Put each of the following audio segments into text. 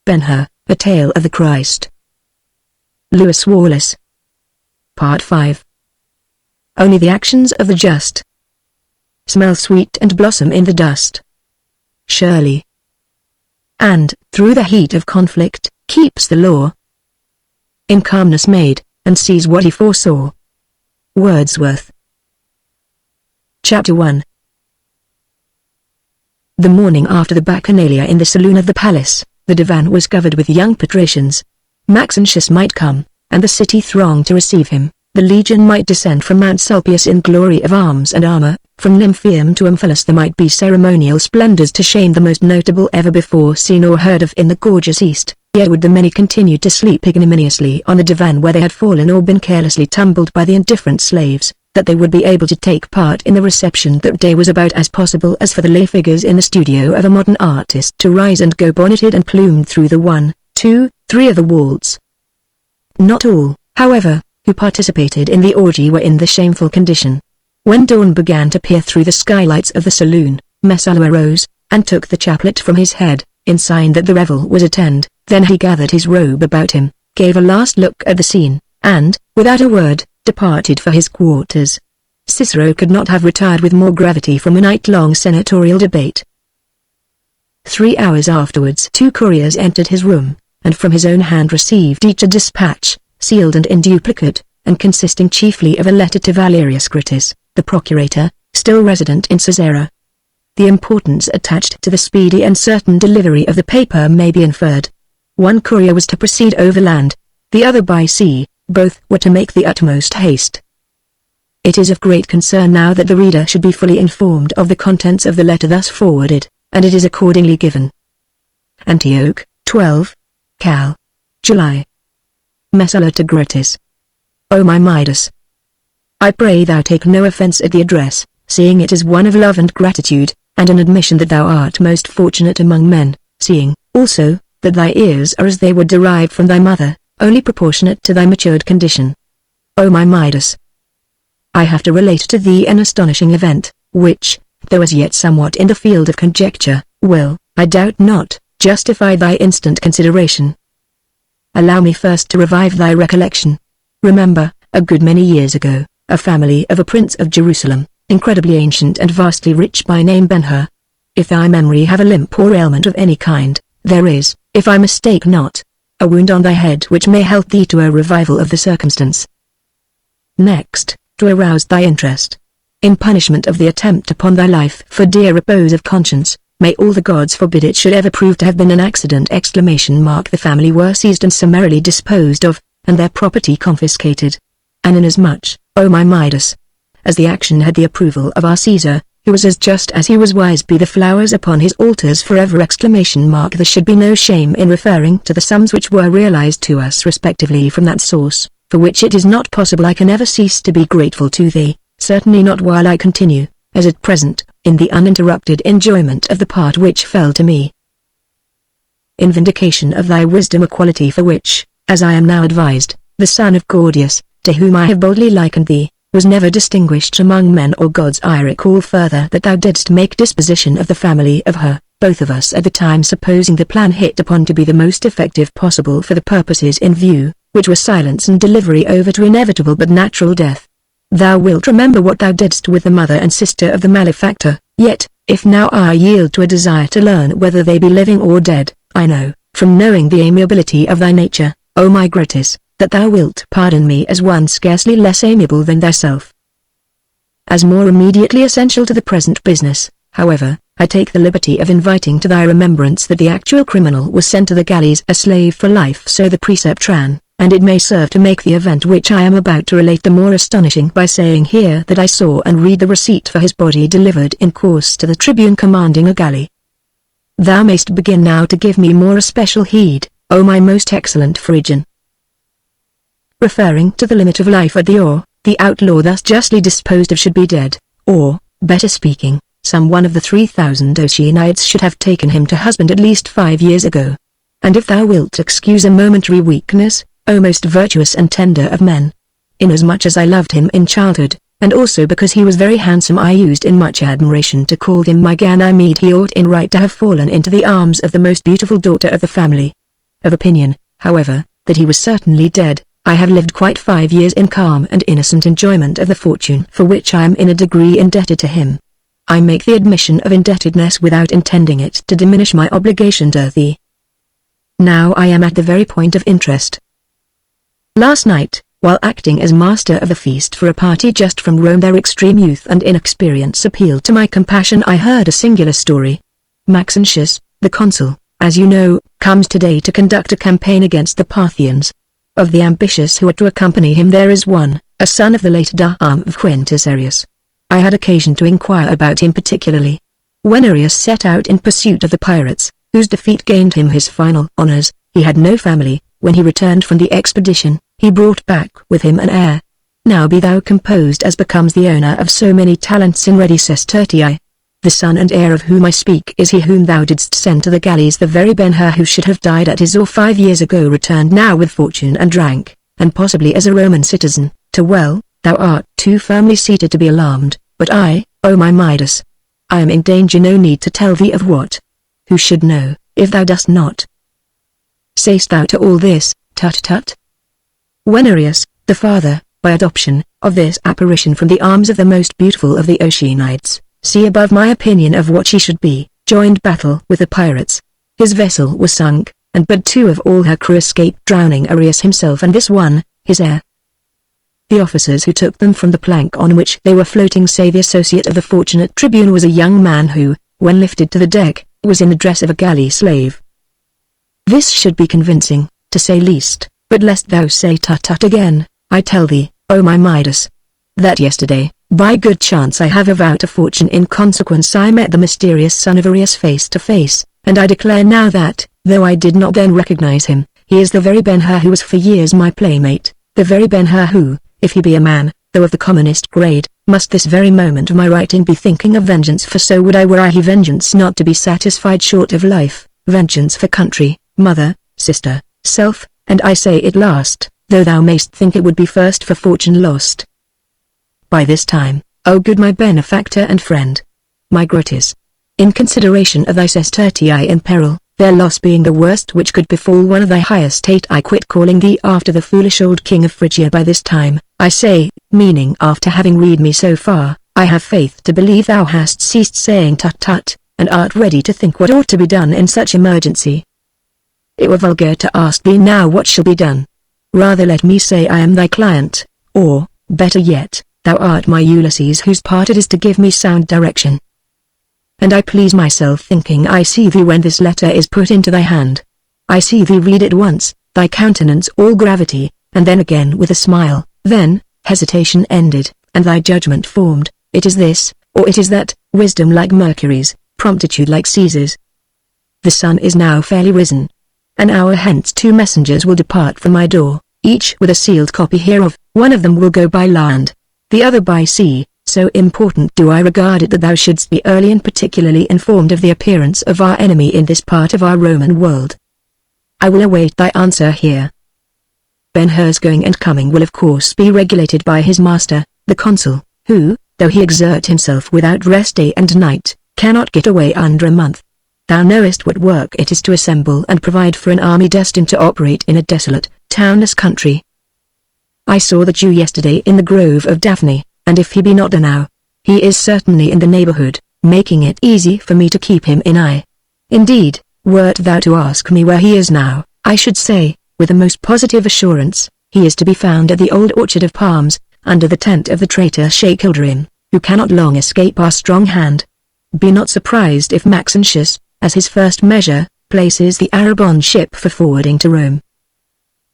Ben-Hur, A Tale of the Christ. Lewis Wallace. Part 5. Only the actions of the just smell sweet and blossom in the dust. Shirley. And, through the heat of conflict, keeps the law in calmness made, and sees what he foresaw. Wordsworth. Chapter 1. The morning after the bacchanalia in the saloon of the palace, the divan was covered with young patricians. Maxentius might come, and the city thronged to receive him. The legion might descend from Mount Sulpius in glory of arms and armor. From Nymphaeum to Omphalos there might be ceremonial splendors to shame the most notable ever before seen or heard of in the gorgeous East. Yet would the many continue to sleep ignominiously on the divan where they had fallen or been carelessly tumbled by the indifferent slaves, that they would be able to take part in the reception that day was about as possible as for the lay figures in the studio of a modern artist to rise and go bonneted and plumed through the 1, 2, 3 of the waltz. Not all, however, who participated in the orgy were in the shameful condition. When dawn began to peer through the skylights of the saloon, Messala arose, and took the chaplet from his head, in sign that the revel was at end. Then he gathered his robe about him, gave a last look at the scene, and, without a word, departed for his quarters. Cicero could not have retired with more gravity from a night-long senatorial debate. 3 hours afterwards 2 couriers entered his room, and from his own hand received each a dispatch, sealed and in duplicate, and consisting chiefly of a letter to Valerius Gratus, the procurator, still resident in Caesarea. The importance attached to the speedy and certain delivery of the paper may be inferred. One courier was to proceed overland, the other by sea. Both were to make the utmost haste. It is of great concern now that the reader should be fully informed of the contents of the letter thus forwarded, and it is accordingly given. Antioch, 12, Cal. July. Messala to Gratus. O my Midas! I pray thou take no offence at the address, seeing it is one of love and gratitude, and an admission that thou art most fortunate among men, seeing, also, that thy ears are as they were derived from thy mother, only proportionate to thy matured condition. O my Midas! I have to relate to thee an astonishing event, which, though as yet somewhat in the field of conjecture, will, I doubt not, justify thy instant consideration. Allow me first to revive thy recollection. Remember, a good many years ago, a family of a prince of Jerusalem, incredibly ancient and vastly rich by name Ben-Hur. If thy memory have a limp or ailment of any kind, there is, if I mistake not, a wound on thy head which may help thee to a revival of the circumstance. Next, to arouse thy interest, in punishment of the attempt upon thy life for dear repose of conscience, may all the gods forbid it should ever prove to have been an accident! The family were seized and summarily disposed of, and their property confiscated. And inasmuch, O my Midas, as the action had the approval of our Caesar, who was as just as he was wise, be the flowers upon his altars forever! There should be no shame in referring to the sums which were realized to us respectively from that source, for which it is not possible I can ever cease to be grateful to thee, certainly not while I continue, as at present, in the uninterrupted enjoyment of the part which fell to me. In vindication of thy wisdom, a quality for which, as I am now advised, the son of Gordius, to whom I have boldly likened thee, was never distinguished among men or gods. I recall further that thou didst make disposition of the family of her, both of us at the time supposing the plan hit upon to be the most effective possible for the purposes in view, which were silence and delivery over to inevitable but natural death. Thou wilt remember what thou didst with the mother and sister of the malefactor, yet, if now I yield to a desire to learn whether they be living or dead, I know, from knowing the amiability of thy nature, O my Gratus, that thou wilt pardon me as one scarcely less amiable than thyself. As more immediately essential to the present business, however, I take the liberty of inviting to thy remembrance that the actual criminal was sent to the galleys a slave for life, so the precept ran, and it may serve to make the event which I am about to relate the more astonishing by saying here that I saw and read the receipt for his body delivered in course to the tribune commanding a galley. Thou mayst begin now to give me more especial heed, O my most excellent Phrygian. Referring to the limit of life at the oar, the outlaw thus justly disposed of should be dead, or, better speaking, some one of the 3,000 Oceanites should have taken him to husband at least 5 years ago. And if thou wilt excuse a momentary weakness, O most virtuous and tender of men, inasmuch as I loved him in childhood, and also because he was very handsome, I used in much admiration to call him my Ganymede. He ought in right to have fallen into the arms of the most beautiful daughter of the family. of opinion, however, that he was certainly dead. I have lived quite 5 years in calm and innocent enjoyment of the fortune for which I am in a degree indebted to him. I make the admission of indebtedness without intending it to diminish my obligation to thee. Now I am at the very point of interest. Last night, while acting as master of the feast for a party just from Rome, their extreme youth and inexperience appealed to my compassion. I heard a singular story. Maxentius, the consul, as you know, comes today to conduct a campaign against the Parthians. Of the ambitious who are to accompany him there is one, a son of the late Dame of Quintus Arrius. I had occasion to inquire about him particularly. When Arrius set out in pursuit of the pirates, whose defeat gained him his final honors, he had no family. When he returned from the expedition, he brought back with him an heir. Now be thou composed as becomes the owner of so many talents in ready sestertii. The son and heir of whom I speak is he whom thou didst send to the galleys. The very Ben-Hur who should have died at his or 5 years ago returned now with fortune and rank, and possibly as a Roman citizen, to well. Thou art too firmly seated to be alarmed, but I, O my Midas, I am in danger. No need to tell thee of what. Who should know, if thou dost not? Sayst thou to all this, tut tut? When Arrius, the father, by adoption, of this apparition from the arms of the most beautiful of the Oceanides, see above my opinion of what she should be, joined battle with the pirates. His vessel was sunk, and but 2 of all her crew escaped drowning, Arrius himself and this one, his heir. The officers who took them from the plank on which they were floating say the associate of the fortunate tribune was a young man who, when lifted to the deck, was in the dress of a galley slave. This should be convincing, to say least, but lest thou say tut tut again, I tell thee, O my Midas, that yesterday, by good chance I have avowed a fortune. In consequence I met the mysterious son of Arrius face to face, and I declare now that, though I did not then recognize him, he is the very Ben-Hur who was for years my playmate, the very Ben-Hur who, if he be a man, though of the commonest grade, must this very moment of my writing be thinking of vengeance, for so would I were I he. Vengeance not to be satisfied short of life, vengeance for country, mother, sister, self, and I say it last, though thou mayst think it would be first for fortune lost. By this time, O good my benefactor and friend, my Grotius, in consideration of thy sestertii in peril, their loss being the worst which could befall one of thy high estate, I quit calling thee after the foolish old king of Phrygia. By this time, I say, meaning after having read me so far, I have faith to believe thou hast ceased saying tut tut, and art ready to think what ought to be done in such emergency. It were vulgar to ask thee now what shall be done. Rather let me say I am thy client, or, better yet, thou art my Ulysses whose part it is to give me sound direction. And I please myself thinking I see thee when this letter is put into thy hand. I see thee read it once, thy countenance all gravity, and then again with a smile, then, hesitation ended, and thy judgment formed, it is this, or it is that, wisdom like Mercury's, promptitude like Caesar's. The sun is now fairly risen. An hour hence 2 messengers will depart from my door, each with a sealed copy hereof. One of them will go by land, the other by sea. So important do I regard it that thou shouldst be early and particularly informed of the appearance of our enemy in this part of our Roman world. I will await thy answer here. Ben-Hur's going and coming will of course be regulated by his master, the consul, who, though he exert himself without rest day and night, cannot get away under a month. Thou knowest what work it is to assemble and provide for an army destined to operate in a desolate, townless country. I saw the Jew yesterday in the grove of Daphne, and if he be not there now, he is certainly in the neighborhood, making it easy for me to keep him in eye. Indeed, wert thou to ask me where he is now, I should say, with the most positive assurance, he is to be found at the old orchard of palms, under the tent of the traitor Sheikh Ilderim, who cannot long escape our strong hand. Be not surprised if Maxentius, as his first measure, places the Arab on ship for forwarding to Rome.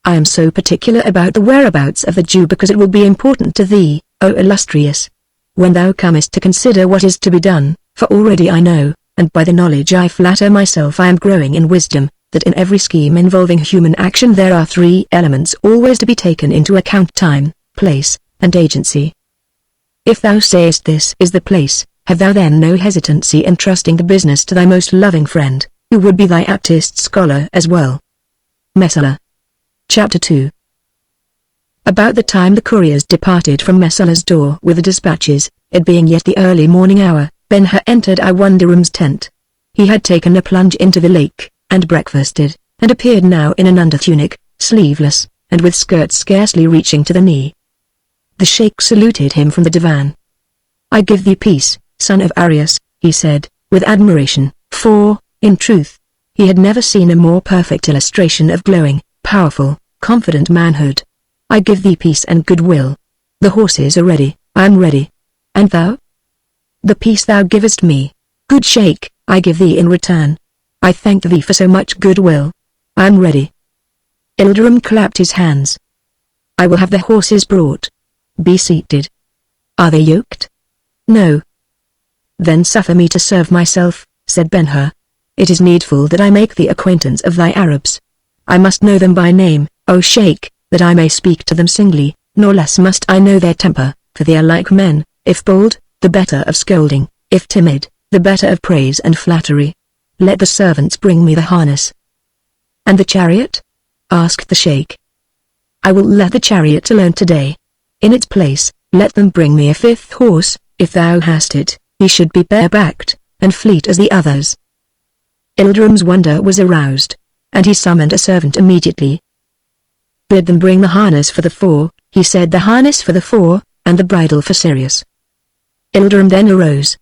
I am so particular about the whereabouts of the Jew because it will be important to thee, O illustrious, when thou comest to consider what is to be done, for already I know, and by the knowledge I flatter myself I am growing in wisdom, that in every scheme involving human action there are 3 elements always to be taken into account: time, place, and agency. If thou sayest this is the place, have thou then no hesitancy in trusting the business to thy most loving friend, who would be thy aptest scholar as well. Messala. Chapter 2. About the time the couriers departed from Messala's door with the dispatches, it being yet the early morning hour, Ben-Hur entered Iwandirum's tent. He had taken a plunge into the lake, and breakfasted, and appeared now in an undertunic, sleeveless, and with skirts scarcely reaching to the knee. The sheikh saluted him from the divan. "I give thee peace, son of Arius," he said, with admiration, for, in truth, he had never seen a more perfect illustration of glowing, powerful, confident manhood. "I give thee peace and goodwill. The horses are ready, I am ready. And thou? The peace thou givest me, good sheikh, I give thee in return. I thank thee for so much goodwill. I am ready." Ilderim clapped his hands. "I will have the horses brought. Be seated." "Are they yoked?" "No." "Then suffer me to serve myself," said Ben-Hur. "It is needful that I make the acquaintance of thy Arabs. I must know them by name, O sheikh, that I may speak to them singly, nor less must I know their temper, for they are like men, if bold, the better of scolding, if timid, the better of praise and flattery. Let the servants bring me the harness." "And the chariot?" asked the sheikh. "I will let the chariot alone today. In its place, let them bring me a fifth horse, if thou hast it. He should be bare-backed, and fleet as the others." Ilderim's wonder was aroused, and he summoned a servant immediately. "Bid them bring the harness for the four," he said, "the harness for the four, and the bridle for Sirius." Ilderim then arose.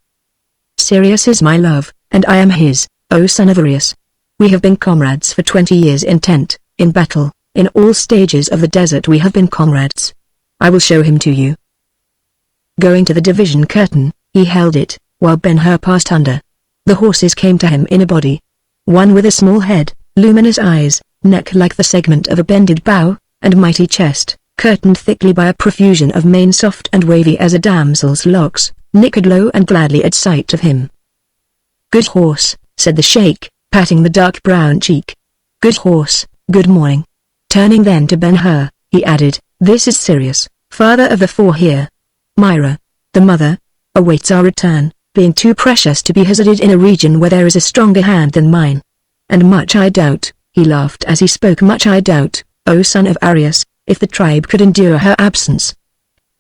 "Sirius is my love, and I am his, O son of Arius. We have been comrades for 20 years in tent, in battle, in all stages of the desert we have been comrades. I will show him to you." Going to the division curtain, he held it, while Ben-Hur passed under. The horses came to him in a body. One with a small head, luminous eyes, neck like the segment of a bended bow, and mighty chest, curtained thickly by a profusion of mane soft and wavy as a damsel's locks, nickered low and gladly at sight of him. "Good horse," said the sheikh, patting the dark brown cheek. "Good horse, good morning." Turning then to Ben-Hur, he added, "This is Sirius, father of the four here. Myra, the mother, awaits our return, being too precious to be hazarded in a region where there is a stronger hand than mine. And much I doubt," he laughed as he spoke, "much I doubt, O son of Arius, if the tribe could endure her absence.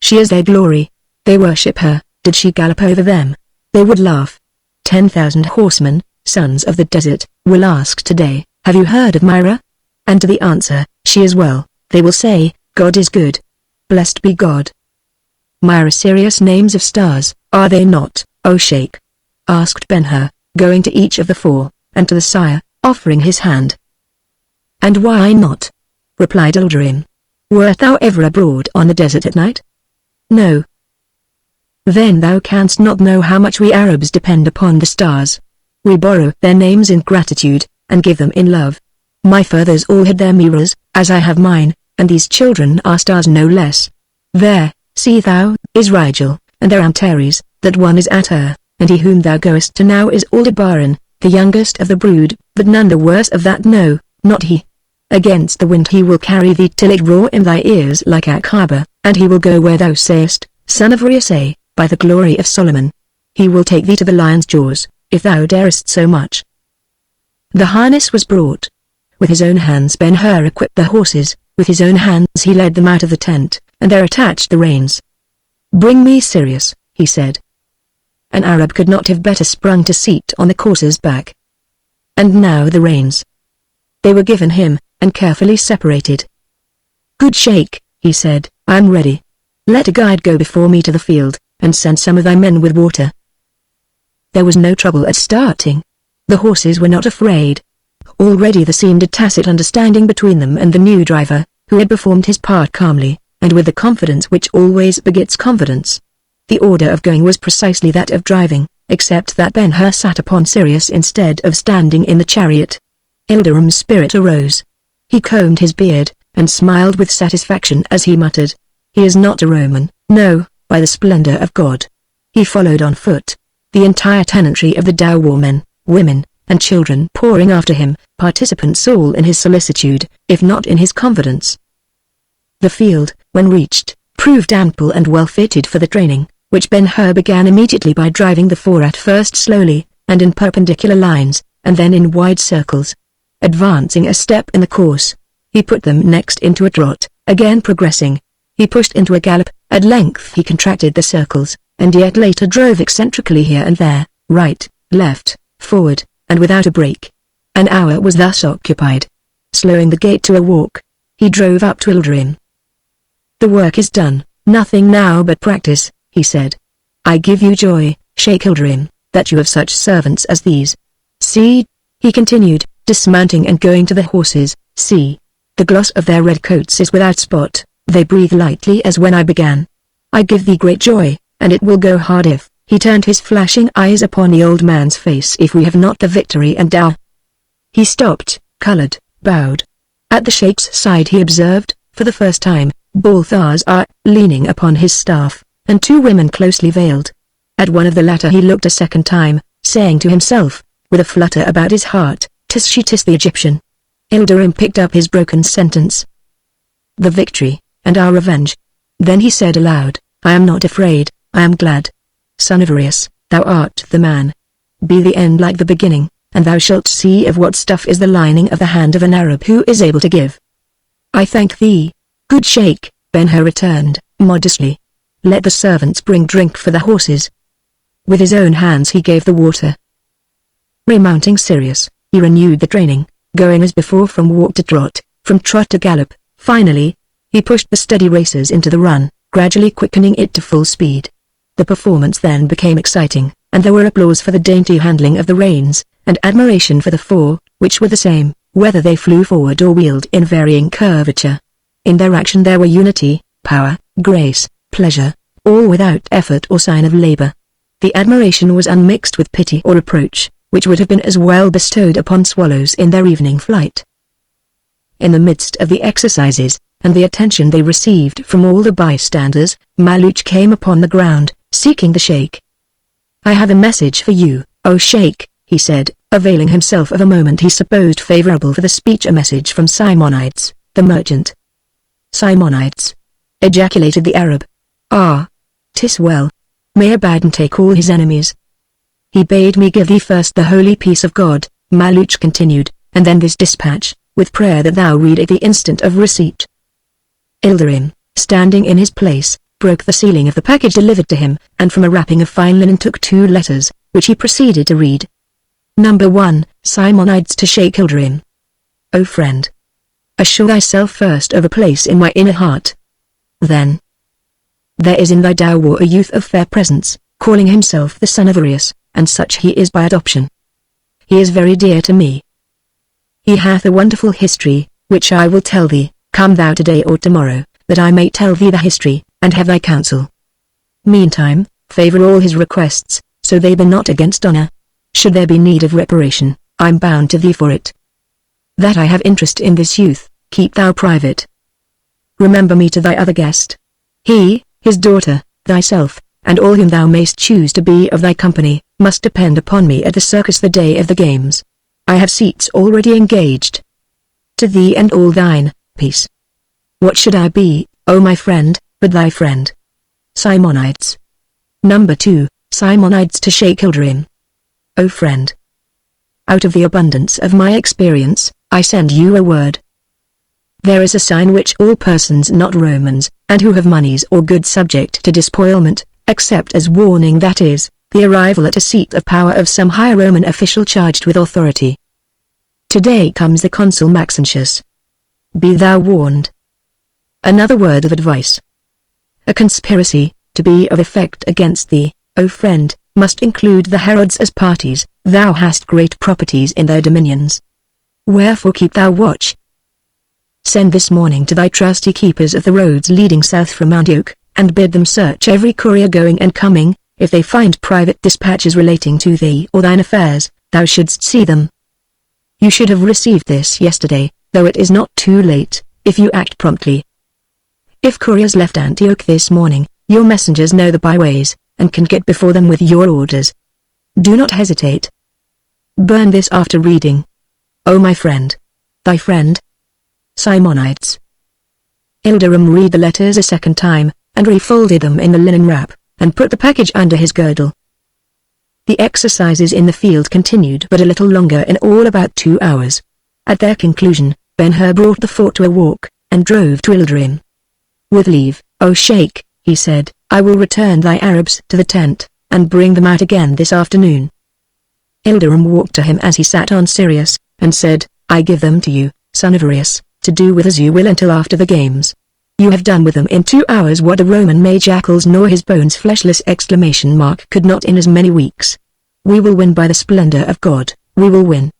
She is their glory. They worship her. Did she gallop over them, they would laugh. 10,000 horsemen, sons of the desert, will ask today, 'Have you heard of Myra?' And to the answer, 'She is well,' they will say, 'God is good. Blessed be God.'" "Myra, Sirius, names of stars, are they not, O sheikh?" asked Ben-Hur, going to each of the four, and to the sire, offering his hand. "And why not?" replied Ilderim. "Wert thou ever abroad on the desert at night?" "No." "Then thou canst not know how much we Arabs depend upon the stars. We borrow their names in gratitude, and give them in love. My fathers all had their mirrors, as I have mine, and these children are stars no less. There, see thou, is Rigel, and there Antares, that one is Ater, and he whom thou goest to now is Aldebaran, the youngest of the brood, but none the worse of that, no, not he. Against the wind he will carry thee till it roar in thy ears like Akaba, and he will go where thou sayest, son of Arius, by the glory of Solomon. He will take thee to the lion's jaws, if thou darest so much." The harness was brought. With his own hands Ben-Hur equipped the horses, with his own hands he led them out of the tent, and there attached the reins. "Bring me Sirius," he said. An Arab could not have better sprung to seat on the courser's back. And now the reins. They were given him, and carefully separated. "Good sheikh," he said, "I am ready. Let a guide go before me to the field, and send some of thy men with water." There was no trouble at starting. The horses were not afraid. Already there seemed a tacit understanding between them and the new driver, who had performed his part calmly, and with the confidence which always begets confidence. The order of going was precisely that of driving, except that Ben-Hur sat upon Sirius instead of standing in the chariot. Ilderim's spirit arose. He combed his beard, and smiled with satisfaction as he muttered, "He is not a Roman, no, by the splendor of God." He followed on foot, the entire tenantry of the Dawar men, women, and children pouring after him, participants all in his solicitude, if not in his confidence. The field, when reached, proved ample and well fitted for the training, which Ben-Hur began immediately by driving the four at first slowly, and in perpendicular lines, and then in wide circles. Advancing a step in the course, he put them next into a trot, again progressing. He pushed into a gallop, at length he contracted the circles, and yet later drove eccentrically here and there, right, left, forward, and without a break. An hour was thus occupied. slowing the gait to a walk. He drove up to Ilderim. "The work is done, nothing now but practice," he said. "I give you joy, Sheikh Ilderim, that you have such servants as these. See," he continued, dismounting and going to the horses, "see. The gloss of their red coats is without spot, they breathe lightly as when I began. I give thee great joy, and it will go hard if," he turned his flashing eyes upon the old man's face, "if we have not the victory and thou." He stopped, colored, bowed. At the Sheikh's side he observed, for the first time, Balthazar leaning upon his staff, and two women closely veiled. At one of the latter he looked a second time, saying to himself, with a flutter about his heart, "'Tis she, 'tis the Egyptian." Ilderim picked up his broken sentence. "The victory, and our revenge." Then he said aloud, "I am not afraid, I am glad. Son of Arius, thou art the man. Be the end like the beginning, and thou shalt see of what stuff is the lining of the hand of an Arab who is able to give." "I thank thee, good Sheikh," Ben-Hur returned, modestly. "Let the servants bring drink for the horses." With his own hands he gave the water. Remounting Sirius, he renewed the training, going as before from walk to trot, from trot to gallop. Finally, he pushed the steady racers into the run, gradually quickening it to full speed. The performance then became exciting, and there were applause for the dainty handling of the reins, and admiration for the four, which were the same, whether they flew forward or wheeled in varying curvature. In their action there were unity, power, grace, pleasure, all without effort or sign of labor. The admiration was unmixed with pity or reproach, which would have been as well bestowed upon swallows in their evening flight. In the midst of the exercises, and the attention they received from all the bystanders, Malouch came upon the ground, seeking the Sheikh. "I have a message for you, O Sheikh," he said, availing himself of a moment he supposed favorable for the speech. "A message from Simonides, the merchant." "Simonides!" ejaculated the Arab. "Ah! 'Tis well. May Abaddon take all his enemies." "He bade me give thee first the holy peace of God," Malouch continued, "and then this dispatch, with prayer that thou read it the instant of receipt." Ilderim, standing in his place, broke the sealing of the package delivered to him, and from a wrapping of fine linen took two letters, which he proceeded to read. Number 1, Simonides to Sheikh Ilderim. "O friend, assure thyself first of a place in my inner heart. Then, there is in thy dower a youth of fair presence, calling himself the son of Arius, and such he is by adoption. He is very dear to me. He hath a wonderful history, which I will tell thee. Come thou today or tomorrow, that I may tell thee the history, and have thy counsel. Meantime, favor all his requests, so they be not against honor. Should there be need of reparation, I'm bound to thee for it. That I have interest in this youth, keep thou private. Remember me to thy other guest. He, his daughter, thyself, and all whom thou mayst choose to be of thy company, must depend upon me at the circus the day of the games. I have seats already engaged. To thee and all thine, peace. What should I be, O my friend, but thy friend? Simonides. Number 2, Simonides to Sheikh Ilderim. O friend, out of the abundance of my experience, I send you a word. There is a sign which all persons not Romans, and who have monies or goods subject to despoilment, accept as warning, that is, the arrival at a seat of power of some high Roman official charged with authority. Today comes the consul Maxentius. Be thou warned. Another word of advice. A conspiracy, to be of effect against thee, O friend, must include the Herods as parties. Thou hast great properties in their dominions. Wherefore keep thou watch. Send this morning to thy trusty keepers of the roads leading south from Antioch, and bid them search every courier going and coming. If they find private dispatches relating to thee or thine affairs, thou shouldst see them. You should have received this yesterday, though it is not too late, if you act promptly. If couriers left Antioch this morning, your messengers know the byways, and can get before them with your orders. Do not hesitate. Burn this after reading. O my friend. Thy friend. Simonides. Ilderim read the letters a second time, and refolded them in the linen wrap, and put the package under his girdle. The exercises in the field continued but a little longer, in all about 2 hours. At their conclusion, Ben-Hur brought the fort to a walk, and drove to Ilderim. With leave, O Sheikh, he said, I will return thy Arabs to the tent, and bring them out again this afternoon. Ilderim walked to him as he sat on Sirius, and said, I give them to you, son of Arius, to do with as you will until after the games. You have done with them in 2 hours what the Roman made jackals nor his bones fleshless ! Could not in as many weeks. We will win by the splendor of God, we will win.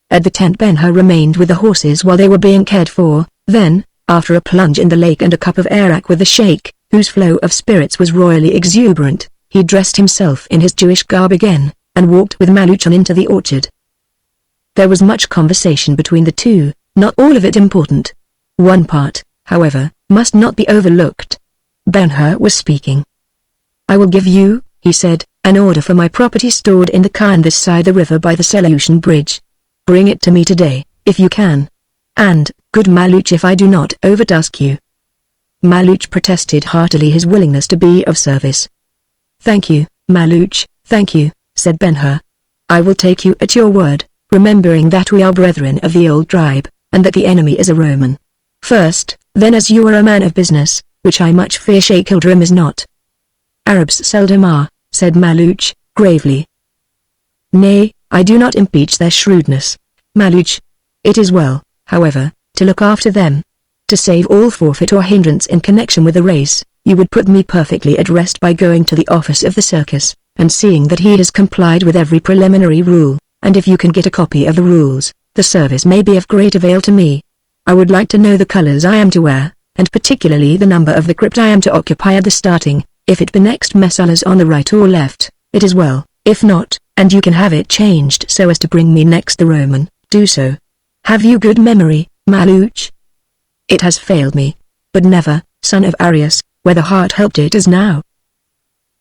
At the tent Ben-Hur remained with the horses while they were being cared for, then, after a plunge in the lake and a cup of arak with the sheikh, whose flow of spirits was royally exuberant, he dressed himself in his Jewish garb again, and walked with Maluch into the orchard. There was much conversation between the two, not all of it important. One part, however, must not be overlooked. Ben-Hur was speaking. I will give you, he said, an order for my property stored in the Khan this side the river by the Seleucian bridge. Bring it to me today, if you can. And, good Maluch, if I do not overtask you. Maluch protested heartily his willingness to be of service. Thank you, Maluch, thank you, said Ben-Hur. I will take you at your word, remembering that we are brethren of the old tribe, and that the enemy is a Roman. First, then, as you are a man of business, which I much fear Sheikh Ildrim is not. Arabs seldom are, said Maluch, gravely. Nay, I do not impeach their shrewdness, Maluch. It is well, however, to look after them. To save all forfeit or hindrance in connection with the race, you would put me perfectly at rest by going to the office of the circus, and seeing that he has complied with every preliminary rule, and if you can get a copy of the rules, the service may be of great avail to me. I would like to know the colors I am to wear, and particularly the number of the crypt I am to occupy at the starting. If it be next Messalas on the right or left, it is well, if not, and you can have it changed so as to bring me next the Roman, do so. Have you good memory, Maluch? It has failed me. But never, son of Arius, where the heart helped it as now.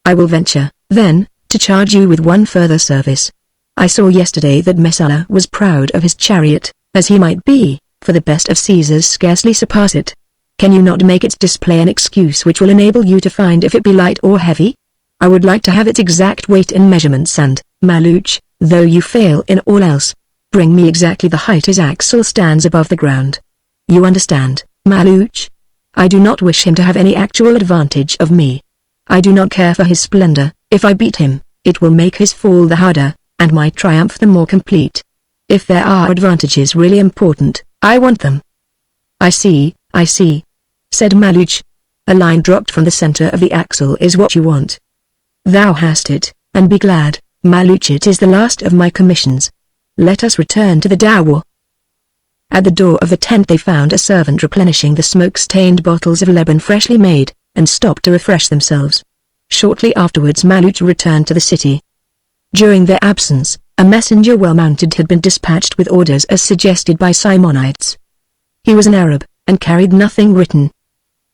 I will venture, then, to charge you with one further service. I saw yesterday that Messala was proud of his chariot, as he might be, for the best of Caesars scarcely surpass it. Can you not make its display an excuse which will enable you to find if it be light or heavy? I would like to have its exact weight and measurements and, Maluch, though you fail in all else, bring me exactly the height his axle stands above the ground. You understand, Maluch? I do not wish him to have any actual advantage of me. I do not care for his splendor. If I beat him, it will make his fall the harder, and my triumph the more complete. If there are advantages really important, I want them. I see, said Maluch. A line dropped from the center of the axle is what you want. Thou hast it, and be glad, Maluch. It is the last of my commissions. Let us return to the Dawah. At the door of the tent they found a servant replenishing the smoke-stained bottles of Lebanon freshly made, and stopped to refresh themselves. Shortly afterwards Maluch returned to the city. During their absence, a messenger well-mounted had been dispatched with orders as suggested by Simonides. He was an Arab, and carried nothing written.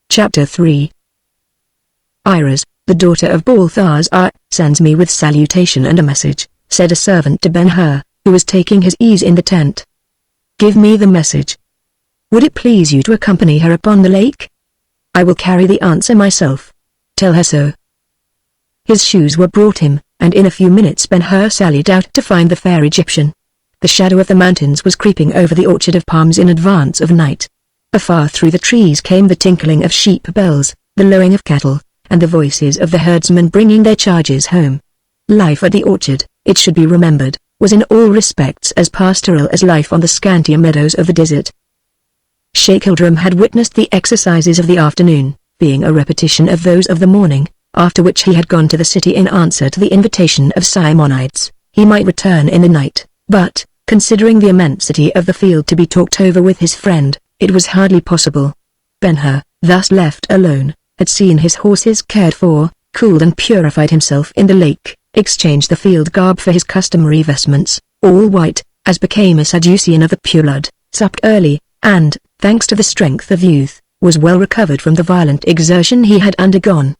Chapter 3. Iris, the daughter of Balthazar, sends me with salutation and a message, said a servant to Ben-Hur, who was taking his ease in the tent. Give me the message. Would it please you to accompany her upon the lake? I will carry the answer myself. Tell her so. His shoes were brought him, and in a few minutes Ben-Hur sallied out to find the fair Egyptian. The shadow of the mountains was creeping over the orchard of palms in advance of night. Afar through the trees came the tinkling of sheep bells, the lowing of cattle, and the voices of the herdsmen bringing their charges home. Life at the orchard, it should be remembered, was in all respects as pastoral as life on the scantier meadows of the desert. Sheikh Ildrim had witnessed the exercises of the afternoon, being a repetition of those of the morning, after which he had gone to the city in answer to the invitation of Simonides. He might return in the night, but, considering the immensity of the field to be talked over with his friend, it was hardly possible. Ben-Hur, thus left alone, had seen his horses cared for, cooled and purified himself in the lake, exchanged the field garb for his customary vestments, all white, as became a Sadducean of the pure blood, supped early, and, thanks to the strength of youth, was well recovered from the violent exertion he had undergone.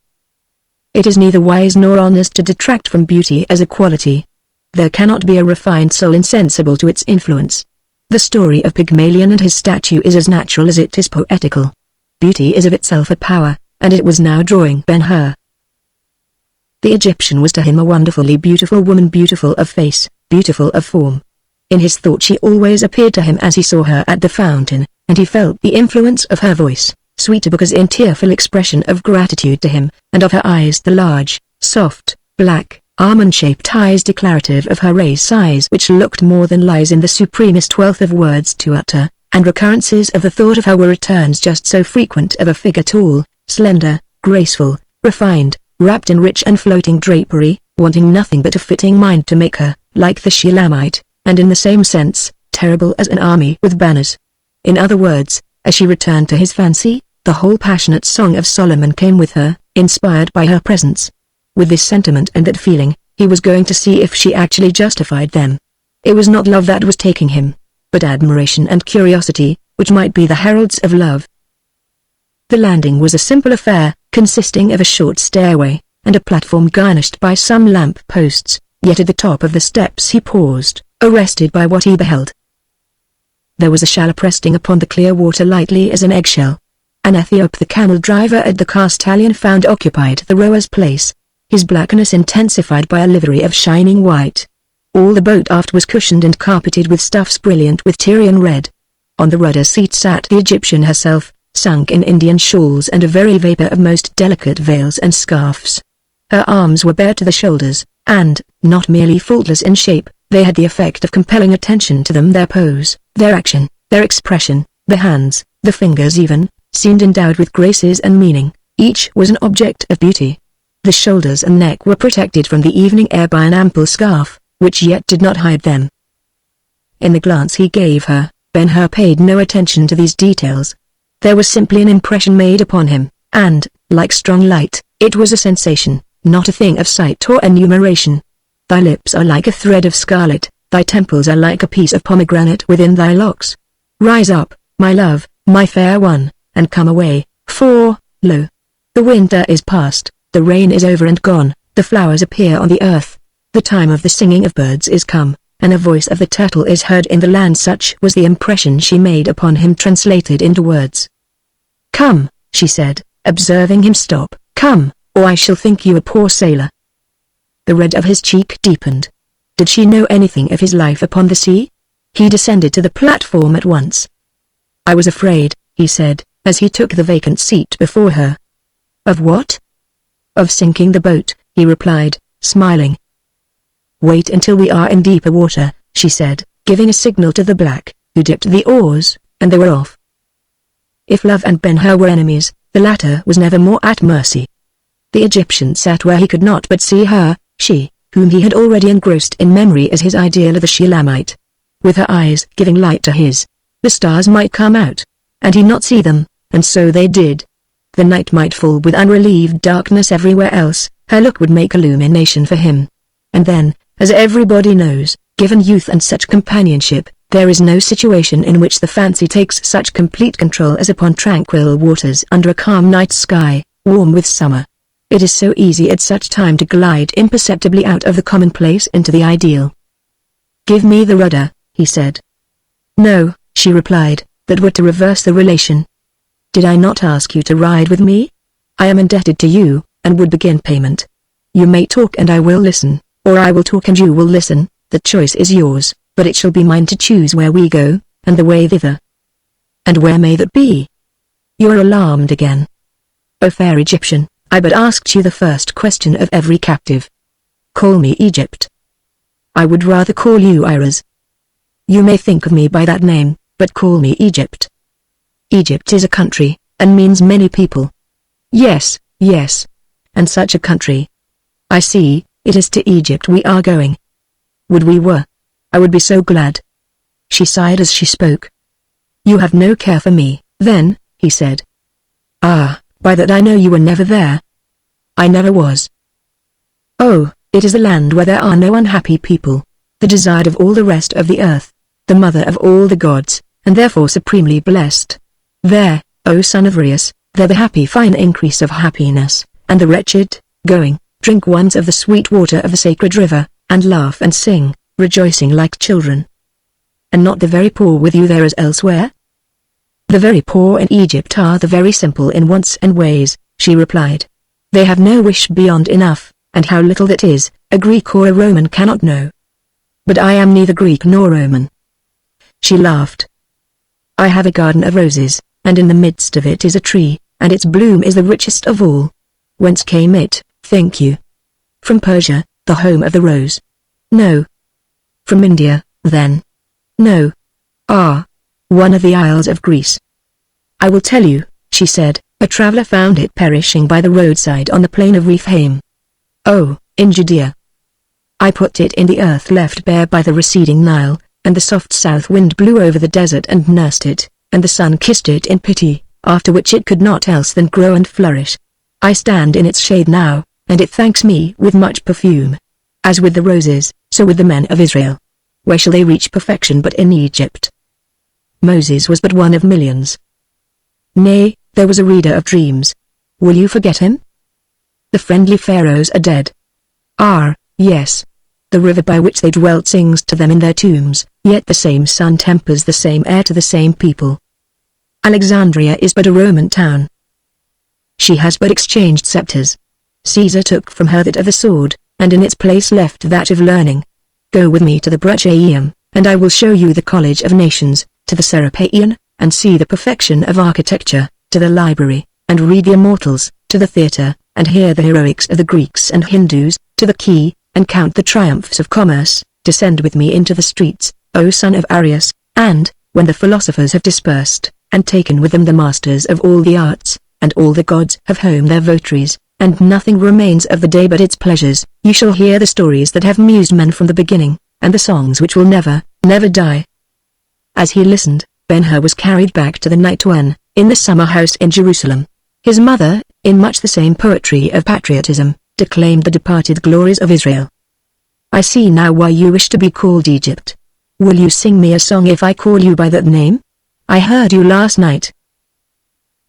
It is neither wise nor honest to detract from beauty as a quality. There cannot be a refined soul insensible to its influence. The story of Pygmalion and his statue is as natural as it is poetical. Beauty is of itself a power, and it was now drawing Ben-Hur. The Egyptian was to him a wonderfully beautiful woman, beautiful of face, beautiful of form. In his thought she always appeared to him as he saw her at the fountain, and he felt the influence of her voice, sweeter because in tearful expression of gratitude to him, and of her eyes the large, soft, black, almond-shaped eyes declarative of her race, eyes which looked more than lies in the supremest wealth of words to utter, and recurrences of the thought of her were returns just so frequent of a figure tall, slender, graceful, refined, wrapped in rich and floating drapery, wanting nothing but a fitting mind to make her, like the Shulamite, and in the same sense, terrible as an army with banners. In other words, as she returned to his fancy, the whole passionate song of Solomon came with her, inspired by her presence. With this sentiment and that feeling, he was going to see if she actually justified them. It was not love that was taking him, but admiration and curiosity, which might be the heralds of love. The landing was a simple affair, consisting of a short stairway, and a platform garnished by some lamp posts, yet at the top of the steps he paused, arrested by what he beheld. There was a shallop resting upon the clear water lightly as an eggshell. An Ethiop the camel driver at the Castalian found occupied the rower's place, his blackness intensified by a livery of shining white. All the boat aft was cushioned and carpeted with stuffs brilliant with Tyrian red. On the rudder seat sat the Egyptian herself, sunk in Indian shawls and a very vapor of most delicate veils and scarfs. Her arms were bare to the shoulders, and, not merely faultless in shape, they had the effect of compelling attention to them. Their pose, their action, their expression, the hands, the fingers even, seemed endowed with graces and meaning. Each was an object of beauty. The shoulders and neck were protected from the evening air by an ample scarf, which yet did not hide them. In the glance he gave her, Ben-Hur paid no attention to these details. There was simply an impression made upon him, and, like strong light, it was a sensation, not a thing of sight or enumeration. Thy lips are like a thread of scarlet, thy temples are like a piece of pomegranate within thy locks. Rise up, my love, my fair one, and come away, for, lo, the winter is past, the rain is over and gone, the flowers appear on the earth, the time of the singing of birds is come, and the voice of the turtle is heard in the land. Such was the impression she made upon him translated into words. Come, she said, observing him stop, come, or I shall think you a poor sailor. The red of his cheek deepened. Did she know anything of his life upon the sea? He descended to the platform at once. I was afraid, he said, as he took the vacant seat before her. Of what? Of sinking the boat, he replied, smiling. Wait until we are in deeper water, she said, giving a signal to the black, who dipped the oars, and they were off. If love and Ben-Hur were enemies, the latter was never more at mercy. The Egyptian sat where he could not but see her, she, whom he had already engrossed in memory as his ideal of the Shulamite. With her eyes giving light to his, the stars might come out, and he not see them, and so they did. The night might fall with unrelieved darkness everywhere else, her look would make illumination for him. And then, as everybody knows, given youth and such companionship, there is no situation in which the fancy takes such complete control as upon tranquil waters under a calm night sky, warm with summer. It is so easy at such time to glide imperceptibly out of the commonplace into the ideal. Give me the rudder, he said. No, she replied, that were to reverse the relation. Did I not ask you to ride with me? I am indebted to you, and would begin payment. You may talk and I will listen, or I will talk and you will listen, the choice is yours, but it shall be mine to choose where we go, and the way thither. And where may that be? You are alarmed again. O fair Egyptian, I but asked you the first question of every captive. Call me Egypt. I would rather call you Iris. You may think of me by that name, but call me Egypt. Egypt is a country, and means many people. Yes, yes. And such a country. I see, it is to Egypt we are going. Would we were. I would be so glad. She sighed as she spoke. You have no care for me, then, he said. Ah, by that I know you were never there. I never was. Oh, it is the land where there are no unhappy people, the desired of all the rest of the earth, the mother of all the gods, and therefore supremely blessed. There, O son of Reus, there the happy find increase of happiness, and the wretched, going, drink once of the sweet water of the sacred river, and laugh and sing, rejoicing like children. And not the very poor with you there as elsewhere? The very poor in Egypt are the very simple in wants and ways, she replied. They have no wish beyond enough, and how little that is, a Greek or a Roman cannot know. But I am neither Greek nor Roman. She laughed. I have a garden of roses, and in the midst of it is a tree, and its bloom is the richest of all. Whence came it, think you? From Persia, the home of the rose. No. From India, then. No. Ah. one of the isles of Greece. I will tell you, she said, a traveler found it perishing by the roadside on the plain of Rephaim. Oh, in Judea. I put it in the earth left bare by the receding Nile, and the soft south wind blew over the desert and nursed it, and the sun kissed it in pity, after which it could not else than grow and flourish. I stand in its shade now, and it thanks me with much perfume. As with the roses, so with the men of Israel. Where shall they reach perfection but in Egypt? Moses was but one of millions. Nay, there was a reader of dreams. Will you forget him? The friendly pharaohs are dead. Yes. The river by which they dwelt sings to them in their tombs, yet the same sun tempers the same air to the same people. Alexandria is but a Roman town. She has but exchanged scepters. Caesar took from her that of the sword, and in its place left that of learning. Go with me to the Brucheium, and I will show you the College of Nations, to the Serapeion, and see the perfection of architecture, to the library, and read the Immortals, to the theatre, and hear the heroics of the Greeks and Hindus, to the quay, and count the triumphs of commerce. Descend with me into the streets, O son of Arius, and, when the philosophers have dispersed, and taken with them the masters of all the arts, and all the gods have home their votaries, and nothing remains of the day but its pleasures, you shall hear the stories that have amused men from the beginning, and the songs which will never, never die. As he listened, Ben-Hur was carried back to the night when, in the summer house in Jerusalem, his mother, in much the same poetry of patriotism, declaimed the departed glories of Israel. I see now why you wish to be called Egypt. Will you sing me a song if I call you by that name? I heard you last night.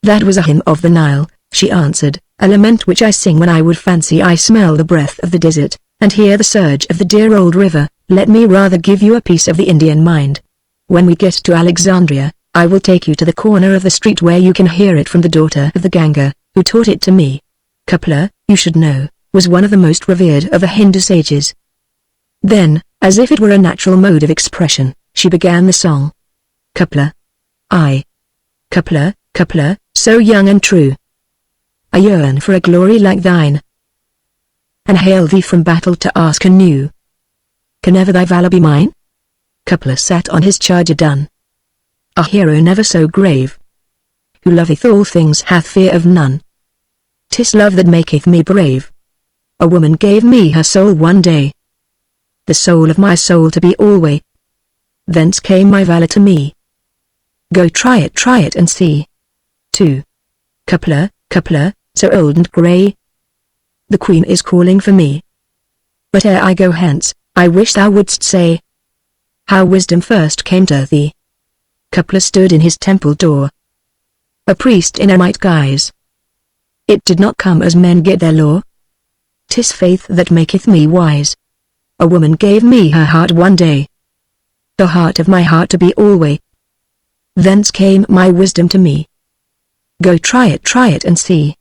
That was a hymn of the Nile, she answered, a lament which I sing when I would fancy I smell the breath of the desert, and hear the surge of the dear old river. Let me rather give you a piece of the Indian mind. When we get to Alexandria, I will take you to the corner of the street where you can hear it from the daughter of the Ganga, who taught it to me. Kapla, you should know, was one of the most revered of the Hindu sages. Then, as if it were a natural mode of expression, she began the song. Kapla. Kapla, Kapla, so young and true. I yearn for a glory like thine, and hail thee from battle to ask anew. Can ever thy valor be mine? Kapla sat on his charger dun. A hero never so grave, who loveth all things hath fear of none. 'Tis love that maketh me brave. A woman gave me her soul one day, the soul of my soul to be alway. Thence came my valor to me. Go try it and see. 2. Kapla, Kapla, so old and grey. The queen is calling for me. But ere I go hence, I wish thou wouldst say how wisdom first came to thee. Kapla stood in his temple door, a priest in eremite guise. It did not come as men get their law. 'Tis faith that maketh me wise. A woman gave me her heart one day, the heart of my heart to be alway. Thence came my wisdom to me. Go try it and see.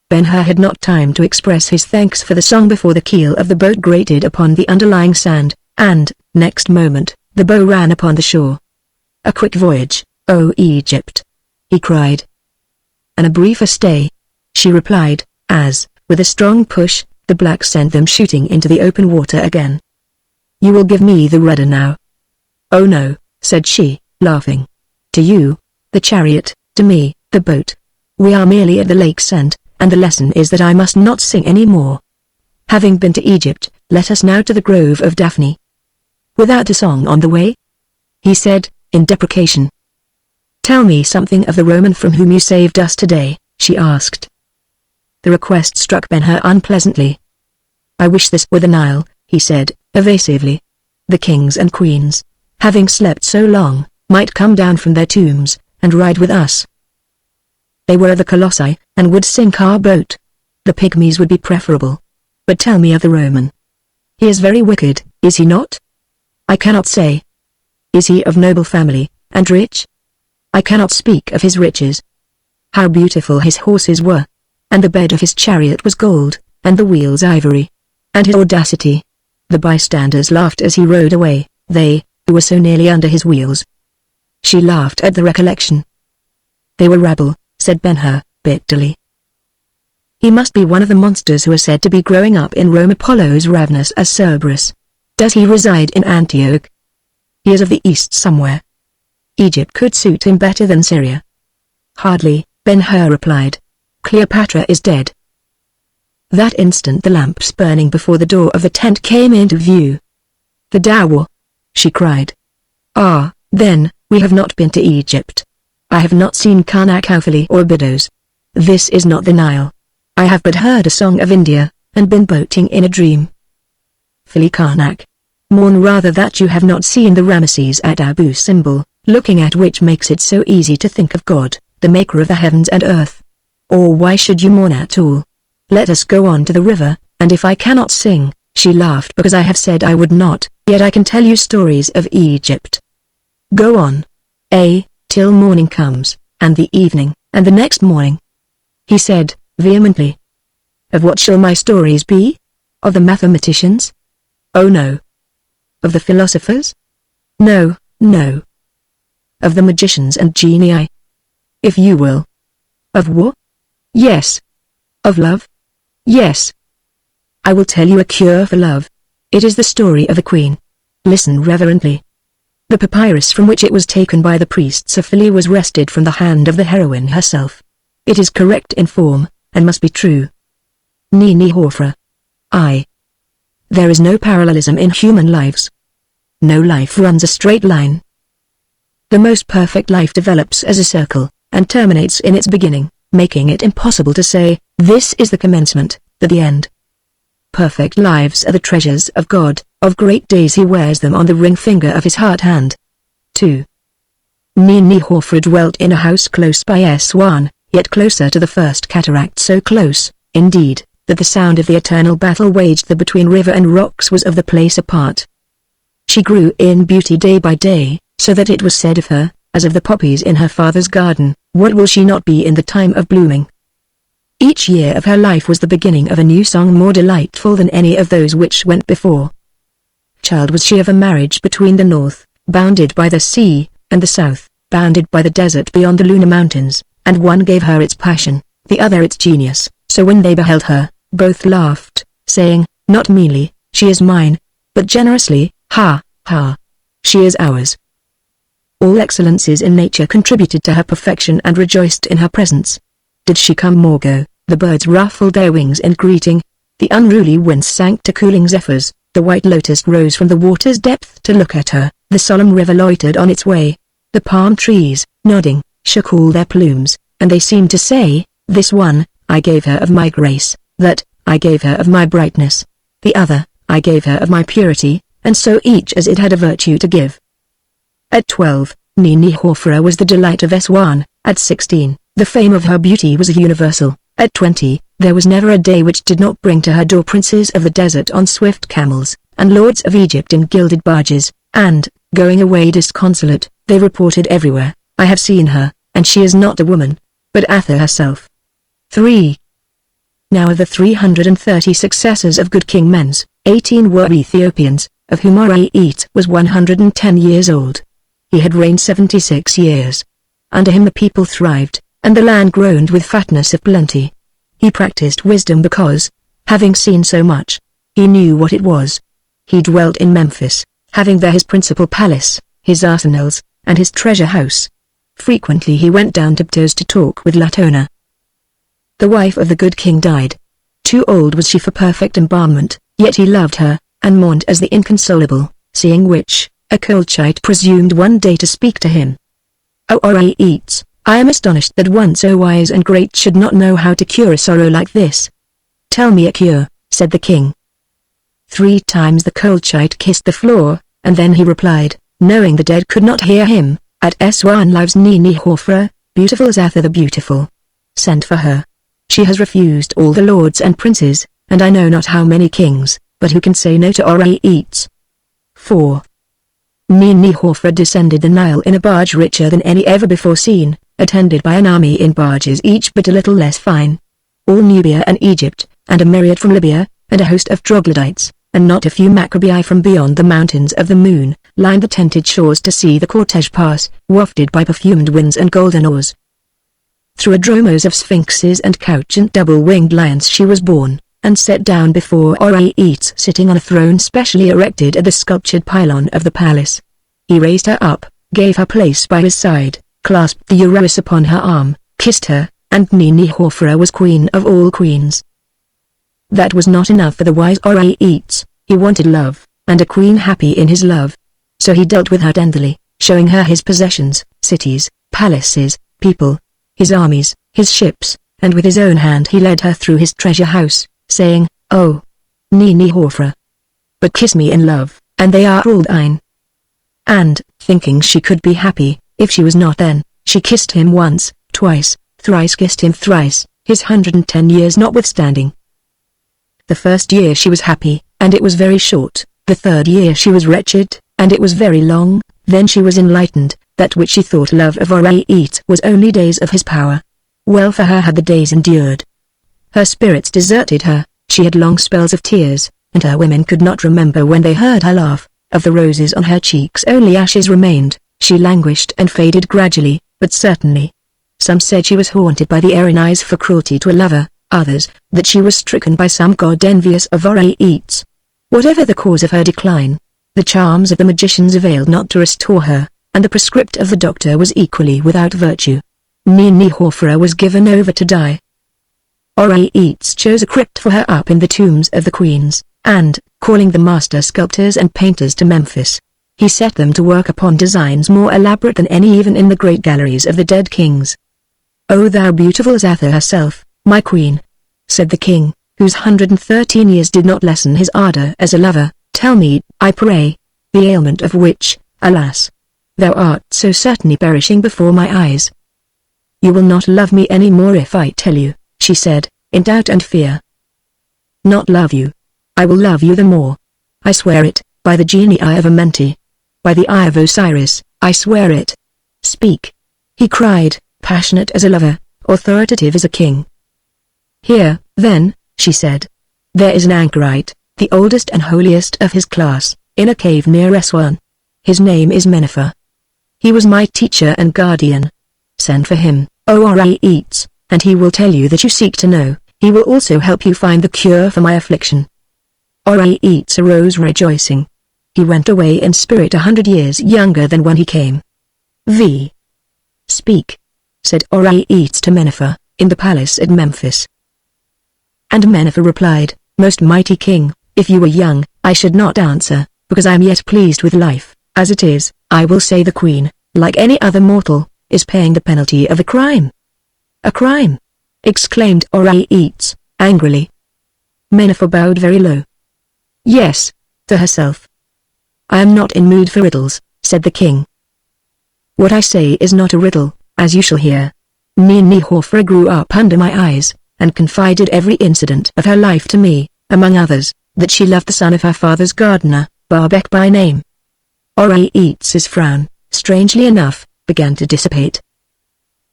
Ben-Hur had not time to express his thanks for the song before the keel of the boat grated upon the underlying sand, and, next moment, the bow ran upon the shore. A quick voyage, O Egypt, he cried. And a briefer stay, she replied, as, with a strong push, the blacks sent them shooting into the open water again. You will give me the rudder now. Oh no, said she, laughing. To you, the chariot, to me, the boat. We are merely at the lake's end, and the lesson is that I must not sing any more. Having been to Egypt, let us now to the grove of Daphne. Without a song on the way? He said, in deprecation. Tell me something of the Roman from whom you saved us today, she asked. The request struck Ben-Hur unpleasantly. I wish this were the Nile, he said, evasively. The kings and queens, having slept so long, might come down from their tombs, and ride with us. They were the Colossi, and would sink our boat. The pygmies would be preferable. But tell me of the Roman. He is very wicked, is he not? I cannot say. Is he of noble family, and rich? I cannot speak of his riches. How beautiful his horses were, and the bed of his chariot was gold, and the wheels ivory, and his audacity. The bystanders laughed as he rode away, they, who were so nearly under his wheels. She laughed at the recollection. They were rabble, said Ben-Hur, bitterly. He must be one of the monsters who are said to be growing up in Rome. Apollo's ravenous as Cerberus. Does he reside in Antioch? He is of the east somewhere. Egypt could suit him better than Syria. Hardly, Ben-Hur replied. Cleopatra is dead. That instant the lamps burning before the door of the tent came into view. The dower! She cried. Ah, then, we have not been to Egypt. I have not seen Karnak or Abydos. This is not the Nile. I have but heard a song of India, and been boating in a dream. Fili Karnak. Mourn rather that you have not seen the Ramesses at Abu Simbel, looking at which makes it so easy to think of God, the maker of the heavens and earth. Or why should you mourn at all? Let us go on to the river, and if I cannot sing, she laughed because I have said I would not, yet I can tell you stories of Egypt. Go on. Till morning comes, and the evening, and the next morning. He said, vehemently. Of what shall my stories be? Of the mathematicians? Oh no. Of the philosophers? No, no. Of the magicians and genii? If you will. Of war? Yes. Of love? Yes. I will tell you a cure for love. It is the story of a queen. Listen reverently. The papyrus from which it was taken by the priests of Phili was wrested from the hand of the heroine herself. It is correct in form, and must be true. Nini Horfra. There is no parallelism in human lives. No life runs a straight line. The most perfect life develops as a circle, and terminates in its beginning, making it impossible to say, this is the commencement, the end. Perfect lives are the treasures of God, of great days he wears them on the ring finger of his heart hand. 2. Nini Horfra dwelt in a house close by Aswan, yet closer to the first cataract, so close, indeed, that the sound of the eternal battle waged there between river and rocks was of the place apart. She grew in beauty day by day, so that it was said of her, as of the poppies in her father's garden, what will she not be in the time of blooming? Each year of her life was the beginning of a new song more delightful than any of those which went before. Child was she of a marriage between the north, bounded by the sea, and the south, bounded by the desert beyond the lunar mountains, and one gave her its passion, the other its genius, so when they beheld her, both laughed, saying, not meanly, she is mine, but generously, ha, ha. She is ours. All excellences in nature contributed to her perfection and rejoiced in her presence. Did she come or go, the birds ruffled their wings in greeting, the unruly winds sank to cooling zephyrs, the white lotus rose from the water's depth to look at her, the solemn river loitered on its way. The palm trees, nodding, shook all their plumes, and they seemed to say, this one, I gave her of my grace, that, I gave her of my brightness, the other, I gave her of my purity, and so each as it had a virtue to give. At 12, Nini Horfra was the delight of Aswan. At 16, the fame of her beauty was universal. At 20, there was never a day which did not bring to her door princes of the desert on swift camels, and lords of Egypt in gilded barges, and, going away disconsolate, they reported everywhere, I have seen her, and she is not a woman, but Atha herself. 3. Now of the 330 successors of good King Mens, 18 were Ethiopians, of whom Araet was 110 years old. He had reigned 76 years. Under him the people thrived, and the land groaned with fatness of plenty. He practiced wisdom because, having seen so much, he knew what it was. He dwelt in Memphis, having there his principal palace, his arsenals, and his treasure house. Frequently he went down to Ptos to talk with Latona. The wife of the good king died. Too old was she for perfect embalmment, yet he loved her, and mourned as the inconsolable, seeing which, a Colchite presumed one day to speak to him. O Araet, I am astonished that one so wise and great should not know how to cure a sorrow like this. Tell me a cure, said the king. 3 times the Colchite kissed the floor, and then he replied, knowing the dead could not hear him, at Aswan lives Nini Horfra, beautiful as Atha the beautiful. Send for her. She has refused all the lords and princes, and I know not how many kings, but who can say no to Araet? 4. Nini Horfra descended the Nile in a barge richer than any ever before seen, attended by an army in barges each but a little less fine. All Nubia and Egypt, and a myriad from Libya, and a host of troglodytes, and not a few Maccabi from beyond the mountains of the moon, lined the tented shores to see the cortege pass, wafted by perfumed winds and golden oars. Through a dromos of sphinxes and couchant double-winged lions she was borne, and set down before Araet sitting on a throne specially erected at the sculptured pylon of the palace. He raised her up, gave her place by his side, clasped the Eurus upon her arm, kissed her, and Nenihorfra was queen of all queens. That was not enough for the wise Oreitz. He wanted love, and a queen happy in his love. So he dealt with her tenderly, showing her his possessions, cities, palaces, people, his armies, his ships, and with his own hand he led her through his treasure house, saying, "Oh, Nenihorfra, but kiss me in love, and they are all thine." And, thinking she could be happy, if she was not then, she kissed him once, twice, thrice kissed him thrice, his 110 years notwithstanding. The first year she was happy, and it was very short, the third year she was wretched, and it was very long, then she was enlightened, that which she thought love of Oreitz was only days of his power. Well for her had the days endured. Her spirits deserted her, she had long spells of tears, and her women could not remember when they heard her laugh. Of the roses on her cheeks only ashes remained, she languished and faded gradually, but certainly. Some said she was haunted by the Erinyes for cruelty to a lover, others, that she was stricken by some god envious of Oreitz. Whatever the cause of her decline, the charms of the magicians availed not to restore her, and the prescript of the doctor was equally without virtue. Nenihorfra was given over to die. Oreitz chose a crypt for her up in the tombs of the queens, and, calling the master sculptors and painters to Memphis, he set them to work upon designs more elaborate than any even in the great galleries of the dead kings. "O thou beautiful Zatha herself, my queen," said the king, whose 113 years did not lessen his ardor as a lover, "tell me, I pray, the ailment of which, alas, thou art so certainly perishing before my eyes." "You will not love me any more if I tell you," she said, in doubt and fear. "Not love you. I will love you the more. I swear it, by the genii of Amenti. By the eye of Osiris, I swear it. Speak," he cried, passionate as a lover, authoritative as a king. "Here, then," she said. "There is an anchorite, the oldest and holiest of his class, in a cave near Aswan. His name is Menefer. He was my teacher and guardian. Send for him, O Oreitz, and he will tell you that you seek to know. He will also help you find the cure for my affliction." Oreitz arose rejoicing. He went away in spirit 100 years younger than when he came. "Speak," said Oreitz to Menefer, in the palace at Memphis. And Menefer replied, "Most mighty king, if you were young, I should not answer, because I am yet pleased with life. As it is, I will say the queen, like any other mortal, is paying the penalty of a crime." "A crime?" exclaimed Oreitz, angrily. Menefer bowed very low. "Yes," to herself. "I am not in mood for riddles," said the king. "What I say is not a riddle, as you shall hear. Nenihorfra grew up under my eyes, and confided every incident of her life to me, among others, that she loved the son of her father's gardener, Barbek by name." Oreitz's frown, strangely enough, began to dissipate.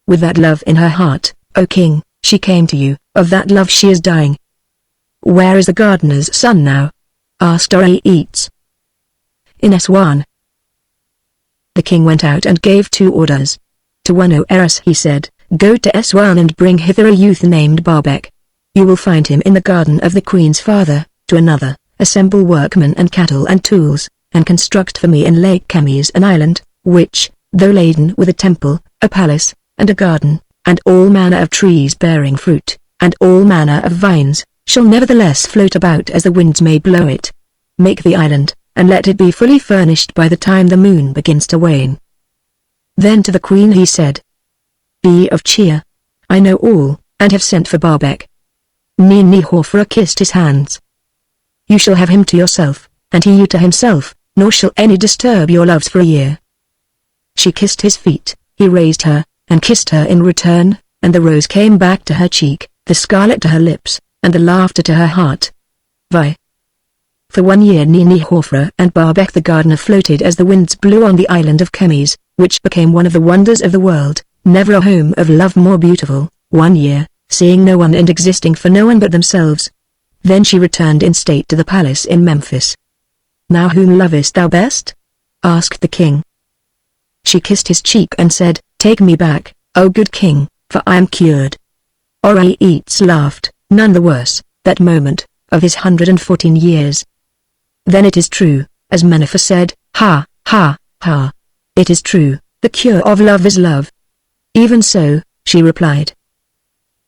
"With that love in her heart, O king, she came to you, of that love she is dying." "Where is the gardener's son now?" asked Oreitz. "In Aswan." The king went out and gave 2 orders. To one Oeris he said, "Go to Aswan and bring hither a youth named Barbek. You will find him in the garden of the queen's father." To another, "Assemble workmen and cattle and tools, and construct for me in Lake Chemes an island, which, though laden with a temple, a palace, and a garden, and all manner of trees bearing fruit, and all manner of vines, shall nevertheless float about as the winds may blow it. Make the island, and let it be fully furnished by the time the moon begins to wane." Then to the queen he said, "Be of cheer. I know all, and have sent for Barbek." Nenihorfra kissed his hands. "You shall have him to yourself, and he you to himself, nor shall any disturb your loves for a year." She kissed his feet, he raised her, and kissed her in return, and the rose came back to her cheek, the scarlet to her lips, and the laughter to her heart. For 1 year Nenihorfra and Barbek the gardener floated as the winds blew on the island of Chemes, which became one of the wonders of the world, never a home of love more beautiful. 1 year, seeing no one and existing for no one but themselves. Then she returned in state to the palace in Memphis. "Now whom lovest thou best?" asked the king. She kissed his cheek and said, "Take me back, O good king, for I am cured." Oreitz laughed, none the worse, that moment, of his 114 years. "Then it is true, as Menefer said, ha, ha, ha. It is true, the cure of love is love. Even so, she replied.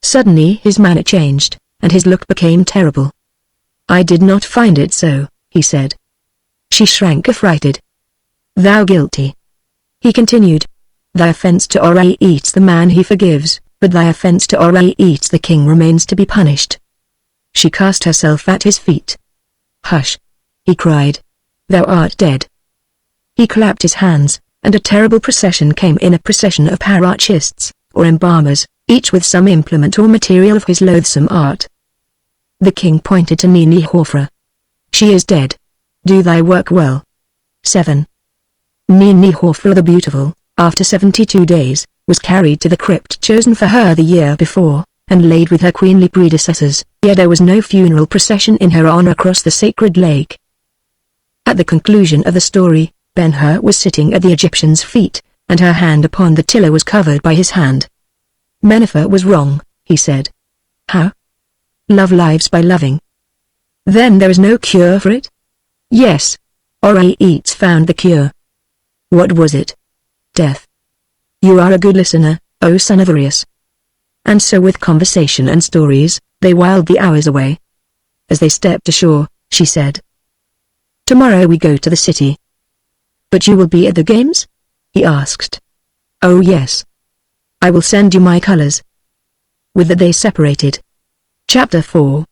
Suddenly his manner changed, and his look became terrible. I did not find it so, he said. She shrank affrighted. Thou guilty. He continued. Thy offense to Ori eats the man he forgives, but thy offense to Ori eats the king remains to be punished. She cast herself at his feet. Hush! He cried. Thou art dead. He clapped his hands, and a terrible procession came in, a procession of parachists, or embalmers, each with some implement or material of his loathsome art. The king pointed to Nini Hofra. She is dead. Do thy work well. 7. Nini Hofra the Beautiful, after 72 days, was carried to the crypt chosen for her the year before, and laid with her queenly predecessors, yet there was no funeral procession in her honor across the sacred lake. At the conclusion of the story, Ben-Hur was sitting at the Egyptian's feet, and her hand upon the tiller was covered by his hand. Mennefer was wrong, he said. How? Love lives by loving. Then there is no cure for it? Yes. Ori-Eats found the cure. What was it? Death. You are a good listener, O son of Arius. And so with conversation and stories, they whiled the hours away. As they stepped ashore, she said. Tomorrow we go to the city. But you will be at the games? He asked. Oh yes. I will send you my colors. With that they separated. Chapter 4.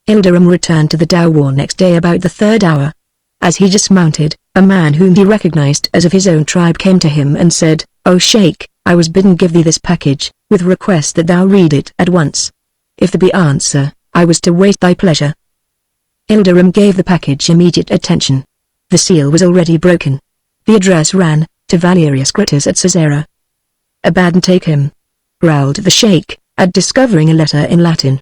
Ilderim returned to the Dawar next day about the 3rd hour. As he dismounted, a man whom he recognized as of his own tribe came to him and said, O Sheikh, I was bidden give thee this package, with request that thou read it at once. If there be answer, I was to wait thy pleasure. Ilderim gave the package immediate attention. The seal was already broken. The address ran, to Valerius Gritus at Caesarea. Abaddon take him, growled the sheikh, at discovering a letter in Latin.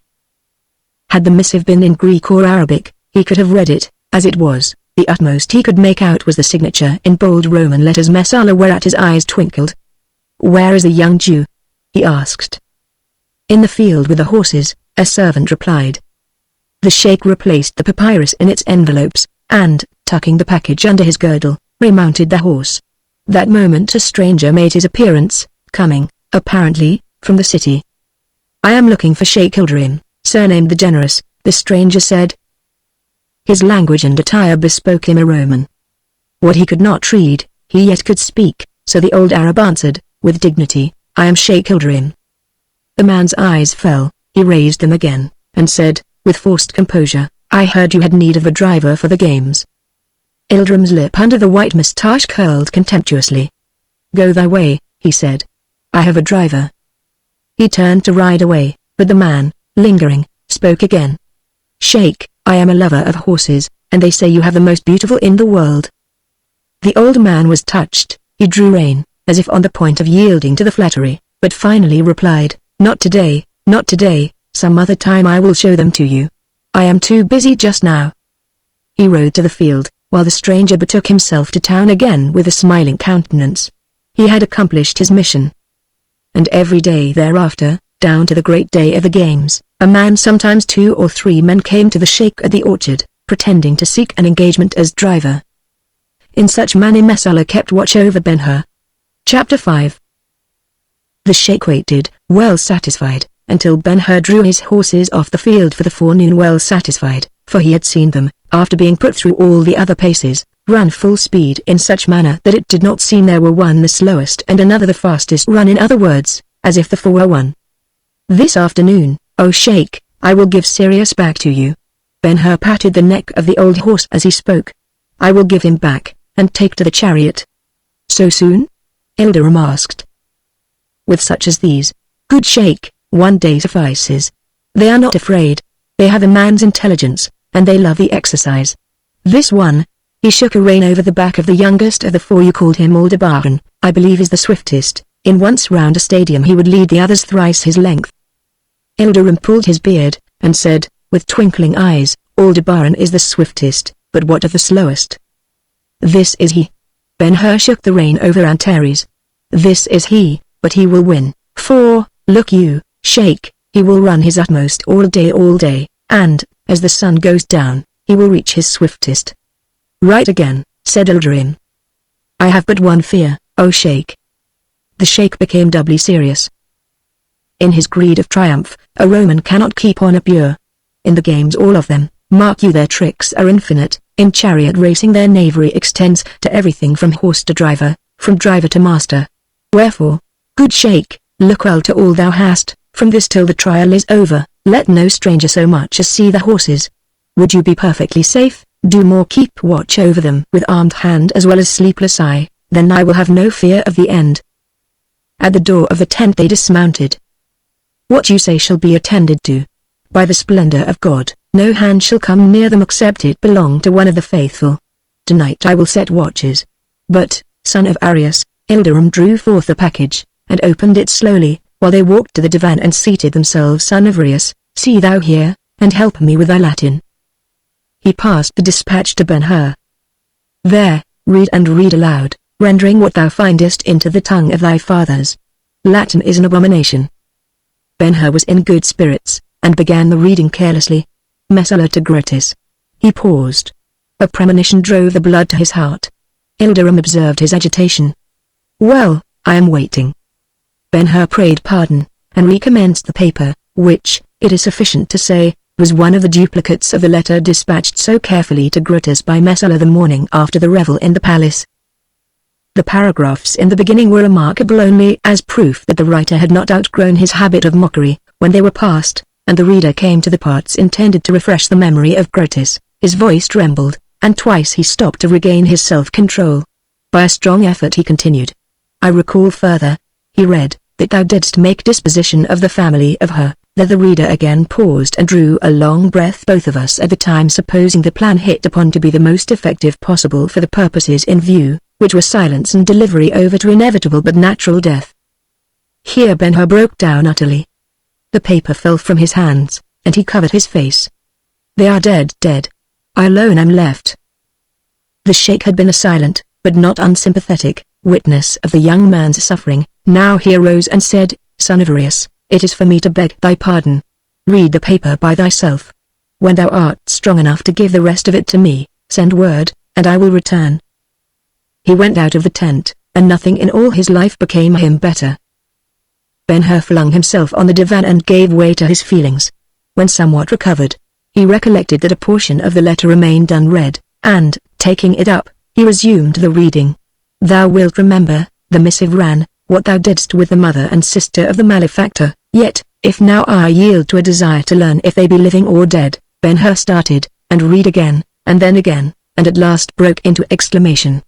Had the missive been in Greek or Arabic, he could have read it. As it was, the utmost he could make out was the signature in bold Roman letters Messala, whereat his eyes twinkled. Where is the young Jew? He asked. In the field with the horses, a servant replied. The sheikh replaced the papyrus in its envelopes, and, tucking the package under his girdle, remounted the horse. That moment a stranger made his appearance, coming, apparently, from the city. I am looking for Sheikh Ilderim, surnamed the Generous, the stranger said. His language and attire bespoke him a Roman. What he could not read, he yet could speak, so the old Arab answered, with dignity, I am Sheikh Ilderim. The man's eyes fell, he raised them again, and said, with forced composure, I heard you had need of a driver for the games. Ilderim's lip under the white moustache curled contemptuously. Go thy way, he said. I have a driver. He turned to ride away, but the man, lingering, spoke again. Sheikh, I am a lover of horses, and they say you have the most beautiful in the world. The old man was touched, he drew rein, as if on the point of yielding to the flattery, but finally replied, Not today, some other time I will show them to you. I am too busy just now. He rode to the field, while the stranger betook himself to town again with a smiling countenance. He had accomplished his mission. And every day thereafter, down to the great day of the games, a man, sometimes 2 or 3 men, came to the sheikh at the orchard, pretending to seek an engagement as driver. In such manner Messala kept watch over Ben-Hur. Chapter 5. The sheikh waited, well satisfied, until Ben-Hur drew his horses off the field for the forenoon, well satisfied, for he had seen them, after being put through all the other paces, run full speed in such manner that it did not seem there were one the slowest and another the fastest run, in other words, as if the 4 were one. This afternoon, O Sheikh, I will give Sirius back to you. Ben-Hur patted the neck of the old horse as he spoke. I will give him back, and take to the chariot. So soon? Ilderim asked. With such as these, good Sheikh, 1 day suffices. They are not afraid. They have a man's intelligence, and they love the exercise. This one, he shook a rein over the back of the youngest of the 4. You called him Aldebaran, I believe is the swiftest. In once round a stadium he would lead the others thrice his length. Ilderim pulled his beard, and said, with twinkling eyes, Aldebaran is the swiftest, but what of the slowest? This is he. Ben-Hur shook the rein over Antares. This is he, but he will win, for, look you, Sheikh, he will run his utmost all day, and, as the sun goes down, he will reach his swiftest. Right again, said Ilderim. I have but one fear, O Sheikh." The Sheikh became doubly serious. In his greed of triumph, a Roman cannot keep honor pure. In the games, all of them, mark you, their tricks are infinite. In chariot racing their knavery extends to everything from horse to driver, from driver to master. Wherefore, good Sheikh, look well to all thou hast, from this till the trial is over. Let no stranger so much as see the horses. Would you be perfectly safe, do more keep watch over them with armed hand as well as sleepless eye, then I will have no fear of the end. At the door of the tent they dismounted. What you say shall be attended to. By the splendor of God, no hand shall come near them except it belong to one of the faithful. Tonight I will set watches. But, son of Arius, Ilderim drew forth the package, and opened it slowly, while they walked to the divan and seated themselves. Son of Arius, see thou here, and help me with thy Latin. He passed the dispatch to Ben-Hur. There, read and read aloud, rendering what thou findest into the tongue of thy fathers. Latin is an abomination. Ben-Hur was in good spirits, and began the reading carelessly. Messala to Gratis. He paused. A premonition drove the blood to his heart. Ilderim observed his agitation. Well, I am waiting. Ben-Hur prayed pardon, and recommenced the paper, which, it is sufficient to say, was one of the duplicates of the letter dispatched so carefully to Gratis by Messala the morning after the revel in the palace. The paragraphs in the beginning were remarkable only as proof that the writer had not outgrown his habit of mockery. When they were past, and the reader came to the parts intended to refresh the memory of Gratis, his voice trembled, and twice he stopped to regain his self-control. By a strong effort he continued. I recall further, he read, that thou didst make disposition of the family of her. There the reader again paused and drew a long breath, both of us at the time supposing the plan hit upon to be the most effective possible for the purposes in view, which were silence and delivery over to inevitable but natural death. Here Ben-Hur broke down utterly. The paper fell from his hands, and he covered his face. They are dead, dead. I alone am left. The Sheikh had been a silent, but not unsympathetic, witness of the young man's suffering. Now he arose and said, Son of Arius, it is for me to beg thy pardon. Read the paper by thyself. When thou art strong enough to give the rest of it to me, send word, and I will return. He went out of the tent, and nothing in all his life became him better. Ben-Hur flung himself on the divan and gave way to his feelings. When somewhat recovered, he recollected that a portion of the letter remained unread, and, taking it up, he resumed the reading. Thou wilt remember, the missive ran, what thou didst with the mother and sister of the malefactor. Yet, if now I yield to a desire to learn if they be living or dead. Ben-Hur started, and read again, and then again, and at last broke into exclamation.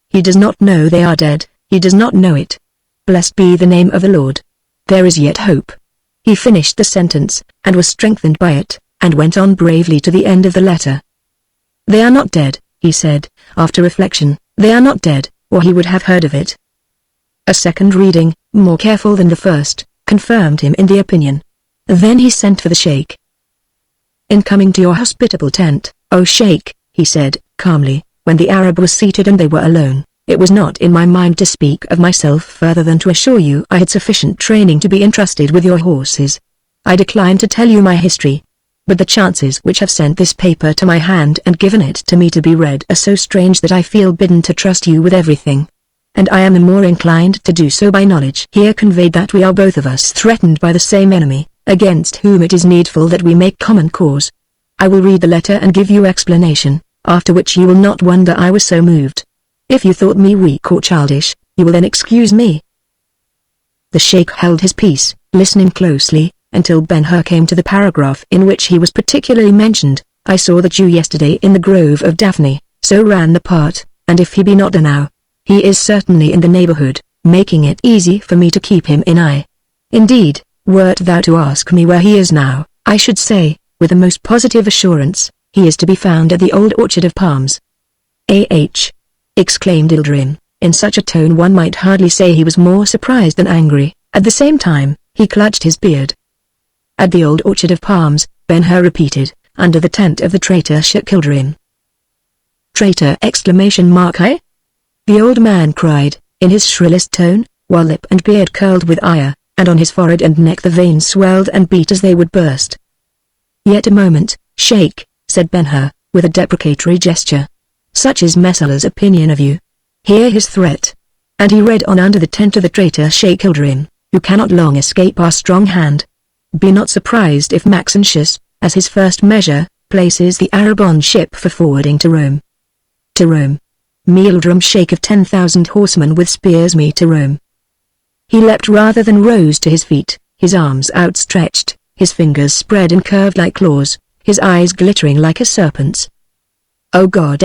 He does not know they are dead, he does not know it. Blessed be the name of the Lord. There is yet hope. He finished the sentence, and was strengthened by it, and went on bravely to the end of the letter. They are not dead, he said, after reflection, they are not dead, or he would have heard of it. A second reading, more careful than the first, confirmed him in the opinion. Then he sent for the Sheikh. In coming to your hospitable tent, O Sheikh, he said, calmly, when the Arab was seated and they were alone, it was not in my mind to speak of myself further than to assure you I had sufficient training to be entrusted with your horses. I decline to tell you my history. But the chances which have sent this paper to my hand and given it to me to be read are so strange that I feel bidden to trust you with everything. And I am the more inclined to do so by knowledge here conveyed that we are both of us threatened by the same enemy, against whom it is needful that we make common cause. I will read the letter and give you explanation, after which you will not wonder I was so moved. If you thought me weak or childish, you will then excuse me. The Sheikh held his peace, listening closely, until Ben-Hur came to the paragraph in which he was particularly mentioned. I saw the Jew yesterday in the grove of Daphne, so ran the part, and if he be not there now, he is certainly in the neighborhood, making it easy for me to keep him in eye. Indeed, wert thou to ask me where he is now, I should say, with the most positive assurance, he is to be found at the old orchard of palms. Ah! Exclaimed Ilderim, in such a tone one might hardly say he was more surprised than angry. At the same time, he clutched his beard. At the old orchard of palms, Ben-Hur repeated, under the tent of the traitor Sheikh Ilderim. Traitor! Eh? The old man cried, in his shrillest tone, while lip and beard curled with ire, and on his forehead and neck the veins swelled and beat as they would burst. Yet a moment, Sheikh, said Ben-Hur, with a deprecatory gesture. Such is Messala's opinion of you. Hear his threat." And he read on under the tent of the traitor Sheikh Ilderim, "You cannot long escape our strong hand. Be not surprised if Maxentius, as his first measure, places the Arab on ship for forwarding to Rome." To Rome. Me Ilderim Sheikh of 10,000 horsemen with spears, me to Rome. He leapt rather than rose to his feet, his arms outstretched, his fingers spread and curved like claws, his eyes glittering like a serpent's. "O God!"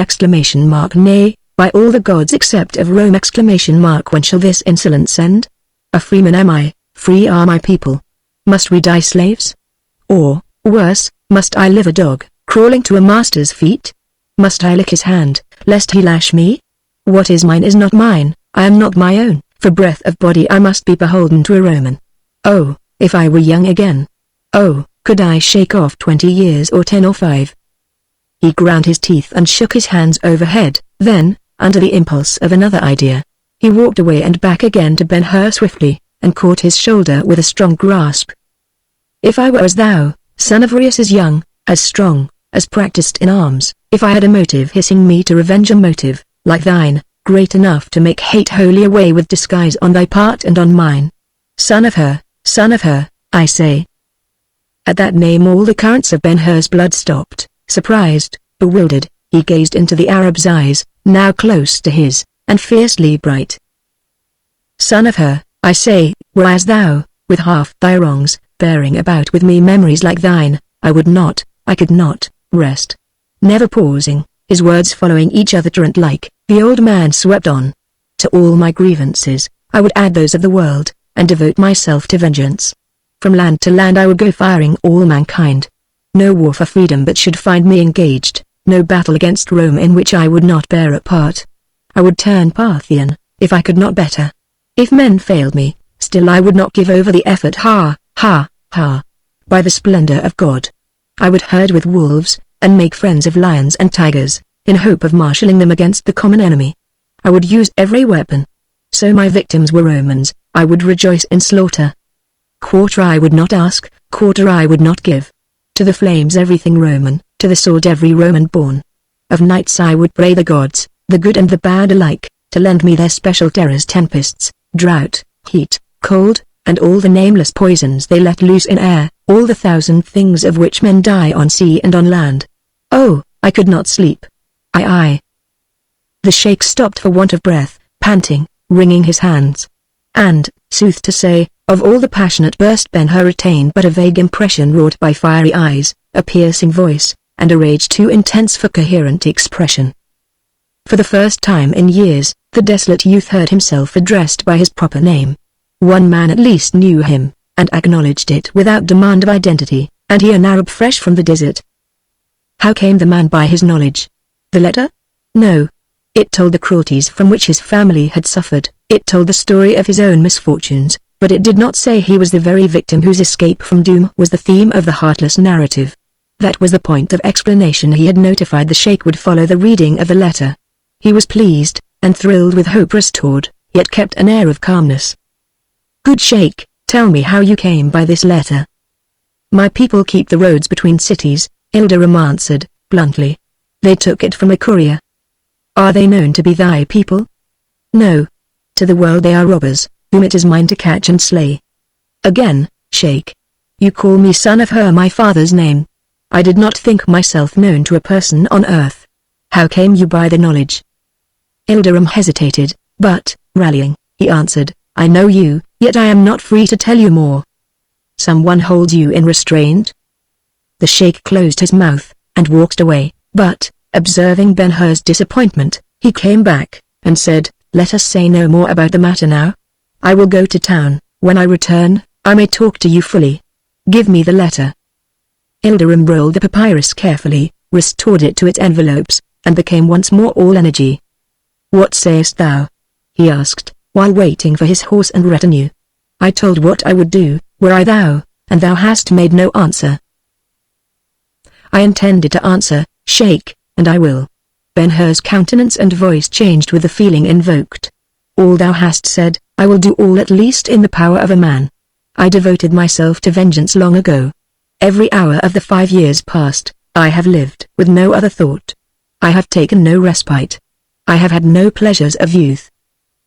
Nay, by all the gods except of Rome! When shall this insolence end? A freeman am I, free are my people. Must we die slaves? Or, worse, must I live a dog, crawling to a master's feet? Must I lick his hand, lest he lash me? What is mine is not mine, I am not my own, for breath of body I must be beholden to a Roman. Oh, if I were young again! Oh, could I shake off 20 years or 10 or 5? He ground his teeth and shook his hands overhead, then, under the impulse of another idea, he walked away and back again to Ben-Hur swiftly, and caught his shoulder with a strong grasp. "If I were as thou, son of Reus, as young, as strong, as practiced in arms, if I had a motive hissing me to revenge, a motive, like thine, great enough to make hate wholly away with disguise on thy part and on mine. Son of her, I say." At that name all the currents of Ben-Hur's blood stopped. Surprised, bewildered, he gazed into the Arab's eyes, now close to his, and fiercely bright. "Son of her, I say, were I as thou, with half thy wrongs, bearing about with me memories like thine, I could not, rest." Never pausing, his words following each other torrent-like, the old man swept on. "To all my grievances, I would add those of the world, and devote myself to vengeance. From land to land I would go, firing all mankind. No war for freedom but should find me engaged, no battle against Rome in which I would not bear a part. I would turn Parthian, if I could not better. If men failed me, still I would not give over the effort. Ha, ha, ha. By the splendor of God, I would herd with wolves, and make friends of lions and tigers, in hope of marshalling them against the common enemy. I would use every weapon. So my victims were Romans, I would rejoice in slaughter. Quarter I would not ask, quarter I would not give. To the flames everything Roman, to the sword every Roman born. Of nights I would pray the gods, the good and the bad alike, to lend me their special terrors, tempests, drought, heat, cold, and all the nameless poisons they let loose in air, all the thousand things of which men die on sea and on land. Oh, I could not sleep. I. The sheikh stopped for want of breath, panting, wringing his hands. And, sooth to say, of all the passionate burst Ben-Hur retained but a vague impression wrought by fiery eyes, a piercing voice, and a rage too intense for coherent expression. For the first time in years, the desolate youth heard himself addressed by his proper name. One man at least knew him, and acknowledged it without demand of identity, and he an Arab fresh from the desert. How came the man by his knowledge? The letter? No. It told the cruelties from which his family had suffered, it told the story of his own misfortunes, but it did not say he was the very victim whose escape from doom was the theme of the heartless narrative. That was the point of explanation he had notified the sheikh would follow the reading of the letter. He was pleased, and thrilled with hope restored, yet kept an air of calmness. "Good sheikh, tell me how you came by this letter." "My people keep the roads between cities," Ilderim answered, bluntly. "They took it from a courier." "Are they known to be thy people?" "No. To the world they are robbers, whom it is mine to catch and slay." "Again, sheikh. You call me son of her, my father's name. I did not think myself known to a person on earth. How came you by the knowledge?" Ilderim hesitated, but, rallying, he answered, "I know you, yet I am not free to tell you more." "Someone holds you in restraint?" The sheikh closed his mouth, and walked away, but, observing Ben-Hur's disappointment, he came back, and said, "Let us say no more about the matter now. I will go to town. When I return, I may talk to you fully. Give me the letter." Ilderim rolled the papyrus carefully, restored it to its envelopes, and became once more all energy. "What sayest thou?" he asked, while waiting for his horse and retinue. "I told what I would do, were I thou, and thou hast made no answer." "I intended to answer, sheikh, and I will." Ben-Hur's countenance and voice changed with the feeling invoked. "All thou hast said, I will do, all at least in the power of a man. I devoted myself to vengeance long ago. Every hour of the 5 years past, I have lived with no other thought. I have taken no respite. I have had no pleasures of youth.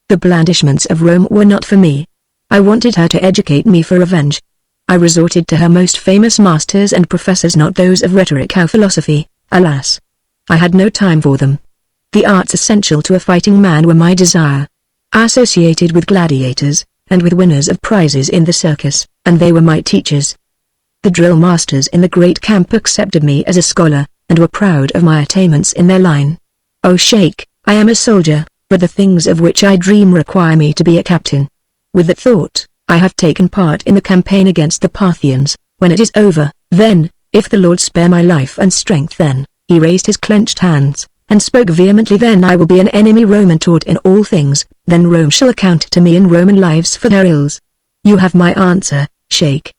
The blandishments of Rome were not for me. I wanted her to educate me for revenge. I resorted to her most famous masters and professors, not those of rhetoric or philosophy. Alas, I had no time for them. The arts essential to a fighting man were my desire. I associated with gladiators, and with winners of prizes in the circus, and they were my teachers. The drill masters in the great camp accepted me as a scholar, and were proud of my attainments in their line. O Sheikh, I am a soldier, but the things of which I dream require me to be a captain. With that thought, I have taken part in the campaign against the Parthians. When it is over, then, if the Lord spare my life and strength, then, he raised his clenched hands, and spoke vehemently, then I will be an enemy Roman taught in all things, then Rome shall account to me in Roman lives for their ills. You have my answer, Sheikh.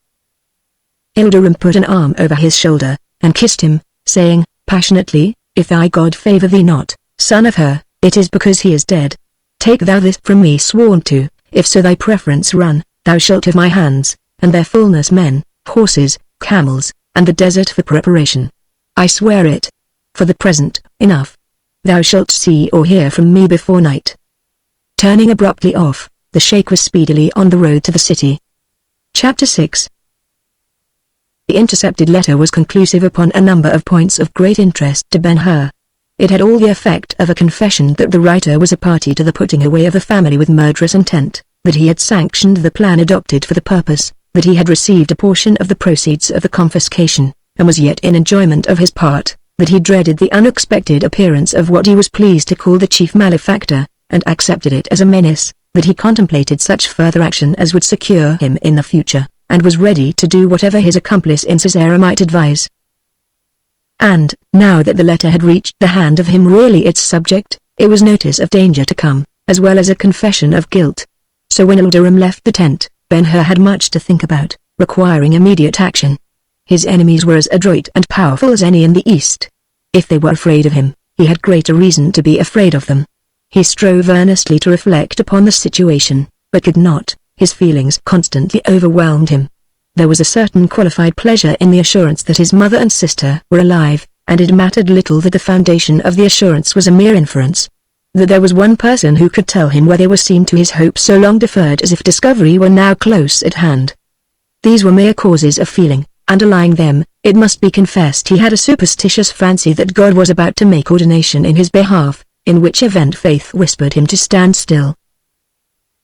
Ilderim put an arm over his shoulder, and kissed him, saying, passionately, if thy God favor thee not, son of her, it is because he is dead. Take thou this from me sworn to, if so thy preference run, thou shalt have my hands, and their fullness men, horses, camels, and the desert for preparation. I swear it. For the present, enough. Thou shalt see or hear from me before night. Turning abruptly off, the Sheikh was speedily on the road to the city. Chapter 6. The intercepted letter was conclusive upon a number of points of great interest to Ben-Hur. It had all the effect of a confession that the writer was a party to the putting away of the family with murderous intent, that he had sanctioned the plan adopted for the purpose, that he had received a portion of the proceeds of the confiscation, and was yet in enjoyment of his part, that he dreaded the unexpected appearance of what he was pleased to call the chief malefactor, and accepted it as a menace, that he contemplated such further action as would secure him in the future, and was ready to do whatever his accomplice in Caesarea might advise. And, now that the letter had reached the hand of him really its subject, it was notice of danger to come, as well as a confession of guilt. So when Ilderim left the tent, Ben-Hur had much to think about, requiring immediate action. His enemies were as adroit and powerful as any in the East. If they were afraid of him, he had greater reason to be afraid of them. He strove earnestly to reflect upon the situation, but could not. His feelings constantly overwhelmed him. There was a certain qualified pleasure in the assurance that his mother and sister were alive, and it mattered little that the foundation of the assurance was a mere inference. That there was one person who could tell him where they were seemed to his hope so long deferred as if discovery were now close at hand. These were mere causes of feeling. Underlying them, it must be confessed he had a superstitious fancy that God was about to make ordination in his behalf, in which event faith whispered him to stand still.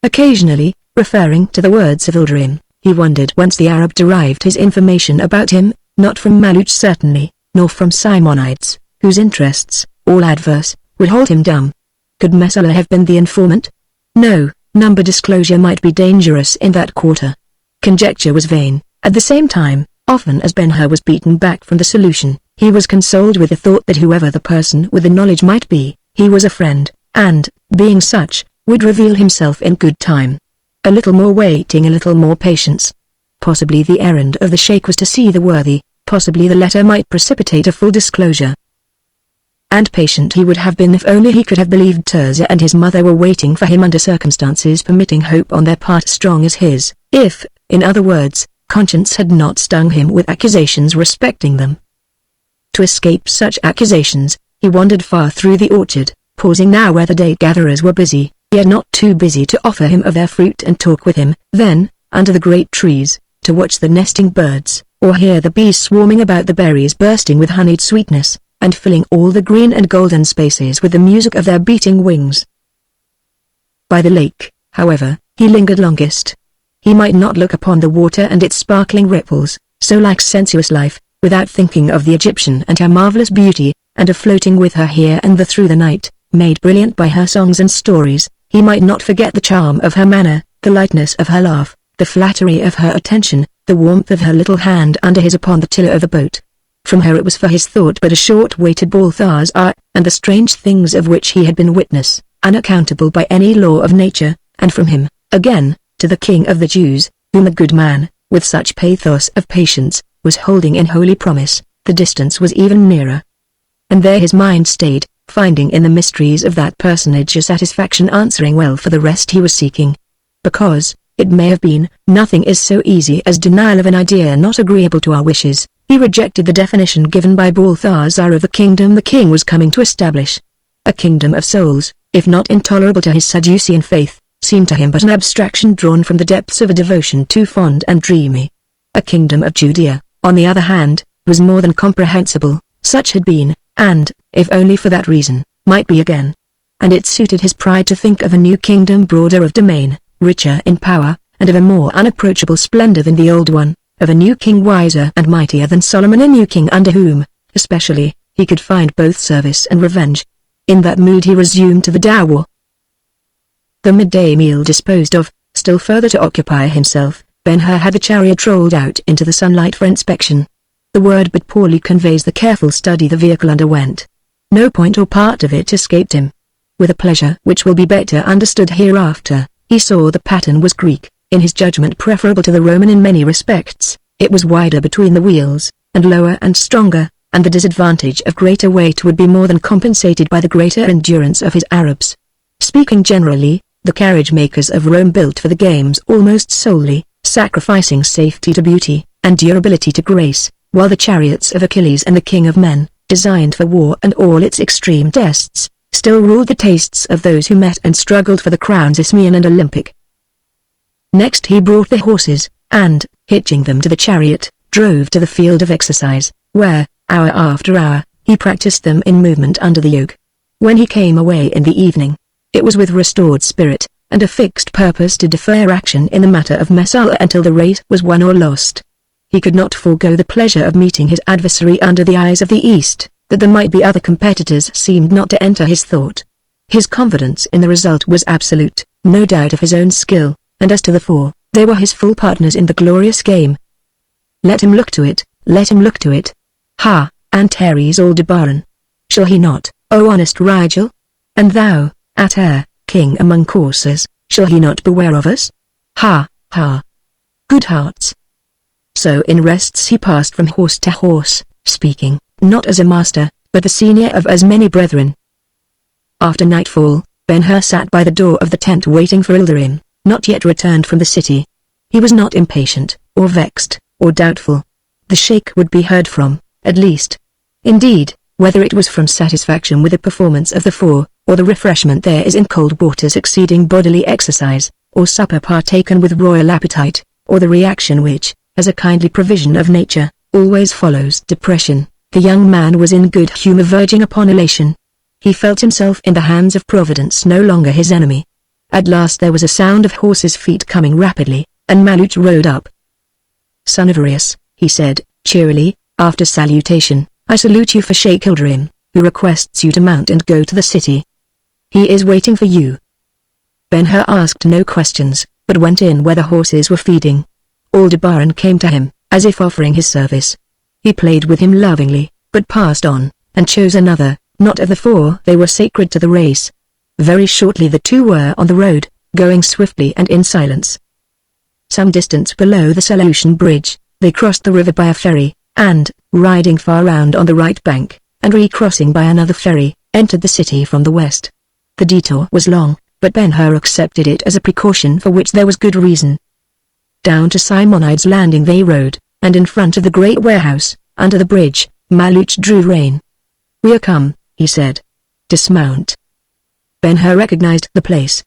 Occasionally, referring to the words of Ilderim, he wondered whence the Arab derived his information about him, not from Maluch certainly, nor from Simonides, whose interests, all adverse, would hold him dumb. Could Messala have been the informant? No, number disclosure might be dangerous in that quarter. Conjecture was vain. At the same time, often as Ben-Hur was beaten back from the solution, he was consoled with the thought that whoever the person with the knowledge might be, he was a friend, and, being such, would reveal himself in good time. A little more waiting, a little more patience. Possibly the errand of the Sheikh was to see the worthy, possibly the letter might precipitate a full disclosure. And patient he would have been if only he could have believed Tirzah and his mother were waiting for him under circumstances permitting hope on their part strong as his, if, in other words, conscience had not stung him with accusations respecting them. To escape such accusations, he wandered far through the orchard, pausing now where the day-gatherers were busy, yet not too busy to offer him of their fruit and talk with him, then, under the great trees, to watch the nesting birds, or hear the bees swarming about the berries bursting with honeyed sweetness, and filling all the green and golden spaces with the music of their beating wings. By the lake, however, he lingered longest. He might not look upon the water and its sparkling ripples, so like sensuous life, without thinking of the Egyptian and her marvelous beauty, and of floating with her here and there through the night, made brilliant by her songs and stories. He might not forget the charm of her manner, the lightness of her laugh, the flattery of her attention, the warmth of her little hand under his upon the tiller of the boat. From her it was for his thought but a short way to Balthazar, and the strange things of which he had been witness, unaccountable by any law of nature, and from him, again, to the King of the Jews, whom the good man, with such pathos of patience, was holding in holy promise. The distance was even nearer. And there his mind stayed, finding in the mysteries of that personage a satisfaction answering well for the rest he was seeking. Because, it may have been, nothing is so easy as denial of an idea not agreeable to our wishes. He rejected the definition given by Balthazar of the kingdom the king was coming to establish. A kingdom of souls, if not intolerable to his Sadducean faith, seemed to him but an abstraction drawn from the depths of a devotion too fond and dreamy. A kingdom of Judea, on the other hand, was more than comprehensible. Such had been, and, if only for that reason, might be again. And it suited his pride to think of a new kingdom broader of domain, richer in power, and of a more unapproachable splendor than the old one, of a new king wiser and mightier than Solomon, a new king under whom, especially, he could find both service and revenge. In that mood he resumed to the Dower. The midday meal disposed of, still further to occupy himself, Ben-Hur had the chariot rolled out into the sunlight for inspection. The word but poorly conveys the careful study the vehicle underwent. No point or part of it escaped him. With a pleasure which will be better understood hereafter, he saw the pattern was Greek, in his judgment preferable to the Roman in many respects. It was wider between the wheels, and lower and stronger, and the disadvantage of greater weight would be more than compensated by the greater endurance of his Arabs. Speaking generally, the carriage makers of Rome built for the games almost solely, sacrificing safety to beauty, and durability to grace, while the chariots of Achilles and the King of Men, designed for war and all its extreme tests, still ruled the tastes of those who met and struggled for the crowns Isthmian and Olympic. Next he brought the horses, and, hitching them to the chariot, drove to the field of exercise, where, hour after hour, he practiced them in movement under the yoke. When he came away in the evening, it was with restored spirit, and a fixed purpose to defer action in the matter of Messala until the race was won or lost. He could not forego the pleasure of meeting his adversary under the eyes of the East. That there might be other competitors seemed not to enter his thought. His confidence in the result was absolute, no doubt of his own skill, and as to the four, they were his full partners in the glorious game. Let him look to it, let him look to it. Ha, Antares Aldebaran. Shall he not, O honest Rigel? And thou, Ater, king among coursers, shall he not beware of us? Ha, ha. Good hearts. So in rests he passed from horse to horse, speaking, not as a master, but the senior of as many brethren. After nightfall, Ben-Hur sat by the door of the tent waiting for Ilderim, not yet returned from the city. He was not impatient, or vexed, or doubtful. The sheikh would be heard from, at least. Indeed, whether it was from satisfaction with the performance of the four, or the refreshment there is in cold water succeeding bodily exercise, or supper partaken with royal appetite, or the reaction which, as a kindly provision of nature, always follows depression, the young man was in good humor verging upon elation. He felt himself in the hands of Providence, no longer his enemy. At last there was a sound of horses' feet coming rapidly, and Maluch rode up. Son of Arius, he said, cheerily, after salutation, I salute you for Sheikh Ilderim, who requests you to mount and go to the city. He is waiting for you. Ben-Hur asked no questions, but went in where the horses were feeding. Aldebaran came to him, as if offering his service. He played with him lovingly, but passed on, and chose another, not of the four. They were sacred to the race. Very shortly the two were on the road, going swiftly and in silence. Some distance below the Seleucian bridge, they crossed the river by a ferry, and, riding far round on the right bank, and recrossing by another ferry, entered the city from the west. The detour was long, but Ben-Hur accepted it as a precaution for which there was good reason. Down to Simonides landing they rode, and in front of the great warehouse, under the bridge, Maluch drew rein. We are come, he said. Dismount. Ben-Hur recognized the place.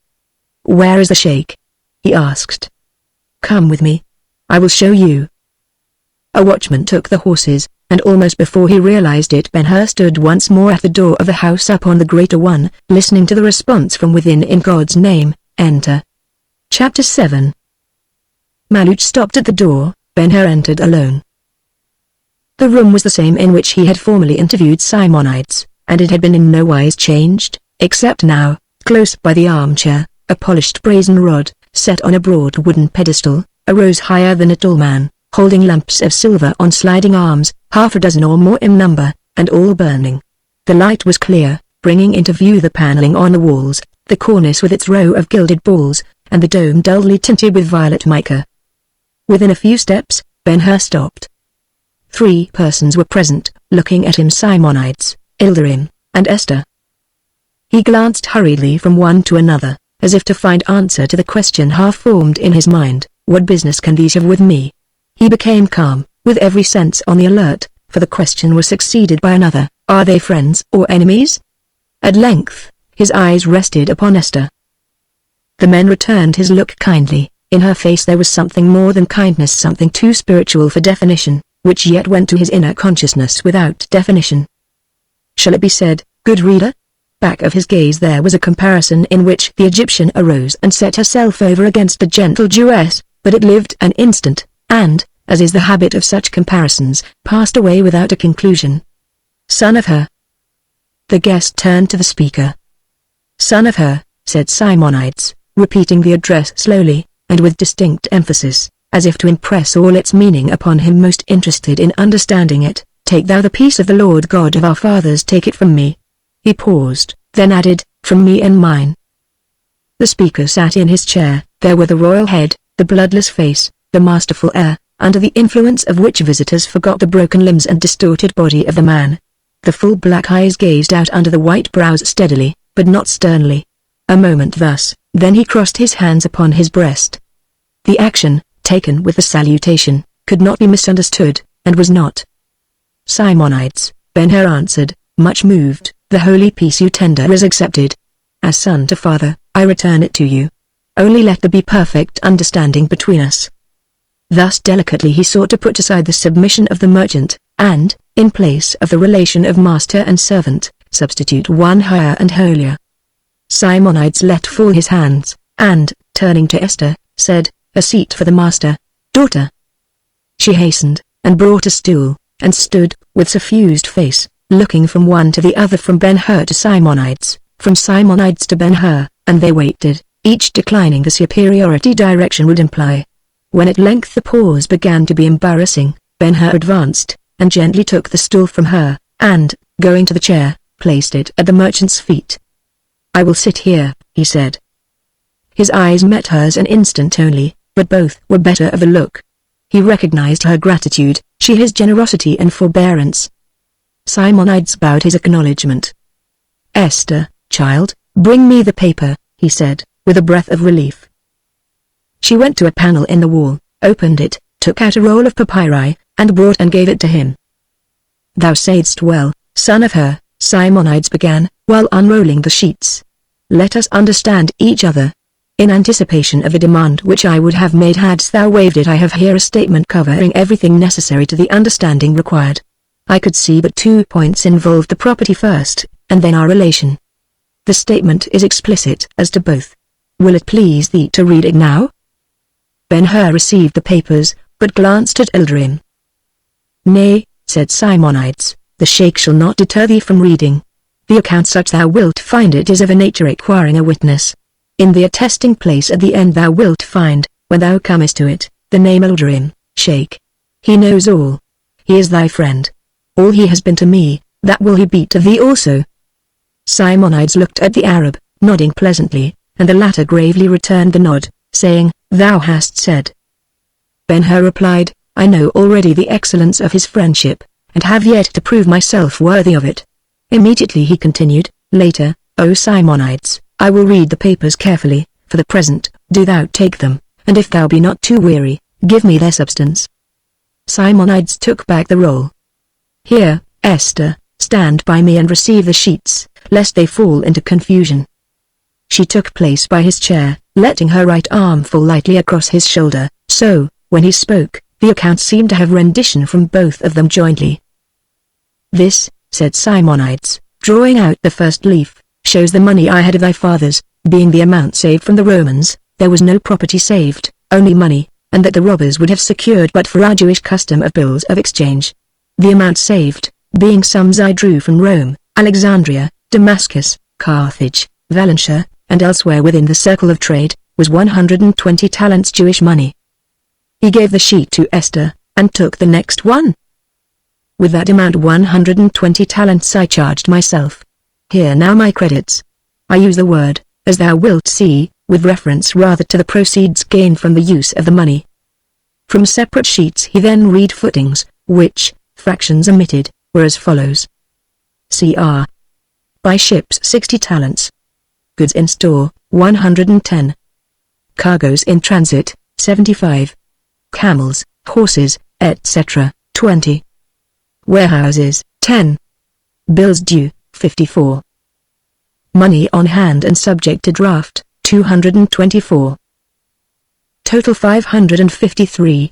Where is the sheikh? He asked. Come with me. I will show you. A watchman took the horses, and almost before he realized it Ben-Hur stood once more at the door of the house upon the greater one, listening to the response from within in God's name, enter. Chapter 7. Maluch stopped at the door. Ben-Hur entered alone. The room was the same in which he had formerly interviewed Simonides, and it had been in no wise changed, except now, close by the armchair, a polished brazen rod, set on a broad wooden pedestal, arose higher than a tall man, holding lamps of silver on sliding arms, half a dozen or more in number, and all burning. The light was clear, bringing into view the paneling on the walls, the cornice with its row of gilded balls, and the dome dully tinted with violet mica. Within a few steps, Ben-Hur stopped. 3 persons were present, looking at him: Simonides, Ilderim, and Esther. He glanced hurriedly from one to another, as if to find answer to the question half formed in his mind, what business can these have with me? He became calm, with every sense on the alert, for the question was succeeded by another, are they friends or enemies? At length, his eyes rested upon Esther. The men returned his look kindly. In her face there was something more than kindness, something too spiritual for definition, which yet went to his inner consciousness without definition. Shall it be said, good reader? Back of his gaze there was a comparison in which the Egyptian arose and set herself over against the gentle Jewess, but it lived an instant, and, as is the habit of such comparisons, passed away without a conclusion. Son of her. The guest turned to the speaker. Son of her, said Simonides, repeating the address slowly, and with distinct emphasis, as if to impress all its meaning upon him most interested in understanding it. Take thou the peace of the Lord God of our fathers, take it from me. He paused, then added, from me and mine. The speaker sat in his chair. There were the royal head, the bloodless face, the masterful air, under the influence of which visitors forgot the broken limbs and distorted body of the man. The full black eyes gazed out under the white brows steadily, but not sternly. A moment thus, then he crossed his hands upon his breast. The action, taken with the salutation, could not be misunderstood, and was not. Simonides, Ben-Hur answered, much moved, the holy peace you tender is accepted. As son to father, I return it to you. Only let there be perfect understanding between us. Thus delicately he sought to put aside the submission of the merchant, and, in place of the relation of master and servant, substitute one higher and holier. Simonides let fall his hands, and, turning to Esther, said, a seat for the master, daughter. She hastened, and brought a stool, and stood, with suffused face, looking from one to the other, from Ben-Hur to Simonides, from Simonides to Ben-Hur, and they waited, each declining the superiority direction would imply. When at length the pause began to be embarrassing, Ben-Hur advanced, and gently took the stool from her, and, going to the chair, placed it at the merchant's feet. I will sit here, he said. His eyes met hers an instant only, but both were better of the look. He recognized her gratitude, she his generosity and forbearance. Simonides bowed his acknowledgment. Esther, child, bring me the paper, he said, with a breath of relief. She went to a panel in the wall, opened it, took out a roll of papyri, and brought and gave it to him. Thou saidst well, son of her, Simonides began, while unrolling the sheets. Let us understand each other. In anticipation of the demand which I would have made hadst thou waived it, I have here a statement covering everything necessary to the understanding required. I could see but 2 points involved: the property first, and then our relation. The statement is explicit as to both. Will it please thee to read it now? Ben-Hur received the papers, but glanced at Eldarim. Nay, said Simonides, the sheikh shall not deter thee from reading. The account such thou wilt find it is of a nature requiring a witness. In the attesting place at the end thou wilt find, when thou comest to it, the name Eldarim, sheikh. He knows all. He is thy friend. All he has been to me, that will he be to thee also. Simonides looked at the Arab, nodding pleasantly, and the latter gravely returned the nod, saying, Thou hast said. Ben-Hur replied, I know already the excellence of his friendship, and have yet to prove myself worthy of it. Immediately he continued, Later, O Simonides, I will read the papers carefully. For the present, do thou take them, and if thou be not too weary, give me their substance. Simonides took back the roll. Here, Esther, stand by me and receive the sheets, lest they fall into confusion. She took place by his chair, letting her right arm fall lightly across his shoulder, so, when he spoke, the account seemed to have rendition from both of them jointly. This, said Simonides, drawing out the first leaf, shows the money I had of thy fathers, being the amount saved from the Romans. There was no property saved, only money, and that the robbers would have secured but for our Jewish custom of bills of exchange. The amount saved, being sums I drew from Rome, Alexandria, Damascus, Carthage, Valentia, and elsewhere within the circle of trade, was 120 talents Jewish money. He gave the sheet to Esther, and took the next one. With that amount 120 talents I charged myself. Here now my credits. I use the word, as thou wilt see, with reference rather to the proceeds gained from the use of the money. From separate sheets he then read footings, which, fractions omitted, were as follows. Cr. By ships 60 talents. Goods in store, 110. Cargoes in transit, 75. Camels, horses, etc., 20. Warehouses, 10. Bills due, 54. Money on hand and subject to draft, 224. Total 553.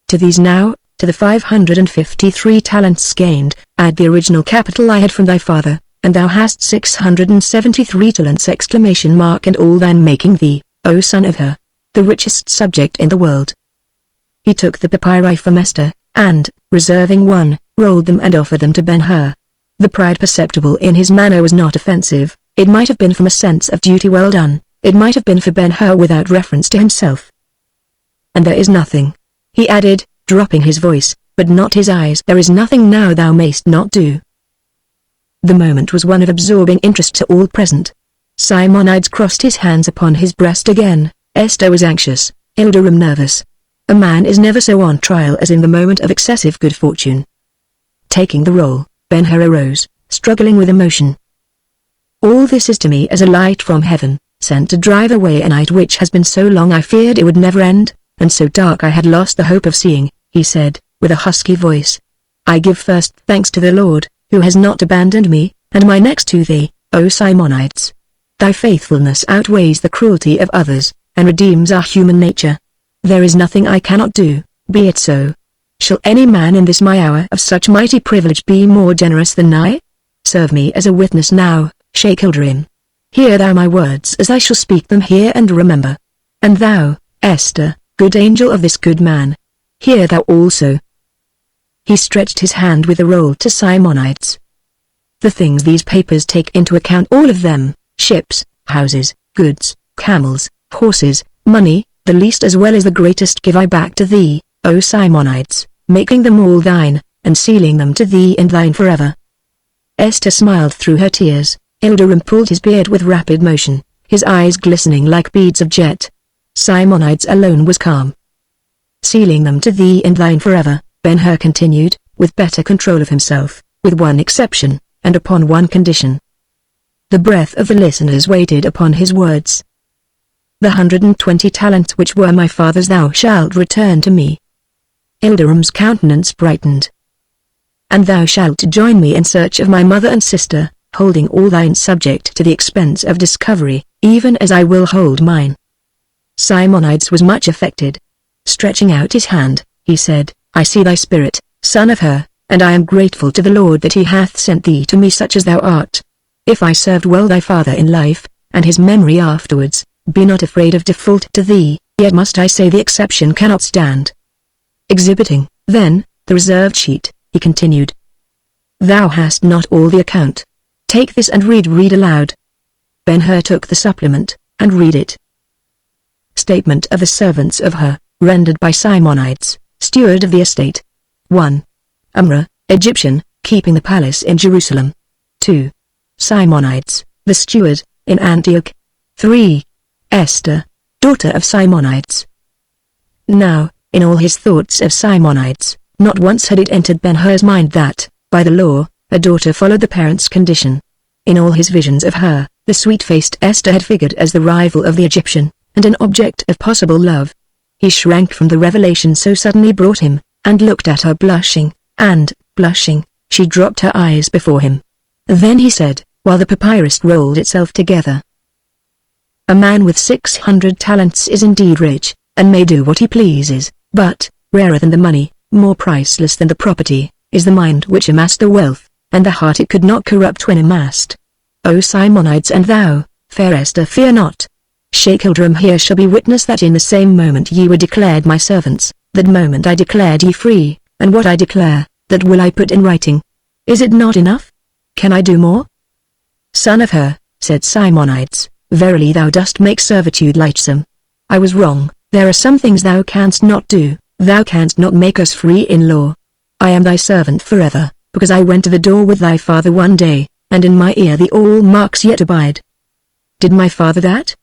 To these now, to the 553 talents gained, add the original capital I had from thy father, and thou hast 673 talents! And all thine, making thee, O son of her, the richest subject in the world. He took the papyri from Esther, and, reserving one, rolled them and offered them to Ben-Hur. The pride perceptible in his manner was not offensive. It might have been from a sense of duty well done, it might have been for Ben-Hur without reference to himself. And there is nothing, he added, dropping his voice, but not his eyes. There is nothing now thou mayst not do. The moment was one of absorbing interest to all present. Simonides crossed his hands upon his breast again. Esther was anxious, Ilderim nervous. A man is never so on trial as in the moment of excessive good fortune. Taking the roll, Ben-Hur arose, struggling with emotion. All this is to me as a light from heaven, sent to drive away a night which has been so long I feared it would never end, and so dark I had lost the hope of seeing, he said, with a husky voice. I give first thanks to the Lord, who has not abandoned me, and my next to thee, O Simonides. Thy faithfulness outweighs the cruelty of others, and redeems our human nature. There is nothing I cannot do, be it so. Shall any man in this my hour of such mighty privilege be more generous than I? Serve me as a witness now, Sheikh Ilderim. Hear thou my words as I shall speak them here, and remember. And thou, Esther, good angel of this good man, hear thou also. He stretched his hand with the roll to Simonides. The things these papers take into account, all of them, ships, houses, goods, camels, horses, money, the least as well as the greatest give I back to thee, O Simonides, making them all thine, and sealing them to thee and thine forever. Esther smiled through her tears. Ilderim pulled his beard with rapid motion, his eyes glistening like beads of jet. Simonides alone was calm. Sealing them to thee and thine forever, Ben-Hur continued, with better control of himself, with one exception, and upon one condition. The breath of the listeners waited upon his words. The 120 talents which were my father's thou shalt return to me. Ilderim's countenance brightened. And thou shalt join me in search of my mother and sister, holding all thine subject to the expense of discovery, even as I will hold mine. Simonides was much affected. Stretching out his hand, he said, I see thy spirit, son of her, and I am grateful to the Lord that he hath sent thee to me such as thou art. If I served well thy father in life, and his memory afterwards, be not afraid of default to thee, yet must I say the exception cannot stand. Exhibiting, then, the reserved sheet, he continued. Thou hast not all the account. Take this and read aloud. Ben-Hur took the supplement, and read it. Statement of the servants of Her, rendered by Simonides, steward of the estate. 1. Amra, Egyptian, keeping the palace in Jerusalem. 2. Simonides, the steward, in Antioch. 3. Esther, daughter of Simonides. Now, in all his thoughts of Simonides, not once had it entered Ben-Hur's mind that, by the law, a daughter followed the parent's condition. In all his visions of her, the sweet-faced Esther had figured as the rival of the Egyptian, and an object of possible love. He shrank from the revelation so suddenly brought him, and looked at her blushing, and, blushing, she dropped her eyes before him. Then he said, while the papyrus rolled itself together, a man with 600 talents is indeed rich, and may do what he pleases, but, rarer than the money, more priceless than the property, is the mind which amassed the wealth, and the heart it could not corrupt when amassed. O Simonides, and thou, fair Esther, fear not. Sheikh Ilderim here shall be witness that in the same moment ye were declared my servants, that moment I declared ye free, and what I declare, that will I put in writing. Is it not enough? Can I do more? Son of Her, said Simonides, verily thou dost make servitude lightsome. I was wrong, there are some things thou canst not do, thou canst not make us free in law. I am thy servant forever, because I went to the door with thy father one day, and in my ear the all marks yet abide. Did my father that?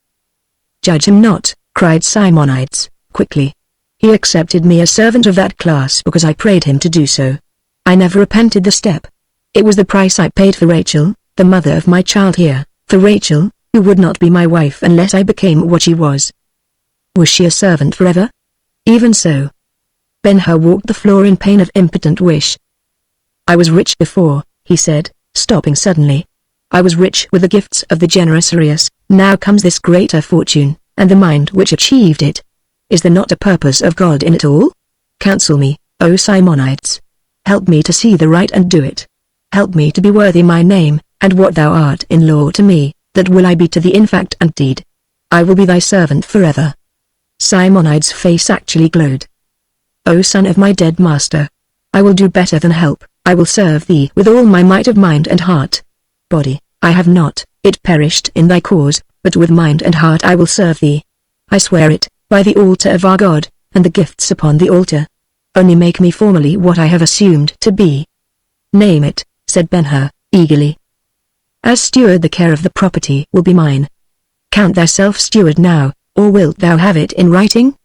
Judge him not, cried Simonides, quickly. He accepted me as servant of that class because I prayed him to do so. I never repented the step. It was the price I paid for Rachel, the mother of my child here, for Rachel, who would not be my wife unless I became what she was. Was she a servant forever? Even so. Ben-Hur walked the floor in pain of impotent wish. I was rich before, he said, stopping suddenly. I was rich with the gifts of the generous Arius, now comes this greater fortune, and the mind which achieved it. Is there not a purpose of God in it all? Counsel me, O Simonides. Help me to see the right and do it. Help me to be worthy my name, and what thou art in law to me, that will I be to thee in fact and deed. I will be thy servant forever. Simonides' face actually glowed. O son of my dead master! I will do better than help, I will serve thee with all my might of mind and heart. Body, I have not, it perished in thy cause, but with mind and heart I will serve thee. I swear it, by the altar of our God, and the gifts upon the altar. Only make me formally what I have assumed to be. Name it, said Ben-Hur, eagerly. As steward the care of the property will be mine. Count thyself steward now, or wilt thou have it in writing?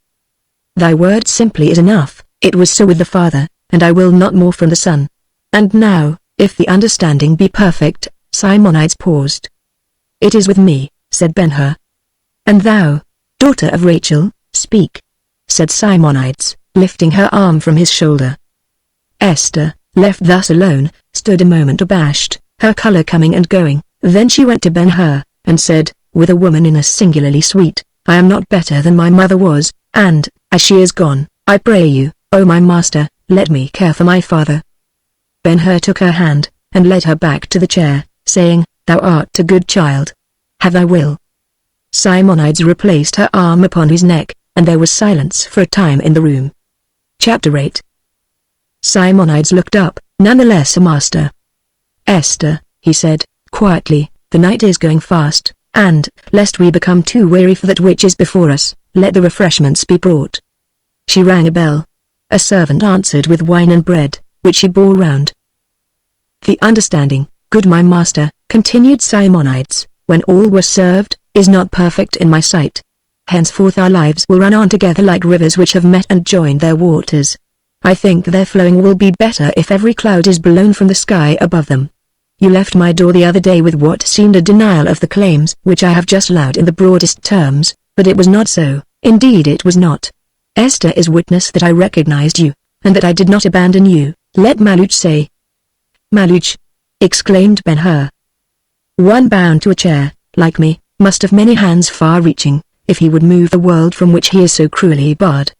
Thy word simply is enough, it was so with the Father, and I will not more from the Son. And now, if the understanding be perfect, Simonides paused. It is with me, said Ben-Hur. And thou, daughter of Rachel, speak, said Simonides, lifting her arm from his shoulder. Esther, left thus alone, stood a moment abashed, her color coming and going, then she went to Ben-Hur, and said, with a woman in a singularly sweet, I am not better than my mother was, and, as she is gone, I pray you, O my master, let me care for my father. Ben-Hur took her hand, and led her back to the chair, saying, Thou art a good child. Have thy will. Simonides replaced her arm upon his neck, and there was silence for a time in the room. Chapter 8. Simonides looked up, none the less a master. Esther, he said, quietly, the night is going fast, and, lest we become too weary for that which is before us, let the refreshments be brought. She rang a bell. A servant answered with wine and bread, which she bore round. The understanding, good my master, continued Simonides, when all was served, is not perfect in my sight. Henceforth our lives will run on together like rivers which have met and joined their waters. I think their flowing will be better if every cloud is blown from the sky above them. You left my door the other day with what seemed a denial of the claims which I have just allowed in the broadest terms, but it was not so, indeed it was not. Esther is witness that I recognized you, and that I did not abandon you, let Maluch say. Maluch! Exclaimed Ben-Hur. One bound to a chair, like me, must have many hands far-reaching, if he would move the world from which he is so cruelly barred.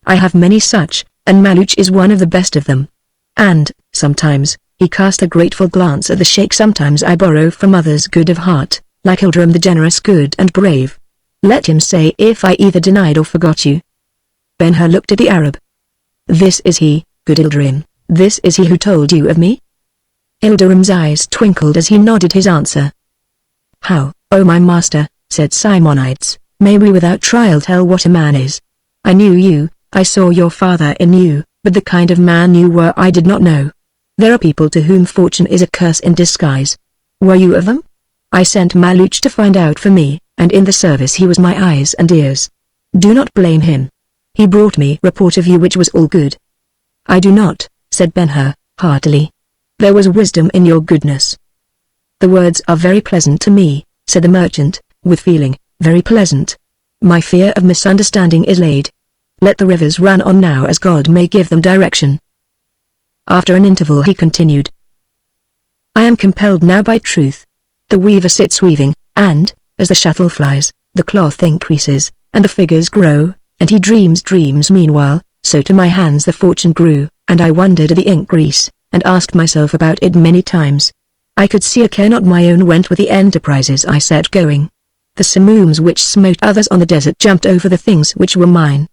I have many such, and Maluch is one of the best of them. And, sometimes, he cast a grateful glance at the sheikh. Sometimes I borrow from others good of heart, like Ilderim the generous, good and brave. Let him say if I either denied or forgot you. Ben-Hur looked at the Arab. This is he, good Ilderim, this is he who told you of me? Ilderim's eyes twinkled as he nodded his answer. How, O my master, said Simonides, may we without trial tell what a man is? I knew you, I saw your father in you, but the kind of man you were I did not know. There are people to whom fortune is a curse in disguise. Were you of them? I sent Maluch to find out for me, and in the service he was my eyes and ears. Do not blame him. He brought me report of you which was all good. I do not, said Ben-Hur, heartily. There was wisdom in your goodness. The words are very pleasant to me, said the merchant, with feeling, very pleasant. My fear of misunderstanding is laid. Let the rivers run on now as God may give them direction. After an interval he continued. I am compelled now by truth. The weaver sits weaving, and, as the shuttle flies, the cloth increases, and the figures grow, and he dreams dreams meanwhile, so to my hands the fortune grew, and I wondered at the increase, and asked myself about it many times. I could see a care not my own went with the enterprises I set going. The samooms which smote others on the desert jumped over the things which were mine.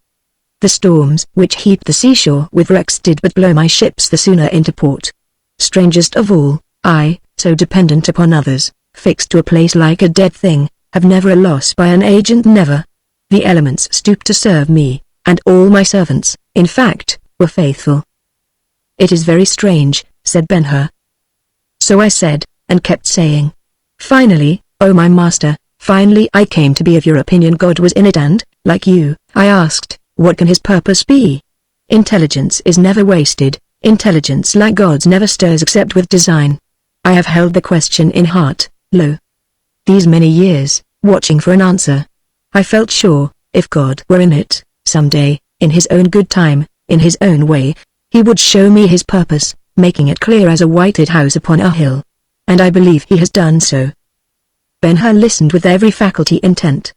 The storms which heaped the seashore with wrecks did but blow my ships the sooner into port. Strangest of all, I, so dependent upon others, fixed to a place like a dead thing, have never a loss by an agent, never. The elements stooped to serve me, and all my servants, in fact, were faithful. It is very strange, said Ben-Hur. So I said, and kept saying. Finally, O my master, finally I came to be of your opinion God was in it and, like you, I asked, what can his purpose be? Intelligence is never wasted, intelligence like God's never stirs except with design. I have held the question in heart, lo. These many years, watching for an answer. I felt sure, if God were in it, some day, in his own good time, in his own way, he would show me his purpose, making it clear as a whited house upon a hill. and I believe he has done so." Ben-Hur listened with every faculty intent.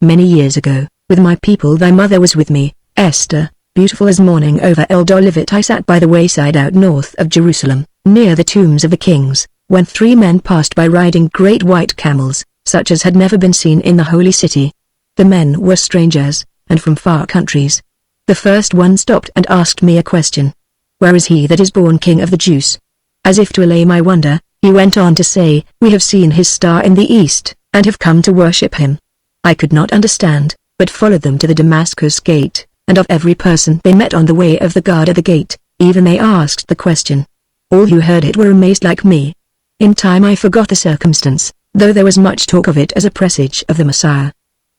"Many years ago, with my people thy mother was with me, Esther, beautiful as morning over Eld Olivet. I sat by the wayside out north of Jerusalem, near the tombs of the kings, when 3 men passed by riding great white camels, such as had never been seen in the holy city. The men were strangers, and from far countries. The first one stopped and asked me a question. 'Where is he that is born king of the Jews?' As if to allay my wonder, he went on to say, 'We have seen his star in the east, and have come to worship him.' I could not understand, but followed them to the Damascus gate, and of every person they met on the way of the guard at the gate, even they asked the question. All who heard it were amazed like me. In time I forgot the circumstance, though there was much talk of it as a presage of the Messiah.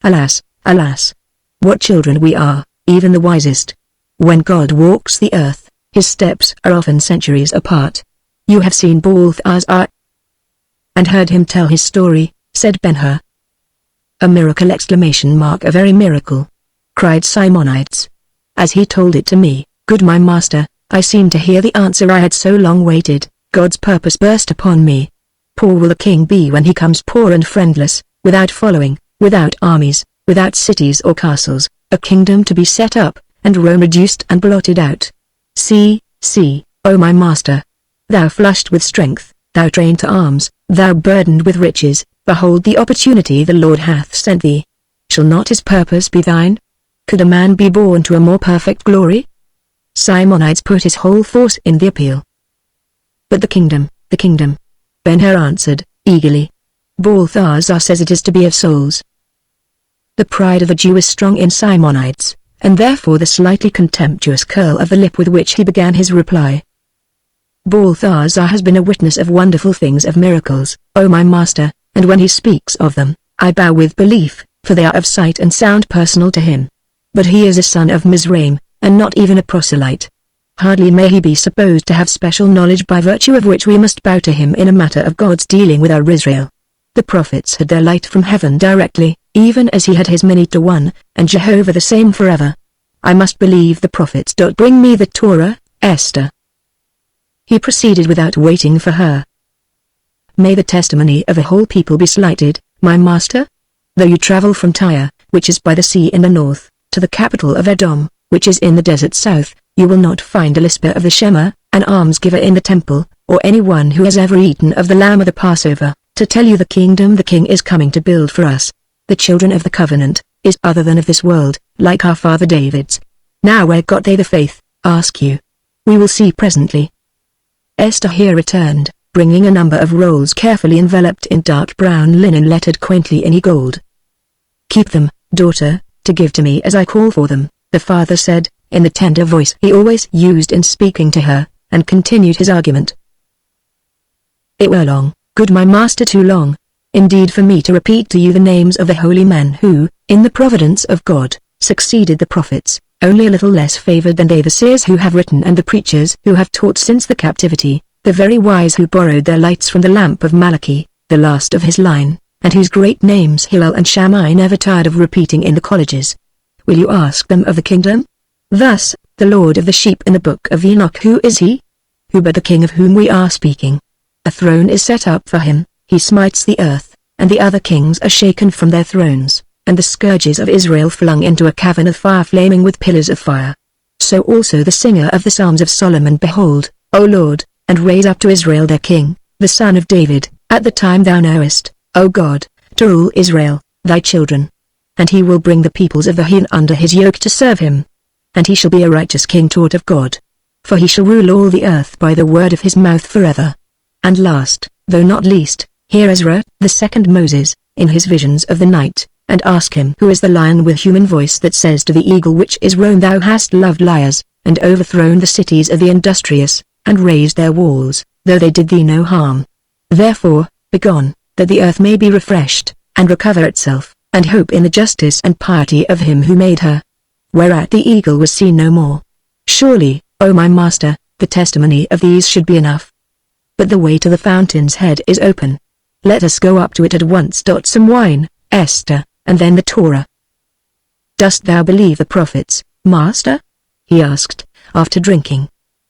Alas, alas! What children we are, even the wisest. When God walks the earth, his steps are often centuries apart. You have seen Balthazar and heard him tell his story," said Ben-Hur. "A miracle!" "A very miracle!" cried Simonides. "As he told it to me, good my master, I seemed to hear the answer I had so long waited. God's purpose burst upon me. Poor will the king be when he comes, poor and friendless, without following, without armies, without cities or castles, a kingdom to be set up, and Rome reduced and blotted out. See, see, O my master! Thou flushed with strength, thou trained to arms, thou burdened with riches, behold the opportunity the Lord hath sent thee. Shall not his purpose be thine? Could a man be born to a more perfect glory?" Simonides put his whole force in the appeal. "But the kingdom, Ben-Hur answered, eagerly. "Balthazar says it is to be of souls." The pride of the Jew is strong in Simonides, and therefore the slightly contemptuous curl of the lip with which he began his reply. "Balthazar has been a witness of wonderful things, of miracles, O my master, and when he speaks of them, I bow with belief, for they are of sight and sound personal to him. But he is a son of Mizraim, and not even a proselyte. Hardly may he be supposed to have special knowledge by virtue of which we must bow to him in a matter of God's dealing with our Israel. The prophets had their light from heaven directly, even as he had his many to one, and Jehovah the same forever. I must believe the prophets. Bring me the Torah, Esther." He proceeded without waiting for her. "May the testimony of a whole people be slighted, my master? Though you travel from Tyre, which is by the sea in the north, to the capital of Edom, which is in the desert south, you will not find a lisper of the Shema, an almsgiver in the temple, or anyone who has ever eaten of the lamb of the Passover, to tell you the kingdom the king is coming to build for us, the children of the covenant, is other than of this world, like our father David's. Now where got they the faith, ask you? We will see presently." Esther here returned, bringing a number of rolls carefully enveloped in dark brown linen lettered quaintly in gold. "Keep them, daughter, to give to me as I call for them," the father said, in the tender voice he always used in speaking to her, and continued his argument. "It were long, good my master, too long, indeed, for me to repeat to you the names of the holy men who, in the providence of God, succeeded the prophets, only a little less favored than they, the seers who have written and the preachers who have taught since the captivity, the very wise who borrowed their lights from the lamp of Malachi, the last of his line, and whose great names Hillel and Shammai never tired of repeating in the colleges. Will you ask them of the kingdom? Thus, the Lord of the sheep in the book of Enoch, who is he? Who but the king of whom we are speaking? A throne is set up for him, he smites the earth, and the other kings are shaken from their thrones, and the scourges of Israel flung into a cavern of fire flaming with pillars of fire. So also the singer of the Psalms of Solomon, behold, O Lord, and raise up to Israel their king, the son of David, at the time thou knowest, O God, to rule Israel, thy children. And he will bring the peoples of the heathen under his yoke to serve him. And he shall be a righteous king taught of God. For he shall rule all the earth by the word of his mouth forever. And last, though not least, hear Ezra, the second Moses, in his visions of the night, and ask him who is the lion with human voice that says to the eagle which is Rome, thou hast loved liars, and overthrown the cities of the industrious, and raised their walls, though they did thee no harm. Therefore, begone, that the earth may be refreshed, and recover itself, and hope in the justice and piety of him who made her. Whereat the eagle was seen no more. Surely, O my master, the testimony of these should be enough. But the way to the fountain's head is open. Let us go up to it at once. Some wine, Esther, and then the Torah. Dost thou believe the prophets, master? He asked, after drinking.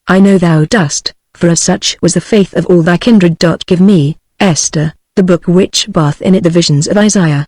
I know thou dost, for as such was the faith of all thy kindred. Give me, Esther, the book which bath in it the visions of Isaiah.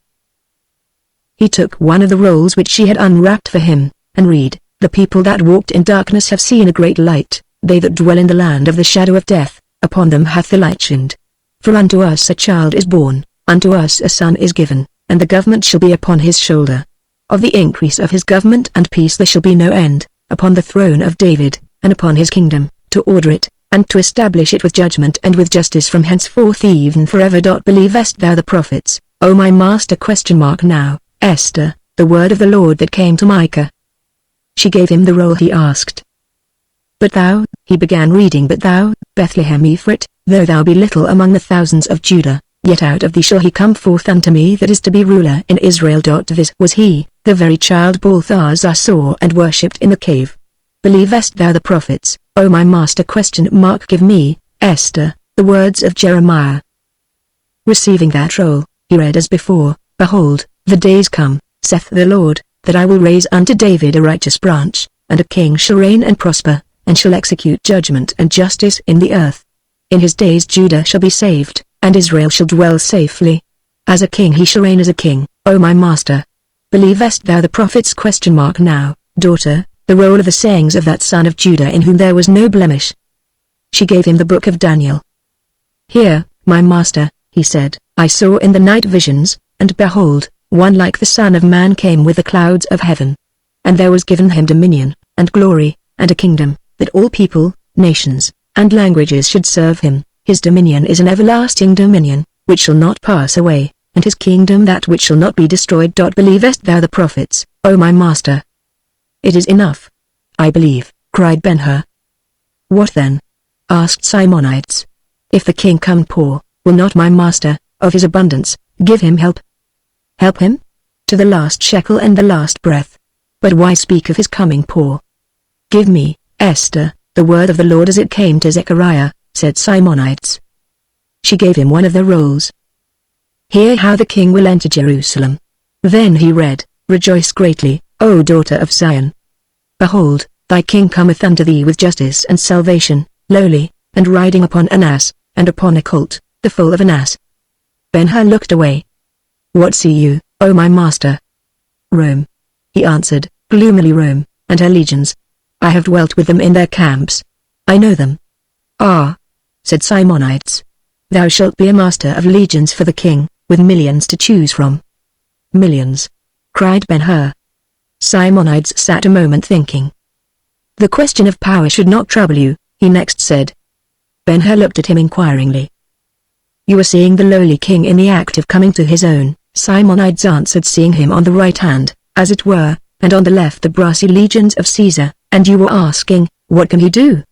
He took one of the rolls which she had unwrapped for him, and read, The people that walked in darkness have seen a great light, they that dwell in the land of the shadow of death, upon them hath the light shined. For unto us a child is born, unto us a son is given, and the government shall be upon his shoulder. Of the increase of his government and peace there shall be no end, upon the throne of David, and upon his kingdom, to order it, and to establish it with judgment and with justice from henceforth even forever. Believest thou the prophets, O my master? Now, Esther, the word of the Lord that came to Micah. She gave him the roll he asked. But thou, he began reading, but thou, Bethlehem Ephrat, though thou be little among the thousands of Judah, yet out of thee shall he come forth unto me that is to be ruler in Israel. This was he, the very child Balthazar saw and worshipped in the cave. Believest thou the prophets, O my master? Give me, Esther, the words of Jeremiah. Receiving that roll, he read as before, Behold, the days come, saith the Lord, that I will raise unto David a righteous branch, and a king shall reign and prosper, and shall execute judgment and justice in the earth. In his days Judah shall be saved, and Israel shall dwell safely. As a king he shall reign as a king, O my master. Believest thou the prophets? Now, daughter, the roll of the sayings of that son of Judah in whom there was no blemish. She gave him the book of Daniel. Here, my master, he said, I saw in the night visions, and behold, one like the Son of Man came with the clouds of heaven. And there was given him dominion, and glory, and a kingdom, that all people, nations, and languages should serve him. His dominion is an everlasting dominion, which shall not pass away, and his kingdom that which shall not be destroyed. Believest thou the prophets, O my master? It is enough. I believe, cried Ben-Hur. What then? Asked Simonides. If the king come poor, will not my master, of his abundance, give him help? Help him? To the last shekel and the last breath. But why speak of his coming poor? Give me, Esther, the word of the Lord as it came to Zechariah, said Simonides. She gave him one of the rolls. Hear how the king will enter Jerusalem. Then he read, Rejoice greatly, O daughter of Zion. Behold, thy king cometh unto thee with justice and salvation, lowly, and riding upon an ass, and upon a colt, the foal of an ass. Ben-Hur looked away. What see you, O my master? Rome. He answered, gloomily, Rome, and her legions. I have dwelt with them in their camps. I know them. Ah, said Simonides. Thou shalt be a master of legions for the king, with millions to choose from. Millions, cried Ben-Hur. Simonides sat a moment thinking. The question of power should not trouble you, he next said. Ben-Hur looked at him inquiringly. You are seeing the lowly king in the act of coming to his own, Simonides answered, seeing him on the right hand, as it were, and on the left the brassy legions of Caesar, and you were asking, what can he do?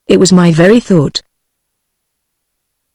It was my very thought.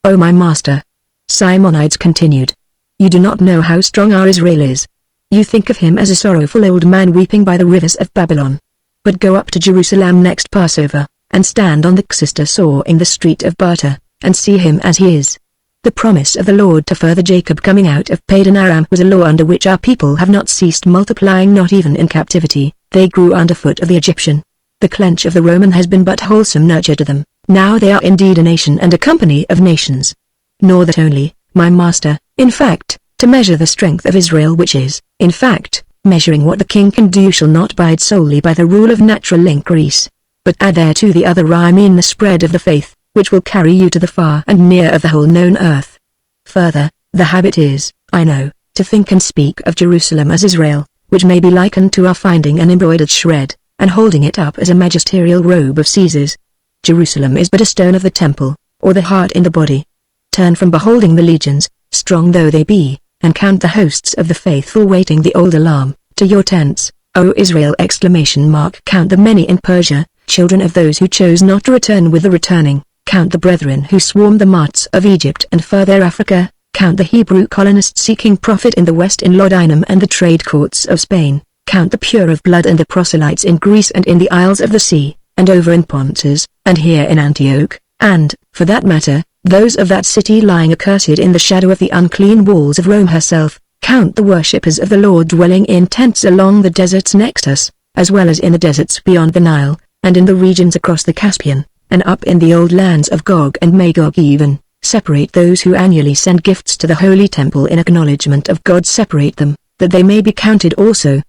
O my master, Simonides continued, you do not know how strong our Israel is. You think of him as a sorrowful old man weeping by the rivers of Babylon. But go up to Jerusalem next Passover, and stand on the Xista Saw in the street of Barta, and see him as he is. The promise of the Lord to further Jacob coming out of Padan Aram was a law under which our people have not ceased multiplying, not even in captivity. They grew underfoot of the Egyptian. The clench of the Roman has been but wholesome nurture to them. Now they are indeed a nation and a company of nations. Nor that only, my master, in fact, to measure the strength of Israel, which is, in fact, measuring what the king can do, shall not bide solely by the rule of natural increase, but add thereto the other, I mean the spread of the faith, which will carry you to the far and near of the whole known earth. Further, the habit is, I know, to think and speak of Jerusalem as Israel, which may be likened to our finding an embroidered shred, and holding it up as a magisterial robe of Caesar's. Jerusalem is but a stone of the temple, or the heart in the body. Turn from beholding the legions, strong though they be, and count the hosts of the faithful waiting the old alarm, to your tents, O Israel! Count the many in Persia, children of those who chose not to return with the returning. Count the brethren who swarmed the marts of Egypt and further Africa. Count the Hebrew colonists seeking profit in the west in Lodinum and the trade courts of Spain. Count the pure of blood and the proselytes in Greece and in the isles of the sea, and over in Pontus, and here in Antioch, and, for that matter, those of that city lying accursed in the shadow of the unclean walls of Rome herself. Count the worshippers of the Lord dwelling in tents along the deserts next us, as well as in the deserts beyond the Nile, and in the regions across the Caspian, and up in the old lands of Gog and Magog even, separate those who annually send gifts to the holy temple in acknowledgement of God. Separate them, that they may be counted also.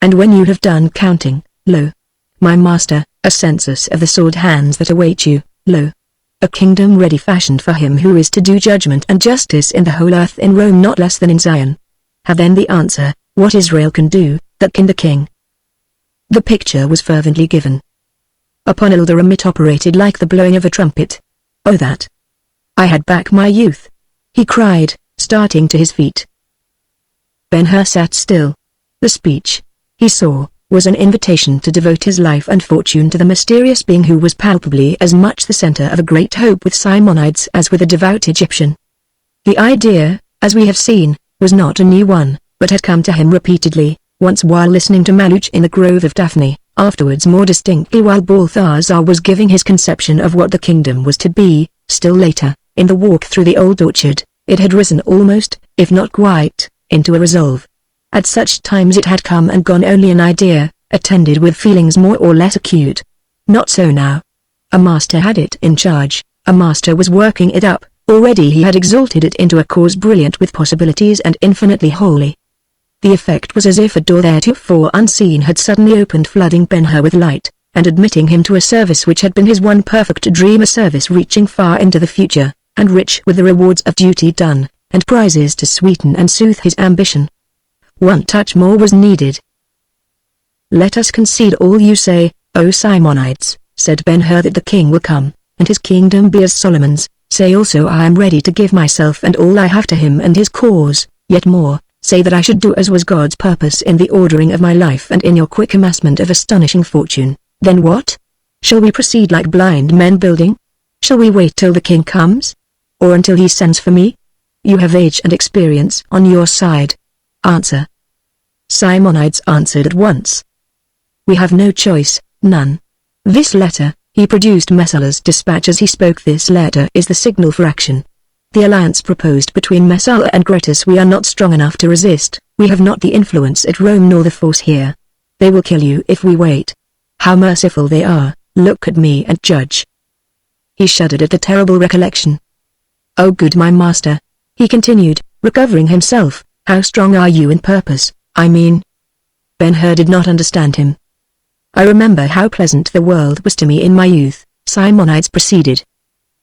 And when you have done counting, lo, my master, a census of the sword hands that await you, lo, a kingdom ready fashioned for him who is to do judgment and justice in the whole earth, in Rome not less than in Zion. Have then the answer, what Israel can do, that can the king. The picture was fervently given. Upon Ilderim it operated like the blowing of a trumpet. Oh that I had back my youth! He cried, starting to his feet. Ben-Hur sat still. The speech, he saw, was an invitation to devote his life and fortune to the mysterious being who was palpably as much the center of a great hope with Simonides as with a devout Egyptian. The idea, as we have seen, was not a new one, but had come to him repeatedly, once while listening to Maluch in the Grove of Daphne, afterwards more distinctly while Balthazar was giving his conception of what the kingdom was to be. Still later, in the walk through the old orchard, it had risen almost, if not quite, into a resolve. At such times it had come and gone only an idea, attended with feelings more or less acute. Not so now. A master had it in charge, a master was working it up, already he had exalted it into a cause brilliant with possibilities and infinitely holy. The effect was as if a door theretofore unseen had suddenly opened, flooding Ben-Hur with light, and admitting him to a service which had been his one perfect dream, a service reaching far into the future, and rich with the rewards of duty done, and prizes to sweeten and soothe his ambition. One touch more was needed. Let us concede all you say, O Simonides, said Ben-Hur, that the king will come, and his kingdom be as Solomon's. Say also I am ready to give myself and all I have to him and his cause, yet more. Say that I should do as was God's purpose in the ordering of my life and in your quick amassment of astonishing fortune. Then what? Shall we proceed like blind men building? Shall we wait till the king comes? Or until he sends for me? You have age and experience on your side. Answer. Simonides answered at once. We have no choice, none. This letter, he produced Messala's dispatch as he spoke. This letter is the signal for action. The alliance proposed between Messala and Gretus we are not strong enough to resist. We have not the influence at Rome nor the force here. They will kill you if we wait. How merciful they are, look at me and judge. He shuddered at the terrible recollection. Oh good my master, he continued, recovering himself, how strong are you in purpose, I mean? Ben-Hur did not understand him. I remember how pleasant the world was to me in my youth, Simonides proceeded.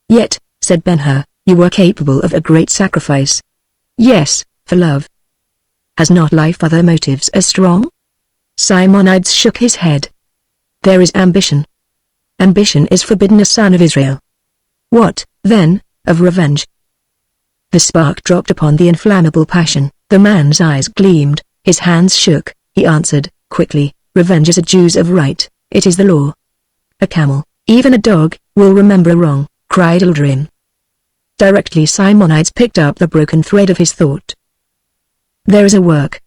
Yet, said Ben-Hur, you were capable of a great sacrifice. Yes, for love. Has not life other motives as strong? Simonides shook his head. There is ambition. Ambition is forbidden a son of Israel. What, then, of revenge? The spark dropped upon the inflammable passion, the man's eyes gleamed, his hands shook, he answered, quickly, revenge is a Jew's of right, it is the law. A camel, even a dog, will remember a wrong, cried Ilderim. Directly Simonides picked up the broken thread of his thought. There is a work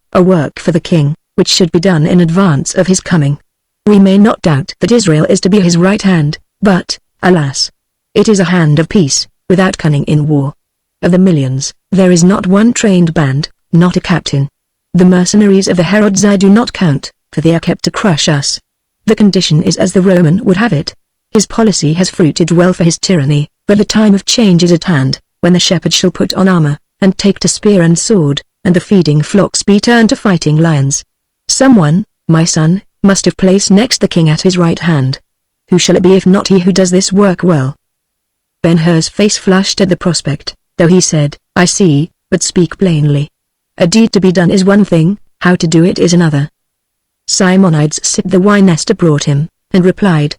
for the king, which should be done in advance of his coming. We may not doubt that Israel is to be his right hand, but, alas, it is a hand of peace, without cunning in war. Of the millions, there is not one trained band, not a captain. The mercenaries of the Herods I do not count, for they are kept to crush us. The condition is as the Roman would have it. His policy has fruited well for his tyranny, but the time of change is at hand, when the shepherd shall put on armor, and take to spear and sword, and the feeding flocks be turned to fighting lions. Someone, my son, must have place next the king at his right hand. Who shall it be if not he who does this work well? Ben-Hur's face flushed at the prospect, though he said, I see, but speak plainly. A deed to be done is one thing, how to do it is another. Simonides sipped the wine Esther brought him, and replied,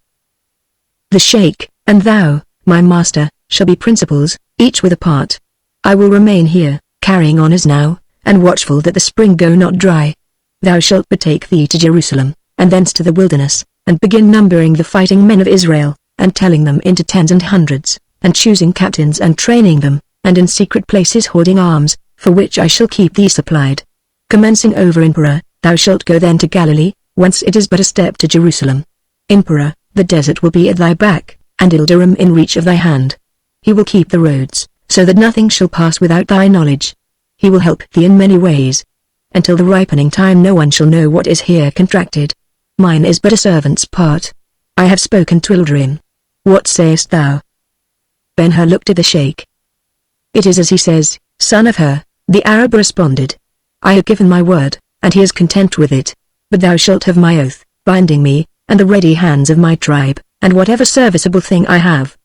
The sheikh, and thou, my master, shall be principals, each with a part. I will remain here, carrying on as now, and watchful that the spring go not dry. Thou shalt betake thee to Jerusalem, and thence to the wilderness, and begin numbering the fighting men of Israel, and telling them into tens and hundreds, and choosing captains and training them, and in secret places hoarding arms, for which I shall keep thee supplied. Commencing over Impera, thou shalt go then to Galilee, whence it is but a step to Jerusalem. Impera, the desert will be at thy back, and Ilderim in reach of thy hand. He will keep the roads, so that nothing shall pass without thy knowledge. He will help thee in many ways. Until the ripening time no one shall know what is here contracted. Mine is but a servant's part. I have spoken to Ilderim. What sayest thou?" Ben-Hur looked at the sheikh. "It is as he says, son of Hur," the Arab responded. "I have given my word, and he is content with it. But thou shalt have my oath, binding me, and the ready hands of my tribe, and whatever serviceable thing I have."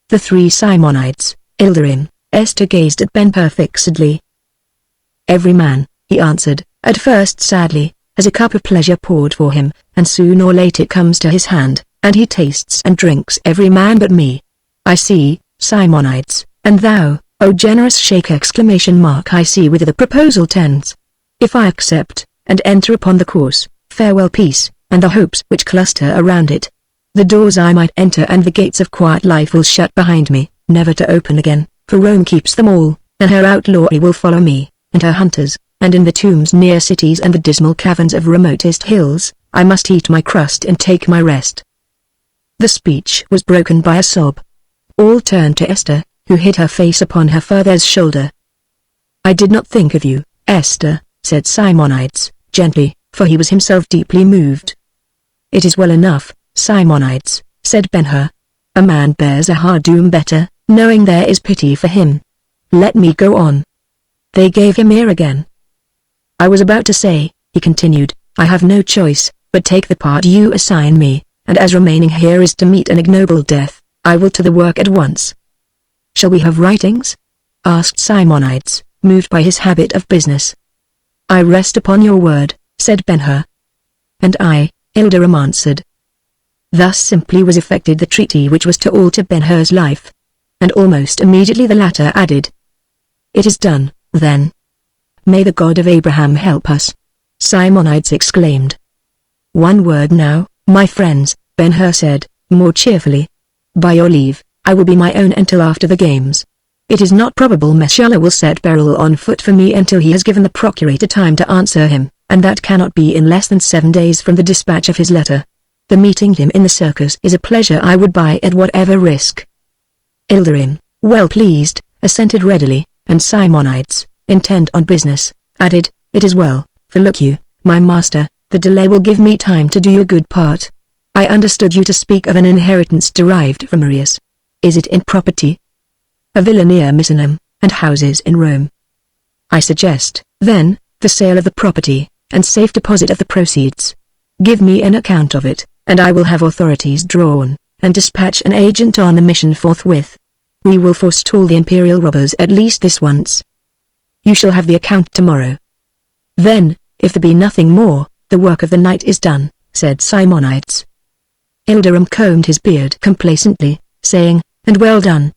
The three Simonides, Ilderim, Esther gazed at Ben-Hur fixedly. "Every man," he answered, at first sadly, "has a cup of pleasure poured for him, and soon or late it comes to his hand, and he tastes and drinks every man but me. I see, Simonides, and thou, O generous sheikh! I see whither the proposal tends. If I accept, and enter upon the course, farewell peace, and the hopes which cluster around it. The doors I might enter and the gates of quiet life will shut behind me, never to open again, for Rome keeps them all, and her outlawry will follow me, and her hunters, and in the tombs near cities and the dismal caverns of remotest hills, I must eat my crust and take my rest." The speech was broken by a sob. All turned to Esther, who hid her face upon her father's shoulder. "I did not think of you, Esther," said Simonides, gently, for he was himself deeply moved. "It is well enough, Simonides," said Ben-Hur. "A man bears a hard doom better, knowing there is pity for him. Let me go on." They gave him ear again. "I was about to say," he continued, "I have no choice, but take the part you assign me, and as remaining here is to meet an ignoble death, I will to the work at once." "Shall we have writings?" asked Simonides, moved by his habit of business. "I rest upon your word," said Ben-Hur. "And I," Ilderim answered. Thus simply was effected the treaty which was to alter Ben-Hur's life. And almost immediately the latter added, "It is done, then. May the God of Abraham help us," Simonides exclaimed. "One word now, my friends," Ben-Hur said, more cheerfully. "By your leave, I will be my own until after the games. It is not probable Meshulah will set Beryl on foot for me until he has given the procurator time to answer him, and that cannot be in less than 7 days from the dispatch of his letter. The meeting him in the circus is a pleasure I would buy at whatever risk." Ilderim, well pleased, assented readily, and Simonides, intent on business, added, "It is well, for look you, my master, the delay will give me time to do your good part. I understood you to speak of an inheritance derived from Marius. Is it in property?" "A villa near Misenum, and houses in Rome." "I suggest, then, the sale of the property, and safe deposit of the proceeds. Give me an account of it, and I will have authorities drawn, and dispatch an agent on the mission forthwith. We will forestall the imperial robbers at least this once. You shall have the account tomorrow." "Then, if there be nothing more, the work of the night is done," said Simonides. Ilderim combed his beard complacently, saying, "And well done.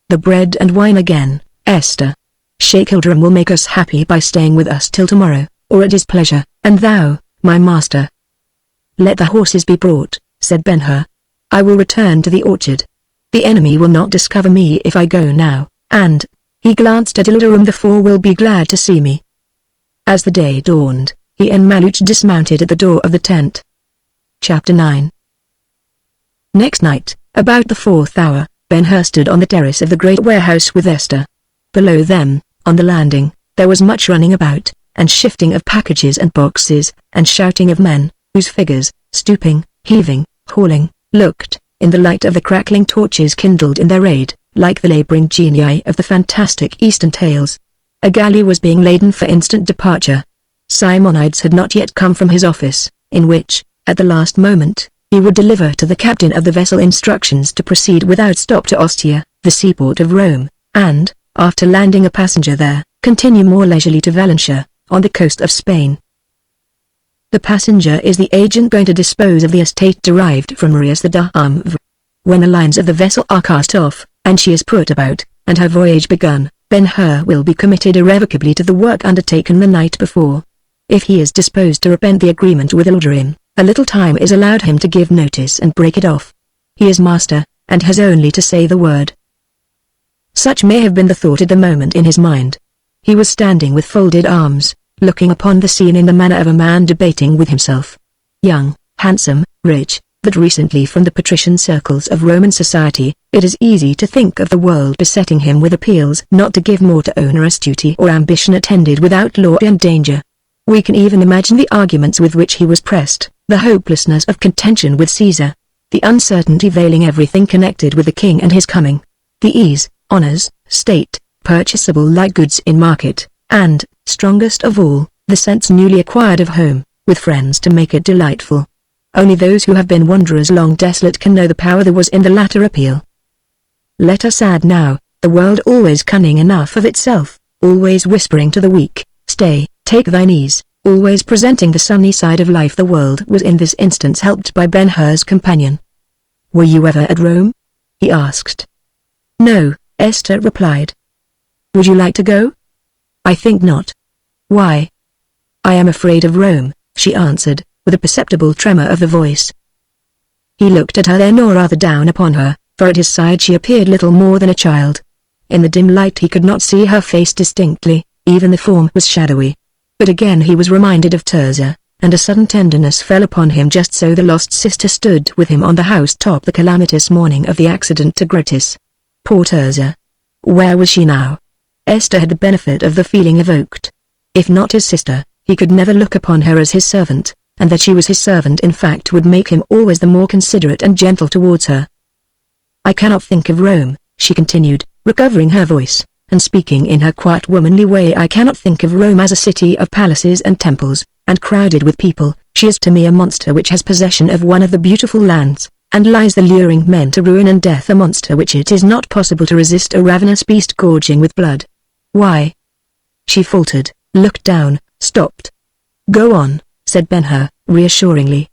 The bread and wine again, Esther. Sheikh Ilderim will make us happy by staying with us till tomorrow, or at his pleasure, and thou, my master." "Let the horses be brought," said Ben-Hur. "I will return to the orchard. The enemy will not discover me if I go now, and," he glanced at Ilderim, "the four will be glad to see me." As the day dawned, he and Maluch dismounted at the door of the tent. Chapter 9. Next night, about the 4th hour, Ben-Hur stood on the terrace of the great warehouse with Esther. Below them, on the landing, there was much running about, and shifting of packages and boxes, and shouting of men, whose figures, stooping, heaving, hauling, looked, in the light of the crackling torches kindled in their aid, like the laboring genii of the fantastic Eastern tales. A galley was being laden for instant departure. Simonides had not yet come from his office, in which, at the last moment, he would deliver to the captain of the vessel instructions to proceed without stop to Ostia, the seaport of Rome, and, after landing a passenger there, continue more leisurely to Valencia, on the coast of Spain. The passenger is the agent going to dispose of the estate derived from Marius the Daham. When the lines of the vessel are cast off, and she is put about, and her voyage begun, Ben-Hur will be committed irrevocably to the work undertaken the night before. If he is disposed to repent the agreement with Ilderim, a little time is allowed him to give notice and break it off. He is master, and has only to say the word. Such may have been the thought at the moment in his mind. He was standing with folded arms, looking upon the scene in the manner of a man debating with himself. Young, handsome, rich, but recently from the patrician circles of Roman society, it is easy to think of the world besetting him with appeals not to give more to onerous duty or ambition attended with outlaw and danger. We can even imagine the arguments with which he was pressed, the hopelessness of contention with Caesar. the uncertainty veiling everything connected with the king and his coming. The ease, honors, state, purchasable like goods in market, and, strongest of all, the sense newly acquired of home, with friends to make it delightful. Only those who have been wanderers long desolate can know the power there was in the latter appeal. Let us add now, the world always cunning enough of itself, always whispering to the weak, stay, take thine ease, always presenting the sunny side of life. The world was in this instance helped by Ben-Hur's companion. "Were you ever at Rome?" he asked. "No," Esther replied. "Would you like to go?" "I think not." "Why?" "I am afraid of Rome," she answered, with a perceptible tremor of the voice. He looked at her then, or rather down upon her, for at his side she appeared little more than a child. In the dim light he could not see her face distinctly, even the form was shadowy. But again he was reminded of Tirzah, and a sudden tenderness fell upon him. Just so the lost sister stood with him on the house-top the calamitous morning of the accident to Gratis. Poor Tirzah! Where was she now? Esther had the benefit of the feeling evoked. If not his sister, he could never look upon her as his servant, and that she was his servant in fact would make him always the more considerate and gentle towards her. "I cannot think of Rome," she continued, recovering her voice, and speaking in her quiet womanly way. "I cannot think of Rome as a city of palaces and temples, and crowded with people. She is to me a monster which has possession of one of the beautiful lands, and lies there luring men to ruin and death, a monster which it is not possible to resist, a ravenous beast gorging with blood." "Why?" She faltered, looked down, stopped. "Go on," said Ben-Hur, reassuringly.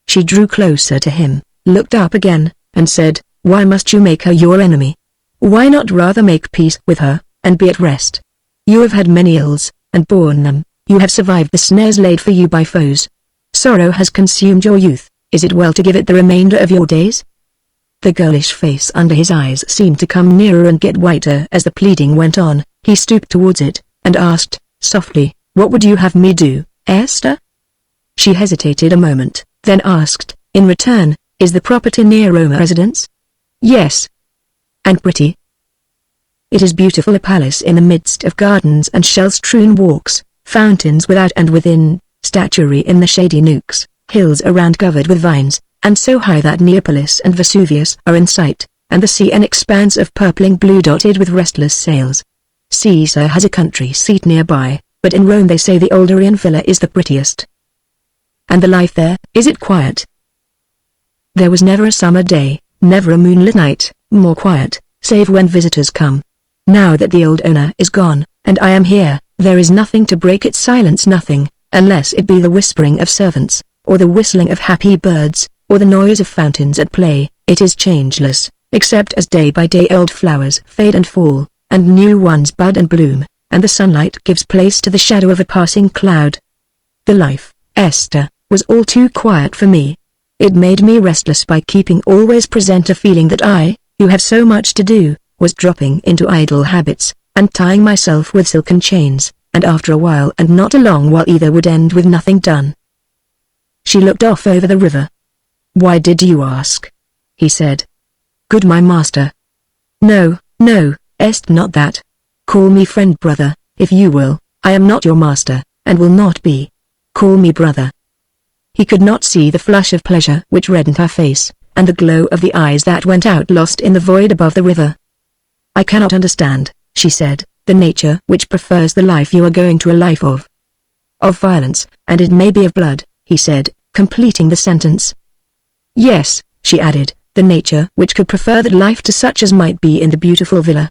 She drew closer to him, looked up again, and said, "Why must you make her your enemy? Why not rather make peace with her, and be at rest? You have had many ills, and borne them. You have survived the snares laid for you by foes. Sorrow has consumed your youth. Is it well to give it the remainder of your days?" The girlish face under his eyes seemed to come nearer and get whiter as the pleading went on. He stooped towards it, and asked, softly, "What would you have me do, Esther?" She hesitated a moment, then asked, in return, "Is the property near Roma residence?" "Yes." "And pretty?" "It is beautiful, a palace in the midst of gardens and shell-strewn walks, fountains without and within, statuary in the shady nooks, hills around covered with vines, and so high that Neapolis and Vesuvius are in sight, and the sea an expanse of purpling blue dotted with restless sails. Caesar has a country seat nearby, but in Rome they say the old Arian villa is the prettiest." "And the life there, is it quiet?" "There was never a summer day, never a moonlit night, more quiet, save when visitors come. Now that the old owner is gone, and I am here, there is nothing to break its silence, nothing, unless it be the whispering of servants, or the whistling of happy birds, or the noise of fountains at play. It is changeless, except as day by day old flowers fade and fall, and new ones bud and bloom, and the sunlight gives place to the shadow of a passing cloud. The life, Esther, was all too quiet for me. It made me restless by keeping always present a feeling that I, who have so much to do, was dropping into idle habits, and tying myself with silken chains, and after a while and not a long while either would end with nothing done." She looked off over the river. "Why did you ask?" he said. "Good my master." "No, no, Est, not that. Call me friend, brother, if you will. I am not your master, and will not be. Call me brother." He could not see the flush of pleasure which reddened her face, and the glow of the eyes that went out lost in the void above the river. "I cannot understand," she said, "the nature which prefers the life you are going to a life of violence, and it may be of blood," he said, completing the sentence. "Yes," she added, "the nature which could prefer that life to such as might be in the beautiful villa."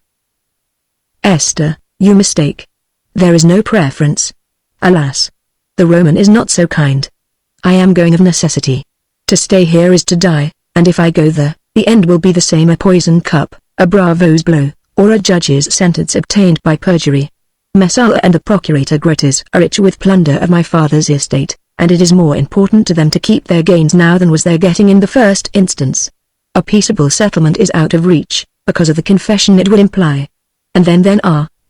"Esther, you mistake. There is no preference. Alas! The Roman is not so kind. I am going of necessity. To stay here is to die, and if I go there, the end will be the same, a poisoned cup, a bravo's blow, or a judge's sentence obtained by perjury. Messala and the procurator Gratis are rich with plunder of my father's estate, and it is more important to them to keep their gains now than was their getting in the first instance. A peaceable settlement is out of reach, because of the confession it would imply. And then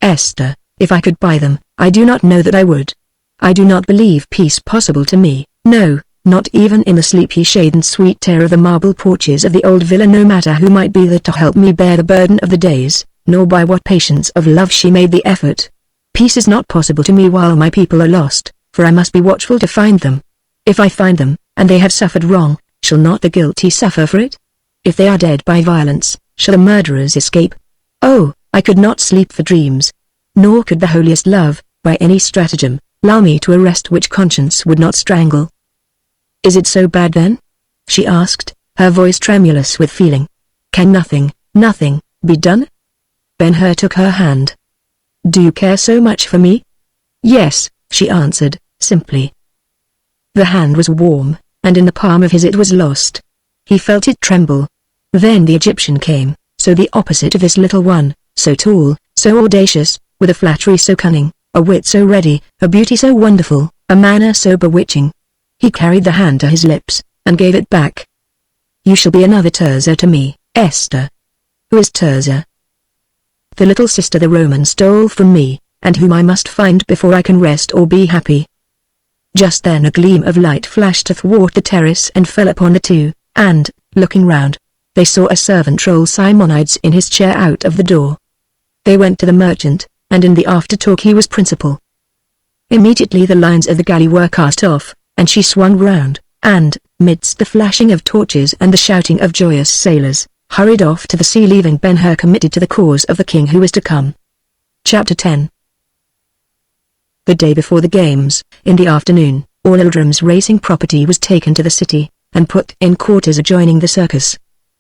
Esther, if I could buy them, I do not know that I would. I do not believe peace possible to me, no, not even in the sleepy shade and sweet air of the marble porches of the old villa, no matter who might be there to help me bear the burden of the days, nor by what patience of love she made the effort. Peace is not possible to me while my people are lost, for I must be watchful to find them. If I find them, and they have suffered wrong, shall not the guilty suffer for it? If they are dead by violence, shall the murderers escape? Oh, I could not sleep for dreams. Nor could the holiest love, by any stratagem, lull me to a rest which conscience would not strangle. Is it so bad then? She asked, her voice tremulous with feeling. Can nothing, be done? Ben-Hur took her hand. Do you care so much for me? Yes, she answered, simply. The hand was warm, and in the palm of his it was lost. He felt it tremble. Then the Egyptian came, so the opposite of this little one, so tall, so audacious, with a flattery so cunning, a wit so ready, a beauty so wonderful, a manner so bewitching. He carried the hand to his lips, and gave it back. You shall be another Tirzah to me, Esther. Who is Tirzah? The little sister the Roman stole from me, and whom I must find before I can rest or be happy. Just then a gleam of light flashed athwart the terrace and fell upon the two, and, looking round, they saw a servant roll Simonides in his chair out of the door. They went to the merchant, and in the after-talk he was principal. Immediately the lines of the galley were cast off, and she swung round, and, midst the flashing of torches and the shouting of joyous sailors, hurried off to the sea, leaving Ben-Hur committed to the cause of the king who was to come. Chapter 10. The day before the games, in the afternoon, all Ildram's racing property was taken to the city, and put in quarters adjoining the circus.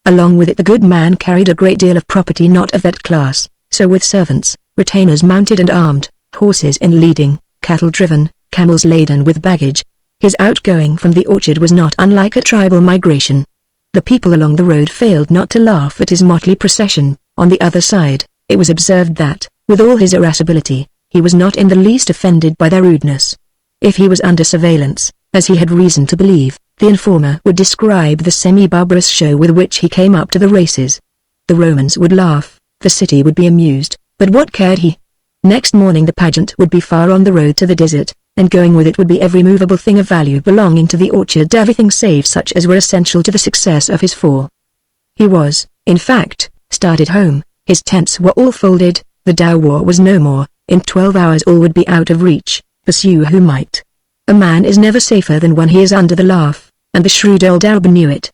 Along with it the good man carried a great deal of property not of that class, so with servants, retainers mounted and armed, horses in leading, cattle driven, camels laden with baggage. His outgoing from the orchard was not unlike a tribal migration. The people along the road failed not to laugh at his motley procession. On the other side, it was observed that, with all his irascibility, he was not in the least offended by their rudeness. If he was under surveillance, as he had reason to believe, the informer would describe the semi-barbarous show with which he came up to the races. The Romans would laugh, the city would be amused, but what cared he? Next morning the pageant would be far on the road to the desert, and going with it would be every movable thing of value belonging to the orchard, everything save such as were essential to the success of his four. He was, in fact, started home, his tents were all folded, the Dow war was no more, in 12 hours all would be out of reach, pursue who might. A man is never safer than when he is under the laugh, and the shrewd old Arab knew it.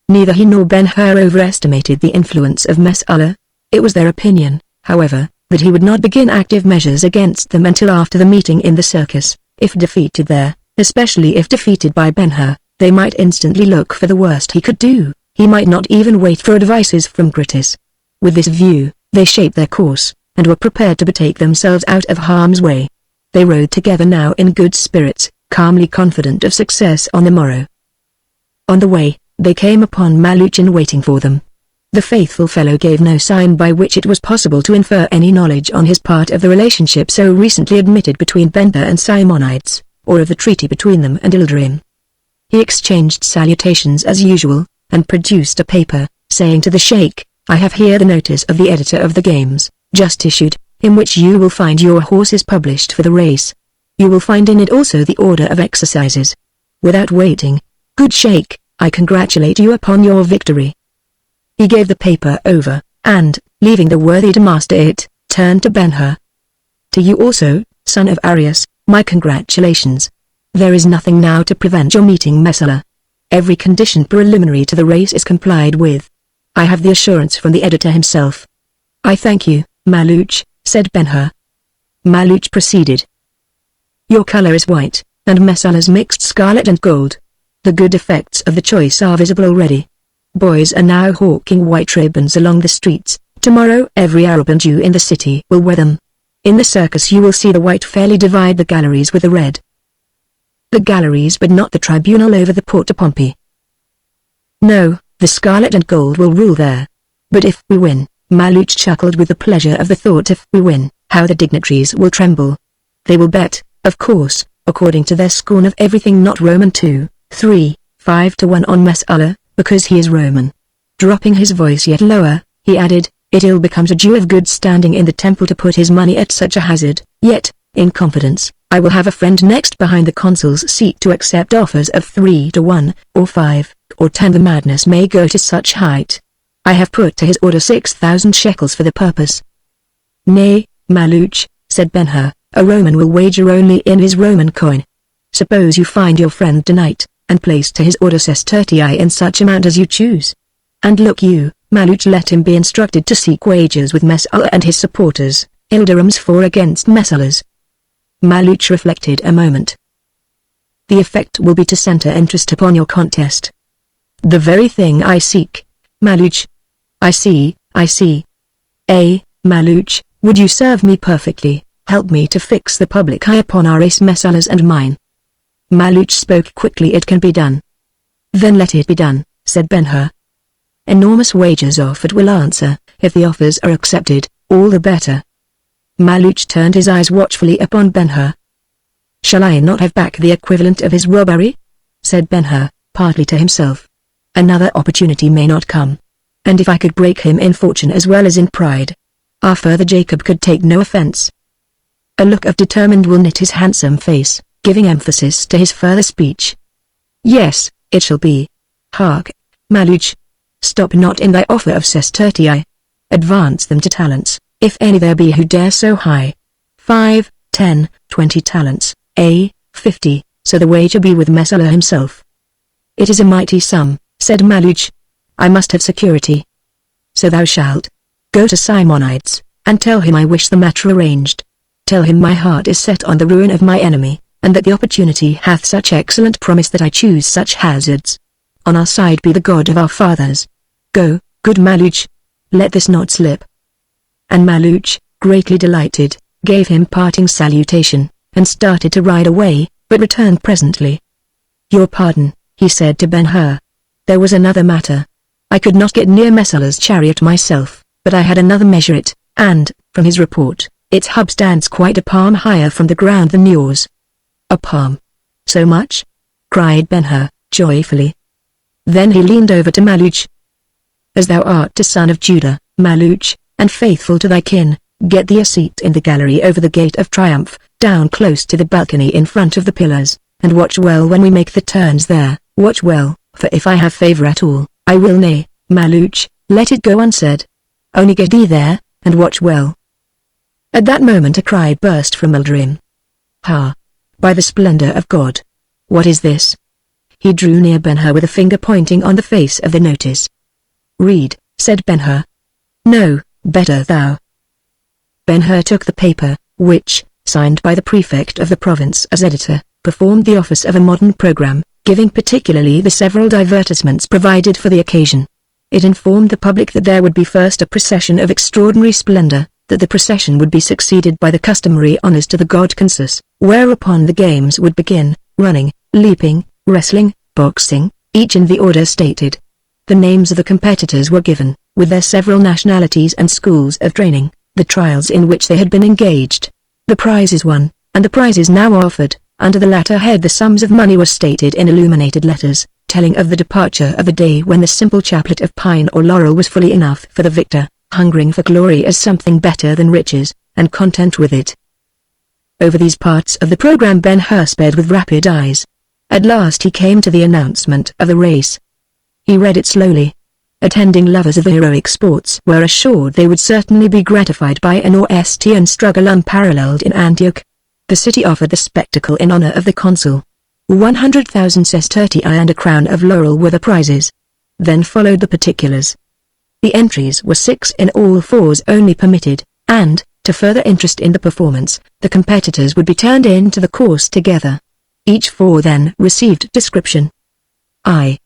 Neither he nor Ben-Hur overestimated the influence of Mes'aleh. It was their opinion, however, that he would not begin active measures against them until after the meeting in the circus. If defeated there, especially if defeated by Ben-Hur, they might instantly look for the worst he could do. He might not even wait for advices from Gritis. With this view, they shaped their course, and were prepared to betake themselves out of harm's way. They rode together now in good spirits, calmly confident of success on the morrow. On the way, they came upon Maluchin waiting for them. The faithful fellow gave no sign by which it was possible to infer any knowledge on his part of the relationship so recently admitted between Ben-Hur and Simonides, or of the treaty between them and Ildram. He exchanged salutations as usual, and produced a paper, saying to the sheikh, I have here the notice of the editor of the games, just issued, in which you will find your horses published for the race. You will find in it also the order of exercises. Without waiting, good sheikh, I congratulate you upon your victory. He gave the paper over, and, leaving the worthy to master it, turned to Ben-Hur. To you also, son of Arius, my congratulations. There is nothing now to prevent your meeting Mes'aleh. Every condition preliminary to the race is complied with. I have the assurance from the editor himself. I thank you, Maluch, said Ben-Hur. Maluch proceeded. Your color is white, and Mes'aleh's mixed scarlet and gold. The good effects of the choice are visible already. Boys are now hawking white ribbons along the streets. Tomorrow every Arab and Jew in the city will wear them. In the circus you will see the white fairly divide the galleries with the red. The galleries but not the tribunal over the Porta Pompey. No, the scarlet and gold will rule there. But if we win, Maluch chuckled with the pleasure of the thought, if we win, how the dignitaries will tremble. They will bet, of course, according to their scorn of everything not Roman 2, 3, 5 to 1 on Mes'aleh, because he is Roman. Dropping his voice yet lower, he added, it ill becomes a Jew of good standing in the temple to put his money at such a hazard, yet, in confidence, I will have a friend next behind the consul's seat to accept offers of 3 to 1, or 5, or 10. The madness may go to such height. I have put to his order 6,000 shekels for the purpose. Nay, Maluch, said Ben-Hur, a Roman will wager only in his Roman coin. Suppose you find your friend tonight, and place to his order sestertii in such amount as you choose. And look you, Maluch, let him be instructed to seek wagers with Messala and his supporters, Ildirim's 4 against Messala's. Maluch reflected a moment. The effect will be to center interest upon your contest. The very thing I seek, Maluch. I see. Maluch, would you serve me perfectly, help me to fix the public eye upon our race, Messala's and mine? Maluch spoke quickly. It can be done. Then let it be done, said Ben-Hur. Enormous wagers offered will answer. If the offers are accepted, all the better. Maluch turned his eyes watchfully upon Ben-Hur. Shall I not have back the equivalent of his robbery? Said Ben-Hur, partly to himself. Another opportunity may not come. And if I could break him in fortune as well as in pride, our father Jacob could take no offense. A look of determined will knit his handsome face, giving emphasis to his further speech. Yes, it shall be. Hark, Maluch. Stop not in thy offer of sestertii. Advance them to talents, if any there be who dare so high. 5, 10, 20 talents, 50, so the wager be with Messala himself. It is a mighty sum, said Maluch. I must have security. So thou shalt. Go to Simonides, and tell him I wish the matter arranged. Tell him my heart is set on the ruin of my enemy, and that the opportunity hath such excellent promise that I choose such hazards. On our side be the God of our fathers. Go, good Maluch. Let this not slip. And Maluch, greatly delighted, gave him parting salutation, and started to ride away, but returned presently. Your pardon, he said to Ben-Hur. There was another matter. I could not get near Messala's chariot myself, but I had another measure it, and, from his report, its hub stands quite a palm higher from the ground than yours. A palm? So much? Cried Ben-Hur, joyfully. Then he leaned over to Maluch. As thou art a son of Judah, Maluch, and faithful to thy kin, get thee a seat in the gallery over the gate of triumph, down close to the balcony in front of the pillars, and watch well when we make the turns there, watch well, for if I have favor at all, I will nay, Maluch, let it go unsaid. Only get thee there, and watch well. At that moment a cry burst from Ildirim. Ha! By the splendor of God! What is this? He drew near Ben-Hur with a finger pointing on the face of the notice. Read, said Ben-Hur. No, better thou. Ben-Hur took the paper, which, signed by the prefect of the province as editor, performed the office of a modern program, giving particularly the several divertisements provided for the occasion. It informed the public that there would be first a procession of extraordinary splendor, that the procession would be succeeded by the customary honors to the god Consus, whereupon the games would begin, running, leaping, wrestling, boxing, each in the order stated. The names of the competitors were given, with their several nationalities and schools of training, the trials in which they had been engaged, the prizes won, and the prizes now offered. Under the latter head the sums of money were stated in illuminated letters, telling of the departure of a day when the simple chaplet of pine or laurel was fully enough for the victor, hungering for glory as something better than riches, and content with it. Over these parts of the program Ben-Hur sped with rapid eyes. At last he came to the announcement of the race. He read it slowly. Attending lovers of the heroic sports were assured they would certainly be gratified by an Orestian struggle unparalleled in Antioch. The city offered the spectacle in honor of the consul. 100,000 sestertii and a crown of laurel were the prizes. Then followed the particulars. The entries were 6 in all, 4s only permitted, and, to further interest in the performance, the competitors would be turned into the course together. Each 4 then received description. A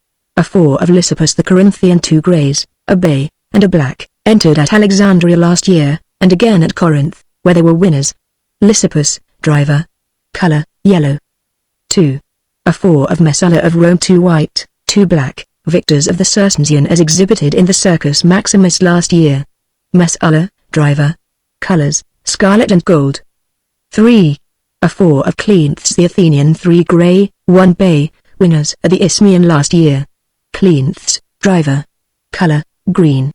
4 of Lysippus the Corinthian, 2 greys, a bay, and a black, entered at Alexandria last year, and again at Corinth, where they were winners. Lysippus, driver. Color, yellow. 2. A 4 of Messala of Rome, 2 white, 2 black, victors of the Circensian as exhibited in the Circus Maximus last year. Messala, driver. Colors, scarlet and gold. 3. A 4 of Cleanthes the Athenian, 3 grey, 1 bay, winners at the Isthmian last year. Cleanthes, driver. Color, green.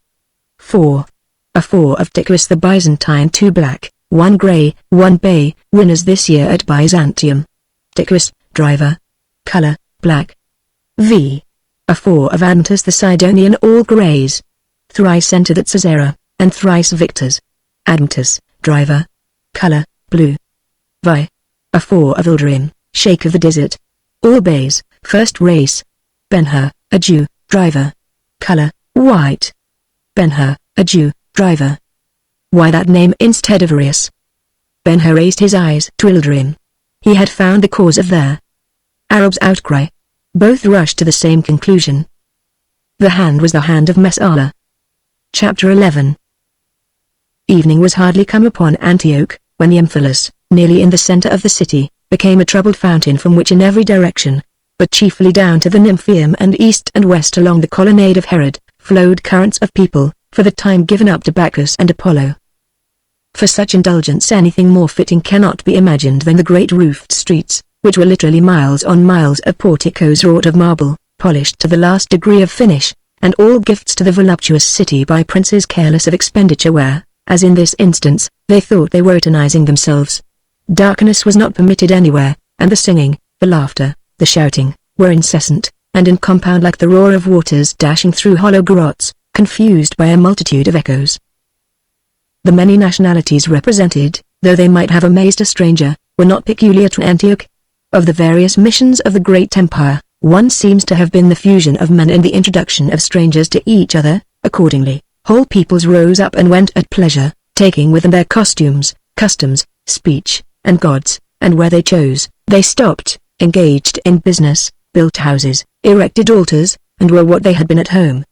4. A 4 of Dicyrus the Byzantine, 2 black, 1 grey, 1 bay, winners this year at Byzantium. Dicyrus, driver. Color, black. V. A 4 of Admetus the Sidonian, all greys. Thrice entered at Caesarea, and thrice victors. Admetus, driver. Color, blue. Vi. A 4 of Ildirim, sheikh of the desert. All bays, First race. Ben-Hur, a Jew, driver. Color, white. Ben-Hur, a Jew, driver. Why that name instead of Arius? Ben-Hur raised his eyes to Ilderim. He had found the cause of their Arabs' outcry. Both rushed to the same conclusion. The hand was the hand of Messala. Chapter 11. Evening was hardly come upon Antioch, when the Omphalos, nearly in the center of the city, became a troubled fountain from which in every direction, but chiefly down to the Nymphaeum and east and west along the colonnade of Herod, flowed currents of people, for the time given up to Bacchus and Apollo. For such indulgence anything more fitting cannot be imagined than the great roofed streets, which were literally miles on miles of porticos wrought of marble, polished to the last degree of finish, and all gifts to the voluptuous city by princes careless of expenditure where, as in this instance, they thought they were eternizing themselves. Darkness was not permitted anywhere, and the singing, the laughter, the shouting, were incessant, and in compound like the roar of waters dashing through hollow grots, confused by a multitude of echoes. The many nationalities represented, though they might have amazed a stranger, were not peculiar to Antioch. Of the various missions of the great empire, one seems to have been the fusion of men and the introduction of strangers to each other. Accordingly, whole peoples rose up and went at pleasure, taking with them their costumes, customs, speech, and gods, and where they chose, they stopped, engaged in business, built houses, erected altars, and were what they had been at home.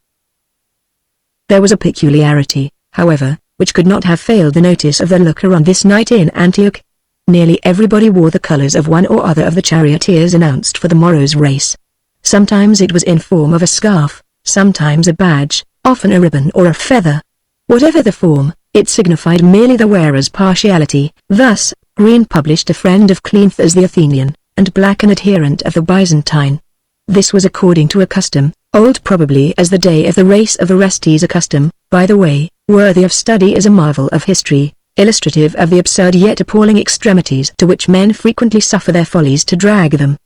There was a peculiarity, however, which could not have failed the notice of the looker on this night in Antioch. Nearly everybody wore the colors of one or other of the charioteers announced for the morrow's race. Sometimes it was in form of a scarf, sometimes a badge, often a ribbon or a feather. Whatever the form, it signified merely the wearer's partiality. Thus, green published a friend of Cleanthe as the Athenian, and black an adherent of the Byzantine. This was according to a custom, old probably as the day of the race of Orestes, a custom, by the way, worthy of study as a marvel of history, illustrative of the absurd yet appalling extremities to which men frequently suffer their follies to drag them.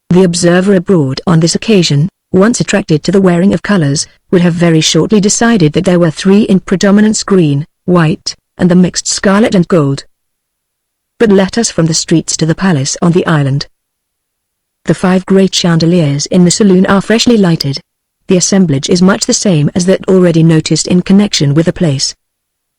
The observer abroad on this occasion, once attracted to the wearing of colors, would have very shortly decided that there were three in predominance: green, white, and the mixed scarlet and gold. But let us from the streets to the palace on the island. The 5 great chandeliers in the saloon are freshly lighted. The assemblage is much the same as that already noticed in connection with the place.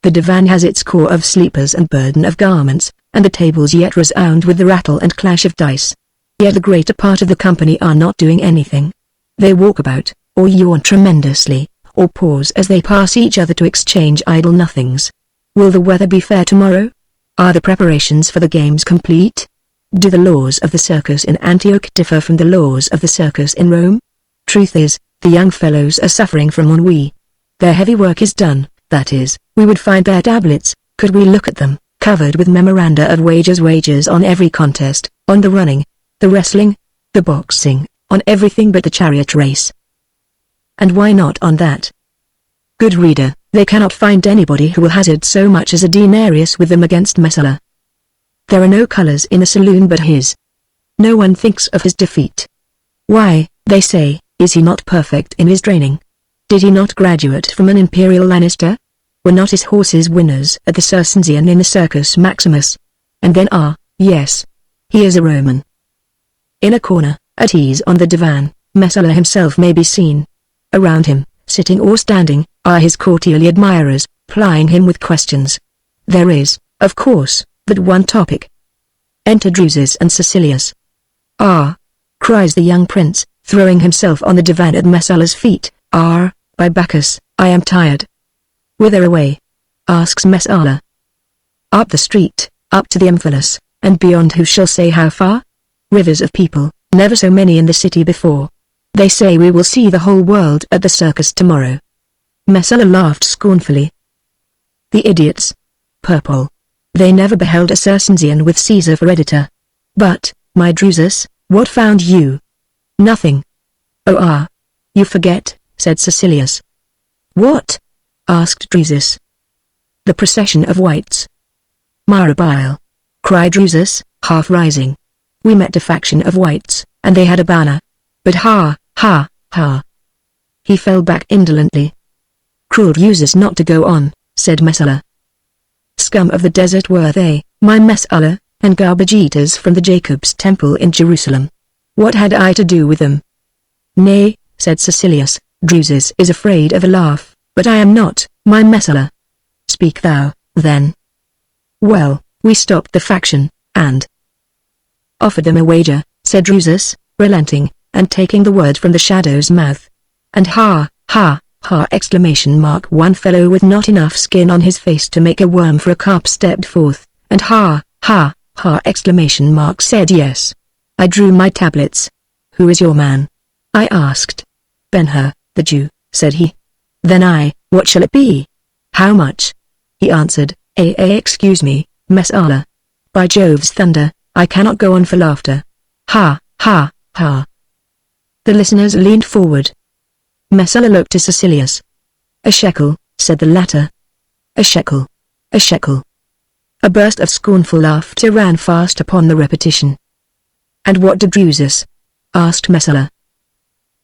The divan has its core of sleepers and burden of garments, and the tables yet resound with the rattle and clash of dice. Yet the greater part of the company are not doing anything. They walk about, or yawn tremendously, or pause as they pass each other to exchange idle nothings. Will the weather be fair tomorrow? Are the preparations for the games complete? Do the laws of the circus in Antioch differ from the laws of the circus in Rome? Truth is, the young fellows are suffering from ennui. Their heavy work is done, that is, we would find their tablets, could we look at them, covered with memoranda of wagers on every contest, on the running, the wrestling, the boxing, on everything but the chariot race. And why not on that? Good reader, they cannot find anybody who will hazard so much as a denarius with them against Messala. There are no colors in the saloon but his. No one thinks of his defeat. Why, they say, is he not perfect in his training? Did he not graduate from an imperial Lannister? Were not his horses winners at the Circensian in the Circus Maximus? And then yes. He is a Roman. In a corner, at ease on the divan, Messala himself may be seen. Around him, sitting or standing, are his courtierly admirers, plying him with questions. There is, of course, but one topic. Enter Drusus and Caecilius. "Ah!" cries the young prince, throwing himself on the divan at Messala's feet. By Bacchus, I am tired." "Whither away?" asks Messala. "Up the street, up to the Omphalos, and beyond who shall say how far? Rivers of people, never so many in the city before. They say we will see the whole world at the circus tomorrow." Messala laughed scornfully. "The idiots! Purple! They never beheld a Circensian with Caesar for editor. But, my Drusus, what found you?" "Nothing." "Oh you forget," said Caecilius. "What?" asked Drusus. "The procession of whites." "Mirabile!" cried Drusus, half rising. "We met a faction of whites, and they had a banner. But ha! He fell back indolently. "Cruel Drusus not to go on," said Messala. "Scum of the desert were they, my Messala, and garbage eaters from the Jacob's temple in Jerusalem. What had I to do with them? Nay, said Cecilius, Drusus is afraid of a laugh, but I am not, my Messala. Speak thou, then. Well, we stopped the faction, and offered them a wager, said Drusus, relenting, and taking the word from the shadow's mouth. And ha, ha, ha! One fellow with not enough skin on his face to make a worm for a carp stepped forth, and ha, ha, ha! Said yes. I drew my tablets. Who is your man? I asked. Ben-Hur, the Jew, said he. Then what shall it be? How much? He answered, excuse me, Messala. By Jove's thunder, I cannot go on for laughter. Ha, ha, ha. The listeners leaned forward. Messala looked to Cecilius. A shekel, said the latter. A shekel. A shekel. A burst of scornful laughter ran fast upon the repetition. And what did Drusus? Asked Messala.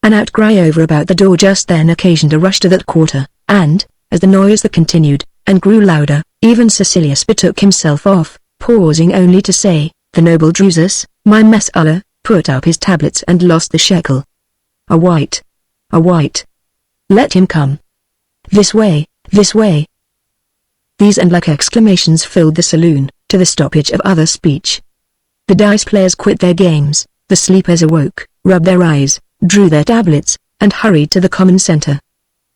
An outcry over about the door just then occasioned a rush to that quarter, and, as the noise continued, and grew louder, even Cecilius betook himself off, pausing only to say, the noble Drusus, my Messala, put up his tablets and lost the shekel. A white. A white. Let him come. This way, this way. These and like exclamations filled the saloon, to the stoppage of other speech. The dice players quit their games, the sleepers awoke, rubbed their eyes, drew their tablets, and hurried to the common center.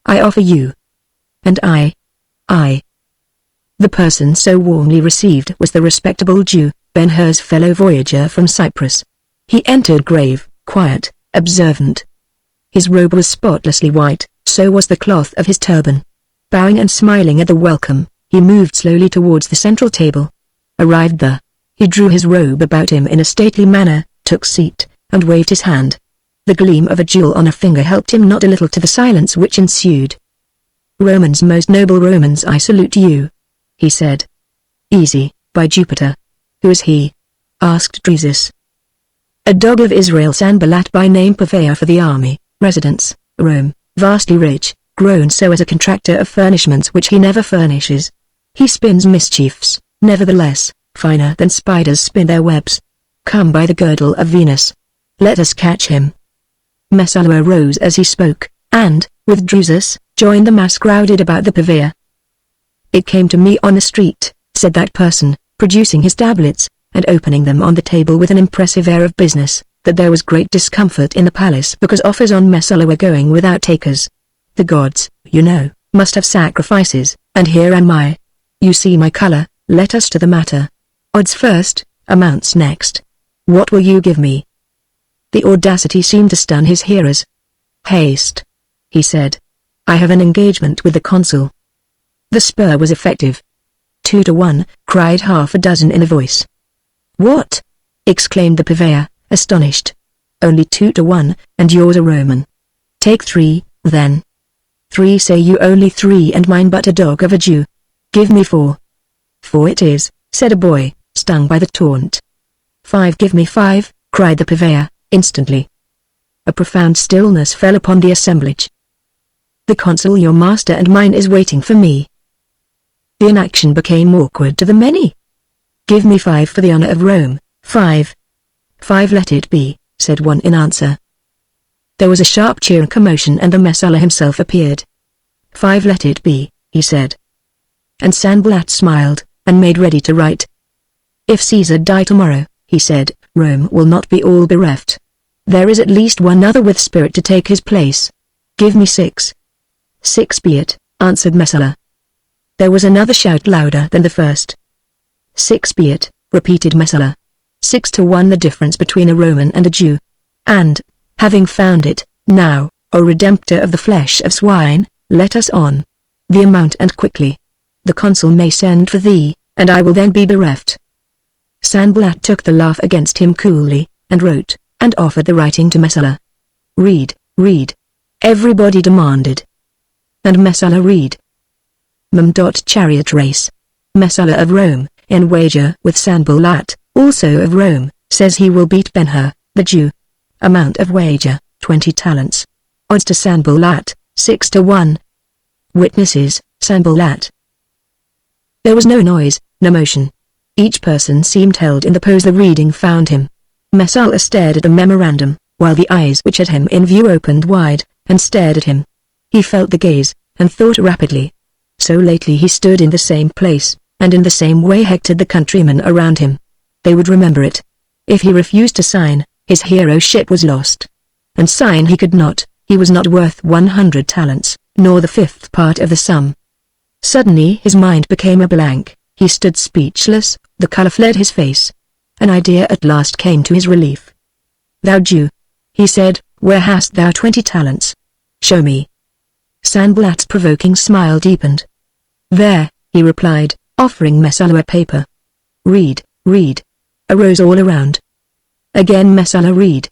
I offer you. And I. The person so warmly received was the respectable Jew, Ben-Hur's fellow voyager from Cyprus. He entered grave, quiet, observant. His robe was spotlessly white, so was the cloth of his turban. Bowing and smiling at the welcome, he moved slowly towards the central table. Arrived there, he drew his robe about him in a stately manner, took seat, and waved his hand. The gleam of a jewel on a finger helped him not a little to the silence which ensued. Romans, most noble Romans, I salute you, he said. Easy, by Jupiter. Who is he? Asked Drusus. A dog of Israel, Sanballat by name, purveyor for the army, residence, Rome, vastly rich, grown so as a contractor of furnishments which he never furnishes. He spins mischiefs, nevertheless, finer than spiders spin their webs. Come by the girdle of Venus. Let us catch him. Messala arose as he spoke, and, with Drusus, joined the mass crowded about the purveyor. It came to me on the street, said that person, producing his tablets, and opening them on the table with an impressive air of business, that there was great discomfort in the palace because offers on Messala were going without takers. The gods, you know, must have sacrifices, and here am I. You see my color, let us to the matter. Odds first, amounts next. What will you give me? The audacity seemed to stun his hearers. Haste, he said. I have an engagement with the consul. The spur was effective. 2 to 1, cried half a dozen in a voice. What? Exclaimed the purveyor, astonished. Only 2 to 1, and yours a Roman. Take 3, then. 3 say you, only 3, and mine but a dog of a Jew. Give me 4. 4 it is, said a boy, stung by the taunt. 5, give me 5, cried the purveyor, instantly. A profound stillness fell upon the assemblage. The consul, your master and mine, is waiting for me. The inaction became awkward to the many. Give me 5 for the honor of Rome. 5. 5 let it be, said one in answer. There was a sharp cheer and commotion, and the Messala himself appeared. 5 let it be, he said. And Sanballat smiled, and made ready to write. If Caesar die tomorrow, he said, Rome will not be all bereft. There is at least one other with spirit to take his place. Give me 6. 6 be it, answered Messala. There was another shout louder than the first. 6 be it, repeated Messala. 6 to 1 the difference between a Roman and a Jew. And, having found it, now, O Redemptor of the flesh of swine, let us on. The amount and quickly. The consul may send for thee, and I will then be bereft. Sanballat took the laugh against him coolly, and wrote, and offered the writing to Messala. Read, read. Everybody demanded. And Messala read. Chariot race. Messala of Rome, in wager with Sanballat, also of Rome, says he will beat Ben-Hur, the Jew. Amount of wager, 20 talents. Odds to Sanballat, 6 to 1. Witnesses, Sanballat. There was no noise, no motion. Each person seemed held in the pose the reading found him. Messala stared at the memorandum, while the eyes which had him in view opened wide, and stared at him. He felt the gaze, and thought rapidly. So lately he stood in the same place, and in the same way hectored the countrymen around him. They would remember it. If he refused to sign, his heroship was lost. And sign he could not, he was not worth 100 talents, nor the fifth part of the sum. Suddenly his mind became a blank, he stood speechless, the color fled his face. An idea at last came to his relief. "Thou Jew," he said, "where hast thou 20 talents? Show me." Sanballat's provoking smile deepened. "There," he replied, offering Messala a paper. "Read, read." Arose all around. Again Messala read.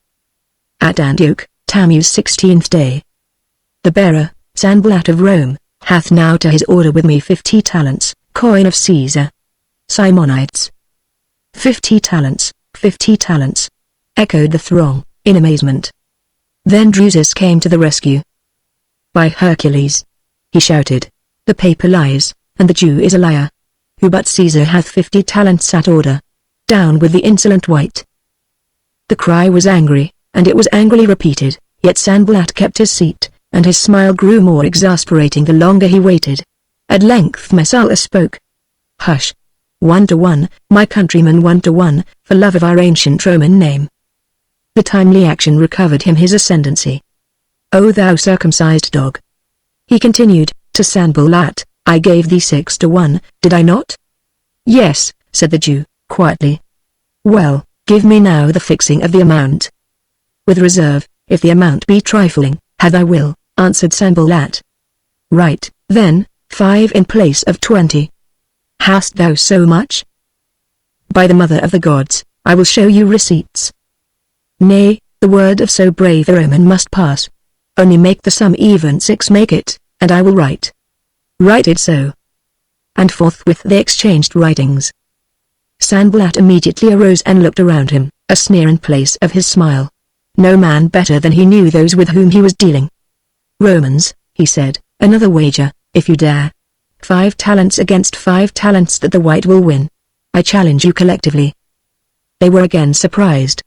"At Antioch, Tammuz 16th day. The bearer, Sanballat of Rome, hath now to his order with me 50 talents, coin of Caesar. Simonides." 50 talents, 50 talents, echoed the throng, in amazement. Then Drusus came to the rescue. "By Hercules," he shouted, "the paper lies, and the Jew is a liar. Who but Caesar hath 50 talents at order? Down with the insolent wight." The cry was angry, and it was angrily repeated, yet Sanballat kept his seat, and his smile grew more exasperating the longer he waited. At length Messala spoke. "Hush. 1 to 1, my countrymen, 1 to 1, for love of our ancient Roman name." The timely action recovered him his ascendancy. "O thou circumcised dog," he continued, to Sanballat, "I gave thee 6 to 1, did I not?" "Yes," said the Jew, quietly. "Well, give me now the fixing of the amount." "With reserve, if the amount be trifling, have thy will," answered Sanballat. "Right, then, 5 in place of 20. Hast thou so much?" "By the mother of the gods, I will show you receipts." "Nay, the word of so brave a Roman must pass. Only make the sum even 6, make it, and I will write." "Write it so." And forthwith they exchanged writings. Sanballat immediately arose and looked around him, a sneer in place of his smile. No man better than he knew those with whom he was dealing. "Romans," he said, "another wager, if you dare. 5 talents against 5 talents that the white will win. I challenge you collectively." They were again surprised.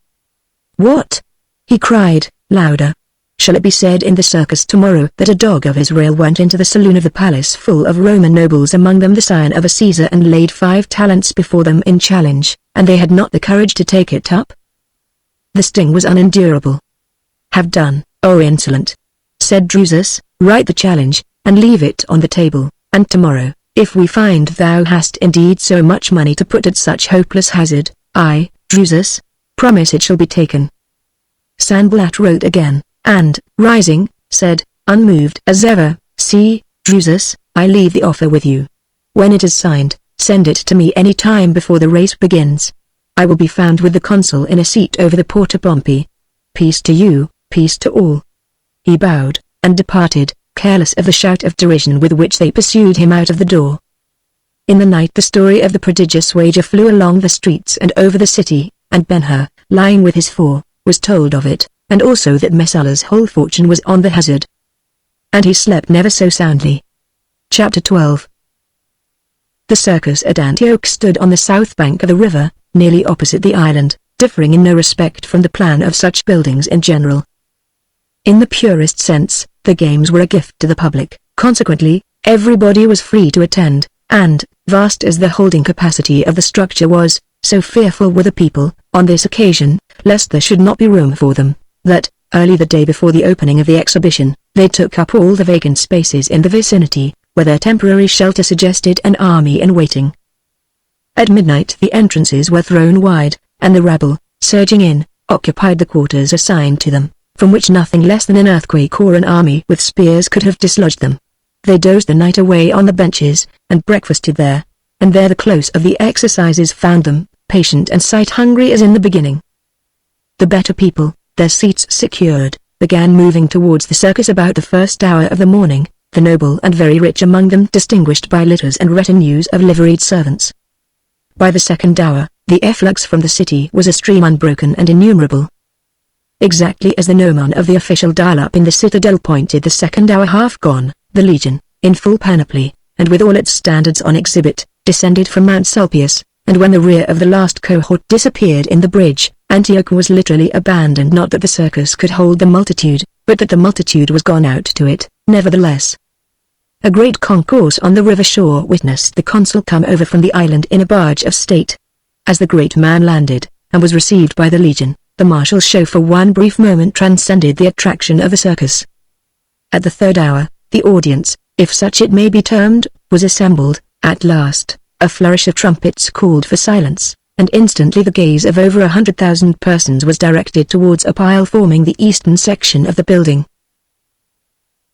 "What?" he cried, louder. "Shall it be said in the circus tomorrow that a dog of Israel went into the saloon of the palace full of Roman nobles, among them the scion of a Caesar, and laid 5 talents before them in challenge, and they had not the courage to take it up?" The sting was unendurable. "Have done, O insolent," said Drusus, "write the challenge, and leave it on the table, and tomorrow, if we find thou hast indeed so much money to put at such hopeless hazard, I, Drusus, promise it shall be taken." Sanballat wrote again, and, rising, said, unmoved as ever, "See, Drusus, I leave the offer with you. When it is signed, send it to me any time before the race begins. I will be found with the consul in a seat over the Porta Pompey. Peace to you, peace to all." He bowed, and departed, careless of the shout of derision with which they pursued him out of the door. In the night the story of the prodigious wager flew along the streets and over the city, and Ben-Hur, lying with his 4, was told of it, and also that Messala's whole fortune was on the hazard. And he slept never so soundly. Chapter 12. The circus at Antioch stood on the south bank of the river, nearly opposite the island, differing in no respect from the plan of such buildings in general. In the purest sense, the games were a gift to the public, consequently, everybody was free to attend, and, vast as the holding capacity of the structure was, so fearful were the people, on this occasion, lest there should not be room for them, that, early the day before the opening of the exhibition, they took up all the vacant spaces in the vicinity, where their temporary shelter suggested an army in waiting. At midnight the entrances were thrown wide, and the rabble, surging in, occupied the quarters assigned to them, from which nothing less than an earthquake or an army with spears could have dislodged them. They dozed the night away on the benches, and breakfasted there, and there the close of the exercises found them, patient and sight-hungry as in the beginning. The better people, their seats secured, began moving towards the circus about the first hour of the morning, the noble and very rich among them distinguished by litters and retinues of liveried servants. By the second hour, the efflux from the city was a stream unbroken and innumerable. Exactly as the gnomon of the official dial-up in the citadel pointed the second hour half gone, the legion, in full panoply, and with all its standards on exhibit, descended from Mount Sulpius, and when the rear of the last cohort disappeared in the bridge, Antioch was literally abandoned, not that the circus could hold the multitude, but that the multitude was gone out to it, nevertheless. A great concourse on the river shore witnessed the consul come over from the island in a barge of state. As the great man landed, and was received by the legion, the martial show for one brief moment transcended the attraction of the circus. At the third hour, the audience, if such it may be termed, was assembled. At last, a flourish of trumpets called for silence, and instantly the gaze of over 100,000 persons was directed towards a pile forming the eastern section of the building.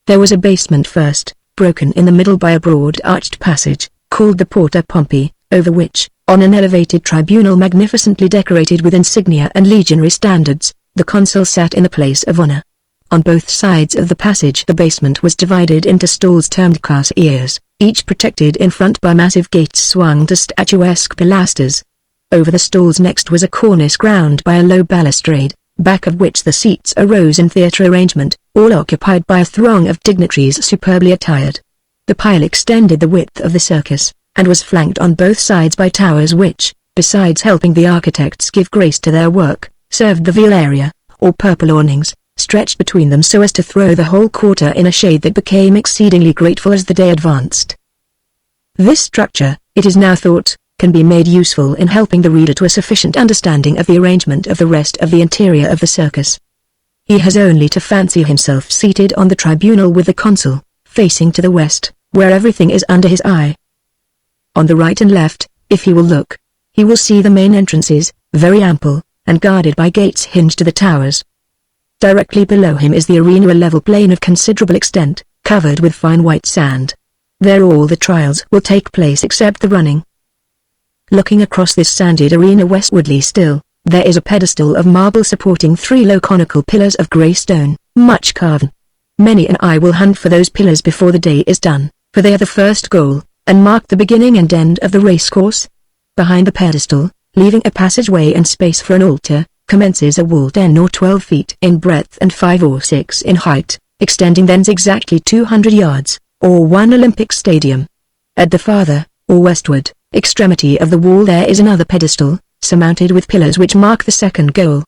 There was a basement first, broken in the middle by a broad arched passage, called the Porta Pompei, over which, on an elevated tribunal magnificently decorated with insignia and legionary standards, the consul sat in the place of honor. On both sides of the passage the basement was divided into stalls termed carceres, each protected in front by massive gates swung to statuesque pilasters. Over the stalls next was a cornice crowned by a low balustrade, back of which the seats arose in theatre arrangement, all occupied by a throng of dignitaries superbly attired. The pile extended the width of the circus, and was flanked on both sides by towers which, besides helping the architects give grace to their work, served the veil area, or purple awnings, stretched between them so as to throw the whole quarter in a shade that became exceedingly grateful as the day advanced. This structure, it is now thought, can be made useful in helping the reader to a sufficient understanding of the arrangement of the rest of the interior of the circus. He has only to fancy himself seated on the tribunal with the consul, facing to the west, where everything is under his eye. On the right and left, if he will look, he will see the main entrances, very ample, and guarded by gates hinged to the towers. Directly below him is the arena, a level plain of considerable extent, covered with fine white sand. There all the trials will take place except the running. Looking across this sanded arena westwardly still, there is a pedestal of marble supporting 3 low conical pillars of grey stone, much carven. Many an eye will hunt for those pillars before the day is done, for they are the first goal, and mark the beginning and end of the racecourse. Behind the pedestal, leaving a passageway and space for an altar, commences a wall 10 or 12 feet in breadth and 5 or 6 in height, extending thence exactly 200 yards, or 1 Olympic stadium. At the farther, or westward, extremity of the wall there is another pedestal, surmounted with pillars which mark the second goal.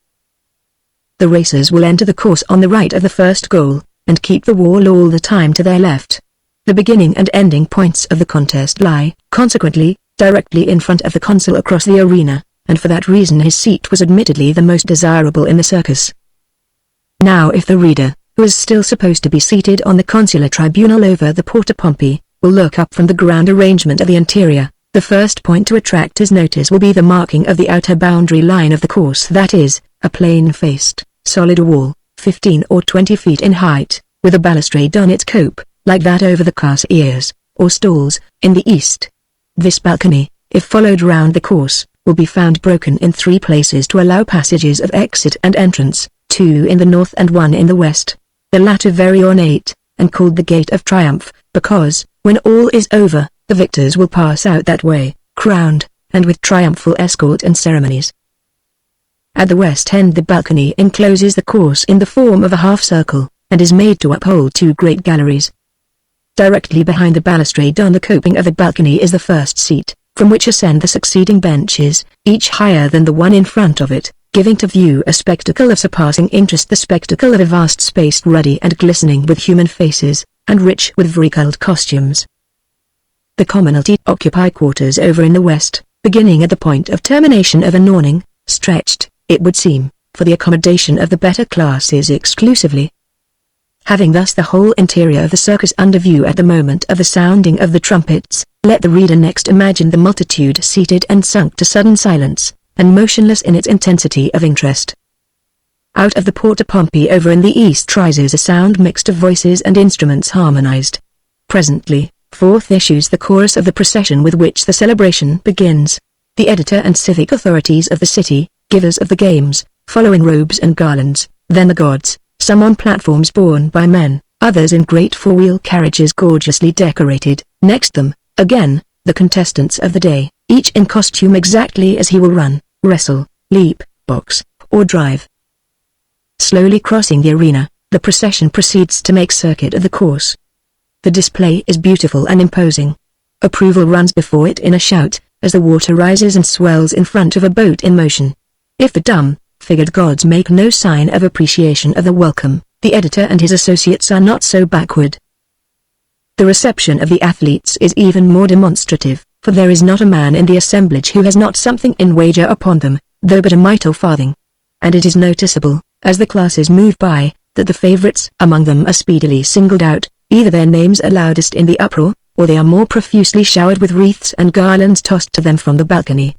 The racers will enter the course on the right of the first goal, and keep the wall all the time to their left. The beginning and ending points of the contest lie, consequently, directly in front of the consul across the arena, and for that reason his seat was admittedly the most desirable in the circus. Now if the reader, who is still supposed to be seated on the consular tribunal over the Porta Pompei, will look up from the ground arrangement of the interior, the first point to attract his notice will be the marking of the outer boundary line of the course, that is, a plain-faced, solid wall, 15 or 20 feet in height, with a balustrade on its cope, like that over the carceres, or stalls, in the east. This balcony, if followed round the course, will be found broken in 3 places to allow passages of exit and entrance, 2 in the north and 1 in the west, the latter very ornate, and called the Gate of Triumph, because, when all is over, the victors will pass out that way, crowned, and with triumphal escort and ceremonies. At the west end the balcony encloses the course in the form of a half-circle, and is made to uphold 2 great galleries. Directly behind the balustrade on the coping of the balcony is the first seat, from which ascend the succeeding benches, each higher than the one in front of it, giving to view a spectacle of surpassing interest, the spectacle of a vast space ruddy and glistening with human faces, and rich with varicolored costumes. The commonalty occupy quarters over in the west, beginning at the point of termination of an awning, stretched, it would seem, for the accommodation of the better classes exclusively. Having thus the whole interior of the circus under view at the moment of the sounding of the trumpets, let the reader next imagine the multitude seated and sunk to sudden silence, and motionless in its intensity of interest. Out of the Porta Pompei over in the east rises a sound mixed of voices and instruments harmonized. Presently, forth issues the chorus of the procession with which the celebration begins. The editor and civic authorities of the city, givers of the games, follow in robes and garlands, then the gods, some on platforms borne by men, others in great 4-wheel carriages gorgeously decorated, next them, again, the contestants of the day, each in costume exactly as he will run, wrestle, leap, box, or drive. Slowly crossing the arena, the procession proceeds to make circuit of the course. The display is beautiful and imposing. Approval runs before it in a shout, as the water rises and swells in front of a boat in motion. If the dumb, figured gods make no sign of appreciation of the welcome. The editor and his associates are not so backward. The reception of the athletes is even more demonstrative, for there is not a man in the assemblage who has not something in wager upon them, though but a mite or farthing. And it is noticeable, as the classes move by, that the favorites among them are speedily singled out, either their names are loudest in the uproar, or they are more profusely showered with wreaths and garlands tossed to them from the balcony.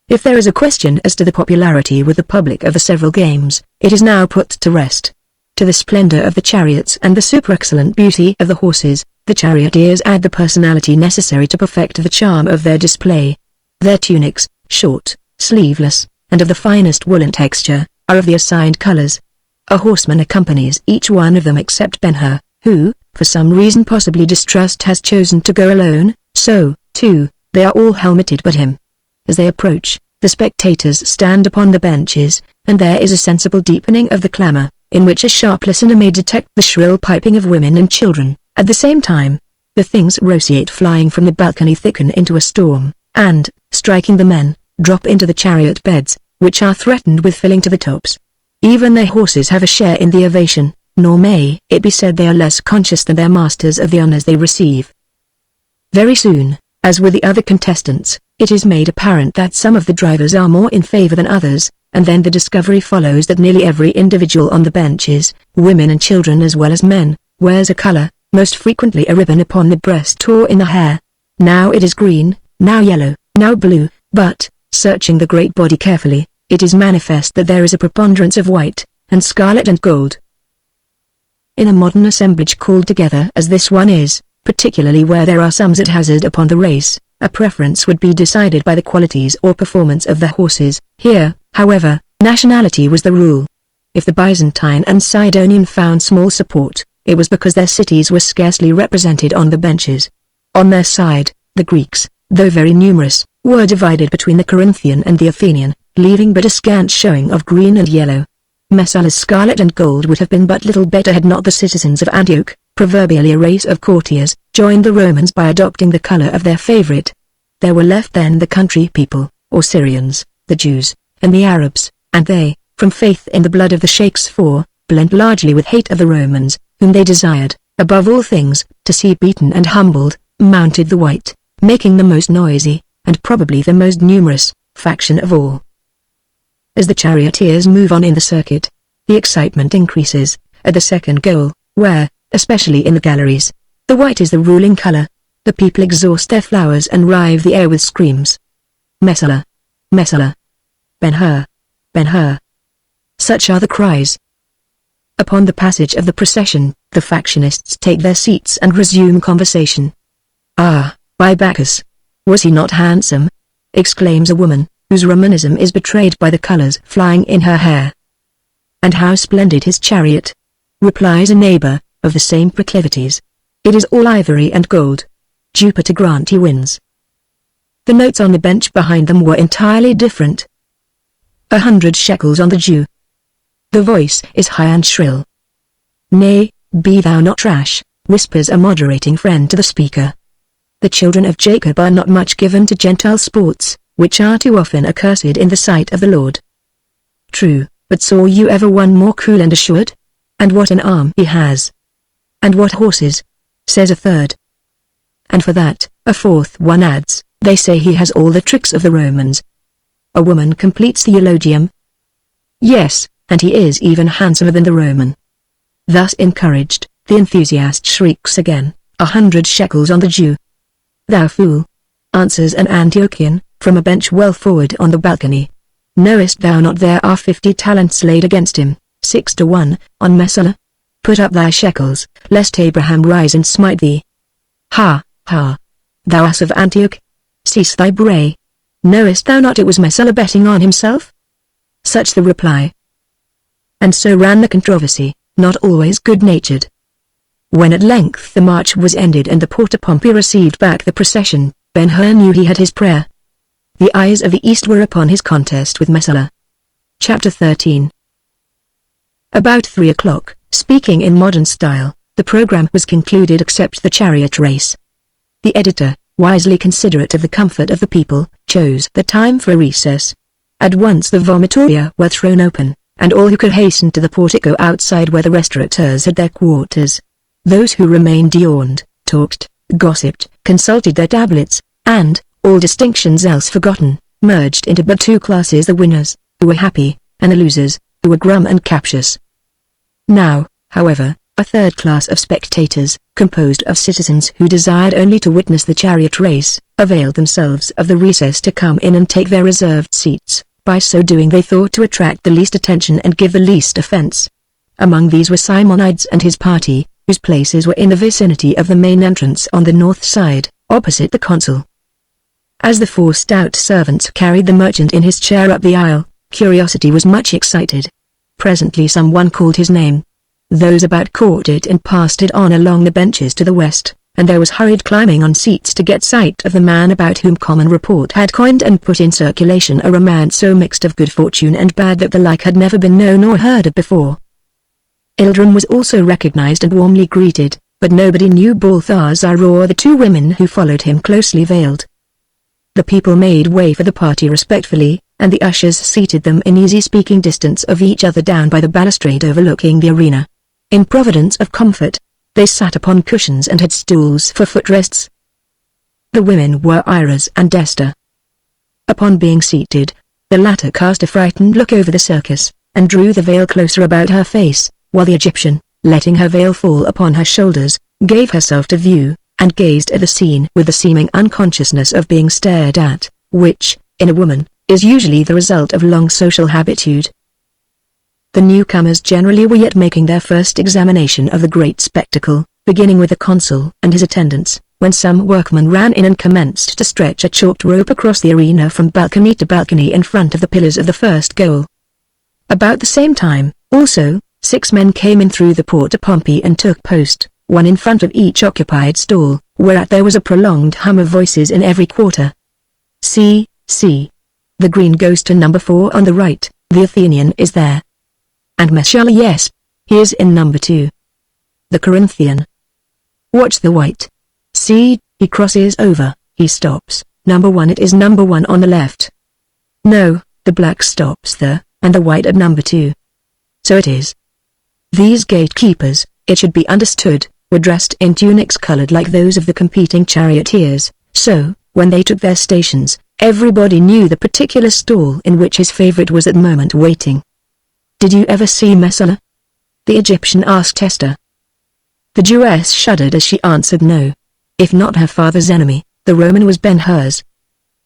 If there is a question as to the popularity with the public of the several games, it is now put to rest. To the splendor of the chariots and the super-excellent beauty of the horses, the charioteers add the personality necessary to perfect the charm of their display. Their tunics, short, sleeveless, and of the finest woolen texture, are of the assigned colors. A horseman accompanies each one of them except Ben-Hur, who, for some reason possibly distrust, has chosen to go alone, so, too, they are all helmeted but him. As they approach, the spectators stand upon the benches, and there is a sensible deepening of the clamor, in which a sharp listener may detect the shrill piping of women and children. At the same time, the things roseate flying from the balcony thicken into a storm, and, striking the men, drop into the chariot beds, which are threatened with filling to the tops. Even their horses have a share in the ovation, nor may it be said they are less conscious than their masters of the honors they receive. Very soon, as with the other contestants, it is made apparent that some of the drivers are more in favor than others, and then the discovery follows that nearly every individual on the benches, women and children as well as men, wears a color, most frequently a ribbon upon the breast or in the hair. Now it is green, now yellow, now blue, but, searching the great body carefully, it is manifest that there is a preponderance of white, and scarlet and gold. In a modern assemblage called together as this one is, particularly where there are sums at hazard upon the race, a preference would be decided by the qualities or performance of the horses. Here, however, nationality was the rule. If the Byzantine and Sidonian found small support, it was because their cities were scarcely represented on the benches. On their side, the Greeks, though very numerous, were divided between the Corinthian and the Athenian, leaving but a scant showing of green and yellow. Messala's scarlet and gold would have been but little better had not the citizens of Antioch, proverbially a race of courtiers, joined the Romans by adopting the color of their favorite. There were left then the country people, or Syrians, the Jews, and the Arabs, and they, from faith in the blood of the sheikhs blent largely with hate of the Romans, whom they desired, above all things, to see beaten and humbled, mounted the white, making the most noisy, and probably the most numerous, faction of all. As the charioteers move on in the circuit, the excitement increases. At the second goal, where, especially in the galleries, the white is the ruling color, the people exhaust their flowers and rive the air with screams. Messala! Messala! Ben-Hur! Ben-Hur! Such are the cries. Upon the passage of the procession, the factionists take their seats and resume conversation. "Ah, by Bacchus! Was he not handsome?" exclaims a woman, whose Romanism is betrayed by the colors flying in her hair. "And how splendid his chariot!" replies a neighbor, of the same proclivities. "It is all ivory and gold. Jupiter grant he wins." The notes on the bench behind them were entirely different. 100 shekels on the Jew. The voice is high and shrill. "Nay, be thou not rash," whispers a moderating friend to the speaker. "The children of Jacob are not much given to Gentile sports, which are too often accursed in the sight of the Lord." "True, but saw you ever one more cool and assured? And what an arm he has! And what horses!" says a third. And for that, a fourth one adds, "They say he has all the tricks of the Romans." A woman completes the eulogium. "Yes, and he is even handsomer than the Roman." Thus encouraged, the enthusiast shrieks again, 100 shekels on the Jew. "Thou fool!" answers an Antiochian, from a bench well forward on the balcony. "Knowest thou not there are 50 talents laid against him, 6 to 1, on Messala? Put up thy shekels, lest Abraham rise and smite thee." "Ha, ha! Thou ass of Antioch! Cease thy bray! Knowest thou not it was Messala betting on himself?" Such the reply. And so ran the controversy, not always good-natured. When at length the march was ended and the Porta Pompey received back the procession, Ben-Hur knew he had his prayer. The eyes of the East were upon his contest with Messala. Chapter 13. About 3 o'clock, speaking in modern style, the program was concluded except the chariot race. The editor, wisely considerate of the comfort of the people, chose the time for a recess. At once the vomitoria were thrown open, and all who could hastened to the portico outside where the restaurateurs had their quarters. Those who remained yawned, talked, gossiped, consulted their tablets, and, all distinctions else forgotten, merged into but two classes: the winners, who were happy, and the losers, who were grum and captious. Now, however, a third class of spectators, composed of citizens who desired only to witness the chariot race, availed themselves of the recess to come in and take their reserved seats. By so doing they thought to attract the least attention and give the least offense. Among these were Simonides and his party, whose places were in the vicinity of the main entrance on the north side, opposite the consul. As the four stout servants carried the merchant in his chair up the aisle, curiosity was much excited. Presently someone called his name. Those about caught it and passed it on along the benches to the west, and there was hurried climbing on seats to get sight of the man about whom common report had coined and put in circulation a romance so mixed of good fortune and bad that the like had never been known or heard of before. Ildrum was also recognized and warmly greeted, but nobody knew Balthazar or the two women who followed him closely veiled. The people made way for the party respectfully, and the ushers seated them in easy speaking distance of each other down by the balustrade overlooking the arena. In providence of comfort, they sat upon cushions and had stools for footrests. The women were Iris and Esther. Upon being seated, the latter cast a frightened look over the circus, and drew the veil closer about her face, while the Egyptian, letting her veil fall upon her shoulders, gave herself to view, and gazed at the scene with the seeming unconsciousness of being stared at, which, in a woman, is usually the result of long social habitude. The newcomers generally were yet making their first examination of the great spectacle, beginning with the consul and his attendants, when some workmen ran in and commenced to stretch a chalked rope across the arena from balcony to balcony in front of the pillars of the first goal. About the same time, also, 6 men came in through the porta Pompey and took post, one in front of each occupied stall, whereat there was a prolonged hum of voices in every quarter. See, the green goes to number 4 on the right, the Athenian is there. And Meshala, yes, he is in number 2. The Corinthian. Watch the white. See, he crosses over, he stops, number 1, it is number 1 on the left. No, the black stops there, and the white at number 2. So it is. These gatekeepers, it should be understood, were dressed in tunics colored like those of the competing charioteers, so, when they took their stations, everybody knew the particular stall in which his favorite was at the moment waiting. Did you ever see Meshala? The Egyptian asked Esther. The Jewess shuddered as she answered no. If not her father's enemy, the Roman was Ben-Hur's.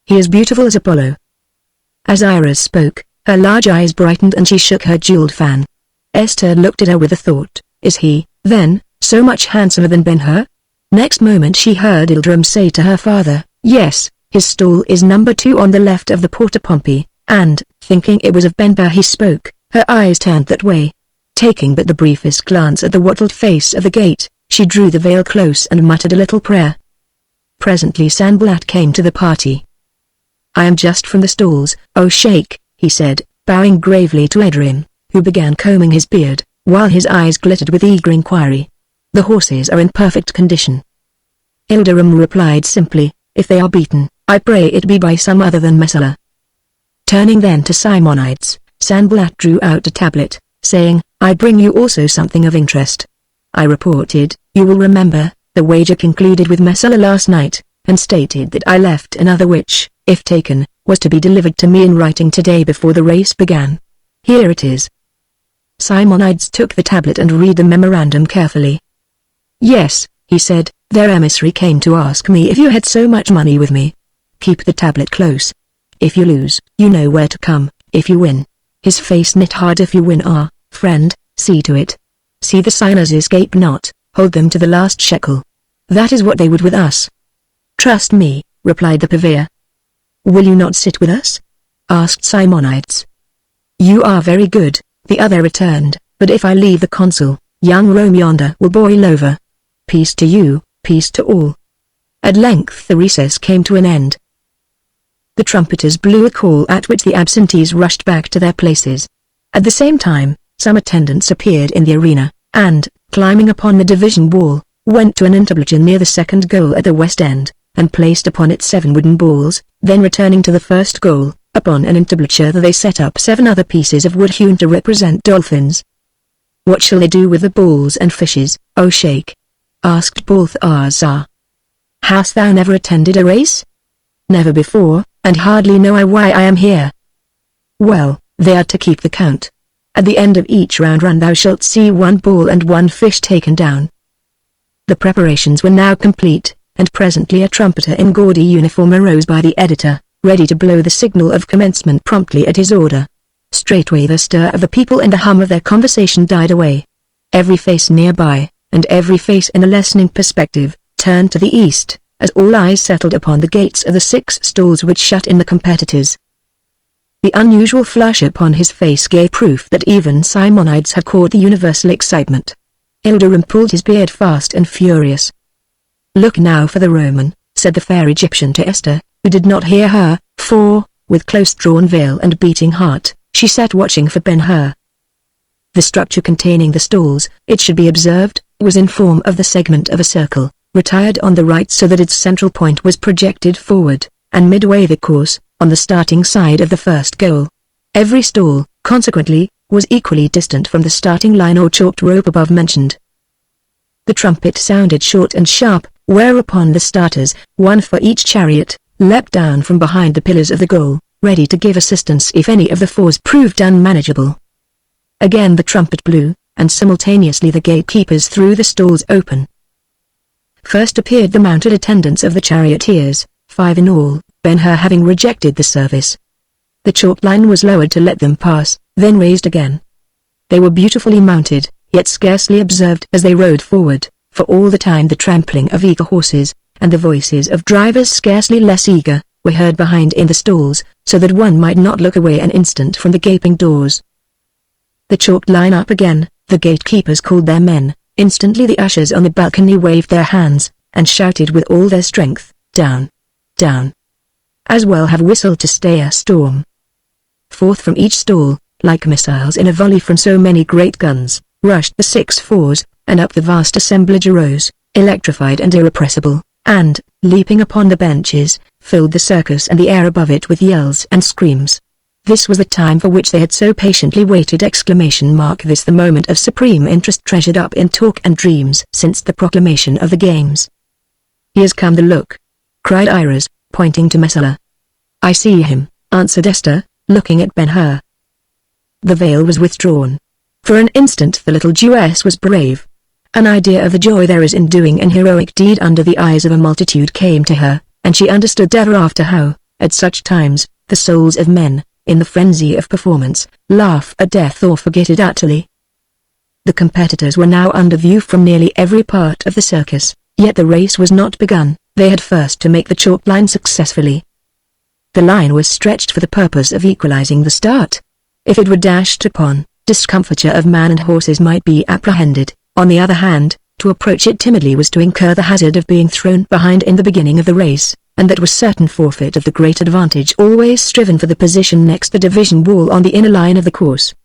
He is beautiful as Apollo. As Iris spoke, her large eyes brightened and she shook her jeweled fan. Esther looked at her with a thought, is he, then, so much handsomer than Ben-Hur? Next moment she heard Ildrum say to her father, yes, his stall is number 2 on the left of the porta Pompey, and, thinking it was of Ben-Hur he spoke, her eyes turned that way. Taking but the briefest glance at the wattled face of the gate, she drew the veil close and muttered a little prayer. Presently Sanballat came to the party. I am just from the stalls, O Sheikh, he said, bowing gravely to Edrim, who began combing his beard, while his eyes glittered with eager inquiry. The horses are in perfect condition. Ilderim replied simply, if they are beaten, I pray it be by some other than Meshala. Turning then to Simonides, Sanballat drew out a tablet, saying, I bring you also something of interest. I reported, you will remember, the wager concluded with Meshala last night, and stated that I left another which, if taken, was to be delivered to me in writing today before the race began. Here it is. Simonides took the tablet and read the memorandum carefully. Yes, he said, their emissary came to ask me if you had so much money with me. Keep the tablet close. If you lose, you know where to come, if you win. His face knit hard. If you win, friend, see to it. See the signers escape not, hold them to the last shekel. That is what they would with us. Trust me, replied the purveyor. Will you not sit with us? Asked Simonides. You are very good, the other returned, but if I leave the consul, young Rome yonder will boil over. Peace to you, peace to all. At length the recess came to an end. The trumpeters blew a call at which the absentees rushed back to their places. At the same time, some attendants appeared in the arena, and, climbing upon the division wall, went to an entablature near the second goal at the west end, and placed upon it 7 wooden balls, then returning to the first goal, Upon an entablature they set up 7 other pieces of wood hewn to represent dolphins. "What shall they do with the balls and fishes, O Sheikh?" asked Balthazar. "Hast thou never attended a race?" "Never before, and hardly know I why I am here." "Well, they are to keep the count. At the end of each round run thou shalt see 1 ball and 1 fish taken down." The preparations were now complete, and presently a trumpeter in gaudy uniform arose by the editor, ready to blow the signal of commencement promptly at his order. Straightway the stir of the people and the hum of their conversation died away. Every face nearby, and every face in a lessening perspective, turned to the east, as all eyes settled upon the gates of the 6 stalls which shut in the competitors. The unusual flush upon his face gave proof that even Simonides had caught the universal excitement. Ilderim pulled his beard fast and furious. "Look now for the Roman," said the fair Egyptian to Esther, who did not hear her, for, with close-drawn veil and beating heart, she sat watching for Ben-Hur. The structure containing the stalls, it should be observed, was in form of the segment of a circle, retired on the right so that its central point was projected forward, and midway the course, on the starting side of the first goal. Every stall, consequently, was equally distant from the starting line or chalked rope above mentioned. The trumpet sounded short and sharp, whereupon the starters, 1 for each chariot, leapt down from behind the pillars of the goal, ready to give assistance if any of the fours proved unmanageable. Again the trumpet blew, and simultaneously the gatekeepers threw the stalls open. First appeared the mounted attendants of the charioteers, 5 in all, Ben-Hur having rejected the service. The chalk line was lowered to let them pass, then raised again. They were beautifully mounted, yet scarcely observed as they rode forward, for all the time the trampling of eager horses, and the voices of drivers scarcely less eager, were heard behind in the stalls, so that one might not look away an instant from the gaping doors. The chalked line up again, the gatekeepers called their men, instantly the ushers on the balcony waved their hands, and shouted with all their strength, "Down! Down!" As well have whistled to stay a storm. Forth from each stall, like missiles in a volley from so many great guns, rushed the 6 fours, and up the vast assemblage arose, electrified and irrepressible, and, leaping upon the benches, filled the circus and the air above it with yells and screams. This was the time for which they had so patiently waited! This the moment of supreme interest treasured up in talk and dreams since the proclamation of the games. "He has come, the look!" cried Iris, pointing to Messala. "I see him," answered Esther, looking at Ben-Hur. The veil was withdrawn. For an instant the little Jewess was brave. An idea of the joy there is in doing an heroic deed under the eyes of a multitude came to her, and she understood ever after how, at such times, the souls of men, in the frenzy of performance, laugh at death or forget it utterly. The competitors were now under view from nearly every part of the circus, yet the race was not begun. They had first to make the chalk line successfully. The line was stretched for the purpose of equalizing the start. If it were dashed upon, discomfiture of man and horses might be apprehended. On the other hand, to approach it timidly was to incur the hazard of being thrown behind in the beginning of the race, and that was certain forfeit of the great advantage always striven for the position next the division wall on the inner line of the course.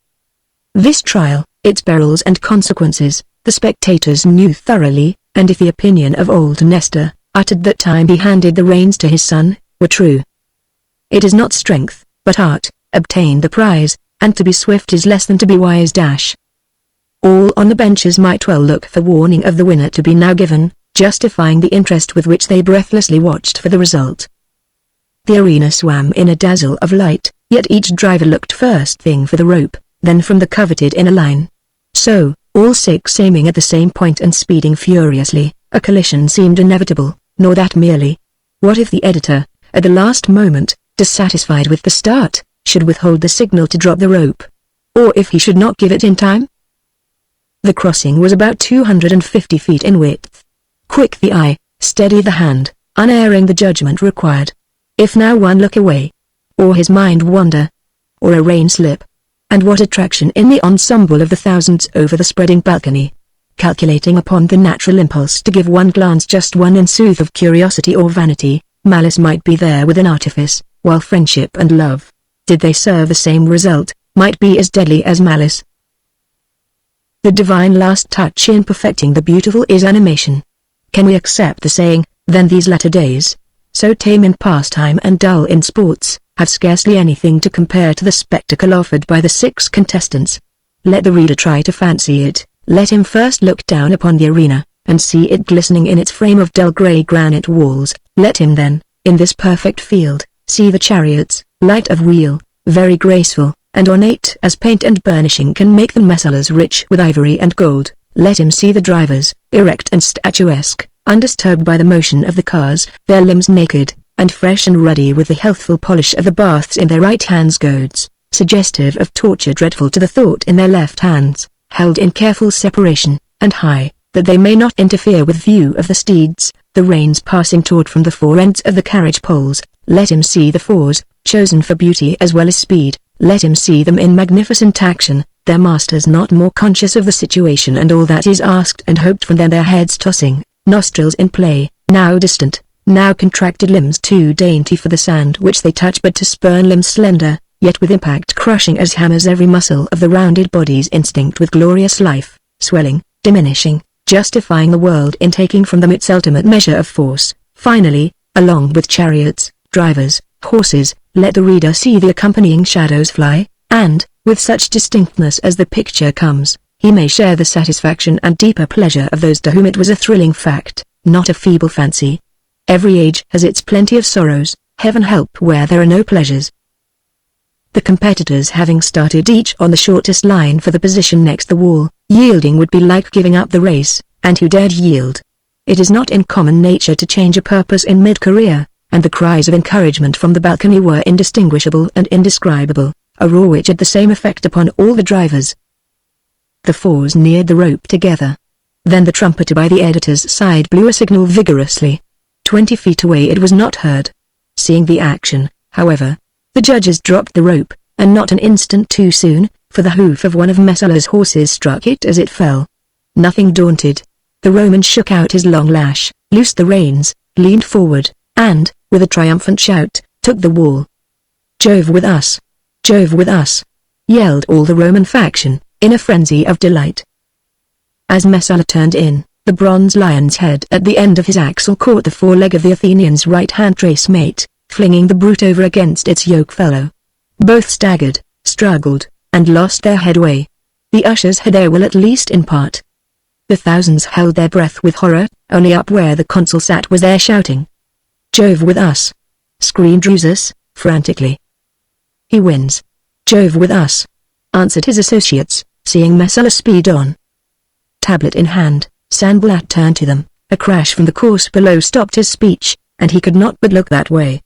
This trial, its perils and consequences, the spectators knew thoroughly, and if the opinion of old Nestor, uttered that time he handed the reins to his son, were true. It is not strength, but art, obtain the prize, and to be swift is less than to be wise. All on the benches might well look for warning of the winner to be now given, justifying the interest with which they breathlessly watched for the result. The arena swam in a dazzle of light, yet each driver looked first thing for the rope, then from the coveted inner line. So, all 6 aiming at the same point and speeding furiously, a collision seemed inevitable, nor that merely. What if the editor, at the last moment, dissatisfied with the start, should withhold the signal to drop the rope? Or if he should not give it in time? The crossing was about 250 feet in width. Quick the eye, steady the hand, unerring the judgment required. If now one look away, or his mind wander, or a rein slip, and what attraction in the ensemble of the thousands over the spreading balcony! Calculating upon the natural impulse to give one glance just one in sooth of curiosity or vanity, malice might be there with an artifice, while friendship and love, did they serve the same result, might be as deadly as malice. The divine last touch in perfecting the beautiful is animation. Can we accept the saying, then these latter days, so tame in pastime and dull in sports, had scarcely anything to compare to the spectacle offered by the 6 contestants. Let the reader try to fancy it. Let him first look down upon the arena, and see it glistening in its frame of dull grey granite walls. Let him then, in this perfect field, see the chariots, light of wheel, very graceful, and ornate as paint and burnishing can make them, messellers rich with ivory and gold. Let him see the drivers, erect and statuesque, undisturbed by the motion of the cars, their limbs naked, and fresh and ruddy with the healthful polish of the baths in their right hands, goads, suggestive of torture dreadful to the thought, in their left hands, held in careful separation, and high, that they may not interfere with view of the steeds, the reins passing taut from the 4 ends of the carriage poles. Let him see the 4s, chosen for beauty as well as speed. Let him see them in magnificent action, their masters not more conscious of the situation and all that is asked and hoped from them, their heads tossing, nostrils in play, now distant, now contracted, limbs too dainty for the sand which they touch, but to spurn, limbs slender, yet with impact crushing as hammers, every muscle of the rounded bodies instinct with glorious life, swelling, diminishing, justifying the world in taking from them its ultimate measure of force. Finally, along with chariots, drivers, horses, let the reader see the accompanying shadows fly, and, with such distinctness as the picture comes, he may share the satisfaction and deeper pleasure of those to whom it was a thrilling fact, not a feeble fancy. Every age has its plenty of sorrows, heaven help where there are no pleasures. The competitors having started each on the shortest line for the position next the wall, yielding would be like giving up the race, and who dared yield? It is not in common nature to change a purpose in mid-career, and the cries of encouragement from the balcony were indistinguishable and indescribable, a roar which had the same effect upon all the drivers. The 4s neared the rope together. Then the trumpeter by the editor's side blew a signal vigorously. 20 feet away it was not heard. Seeing the action, however, the judges dropped the rope, and not an instant too soon, for the hoof of one of Messaller's horses struck it as it fell. Nothing daunted, the Roman shook out his long lash, loosed the reins, leaned forward, and, with a triumphant shout, took the wall. "Jove with us! Jove with us!" yelled all the Roman faction, in a frenzy of delight. As Messalla turned in, the bronze lion's head at the end of his axle caught the foreleg of the Athenian's right-hand trace mate, flinging the brute over against its yoke fellow. Both staggered, struggled, and lost their headway. The ushers had their will, at least in part. The thousands held their breath with horror. Only up where the consul sat was there shouting. "Jove with us!" screamed Drusus, frantically. "He wins! Jove with us!" answered his associates, seeing Messalla speed on. Tablet in hand, Sanballat turned to them. A crash from the course below stopped his speech, and he could not but look that way.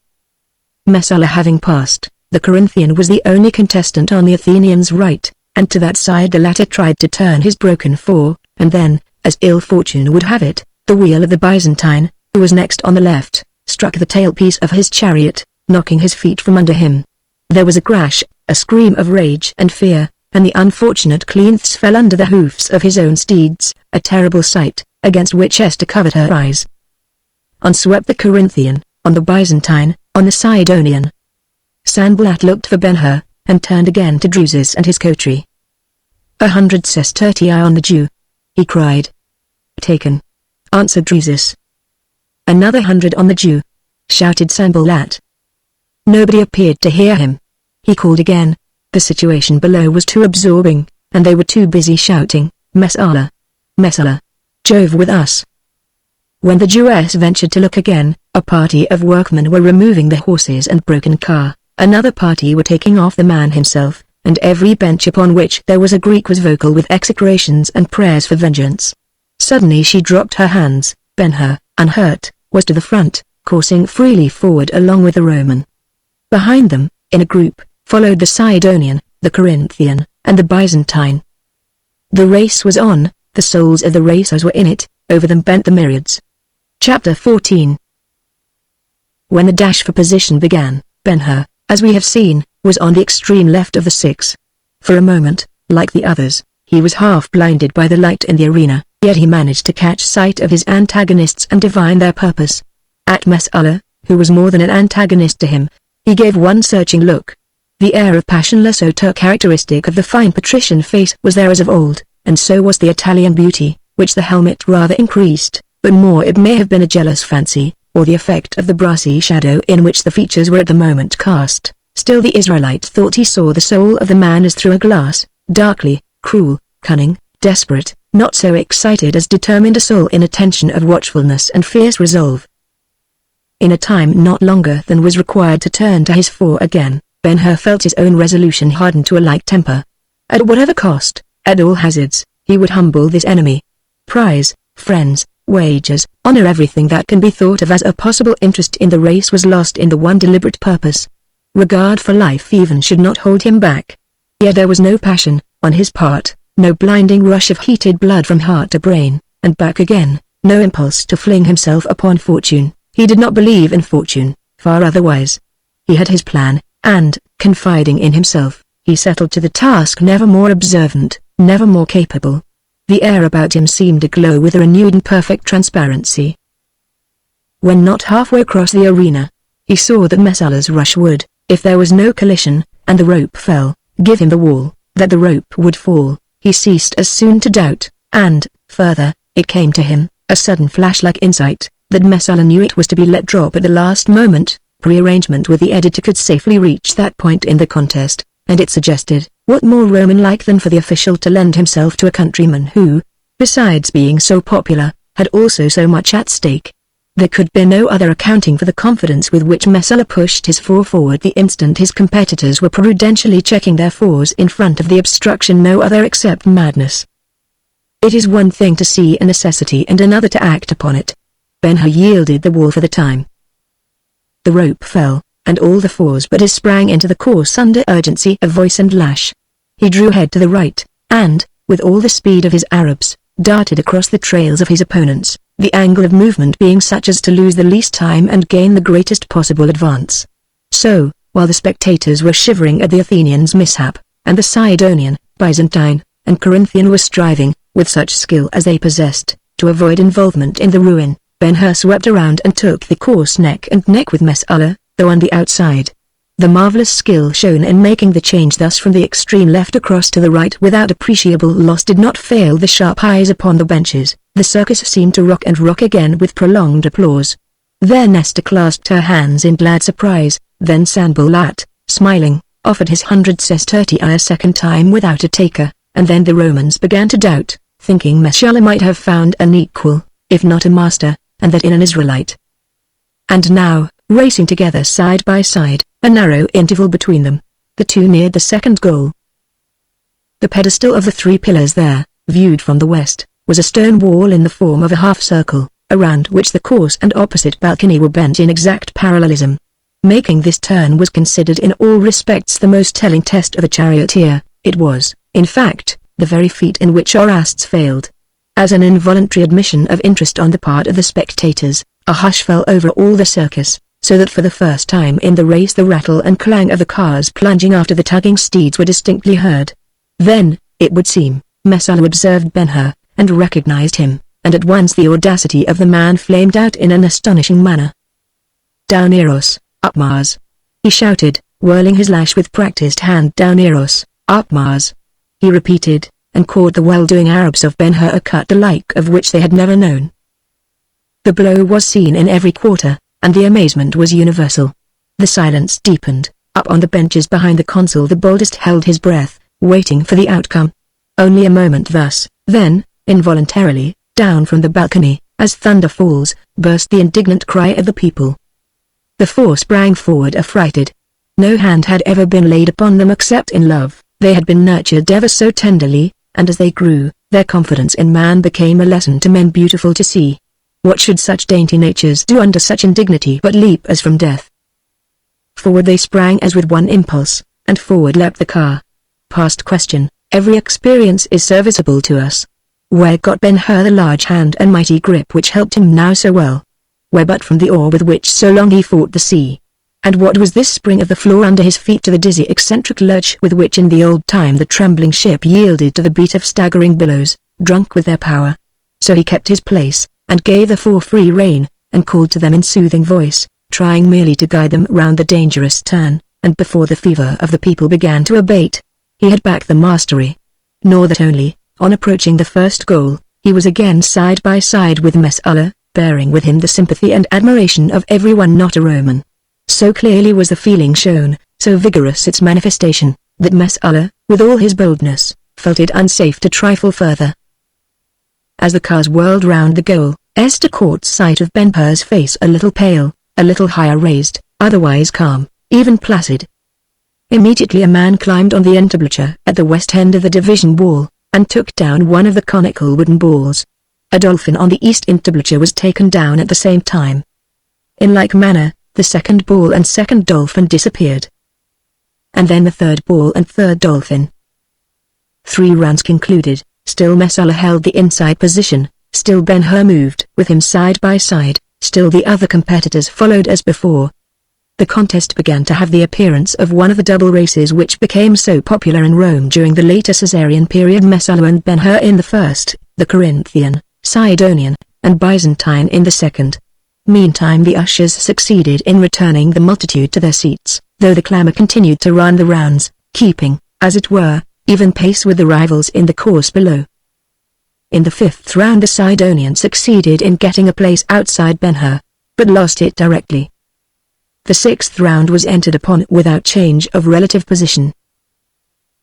Messalla having passed, the Corinthian was the only contestant on the Athenian's right, and to that side the latter tried to turn his broken fore, and then, as ill fortune would have it, the wheel of the Byzantine, who was next on the left, struck the tailpiece of his chariot, knocking his feet from under him. There was a crash, a scream of rage and fear, and the unfortunate Cleanthes fell under the hoofs of his own steeds, a terrible sight, against which Esther covered her eyes. On swept the Corinthian, on the Byzantine, on the Sidonian. Sanballat looked for Ben-Hur, and turned again to Drusus and his coterie. 100 sestertii on the Jew!" he cried. "Taken," answered Drusus. "Another 100 on the Jew!" shouted Sanballat. Nobody appeared to hear him. He called again. The situation below was too absorbing, and they were too busy shouting, "Messalla! Messalla! Jove with us!" When the Jewess ventured to look again, a party of workmen were removing the horses and broken car, another party were taking off the man himself, and every bench upon which there was a Greek was vocal with execrations and prayers for vengeance. Suddenly she dropped her hands. Ben-Hur, unhurt, was to the front, coursing freely forward along with the Roman. Behind them, in a group, followed the Sidonian, the Corinthian, and the Byzantine. The race was on, the souls of the racers were in it, over them bent the myriads. Chapter 14. When the dash for position began, Ben-Hur, as we have seen, was on the extreme left of the 6. For a moment, like the others, he was half blinded by the light in the arena, yet he managed to catch sight of his antagonists and divine their purpose. At Messalla, who was more than an antagonist to him, he gave one searching look. The air of passionless hauteur characteristic of the fine patrician face was there as of old, and so was the Italian beauty, which the helmet rather increased, but more it may have been a jealous fancy, or the effect of the brassy shadow in which the features were at the moment cast. Still the Israelite thought he saw the soul of the man as through a glass, darkly, cruel, cunning, desperate, not so excited as determined a soul in a tension of watchfulness and fierce resolve. In a time not longer than was required to turn to his foe again, Ben-Hur felt his own resolution harden to a like temper. At whatever cost, at all hazards, he would humble this enemy. Prize, friends, wages, honor, everything that can be thought of as a possible interest in the race was lost in the one deliberate purpose. Regard for life even should not hold him back. Yet there was no passion, on his part, no blinding rush of heated blood from heart to brain, and back again, no impulse to fling himself upon fortune. He did not believe in fortune, far otherwise. He had his plan, and, confiding in himself, he settled to the task never more observant, never more capable. The air about him seemed aglow with a renewed and perfect transparency. When not halfway across the arena, he saw that Messala's rush would, if there was no collision, and the rope fell, give him the wall, that the rope would fall. He ceased as soon to doubt, and, further, it came to him, a sudden flash-like insight, that Messala knew it was to be let drop at the last moment. Prearrangement with the editor could safely reach that point in the contest, and it suggested, what more Roman-like than for the official to lend himself to a countryman who, besides being so popular, had also so much at stake. There could be no other accounting for the confidence with which Messala pushed his foe forward the instant his competitors were prudentially checking their foes in front of the obstruction, no other except madness. It is one thing to see a necessity and another to act upon it. Ben-Hur yielded the wall for the time. The rope fell, and all the fours but his sprang into the course under urgency of voice and lash. He drew head to the right, and, with all the speed of his Arabs, darted across the trails of his opponents, the angle of movement being such as to lose the least time and gain the greatest possible advance. So, while the spectators were shivering at the Athenians' mishap, and the Sidonian, Byzantine, and Corinthian were striving, with such skill as they possessed, to avoid involvement in the ruin, Ben-Hur swept around and took the course neck and neck with Messala, though on the outside. The marvelous skill shown in making the change thus from the extreme left across to the right without appreciable loss did not fail the sharp eyes upon the benches. The circus seemed to rock and rock again with prolonged applause. There Nestor clasped her hands in glad surprise, then Sanballat, smiling, offered his 100 sestertii a second time without a taker, and then the Romans began to doubt, thinking Messala might have found an equal, if not a master, and that in an Israelite. And now, racing together side by side, a narrow interval between them, the two neared the second goal. The pedestal of the three pillars there, viewed from the west, was a stone wall in the form of a half-circle, around which the course and opposite balcony were bent in exact parallelism. Making this turn was considered in all respects the most telling test of a charioteer. It was, in fact, the very feat in which Orastes failed. As an involuntary admission of interest on the part of the spectators, a hush fell over all the circus, so that for the first time in the race the rattle and clang of the cars plunging after the tugging steeds were distinctly heard. Then, it would seem, Messala observed Ben-Hur, and recognized him, and at once the audacity of the man flamed out in an astonishing manner. "Down Eros, up Mars!" he shouted, whirling his lash with practiced hand. "Down Eros, up Mars!" he repeated, and caught the well-doing Arabs of Ben-Hur a cut the like of which they had never known. The blow was seen in every quarter, and the amazement was universal. The silence deepened. Up on the benches behind the consul the boldest held his breath, waiting for the outcome. Only a moment thus, then, involuntarily, down from the balcony, as thunder falls, burst the indignant cry of the people. The four sprang forward affrighted. No hand had ever been laid upon them except in love. They had been nurtured ever so tenderly, and as they grew, their confidence in man became a lesson to men beautiful to see. What should such dainty natures do under such indignity but leap as from death? Forward they sprang as with one impulse, and forward leapt the car. Past question, every experience is serviceable to us. Where got Ben-Hur the large hand and mighty grip which helped him now so well? Where but from the oar with which so long he fought the sea? And what was this spring of the floor under his feet to the dizzy eccentric lurch with which in the old time the trembling ship yielded to the beat of staggering billows, drunk with their power? So he kept his place, and gave the four free rein, and called to them in soothing voice, trying merely to guide them round the dangerous turn, and before the fever of the people began to abate, he had back the mastery. Nor that only, on approaching the first goal, he was again side by side with Messala, bearing with him the sympathy and admiration of everyone not a Roman. So clearly was the feeling shown, so vigorous its manifestation, that Mesala, with all his boldness, felt it unsafe to trifle further. As the cars whirled round the goal, Esther caught sight of Ben-Hur's face, a little pale, a little higher raised, otherwise calm, even placid. Immediately a man climbed on the entablature at the west end of the division wall, and took down one of the conical wooden balls. A dolphin on the east entablature was taken down at the same time. In like manner, the second ball and second dolphin disappeared. And then the third ball and third dolphin. 3 rounds concluded, still Mesala held the inside position, still Ben-Hur moved with him side by side, still the other competitors followed as before. The contest began to have the appearance of one of the double races which became so popular in Rome during the later Caesarean period. Mesala and Ben-Hur in the first, the Corinthian, Sidonian, and Byzantine in the second. Meantime the ushers succeeded in returning the multitude to their seats, though the clamour continued to run the rounds, keeping, as it were, even pace with the rivals in the course below. In the 5th round the Sidonian succeeded in getting a place outside Ben-Hur, but lost it directly. The 6th round was entered upon without change of relative position.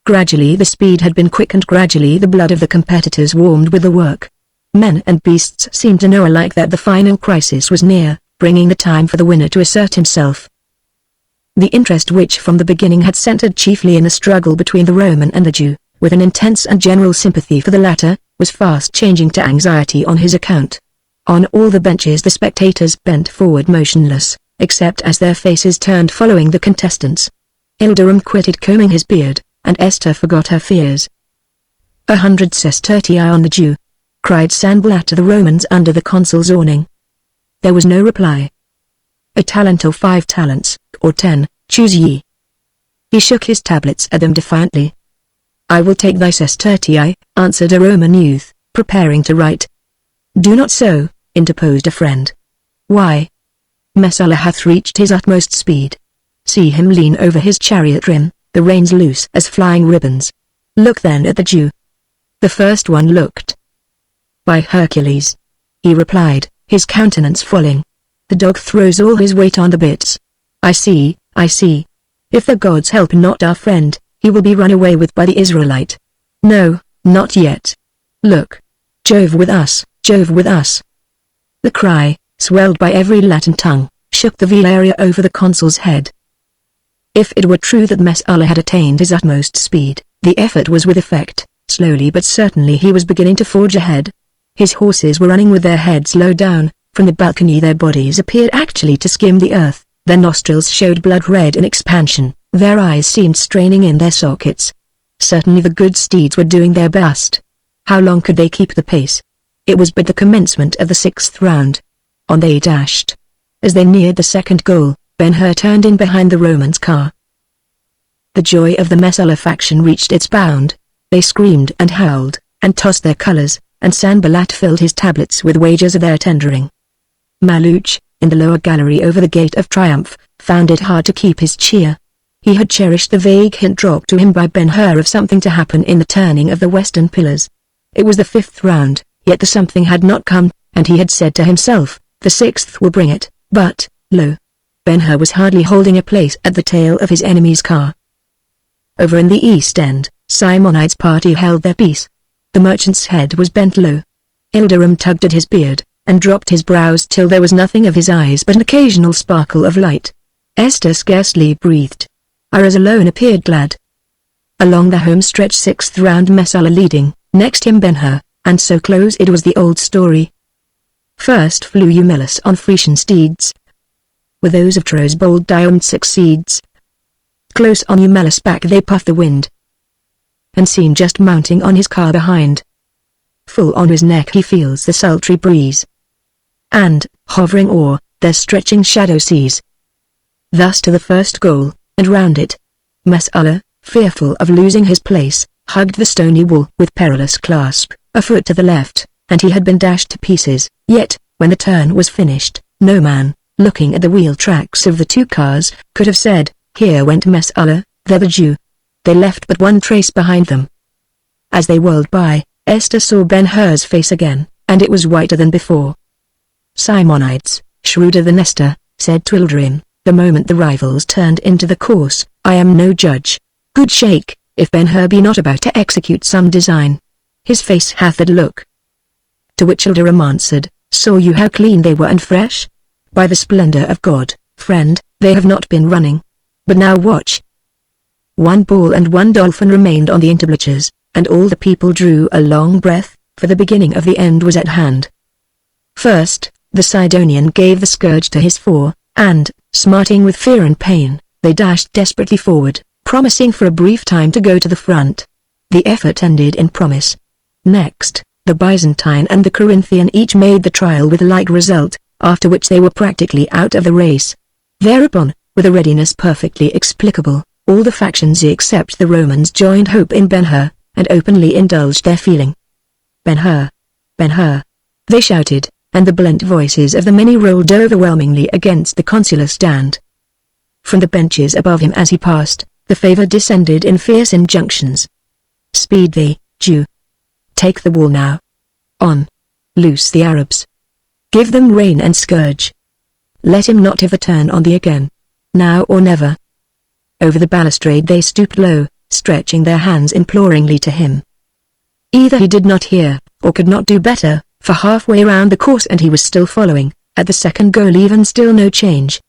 Gradually the speed had been quickened, gradually the blood of the competitors warmed with the work. Men and beasts seemed to know alike that the final crisis was near, bringing the time for the winner to assert himself. The interest which from the beginning had centered chiefly in the struggle between the Roman and the Jew, with an intense and general sympathy for the latter, was fast changing to anxiety on his account. On all the benches the spectators bent forward motionless, except as their faces turned following the contestants. Ilderim quitted combing his beard, and Esther forgot her fears. 100 sestertii on the Jew, cried Sanballat to the Romans under the consul's awning. There was no reply. A talent or 5 talents, or 10, choose ye. He shook his tablets at them defiantly. I will take thy sestertii, answered a Roman youth, preparing to write. Do not so, interposed a friend. Why? Mesala hath reached his utmost speed. See him lean over his chariot rim, the reins loose as flying ribbons. Look then at the Jew. The first one looked. By Hercules, he replied, his countenance falling. The dog throws all his weight on the bits. I see, I see. If the gods help not our friend, he will be run away with by the Israelite. No, not yet. Look. Jove with us, Jove with us. The cry, swelled by every Latin tongue, shook the veil area over the consul's head. If it were true that Mesala had attained his utmost speed, the effort was with effect. Slowly but certainly he was beginning to forge ahead. His horses were running with their heads low down. From the balcony their bodies appeared actually to skim the earth, their nostrils showed blood red in expansion, their eyes seemed straining in their sockets. Certainly the good steeds were doing their best. How long could they keep the pace? It was but the commencement of the 6th round. On they dashed. As they neared the second goal, Ben-Hur turned in behind the Romans' car. The joy of the Mesala faction reached its bound. They screamed and howled, and tossed their colors, and Sanballat filled his tablets with wagers of their tendering. Maluch, in the lower gallery over the Gate of Triumph, found it hard to keep his cheer. He had cherished the vague hint dropped to him by Ben-Hur of something to happen in the turning of the western pillars. It was the 5th round, yet the something had not come, and he had said to himself, the 6th will bring it, but, lo! Ben-Hur was hardly holding a place at the tail of his enemy's car. Over in the east end, Simonides' party held their peace. The merchant's head was bent low. Ilderim tugged at his beard, and dropped his brows till there was nothing of his eyes but an occasional sparkle of light. Esther scarcely breathed. Iris alone appeared glad. Along the home stretch 6th round Mesala leading, next him Ben-Hur, and so close it was the old story. First flew Eumelus on Frisian steeds. With those of Troy's bold Diomed succeeds. Close on Eumelus' back they puff the wind, and seen just mounting on his car behind. Full on his neck he feels the sultry breeze, and, hovering o'er, their stretching shadow sees. Thus to the first goal, and round it. Mesala, fearful of losing his place, hugged the stony wall with perilous clasp, a foot to the left, and he had been dashed to pieces. Yet, when the turn was finished, no man, looking at the wheel tracks of the 2 cars, could have said, here went Mesala, there the Jew. They left but one trace behind them. As they whirled by, Esther saw Ben-Hur's face again, and it was whiter than before. Simonides, shrewder than Esther, said to Ilderim, the moment the rivals turned into the course, I am no judge. Good shake, if Ben-Hur be not about to execute some design. His face hath a look. To which Ilderim answered, saw you how clean they were and fresh? By the splendor of God, friend, they have not been running. But now watch. One bull and one dolphin remained on the entablatures, and all the people drew a long breath, for the beginning of the end was at hand. First, the Sidonian gave the scourge to his four, and, smarting with fear and pain, they dashed desperately forward, promising for a brief time to go to the front. The effort ended in promise. Next, the Byzantine and the Corinthian each made the trial with a like result, after which they were practically out of the race. Thereupon, with a readiness perfectly explicable, all the factions except the Romans joined hope in Ben-Hur, and openly indulged their feeling. Ben-Hur! Ben-Hur! They shouted, and the blent voices of the many rolled overwhelmingly against the consular stand. From the benches above him as he passed, the favor descended in fierce injunctions. Speed thee, Jew! Take the wall now. On! Loose the Arabs! Give them rein and scourge! Let him not have a turn on thee again. Now or never. Over the balustrade they stooped low, stretching their hands imploringly to him. Either he did not hear, or could not do better, for halfway round the course and he was still following, at the second goal even still no change.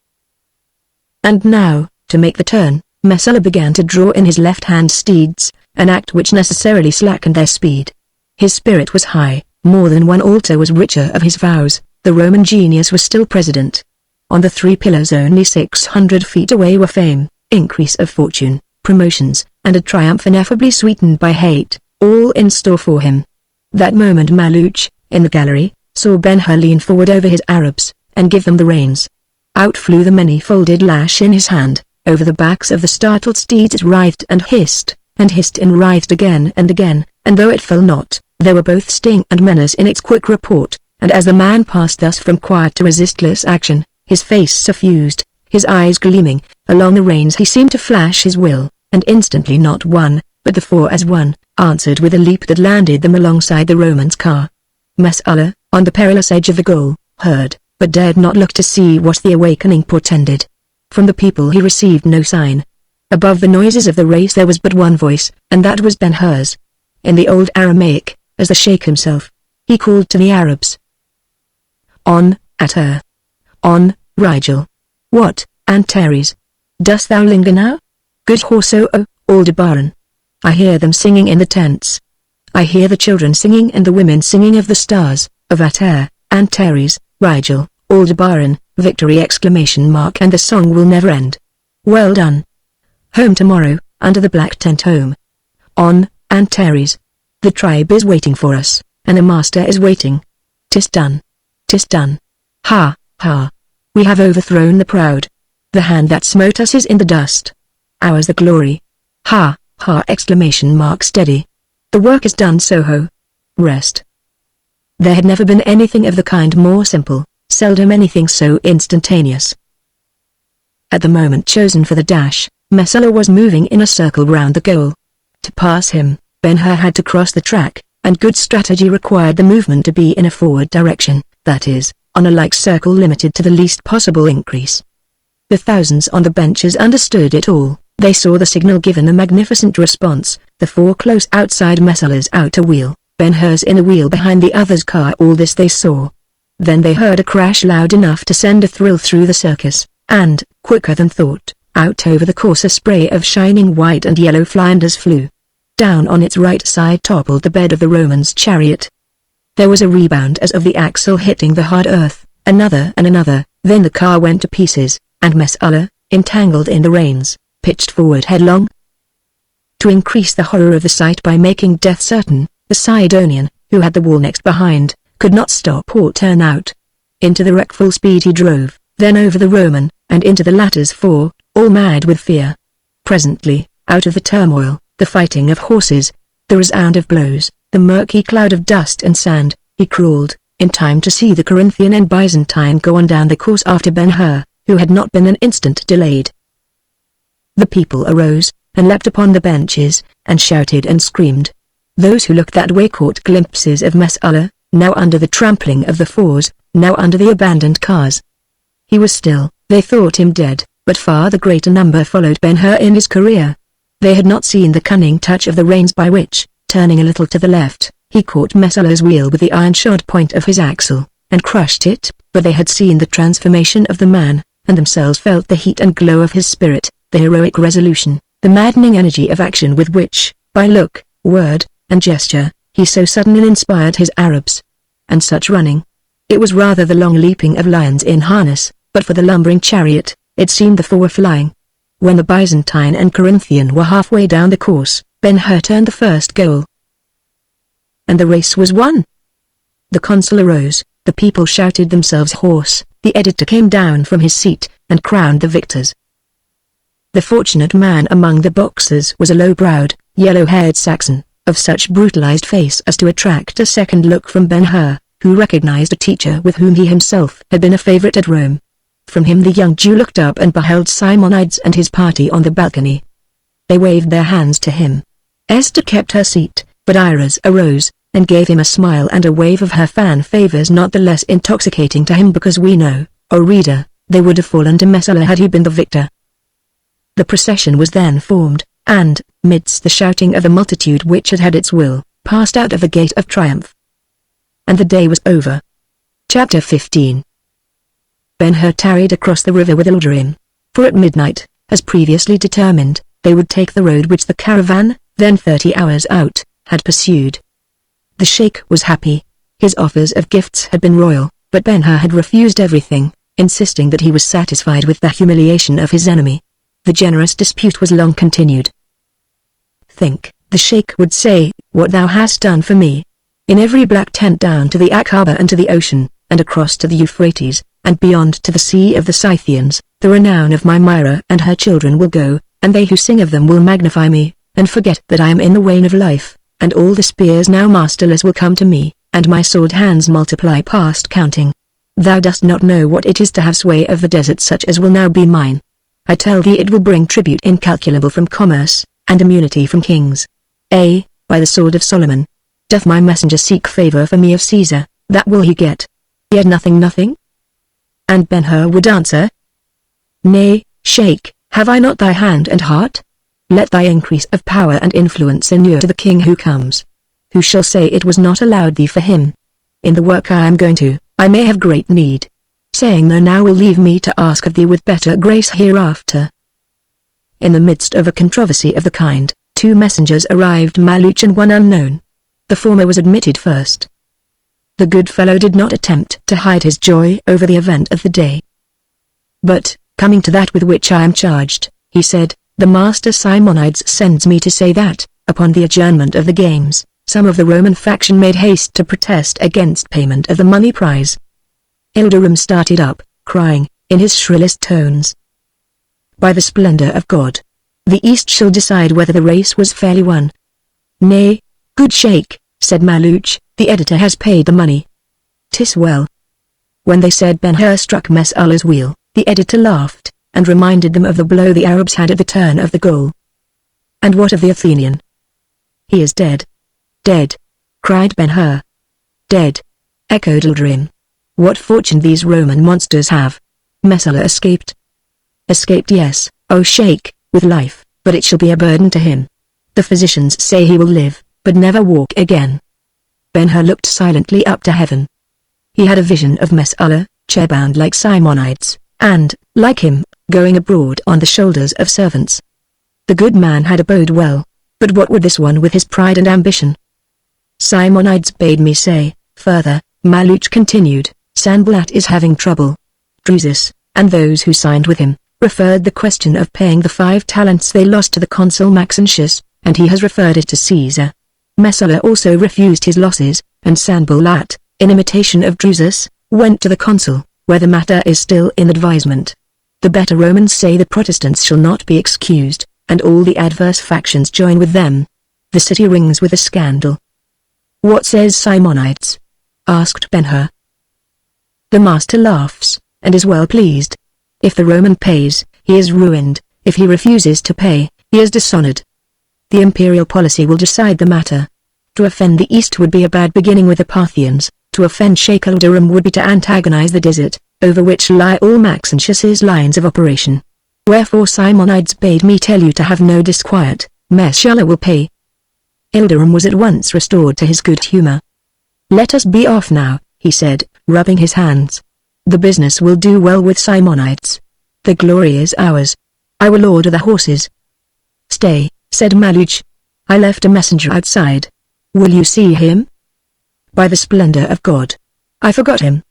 And now, to make the turn, Messala began to draw in his left-hand steeds, an act which necessarily slackened their speed. His spirit was high, more than one altar was richer of his vows, the Roman genius was still president. On the three pillars only 600 feet away were fame, increase of fortune, promotions, and a triumph ineffably sweetened by hate, all in store for him. That moment Maluch, in the gallery, saw Ben-Hur lean forward over his Arabs, and give them the reins. Out flew the many-folded lash in his hand, over the backs of the startled steeds it writhed and hissed and writhed again, and though it fell not, there were both sting and menace in its quick report, and as the man passed thus from quiet to resistless action, his face suffused, his eyes gleaming, along the reins he seemed to flash his will, and instantly not one, but the four as one, answered with a leap that landed them alongside the Roman's car. Messala, on the perilous edge of the goal, heard, but dared not look to see what the awakening portended. From the people he received no sign. Above the noises of the race there was but one voice, and that was Ben-Hur's. In the old Aramaic, as the sheikh himself, he called to the Arabs. On, Ater! On, Rigel! What, Antares? Dost thou linger now? Good horse O Aldebaran! I hear them singing in the tents. I hear the children singing and the women singing of the stars, of Ater, Antares, Rigel, Aldebaran, victory! And the song will never end. Well done. Home tomorrow, under the black tent home. On, Antares. The tribe is waiting for us, and the master is waiting. 'Tis done. 'Tis done. Ha, ha. We have overthrown the proud. The hand that smote us is in the dust. Ours the glory. Ha, ha! Steady. The work is done, Soho. Rest. There had never been anything of the kind more simple, seldom anything so instantaneous. At the moment chosen for the dash, Messala was moving in a circle round the goal. To pass him, Ben-Hur had to cross the track, and good strategy required the movement to be in a forward direction, that is, on a like circle limited to the least possible increase. The thousands on the benches understood it all. They saw the signal given, a magnificent response, the four close outside Messala's outer wheel, Ben-Hur's inner wheel behind the other's car. All this they saw. Then they heard a crash loud enough to send a thrill through the circus, and, quicker than thought, out over the course a spray of shining white and yellow flinders flew. Down on its right side toppled the bed of the Roman's chariot. There was a rebound as of the axle hitting the hard earth, another and another, then the car went to pieces, and Messala, entangled in the reins, pitched forward headlong. To increase the horror of the sight by making death certain, the Sidonian, who had the wall next behind, could not stop or turn out. Into the wreck full speed he drove, then over the Roman, and into the latter's four, all mad with fear. Presently, out of the turmoil, the fighting of horses, the resound of blows, the murky cloud of dust and sand, he crawled, in time to see the Corinthian and Byzantine go on down the course after Ben-Hur, who had not been an instant delayed. The people arose, and leapt upon the benches, and shouted and screamed. Those who looked that way caught glimpses of Messala, now under the trampling of the fours, now under the abandoned cars. He was still, they thought him dead, but far the greater number followed Ben-Hur in his career. They had not seen the cunning touch of the reins by which, turning a little to the left, he caught Mesala's wheel with the iron-shod point of his axle, and crushed it, but they had seen the transformation of the man, and themselves felt the heat and glow of his spirit, the heroic resolution, the maddening energy of action with which, by look, word, and gesture, he so suddenly inspired his Arabs. And such running. It was rather the long leaping of lions in harness, but for the lumbering chariot, it seemed the four were flying. When the Byzantine and Corinthian were halfway down the course, Ben-Hur turned the first goal. And the race was won. The consul arose, the people shouted themselves hoarse, the editor came down from his seat, and crowned the victors. The fortunate man among the boxers was a low-browed, yellow-haired Saxon, of such brutalized face as to attract a second look from Ben-Hur, who recognized a teacher with whom he himself had been a favorite at Rome. From him the young Jew looked up and beheld Simonides and his party on the balcony. They waved their hands to him. Esther kept her seat, but Iris arose, and gave him a smile and a wave of her fan favors not the less intoxicating to him because we know, O reader, they would have fallen to Messala had he been the victor. The procession was then formed, and, midst the shouting of the multitude which had had its will, passed out of the gate of triumph. And the day was over. Chapter 15. Ben-Hur tarried across the river with Ilderim, for at midnight, as previously determined, they would take the road which the caravan, then 30 hours out, had pursued. The sheikh was happy. His offers of gifts had been royal, but Ben-Hur had refused everything, insisting that he was satisfied with the humiliation of his enemy. The generous dispute was long continued. Think, the sheikh would say, what thou hast done for me. In every black tent down to the Aqaba and to the ocean, and across to the Euphrates, and beyond to the sea of the Scythians, the renown of my Myra and her children will go, and they who sing of them will magnify me, and forget that I am in the wane of life, and all the spears now masterless will come to me, and my sword hands multiply past counting. Thou dost not know what it is to have sway of the desert such as will now be mine. I tell thee it will bring tribute incalculable from commerce, and immunity from kings. By the sword of Solomon. Doth my messenger seek favor for me of Caesar, that will he get. Yet nothing? And Ben-Hur would answer, Nay, Sheikh, have I not thy hand and heart? Let thy increase of power and influence inure to the king who comes. Who shall say it was not allowed thee for him? In the work I am going to, I may have great need. Saying though now will leave me to ask of thee with better grace hereafter. In the midst of a controversy of the kind, two messengers arrived, Maluch and one unknown. The former was admitted first. The good fellow did not attempt to hide his joy over the event of the day. But, coming to that with which I am charged, he said, the master Simonides sends me to say that, upon the adjournment of the games, some of the Roman faction made haste to protest against payment of the money prize. Ilderim started up, crying, in his shrillest tones, by the splendor of God, the East shall decide whether the race was fairly won. Nay, good sheikh, said Maluch, the editor has paid the money. 'Tis well. When they said Ben-Hur struck Mesala's wheel, the editor laughed, and reminded them of the blow the Arabs had at the turn of the goal. And what of the Athenian? He is dead. Dead, cried Ben-Hur. Dead, echoed Ilderim. What fortune these Roman monsters have. Messala escaped. Escaped, yes, O sheikh, with life, but it shall be a burden to him. The physicians say he will live, but never walk again. Ben-Hur looked silently up to heaven. He had a vision of Messala, chair-bound like Simonides, and, like him, going abroad on the shoulders of servants. The good man had abode well, but what would this one with his pride and ambition? Simonides bade me say, further, Maluch continued, Sanballat is having trouble. Drusus, and those who signed with him, referred the question of paying the 5 talents they lost to the consul Maxentius, and he has referred it to Caesar. Messala also refused his losses, and Sanballat, in imitation of Drusus, went to the consul, where the matter is still in advisement. The better Romans say the Protestants shall not be excused, and all the adverse factions join with them. The city rings with a scandal. What says Simonides? Asked Ben-Hur. The master laughs, and is well pleased. If the Roman pays, he is ruined. If he refuses to pay, he is dishonored. The imperial policy will decide the matter. To offend the East would be a bad beginning with the Parthians. To offend Sheikh Ilderim would be to antagonize the desert, over which lie all Maxentius's lines of operation. Wherefore Simonides bade me tell you to have no disquiet, Messala will pay. Ilderim was at once restored to his good humor. Let us be off now, he said, rubbing his hands. The business will do well with Simonides. The glory is ours. I will order the horses. Stay, said Maluch. I left a messenger outside. Will you see him? By the splendor of God. I forgot him.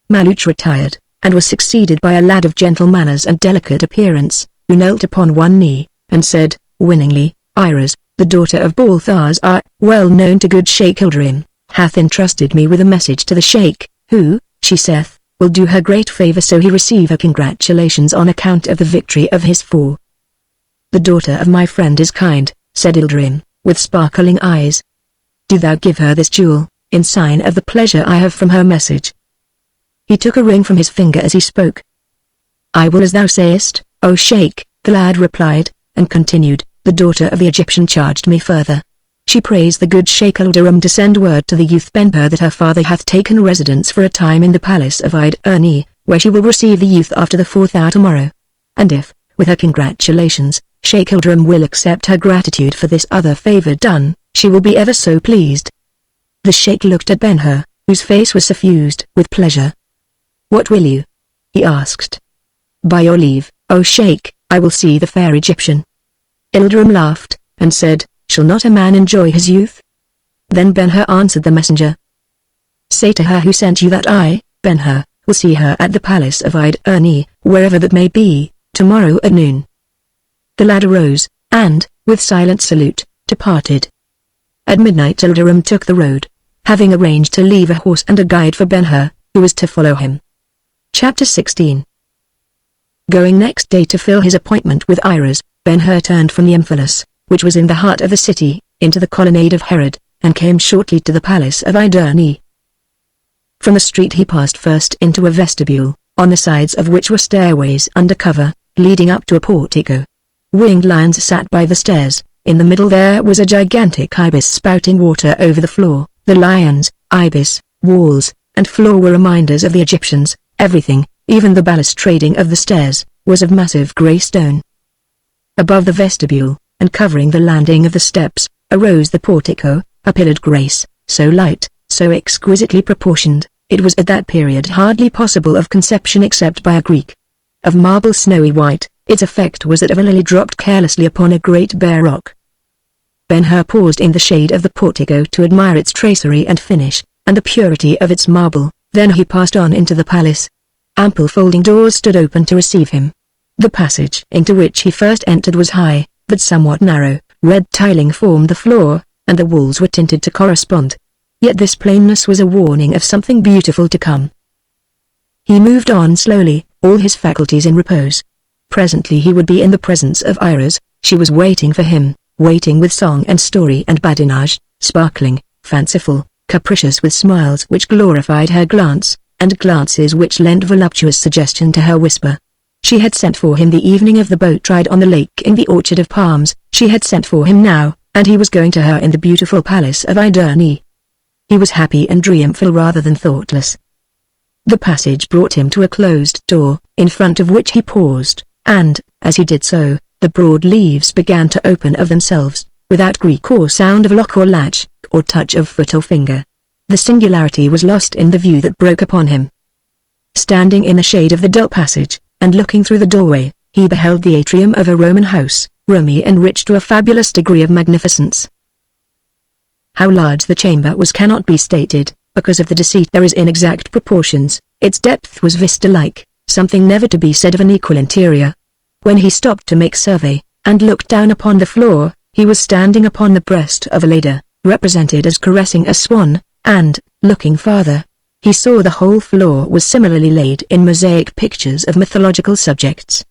Maluch retired, and was succeeded by a lad of gentle manners and delicate appearance, who knelt upon one knee, and said, winningly, Iris, the daughter of Balthazar, well known to good Sheikh Ilderim, hath entrusted me with a message to the Sheikh, who, she saith, will do her great favor so he receive her congratulations on account of the victory of his foe. The daughter of my friend is kind, said Ilderim, with sparkling eyes. Do thou give her this jewel, in sign of the pleasure I have from her message. He took a ring from his finger as he spoke. I will as thou sayest, O Sheikh, the lad replied, and continued, the daughter of the Egyptian charged me further. She prays the good Sheikh Ilderim to send word to the youth Ben-Hur that her father hath taken residence for a time in the palace of Id-Erni, where she will receive the youth after the 4th hour tomorrow. And if, with her congratulations, Sheikh Ilderim will accept her gratitude for this other favor done, she will be ever so pleased. The Sheikh looked at Ben-Hur, whose face was suffused with pleasure. What will you? He asked. By your leave, O Sheikh, I will see the fair Egyptian. Ilderim laughed, and said, shall not a man enjoy his youth? Then Ben-Hur answered the messenger. Say to her who sent you that I, Ben-Hur, will see her at the palace of Id-Erni, wherever that may be, tomorrow at noon. The lad arose, and, with silent salute, departed. At midnight Ilderim took the road, having arranged to leave a horse and a guide for Ben-Hur, who was to follow him. Chapter 16. Going next day to fill his appointment with Iris, Ben-Hur turned from the Omphalos, which was in the heart of the city, into the colonnade of Herod, and came shortly to the palace of Id-Erni. From the street he passed first into a vestibule, on the sides of which were stairways under cover, leading up to a portico. Winged lions sat by the stairs, in the middle there was a gigantic ibis spouting water over the floor. The lions, ibis, walls, and floor were reminders of the Egyptians. Everything, even the balustrading of the stairs, was of massive grey stone. Above the vestibule, and covering the landing of the steps, arose the portico, a pillared grace, so light, so exquisitely proportioned, it was at that period hardly possible of conception except by a Greek. Of marble snowy white, its effect was that of a lily dropped carelessly upon a great bare rock. Ben-Hur paused in the shade of the portico to admire its tracery and finish, and the purity of its marble. Then he passed on into the palace. Ample folding doors stood open to receive him. The passage into which he first entered was high, but somewhat narrow. Red tiling formed the floor, and the walls were tinted to correspond. Yet this plainness was a warning of something beautiful to come. He moved on slowly, all his faculties in repose. Presently he would be in the presence of Iris. She was waiting for him, waiting with song and story and badinage, sparkling, fanciful, capricious with smiles which glorified her glance, and glances which lent voluptuous suggestion to her whisper. She had sent for him the evening of the boat ride on the lake in the orchard of palms. She had sent for him now, and he was going to her in the beautiful palace of Id-Erni. He was happy and triumphal rather than thoughtless. The passage brought him to a closed door, in front of which he paused, and, as he did so, the broad leaves began to open of themselves, without creak or sound of lock or latch, or touch of foot or finger. The singularity was lost in the view that broke upon him. Standing in the shade of the dull passage, and looking through the doorway, he beheld the atrium of a Roman house, roomy and rich to a fabulous degree of magnificence. How large the chamber was cannot be stated, because of the deceit there is in exact proportions. Its depth was vista-like, something never to be said of an equal interior. When he stopped to make survey, and looked down upon the floor, he was standing upon the breast of a lady, represented as caressing a swan, and, looking farther, he saw the whole floor was similarly laid in mosaic pictures of mythological subjects.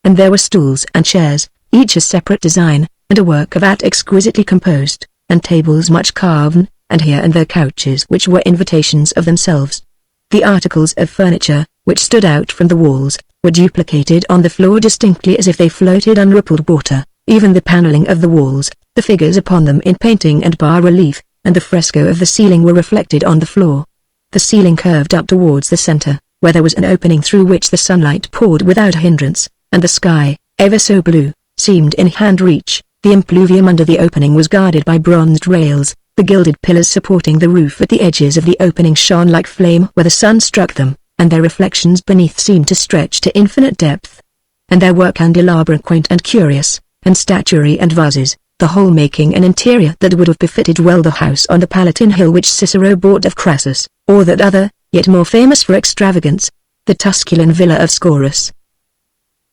And there were stools and chairs, each a separate design, and a work of art exquisitely composed, and tables much carven, and here and there couches which were invitations of themselves. The articles of furniture, which stood out from the walls, were duplicated on the floor distinctly as if they floated on rippled water. Even the paneling of the walls, the figures upon them in painting and bas-relief, and the fresco of the ceiling were reflected on the floor. The ceiling curved up towards the center, where there was an opening through which the sunlight poured without hindrance, and the sky, ever so blue, seemed in hand-reach. The impluvium under the opening was guarded by bronzed rails. The gilded pillars supporting the roof at the edges of the opening shone like flame where the sun struck them, and their reflections beneath seemed to stretch to infinite depth. And there were candelabra quaint and curious, and statuary and vases, the whole making an interior that would have befitted well the house on the Palatine Hill which Cicero bought of Crassus, or that other, yet more famous for extravagance, the Tusculan villa of Scaurus.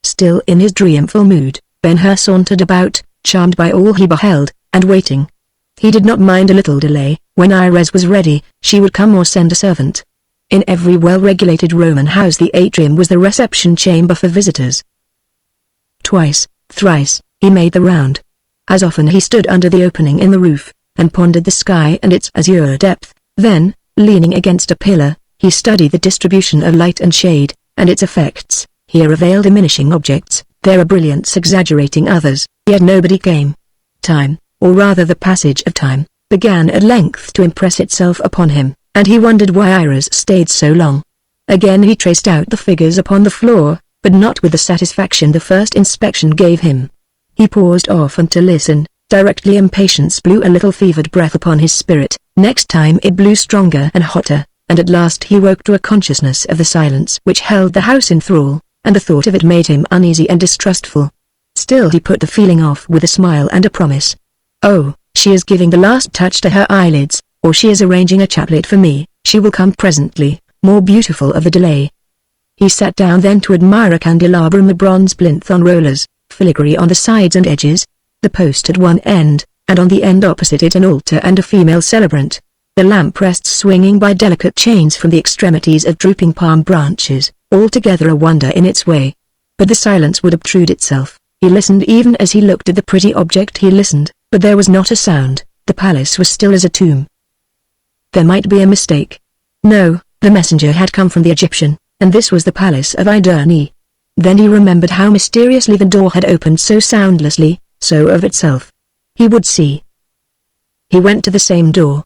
Still in his dreamful mood, Ben-Hur sauntered about, charmed by all he beheld, and waiting. He did not mind a little delay. When Iris was ready, she would come or send a servant. In every well-regulated Roman house the atrium was the reception chamber for visitors. Twice, thrice, he made the round. As often he stood under the opening in the roof, and pondered the sky and its azure depth. Then, leaning against a pillar, he studied the distribution of light and shade, and its effects. Here a veil diminishing objects, there a brilliance exaggerating others, yet nobody came. Time, or rather the passage of time, began at length to impress itself upon him, and he wondered why Iris stayed so long. Again he traced out the figures upon the floor, but not with the satisfaction the first inspection gave him. He paused often to listen. Directly impatience blew a little fevered breath upon his spirit. Next time it blew stronger and hotter, and at last he woke to a consciousness of the silence which held the house in thrall, and the thought of it made him uneasy and distrustful. Still he put the feeling off with a smile and a promise. "Oh, she is giving the last touch to her eyelids, or she is arranging a chaplet for me. She will come presently, more beautiful of the delay." He sat down then to admire a candelabrum, a bronze plinth on rollers, filigree on the sides and edges, the post at one end, and on the end opposite it an altar and a female celebrant, the lamp rests swinging by delicate chains from the extremities of drooping palm branches, altogether a wonder in its way. But the silence would obtrude itself. He listened. Even as he looked at the pretty object he listened, but there was not a sound. The palace was still as a tomb. There might be a mistake. No, the messenger had come from the Egyptian, and this was the palace of Iderne. Then he remembered how mysteriously the door had opened so soundlessly, so of itself. He would see. He went to the same door.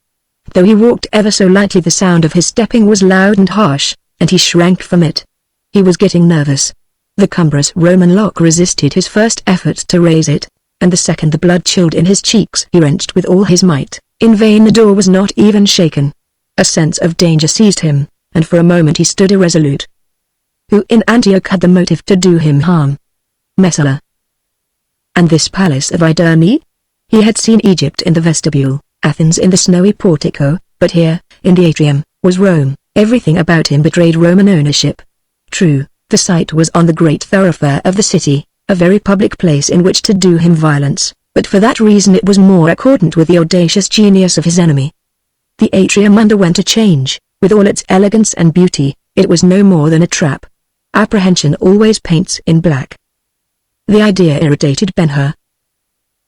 Though he walked ever so lightly, the sound of his stepping was loud and harsh, and he shrank from it. He was getting nervous. The cumbrous Roman lock resisted his first effort to raise it, and the second the blood chilled in his cheeks he wrenched with all his might. In vain the door was not even shaken. A sense of danger seized him, and for a moment he stood irresolute. Who in Antioch had the motive to do him harm? Messala. And this palace of Iderne? He had seen Egypt in the vestibule, Athens in the snowy portico, but here, in the atrium, was Rome. Everything about him betrayed Roman ownership. True, the site was on the great thoroughfare of the city, a very public place in which to do him violence, but for that reason it was more accordant with the audacious genius of his enemy. The atrium underwent a change. With all its elegance and beauty, it was no more than a trap. Apprehension always paints in black. The idea irritated Ben-Hur.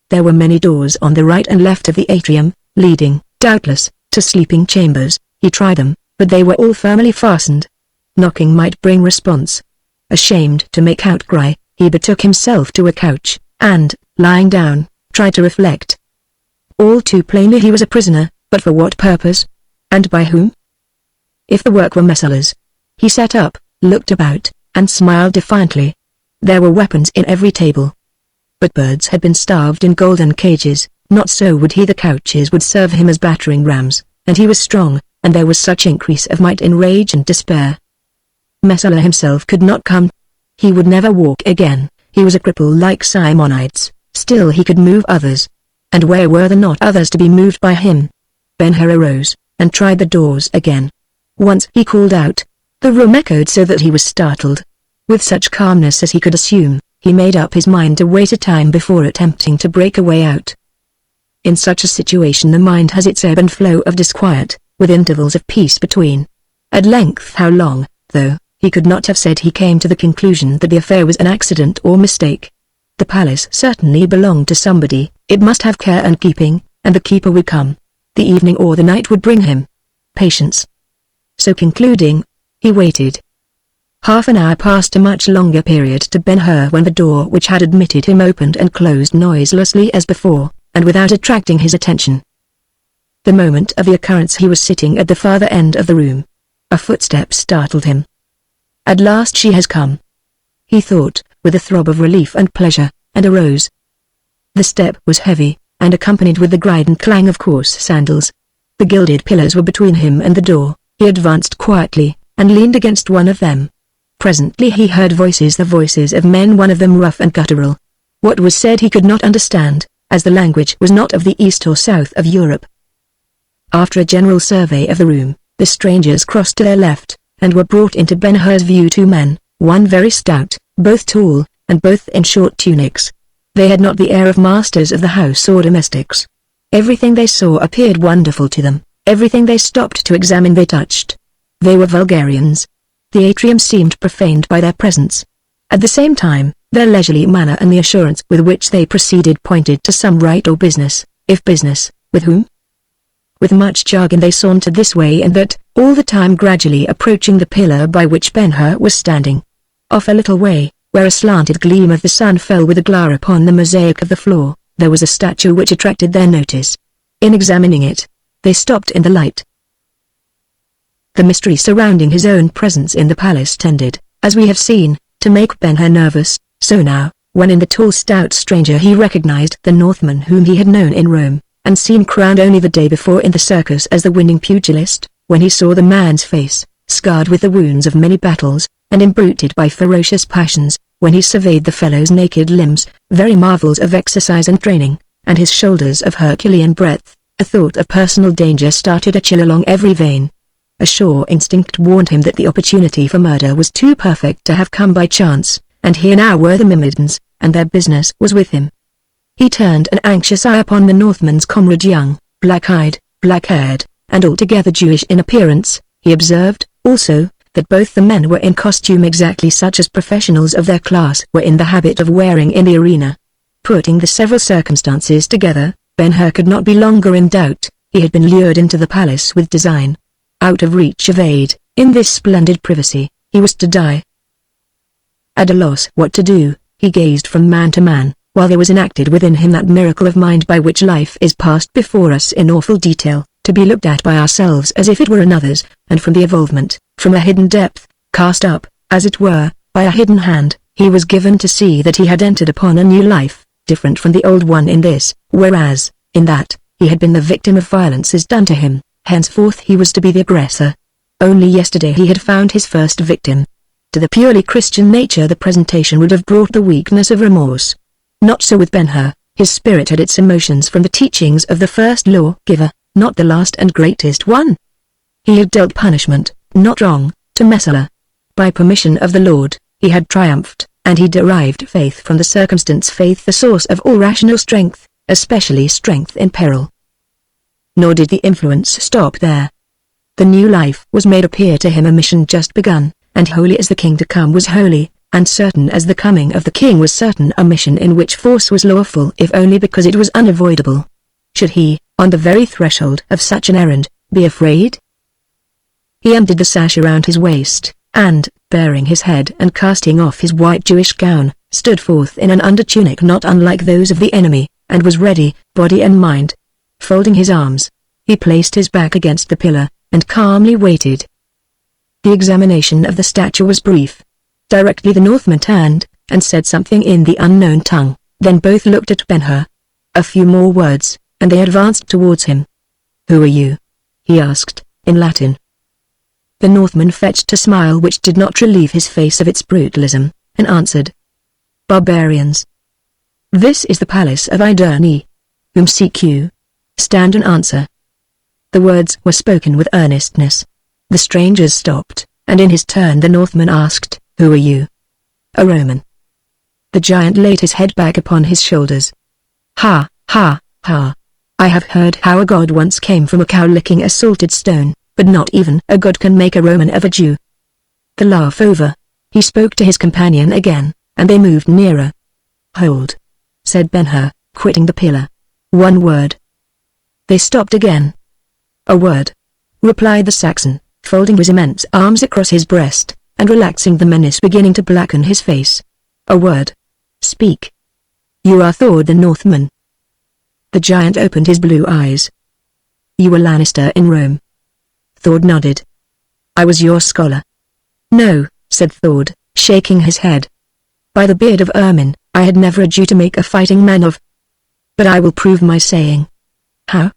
There were many doors on the right and left of the atrium, leading, doubtless, to sleeping chambers. He tried them, but they were all firmly fastened. Knocking might bring response. Ashamed to make outcry, he betook himself to a couch, and, lying down, tried to reflect. All too plainly he was a prisoner, but for what purpose? And by whom? If the work were Messala's. He sat up, looked about, and smiled defiantly. There were weapons in every table. But birds had been starved in golden cages. Not so would he. The couches would serve him as battering rams, and he was strong, and there was such increase of might in rage and despair. Messala himself could not come. He would never walk again. He was a cripple like Simonides. Still he could move others. And where were there not others to be moved by him? Ben-Hur arose, and tried the doors again. Once he called out. The room echoed so that he was startled. With such calmness as he could assume, he made up his mind to wait a time before attempting to break a way out. In such a situation the mind has its ebb and flow of disquiet, with intervals of peace between. At length, how long, though, he could not have said, he came to the conclusion that the affair was an accident or mistake. The palace certainly belonged to somebody. It must have care and keeping, and the keeper would come. The evening or the night would bring him patience. So concluding, he waited. Half an hour passed, a much longer period to Ben-Hur, when the door which had admitted him opened and closed noiselessly as before, and without attracting his attention. The moment of the occurrence he was sitting at the farther end of the room. A footstep startled him. At last she has come, he thought, with a throb of relief and pleasure, and arose. The step was heavy, and accompanied with the glide and clang of coarse sandals. The gilded pillars were between him and the door. He advanced quietly, and leaned against one of them. Presently he heard voices, the voices of men, one of them rough and guttural. What was said he could not understand, as the language was not of the east or south of Europe. After a general survey of the room, the strangers crossed to their left, and were brought into Ben-Hur's view two men, one very stout, both tall, and both in short tunics. They had not the air of masters of the house or domestics. Everything they saw appeared wonderful to them, everything they stopped to examine they touched. They were vulgarians. The atrium seemed profaned by their presence. At the same time, their leisurely manner and the assurance with which they proceeded pointed to some right or business. If business, with whom? With much jargon they sauntered this way and that, all the time gradually approaching the pillar by which Ben-Hur was standing. Off a little way, where a slanted gleam of the sun fell with a glare upon the mosaic of the floor, there was a statue which attracted their notice. In examining it, they stopped in the light. The mystery surrounding his own presence in the palace tended, as we have seen, to make Ben-Hur nervous, so now, when in the tall stout stranger he recognized the Northman whom he had known in Rome, and seen crowned only the day before in the circus as the winning pugilist, when he saw the man's face, scarred with the wounds of many battles, and embruted by ferocious passions, when he surveyed the fellow's naked limbs, very marvels of exercise and training, and his shoulders of Herculean breadth, a thought of personal danger started a chill along every vein. A sure instinct warned him that the opportunity for murder was too perfect to have come by chance, and here now were the Myrmidons, and their business was with him. He turned an anxious eye upon the Northman's comrade, young, black-eyed, black-haired, and altogether Jewish in appearance. He observed, also, that both the men were in costume exactly such as professionals of their class were in the habit of wearing in the arena. Putting the several circumstances together, Ben-Hur could not be longer in doubt. He had been lured into the palace with design. Out of reach of aid, in this splendid privacy, he was to die. At a loss what to do, he gazed from man to man, while there was enacted within him that miracle of mind by which life is passed before us in awful detail, to be looked at by ourselves as if it were another's, and from the evolvement, from a hidden depth, cast up, as it were, by a hidden hand, he was given to see that he had entered upon a new life, different from the old one in this, whereas, in that, he had been the victim of violences done to him. Henceforth he was to be the aggressor. Only yesterday he had found his first victim. To the purely Christian nature the presentation would have brought the weakness of remorse. Not so with Ben-Hur. His spirit had its emotions from the teachings of the first law-giver, not the last and greatest one. He had dealt punishment, not wrong, to Messala. By permission of the Lord, he had triumphed, and he derived faith from the circumstance, faith the source of all rational strength, especially strength in peril. Nor did the influence stop there. The new life was made appear to him a mission just begun, and holy as the king to come was holy, and certain as the coming of the king was certain, a mission in which force was lawful if only because it was unavoidable. Should he, on the very threshold of such an errand, be afraid? He undid the sash around his waist, and, baring his head and casting off his white Jewish gown, stood forth in an under-tunic not unlike those of the enemy, and was ready, body and mind. Folding his arms, he placed his back against the pillar, and calmly waited. The examination of the statue was brief. Directly the Northman turned, and said something in the unknown tongue, then both looked at Ben-Hur. A few more words, and they advanced towards him. "Who are you?" he asked, in Latin. The Northman fetched a smile which did not relieve his face of its brutalism, and answered, "Barbarians. This is the palace of Iderne. Whom seek you? Stand and answer." The words were spoken with earnestness. The strangers stopped, and in his turn the Northman asked, "Who are you?" "A Roman." The giant laid his head back upon his shoulders. "Ha, ha, ha. I have heard how a god once came from a cow licking a salted stone, but not even a god can make a Roman of a Jew." The laugh over, he spoke to his companion again, and they moved nearer. "Hold," said Ben-Hur, quitting the pillar. "One word." They stopped again. "A word," replied the Saxon, folding his immense arms across his breast, and relaxing the menace beginning to blacken his face. "A word. Speak." "You are Thor the Northman." The giant opened his blue eyes. "You were Lannister in Rome." Thor nodded. "I was your scholar." "No," said Thor, shaking his head. By the beard of Ermine, I had never a Jew to make a fighting man of. But I will prove my saying. How?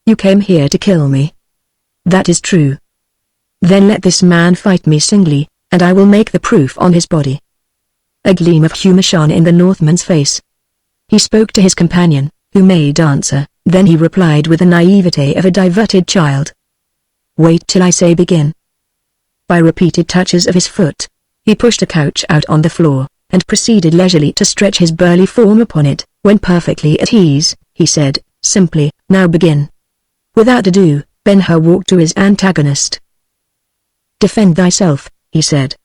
You came here to kill me. That is true. Then let this man fight me singly, and I will make the proof on his body. A gleam of humor shone in the Northman's face. He spoke to his companion, who made answer, then he replied with the naivete of a diverted child. Wait till I say begin. By repeated touches of his foot, he pushed a couch out on the floor, and proceeded leisurely to stretch his burly form upon it. When perfectly at ease, he said, simply, now begin. Without ado, Ben-Hur walked to his antagonist. Defend thyself, he said.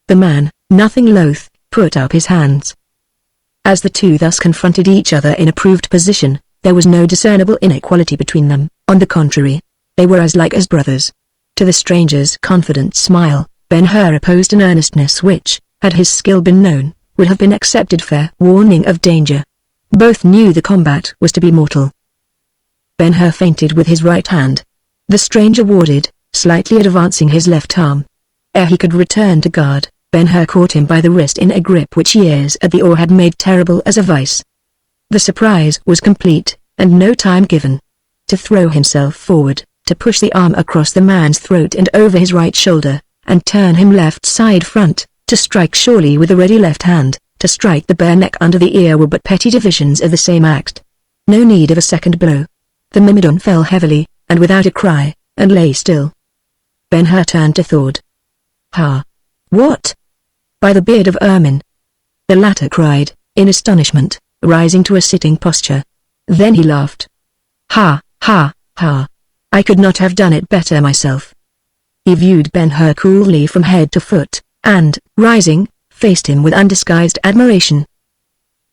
The man, nothing loath, put up his hands. As the two thus confronted each other in a proved position, there was no discernible inequality between them. On the contrary, they were as like as brothers. To the stranger's confident smile, Ben-Hur opposed an earnestness which, had his skill been known, would have been accepted fair warning of danger. Both knew the combat was to be mortal. Ben-Hur feinted with his right hand. The stranger warded, slightly advancing his left arm. Ere he could return to guard, Ben-Hur caught him by the wrist in a grip which years at the oar had made terrible as a vice. The surprise was complete, and no time given. To throw himself forward, to push the arm across the man's throat and over his right shoulder, and turn him left side front, to strike surely with a ready left hand, to strike the bare neck under the ear were but petty divisions of the same act. No need of a second blow. The Myrmidon fell heavily, and without a cry, and lay still. Ben-Hur turned to Thord. Ha! What? By the beard of Ermine! The latter cried, in astonishment, rising to a sitting posture. Then he laughed. Ha, ha, ha! I could not have done it better myself. He viewed Ben-Hur coolly from head to foot, and, rising, faced him with undisguised admiration.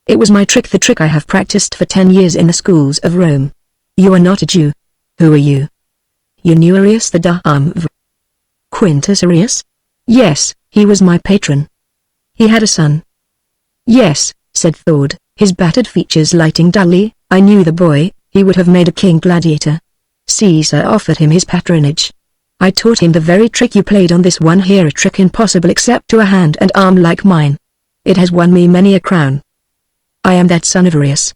It was my trick, the trick I have practiced for 10 years in the schools of Rome. You are not a Jew. Who are you? You knew Arius the Damv. Quintus Arius? Yes, he was my patron. He had a son. Yes, said Thord, his battered features lighting dully, I knew the boy, he would have made a king gladiator. Caesar offered him his patronage. I taught him the very trick you played on this one here, a trick impossible except to a hand and arm like mine. It has won me many a crown. I am that son of Arius.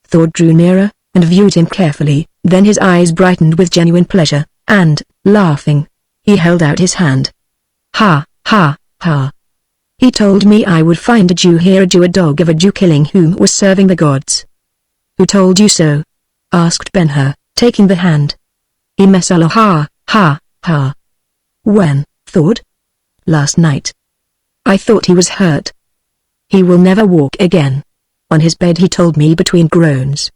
Thord drew nearer, and viewed him carefully, then his eyes brightened with genuine pleasure, and, laughing, he held out his hand. Ha, ha, ha. He told me I would find a Jew here, a Jew, a dog of a Jew killing whom was serving the gods. Who told you so? Asked Ben-Hur, taking the hand. He Messala, ha, ha, ha. When, Thord? Last night. I thought he was hurt. He will never walk again. On his bed he told me between groans.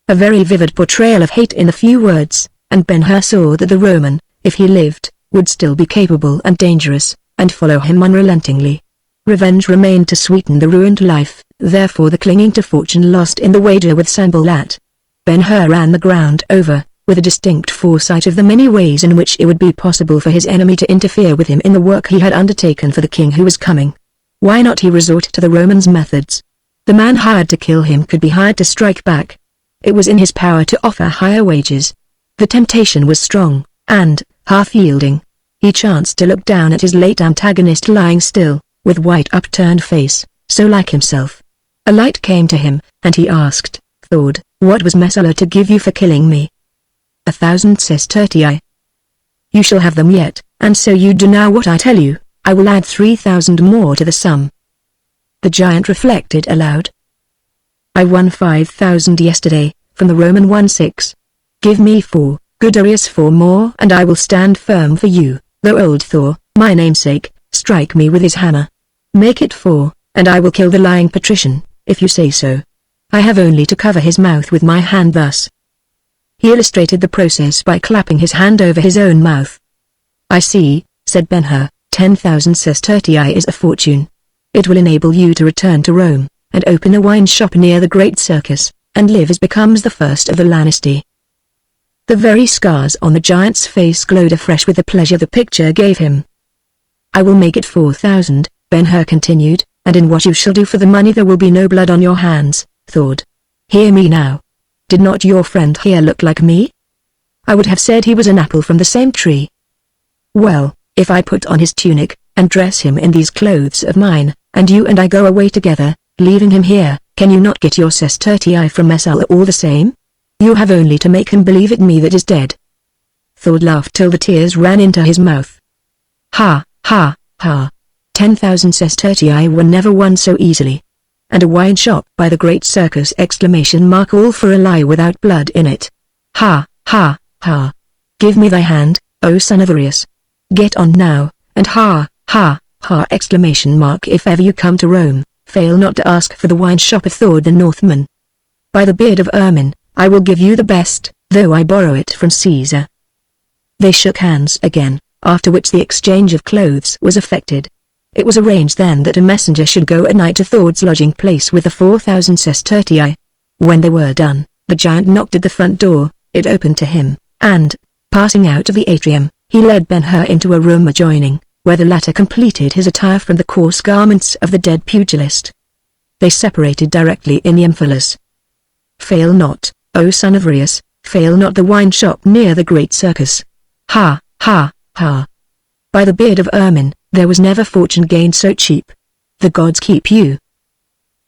A very vivid portrayal of hate in a few words, and Ben-Hur saw that the Roman, if he lived, would still be capable and dangerous, and follow him unrelentingly. Revenge remained to sweeten the ruined life, therefore the clinging to fortune lost in the wager with Sanballat. Ben-Hur ran the ground over, with a distinct foresight of the many ways in which it would be possible for his enemy to interfere with him in the work he had undertaken for the king who was coming. Why not he resort to the Romans' methods? The man hired to kill him could be hired to strike back. It was in his power to offer higher wages. The temptation was strong, and, half yielding, he chanced to look down at his late antagonist lying still, with white upturned face, so like himself. A light came to him, and he asked, Thord, what was Messala to give you for killing me? 1,000 sestertii. You shall have them yet, and so you do now what I tell you, I will add 3,000 more to the sum. The giant reflected aloud. I won 5,000 yesterday, from the Roman 1,6. Give me 4, good Arius, 4 more, and I will stand firm for you, though old Thor, my namesake, strike me with his hammer. Make it 4, and I will kill the lying patrician, if you say so. I have only to cover his mouth with my hand thus. He illustrated the process by clapping his hand over his own mouth. I see, said Ben-Hur, 10,000 sestertii is a fortune. It will enable you to return to Rome, and open a wine shop near the great circus, and live as becomes the first of the Lanistae. The very scars on the giant's face glowed afresh with the pleasure the picture gave him. I will make it 4,000, Ben-Hur continued, and in what you shall do for the money there will be no blood on your hands, Thord. Hear me now. Did not your friend here look like me? I would have said he was an apple from the same tree. Well, if I put on his tunic, and dress him in these clothes of mine, and you and I go away together, leaving him here. Can you not get your sestertii from Messala all the same? You have only to make him believe it me that is dead." Thord laughed till the tears ran into his mouth. "Ha, ha, ha. 10,000 sestertii were never won so easily. And a wine shop by the great circus! All for a lie without blood in it. Ha, ha, ha. Give me thy hand, O son of Arius. Get on now, and ha, ha, ha! If ever you come to Rome, fail not to ask for the wine shop of Thord the Northman. By the beard of Ermine, I will give you the best, though I borrow it from Caesar." They shook hands again, after which the exchange of clothes was effected. It was arranged then that a messenger should go at night to Thord's lodging place with the 4,000 sestertii. When they were done, the giant knocked at the front door, it opened to him, and, passing out of the atrium, he led Ben-Hur into a room adjoining, where the latter completed his attire from the coarse garments of the dead pugilist. They separated directly in the Amphilas. "Fail not, O son of Arius, fail not the wine shop near the great circus. Ha, ha, ha. By the beard of Ermine, there was never fortune gained so cheap. The gods keep you."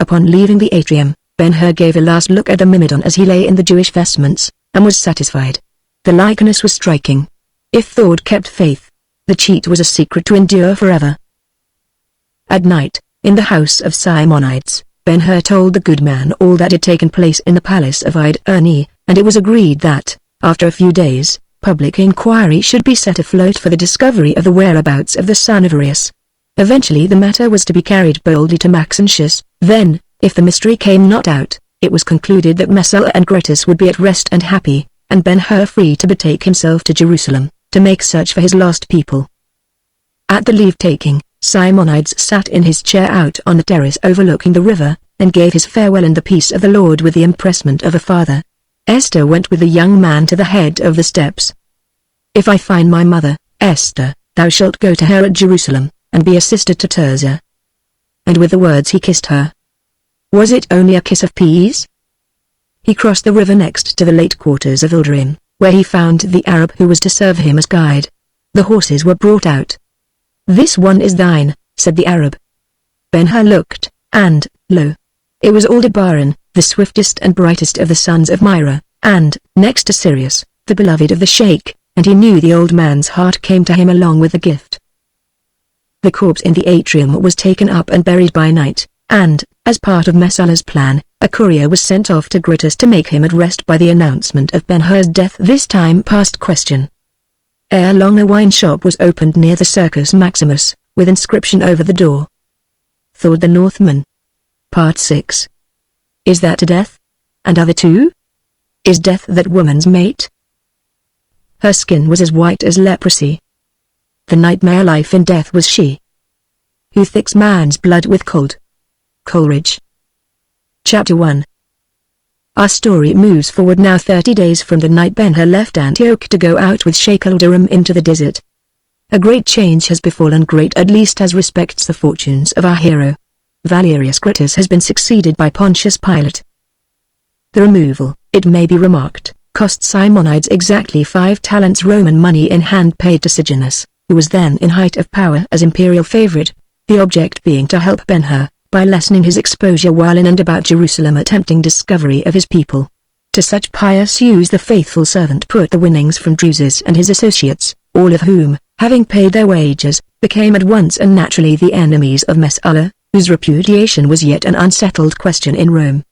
Upon leaving the atrium, Ben-Hur gave a last look at the Myrmidon as he lay in the Jewish vestments, and was satisfied. The likeness was striking. If Thord kept faith, the cheat was a secret to endure forever. At night, in the house of Simonides, Ben-Hur told the good man all that had taken place in the palace of Ide-Erni, and it was agreed that, after a few days, public inquiry should be set afloat for the discovery of the whereabouts of the son of Arius. Eventually the matter was to be carried boldly to Maxentius. Then, if the mystery came not out, it was concluded that Messala and Gretus would be at rest and happy, and Ben-Hur free to betake himself to Jerusalem, to make search for his lost people. At the leave-taking, Simonides sat in his chair out on the terrace overlooking the river, and gave his farewell and the peace of the Lord with the empressment of a father. Esther went with the young man to the head of the steps. "If I find my mother, Esther, thou shalt go to her at Jerusalem, and be a sister to Tirzah." And with the words he kissed her. Was it only a kiss of peace? He crossed the river next to the late quarters of Ildrim, where he found the Arab who was to serve him as guide. The horses were brought out. "This one is thine," said the Arab. Ben-Hur looked, and, lo! It was Aldebaran, the swiftest and brightest of the sons of Myra, and, next to Sirius, the beloved of the Sheikh, and he knew the old man's heart came to him along with the gift. The corpse in the atrium was taken up and buried by night, and, as part of Messala's plan, a courier was sent off to Gretus to make him at rest by the announcement of Ben-Hur's death, this time past question. Ere long a wine shop was opened near the Circus Maximus, with inscription over the door. Thord the Northman. Part 6. Is that a death? And other two? Is death that woman's mate? Her skin was as white as leprosy. The nightmare life in death was she. Who thicks man's blood with cold? Coleridge. Chapter 1. Our story moves forward now 30 days from the night Ben-Hur left Antioch to go out with Sheikh Alderim into the desert. A great change has befallen, great at least as respects the fortunes of our hero. Valerius Gretus has been succeeded by Pontius Pilate. The removal, it may be remarked, cost Simonides exactly 5 talents Roman money in hand paid to Sejanus, who was then in height of power as imperial favorite, the object being to help Ben-Hur, by lessening his exposure while in and about Jerusalem attempting discovery of his people. To such pious use the faithful servant put the winnings from Drusus and his associates, all of whom, having paid their wages, became at once and naturally the enemies of Messala, whose repudiation was yet an unsettled question in Rome.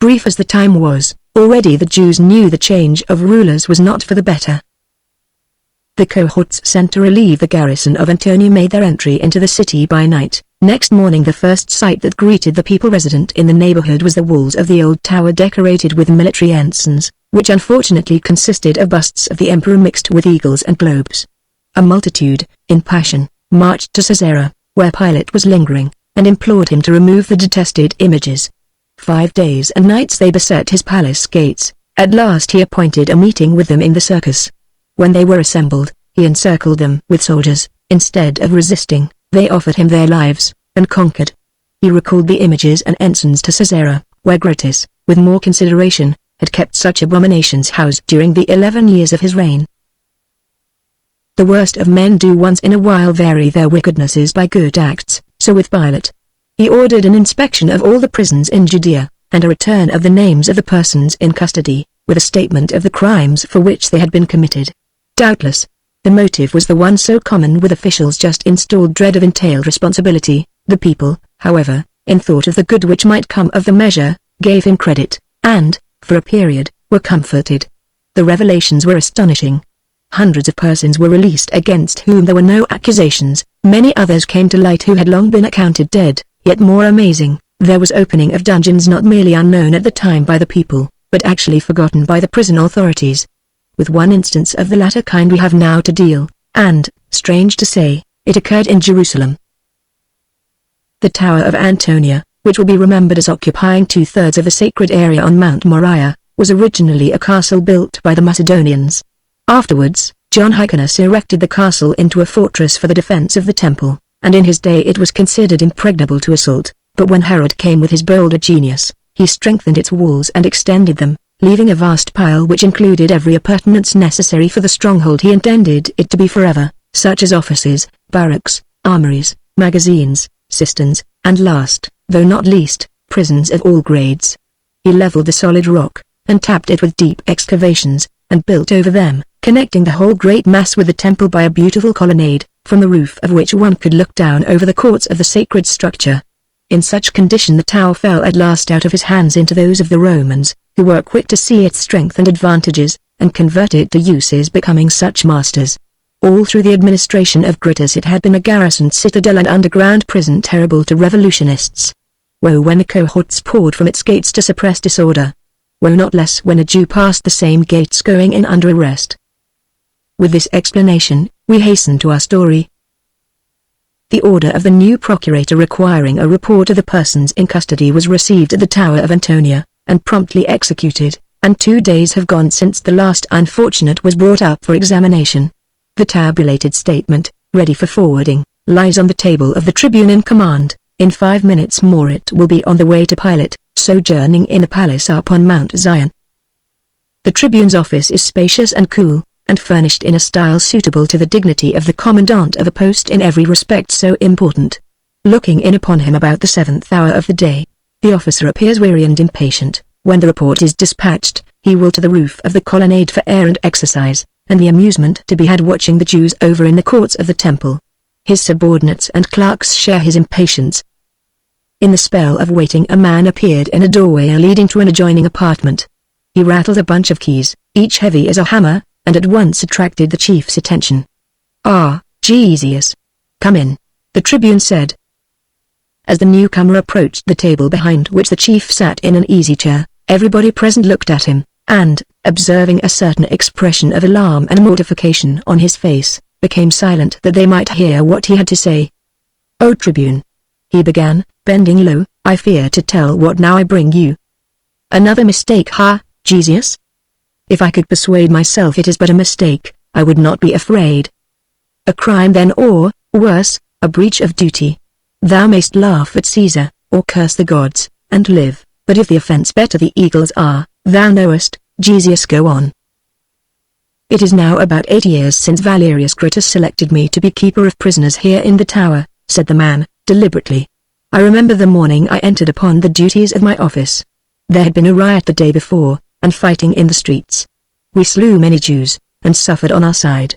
Brief as the time was, already the Jews knew the change of rulers was not for the better. The cohorts sent to relieve the garrison of Antonia made their entry into the city by night. Next morning the first sight that greeted the people resident in the neighborhood was the walls of the old tower decorated with military ensigns, which unfortunately consisted of busts of the emperor mixed with eagles and globes. A multitude, in passion, marched to Caesarea, where Pilate was lingering, and implored him to remove the detested images. 5 days and nights they beset his palace gates. At last he appointed a meeting with them in the circus. When they were assembled, he encircled them with soldiers. Instead of resisting, they offered him their lives, and conquered. He recalled the images and ensigns to Caesarea, where Gretus, with more consideration, had kept such abominations housed during the 11 years of his reign. The worst of men do once in a while vary their wickednesses by good acts, so with Pilate. He ordered an inspection of all the prisons in Judea, and a return of the names of the persons in custody, with a statement of the crimes for which they had been committed. Doubtless, the motive was the one so common with officials just installed: dread of entailed responsibility. The people, however, in thought of the good which might come of the measure, gave him credit, and, for a period, were comforted. The revelations were astonishing. Hundreds of persons were released against whom there were no accusations, many others came to light who had long been accounted dead. Yet more amazing, there was opening of dungeons not merely unknown at the time by the people, but actually forgotten by the prison authorities. With one instance of the latter kind we have now to deal, and, strange to say, it occurred in Jerusalem. The Tower of Antonia, which will be remembered as occupying 2/3 of the sacred area on Mount Moriah, was originally a castle built by the Macedonians. Afterwards, John Hyrcanus erected the castle into a fortress for the defense of the temple, and in his day it was considered impregnable to assault, but when Herod came with his bolder genius, he strengthened its walls and extended them, leaving a vast pile which included every appurtenance necessary for the stronghold he intended it to be forever, such as offices, barracks, armories, magazines, cisterns, and last, though not least, prisons of all grades. He leveled the solid rock, and tapped it with deep excavations, and built over them, connecting the whole great mass with the temple by a beautiful colonnade, from the roof of which one could look down over the courts of the sacred structure. In such condition the tower fell at last out of his hands into those of the Romans, who were quick to see its strength and advantages, and convert it to uses becoming such masters. All through the administration of Brutus it had been a garrisoned citadel and underground prison terrible to revolutionists. Woe when the cohorts poured from its gates to suppress disorder. Woe not less when a Jew passed the same gates going in under arrest. With this explanation, we hasten to our story. The order of the new procurator requiring a report of the persons in custody was received at the Tower of Antonia, and promptly executed, and 2 days have gone since the last unfortunate was brought up for examination. The tabulated statement, ready for forwarding, lies on the table of the tribune in command. In 5 minutes more it will be on the way to Pilate, sojourning in a palace up on Mount Zion. The tribune's office is spacious and cool, and furnished in a style suitable to the dignity of the commandant of a post in every respect so important. Looking in upon him about the 7th hour of the day, the officer appears weary and impatient. When the report is dispatched, he will to the roof of the colonnade for air and exercise, and the amusement to be had watching the Jews over in the courts of the temple. His subordinates and clerks share his impatience. In the spell of waiting a man appeared in a doorway leading to an adjoining apartment. He rattled a bunch of keys, each heavy as a hammer, and at once attracted the chief's attention. "Ah, Jesus. Come in," the tribune said. As the newcomer approached the table behind which the chief sat in an easy chair, everybody present looked at him, and, observing a certain expression of alarm and mortification on his face, became silent that they might hear what he had to say. "O tribune," he began, bending low, "I fear to tell what now I bring you." "Another mistake, ha, Jesus? If I could persuade myself it is but a mistake, I would not be afraid." "A crime then, or, worse, a breach of duty. Thou mayst laugh at Caesar, or curse the gods, and live, but if the offense better the eagles are, thou knowest, Jesus, go on." "It is now about 8 years since Valerius Gratus selected me to be keeper of prisoners here in the tower," said the man, deliberately. "I remember the morning I entered upon the duties of my office. There had been a riot the day before, and fighting in the streets. We slew many Jews, and suffered on our side.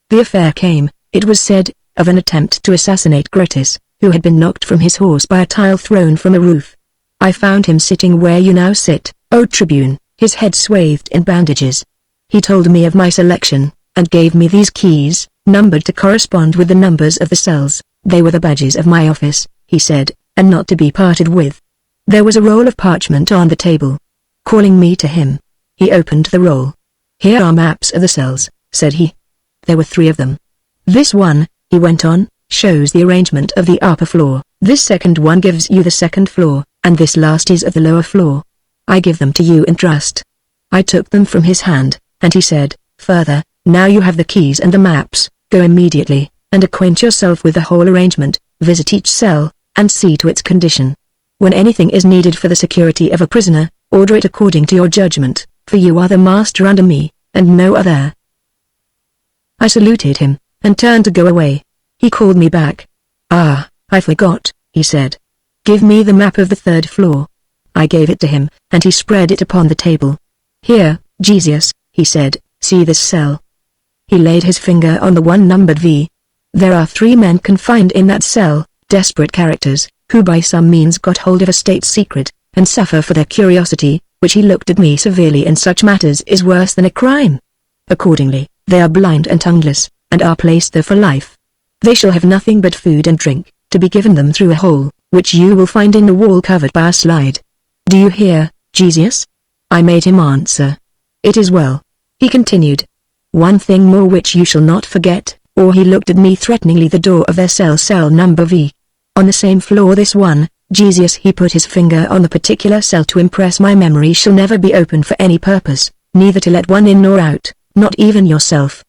The affair came, it was said, of an attempt to assassinate Gratus, who had been knocked from his horse by a tile thrown from a roof. I found him sitting where you now sit, O tribune, his head swathed in bandages. He told me of my selection, and gave me these keys, numbered to correspond with the numbers of the cells. They were the badges of my office, he said, and not to be parted with. There was a roll of parchment on the table. Calling me to him, he opened the roll. "Here are maps of the cells," said he. There were 3 of them. "This one," he went on, "shows the arrangement of the upper floor. This second one gives you the second floor, and this last is of the lower floor. I give them to you in trust." I took them from his hand, and he said, "Further, now you have the keys and the maps, go immediately, and acquaint yourself with the whole arrangement, visit each cell, and see to its condition. When anything is needed for the security of a prisoner, order it according to your judgment, for you are the master under me, and no other." I saluted him, and turned to go away. He called me back. "Ah, "I forgot," he said. "Give me the map of the third floor." I gave it to him, and he spread it upon the table. "Here, Jesus," he said, "see this cell." He laid his finger on the one numbered V. "There are 3 men confined in that cell, desperate characters, who by some means got hold of a state secret, and suffer for their curiosity, which," he looked at me severely, "in such matters is worse than a crime. Accordingly, they are blind and tongueless, and are placed there for life. They shall have nothing but food and drink, to be given them through a hole, which you will find in the wall covered by a slide. Do you hear, Jesus?" I made him answer. "It is well." He continued. "One thing more which you shall not forget," or he looked at me threateningly, "the door of their cell number V. On the same floor this one, Jesus," he put his finger on the particular cell to impress my memory, "shall never be opened for any purpose, neither to let one in nor out, not even yourself."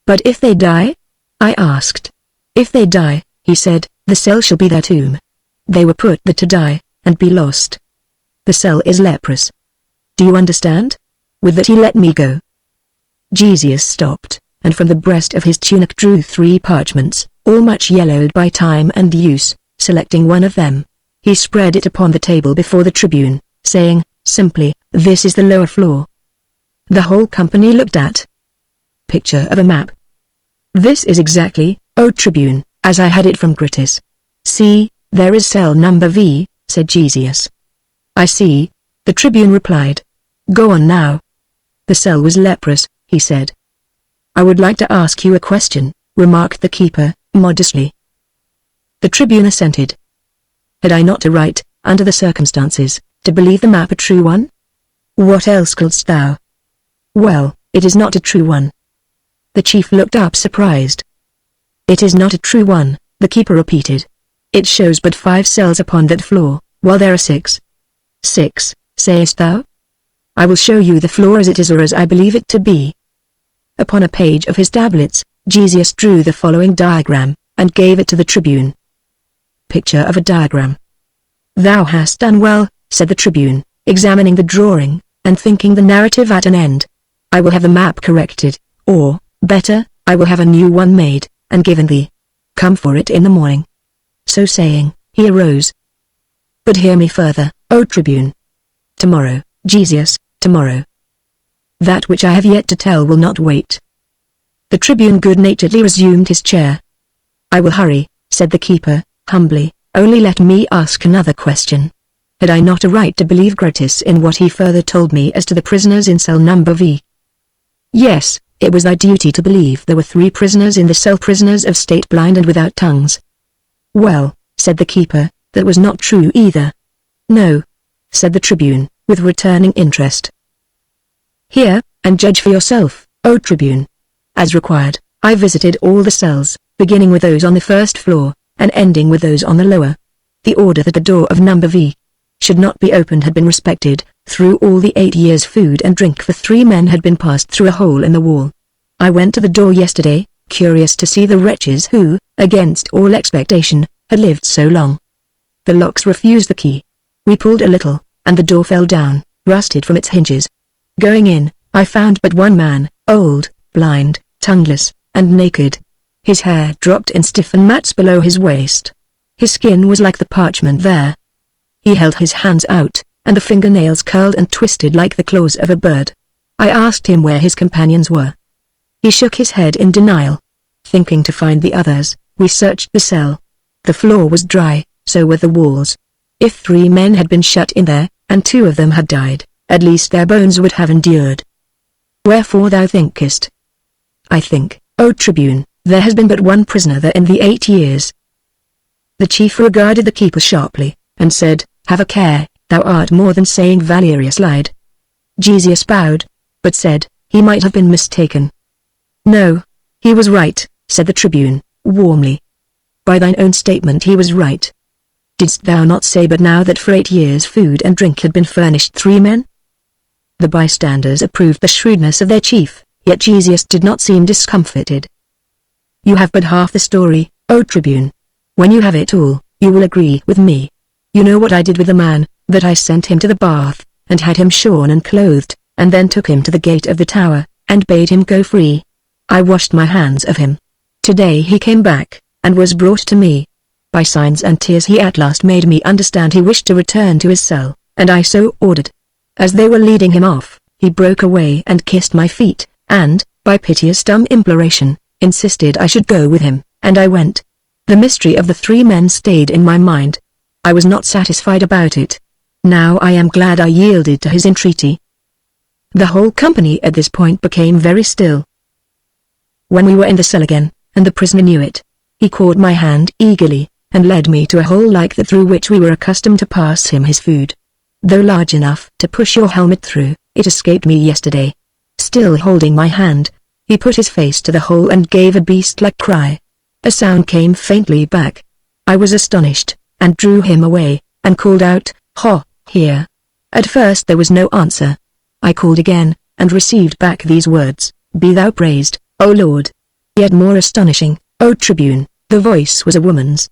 "But if they die?" I asked. "If they die," he said, "the cell shall be their tomb. They were put there to die, and be lost. The cell is leprous. Do you understand?" With that he let me go. Jesus stopped, and from the breast of his tunic drew 3 parchments, all much yellowed by time and use. Selecting one of them, he spread it upon the table before the tribune, saying, simply, "This is the lower floor." The whole company looked at. Picture of a map. "This is exactly, O tribune, as I had it from Gritis. See, there is cell number V," said Jesus. "I see," the tribune replied. "Go on now." "The cell was leprous," he said. "I would like to ask you a question," remarked the keeper, modestly. The tribune assented. "Had I not a right, under the circumstances, to believe the map a true one?" "What else couldst thou?" "Well, it is not a true one." The chief looked up surprised. "It is not a true one," the keeper repeated. "It shows but 5 cells upon that floor, while there are 6. 6, sayest thou? I will show you the floor as it is, or as I believe it to be." Upon a page of his tablets, Jesus drew the following diagram, and gave it to the tribune. Picture of a diagram. "Thou hast done well," said the tribune, examining the drawing, and thinking the narrative at an end. "I will have the map corrected, or, better, I will have a new one made, and given thee. Come for it in the morning." So saying, he arose. "But hear me further, O tribune. Tomorrow, Jesus, tomorrow. That which I have yet to tell will not wait." The tribune good-naturedly resumed his chair. "I will hurry," said the keeper, humbly, "only let me ask another question. Had I not a right to believe Gritis in what he further told me as to the prisoners in cell number V?" "Yes, it was thy duty to believe there were 3 prisoners in the cell, prisoners of state, blind and without tongues." "Well," said the keeper, "that was not true either." "No," said the tribune, with returning interest. "Hear, and judge for yourself, O tribune. As required, I visited all the cells, beginning with those on the first floor, and ending with those on the lower. The order that the door of number V should not be opened had been respected. Through all the 8 years food and drink for 3 men had been passed through a hole in the wall. I went to the door yesterday, curious to see the wretches who, against all expectation, had lived so long. The locks refused the key. We pulled a little, and the door fell down, rusted from its hinges. Going in, I found but one man, old, blind, tongueless, and naked. His hair dropped in stiffened mats below his waist. His skin was like the parchment there. He held his hands out, and the fingernails curled and twisted like the claws of a bird. I asked him where his companions were. He shook his head in denial. Thinking to find the others, we searched the cell. The floor was dry, so were the walls. If 3 men had been shut in there, and 2 of them had died, at least their bones would have endured. Wherefore thou thinkest? I think, O tribune, there has been but 1 prisoner there in the 8 years. The chief regarded the keeper sharply, and said, Have a care, thou art more than saying Valerius lied. Jesus bowed, but said, he might have been mistaken. No, he was right, said the tribune, warmly. By thine own statement he was right. Didst thou not say but now that for 8 years food and drink had been furnished 3 men? The bystanders approved the shrewdness of their chief, yet Jesus did not seem discomfited. You have but half the story, O tribune. When you have it all, you will agree with me. You know what I did with the man, that I sent him to the bath, and had him shorn and clothed, and then took him to the gate of the tower, and bade him go free. I washed my hands of him. Today he came back, and was brought to me. By signs and tears he at last made me understand he wished to return to his cell, and I so ordered. As they were leading him off, he broke away and kissed my feet, and, by piteous dumb imploration, insisted I should go with him, and I went. The mystery of the three men stayed in my mind. I was not satisfied about it. Now I am glad I yielded to his entreaty. The whole company at this point became very still. When we were in the cell again, and the prisoner knew it, he caught my hand eagerly, and led me to a hole like that through which we were accustomed to pass him his food. Though large enough to push your helmet through, it escaped me yesterday. Still holding my hand, he put his face to the hole and gave a beast-like cry. A sound came faintly back. I was astonished, and drew him away, and called out, "Ha, here." At first there was no answer. I called again, and received back these words, "Be thou praised, O Lord." Yet more astonishing, O Tribune, the voice was a woman's.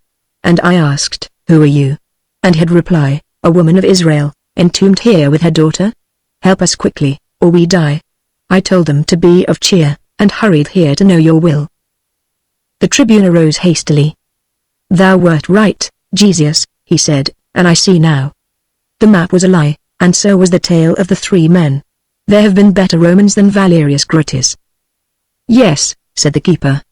And I asked, "Who are you?" And he'd reply, "A woman of Israel, entombed here with her daughter. Help us quickly, or we die." I told them to be of cheer, and hurried here to know your will. The Tribune arose hastily. "Thou wert right, Jesus," he said, "and I see now. The map was a lie, and so was the tale of the three men. There have been better Romans than Valerius Brutus." "Yes," said the keeper.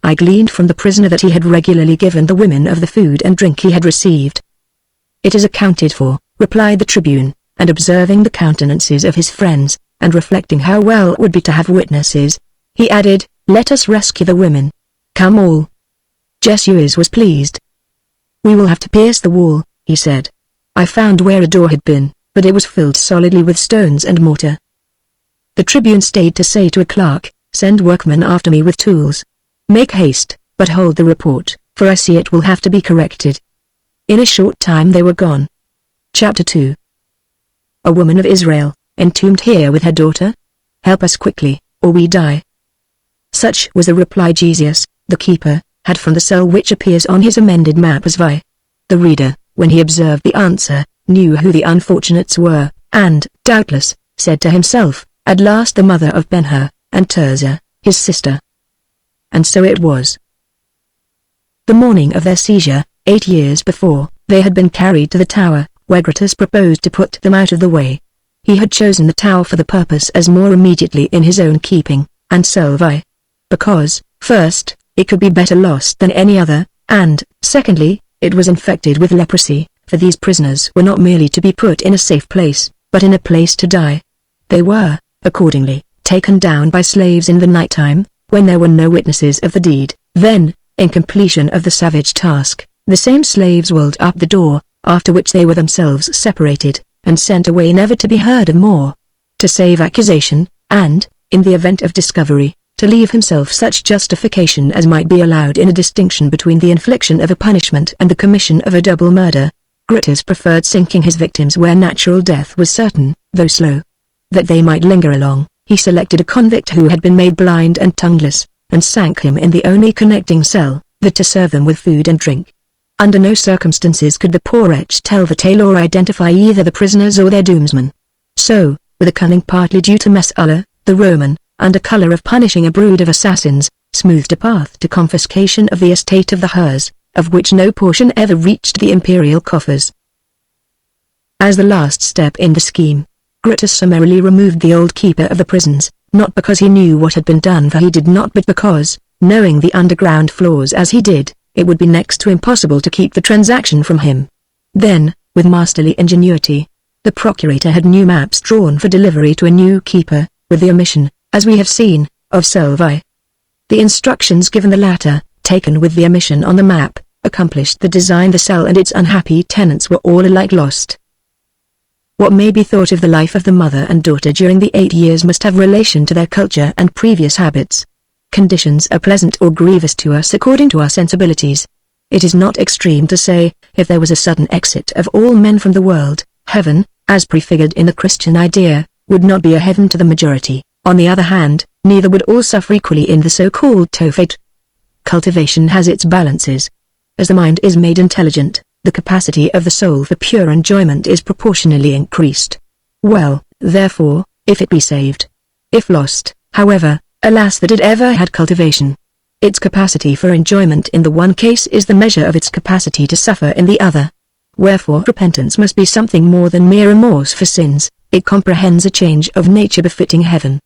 "I gleaned from the prisoner that he had regularly given the women of the food and drink he had received." "It is accounted for," replied the Tribune, and observing the countenances of his friends, and reflecting how well it would be to have witnesses, he added, "Let us rescue the women. Come all." Jesus was pleased. "We will have to pierce the wall," he said. I found where a door had been, but it was filled solidly with stones and mortar. The Tribune stayed to say to a clerk, "Send workmen after me with tools. Make haste, but hold the report, for I see it will have to be corrected." In a short time they were gone. Chapter 2. A woman of Israel, entombed here with her daughter? Help us quickly, or we die. Such was the reply Jesus, the keeper, had from the cell which appears on his amended map as Vi. The reader, when he observed the answer, knew who the unfortunates were, and, doubtless, said to himself, "At last the mother of Ben-Hur, and Tirzah, his sister." And so it was. The morning of their seizure, 8 years before, they had been carried to the tower, where Brutus proposed to put them out of the way. He had chosen the tower for the purpose as more immediately in his own keeping, and so Vi. Because, first, it could be better lost than any other, and, secondly, it was infected with leprosy, for these prisoners were not merely to be put in a safe place, but in a place to die. They were, accordingly, taken down by slaves in the night time, when there were no witnesses of the deed. Then, in completion of the savage task, the same slaves walled up the door, after which they were themselves separated, and sent away never to be heard of more. To save accusation, and, in the event of discovery, to leave himself such justification as might be allowed in a distinction between the infliction of a punishment and the commission of a double murder, Brutus preferred sinking his victims where natural death was certain, though slow. That they might linger along, he selected a convict who had been made blind and tongueless, and sank him in the only connecting cell, that to serve them with food and drink. Under no circumstances could the poor wretch tell the tale or identify either the prisoners or their doomsman. So, with a cunning partly due to Messala, the Roman, under colour of punishing a brood of assassins, smoothed a path to confiscation of the estate of the Hurs, of which no portion ever reached the imperial coffers. As the last step in the scheme, Brutus summarily removed the old keeper of the prisons, not because he knew what had been done, for he did not, but because, knowing the underground floors as he did, it would be next to impossible to keep the transaction from him. Then, with masterly ingenuity, the procurator had new maps drawn for delivery to a new keeper, with the omission, as we have seen, of Solvi. The instructions given the latter, taken with the omission on the map, accomplished the design. The cell and its unhappy tenants were all alike lost. What may be thought of the life of the mother and daughter during the 8 years must have relation to their culture and previous habits. Conditions are pleasant or grievous to us according to our sensibilities. It is not extreme to say, if there was a sudden exit of all men from the world, heaven, as prefigured in the Christian idea, would not be a heaven to the majority. On the other hand, neither would all suffer equally in the so-called Tophet. Cultivation has its balances. As the mind is made intelligent, the capacity of the soul for pure enjoyment is proportionally increased. Well, therefore, if it be saved. If lost, however, alas that it ever had cultivation. Its capacity for enjoyment in the one case is the measure of its capacity to suffer in the other. Wherefore repentance must be something more than mere remorse for sins, it comprehends a change of nature befitting heaven.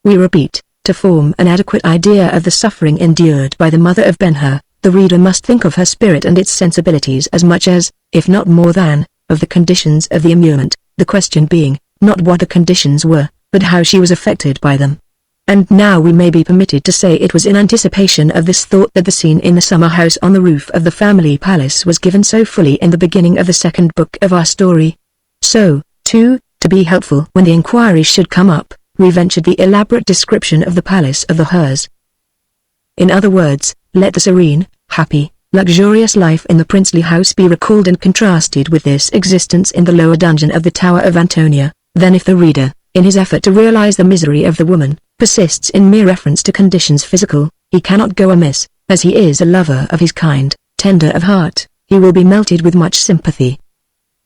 We repeat, to form an adequate idea of the suffering endured by the mother of Ben-Hur, the reader must think of her spirit and its sensibilities as much as, if not more than, of the conditions of the immurement, the question being, not what the conditions were, but how she was affected by them. And now we may be permitted to say it was in anticipation of this thought that the scene in the summer house on the roof of the family palace was given so fully in the beginning of the second book of our story. So, too, to be helpful when the inquiry should come up, we ventured the elaborate description of the palace of the Hurs. In other words, let the serene, happy, luxurious life in the princely house be recalled and contrasted with this existence in the lower dungeon of the Tower of Antonia. Then if the reader, in his effort to realize the misery of the woman, persists in mere reference to conditions physical, he cannot go amiss, as he is a lover of his kind, tender of heart, he will be melted with much sympathy.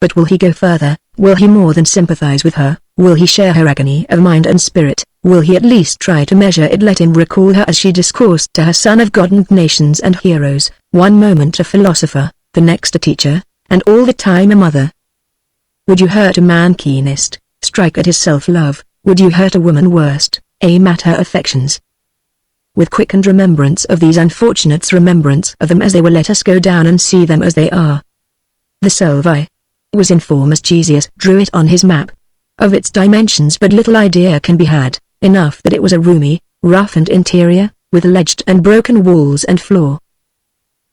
But will he go further? Will he more than sympathize with her? Will he share her agony of mind and spirit? Will he at least try to measure it? Let him recall her as she discoursed to her son of God and nations and heroes, one moment a philosopher, the next a teacher, and all the time a mother. Would you hurt a man keenest, strike at his self-love? Would you hurt a woman worst, aim at her affections? With quickened remembrance of these unfortunates, remembrance of them as they were, let us go down and see them as they are. The Selvi was in form as Jesus drew it on his map. Of its dimensions but little idea can be had, enough that it was a roomy, roughened interior, with ledged and broken walls and floor.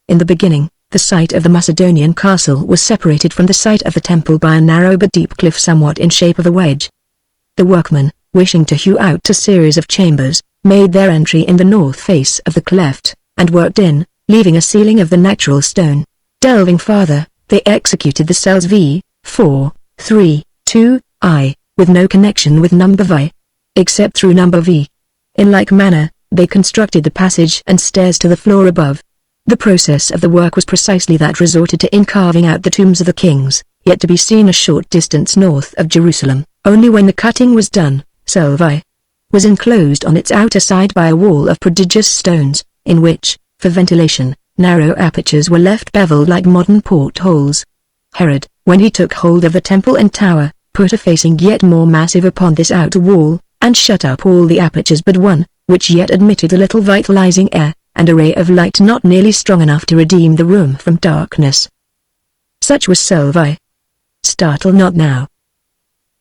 In the beginning, the site of the Macedonian castle was separated from the site of the temple by a narrow but deep cliff somewhat in shape of a wedge. The workmen, wishing to hew out a series of chambers, made their entry in the north face of the cleft, and worked in, leaving a ceiling of the natural stone. Delving farther, they executed the cells V, 4, 3, 2, I, with no connection with number V, except through number V. In like manner, they constructed the passage and stairs to the floor above. The process of the work was precisely that resorted to in carving out the tombs of the kings, yet to be seen a short distance north of Jerusalem. Only when the cutting was done, cell V was enclosed on its outer side by a wall of prodigious stones, in which, for ventilation, narrow apertures were left beveled like modern portholes. Herod, when he took hold of the temple and tower, put a facing yet more massive upon this outer wall, and shut up all the apertures but one, which yet admitted a little vitalizing air, and a ray of light not nearly strong enough to redeem the room from darkness. Such was Selvi. Startle not now.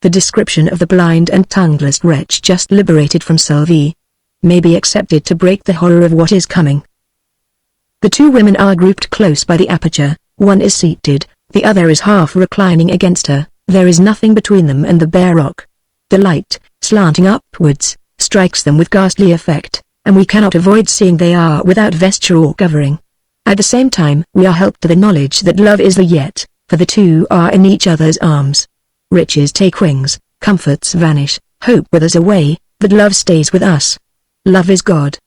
The description of the blind and tongueless wretch just liberated from Selvi may be accepted to break the horror of what is coming. The two women are grouped close by the aperture, one is seated, the other is half reclining against her, there is nothing between them and the bare rock. The light, slanting upwards, strikes them with ghastly effect, and we cannot avoid seeing they are without vesture or covering. At the same time we are helped to the knowledge that love is there yet, for the two are in each other's arms. Riches take wings, comforts vanish, hope withers away, but love stays with us. Love is God.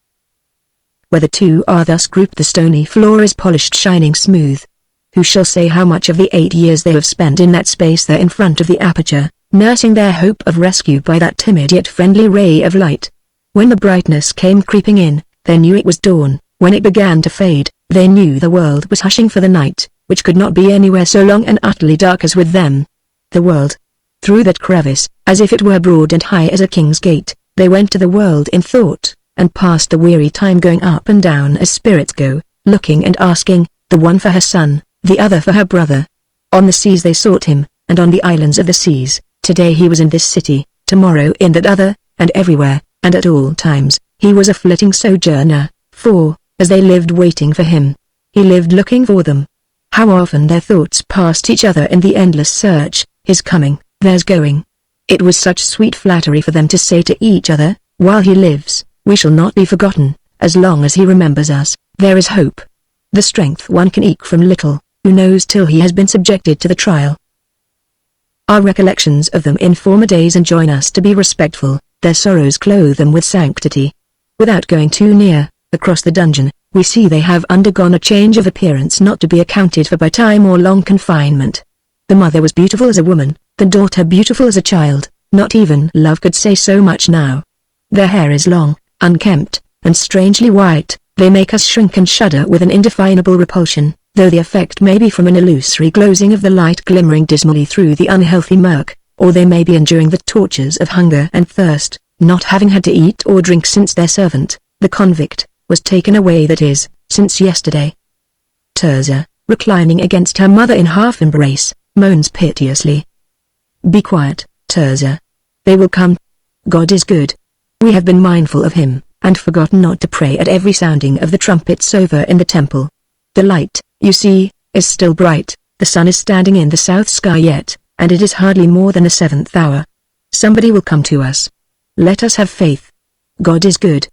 Where the two are thus grouped the stony floor is polished shining smooth. Who shall say how much of the 8 years they have spent in that space there in front of the aperture, nursing their hope of rescue by that timid yet friendly ray of light? When the brightness came creeping in, they knew it was dawn. When it began to fade, they knew the world was hushing for the night, which could not be anywhere so long and utterly dark as with them. The world. Through that crevice, as if it were broad and high as a king's gate, they went to the world in thought, and passed the weary time going up and down as spirits go, looking and asking, the one for her son, the other for her brother. On the seas they sought him, and on the islands of the seas. Today he was in this city, tomorrow in that other, and everywhere, and at all times, he was a flitting sojourner, for, as they lived waiting for him, he lived looking for them. How often their thoughts passed each other in the endless search, his coming, theirs going. It was such sweet flattery for them to say to each other, while he lives, we shall not be forgotten, as long as he remembers us, there is hope. The strength one can eke from little, who knows till he has been subjected to the trial. Our recollections of them in former days enjoin us to be respectful, their sorrows clothe them with sanctity. Without going too near, across the dungeon, we see they have undergone a change of appearance not to be accounted for by time or long confinement. The mother was beautiful as a woman, the daughter beautiful as a child, not even love could say so much now. Their hair is long, unkempt, and strangely white. They make us shrink and shudder with an indefinable repulsion, though the effect may be from an illusory glozing of the light glimmering dismally through the unhealthy murk, or they may be enduring the tortures of hunger and thirst, not having had to eat or drink since their servant, the convict, was taken away, that is, since yesterday. Tirzah, reclining against her mother in half-embrace, moans piteously. "Be quiet, Tirzah. They will come. God is good. We have been mindful of him, and forgotten not to pray at every sounding of the trumpets over in the temple. The light, you see, is still bright, the sun is standing in the south sky yet, and it is hardly more than the 7th hour. Somebody will come to us. Let us have faith. God is good."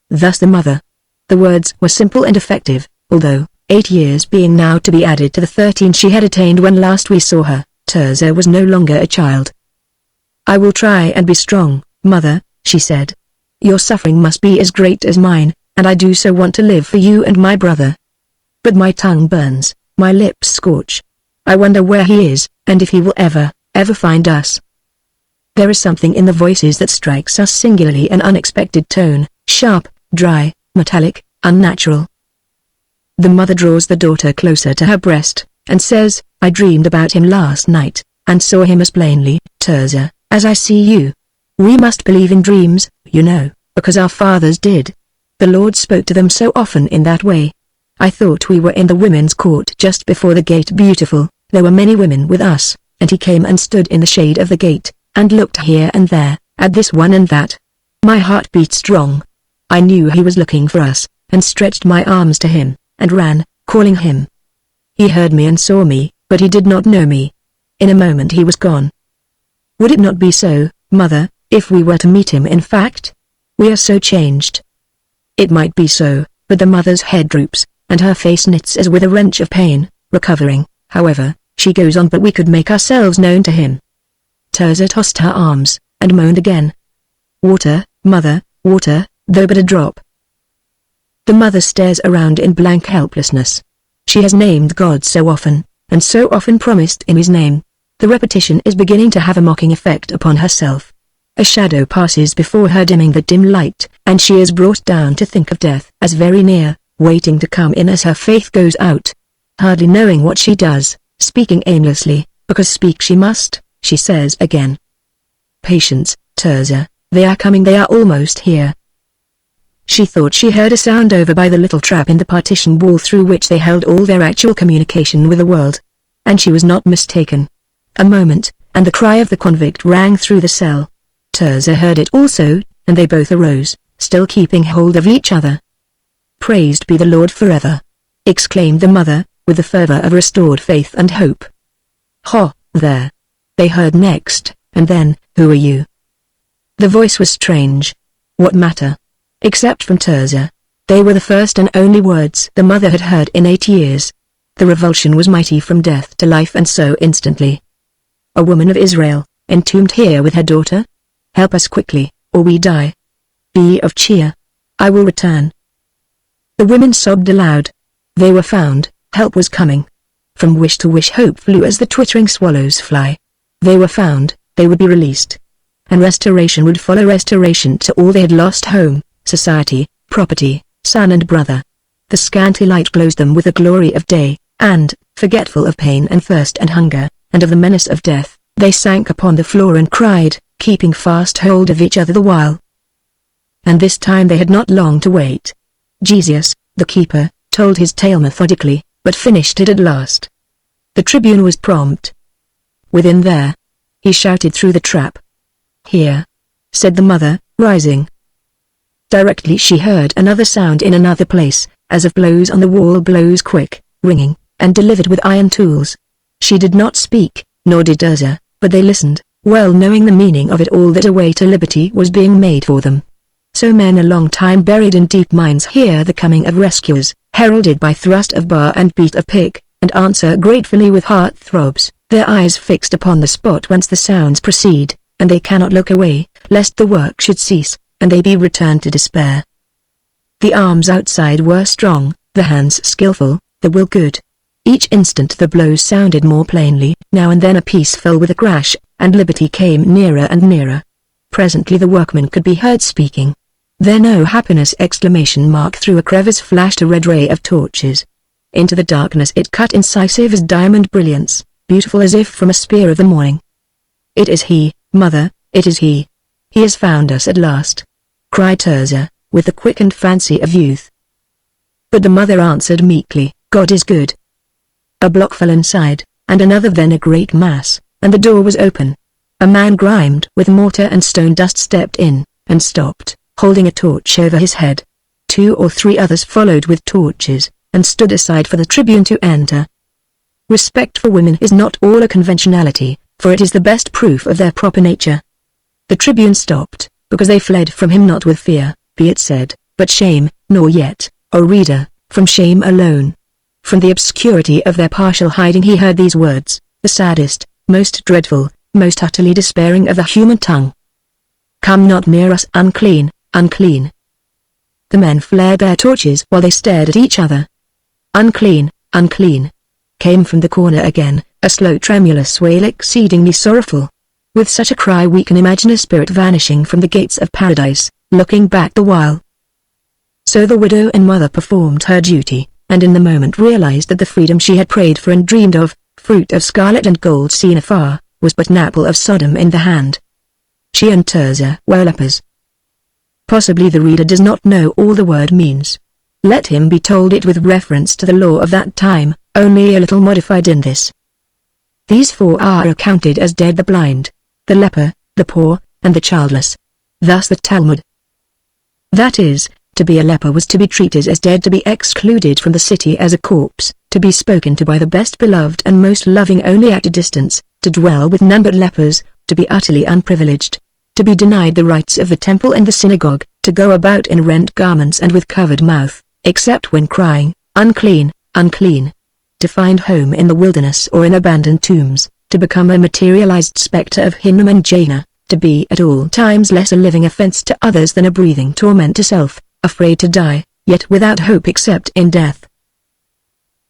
Thus the mother. The words were simple and effective, although, 8 years being now to be added to the 13 she had attained when last we saw her, Tirzah was no longer a child. "I will try and be strong, mother," she said. "Your suffering must be as great as mine, and I do so want to live for you and my brother. But my tongue burns, my lips scorch. I wonder where he is, and if he will ever find us." There is something in the voices that strikes us singularly, an unexpected tone, sharp, dry, metallic, unnatural. The mother draws the daughter closer to her breast, and says, "I dreamed about him last night, and saw him as plainly, Tirzah, as I see you. We must believe in dreams, you know, because our fathers did. The Lord spoke to them so often in that way. I thought we were in the women's court just before the gate. Beautiful, there were many women with us, and he came and stood in the shade of the gate, and looked here and there, at this one and that. My heart beat strong. I knew he was looking for us, and stretched my arms to him, and ran, calling him. He heard me and saw me, but he did not know me. In a moment he was gone. Would it not be so, mother, if we were to meet him in fact? We are so changed." It might be so, but the mother's head droops, and her face knits as with a wrench of pain. Recovering, however, she goes on, "But we could make ourselves known to him." Tirzah tossed her arms, and moaned again. "Water, mother, water, though but a drop." The mother stares around in blank helplessness. She has named God so often, and so often promised in his name. The repetition is beginning to have a mocking effect upon herself. A shadow passes before her, dimming the dim light, and she is brought down to think of death as very near, waiting to come in as her faith goes out. Hardly knowing what she does, speaking aimlessly, because speak she must, she says again, "Patience, Tirzah, they are coming, they are almost here." She thought she heard a sound over by the little trap in the partition wall through which they held all their actual communication with the world. And she was not mistaken. A moment, and the cry of the convict rang through the cell. Tirzah heard it also, and they both arose, still keeping hold of each other. "Praised be the Lord forever!" exclaimed the mother, with the fervor of restored faith and hope. "Ho, there!" they heard next, and then, "Who are you?" The voice was strange. What matter? Except from Tirzah, they were the first and only words the mother had heard in 8 years. The revulsion was mighty, from death to life, and so instantly. "A woman of Israel, entombed here with her daughter? Help us quickly, or we die. Be of cheer. I will return." The women sobbed aloud. They were found, help was coming. From wish to wish hope flew as the twittering swallows fly. They were found, they would be released. And restoration would follow, restoration to all they had lost: home, society, property, son and brother. The scanty light glows them with the glory of day, and, forgetful of pain and thirst and hunger, and of the menace of death, they sank upon the floor and cried, keeping fast hold of each other the while. And this time they had not long to wait. Jesus, the keeper, told his tale methodically, but finished it at last. The tribune was prompt. "Within there," he shouted through the trap. "Here," said the mother, rising. Directly she heard another sound in another place, as of blows on the wall, blows quick, ringing, and delivered with iron tools. She did not speak, nor did Tirzah, but they listened, well knowing the meaning of it all, that a way to liberty was being made for them. So men a long time buried in deep mines hear the coming of rescuers, heralded by thrust of bar and beat of pick, and answer gratefully with heart throbs, their eyes fixed upon the spot whence the sounds proceed, and they cannot look away, lest the work should cease, and they be returned to despair. The arms outside were strong, the hands skillful, the will good. Each instant the blows sounded more plainly, now and then a piece fell with a crash, and liberty came nearer and nearer. Presently the workmen could be heard speaking. Then "Oh happiness!" Through a crevice flashed a red ray of torches. Into the darkness it cut, incisive as diamond brilliance, beautiful as if from a spear of the morning. "It is he, mother, it is he. He has found us at last," cried Tirzah, with the quickened fancy of youth. But the mother answered meekly, "God is good." A block fell inside, and another, then a great mass, and the door was open. A man grimed with mortar and stone dust stepped in, and stopped, holding a torch over his head. 2 or 3 others followed with torches, and stood aside for the tribune to enter. Respect for women is not all a conventionality, for it is the best proof of their proper nature. The tribune stopped, because they fled from him not with fear, be it said, but shame, nor yet, O reader, from shame alone. From the obscurity of their partial hiding he heard these words, the saddest, most dreadful, most utterly despairing of the human tongue. "Come not near us, unclean, unclean." The men flared their torches while they stared at each other. "Unclean, unclean," came from the corner again, a slow tremulous wail exceedingly sorrowful. With such a cry we can imagine a spirit vanishing from the gates of paradise, looking back the while. So the widow and mother performed her duty, and in the moment realized that the freedom she had prayed for and dreamed of, fruit of scarlet and gold seen afar, was but an apple of Sodom in the hand. She and Tirzah were lepers. Possibly the reader does not know all the word means. Let him be told it with reference to the law of that time, only a little modified in this. These 4 are accounted as dead: the blind, the leper, the poor, and the childless. Thus the Talmud. That is, to be a leper was to be treated as dead, to be excluded from the city as a corpse, to be spoken to by the best beloved and most loving only at a distance, to dwell with none but lepers, to be utterly unprivileged, to be denied the rights of the temple and the synagogue, to go about in rent garments and with covered mouth, except when crying, "Unclean, unclean." To find home in the wilderness or in abandoned tombs, to become a materialized specter of Hinnom and Jaina, to be at all times less a living offense to others than a breathing torment to self, afraid to die, yet without hope except in death.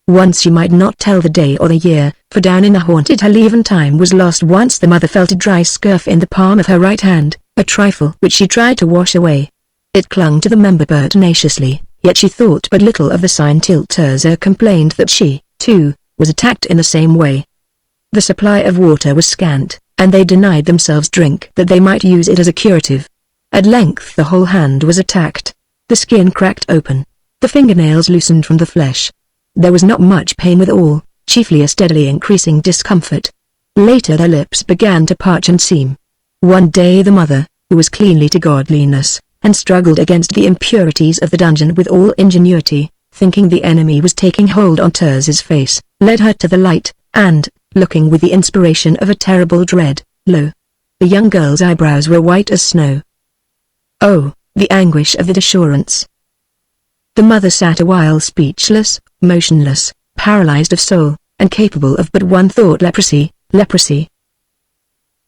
Once she might not tell the day or the year, for down in the haunted hell even time was lost. Once the mother felt a dry scurf in the palm of her right hand, a trifle which she tried to wash away. It clung to the member pertinaciously, yet she thought but little of the sign till Tirzah complained that she, too, was attacked in the same way. The supply of water was scant, and they denied themselves drink that they might use it as a curative. At length the whole hand was attacked. The skin cracked open. The fingernails loosened from the flesh. There was not much pain withal, chiefly a steadily increasing discomfort. Later their lips began to parch and seam. One day the mother, who was cleanly to godliness, and struggled against the impurities of the dungeon with all ingenuity, thinking the enemy was taking hold on Tirzah's face, led her to the light, and, looking with the inspiration of a terrible dread, lo! The young girl's eyebrows were white as snow. Oh, the anguish of that assurance! The mother sat a while speechless, motionless, paralyzed of soul, and capable of but one thought: leprosy, leprosy.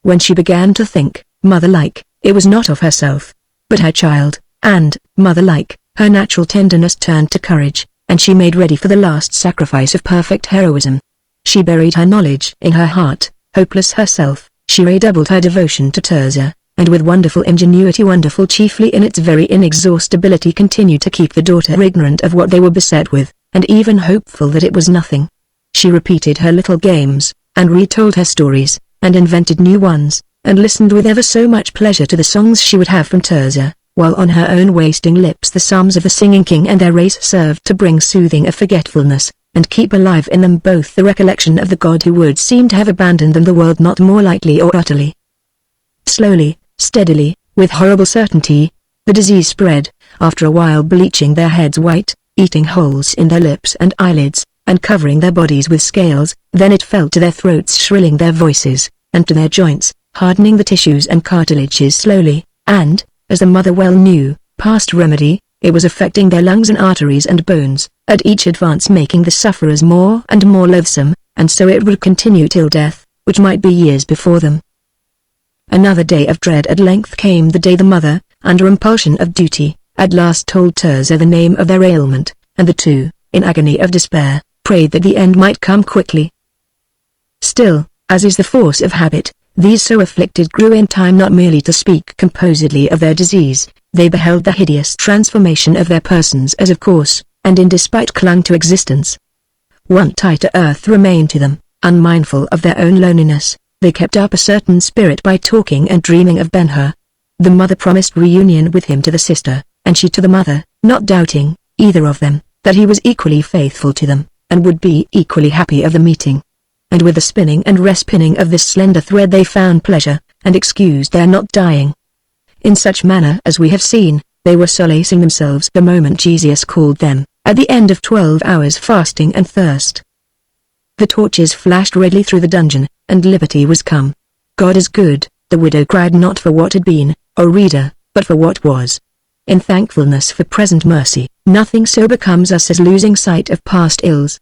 When she began to think, mother-like, it was not of herself, but her child, and, mother-like, her natural tenderness turned to courage, and she made ready for the last sacrifice of perfect heroism. She buried her knowledge in her heart, hopeless herself, she redoubled her devotion to Tirzah, and with wonderful ingenuity, wonderful chiefly in its very inexhaustibility, continued to keep the daughter ignorant of what they were beset with, and even hopeful that it was nothing. She repeated her little games, and retold her stories, and invented new ones, and listened with ever so much pleasure to the songs she would have from Tirzah, while on her own wasting lips the psalms of the singing king and their race served to bring soothing of forgetfulness, and keep alive in them both the recollection of the God who would seem to have abandoned them the world not more lightly or utterly. Slowly, steadily, with horrible certainty, the disease spread, after a while bleaching their heads white, eating holes in their lips and eyelids, and covering their bodies with scales. Then it fell to their throats, shrilling their voices, and to their joints, hardening the tissues and cartilages slowly, and, as the mother well knew, past remedy, it was affecting their lungs and arteries and bones, at each advance making the sufferers more and more loathsome, and so it would continue till death, which might be years before them. Another day of dread at length came, the day the mother, under impulsion of duty, at last told Tirzah the name of their ailment, and the two, in agony of despair, prayed that the end might come quickly. Still, as is the force of habit, these so afflicted grew in time not merely to speak composedly of their disease, They beheld the hideous transformation of their persons as of course, and in despite clung to existence. One tie to earth remained to them, unmindful of their own loneliness. They kept up a certain spirit by talking and dreaming of Ben-Hur. The mother promised reunion with him to the sister, and she to the mother, not doubting, either of them, that he was equally faithful to them, and would be equally happy of the meeting. And with the spinning and respinning of this slender thread they found pleasure, and excused their not dying. In such manner as we have seen, they were solacing themselves the moment Jesus called them, at the end of 12 hours fasting and thirst. The torches flashed redly through the dungeon, and liberty was come. God is good, the widow cried, not for what had been, O reader, but for what was. In thankfulness for present mercy, nothing so becomes us as losing sight of past ills.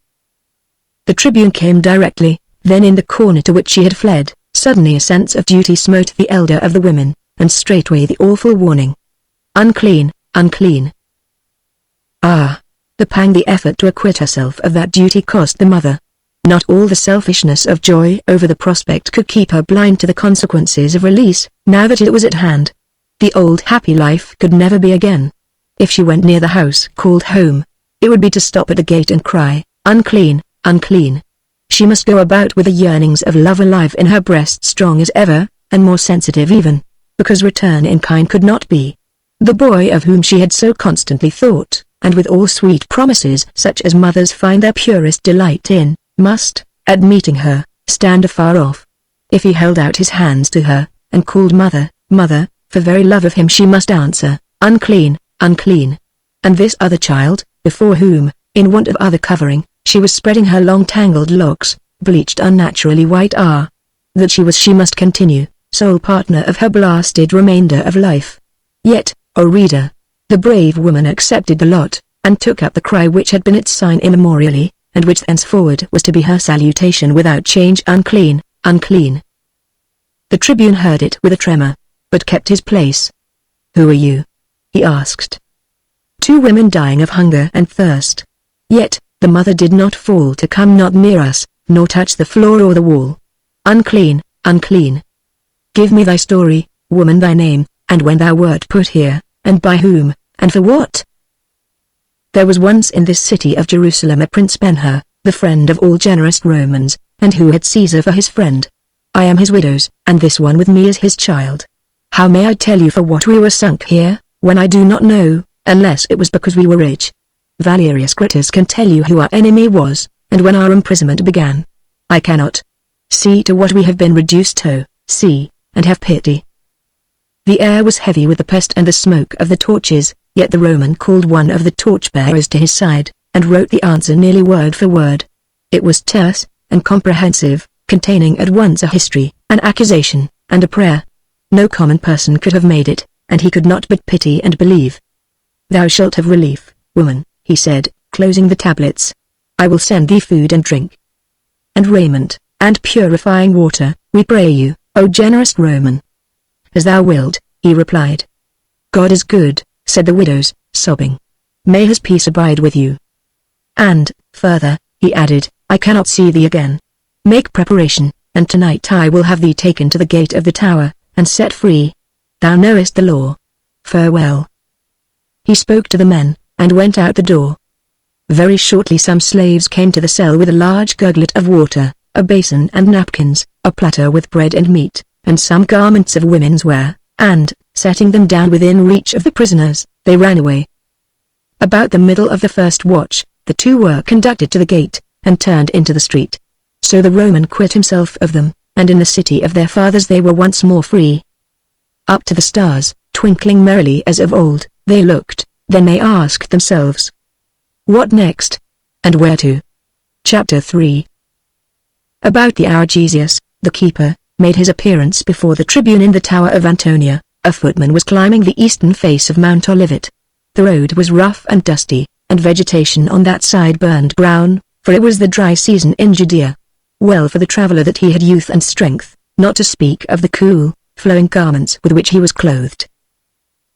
The tribune came directly, then in the corner to which she had fled, suddenly a sense of duty smote the elder of the women, and straightway the awful warning. Unclean, unclean. Ah! The pang the effort to acquit herself of that duty cost the mother. Not all the selfishness of joy over the prospect could keep her blind to the consequences of release, now that it was at hand. The old happy life could never be again. If she went near the house called home, it would be to stop at the gate and cry, unclean, unclean. She must go about with the yearnings of love alive in her breast, strong as ever, and more sensitive even, because return in kind could not be. The boy of whom she had so constantly thought, and with all sweet promises such as mothers find their purest delight in, must, at meeting her, stand afar off. If he held out his hands to her, and called mother, mother, for very love of him she must answer, unclean, unclean. And this other child, before whom, in want of other covering, she was spreading her long tangled locks, bleached unnaturally white, that she must continue, sole partner of her blasted remainder of life. Yet, O reader, the brave woman accepted the lot, and took up the cry which had been its sign immemorially, and which thenceforward was to be her salutation without change, unclean, unclean. The tribune heard it with a tremor, but kept his place. Who are you? He asked. 2 women dying of hunger and thirst. Yet, the mother did not fall to come not near us, nor touch the floor or the wall. Unclean, unclean. Give me thy story, woman, thy name, and when thou wert put here, and by whom, and for what? There was once in this city of Jerusalem a Prince Ben-Hur, the friend of all generous Romans, and who had Caesar for his friend. I am his widow's, and this one with me is his child. How may I tell you for what we were sunk here, when I do not know, unless it was because we were rich? Valerius Gratus can tell you who our enemy was, and when our imprisonment began. I cannot. See to what we have been reduced to, see, and have pity. The air was heavy with the pest and the smoke of the torches, yet the Roman called one of the torchbearers to his side, and wrote the answer nearly word for word. It was terse, and comprehensive, containing at once a history, an accusation, and a prayer. No common person could have made it, and he could not but pity and believe. Thou shalt have relief, woman, he said, closing the tablets. I will send thee food and drink, and raiment, and purifying water, we pray you, O generous Roman. As thou wilt, he replied. God is good, said the widows, sobbing. May his peace abide with you. And, further, he added, I cannot see thee again. Make preparation, and tonight I will have thee taken to the gate of the tower, and set free. Thou knowest the law. Farewell. He spoke to the men, and went out the door. Very shortly some slaves came to the cell with a large gurglet of water, a basin and napkins, a platter with bread and meat, and some garments of women's wear, and, setting them down within reach of the prisoners, they ran away. About the middle of the first watch, the 2 were conducted to the gate, and turned into the street. So the Roman quit himself of them, and in the city of their fathers they were once more free. Up to the stars, twinkling merrily as of old, they looked, then they asked themselves, what next? And where to? Chapter 3. About the hour Jesus, the keeper, made his appearance before the tribune in the tower of Antonia. A footman was climbing the eastern face of Mount Olivet. The road was rough and dusty, and vegetation on that side burned brown, for it was the dry season in Judea. Well for the traveller that he had youth and strength, not to speak of the cool, flowing garments with which he was clothed.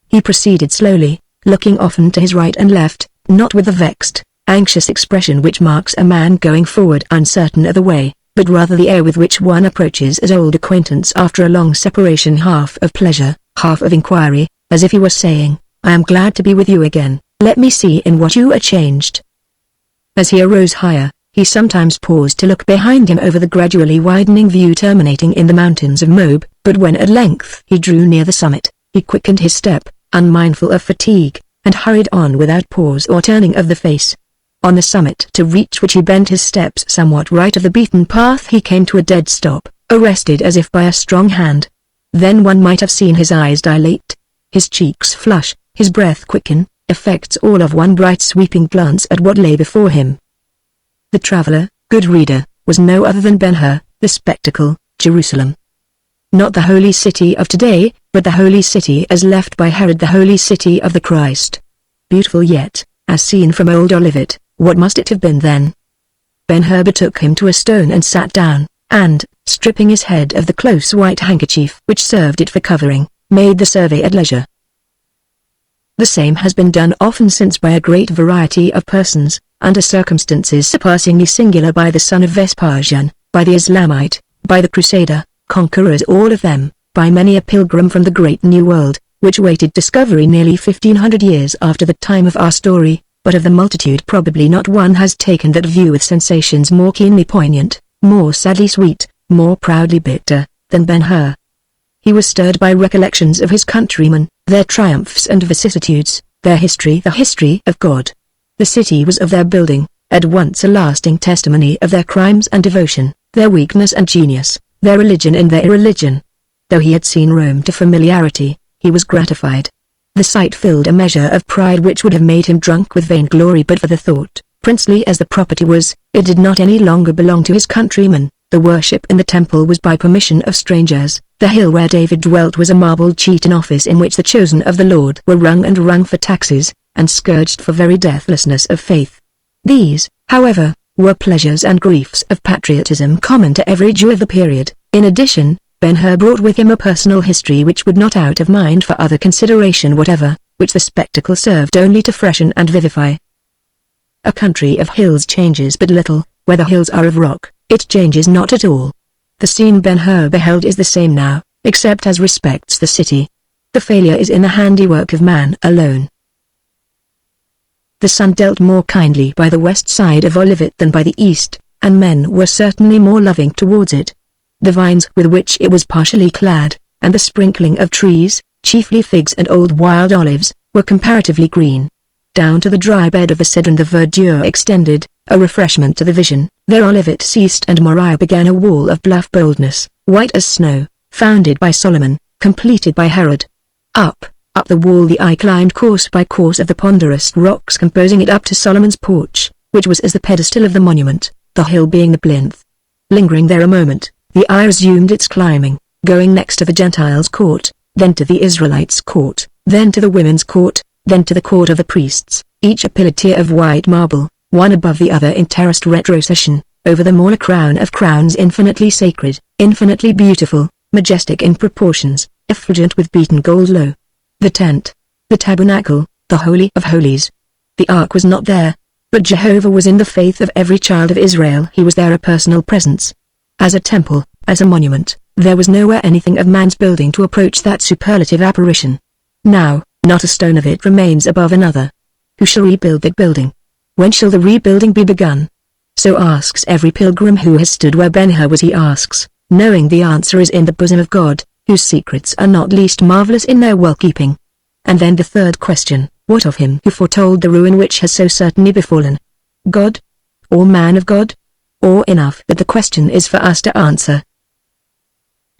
He proceeded slowly, looking often to his right and left, not with the vexed, anxious expression which marks a man going forward uncertain of the way, but rather the air with which one approaches as old acquaintance after a long separation, half of pleasure, half of inquiry, as if he were saying, I am glad to be with you again. Let me see in what you are changed." As he arose higher, he sometimes paused to look behind him over the gradually widening view terminating in the mountains of Moab, but when at length he drew near the summit, he quickened his step, unmindful of fatigue, and hurried on without pause or turning of the face. On the summit to reach which he bent his steps somewhat right of the beaten path, he came to a dead stop, arrested as if by a strong hand. Then one might have seen his eyes dilate, his cheeks flush, his breath quicken, effects all of one bright sweeping glance at what lay before him. The traveler, good reader, was no other than Ben-Hur, the spectacle, Jerusalem. Not the holy city of today, but the holy city as left by Herod, the holy city of the Christ. Beautiful yet, as seen from old Olivet, what must it have been then? Ben-Hur betook him to a stone and sat down, and, stripping his head of the close white handkerchief which served it for covering, made the survey at leisure. The same has been done often since by a great variety of persons, under circumstances surpassingly singular, by the son of Vespasian, by the Islamite, by the Crusader, conquerors all of them, by many a pilgrim from the great New World, which waited discovery nearly 1500 years after the time of our story, but of the multitude probably not one has taken that view with sensations more keenly poignant, more sadly sweet, more proudly bitter, than Ben-Hur. He was stirred by recollections of his countrymen, their triumphs and vicissitudes, their history, the history of God. The city was of their building, at once a lasting testimony of their crimes and devotion, their weakness and genius, their religion and their irreligion. Though he had seen Rome to familiarity, he was gratified. The sight filled a measure of pride which would have made him drunk with vainglory, but for the thought, princely as the property was, it did not any longer belong to his countrymen. The worship in the temple was by permission of strangers. The hill where David dwelt was a marble cheat, an office in which the chosen of the Lord were wrung for taxes, and scourged for very deathlessness of faith. These, however, were pleasures and griefs of patriotism common to every Jew of the period. In addition, Ben-Hur brought with him a personal history which would not out of mind for other consideration whatever, which the spectacle served only to freshen and vivify. A country of hills changes but little. Where the hills are of rock, it changes not at all. The scene Ben-Hur beheld is the same now, except as respects the city. The failure is in the handiwork of man alone. The sun dealt more kindly by the west side of Olivet than by the east, and men were certainly more loving towards it. The vines with which it was partially clad, and the sprinkling of trees, chiefly figs and old wild olives, were comparatively green. Down to the dry bed of the Cedron the verdure extended, a refreshment to the vision. There Olivet ceased and Moriah began, a wall of bluff boldness, white as snow, founded by Solomon, completed by Herod. Up the wall the eye climbed course by course of the ponderous rocks composing it up to Solomon's porch, which was as the pedestal of the monument, the hill being the plinth. Lingering there a moment, the eye resumed its climbing, going next to the Gentiles' court, then to the Israelites' court, then to the women's court, then to the court of the priests, each a pillared tier of white marble, one above the other in terraced retrocession, over them all a crown of crowns infinitely sacred, infinitely beautiful, majestic in proportions, effulgent with beaten gold low. The tent, the tabernacle, the Holy of Holies. The ark was not there, but Jehovah was in the faith of every child of Israel. He was there, a personal presence. As a temple, as a monument, there was nowhere anything of man's building to approach that superlative apparition. Now, not a stone of it remains above another. Who shall rebuild that building? When shall the rebuilding be begun? So asks every pilgrim who has stood where Ben-Hur was. He asks, knowing the answer is in the bosom of God, whose secrets are not least marvelous in their well-keeping. And then the third question, what of him who foretold the ruin which has so certainly befallen? God? Or man of God? Or enough that the question is for us to answer.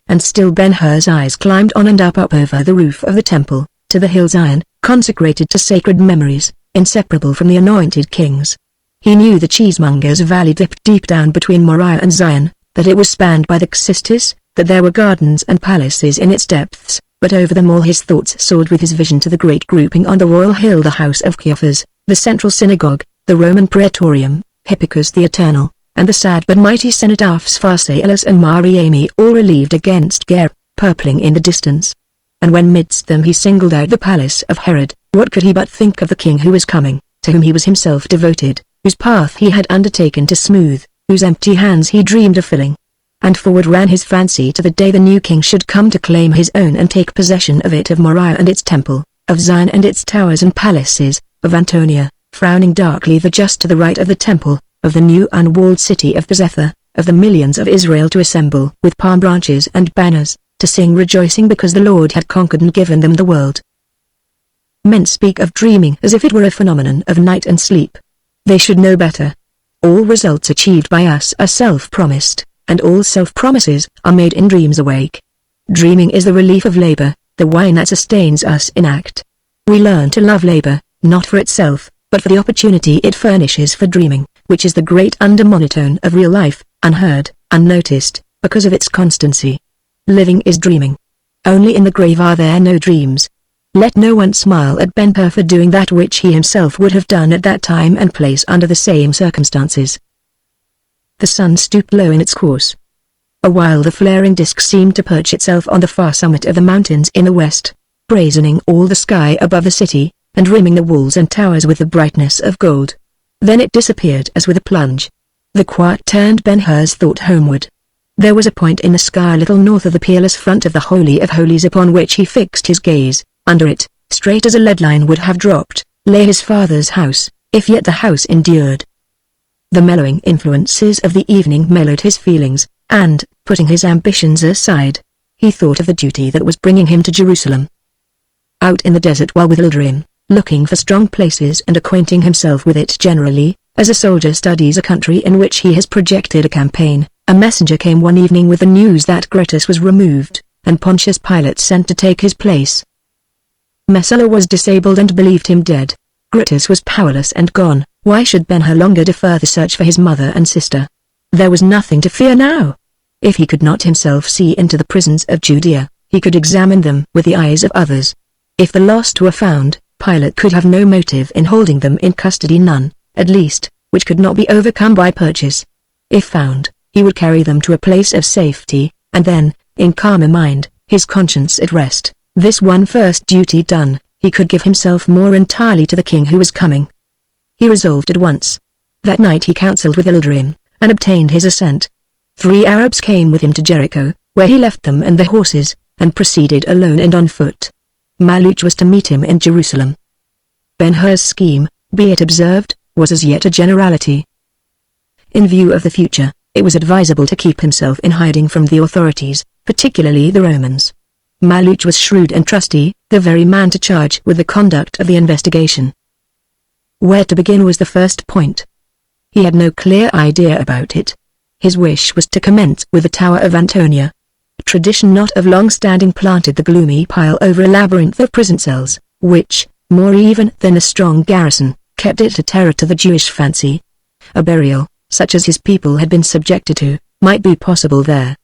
And still Ben-Hur's eyes climbed on and up over the roof of the temple, to the hill Zion, consecrated to sacred memories, inseparable from the anointed kings. He knew the cheesemonger's valley dipped deep down between Moriah and Zion, that it was spanned by the Xystus, that there were gardens and palaces in its depths, but over them all his thoughts soared with his vision to the great grouping on the royal hill, the house of Caiaphas, the central synagogue, the Roman praetorium, Hippicus the eternal, and the sad but mighty cenotaphs Pharsalus and Mariamne, all relieved against Ger, purpling in the distance. And when midst them he singled out the palace of Herod, what could he but think of the king who was coming, to whom he was himself devoted, whose path he had undertaken to smooth, whose empty hands he dreamed of filling. And forward ran his fancy to the day the new king should come to claim his own and take possession of it, of Moriah and its temple. of Zion and its towers and palaces, of Antonia, frowning darkly the just to the right of the temple, of the new unwalled city of Bezetha, of the millions of Israel to assemble with palm branches and banners, to sing rejoicing because the Lord had conquered and given them the world. Men speak of dreaming as if it were a phenomenon of night and sleep. They should know better. All results achieved by us are self-promised, and all self-promises are made in dreams awake. Dreaming is the relief of labor, the wine that sustains us in act. We learn to love labor, not for itself, but for the opportunity it furnishes for dreaming, which is the great undermonotone of real life, unheard, unnoticed, because of its constancy. Living is dreaming. Only in the grave are there no dreams. Let no one smile at Ben-Hur for doing that which he himself would have done at that time and place under the same circumstances. The sun stooped low in its course. A while the flaring disk seemed to perch itself on the far summit of the mountains in the west, brazening all the sky above the city, and rimming the walls and towers with the brightness of gold. Then it disappeared as with a plunge. The quiet turned Ben-Hur's thought homeward. There was a point in the sky a little north of the peerless front of the Holy of Holies upon which he fixed his gaze. Under it, straight as a lead line would have dropped, lay his father's house, if yet the house endured. The mellowing influences of the evening mellowed his feelings, and, putting his ambitions aside, he thought of the duty that was bringing him to Jerusalem. Out in the desert while with Ilderim, looking for strong places and acquainting himself with it generally, as a soldier studies a country in which he has projected a campaign, a messenger came one evening with the news that Gretus was removed, and Pontius Pilate sent to take his place. Messala was disabled and believed him dead. Gretus was powerless and gone. Why should Ben-Hur longer defer the search for his mother and sister? There was nothing to fear now. If he could not himself see into the prisons of Judea, he could examine them with the eyes of others. If the lost were found, Pilate could have no motive in holding them in custody, none, at least, which could not be overcome by purchase. If found, he would carry them to a place of safety, and then, in calmer mind, his conscience at rest, this one first duty done, he could give himself more entirely to the king who was coming. He resolved at once. That night he counseled with Ilderim, and obtained his assent. 3 Arabs came with him to Jericho, where he left them and the horses, and proceeded alone and on foot. Maluch was to meet him in Jerusalem. Ben-Hur's scheme, be it observed, was as yet a generality. In view of the future, it was advisable to keep himself in hiding from the authorities, particularly the Romans. Maluch was shrewd and trusty, the very man to charge with the conduct of the investigation. Where to begin was the first point. He had no clear idea about it. His wish was to commence with the Tower of Antonia. Tradition not of long standing planted the gloomy pile over a labyrinth of prison cells, which, more even than a strong garrison, kept it a terror to the Jewish fancy. A burial, such as his people had been subjected to, might be possible there.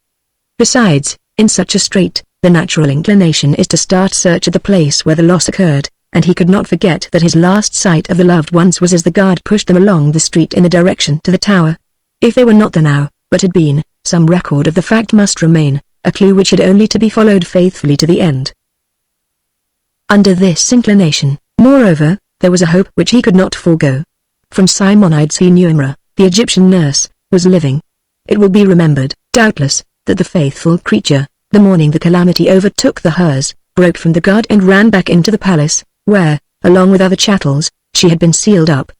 Besides, in such a strait, the natural inclination is to start search at the place where the loss occurred, and he could not forget that his last sight of the loved ones was as the guard pushed them along the street in the direction to the tower. If they were not there now, but had been, some record of the fact must remain, a clue which had only to be followed faithfully to the end. Under this inclination, moreover, there was a hope which he could not forego. From Simonides he knew Imra, the Egyptian nurse, was living. It will be remembered, doubtless, that the faithful creature, the morning the calamity overtook the hers, broke from the guard and ran back into the palace, where, along with other chattels, she had been sealed up.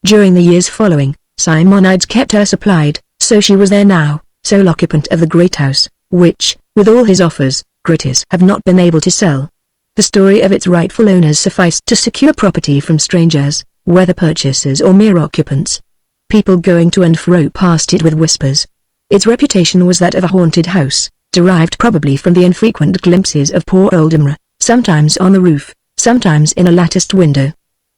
During the years following, Simonides kept her supplied, so she was there now, sole occupant of the great house, which, with all his offers, Gretus have not been able to sell. The story of its rightful owners sufficed to secure property from strangers, whether purchasers or mere occupants. People going to and fro passed it with whispers. Its reputation was that of a haunted house, derived probably from the infrequent glimpses of poor old Imra, sometimes on the roof, sometimes in a latticed window.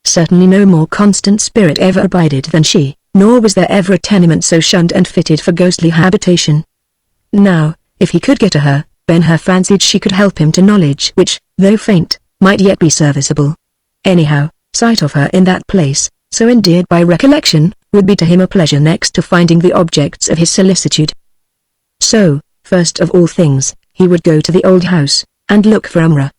Certainly no more constant spirit ever abided than she, nor was there ever a tenement so shunned and fitted for ghostly habitation. Now, if he could get to her, Ben-Hur fancied she could help him to knowledge which, though faint, might yet be serviceable. Anyhow, sight of her in that place, so endeared by recollection, would be to him a pleasure next to finding the objects of his solicitude. So, first of all things, he would go to the old house, and look for Imra.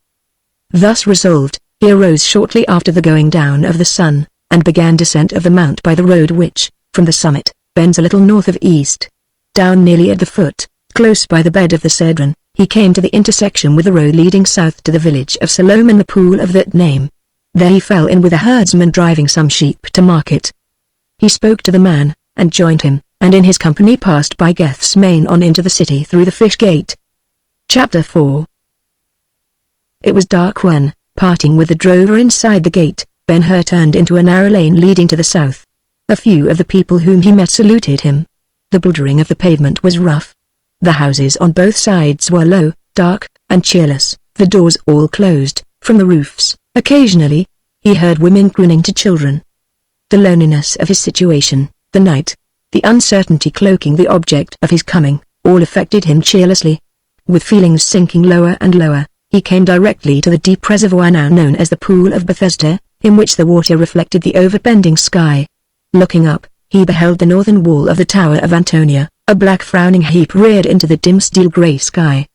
Thus resolved, he arose shortly after the going down of the sun, and began descent of the mount by the road which, from the summit, bends a little north of east. Down nearly at the foot, close by the bed of the Cedron, he came to the intersection with the road leading south to the village of Salome and the pool of that name. There he fell in with a herdsman driving some sheep to market. He spoke to the man, and joined him, and in his company passed by Gethsemane on into the city through the fish gate. Chapter 4. It was dark when, parting with the drover inside the gate, Ben-Hur turned into a narrow lane leading to the south. A few of the people whom he met saluted him. The bouldering of the pavement was rough. The houses on both sides were low, dark, and cheerless, the doors all closed. From the roofs, occasionally, he heard women crooning to children. The loneliness of his situation, the night, the uncertainty cloaking the object of his coming, all affected him cheerlessly. With feelings sinking lower and lower, he came directly to the deep reservoir now known as the Pool of Bethesda, in which the water reflected the overbending sky. Looking up, he beheld the northern wall of the Tower of Antonia, a black frowning heap reared into the dim steel-grey sky.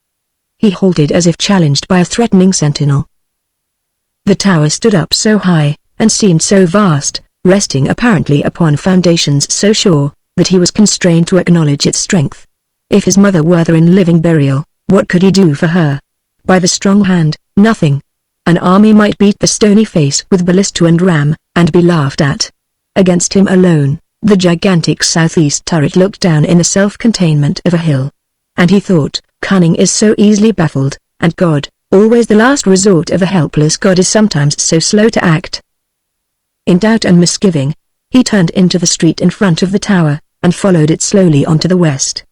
He halted as if challenged by a threatening sentinel. The tower stood up so high, and seemed so vast, resting apparently upon foundations so sure, that he was constrained to acknowledge its strength. If his mother were there in living burial, what could he do for her? By the strong hand, nothing. An army might beat the stony face with ballista and ram, and be laughed at. Against him alone, the gigantic southeast turret looked down in the self-containment of a hill. And he thought, cunning is so easily baffled, and God, always the last resort of a helpless God, is sometimes so slow to act. In doubt and misgiving, he turned into the street in front of the tower, and followed it slowly on to the west.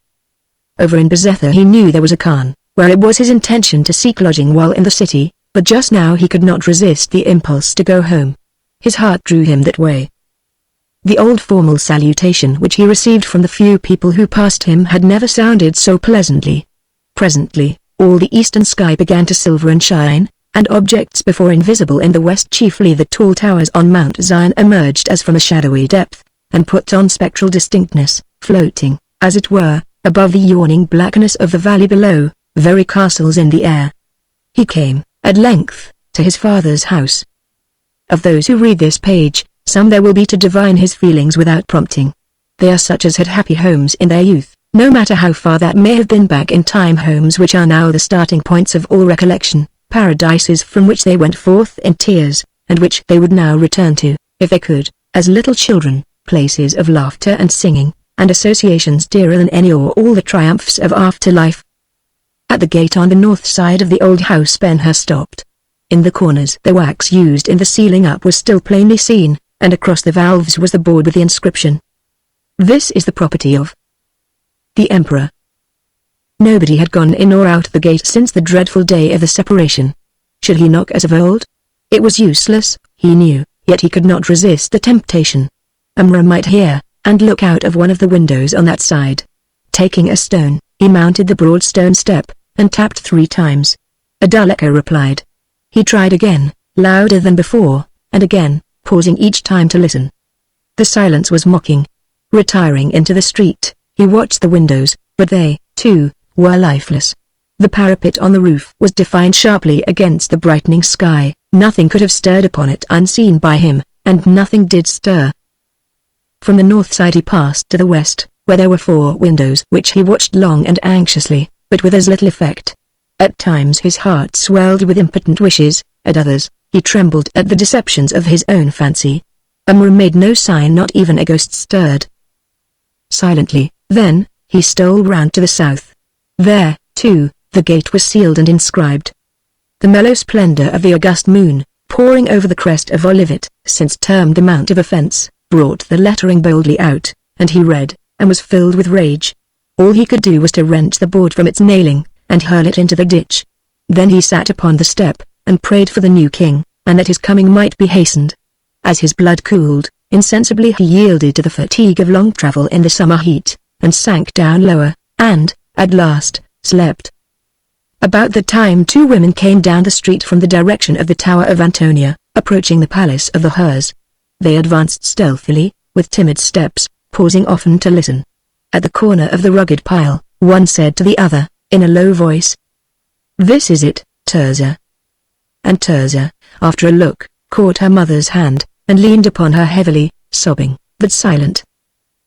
Over in Bezetha he knew there was a khan, where it was his intention to seek lodging while in the city, but just now he could not resist the impulse to go home. His heart drew him that way. The old formal salutation which he received from the few people who passed him had never sounded so pleasantly. Presently, all the eastern sky began to silver and shine, and objects before invisible in the west, chiefly the tall towers on Mount Zion, emerged as from a shadowy depth, and put on spectral distinctness, floating, as it were, above the yawning blackness of the valley below, very castles in the air. He came, at length, to his father's house. Of those who read this page, some there will be to divine his feelings without prompting. They are such as had happy homes in their youth, no matter how far that may have been back in time, homes which are now the starting points of all recollection, paradises from which they went forth in tears, and which they would now return to, if they could, as little children, places of laughter and singing, and associations dearer than any or all the triumphs of afterlife. At the gate on the north side of the old house Ben-Hur stopped. In the corners the wax used in the sealing up was still plainly seen, and across the valves was the board with the inscription, "This is the property of the Emperor." Nobody had gone in or out the gate since the dreadful day of the separation. Should he knock as of old? It was useless, he knew, yet he could not resist the temptation. Amra might hear, and look out of one of the windows on that side. Taking a stone, he mounted the broad stone step, and tapped 3 times. A dull echo replied. He tried again, louder than before, and again, pausing each time to listen. The silence was mocking. Retiring into the street, he watched the windows, but they, too, were lifeless. The parapet on the roof was defined sharply against the brightening sky. Nothing could have stirred upon it unseen by him, and nothing did stir. From the north side he passed to the west, where there were 4 windows which he watched long and anxiously, but with as little effect. At times his heart swelled with impotent wishes, at others, he trembled at the deceptions of his own fancy. Amra made no sign, not even a ghost stirred. Silently, then, he stole round to the south. There, too, the gate was sealed and inscribed. The mellow splendor of the august moon, pouring over the crest of Olivet, since termed the Mount of Offense, brought the lettering boldly out, and he read, and was filled with rage. All he could do was to wrench the board from its nailing, and hurl it into the ditch. Then he sat upon the step, and prayed for the new king, and that his coming might be hastened. As his blood cooled, insensibly he yielded to the fatigue of long travel in the summer heat, and sank down lower, and, at last, slept. About that time 2 women came down the street from the direction of the Tower of Antonia, approaching the palace of the Hurs. They advanced stealthily, with timid steps, pausing often to listen. At the corner of the rugged pile, one said to the other, in a low voice, "This is it, Tirzah." And Tirzah, after a look, caught her mother's hand, and leaned upon her heavily, sobbing, but silent.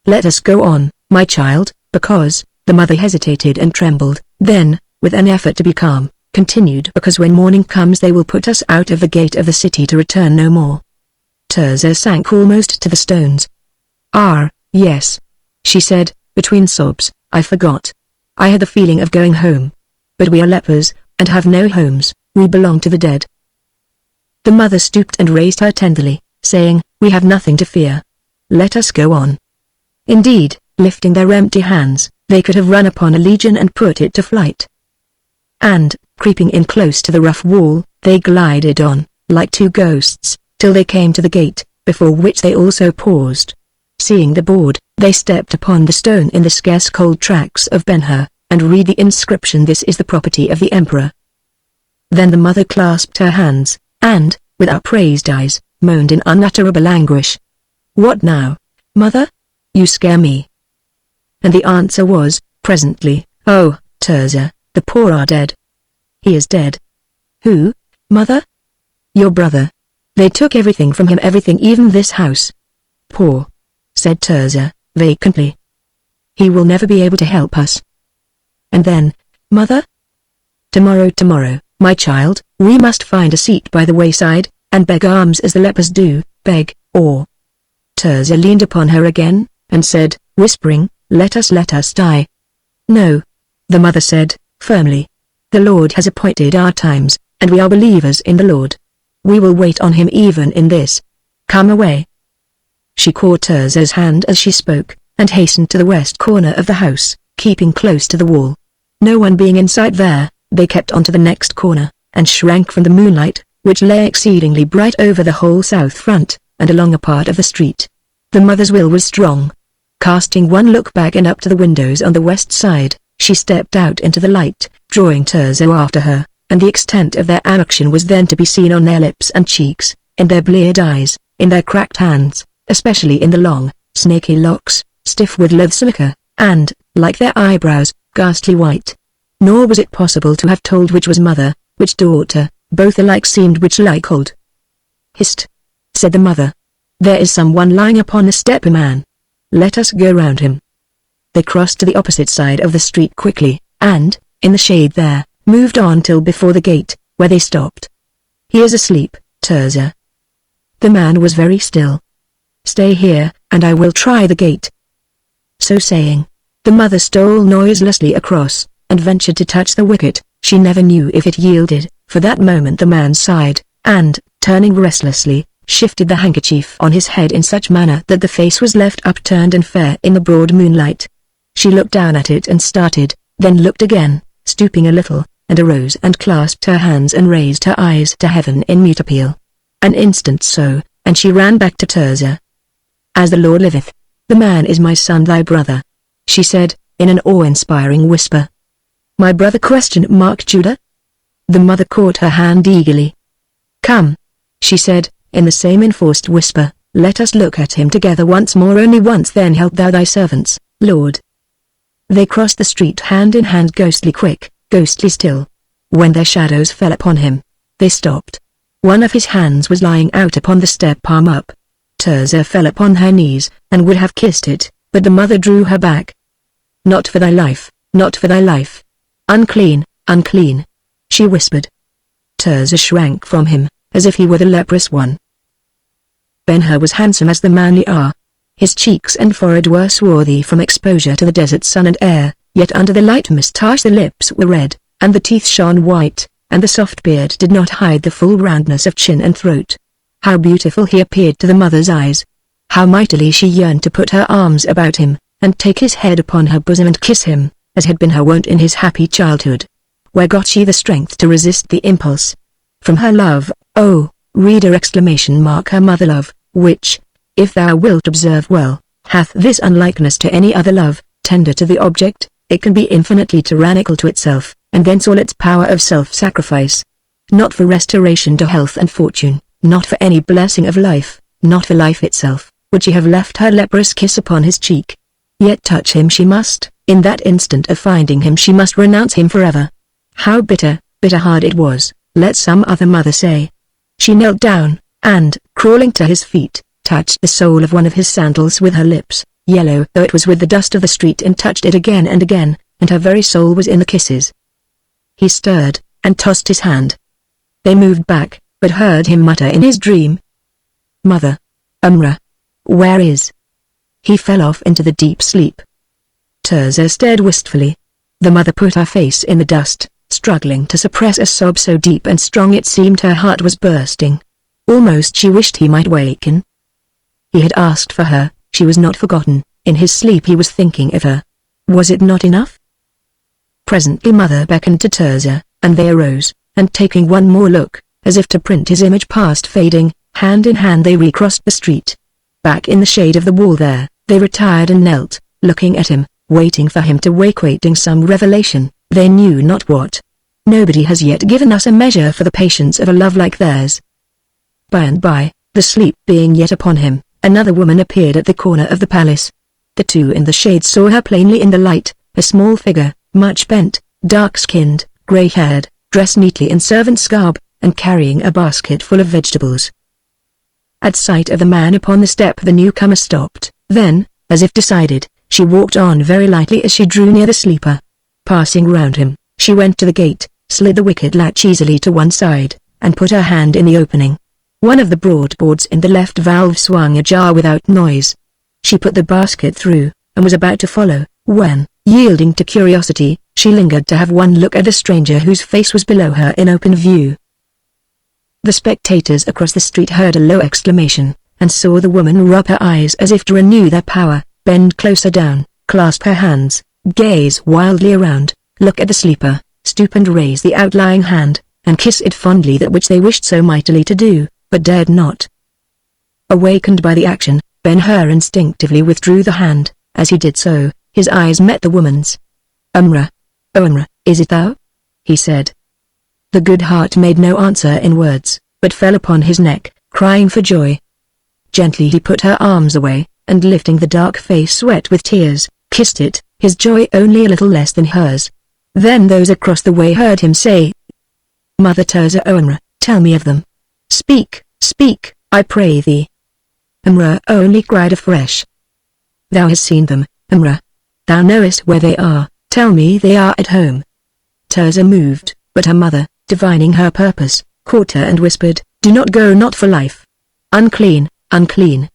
"Let us go on, my child, because," the mother hesitated and trembled, then, with an effort to be calm, continued, because when morning comes they will put us out of the gate of the city to return no more. Tirzah sank almost to the stones. Ah, yes, she said, between sobs, I forgot. I had the feeling of going home. But we are lepers, and have no homes, we belong to the dead. The mother stooped and raised her tenderly, saying, we have nothing to fear. Let us go on. Indeed, lifting their empty hands, they could have run upon a legion and put it to flight. And, creeping in close to the rough wall, they glided on, like two ghosts, till they came to the gate, before which they also paused. Seeing the board, they stepped upon the stone in the scarce cold tracks of Ben-Hur, and read the inscription, this is the property of the emperor. Then the mother clasped her hands, and, with upraised eyes, moaned in unutterable anguish. What now, mother? You scare me. And the answer was, presently, oh, Tirzah, the poor are dead. He is dead. Who, mother? Your brother. They took everything from him, everything, even this house. Poor, said Tirzah, vacantly. He will never be able to help us. And then, mother? Tomorrow, my child, we must find a seat by the wayside, and beg alms as the lepers do, beg, or... Tirzah leaned upon her again, and said, whispering, let us die. No, the mother said, firmly. The Lord has appointed our times, and we are believers in the Lord. We will wait on him even in this. Come away. She caught Tirzah's hand as she spoke, and hastened to the west corner of the house, keeping close to the wall. No one being in sight there, they kept on to the next corner, and shrank from the moonlight, which lay exceedingly bright over the whole south front, and along a part of the street. The mother's will was strong. Casting one look back and up to the windows on the west side, she stepped out into the light, drawing Tirzah after her, and the extent of their action was then to be seen on their lips and cheeks, in their bleared eyes, in their cracked hands, especially in the long, snaky locks, stiff with loathsome ichor, and, like their eyebrows, ghastly white. Nor was it possible to have told which was mother, which daughter, both alike seemed witch-like old. Hist! Said the mother. There is someone lying upon the step, a man. Let us go round him. They crossed to the opposite side of the street quickly, and, in the shade there, moved on till before the gate, where they stopped. He is asleep, Tirzah. The man was very still. Stay here, and I will try the gate. So saying, the mother stole noiselessly across, and ventured to touch the wicket. She never knew if it yielded, for that moment the man sighed, and, turning restlessly, shifted the handkerchief on his head in such manner that the face was left upturned and fair in the broad moonlight. She looked down at it and started, then looked again, stooping a little, and arose and clasped her hands and raised her eyes to heaven in mute appeal. An instant so, and she ran back to Tirzah. As the Lord liveth, the man is my son, thy brother, she said, in an awe-inspiring whisper. My brother ? Judah? The mother caught her hand eagerly. Come, she said, in the same enforced whisper, let us look at him together once more, only once, then help thou thy servants, Lord. They crossed the street hand in hand, ghostly quick, ghostly still. When their shadows fell upon him, they stopped. One of his hands was lying out upon the step, palm up. Tirzah fell upon her knees, and would have kissed it, but the mother drew her back. Not for thy life, not for thy life. Unclean, unclean, she whispered. Tirzah shrank from him, as if he were the leprous one. Ben-Hur was handsome as the manly are. His cheeks and forehead were swarthy from exposure to the desert sun and air, yet under the light moustache the lips were red, and the teeth shone white, and the soft beard did not hide the full roundness of chin and throat. How beautiful he appeared to the mother's eyes! How mightily she yearned to put her arms about him, and take his head upon her bosom and kiss him, as had been her wont in his happy childhood. Where got she the strength to resist the impulse? From her love, oh, reader! Her mother love, which, if thou wilt observe well, hath this unlikeness to any other love, tender to the object, it can be infinitely tyrannical to itself, and thence all its power of self-sacrifice. Not for restoration to health and fortune, not for any blessing of life, not for life itself, would she have left her leprous kiss upon his cheek. Yet touch him she must, in that instant of finding him she must renounce him forever. How bitter, bitter hard it was, let some other mother say. She knelt down, and, crawling to his feet, touched the sole of one of his sandals with her lips, yellow though it was with the dust of the street, and touched it again, and her very soul was in the kisses. He stirred, and tossed his hand. They moved back, but heard him mutter in his dream, "Mother. Where is?" He fell off into the deep sleep. Tirzah stared wistfully. The mother put her face in the dust, struggling to suppress a sob so deep and strong it seemed her heart was bursting. Almost she wished he might waken. He had asked for her, she was not forgotten. In his sleep he was thinking of her. Was it not enough? Presently mother beckoned to Tirzah, and they arose, and taking one more look, as if to print his image past fading, hand in hand they recrossed the street. Back in the shade of the wall there, they retired and knelt, looking at him, waiting for him to wake, waiting some revelation, they knew not what. Nobody has yet given us a measure for the patience of a love like theirs. By and by, the sleep being yet upon him, another woman appeared at the corner of the palace. The two in the shade saw her plainly in the light, a small figure, much bent, dark-skinned, grey-haired, dressed neatly in servant's garb, and carrying a basket full of vegetables. At sight of the man upon the step the newcomer stopped, then, as if decided, she walked on very lightly as she drew near the sleeper. Passing round him, she went to the gate, slid the wicket latch easily to one side, and put her hand in the opening. One of the broad boards in the left valve swung ajar without noise. She put the basket through, and was about to follow, when, yielding to curiosity, she lingered to have one look at the stranger whose face was below her in open view. The spectators across the street heard a low exclamation, and saw the woman rub her eyes as if to renew their power, bend closer down, clasp her hands, gaze wildly around, look at the sleeper, stoop and raise the outlying hand, and kiss it fondly, that which they wished so mightily to do, but dared not. Awakened by the action, Ben-Hur instinctively withdrew the hand. As he did so, his eyes met the woman's. "Oh Umrah, is it thou?" he said. The good heart made no answer in words, but fell upon his neck, crying for joy. Gently he put her arms away, and lifting the dark face wet with tears, kissed it, his joy only a little less than hers. Then those across the way heard him say, "Mother Tirzah, O Umrah, tell me of them. Speak, speak, I pray thee." Umrah only cried afresh, "Thou hast seen them, Umrah. Thou knowest where they are, tell me they are at home." Tirzah moved, but her mother, divining her purpose, caught her and whispered, "Do not go, not for life. Unclean, unclean."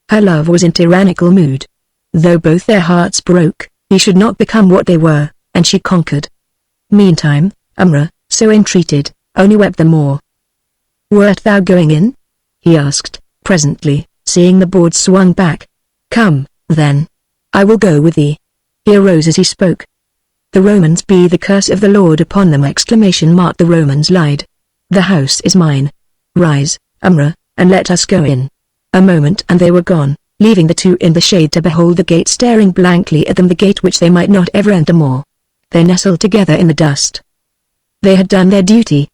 Her love was in tyrannical mood. Though both their hearts broke, he should not become what they were, and she conquered. Meantime, Umrah, so entreated, only wept the more. "Wert thou going in?" he asked, presently, seeing the board swung back. "Come, then. I will go with thee." He arose as he spoke. "The Romans be the curse of the Lord upon them!" The Romans lied. "The house is mine. Rise, Umrah, and let us go in." A moment and they were gone, leaving the two in the shade to behold the gate staring blankly at them, the gate which they might not ever enter more. They nestled together in the dust. They had done their duty.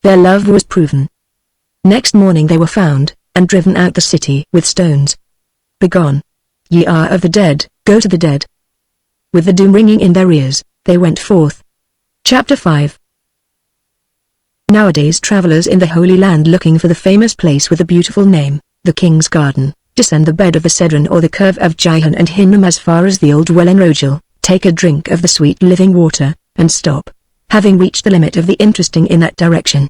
Their love was proven. Next morning they were found, and driven out the city with stones. "Begone! Ye are of the dead, go to the dead." With the doom ringing in their ears, they went forth. Chapter 5. Nowadays travelers in the Holy Land looking for the famous place with the beautiful name, the King's Garden, descend the bed of the Cedron or the curve of Gihon and Hinnom as far as the old well in Rogel, take a drink of the sweet living water, and stop, having reached the limit of the interesting in that direction.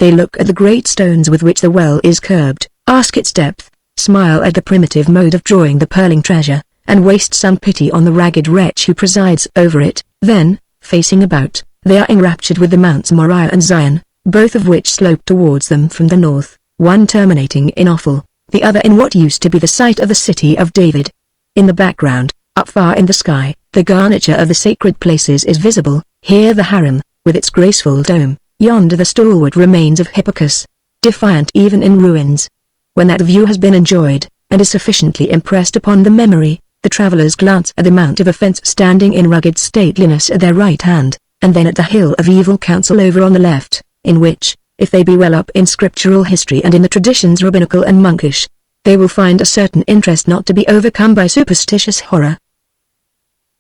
They look at the great stones with which the well is curbed, ask its depth, smile at the primitive mode of drawing the purling treasure, and waste some pity on the ragged wretch who presides over it. Then, facing about, they are enraptured with the Mounts Moriah and Zion, both of which slope towards them from the north, one terminating in Ophel, the other in what used to be the site of the city of David. In the background, up far in the sky, the garniture of the sacred places is visible, here the harem, with its graceful dome, yonder the stalwart remains of Hipparchus, defiant even in ruins. When that view has been enjoyed, and is sufficiently impressed upon the memory, the travelers glance at the Mount of Offense standing in rugged stateliness at their right hand, and then at the Hill of Evil Counsel over on the left, in which, if they be well up in scriptural history and in the traditions rabbinical and monkish, they will find a certain interest not to be overcome by superstitious horror.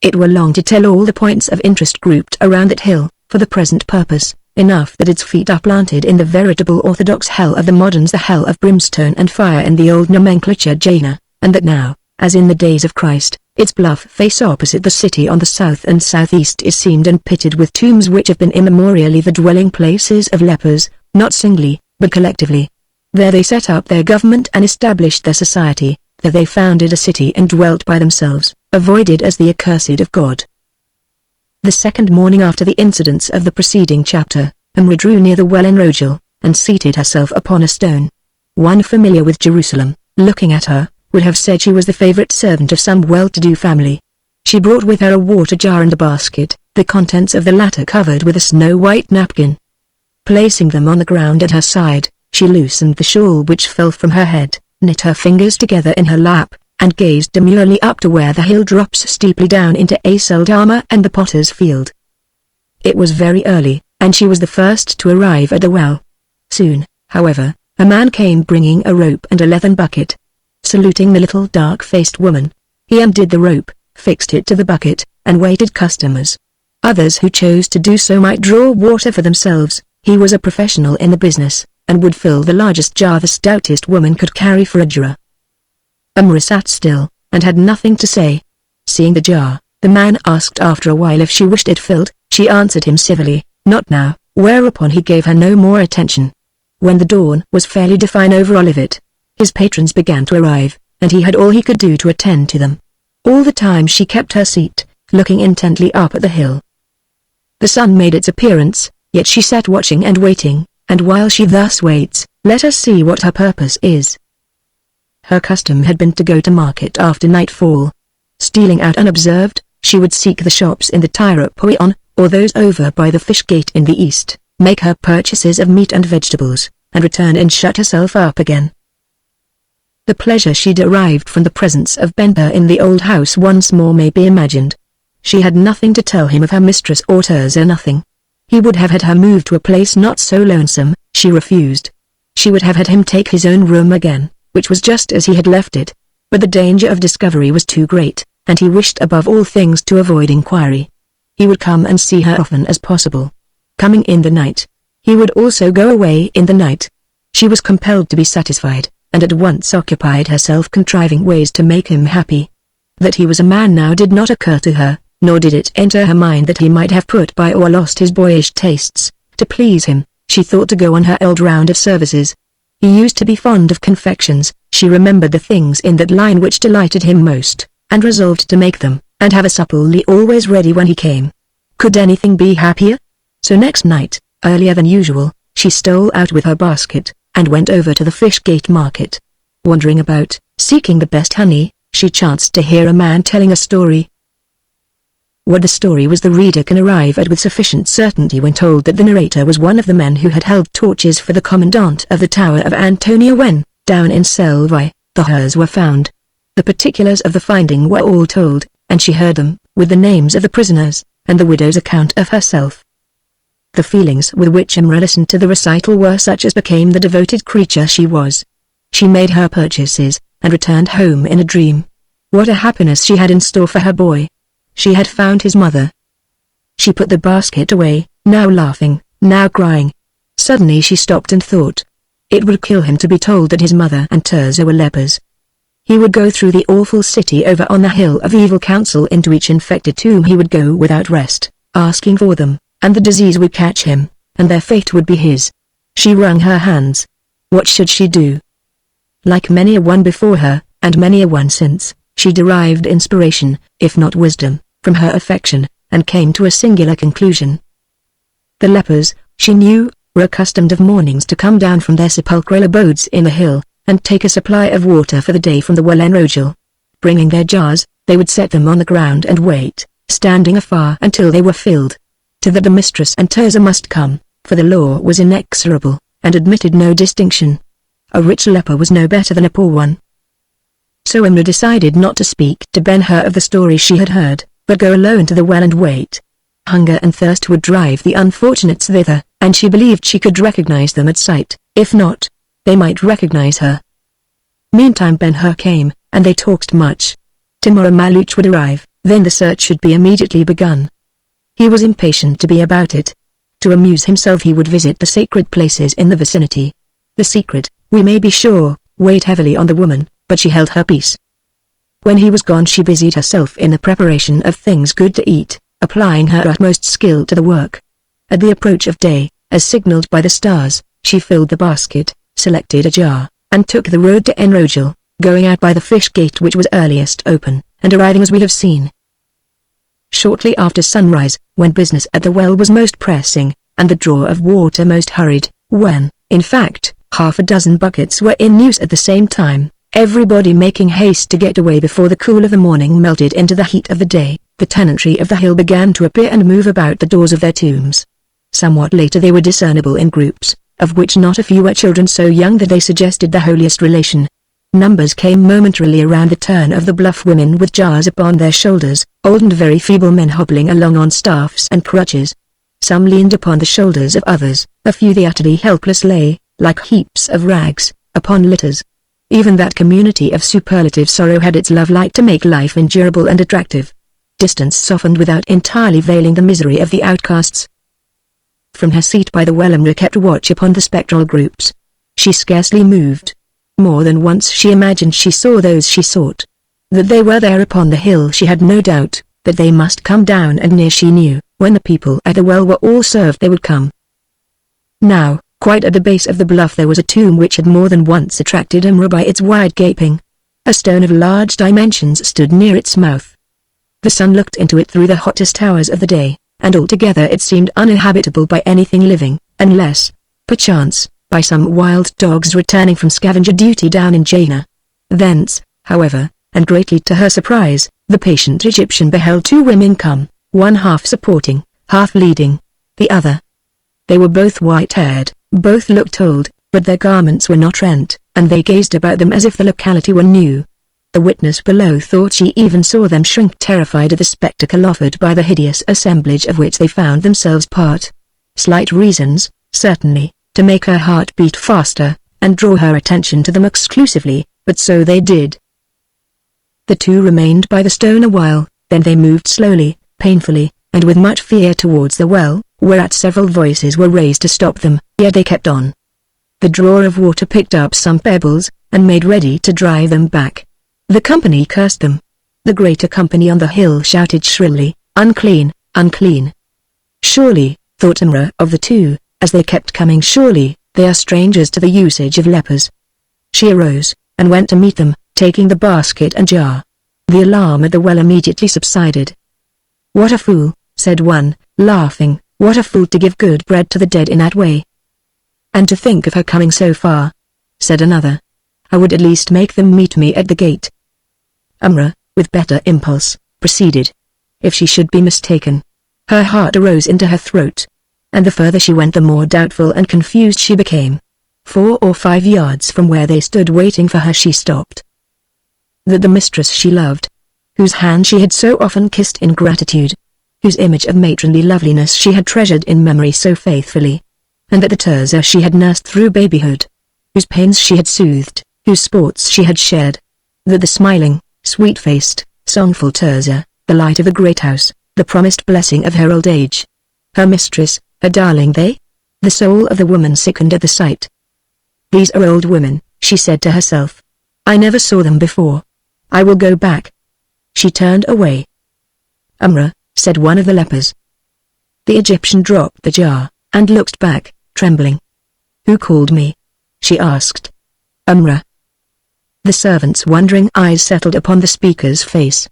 It were long to tell all the points of interest grouped around that hill, for the present purpose, enough that its feet are planted in the veritable orthodox hell of the moderns, the hell of brimstone and fire in the old nomenclature Gehenna, and that now, as in the days of Christ, Its bluff face opposite the city on the south and southeast is seamed and pitted with tombs which have been immemorially the dwelling places of lepers, not singly, but collectively. There they set up their government and established their society, there they founded a city and dwelt by themselves, avoided as the accursed of God. The second morning after the incidents of the preceding chapter, Amra drew near the well in Rogel, and seated herself upon a stone. One familiar with Jerusalem, looking at her, would have said she was the favorite servant of some well-to-do family. She brought with her a water jar and a basket, the contents of the latter covered with a snow-white napkin. Placing them on the ground at her side, she loosened the shawl which fell from her head, knit her fingers together in her lap, and gazed demurely up to where the hill drops steeply down into Aceldama and the potter's field. It was very early, and she was the first to arrive at the well. Soon, however, a man came bringing a rope and a leathern bucket. Saluting the little dark-faced woman, he undid the rope, fixed it to the bucket, and waited customers. Others who chose to do so might draw water for themselves. He was a professional in the business, and would fill the largest jar the stoutest woman could carry for a juror. Amra sat still, and had nothing to say. Seeing the jar, the man asked after a while if she wished it filled. She answered him civilly, "Not now," whereupon he gave her no more attention. When the dawn was fairly fine over Olivet, his patrons began to arrive, and he had all he could do to attend to them. All the time she kept her seat, looking intently up at the hill. The sun made its appearance, yet she sat watching and waiting, and while she thus waits, let us see what her purpose is. Her custom had been to go to market after nightfall. Stealing out unobserved, she would seek the shops in the Tyropoion, or those over by the fish gate in the east, make her purchases of meat and vegetables, and return and shut herself up again. The pleasure she derived from the presence of Ben-Hur in the old house once more may be imagined. She had nothing to tell him of her mistress or Tirzah, nothing. He would have had her move to a place not so lonesome. She refused. She would have had him take his own room again, which was just as he had left it. But the danger of discovery was too great, and he wished above all things to avoid inquiry. He would come and see her often as possible. Coming in the night, he would also go away in the night. She was compelled to be satisfied, and at once occupied herself contriving ways to make him happy. That he was a man now did not occur to her, nor did it enter her mind that he might have put by or lost his boyish tastes. To please him, she thought to go on her old round of services. He used to be fond of confections. She remembered the things in that line which delighted him most, and resolved to make them, and have a supple always ready when he came. Could anything be happier? So next night, earlier than usual, she stole out with her basket, and went over to the fish gate market. Wandering about, seeking the best honey, she chanced to hear a man telling a story. What the story was the reader can arrive at with sufficient certainty when told that the narrator was one of the men who had held torches for the commandant of the Tower of Antonia when, down in Selvi, the hers were found. The particulars of the finding were all told, and she heard them, with the names of the prisoners, and the widow's account of herself. The feelings with which Amra listened to the recital were such as became the devoted creature she was. She made her purchases, and returned home in a dream. What a happiness she had in store for her boy! She had found his mother. She put the basket away, now laughing, now crying. Suddenly she stopped and thought. It would kill him to be told that his mother and Tirzah were lepers. He would go through the awful city over on the hill of evil counsel. Into each infected tomb he would go without rest, asking for them, and the disease would catch him, and their fate would be his. She wrung her hands. What should she do? Like many a one before her, and many a one since, she derived inspiration, if not wisdom, from her affection, and came to a singular conclusion. The lepers, she knew, were accustomed of mornings to come down from their sepulchral abodes in the hill, and take a supply of water for the day from the well en Rogel. Bringing their jars, they would set them on the ground and wait, standing afar until they were filled. To that the mistress and Tirzah must come, for the law was inexorable, and admitted no distinction. A rich leper was no better than a poor one. So Amra decided not to speak to Ben-Hur of the story she had heard, but go alone to the well and wait. Hunger and thirst would drive the unfortunates thither, and she believed she could recognize them at sight. If not, they might recognize her. Meantime Ben-Hur came, and they talked much. Tomorrow Maluch would arrive, then the search should be immediately begun. He was impatient to be about it. To amuse himself he would visit the sacred places in the vicinity. The secret, we may be sure, weighed heavily on the woman, but she held her peace. When he was gone she busied herself in the preparation of things good to eat, applying her utmost skill to the work. At the approach of day, as signaled by the stars, she filled the basket, selected a jar, and took the road to Enrogel, going out by the fish gate which was earliest open, and arriving as we have seen. Shortly after sunrise, when business at the well was most pressing, and the draw of water most hurried, when, in fact, half a dozen buckets were in use at the same time, everybody making haste to get away before the cool of the morning melted into the heat of the day, the tenantry of the hill began to appear and move about the doors of their tombs. Somewhat later they were discernible in groups, of which not a few were children so young that they suggested the holiest relation. Numbers came momentarily around the turn of the bluff women with jars upon their shoulders, old and very feeble men hobbling along on staffs and crutches. Some leaned upon the shoulders of others, a few the utterly helpless lay, like heaps of rags, upon litters. Even that community of superlative sorrow had its love light to make life endurable and attractive. Distance softened without entirely veiling the misery of the outcasts. From her seat by the well Amra kept watch upon the spectral groups. She scarcely moved. More than once she imagined she saw those she sought. That they were there upon the hill she had no doubt, that they must come down and near she knew, when the people at the well were all served they would come. Now, quite at the base of the bluff there was a tomb which had more than once attracted Amra by its wide gaping. A stone of large dimensions stood near its mouth. The sun looked into it through the hottest hours of the day, and altogether it seemed uninhabitable by anything living, unless, perchance, by some wild dogs returning from scavenger duty down in Jaina. Thence, however, and greatly to her surprise, the patient Egyptian beheld two women come, one half supporting, half leading, the other. They were both white-haired, both looked old, but their garments were not rent, and they gazed about them as if the locality were new. The witness below thought she even saw them shrink terrified at the spectacle offered by the hideous assemblage of which they found themselves part. Slight reasons, certainly, to make her heart beat faster, and draw her attention to them exclusively, but so they did. The two remained by the stone a while, then they moved slowly, painfully, and with much fear towards the well, whereat several voices were raised to stop them, yet they kept on. The drawer of water picked up some pebbles, and made ready to drive them back. The company cursed them. The greater company on the hill shouted shrilly, "Unclean, unclean!" Surely, thought Amra of the two, as they kept coming, surely, they are strangers to the usage of lepers. She arose, and went to meet them, taking the basket and jar. The alarm at the well immediately subsided. "What a fool," said one, laughing, "what a fool to give good bread to the dead in that way." "And to think of her coming so far," said another. "I would at least make them meet me at the gate." Amra, with better impulse, proceeded. If she should be mistaken. Her heart arose into her throat. And the further she went the more doubtful and confused she became. 4 or 5 yards from where they stood waiting for her she stopped. That the mistress she loved, whose hand she had so often kissed in gratitude, whose image of matronly loveliness she had treasured in memory so faithfully, and that the Tirzah she had nursed through babyhood, whose pains she had soothed, whose sports she had shared, that the smiling, sweet-faced, songful Tirzah, the light of the great house, the promised blessing of her old age, her mistress, her darling, the soul of the woman sickened at the sight. "These are old women," she said to herself. "I never saw them before. I will go back." She turned away. "Amra," said one of the lepers. The Egyptian dropped the jar, and looked back, trembling. "Who called me?" she asked. "Amra." The servant's wondering eyes settled upon the speaker's face.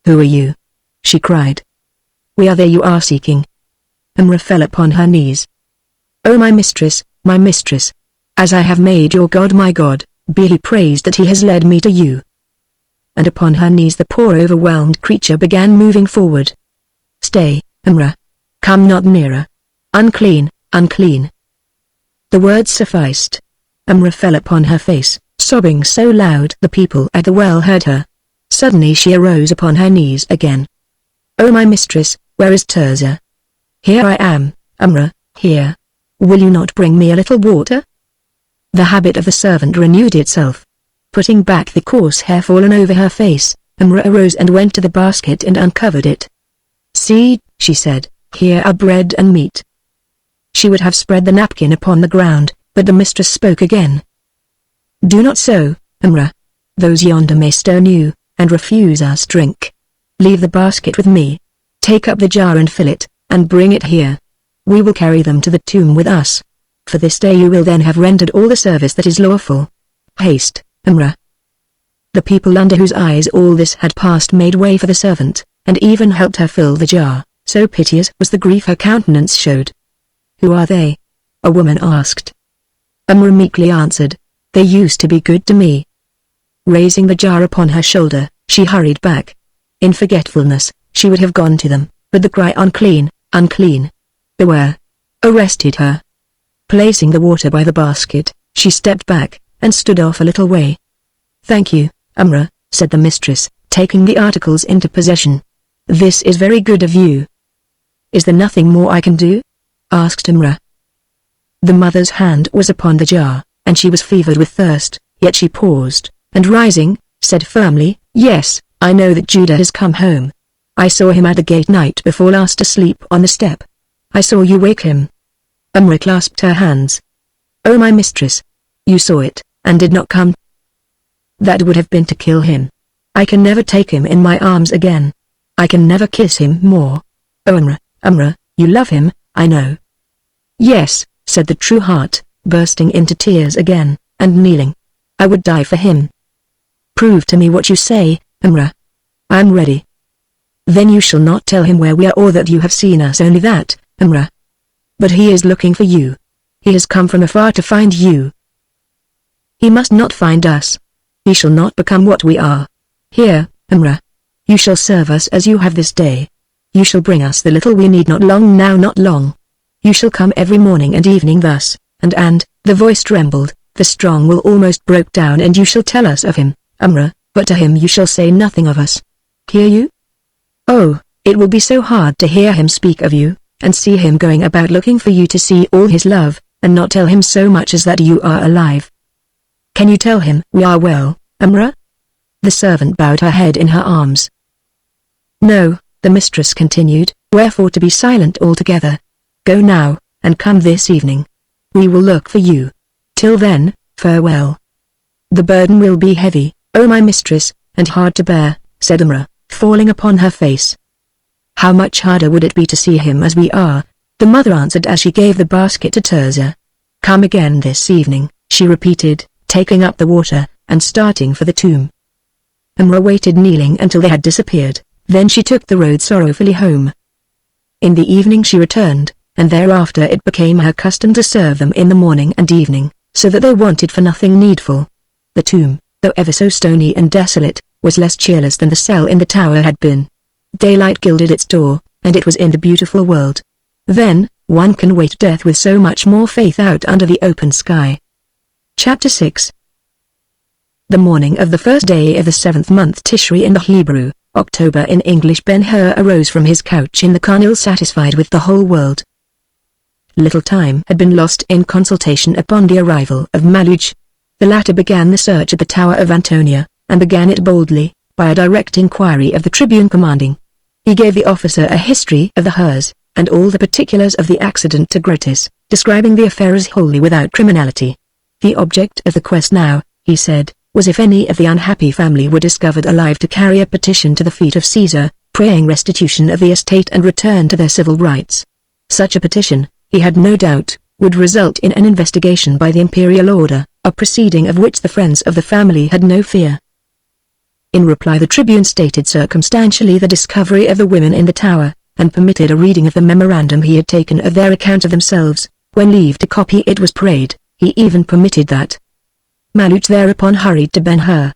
"Who are you?" she cried. "We are they you are seeking." Amra fell upon her knees. "O my mistress, as I have made your God my God, be he praised that he has led me to you." And upon her knees the poor overwhelmed creature began moving forward. "Stay, Amra. Come not nearer. Unclean, unclean." The words sufficed. Amra fell upon her face, sobbing so loud the people at the well heard her. Suddenly she arose upon her knees again. "O my mistress, where is Tirzah?" "Here I am, Amra, here. Will you not bring me a little water?" The habit of the servant renewed itself. Putting back the coarse hair fallen over her face, Amra arose and went to the basket and uncovered it. "See," she said, "here are bread and meat." She would have spread the napkin upon the ground, but the mistress spoke again. "Do not so, Amra. Those yonder may stone you, and refuse us drink. Leave the basket with me. Take up the jar and fill it, and bring it here. We will carry them to the tomb with us. For this day you will then have rendered all the service that is lawful. Haste, Amra." The people under whose eyes all this had passed made way for the servant, and even helped her fill the jar, so piteous was the grief her countenance showed. "Who are they?" a woman asked. Amra meekly answered, "They used to be good to me." Raising the jar upon her shoulder, she hurried back. In forgetfulness, she would have gone to them, but the cry "Unclean, unclean! Beware!" arrested her. Placing the water by the basket, she stepped back, and stood off a little way. "Thank you, Amra," said the mistress, taking the articles into possession. "This is very good of you." "Is there nothing more I can do?" asked Amra. The mother's hand was upon the jar, and she was fevered with thirst, yet she paused, and rising, said firmly, "Yes, I know that Judah has come home. I saw him at the gate night before last asleep on the step. I saw you wake him." Amra clasped her hands. "Oh my mistress! You saw it, and did not come?" "That would have been to kill him. I can never take him in my arms again. I can never kiss him more. Oh Amra, Amra, you love him, I know." "Yes," said the true heart, bursting into tears again, and kneeling. "I would die for him." "Prove to me what you say, Amra. I am ready." "Then you shall not tell him where we are or that you have seen us, only that, Amra. But he is looking for you. He has come from afar to find you." "He must not find us. He shall not become what we are. Here, Amra. You shall serve us as you have this day. You shall bring us the little we need, not long now, not long. You shall come every morning and evening thus, and, the voice trembled, the strong will almost broke down, and you shall tell us of him, Amra, but to him you shall say nothing of us. Hear you? Oh, it will be so hard to hear him speak of you, and see him going about looking for you to see all his love, and not tell him so much as that you are alive. Can you tell him we are well, Amra?" The servant bowed her head in her arms. "No," the mistress continued, "wherefore to be silent altogether? Go now, and come this evening. We will look for you. Till then, farewell." "The burden will be heavy, O my mistress, and hard to bear," said Amra, falling upon her face. "How much harder would it be to see him as we are?" the mother answered as she gave the basket to Tirzah. "Come again this evening," she repeated, taking up the water, and starting for the tomb. Amra waited kneeling until they had disappeared, then she took the road sorrowfully home. In the evening she returned, and thereafter it became her custom to serve them in the morning and evening, so that they wanted for nothing needful. The tomb, though ever so stony and desolate, was less cheerless than the cell in the tower had been. Daylight gilded its door, and it was in the beautiful world. Then, one can wait death with so much more faith out under the open sky. Chapter 6. The morning of the first day of the 7th month Tishri in the Hebrew, October in English, Ben-Hur arose from his couch in the Carmel satisfied with the whole world. Little time had been lost in consultation upon the arrival of Maluch. The latter began the search at the Tower of Antonia, and began it boldly, by a direct inquiry of the tribune commanding. He gave the officer a history of the Hurs, and all the particulars of the accident to Gratis, describing the affair as wholly without criminality. The object of the quest now, he said, was if any of the unhappy family were discovered alive to carry a petition to the feet of Caesar, praying restitution of the estate and return to their civil rights. Such a petition, he had no doubt, would result in an investigation by the imperial order, a proceeding of which the friends of the family had no fear. In reply the tribune stated circumstantially the discovery of the women in the tower, and permitted a reading of the memorandum he had taken of their account of themselves. When leave to copy it was prayed, he even permitted that. Maluch thereupon hurried to Ben-Hur.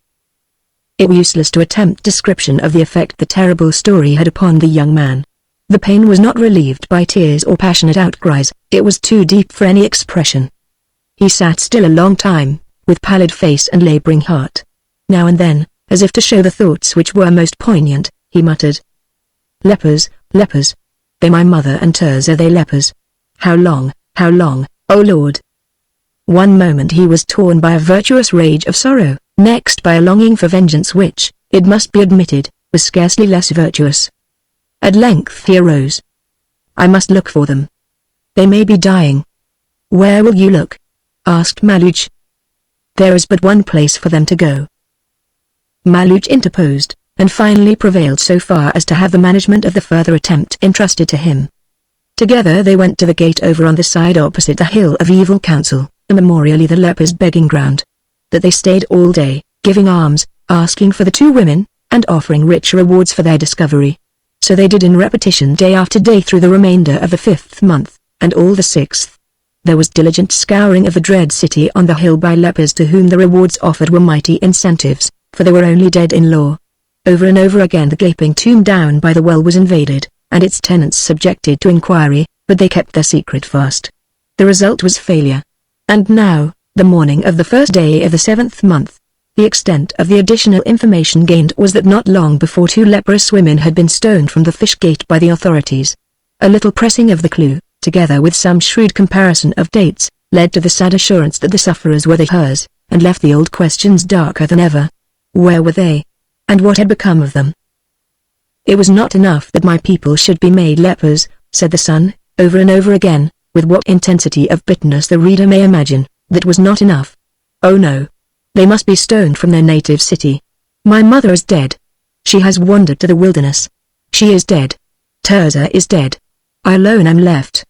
It was useless to attempt description of the effect the terrible story had upon the young man. The pain was not relieved by tears or passionate outcries, it was too deep for any expression. He sat still a long time, with pallid face and laboring heart. Now and then, as if to show the thoughts which were most poignant, he muttered, "Lepers, lepers. They my mother and Tirzah they lepers. How long, O Lord?" One moment he was torn by a virtuous rage of sorrow, next by a longing for vengeance which, it must be admitted, was scarcely less virtuous. At length he arose. "I must look for them. They may be dying." "Where will you look?" asked Maluch. "There is but one place for them to go." Maluch interposed, and finally prevailed so far as to have the management of the further attempt entrusted to him. Together they went to the gate over on the side opposite the Hill of Evil Counsel, memorially the lepers' begging ground. That they stayed all day, giving alms, asking for the two women, and offering rich rewards for their discovery. So they did in repetition day after day through the remainder of the 5th month, and all the 6th. There was diligent scouring of the dread city on the hill by lepers to whom the rewards offered were mighty incentives, for they were only dead in law. Over and over again the gaping tomb down by the well was invaded, and its tenants subjected to inquiry, but they kept their secret fast. The result was failure. And now, the morning of the 1st day of the 7th month, the extent of the additional information gained was that not long before 2 leprous women had been stoned from the fish gate by the authorities. A little pressing of the clue, together with some shrewd comparison of dates, led to the sad assurance that the sufferers were hers, and left the old questions darker than ever. Where were they? And what had become of them? It was not enough that my people should be made lepers, said the son, over and over again, with what intensity of bitterness the reader may imagine. That was not enough. Oh no. They must be stoned from their native city. My mother is dead. She has wandered to the wilderness. She is dead. Tirzah is dead. I alone am left.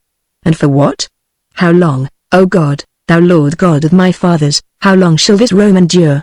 And for what? How long, O God, thou Lord God of my fathers, how long shall this Rome endure?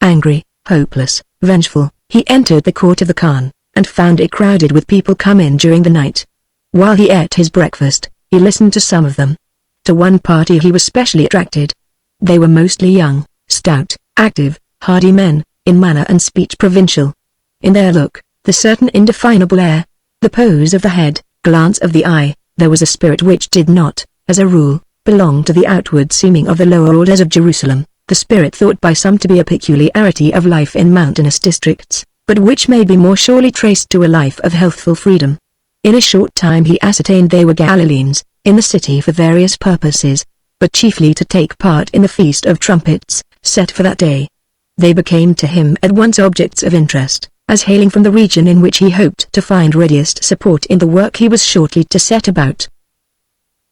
Angry, hopeless, vengeful, he entered the court of the Khan, and found it crowded with people come in during the night. While he ate his breakfast, he listened to some of them. To one party he was specially attracted. They were mostly young, stout, active, hardy men, in manner and speech provincial. In their look, the certain indefinable air, the pose of the head, glance of the eye, there was a spirit which did not, as a rule, belong to the outward seeming of the lower orders of Jerusalem, the spirit thought by some to be a peculiarity of life in mountainous districts, but which may be more surely traced to a life of healthful freedom. In a short time he ascertained they were Galileans, in the city for various purposes, but chiefly to take part in the Feast of Trumpets, set for that day. They became to him at once objects of interest, as hailing from the region in which he hoped to find readiest support in the work he was shortly to set about.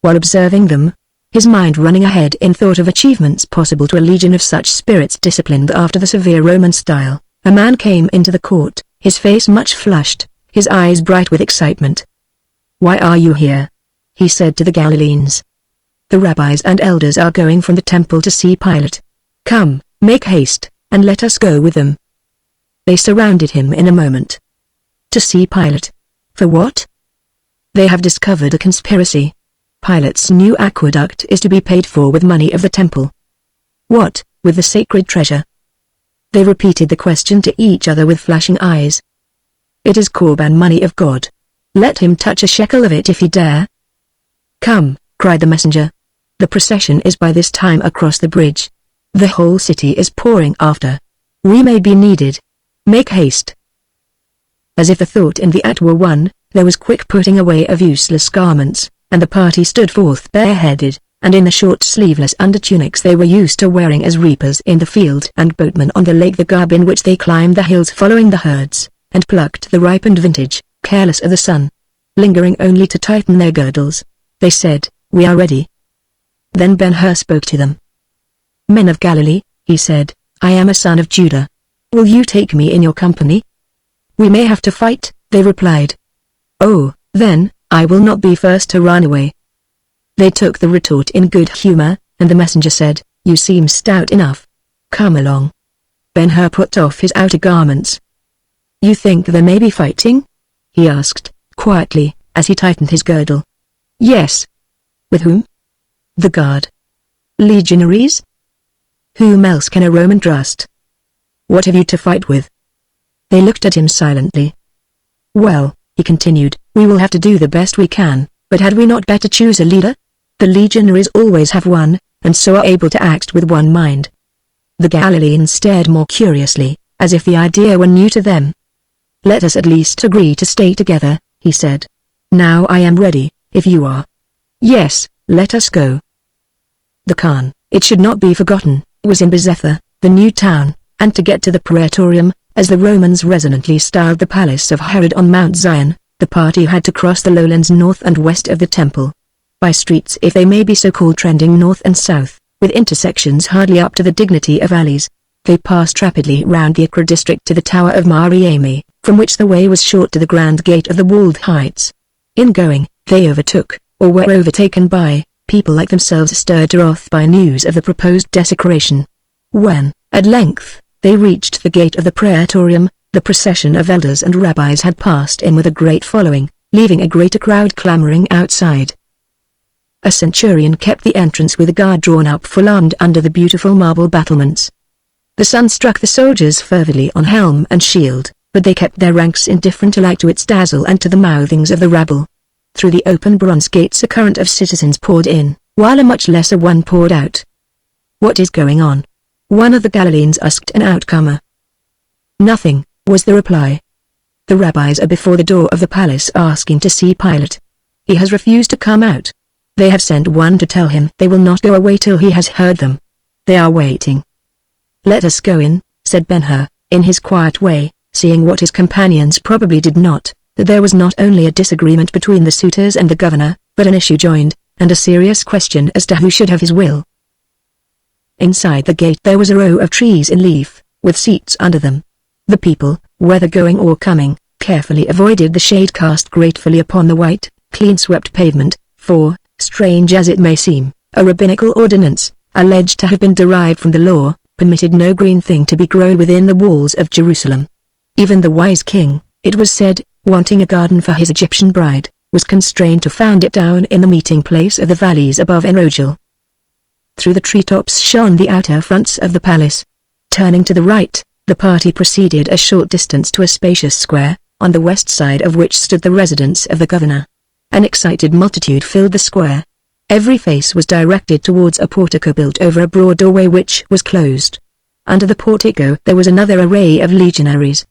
While observing them, his mind running ahead in thought of achievements possible to a legion of such spirits disciplined after the severe Roman style, a man came into the court, his face much flushed, his eyes bright with excitement. "Why are you here?" he said to the Galileans. "The rabbis and elders are going from the temple to see Pilate. Come, make haste, and let us go with them." They surrounded him in a moment. To see Pilate? For what? They have discovered a conspiracy. Pilate's new aqueduct is to be paid for with money of the temple. What, with the sacred treasure? They repeated the question to each other with flashing eyes. "It is Korban money of God. Let him touch a shekel of it if he dare." "Come," cried the messenger. "The procession is by this time across the bridge. The whole city is pouring after. We may be needed. Make haste." As if the thought and the act were one, there was quick putting away of useless garments, and the party stood forth bareheaded, and in the short sleeveless undertunics they were used to wearing as reapers in the field and boatmen on the lake, the garb in which they climbed the hills following the herds, and plucked the ripened vintage, careless of the sun. Lingering only to tighten their girdles, they said, "We are ready." Then Ben-Hur spoke to them. "Men of Galilee," he said, "I am a son of Judah. Will you take me in your company?" "We may have to fight," they replied. "Oh, then, I will not be first to run away." They took the retort in good humor, and the messenger said, "You seem stout enough. Come along." Ben-Hur put off his outer garments. "You think there may be fighting?" he asked, quietly, as he tightened his girdle. "Yes." "With whom?" "The guard." "Legionaries?" "Whom else can a Roman trust?" "What have you to fight with?" They looked at him silently. "Well," he continued, "we will have to do the best we can, but had we not better choose a leader? The legionaries always have one, and so are able to act with one mind." The Galileans stared more curiously, as if the idea were new to them. "Let us at least agree to stay together," he said. "Now I am ready, if you are." "Yes, let us go." The Khan, it should not be forgotten, was in Bezetha, the new town, and to get to the Praetorium, as the Romans resonantly styled the palace of Herod on Mount Zion, the party had to cross the lowlands north and west of the temple. By streets, if they may be so called, trending north and south, with intersections hardly up to the dignity of alleys. They passed rapidly round the Acre district to the Tower of Mariami, from which the way was short to the grand gate of the walled heights. In going, they overtook, or were overtaken by, people like themselves stirred to wrath by news of the proposed desecration. When, at length, they reached the gate of the praetorium, the procession of elders and rabbis had passed in with a great following, leaving a greater crowd clamoring outside. A centurion kept the entrance with a guard drawn up full armed under the beautiful marble battlements. The sun struck the soldiers fervidly on helm and shield, but they kept their ranks indifferent alike to its dazzle and to the mouthings of the rabble. Through the open bronze gates a current of citizens poured in, while a much lesser one poured out. "What is going on?" one of the Galileans asked an outcomer. "Nothing," was the reply. "The rabbis are before the door of the palace asking to see Pilate. He has refused to come out. They have sent one to tell him they will not go away till he has heard them. They are waiting." "Let us go in," said Ben-Hur, in his quiet way, seeing what his companions probably did not, that there was not only a disagreement between the suitors and the governor, but an issue joined, and a serious question as to who should have his will. Inside the gate there was a row of trees in leaf, with seats under them. The people, whether going or coming, carefully avoided the shade cast gratefully upon the white, clean-swept pavement, for, strange as it may seem, a rabbinical ordinance, alleged to have been derived from the law, permitted no green thing to be grown within the walls of Jerusalem. Even the wise king, it was said, wanting a garden for his Egyptian bride, was constrained to found it down in the meeting place of the valleys above Enrogel. Through the treetops shone the outer fronts of the palace. Turning to the right, the party proceeded a short distance to a spacious square, on the west side of which stood the residence of the governor. An excited multitude filled the square. Every face was directed towards a portico built over a broad doorway which was closed. Under the portico there was another array of legionaries.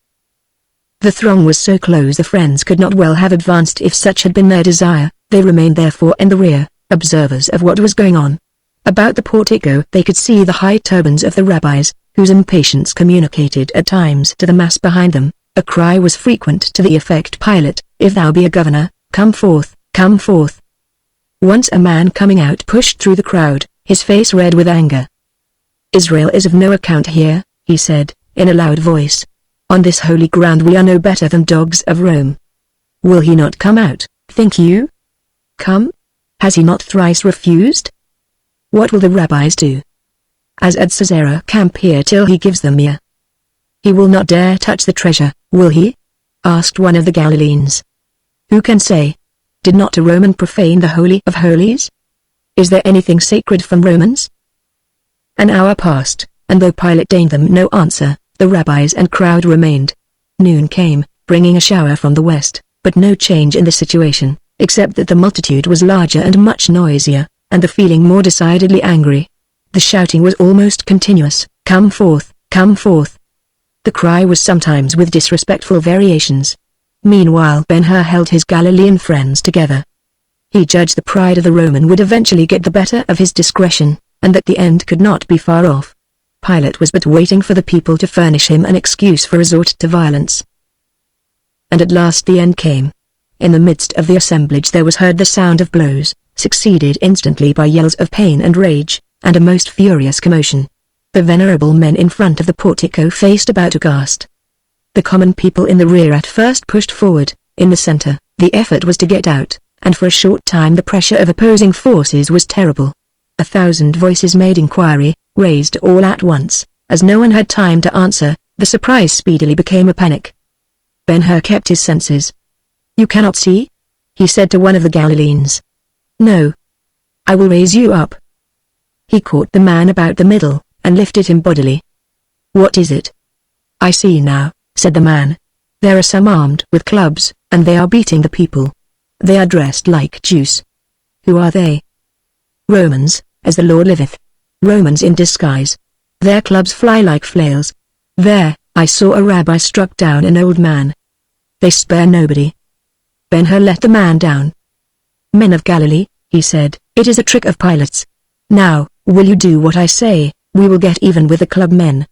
The throng was so close the friends could not well have advanced if such had been their desire. They remained therefore in the rear, observers of what was going on. About the portico they could see the high turbans of the rabbis, whose impatience communicated at times to the mass behind them. A cry was frequent to the effect, "Pilate, if thou be a governor, come forth, come forth." Once a man coming out pushed through the crowd, his face red with anger. "Israel is of no account here," he said, in a loud voice. "On this holy ground we are no better than dogs of Rome. Will he not come out, think you? Come? Has he not thrice refused? What will the rabbis do? As at Caesarea camp here till he gives them ear. He will not dare touch the treasure, will he?" asked one of the Galileans. "Who can say? Did not a Roman profane the Holy of Holies? Is there anything sacred from Romans?" An hour passed, and though Pilate deigned them no answer, the rabbis and crowd remained. Noon came, bringing a shower from the west, but no change in the situation, except that the multitude was larger and much noisier, and the feeling more decidedly angry. The shouting was almost continuous, "Come forth, come forth." The cry was sometimes with disrespectful variations. Meanwhile Ben-Hur held his Galilean friends together. He judged the pride of the Roman would eventually get the better of his discretion, and that the end could not be far off. Pilate was but waiting for the people to furnish him an excuse for resort to violence. And at last the end came. In the midst of the assemblage there was heard the sound of blows, succeeded instantly by yells of pain and rage, and a most furious commotion. The venerable men in front of the portico faced about aghast. The common people in the rear at first pushed forward. In the center, the effort was to get out, and for a short time the pressure of opposing forces was terrible. 1,000 voices made inquiry, raised all at once. As no one had time to answer, the surprise speedily became a panic. Ben-Hur kept his senses. "You cannot see?" he said to one of the Galileans. "No. I will raise you up." He caught the man about the middle, and lifted him bodily. "What is it?" "I see now," said the man. "There are some armed with clubs, and they are beating the people. They are dressed like Jews." "Who are they?" "Romans, as the Lord liveth. Romans in disguise. Their clubs fly like flails. There, I saw a rabbi struck down an old man. They spare nobody." Ben-Hur let the man down. "Men of Galilee," he said, "it is a trick of Pilate's. Now, will you do what I say? We will get even with the club men."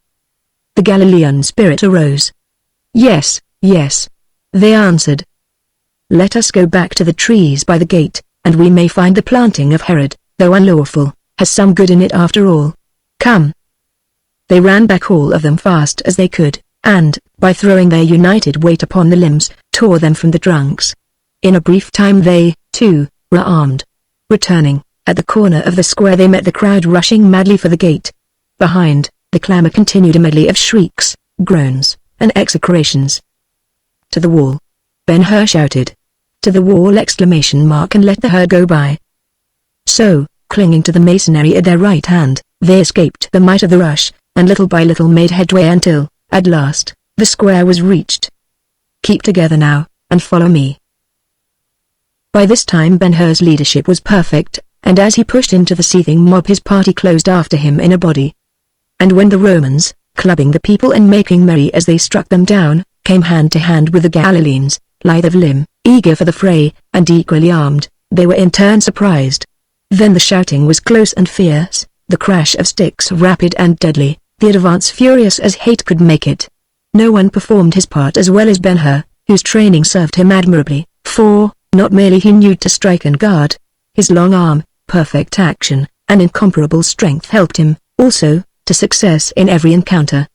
The Galilean spirit arose. "Yes, yes," they answered. "Let us go back to the trees by the gate, and we may find the planting of Herod, though unlawful, has some good in it after all. Come." They ran back, all of them fast as they could, and, by throwing their united weight upon the limbs, tore them from the trunks. In a brief time they, too, were armed. Returning, at the corner of the square they met the crowd rushing madly for the gate. Behind, the clamor continued, a medley of shrieks, groans, and execrations. "To the wall!" Ben-Hur shouted. "To the wall!" and let the herd go by. So, clinging to the masonry at their right hand, they escaped the might of the rush, and little by little made headway until, at last, the square was reached. "Keep together now, and follow me." By this time Ben-Hur's leadership was perfect, and as he pushed into the seething mob his party closed after him in a body. And when the Romans, clubbing the people and making merry as they struck them down, came hand to hand with the Galileans, lithe of limb, eager for the fray, and equally armed, they were in turn surprised. Then the shouting was close and fierce, the crash of sticks rapid and deadly, the advance furious as hate could make it. No one performed his part as well as Ben-Hur, whose training served him admirably, for, not merely he knew to strike and guard. His long arm, perfect action, and incomparable strength helped him, also, to success in every encounter.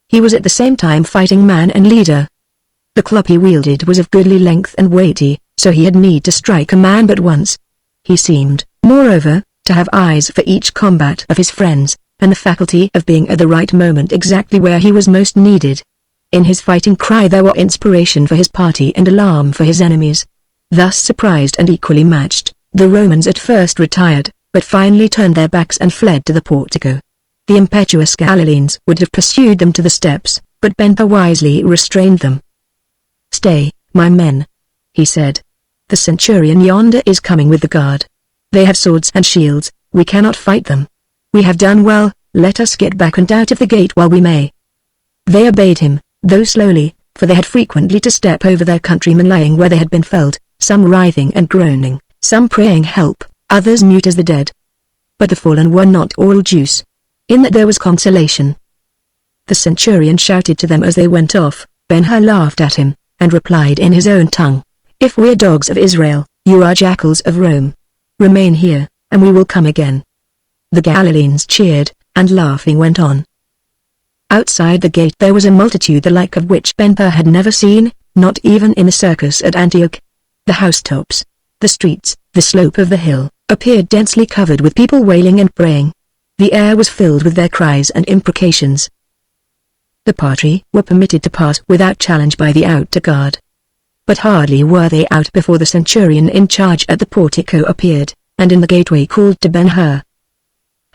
He was at the same time fighting man and leader. The club he wielded was of goodly length and weighty, so he had need to strike a man but once. He seemed, moreover, to have eyes for each combat of his friends, and the faculty of being at the right moment exactly where he was most needed. In his fighting cry there were inspiration for his party and alarm for his enemies. Thus surprised and equally matched, the Romans at first retired, but finally turned their backs and fled to the portico. The impetuous Galileans would have pursued them to the steps, but Ben-Hur wisely restrained them. "Stay, my men," he said. "The centurion yonder is coming with the guard. They have swords and shields, we cannot fight them. We have done well, let us get back and out of the gate while we may." They obeyed him, though slowly, for they had frequently to step over their countrymen lying where they had been felled, some writhing and groaning, some praying help, others mute as the dead. But the fallen were not all juice. In that there was consolation. The centurion shouted to them as they went off. Ben-Hur laughed at him, and replied in his own tongue, "If we're dogs of Israel, you are jackals of Rome. Remain here, and we will come again." The Galileans cheered, and laughing went on. Outside the gate there was a multitude the like of which Ben-Hur had never seen, not even in the circus at Antioch. The housetops, the streets, the slope of the hill, appeared densely covered with people wailing and praying. The air was filled with their cries and imprecations. The party were permitted to pass without challenge by the outer guard. But hardly were they out before the centurion in charge at the portico appeared, and in the gateway called to Ben-Hur.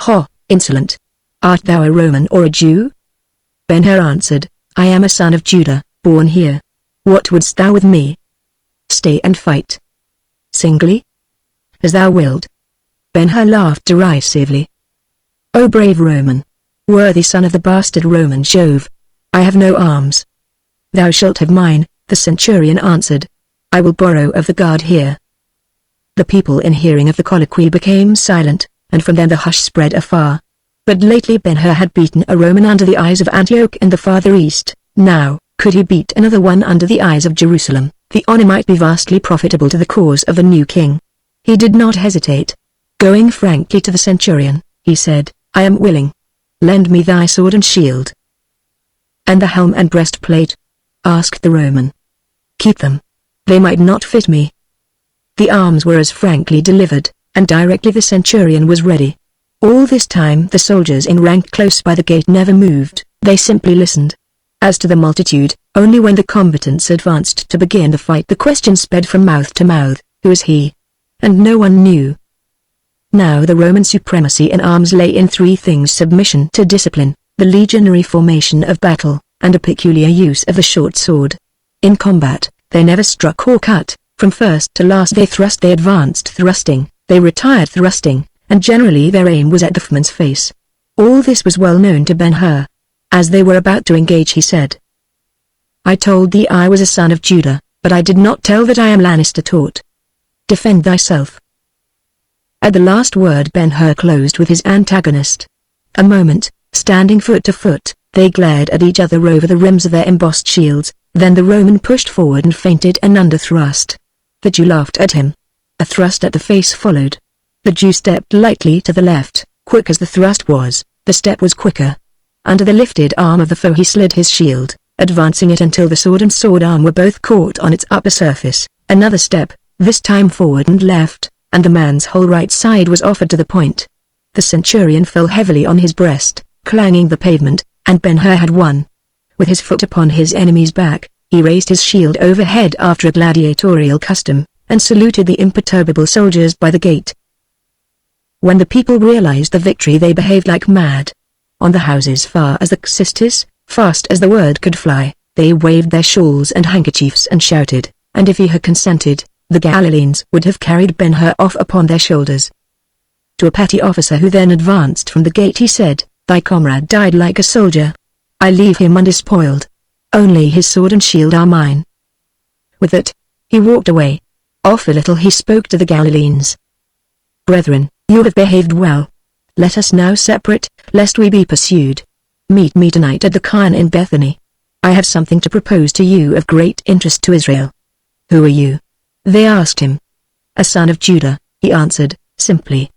"Ha, insolent! Art thou a Roman or a Jew?" Ben-Hur answered, "I am a son of Judah, born here. What wouldst thou with me? Stay and fight. Singly? As thou wilt." Ben-Hur laughed derisively. "O brave Roman! Worthy son of the bastard Roman Jove! I have no arms." "Thou shalt have mine," the centurion answered. "I will borrow of the guard here." The people in hearing of the colloquy became silent, and from them the hush spread afar. But lately Ben-Hur had beaten a Roman under the eyes of Antioch in the farther east. Now, could he beat another one under the eyes of Jerusalem, the honor might be vastly profitable to the cause of the new king. He did not hesitate. Going frankly to the centurion, he said, "I am willing. Lend me thy sword and shield." "And the helm and breastplate?" asked the Roman. "Keep them. They might not fit me." The arms were as frankly delivered, and directly the centurion was ready. All this time the soldiers in rank close by the gate never moved, they simply listened. As to the multitude, only when the combatants advanced to begin the fight the question sped from mouth to mouth, "Who is he?" And no one knew. Now the Roman supremacy in arms lay in three things: submission to discipline, the legionary formation of battle, and a peculiar use of the short sword. In combat, they never struck or cut, from first to last they thrust, they advanced thrusting, they retired thrusting, and generally their aim was at the foeman's face. All this was well known to Ben-Hur. As they were about to engage he said, "I told thee I was a son of Judah, but I did not tell that I am Lannister taught. Defend thyself." At the last word Ben-Hur closed with his antagonist. A moment, standing foot to foot, they glared at each other over the rims of their embossed shields, then the Roman pushed forward and feinted an underthrust. The Jew laughed at him. A thrust at the face followed. The Jew stepped lightly to the left, quick as the thrust was, the step was quicker. Under the lifted arm of the foe he slid his shield, advancing it until the sword and sword arm were both caught on its upper surface. Another step, this time forward and left, and the man's whole right side was offered to the point. The centurion fell heavily on his breast, clanging the pavement, and Ben-Hur had won. With his foot upon his enemy's back, he raised his shield overhead after a gladiatorial custom, and saluted the imperturbable soldiers by the gate. When the people realized the victory they behaved like mad. On the houses far as the Xystus, fast as the word could fly, they waved their shawls and handkerchiefs and shouted, and if he had consented, the Galileans would have carried Ben-Hur off upon their shoulders. To a petty officer who then advanced from the gate he said, "Thy comrade died like a soldier. I leave him undespoiled. Only his sword and shield are mine." With that, he walked away. Off a little he spoke to the Galileans. "Brethren, you have behaved well. Let us now separate, lest we be pursued. Meet me tonight at the Khan in Bethany. I have something to propose to you of great interest to Israel." "Who are you?" they asked him. "A son of Judah," he answered, simply.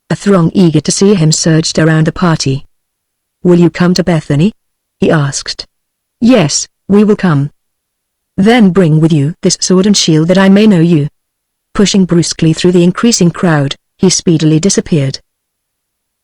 A throng eager to see him surged around the party. "Will you come to Bethany?" he asked. "Yes, we will come." "Then bring with you this sword and shield that I may know you." Pushing brusquely through the increasing crowd, he speedily disappeared.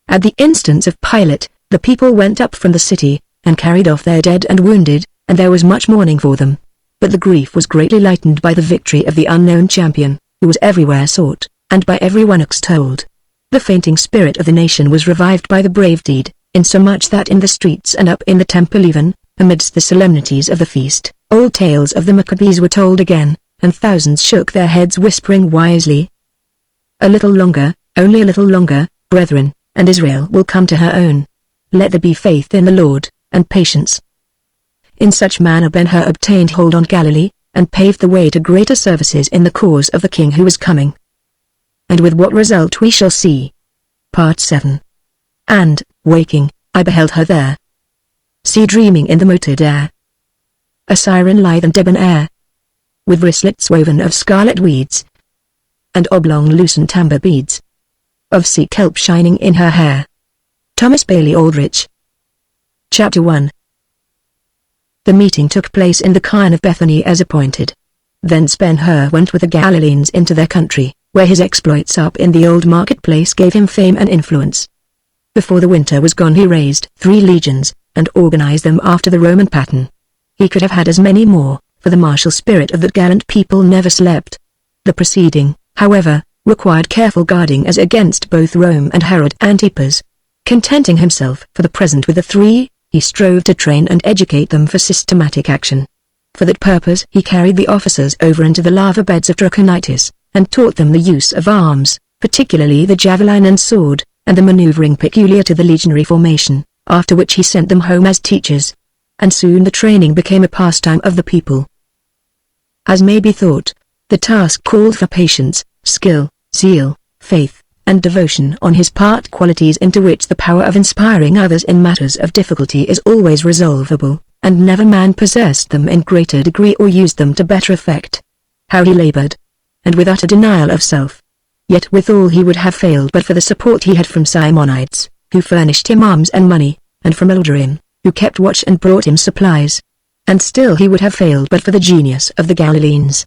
At the instance of Pilate, the people went up from the city, and carried off their dead and wounded, and there was much mourning for them. But the grief was greatly lightened by the victory of the unknown champion, who was everywhere sought, and by everyone extolled. The fainting spirit of the nation was revived by the brave deed, insomuch that in the streets and up in the temple even, amidst the solemnities of the feast, old tales of the Maccabees were told again, and thousands shook their heads whispering wisely, "A little longer, only a little longer, brethren, and Israel will come to her own. Let there be faith in the Lord, and patience." In such manner Ben-Hur obtained hold on Galilee, and paved the way to greater services in the cause of the king who was coming. And with what result we shall see. Part 7. And, waking, I beheld her there. See dreaming in the moated air. A siren lithe and debonair, with wristlets woven of scarlet weeds, and oblong lucent amber beads, of sea kelp shining in her hair. Thomas Bailey Aldrich. Chapter 1. The meeting took place in the Khan of Bethany as appointed. Thence Ben-Hur went with the Galileans into their country, where his exploits up in the old marketplace gave him fame and influence. Before the winter was gone he raised 3 legions, and organized them after the Roman pattern. He could have had as many more, for the martial spirit of that gallant people never slept. The proceeding, however, required careful guarding as against both Rome and Herod Antipas. Contenting himself for the present with the 3, he strove to train and educate them for systematic action. For that purpose he carried the officers over into the lava beds of Trachonitis, and taught them the use of arms, particularly the javelin and sword, and the maneuvering peculiar to the legionary formation, after which he sent them home as teachers. And soon the training became a pastime of the people. As may be thought, the task called for patience, skill, zeal, faith, and devotion on his part, qualities into which the power of inspiring others in matters of difficulty is always resolvable, and never man possessed them in greater degree or used them to better effect. How he labored! And with utter denial of self. Yet withal he would have failed but for the support he had from Simonides, who furnished him arms and money, and from Eldarim, who kept watch and brought him supplies. And still he would have failed but for the genius of the Galileans.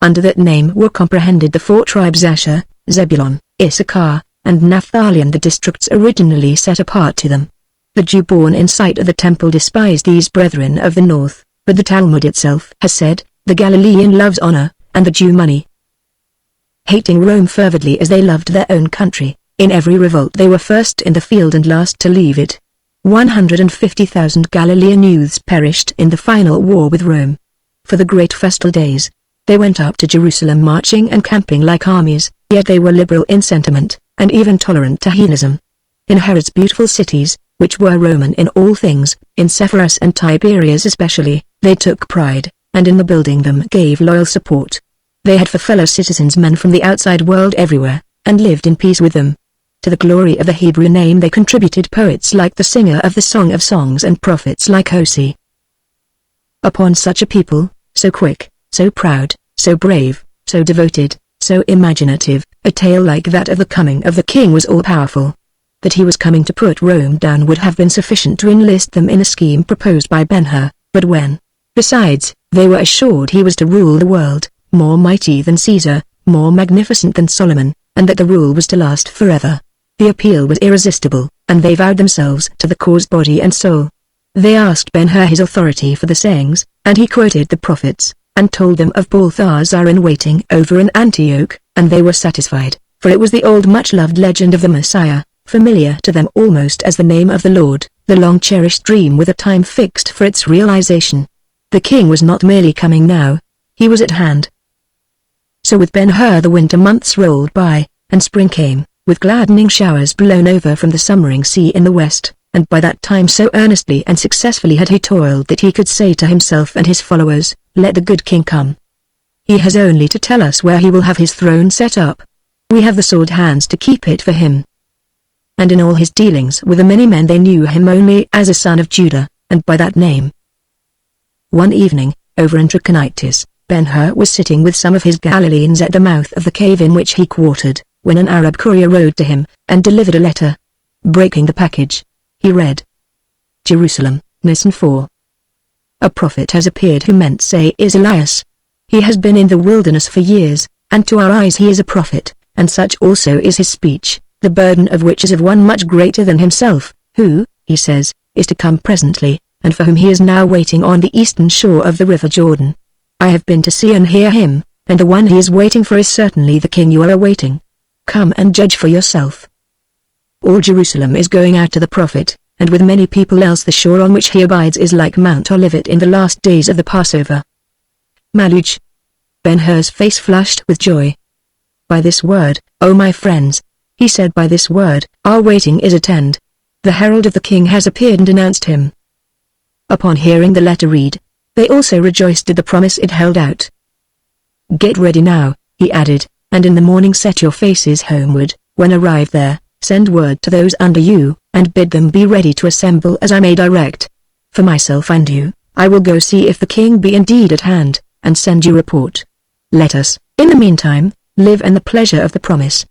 Under that name were comprehended the 4 tribes Asher, Zebulon, Issachar, and Naphtali, and the districts originally set apart to them. The Jew born in sight of the temple despised these brethren of the north, but the Talmud itself has said, "The Galilean loves honor, and the Jew money." Hating Rome fervidly as they loved their own country, in every revolt they were first in the field and last to leave it. 150,000 Galilean youths perished in the final war with Rome. For the great festal days, they went up to Jerusalem marching and camping like armies, yet they were liberal in sentiment, and even tolerant to heathenism. In Herod's beautiful cities, which were Roman in all things, in Sepphoris and Tiberias especially, they took pride, and in the building them gave loyal support. They had for fellow citizens men from the outside world everywhere, and lived in peace with them. To the glory of the Hebrew name they contributed poets like the singer of the Song of Songs and prophets like Hosea. Upon such a people, so quick, so proud, so brave, so devoted, so imaginative, a tale like that of the coming of the king was all-powerful. that he was coming to put Rome down would have been sufficient to enlist them in a scheme proposed by Ben-Hur, but when, besides, they were assured he was to rule the world, more mighty than Caesar, more magnificent than Solomon, and that the rule was to last forever, the appeal was irresistible, and they vowed themselves to the cause body and soul. They asked Ben-Hur his authority for the sayings, and he quoted the prophets, and told them of Balthazar in waiting over in Antioch, and they were satisfied, for it was the old much-loved legend of the Messiah, familiar to them almost as the name of the Lord, the long-cherished dream with a time fixed for its realization. The king was not merely coming now, he was at hand. So with Ben-Hur the winter months rolled by, and spring came, with gladdening showers blown over from the summering sea in the west, and by that time so earnestly and successfully had he toiled that he could say to himself and his followers, "Let the good king come. He has only to tell us where he will have his throne set up. We have the sword hands to keep it for him." And in all his dealings with the many men they knew him only as a son of Judah, and by that name. One evening, over in Trachonitis, Ben-Hur was sitting with some of his Galileans at the mouth of the cave in which he quartered, when an Arab courier rode to him, and delivered a letter. Breaking the package, he read, "Jerusalem, Nisan 4. A prophet has appeared who meant say is Elias. He has been in the wilderness for years, and to our eyes he is a prophet, and such also is his speech, the burden of which is of one much greater than himself, who, he says, is to come presently, and for whom he is now waiting on the eastern shore of the river Jordan. I have been to see and hear him, and the one he is waiting for is certainly the king you are awaiting. Come and judge for yourself." All Jerusalem is going out to the prophet, and with many people else the shore on which he abides is like Mount Olivet in the last days of the Passover. Maluch. Ben-Hur's face flushed with joy. "By this word, O my friends," he said, "by this word, our waiting is at end. The herald of the king has appeared and announced him." Upon hearing the letter read, they also rejoiced at the promise it held out. "Get ready now," he added, "and in the morning set your faces homeward. When arrived there, send word to those under you, and bid them be ready to assemble as I may direct. For myself and you, I will go see if the king be indeed at hand, and send you report. Let us, in the meantime, live in the pleasure of the promise."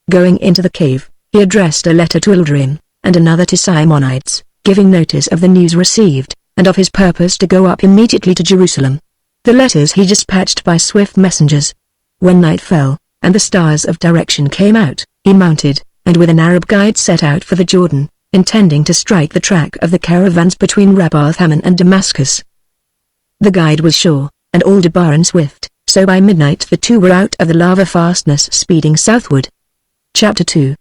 Going into the cave, he addressed a letter to Ildrim, and another to Simonides, giving notice of the news received, and of his purpose to go up immediately to Jerusalem. The letters he dispatched by swift messengers. When night fell, and the stars of direction came out, he mounted, and with an Arab guide set out for the Jordan, intending to strike the track of the caravans between Rabbath Hammon and Damascus. The guide was sure, and Aldebaran swift, so by midnight the two were out of the lava fastness speeding southward. Chapter 2.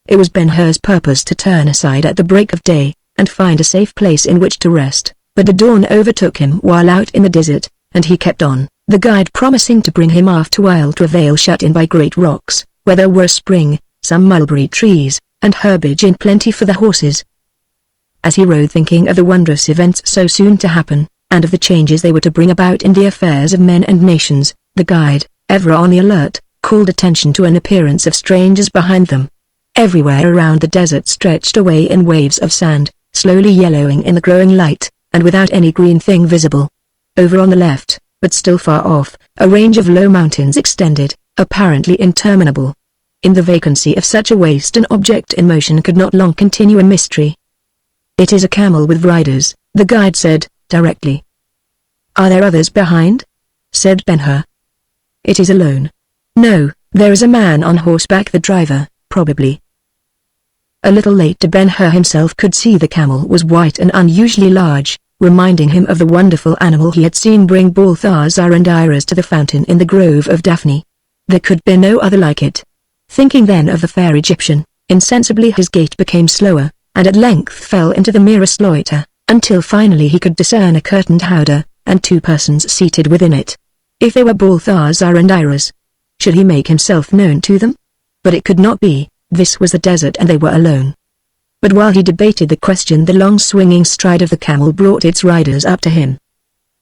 It was Ben-Hur's purpose to turn aside at the break of day, and find a safe place in which to rest, but the dawn overtook him while out in the desert, and he kept on, the guide promising to bring him afterwhile to a vale shut in by great rocks, where there were a spring, some mulberry trees, and herbage in plenty for the horses. As he rode thinking of the wondrous events so soon to happen, and of the changes they were to bring about in the affairs of men and nations, the guide, ever on the alert, called attention to an appearance of strangers behind them. Everywhere around the desert stretched away in waves of sand, slowly yellowing in the growing light, and without any green thing visible. Over on the left, but still far off, a range of low mountains extended, apparently interminable. In the vacancy of such a waste an object in motion could not long continue a mystery. "It is a camel with riders," the guide said, directly. "Are there others behind?" said Ben-Hur. "It is alone. No, there is a man on horseback, the driver, probably." A little later Ben-Hur himself could see the camel was white and unusually large, reminding him of the wonderful animal he had seen bring Balthazar and Iris to the fountain in the grove of Daphne. There could be no other like it. Thinking then of the fair Egyptian, insensibly his gait became slower, and at length fell into the merest loiter, until finally he could discern a curtained howdah, and two persons seated within it. If they were Balthazar and Iris, should he make himself known to them? But it could not be. This was the desert and they were alone. But while he debated the question, the long swinging stride of the camel brought its riders up to him.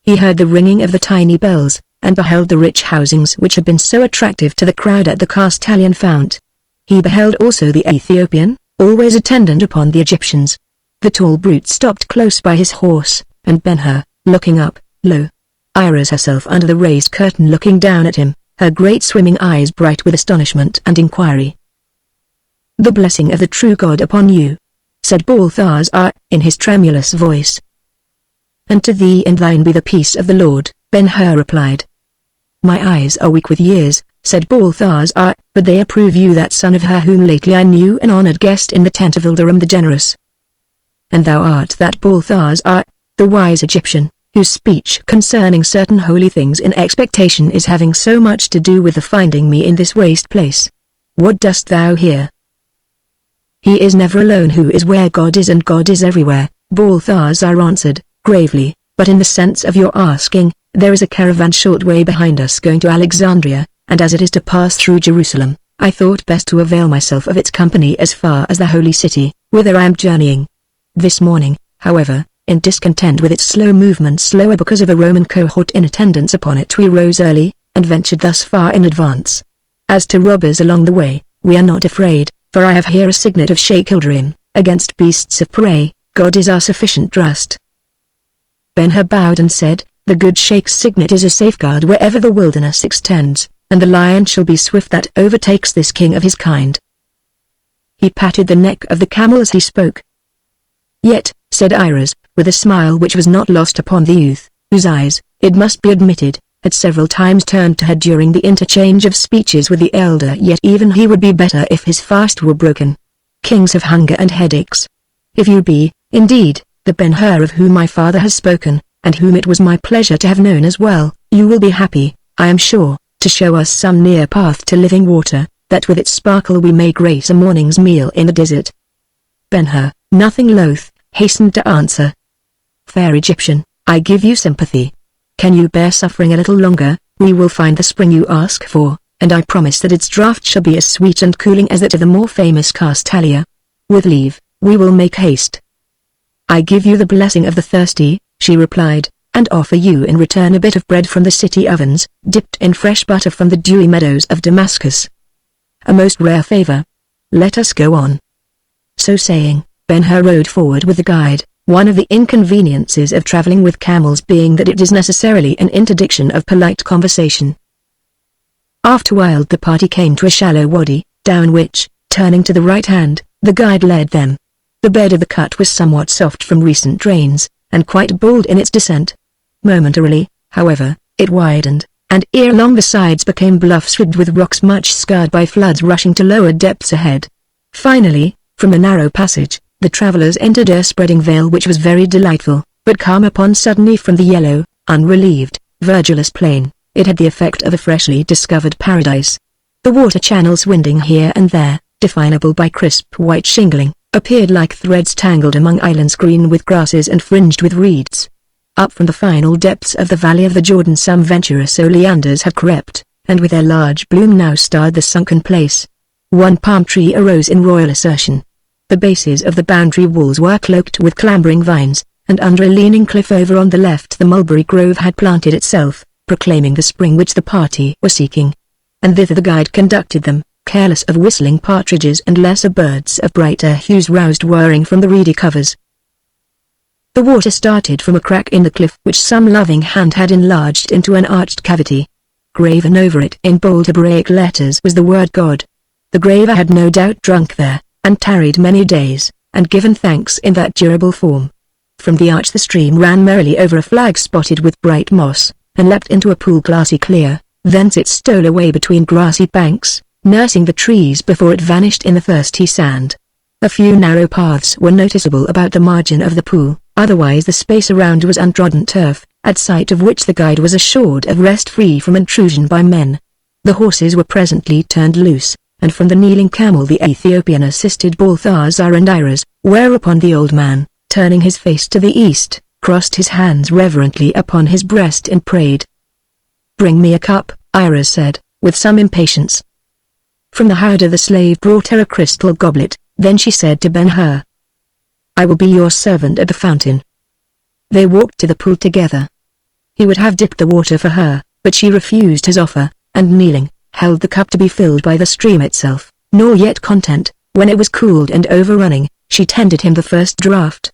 He heard the ringing of the tiny bells, and beheld the rich housings which had been so attractive to the crowd at the Castalian fount. He beheld also the Ethiopian, always attendant upon the Egyptians. The tall brute stopped close by his horse, and Ben-Hur, looking up, lo! Iris herself under the raised curtain looking down at him, her great swimming eyes bright with astonishment and inquiry. "The blessing of the true God upon you," said Balthazar, in his tremulous voice. "And to thee and thine be the peace of the Lord," Ben-Hur replied. "My eyes are weak with years," said Balthazar, "but they approve you that son of her whom lately I knew an honored guest in the tent of Ilderim the Generous. And thou art that Balthazar, the wise Egyptian, whose speech concerning certain holy things in expectation is having so much to do with the finding me in this waste place. What dost thou here?" "He is never alone who is where God is, and God is everywhere," Balthazar answered, gravely, "but in the sense of your asking, there is a caravan short way behind us going to Alexandria, and as it is to pass through Jerusalem, I thought best to avail myself of its company as far as the holy city, whither I am journeying. This morning, however, in discontent with its slow movement, slower because of a Roman cohort in attendance upon it, we rose early, and ventured thus far in advance. As to robbers along the way, we are not afraid, for I have here a signet of Sheikh Ilderim, against beasts of prey, God is our sufficient trust." Ben-Hur bowed and said, "The good Sheikh's signet is a safeguard wherever the wilderness extends, and the lion shall be swift that overtakes this king of his kind." He patted the neck of the camel as he spoke. "Yet," said Iris, with a smile which was not lost upon the youth, whose eyes, it must be admitted, had several times turned to her during the interchange of speeches with the elder, "yet even he would be better if his fast were broken. Kings have hunger and headaches. If you be, indeed, the Ben-Hur of whom my father has spoken, and whom it was my pleasure to have known as well, you will be happy, I am sure, to show us some near path to living water, that with its sparkle we may grace a morning's meal in the desert." Ben-Hur, nothing loath, hastened to answer. "Fair Egyptian, I give you sympathy. Can you bear suffering a little longer? We will find the spring you ask for, and I promise that its draught shall be as sweet and cooling as that of the more famous Castalia. With leave, we will make haste." "I give you the blessing of the thirsty," she replied, "and offer you in return a bit of bread from the city ovens, dipped in fresh butter from the dewy meadows of Damascus. A most rare favor. Let us go on." So saying, Ben-Hur rode forward with the guide, one of the inconveniences of traveling with camels being that it is necessarily an interdiction of polite conversation. After a while the party came to a shallow wadi, down which, turning to the right hand, the guide led them. The bed of the cut was somewhat soft from recent rains, and quite bold in its descent. Momentarily, however, it widened, and ere long the sides became bluffs ribbed with rocks much scarred by floods rushing to lower depths ahead. Finally, from a narrow passage, the travelers entered a spreading vale which was very delightful, but calm upon suddenly from the yellow, unrelieved, verdureless plain, it had the effect of a freshly discovered paradise. The water channels winding here and there, definable by crisp white shingling, appeared like threads tangled among islands green with grasses and fringed with reeds. Up from the final depths of the valley of the Jordan some venturous oleanders had crept, and with their large bloom now starred the sunken place. One palm tree arose in royal assertion. The bases of the boundary walls were cloaked with clambering vines, and under a leaning cliff over on the left the mulberry grove had planted itself, proclaiming the spring which the party was seeking. And thither the guide conducted them, careless of whistling partridges and lesser birds of brighter hues roused whirring from the reedy covers. The water started from a crack in the cliff which some loving hand had enlarged into an arched cavity. Graven over it in bold Hebraic letters was the word God. The graver had no doubt drunk there, and tarried many days, and given thanks in that durable form. From the arch the stream ran merrily over a flag spotted with bright moss, and leapt into a pool glassy clear, thence it stole away between grassy banks, nursing the trees before it vanished in the thirsty sand. A few narrow paths were noticeable about the margin of the pool, otherwise the space around was untrodden turf, at sight of which the guide was assured of rest free from intrusion by men. The horses were presently turned loose, and from the kneeling camel the Ethiopian assisted Balthazar and Iris, whereupon the old man, turning his face to the east, crossed his hands reverently upon his breast and prayed. "Bring me a cup," Iris said, with some impatience. From the howdah the slave brought her a crystal goblet, then she said to Ben-Hur, "I will be your servant at the fountain." They walked to the pool together. He would have dipped the water for her, but she refused his offer, and kneeling, held the cup to be filled by the stream itself, nor yet content, when it was cooled and overrunning, she tendered him the first draught.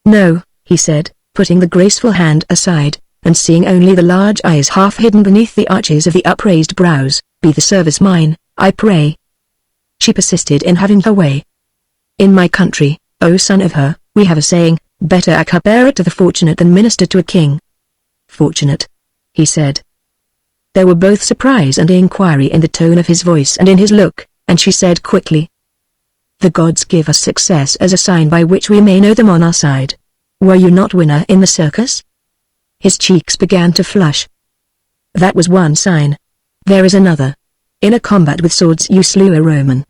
"No," he said, putting the graceful hand aside, and seeing only the large eyes half hidden beneath the arches of the upraised brows, "Be the service mine, I pray." she persisted in having her way. In my country, O son of her, we have a saying, better a cupbearer to the fortunate than minister to a king. Fortunate? He said. There were both surprise and inquiry in the tone of his voice and in his look, and she said quickly, the gods give us success as a sign by which we may know them on our side. Were you not winner in the circus? His cheeks began to flush. That was one sign. There is another. In a combat with swords you slew a Roman.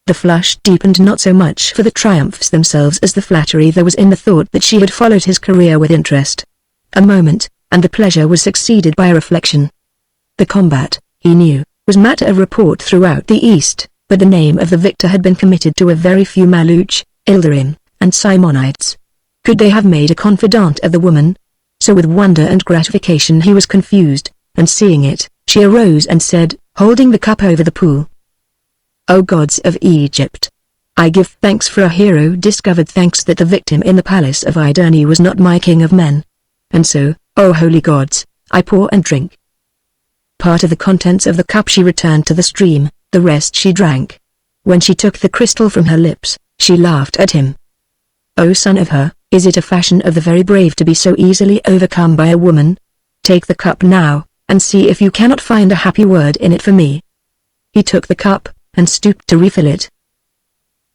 The flush deepened not so much for the triumphs themselves as the flattery there was in the thought that she had followed his career with interest. A moment, and the pleasure was succeeded by a reflection. The combat, he knew, was matter of report throughout the East, but the name of the victor had been committed to a very few Maluch, Ilderim, and Simonides. Could they have made a confidant of the woman? So with wonder and gratification he was confused, and seeing it, she arose and said, holding the cup over the pool, O gods of Egypt! I give thanks for a hero discovered, thanks that the victim in the palace of Iderne was not my king of men. And so, O holy gods, I pour and drink. Part of the contents of the cup she returned to the stream, the rest she drank. When she took the crystal from her lips, she laughed at him. O son of her, is it a fashion of the very brave to be so easily overcome by a woman? Take the cup now, and see if you cannot find a happy word in it for me. He took the cup, and stooped to refill it.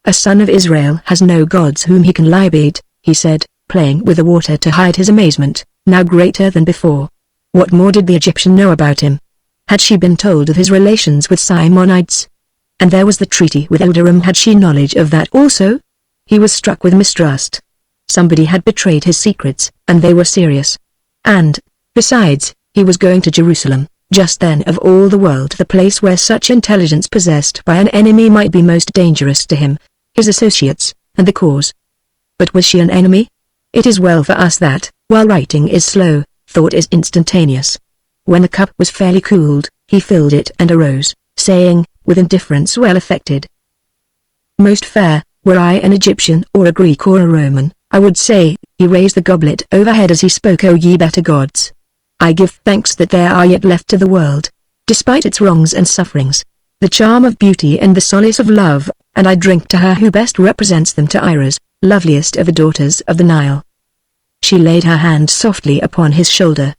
A son of Israel has no gods whom he can libate, he said, playing with the water to hide his amazement, now greater than before. What more did the Egyptian know about him? Had she been told of his relations with Simonides? And there was the treaty with Ilderim, had she knowledge of that also? He was struck with mistrust. Somebody had betrayed his secrets, and they were serious. And, besides, he was going to Jerusalem, just then of all the world the place where such intelligence possessed by an enemy might be most dangerous to him, his associates, and the cause. But was she an enemy? It is well for us that, while writing is slow, thought is instantaneous. When the cup was fairly cooled, he filled it and arose, saying, with indifference well affected, most fair, were I an Egyptian or a Greek or a Roman, I would say, he raised the goblet overhead as he spoke, O ye better gods! I give thanks that there are yet left to the world, despite its wrongs and sufferings, the charm of beauty and the solace of love, and I drink to her who best represents them, to Iris, loveliest of the daughters of the Nile. She laid her hand softly upon his shoulder.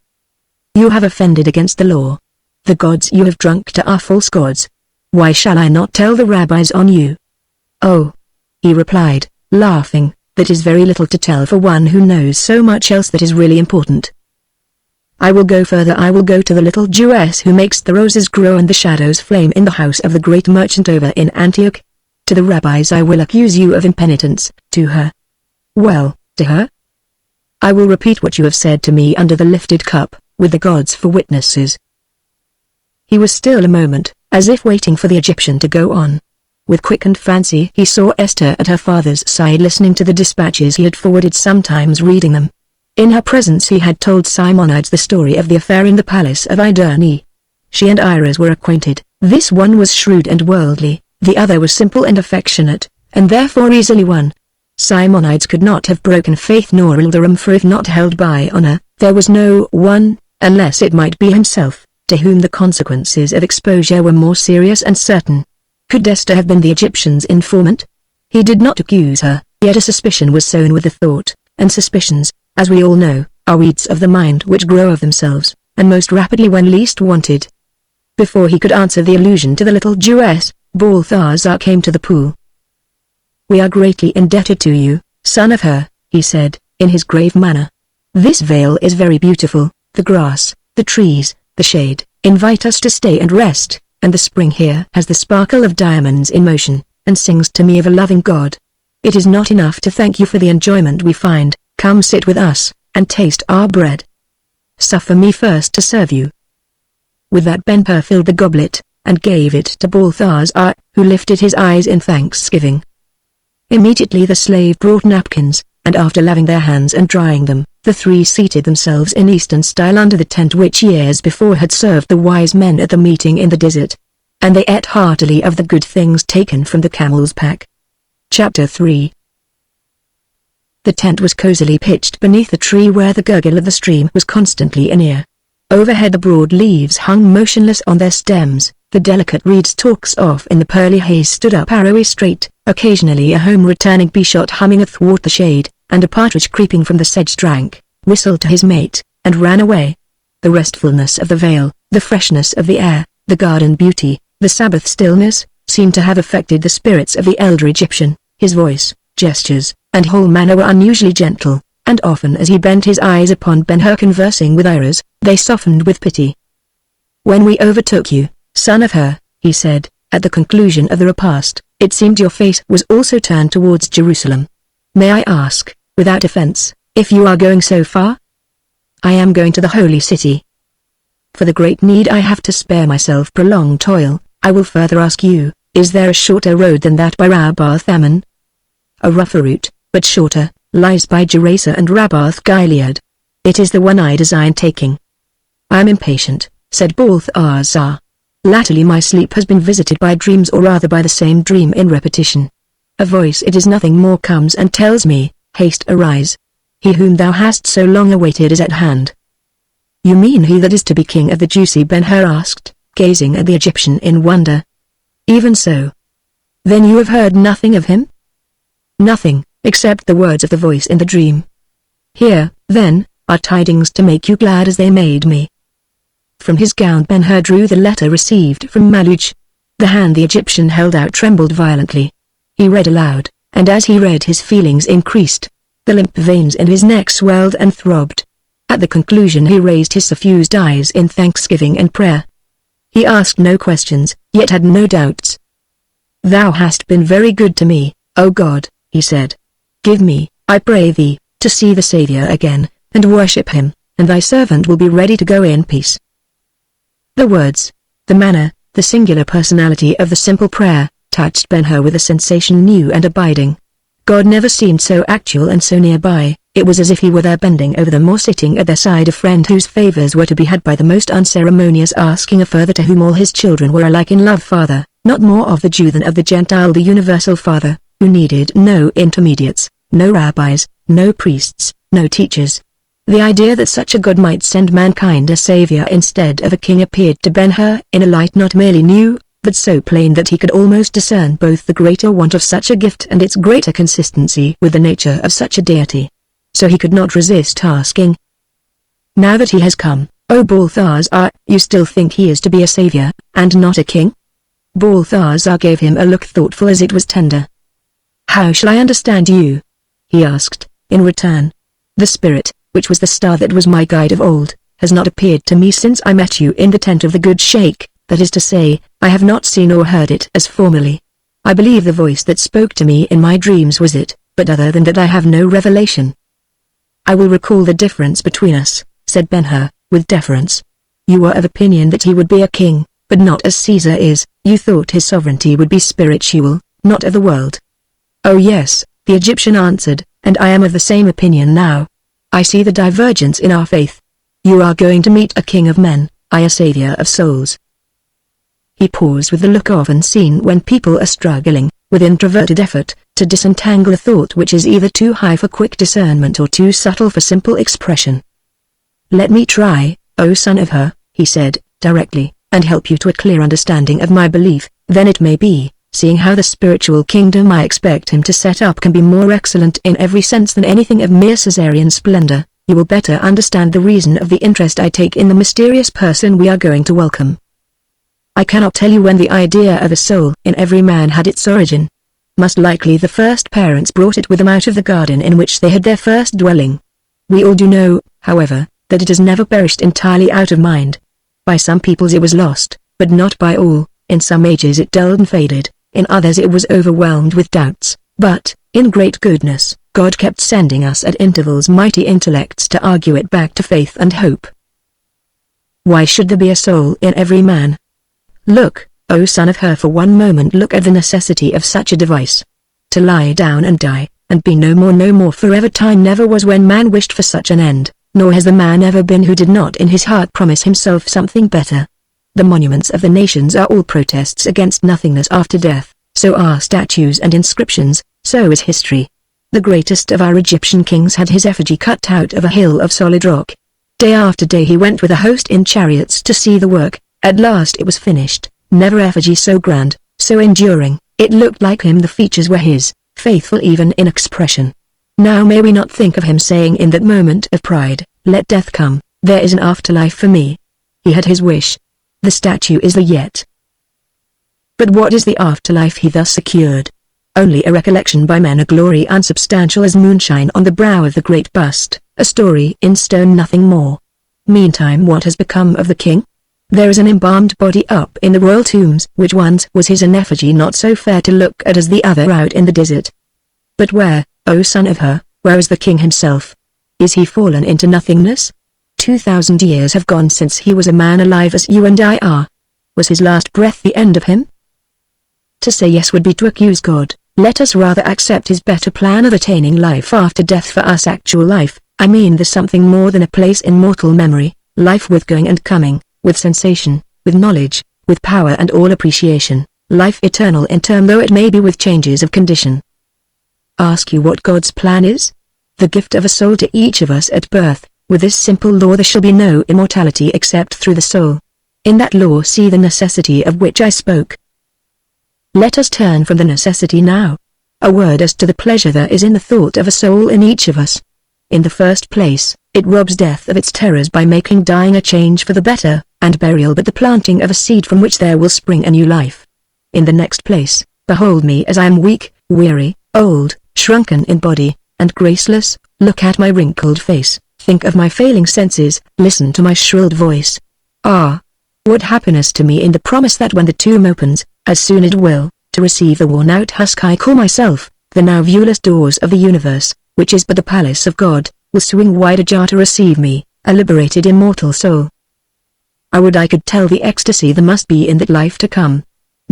You have offended against the law. The gods you have drunk to are false gods. Why shall I not tell the rabbis on you? Oh, he replied, laughing, that is very little to tell for one who knows so much else that is really important. I will go further. I will go to the little Jewess who makes the roses grow and the shadows flame in the house of the great merchant over in Antioch. To the rabbis I will accuse you of impenitence, to her. Well, to her? I will repeat what you have said to me under the lifted cup, with the gods for witnesses. He was still a moment, as if waiting for the Egyptian to go on. With quickened fancy he saw Esther at her father's side listening to the dispatches he had forwarded, sometimes reading them. In her presence he had told Simonides the story of the affair in the palace of Iderne. She and Iris were acquainted. This one was shrewd and worldly, the other was simple and affectionate, and therefore easily won. Simonides could not have broken faith nor Ilderim, for if not held by honor, there was no one, unless it might be himself, to whom the consequences of exposure were more serious and certain. Could Esther have been the Egyptian's informant? He did not accuse her, yet a suspicion was sown with the thought, and suspicions, as we all know, are weeds of the mind which grow of themselves, and most rapidly when least wanted. Before he could answer the allusion to the little Jewess, Balthazar came to the pool. We are greatly indebted to you, son of her, he said, in his grave manner. This vale is very beautiful, the grass, the trees, the shade, invite us to stay and rest, and the spring here has the sparkle of diamonds in motion, and sings to me of a loving God. It is not enough to thank you for the enjoyment we find. Come sit with us, and taste our bread. Suffer me first to serve you. With that Ben-Hur filled the goblet, and gave it to Balthazar, who lifted his eyes in thanksgiving. Immediately the slave brought napkins, and after laving their hands and drying them, the three seated themselves in Eastern style under the tent which years before had served the wise men at the meeting in the desert. And they ate heartily of the good things taken from the camel's pack. Chapter 3. The tent was cosily pitched beneath a tree where the gurgle of the stream was constantly in ear. Overhead the broad leaves hung motionless on their stems, The delicate reed stalks off in the pearly haze stood up arrowy straight, occasionally a home-returning bee shot humming athwart the shade, and a partridge creeping from the sedge drank, whistled to his mate, and ran away. The restfulness of the vale, the freshness of the air, the garden beauty, the Sabbath stillness, seemed to have affected the spirits of the elder Egyptian. His voice, gestures, and whole manner were unusually gentle, and often as he bent his eyes upon Ben-Hur conversing with Iris, they softened with pity. "When we overtook you, son of Hur," he said, at the conclusion of the repast, "it seemed your face was also turned towards Jerusalem. May I ask, without offense, if you are going so far?" "I am going to the holy city. For the great need I have to spare myself prolonged toil, I will further ask you, is there a shorter road than that by Rabbath Ammon?" "A rougher route, but shorter, lies by Gerasa and Rabbath Gilead. It is the one I design taking." "I am impatient," said Balthazar. "Latterly my sleep has been visited by dreams, or rather by the same dream in repetition. A voice, it is nothing more, comes and tells me, 'Haste, arise. He whom thou hast so long awaited is at hand.'" "You mean he that is to be king of the Jews?" Ben-Hur asked, gazing at the Egyptian in wonder. "Even so. Then you have heard nothing of him?" "Nothing, except the words of the voice in the dream." "Here, then, are tidings to make you glad as they made me." From his gown Ben-Hur drew the letter received from Maluch. The hand the Egyptian held out trembled violently. He read aloud, and as he read his feelings increased. The limp veins in his neck swelled and throbbed. At the conclusion he raised his suffused eyes in thanksgiving and prayer. He asked no questions, yet had no doubts. "Thou hast been very good to me, O God," he said. "Give me, I pray thee, to see the Saviour again, and worship him, and thy servant will be ready to go in peace." The words, the manner, the singular personality of the simple prayer, touched Ben-Hur with a sensation new and abiding. God never seemed so actual and so nearby. It was as if he were there bending over them, or sitting at their side, a friend whose favors were to be had by the most unceremonious asking, a Father to whom all his children were alike in love, Father, not more of the Jew than of the Gentile, the universal Father, who needed no intermediates, no rabbis, no priests, no teachers. The idea that such a God might send mankind a savior instead of a king appeared to Ben-Hur in a light not merely new, but so plain that he could almost discern both the greater want of such a gift and its greater consistency with the nature of such a deity. So he could not resist asking, "Now that he has come, O Balthazar, you still think he is to be a savior, and not a king?" Balthazar gave him a look thoughtful as it was tender. "How shall I understand you?" he asked, in return. "The Spirit, which was the star that was my guide of old, has not appeared to me since I met you in the tent of the good sheikh, that is to say, I have not seen or heard it as formerly. I believe the voice that spoke to me in my dreams was it, but other than that I have no revelation." "I will recall the difference between us," said Ben-Hur, with deference. "You were of opinion that he would be a king, but not as Caesar is. You thought his sovereignty would be spiritual, not of the world." "Oh yes," the Egyptian answered, "and I am of the same opinion now. I see the divergence in our faith. You are going to meet a king of men, I a savior of souls." He paused with the look often seen when people are struggling, with introverted effort, to disentangle a thought which is either too high for quick discernment or too subtle for simple expression. "Let me try, O son of Hur," he said, directly, "and help you to a clear understanding of my belief, then it may be, seeing how the spiritual kingdom I expect him to set up can be more excellent in every sense than anything of mere Caesarean splendor, you will better understand the reason of the interest I take in the mysterious person we are going to welcome. I cannot tell you when the idea of a soul in every man had its origin. Most likely the first parents brought it with them out of the garden in which they had their first dwelling. We all do know, however, that it has never perished entirely out of mind. By some peoples it was lost, but not by all. In some ages it dulled and faded, in others it was overwhelmed with doubts, but, in great goodness, God kept sending us at intervals mighty intellects to argue it back to faith and hope. Why should there be a soul in every man? Look, O son of Hur, for one moment look at the necessity of such a device. To lie down and die, and be no more forever. Time never was when man wished for such an end, nor has the man ever been who did not in his heart promise himself something better. The monuments of the nations are all protests against nothingness after death, so are statues and inscriptions, so is history. The greatest of our Egyptian kings had his effigy cut out of a hill of solid rock. Day after day he went with a host in chariots to see the work. At last it was finished, Never effigy so grand, so enduring, it looked like him, the features were his, faithful even in expression. Now may we not think of him saying in that moment of pride, "Let death come, there is an afterlife for me." He had his wish. The statue is the yet. But what is the afterlife he thus secured? Only a recollection by men, a glory unsubstantial as moonshine on the brow of the great bust, a story in stone, nothing more. Meantime, what has become of the king? There is an embalmed body up in the royal tombs, which once was his, an effigy not so fair to look at as the other out in the desert. But where, O son of her, where is the king himself? Is he fallen into nothingness? 2,000 years have gone since he was a man alive as you and I are. Was his last breath the end of him? To say yes would be to accuse God. Let us rather accept his better plan of attaining life after death. For us, actual life, I mean the something more than a place in mortal memory, life with going and coming, with sensation, with knowledge, with power and all appreciation, life eternal in term though it may be with changes of condition. Ask you what God's plan is? The gift of a soul to each of us at birth. With this simple law there shall be no immortality except through the soul. In that law see the necessity of which I spoke. Let us turn from the necessity now. A word as to the pleasure there is in the thought of a soul in each of us. In the first place, it robs death of its terrors by making dying a change for the better, and burial but the planting of a seed from which there will spring a new life. In the next place, behold me as I am weak, weary, old, shrunken in body, and graceless. Look at my wrinkled face, think of my failing senses, listen to my shrilled voice. Ah! What happiness to me in the promise that when the tomb opens, as soon it will, to receive the worn-out husk I call myself, the now viewless doors of the universe, which is but the palace of God, will swing wide ajar to receive me, a liberated immortal soul. I would I could tell the ecstasy there must be in that life to come.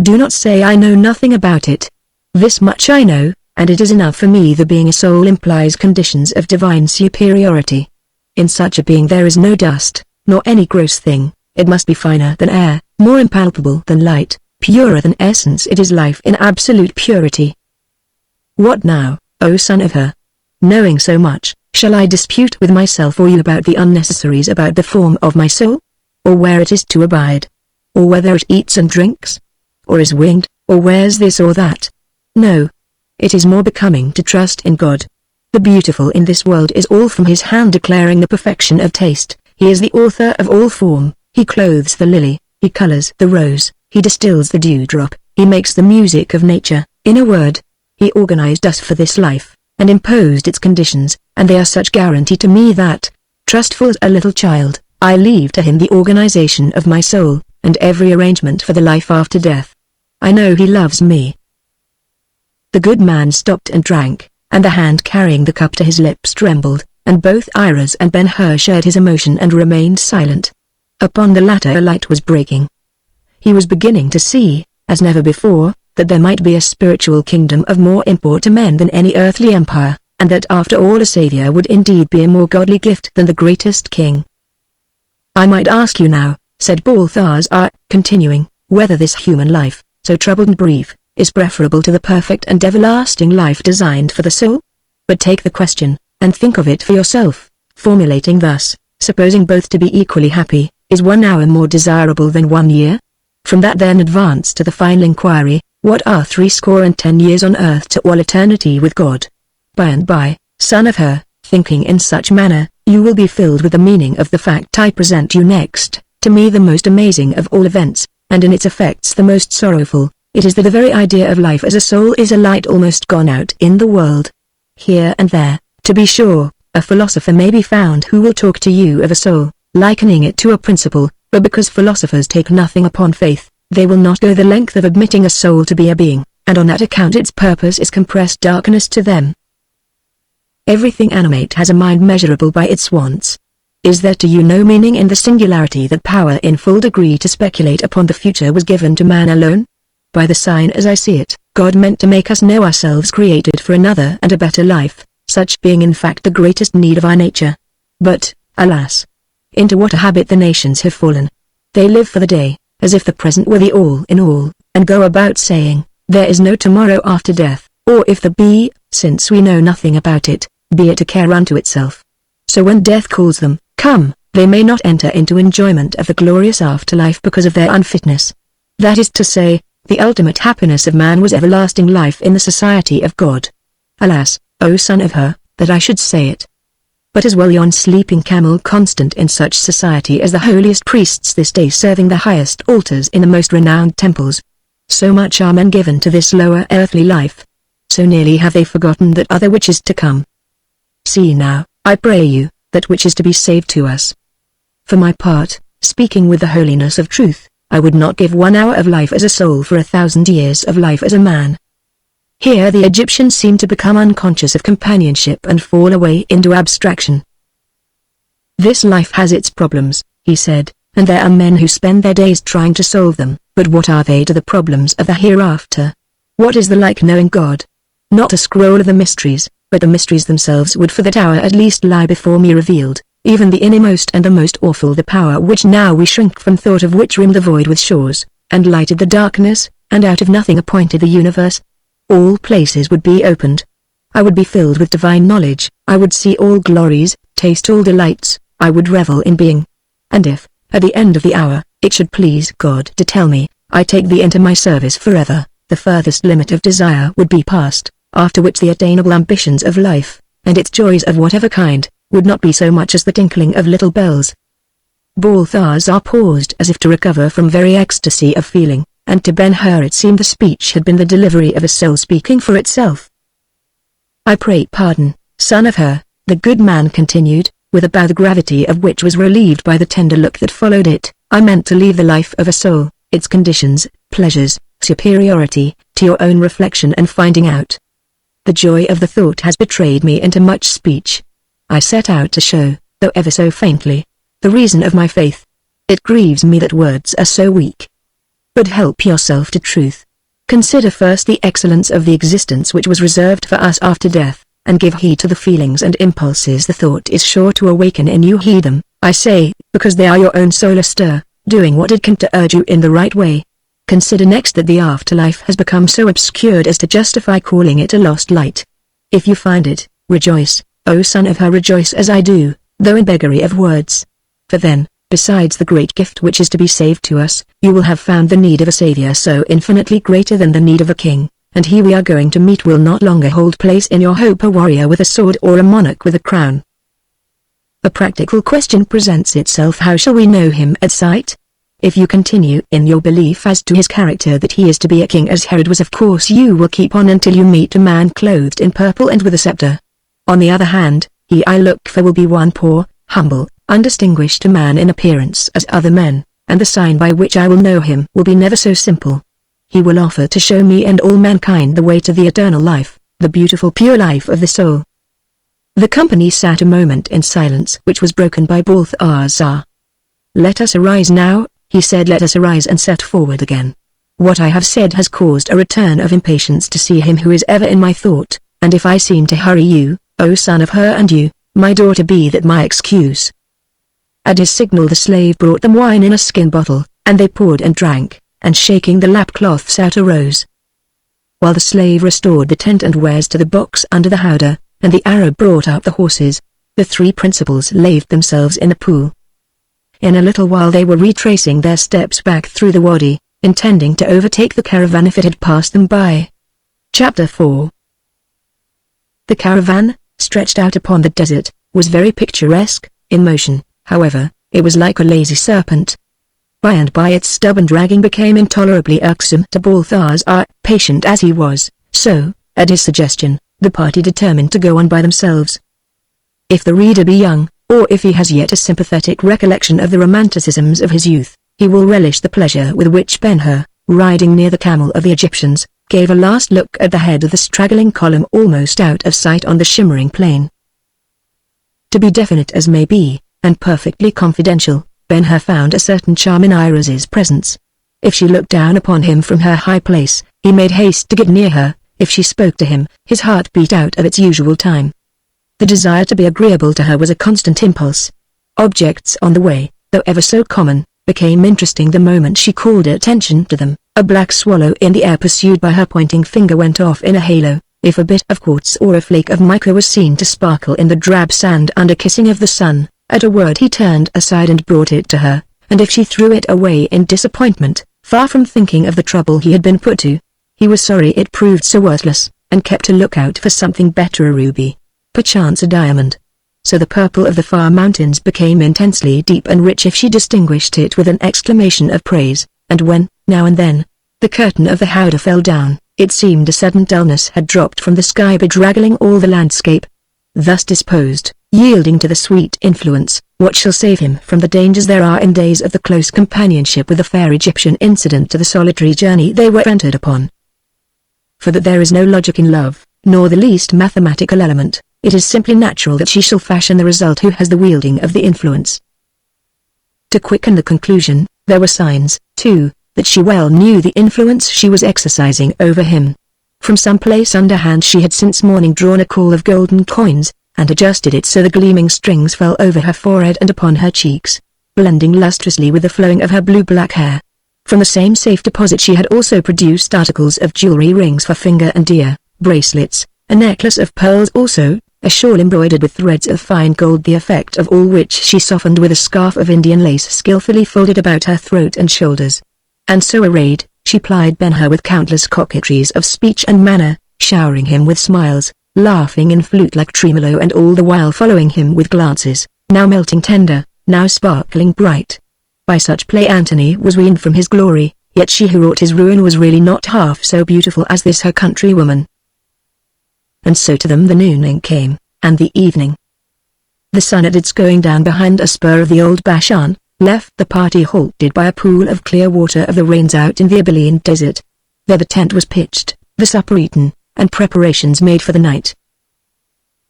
Do not say I know nothing about it. This much I know, and it is enough for me. The being a soul implies conditions of divine superiority. In such a being there is no dust, nor any gross thing. It must be finer than air, more impalpable than light, purer than essence. It is life in absolute purity. What now, O son of her? Knowing so much, shall I dispute with myself or you about the unnecessaries about the form of my soul? Or where it is to abide? Or whether it eats and drinks? Or is winged, or wears this or that? No. It is more becoming to trust in God. The beautiful in this world is all from his hand, declaring the perfection of taste. He is the author of all form. He clothes the lily, he colors the rose, he distills the dewdrop, he makes the music of nature. In a word, he organized us for this life, and imposed its conditions, and they are such guarantee to me that, trustful as a little child, I leave to him the organization of my soul, and every arrangement for the life after death. I know he loves me. The good man stopped and drank, and the hand carrying the cup to his lips trembled, and both Iris and Ben-Hur shared his emotion and remained silent. Upon the latter a light was breaking. He was beginning to see, as never before, that there might be a spiritual kingdom of more import to men than any earthly empire, and that after all a Saviour would indeed be a more godly gift than the greatest king. I might ask you now, said Balthazar, continuing, whether this human life, so troubled and brief, is preferable to the perfect and everlasting life designed for the soul? But take the question, and think of it for yourself, formulating thus, supposing both to be equally happy, is 1 hour more desirable than 1 year? From that then advance to the final inquiry, what are 70 years on earth to all eternity with God? By and by, son of her, thinking in such manner, you will be filled with the meaning of the fact I present you next, to me the most amazing of all events, and in its effects the most sorrowful. It is that the very idea of life as a soul is a light almost gone out in the world. Here and there, to be sure, a philosopher may be found who will talk to you of a soul, likening it to a principle, but because philosophers take nothing upon faith, they will not go the length of admitting a soul to be a being, and on that account its purpose is compressed darkness to them. Everything animate has a mind measurable by its wants. Is there to you no meaning in the singularity that power in full degree to speculate upon the future was given to man alone? By the sign as I see it, God meant to make us know ourselves created for another and a better life, such being in fact the greatest need of our nature. But, alas! Into what a habit the nations have fallen. They live for the day, as if the present were the all in all, and go about saying, there is no tomorrow after death, or if there be, since we know nothing about it, be it a care unto itself. So when death calls them, come, they may not enter into enjoyment of the glorious afterlife because of their unfitness. That is to say, the ultimate happiness of man was everlasting life in the society of God. Alas, O son of her, that I should say it. But as well yon sleeping camel constant in such society as the holiest priests this day serving the highest altars in the most renowned temples. So much are men given to this lower earthly life. So nearly have they forgotten that other which is to come. See now, I pray you, that which is to be saved to us. For my part, speaking with the holiness of truth, I would not give 1 hour of life as a soul for 1,000 years of life as a man. Here the Egyptians seem to become unconscious of companionship and fall away into abstraction. This life has its problems, he said, and there are men who spend their days trying to solve them, but what are they to the problems of the hereafter? What is the like knowing God? Not a scroll of the mysteries, but the mysteries themselves would for that hour at least lie before me revealed, even the innermost and the most awful the power which now we shrink from thought of which rimmed the void with shores, and lighted the darkness, and out of nothing appointed the universe. All places would be opened. I would be filled with divine knowledge, I would see all glories, taste all delights, I would revel in being. And if, at the end of the hour, it should please God to tell me, I take thee into my service forever, the furthest limit of desire would be passed, after which the attainable ambitions of life, and its joys of whatever kind, would not be so much as the tinkling of little bells. Balthazar paused as if to recover from very ecstasy of feeling, and to Ben-Hur it seemed the speech had been the delivery of a soul speaking for itself. I pray pardon, son of Hur, the good man continued, with a bow the gravity of which was relieved by the tender look that followed it. I meant to leave the life of a soul, its conditions, pleasures, superiority, to your own reflection and finding out. The joy of the thought has betrayed me into much speech. I set out to show, though ever so faintly, the reason of my faith. It grieves me that words are so weak. But help yourself to truth. Consider first the excellence of the existence which was reserved for us after death, and give heed to the feelings and impulses the thought is sure to awaken in you. Heed them, I say, because they are your own soul astir, doing what it can to urge you in the right way. Consider next that the afterlife has become so obscured as to justify calling it a lost light. If you find it, rejoice, O son of Hur, rejoice as I do, though in beggary of words. For then, besides the great gift which is to be saved to us, you will have found the need of a Saviour so infinitely greater than the need of a king, and he we are going to meet will not longer hold place in your hope, a warrior with a sword or a monarch with a crown. A practical question presents itself: how shall we know him at sight? If you continue in your belief as to his character that he is to be a king as Herod was, of course you will keep on until you meet a man clothed in purple and with a scepter. On the other hand, he I look for will be one poor, humble, undistinguished man in appearance as other men, and the sign by which I will know him will be never so simple. He will offer to show me and all mankind the way to the eternal life, the beautiful pure life of the soul. The company sat a moment in silence, which was broken by Balthazar. Let us arise now, he said. Let us arise and set forward again. What I have said has caused a return of impatience to see him who is ever in my thought, and if I seem to hurry you, O son of Hur, and you, my daughter, be that my excuse. At his signal the slave brought them wine in a skin bottle, and they poured and drank, and shaking the lapcloths out arose. While the slave restored the tent and wares to the box under the howdah, and the Arab brought up the horses, the three principals laved themselves in the pool. In a little while they were retracing their steps back through the wadi, intending to overtake the caravan if it had passed them by. Chapter 4. The caravan, stretched out upon the desert, was very picturesque. In motion, however, it was like a lazy serpent. By and by its stubborn dragging became intolerably irksome to Balthazar, patient as he was, so, at his suggestion, the party determined to go on by themselves. If the reader be young, or if he has yet a sympathetic recollection of the romanticisms of his youth, he will relish the pleasure with which Ben-Hur, riding near the camel of the Egyptians, gave a last look at the head of the straggling column almost out of sight on the shimmering plain. To be definite as may be, and perfectly confidential, Ben-Hur found a certain charm in Iris's presence. If she looked down upon him from her high place, he made haste to get near her. If she spoke to him, his heart beat out of its usual time. The desire to be agreeable to her was a constant impulse. Objects on the way, though ever so common, became interesting the moment she called attention to them. A black swallow in the air pursued by her pointing finger went off in a halo. If a bit of quartz or a flake of mica was seen to sparkle in the drab sand under kissing of the sun, at a word he turned aside and brought it to her, and if she threw it away in disappointment, Far from thinking of the trouble he had been put to, he was sorry it proved so worthless, and kept a lookout for something better, a ruby, perchance a diamond. So the purple of the far mountains became intensely deep and rich if she distinguished it with an exclamation of praise, and when, now and then, the curtain of the howdah fell down, it seemed a sudden dullness had dropped from the sky, bedraggling all the landscape. Thus disposed, yielding to the sweet influence, what shall save him from the dangers there are in days of the close companionship with the fair Egyptian incident to the solitary journey they were entered upon? For that there is no logic in love, nor the least mathematical element, it is simply natural that she shall fashion the result who has the wielding of the influence. To quicken the conclusion, there were signs, too, that she well knew the influence she was exercising over him. From some place underhand she had since morning drawn a caul of golden coins, and adjusted it so the gleaming strings fell over her forehead and upon her cheeks, blending lustrously with the flowing of her blue-black hair. From the same safe deposit she had also produced articles of jewelry, rings for finger and ear, bracelets, a necklace of pearls also, a shawl embroidered with threads of fine gold, the effect of all which she softened with a scarf of Indian lace skillfully folded about her throat and shoulders. And so arrayed, she plied Ben-Hur with countless coquetries of speech and manner, showering him with smiles, laughing in flute-like tremolo, and all the while following him with glances, now melting tender, now sparkling bright. By such play Antony was weaned from his glory, yet she who wrought his ruin was really not half so beautiful as this her countrywoman. And so to them the nooning came, and the evening. The sun at its going down behind a spur of the old Bashan, left the party halted by a pool of clear water of the rains out in the Abylean desert. There the tent was pitched, the supper eaten, and preparations made for the night.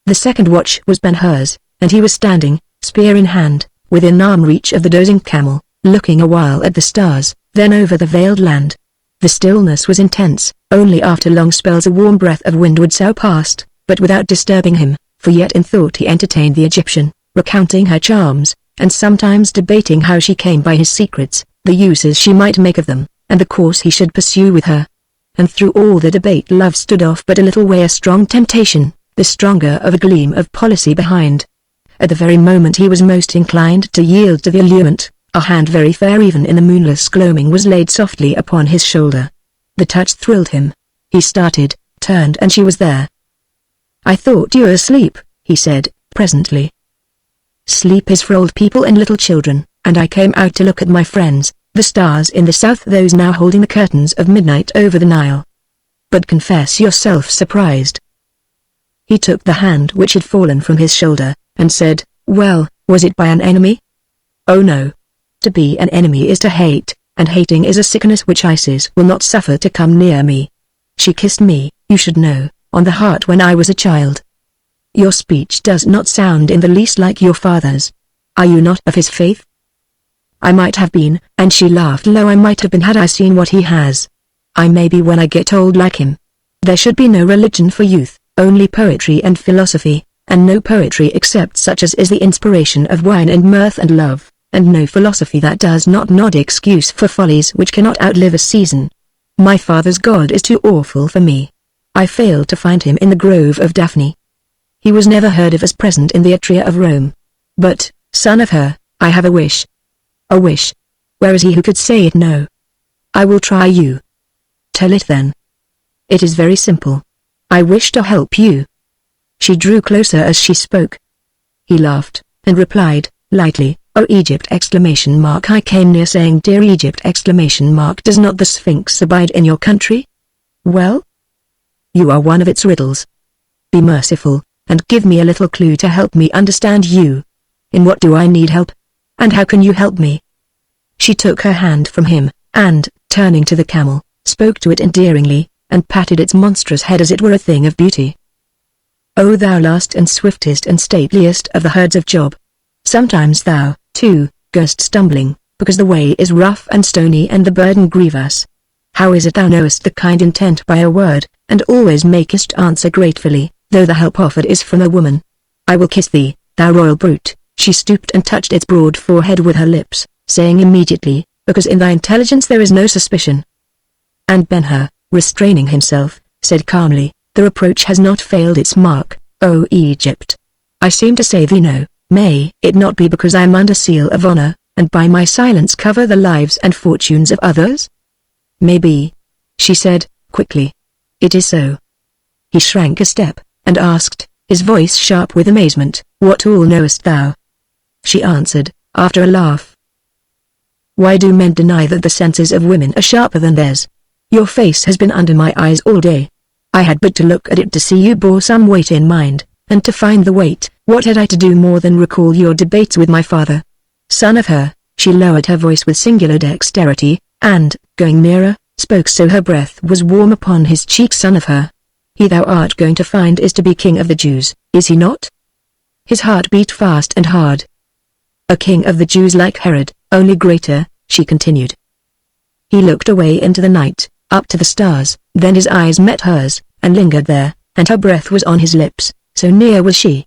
The second watch was Ben-Hur's, and he was standing, spear in hand, within arm reach of the dozing camel, looking a while at the stars, then over the veiled land. The stillness was intense, only after long spells a warm breath of wind would sough past, but without disturbing him, for yet in thought he entertained the Egyptian, recounting her charms, and sometimes debating how she came by his secrets, the uses she might make of them, and the course he should pursue with her. And through all the debate love stood off but a little way, a strong temptation, the stronger of a gleam of policy behind. At the very moment he was most inclined to yield to the allurement, a hand very fair even in the moonless gloaming was laid softly upon his shoulder. The touch thrilled him. He started, turned, and she was there. "I thought you were asleep," he said, presently. "Sleep is for old people and little children, and I came out to look at my friends, the stars in the south, those now holding the curtains of midnight over the Nile. But confess yourself surprised." He took the hand which had fallen from his shoulder, and said, "Well, was it by an enemy?" "Oh no. To be an enemy is to hate, and hating is a sickness which Isis will not suffer to come near me. She kissed me, you should know, on the heart when I was a child. Your speech does not sound in the least like your father's. Are you not of his faith?" "I might have been," and she laughed low. "I might have been had I seen what he has. I may be when I get old like him. There should be no religion for youth, only poetry and philosophy, and no poetry except such as is the inspiration of wine and mirth and love, and no philosophy that does not nod excuse for follies which cannot outlive a season. My father's God is too awful for me. I failed to find him in the grove of Daphne. He was never heard of as present in the Atria of Rome. But, son of her, I have a wish." "A wish? Where is he who could say it no?" "I will try you." "Tell it then." "It is very simple. I wish to help you." She drew closer as she spoke. He laughed, and replied, lightly, "O Egypt!" I came near saying dear Egypt! Does not the Sphinx abide in your country? Well? You are one of its riddles. Be merciful, and give me a little clue to help me understand you. In what do I need help? And how can you help me?" She took her hand from him, and, turning to the camel, spoke to it endearingly, and patted its monstrous head as it were a thing of beauty. "O thou last and swiftest and stateliest of the herds of Job! Sometimes thou, too, goest stumbling, because the way is rough and stony and the burden grievous. How is it thou knowest the kind intent by a word, and always makest answer gratefully, though the help offered is from a woman? I will kiss thee, thou royal brute." She stooped and touched its broad forehead with her lips, saying immediately, "Because in thy intelligence there is no suspicion." And Ben-Hur, restraining himself, said calmly, "The reproach has not failed its mark, O Egypt. I seem to say thee no. May it not be because I am under seal of honor, and by my silence cover the lives and fortunes of others? Maybe, she said, quickly. It is so. He shrank a step, and asked, his voice sharp with amazement, what all knowest thou? She answered, after a laugh. Why do men deny that the senses of women are sharper than theirs? Your face has been under my eyes all day. I had but to look at it to see you bore some weight in mind, and to find the weight, what had I to do more than recall your debates with my father? Son of her, she lowered her voice with singular dexterity, and, going nearer, spoke so her breath was warm upon his cheek. Son of her, he thou art going to find is to be king of the Jews, is he not? His heart beat fast and hard. A king of the Jews like Herod, only greater, she continued. He looked away into the night, up to the stars, then his eyes met hers, and lingered there, and her breath was on his lips, so near was she.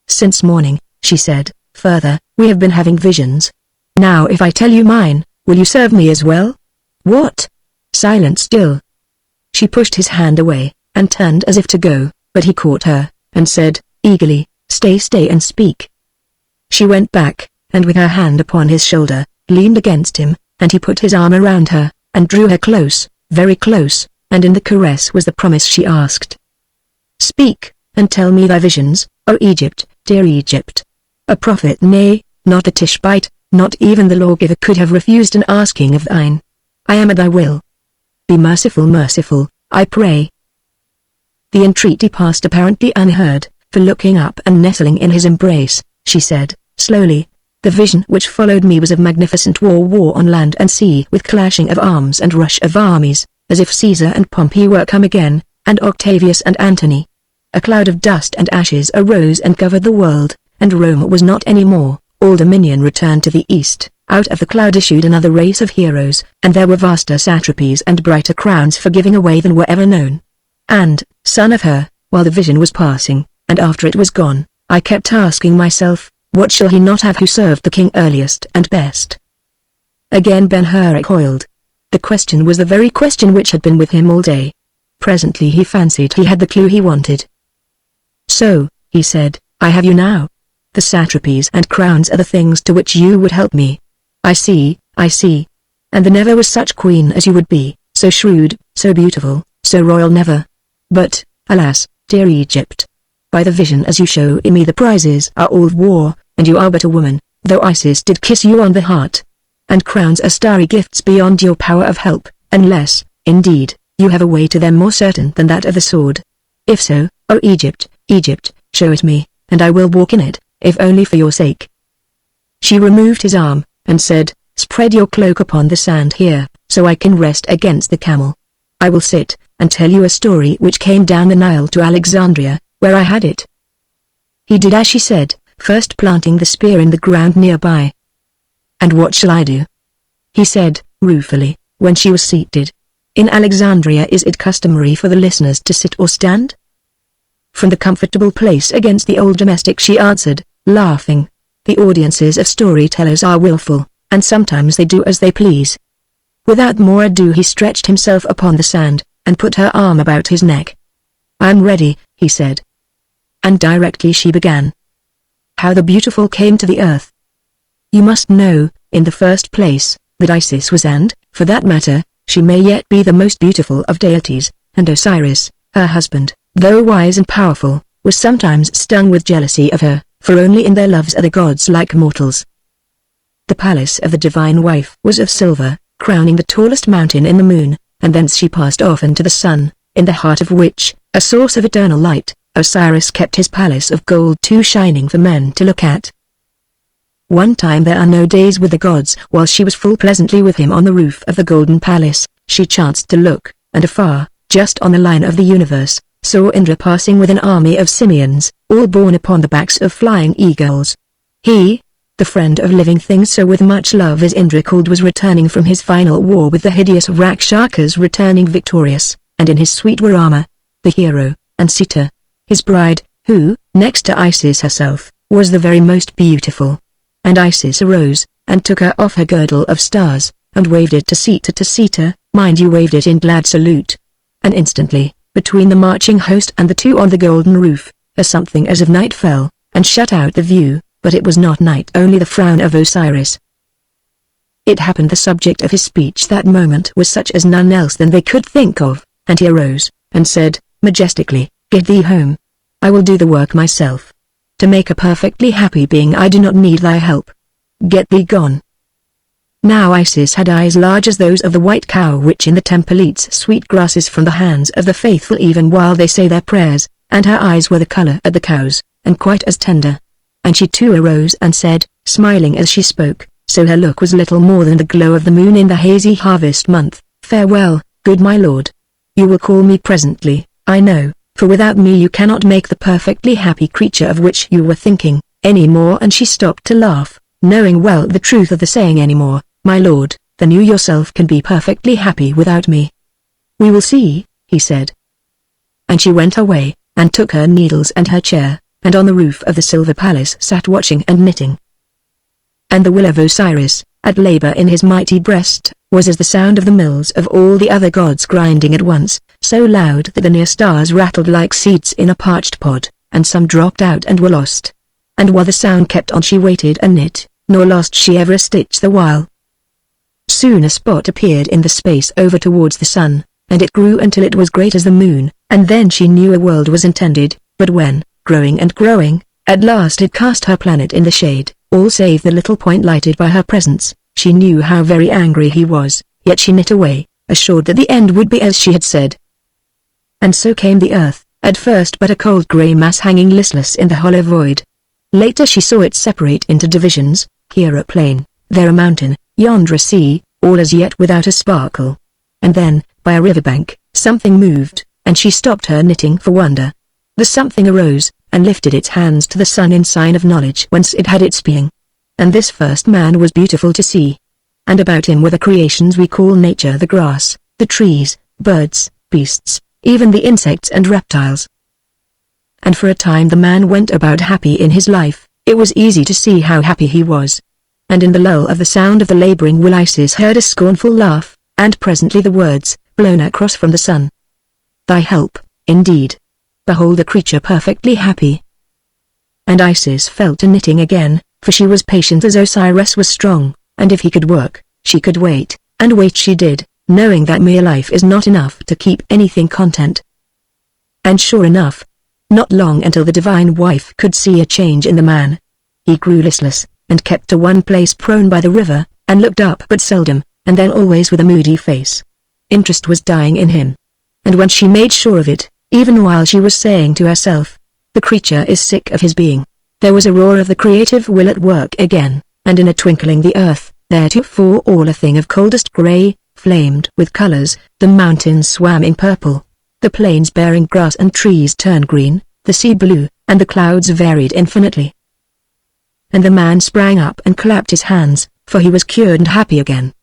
Since morning, she said, further, we have been having visions. Now if I tell you mine, will you serve me as well? What? Silent still. She pushed his hand away, and turned as if to go, but he caught her, and said, eagerly, stay and speak. She went back, and with her hand upon his shoulder, leaned against him, and he put his arm around her, and drew her close, very close, and in the caress was the promise she asked. Speak, and tell me thy visions, O Egypt, dear Egypt. A prophet, nay, not a Tishbite, not even the lawgiver could have refused an asking of thine. I am at thy will. Be merciful, merciful, I pray. The entreaty passed apparently unheard, for looking up and nestling in his embrace, she said, slowly, the vision which followed me was of magnificent war on land and sea with clashing of arms and rush of armies, as if Caesar and Pompey were come again, and Octavius and Antony. A cloud of dust and ashes arose and covered the world, and Rome was not any more, all dominion returned to the east, out of the cloud issued another race of heroes, and there were vaster satrapies and brighter crowns for giving away than were ever known. And, son of her, while the vision was passing, and after it was gone, I kept asking myself, what shall he not have who served the king earliest and best? Again Ben-Hur recoiled. The question was the very question which had been with him all day. Presently he fancied he had the clue he wanted. So, he said, I have you now. The satrapies and crowns are the things to which you would help me. I see. And there never was such queen as you would be, so shrewd, so beautiful, so royal never. But, alas, dear Egypt. By the vision as you show in me the prizes are all war, and you are but a woman, though Isis did kiss you on the heart. And crowns are starry gifts beyond your power of help, unless, indeed, you have a way to them more certain than that of the sword. If so, O Egypt, show it me, and I will walk in it, if only for your sake. She removed his arm, and said, spread your cloak upon the sand here, so I can rest against the camel. I will sit, and tell you a story which came down the Nile to Alexandria, where I had it. He did as she said, first planting the spear in the ground nearby. And what shall I do? He said, ruefully, when she was seated. In Alexandria is it customary for the listeners to sit or stand? From the comfortable place against the old domestic she answered, laughing. The audiences of storytellers are willful, and sometimes they do as they please. Without more ado he stretched himself upon the sand, and put her arm about his neck. I am ready, he said. And directly she began. How the beautiful came to the earth. You must know, in the first place, that Isis was and, for that matter, she may yet be the most beautiful of deities, and Osiris, her husband, though wise and powerful, was sometimes stung with jealousy of her, for only in their loves are the gods like mortals. The palace of the divine wife was of silver, crowning the tallest mountain in the moon, and thence she passed often to the sun, in the heart of which, a source of eternal light, Osiris kept his palace of gold too shining for men to look at. One time there are no days with the gods, while she was full pleasantly with him on the roof of the golden palace, she chanced to look, and afar, just on the line of the universe, saw Indra passing with an army of simians, all borne upon the backs of flying eagles. He, the friend of living things so with much love as Indra called, was returning from his final war with the hideous Rakshakas, returning victorious, and in his suite were Rama, the hero, and Sita, his bride, who, next to Isis herself, was the very most beautiful. And Isis arose, and took her off her girdle of stars, and waved it to Sita, mind you waved it in glad salute. And instantly, between the marching host and the two on the golden roof, a something as of night fell, and shut out the view, but it was not night, only the frown of Osiris. It happened the subject of his speech that moment was such as none else than they could think of, and he arose, and said, majestically, "Get thee home. I will do the work myself. To make a perfectly happy being I do not need thy help. Get thee gone." Now Isis had eyes large as those of the white cow which in the temple eats sweet grasses from the hands of the faithful even while they say their prayers, and her eyes were the color of the cow's, and quite as tender. And she too arose and said, smiling as she spoke, so her look was little more than the glow of the moon in the hazy harvest month, "Farewell, good my lord. You will call me presently, I know, for without me you cannot make the perfectly happy creature of which you were thinking, any more." And she stopped to laugh, knowing well the truth of the saying any more, "My lord, than you yourself can be perfectly happy without me." "We will see," he said. And she went away, and took her needles and her chair, and on the roof of the silver palace sat watching and knitting. And the will of Osiris, at labor in his mighty breast, was as the sound of the mills of all the other gods grinding at once, so loud that the near stars rattled like seeds in a parched pod, and some dropped out and were lost. And while the sound kept on she waited and knit, nor lost she ever a stitch the while. Soon a spot appeared in the space over towards the sun, and it grew until it was great as the moon, and then she knew a world was intended, but when, growing and growing, at last it cast her planet in the shade, all save the little point lighted by her presence, she knew how very angry he was, yet she knit away, assured that the end would be as she had said. And so came the earth, at first but a cold grey mass hanging listless in the hollow void. Later she saw it separate into divisions, here a plain, there a mountain, yonder a sea, all as yet without a sparkle. And then, by a riverbank, something moved, and she stopped her knitting for wonder. The something arose, and lifted its hands to the sun in sign of knowledge whence it had its being. And this first man was beautiful to see. And about him were the creations we call nature, the grass, the trees, birds, beasts, even the insects and reptiles. And for a time the man went about happy in his life. It was easy to see how happy he was. And in the lull of the sound of the laboring will Isis heard a scornful laugh, and presently the words, blown across from the sun. "Thy help, indeed. Behold a creature perfectly happy." And Isis fell to knitting again, for she was patient as Osiris was strong, and if he could work, she could wait, and wait she did, knowing that mere life is not enough to keep anything content. And sure enough, not long until the divine wife could see a change in the man. He grew listless, and kept to one place prone by the river, and looked up but seldom, and then always with a moody face. Interest was dying in him. And when she made sure of it, even while she was saying to herself, "The creature is sick of his being," there was a roar of the creative will at work again, and in a twinkling the earth, theretofore all a thing of coldest grey, flamed with colors, the mountains swam in purple, the plains bearing grass and trees turned green, the sea blue, and the clouds varied infinitely. And the man sprang up and clapped his hands, for he was cured and happy again.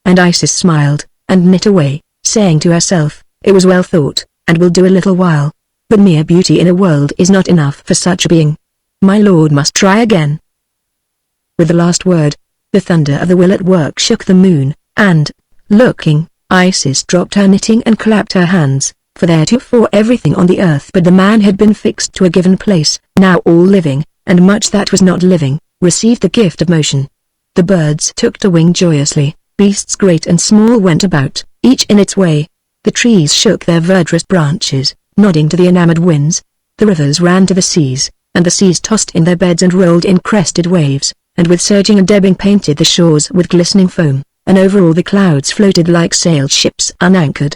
And Isis smiled, and knit away, saying to herself, "It was well thought, and will do a little while. But mere beauty in a world is not enough for such a being. My lord must try again." With the last word, the thunder of the will at work shook the moon, and, looking, Isis dropped her knitting and clapped her hands, for theretofore everything on the earth but the man had been fixed to a given place. Now all living, and much that was not living, received the gift of motion. The birds took to wing joyously, beasts great and small went about, each in its way. The trees shook their verdurous branches, nodding to the enamored winds. The rivers ran to the seas, and the seas tossed in their beds and rolled in crested waves, and with surging and ebbing painted the shores with glistening foam, and over all the clouds floated like sailed ships unanchored.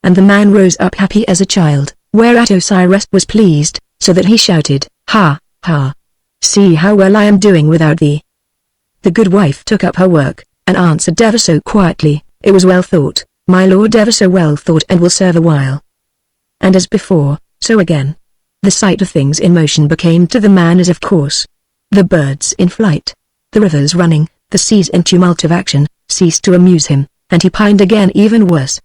And the man rose up happy as a child, whereat Osiris was pleased, so that he shouted, "Ha, ha! See how well I am doing without thee." The good wife took up her work, and answered ever so quietly, "It was well thought, my lord, ever so well thought, and will serve a while." And as before, so again. The sight of things in motion became to the man as of course. The birds in flight, the rivers running, the seas in tumult of action, ceased to amuse him, and he pined again even worse.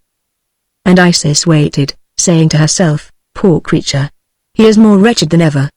And Isis waited, saying to herself, "Poor creature! He is more wretched than ever."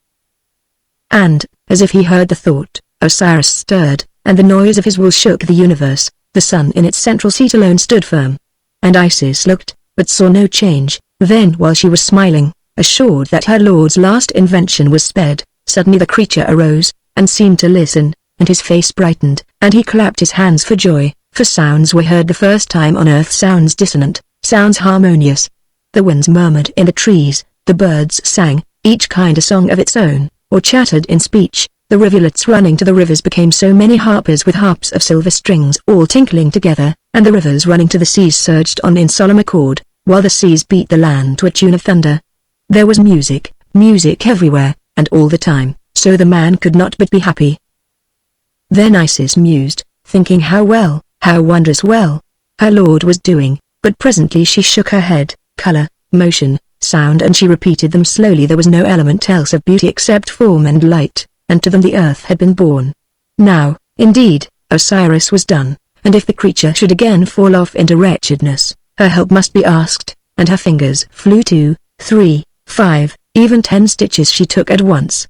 And, as if he heard the thought, Osiris stirred, and the noise of his will shook the universe. The sun in its central seat alone stood firm. And Isis looked, but saw no change. Then while she was smiling, assured that her lord's last invention was sped, suddenly the creature arose, and seemed to listen, and his face brightened, And he clapped his hands for joy, for sounds were heard the first time on earth, sounds dissonant, sounds harmonious. The winds murmured in the trees, the birds sang, each kind a song of its own, or chattered in speech. The rivulets running to the rivers became so many harpers with harps of silver strings all tinkling together, and the rivers running to the seas surged on in solemn accord, while the seas beat the land to a tune of thunder. There was music, music everywhere, and all the time, so the man could not but be happy. Then Isis mused, thinking how well, how wondrous well, her lord was doing, but presently she shook her head, color, motion, sound, and she repeated them slowly. There was no element else of beauty except form and light, and to them the earth had been born. Now, indeed, Osiris was done, and if the creature should again fall off into wretchedness, her help must be asked, and her fingers flew 2, 3, 5, even 10 stitches she took at once.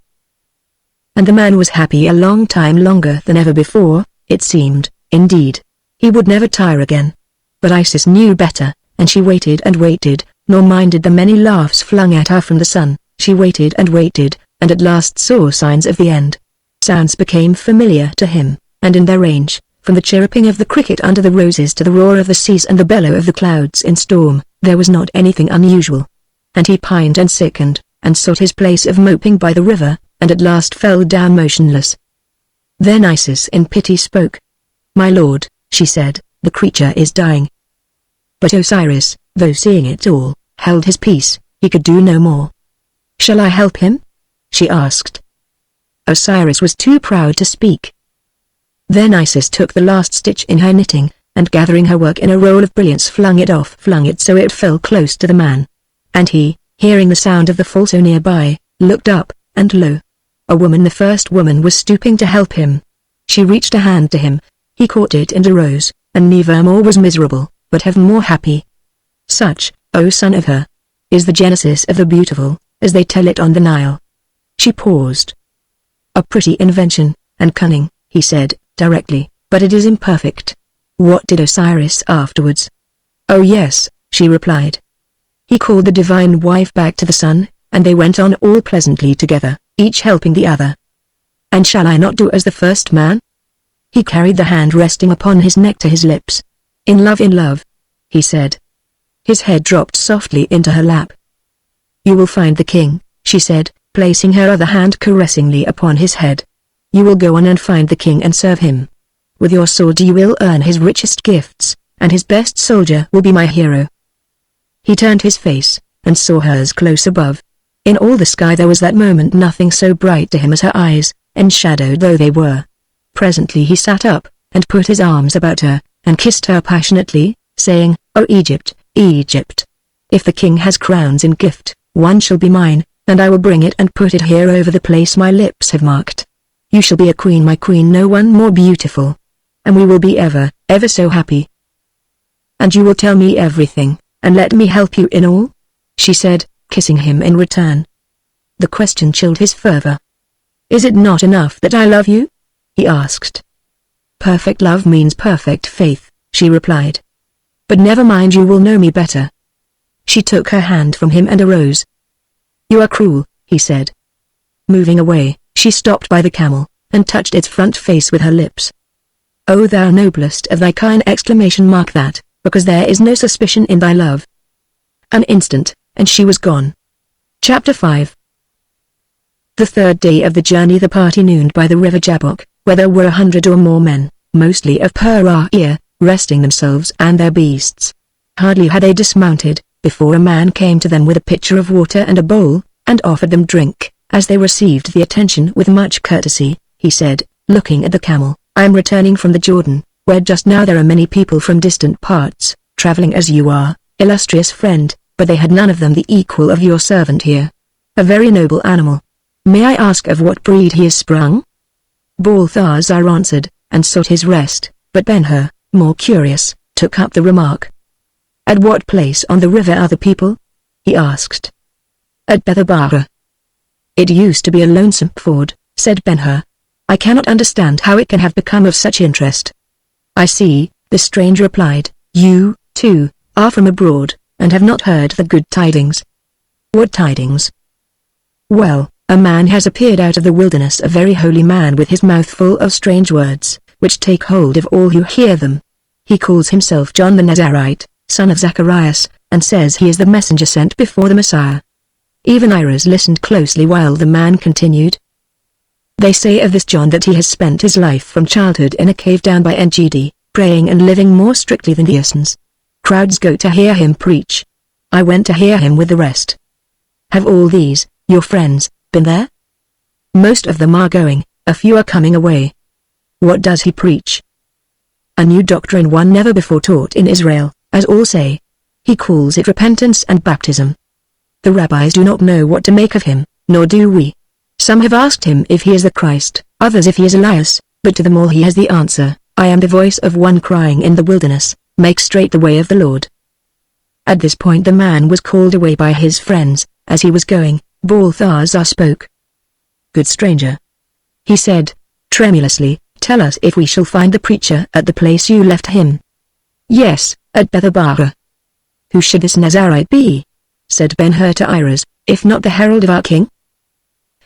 And the man was happy a long time longer than ever before, it seemed, indeed. He would never tire again. But Isis knew better, and she waited and waited, nor minded the many laughs flung at her from the sun. She waited, and at last saw signs of the end. Sounds became familiar to him, and in their range, from the chirruping of the cricket under the roses to the roar of the seas and the bellow of the clouds in storm, there was not anything unusual. And he pined and sickened, and sought his place of moping by the river, and at last fell down motionless. Then Isis in pity spoke. "My lord," she said, "the creature is dying." But Osiris, though seeing it all, held his peace. He could do no more. "Shall I help him?" she asked. Osiris was too proud to speak. Then Isis took the last stitch in her knitting, and gathering her work in a roll of brilliants flung it so it fell close to the man. And he, hearing the sound of the fall so nearby, looked up, and lo! A woman, the first woman, was stooping to help him. She reached a hand to him. He caught it and arose, and nevermore was miserable, but heaven more happy. Such, O son of her, is the genesis of the beautiful, as they tell it on the Nile. She paused. "A pretty invention, and cunning," he said, directly, "but it is imperfect." What did Osiris afterwards? "Oh yes," she replied. He called the divine wife back to the sun, and they went on all pleasantly together, each helping the other. "And shall I not do as the first man?" He carried the hand resting upon his neck to his lips. In love," he said. His head dropped softly into her lap. "You will find the king," she said, placing her other hand caressingly upon his head. "You will go on and find the king and serve him. With your sword you will earn his richest gifts, and his best soldier will be my hero." He turned his face, and saw hers close above. In all the sky there was that moment nothing so bright to him as her eyes, enshadowed though they were. Presently he sat up, and put his arms about her, and kissed her passionately, saying, "O Egypt, Egypt! If the king has crowns in gift, one shall be mine, and I will bring it and put it here over the place my lips have marked. You shall be a queen, my queen, no one more beautiful. And we will be ever, ever so happy. And you will tell me everything, and let me help you in all?" she said, kissing him in return. The question chilled his fervor. "Is it not enough that I love you?" he asked. "Perfect love means perfect faith," she replied. "But never mind, you will know me better." She took her hand from him and arose. "You are cruel," he said. Moving away, she stopped by the camel, and touched its front face with her lips. "O thou noblest of thy kind!" that, because there is no suspicion in thy love. An instant, and she was gone. Chapter 5. The third day of the journey the party nooned by the river Jabbok, where there were 100 or more men, mostly of Pur-Ear, resting themselves and their beasts. Hardly had they dismounted, before a man came to them with a pitcher of water and a bowl, and offered them drink. As they received the attention with much courtesy, he said, looking at the camel, "I am returning from the Jordan, where just now there are many people from distant parts, traveling as you are, illustrious friend, but they had none of them the equal of your servant here. A very noble animal. May I ask of what breed he is sprung?" Balthazar answered, and sought his rest, but Ben-Hur, more curious, took up the remark. "At what place on the river are the people?" he asked. "At Bethabara." "It used to be a lonesome ford," said Ben-Hur. "I cannot understand how it can have become of such interest." "I see," the stranger replied, "you, too, are from abroad, and have not heard the good tidings." "What tidings?" "Well, a man has appeared out of the wilderness, a very holy man with his mouth full of strange words, which take hold of all who hear them. He calls himself John the Nazarite, son of Zacharias, and says he is the messenger sent before the Messiah. Even Iris listened closely while the man continued. They say of this John that he has spent his life from childhood in a cave down by Engedi, praying and living more strictly than the Asans. Crowds go to hear him preach. I went to hear him with the rest. Have all these, your friends, been there? Most of them are going, a few are coming away. What does he preach? A new doctrine one never before taught in Israel, as all say. He calls it repentance and baptism. The rabbis do not know what to make of him, nor do we. Some have asked him if he is the Christ, others if he is Elias, but to them all he has the answer, I am the voice of one crying in the wilderness, make straight the way of the Lord. At this point the man was called away by his friends. As he was going, Balthazar spoke. Good stranger, he said, tremulously, tell us if we shall find the preacher at the place you left him. Yes, at Bethabara. Who should this Nazarite be? Said Ben-Hur to Iris, if not the herald of our king?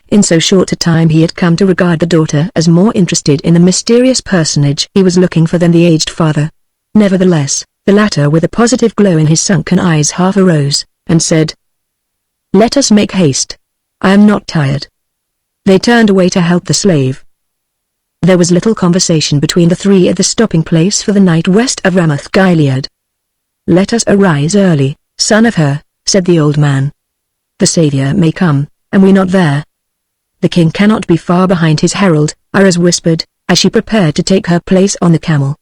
In so short a time he had come to regard the daughter as more interested in the mysterious personage he was looking for than the aged father. Nevertheless, the latter with a positive glow in his sunken eyes half arose, and said, Let us make haste. I am not tired. They turned away to help the slave. There was little conversation between the three at the stopping place for the night west of Ramoth Gilead. Let us arise early, son of Hur, said the old man. The Saviour may come, and we not there. The king cannot be far behind his herald, Iris whispered, as she prepared to take her place on the camel.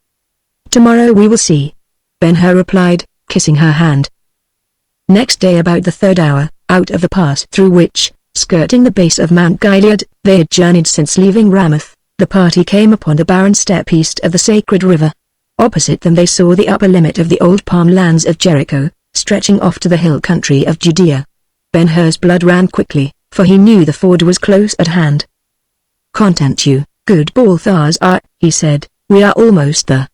Tomorrow we will see, Ben-Hur replied, kissing her hand. Next day about the third hour, out of the pass through which, skirting the base of Mount Gilead, they had journeyed since leaving Ramoth, the party came upon the barren steppe east of the sacred river. Opposite them they saw the upper limit of the old palm lands of Jericho, stretching off to the hill country of Judea. Ben-Hur's blood ran quickly, for he knew the ford was close at hand. Content you, good Balthazar, he said, we are almost there.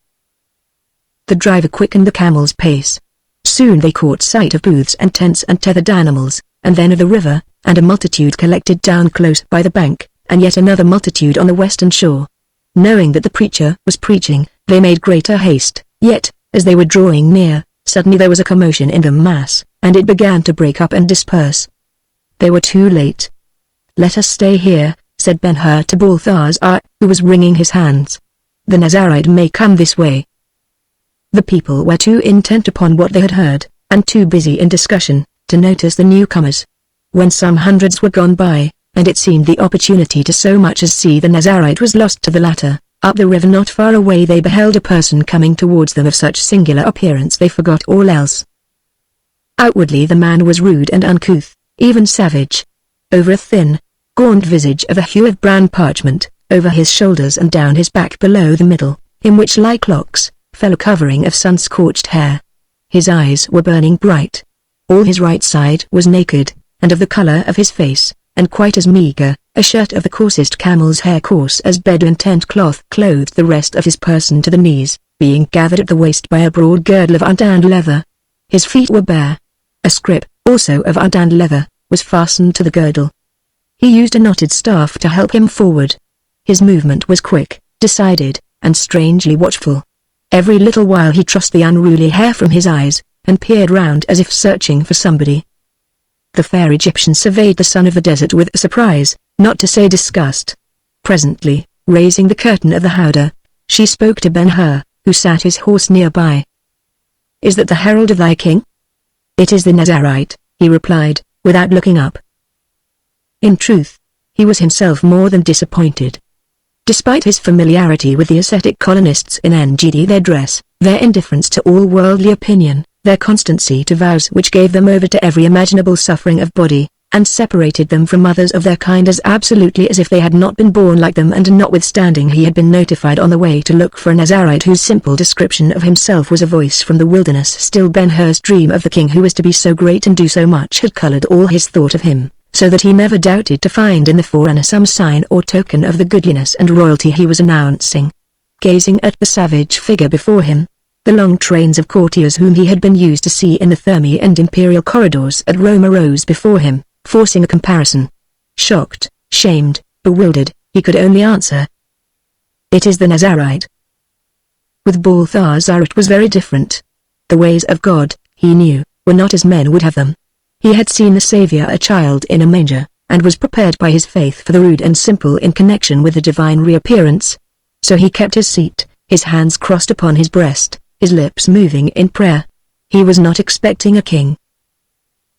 The driver quickened the camel's pace. Soon they caught sight of booths and tents and tethered animals, and then of the river, and a multitude collected down close by the bank, and yet another multitude on the western shore. Knowing that the preacher was preaching, they made greater haste, yet, as they were drawing near, suddenly there was a commotion in the mass, and it began to break up and disperse. They were too late. Let us stay here, said Ben-Hur to Balthazar, who was wringing his hands. The Nazarite may come this way. The people were too intent upon what they had heard, and too busy in discussion, to notice the newcomers. When some hundreds were gone by, and it seemed the opportunity to so much as see the Nazarite was lost to the latter, up the river not far away they beheld a person coming towards them of such singular appearance they forgot all else. Outwardly the man was rude and uncouth, even savage. Over a thin, gaunt visage of a hue of brown parchment, over his shoulders and down his back below the middle, in which like locks, fell a covering of sun-scorched hair. His eyes were burning bright. All his right side was naked, and of the color of his face, and quite as meager, a shirt of the coarsest camel's hair coarse as Bedouin tent cloth clothed the rest of his person to the knees, being gathered at the waist by a broad girdle of untanned leather. His feet were bare. A scrip, also of untanned leather, was fastened to the girdle. He used a knotted staff to help him forward. His movement was quick, decided, and strangely watchful. Every little while he tossed the unruly hair from his eyes, and peered round as if searching for somebody. The fair Egyptian surveyed the son of the desert with surprise, not to say disgust. Presently, raising the curtain of the howdah, she spoke to Ben-Hur, who sat his horse nearby. Is that the herald of thy king? It is the Nazarite, he replied, without looking up. In truth, he was himself more than disappointed. Despite his familiarity with the ascetic colonists in Engedi, their dress, their indifference to all worldly opinion, their constancy to vows which gave them over to every imaginable suffering of body, and separated them from others of their kind as absolutely as if they had not been born like them, and notwithstanding he had been notified on the way to look for a Nazarite whose simple description of himself was a voice from the wilderness, still Ben-Hur's dream of the king who was to be so great and do so much had colored all his thought of him, so that he never doubted to find in the forerunner some sign or token of the goodliness and royalty he was announcing. Gazing at the savage figure before him, the long trains of courtiers whom he had been used to see in the Thermae and imperial corridors at Rome arose before him, forcing a comparison. Shocked, shamed, bewildered, he could only answer, "It is the Nazarite." With Balthazar it was very different. The ways of God, he knew, were not as men would have them. He had seen the Savior a child in a manger, and was prepared by his faith for the rude and simple in connection with the divine reappearance. So he kept his seat, his hands crossed upon his breast, his lips moving in prayer. He was not expecting a king.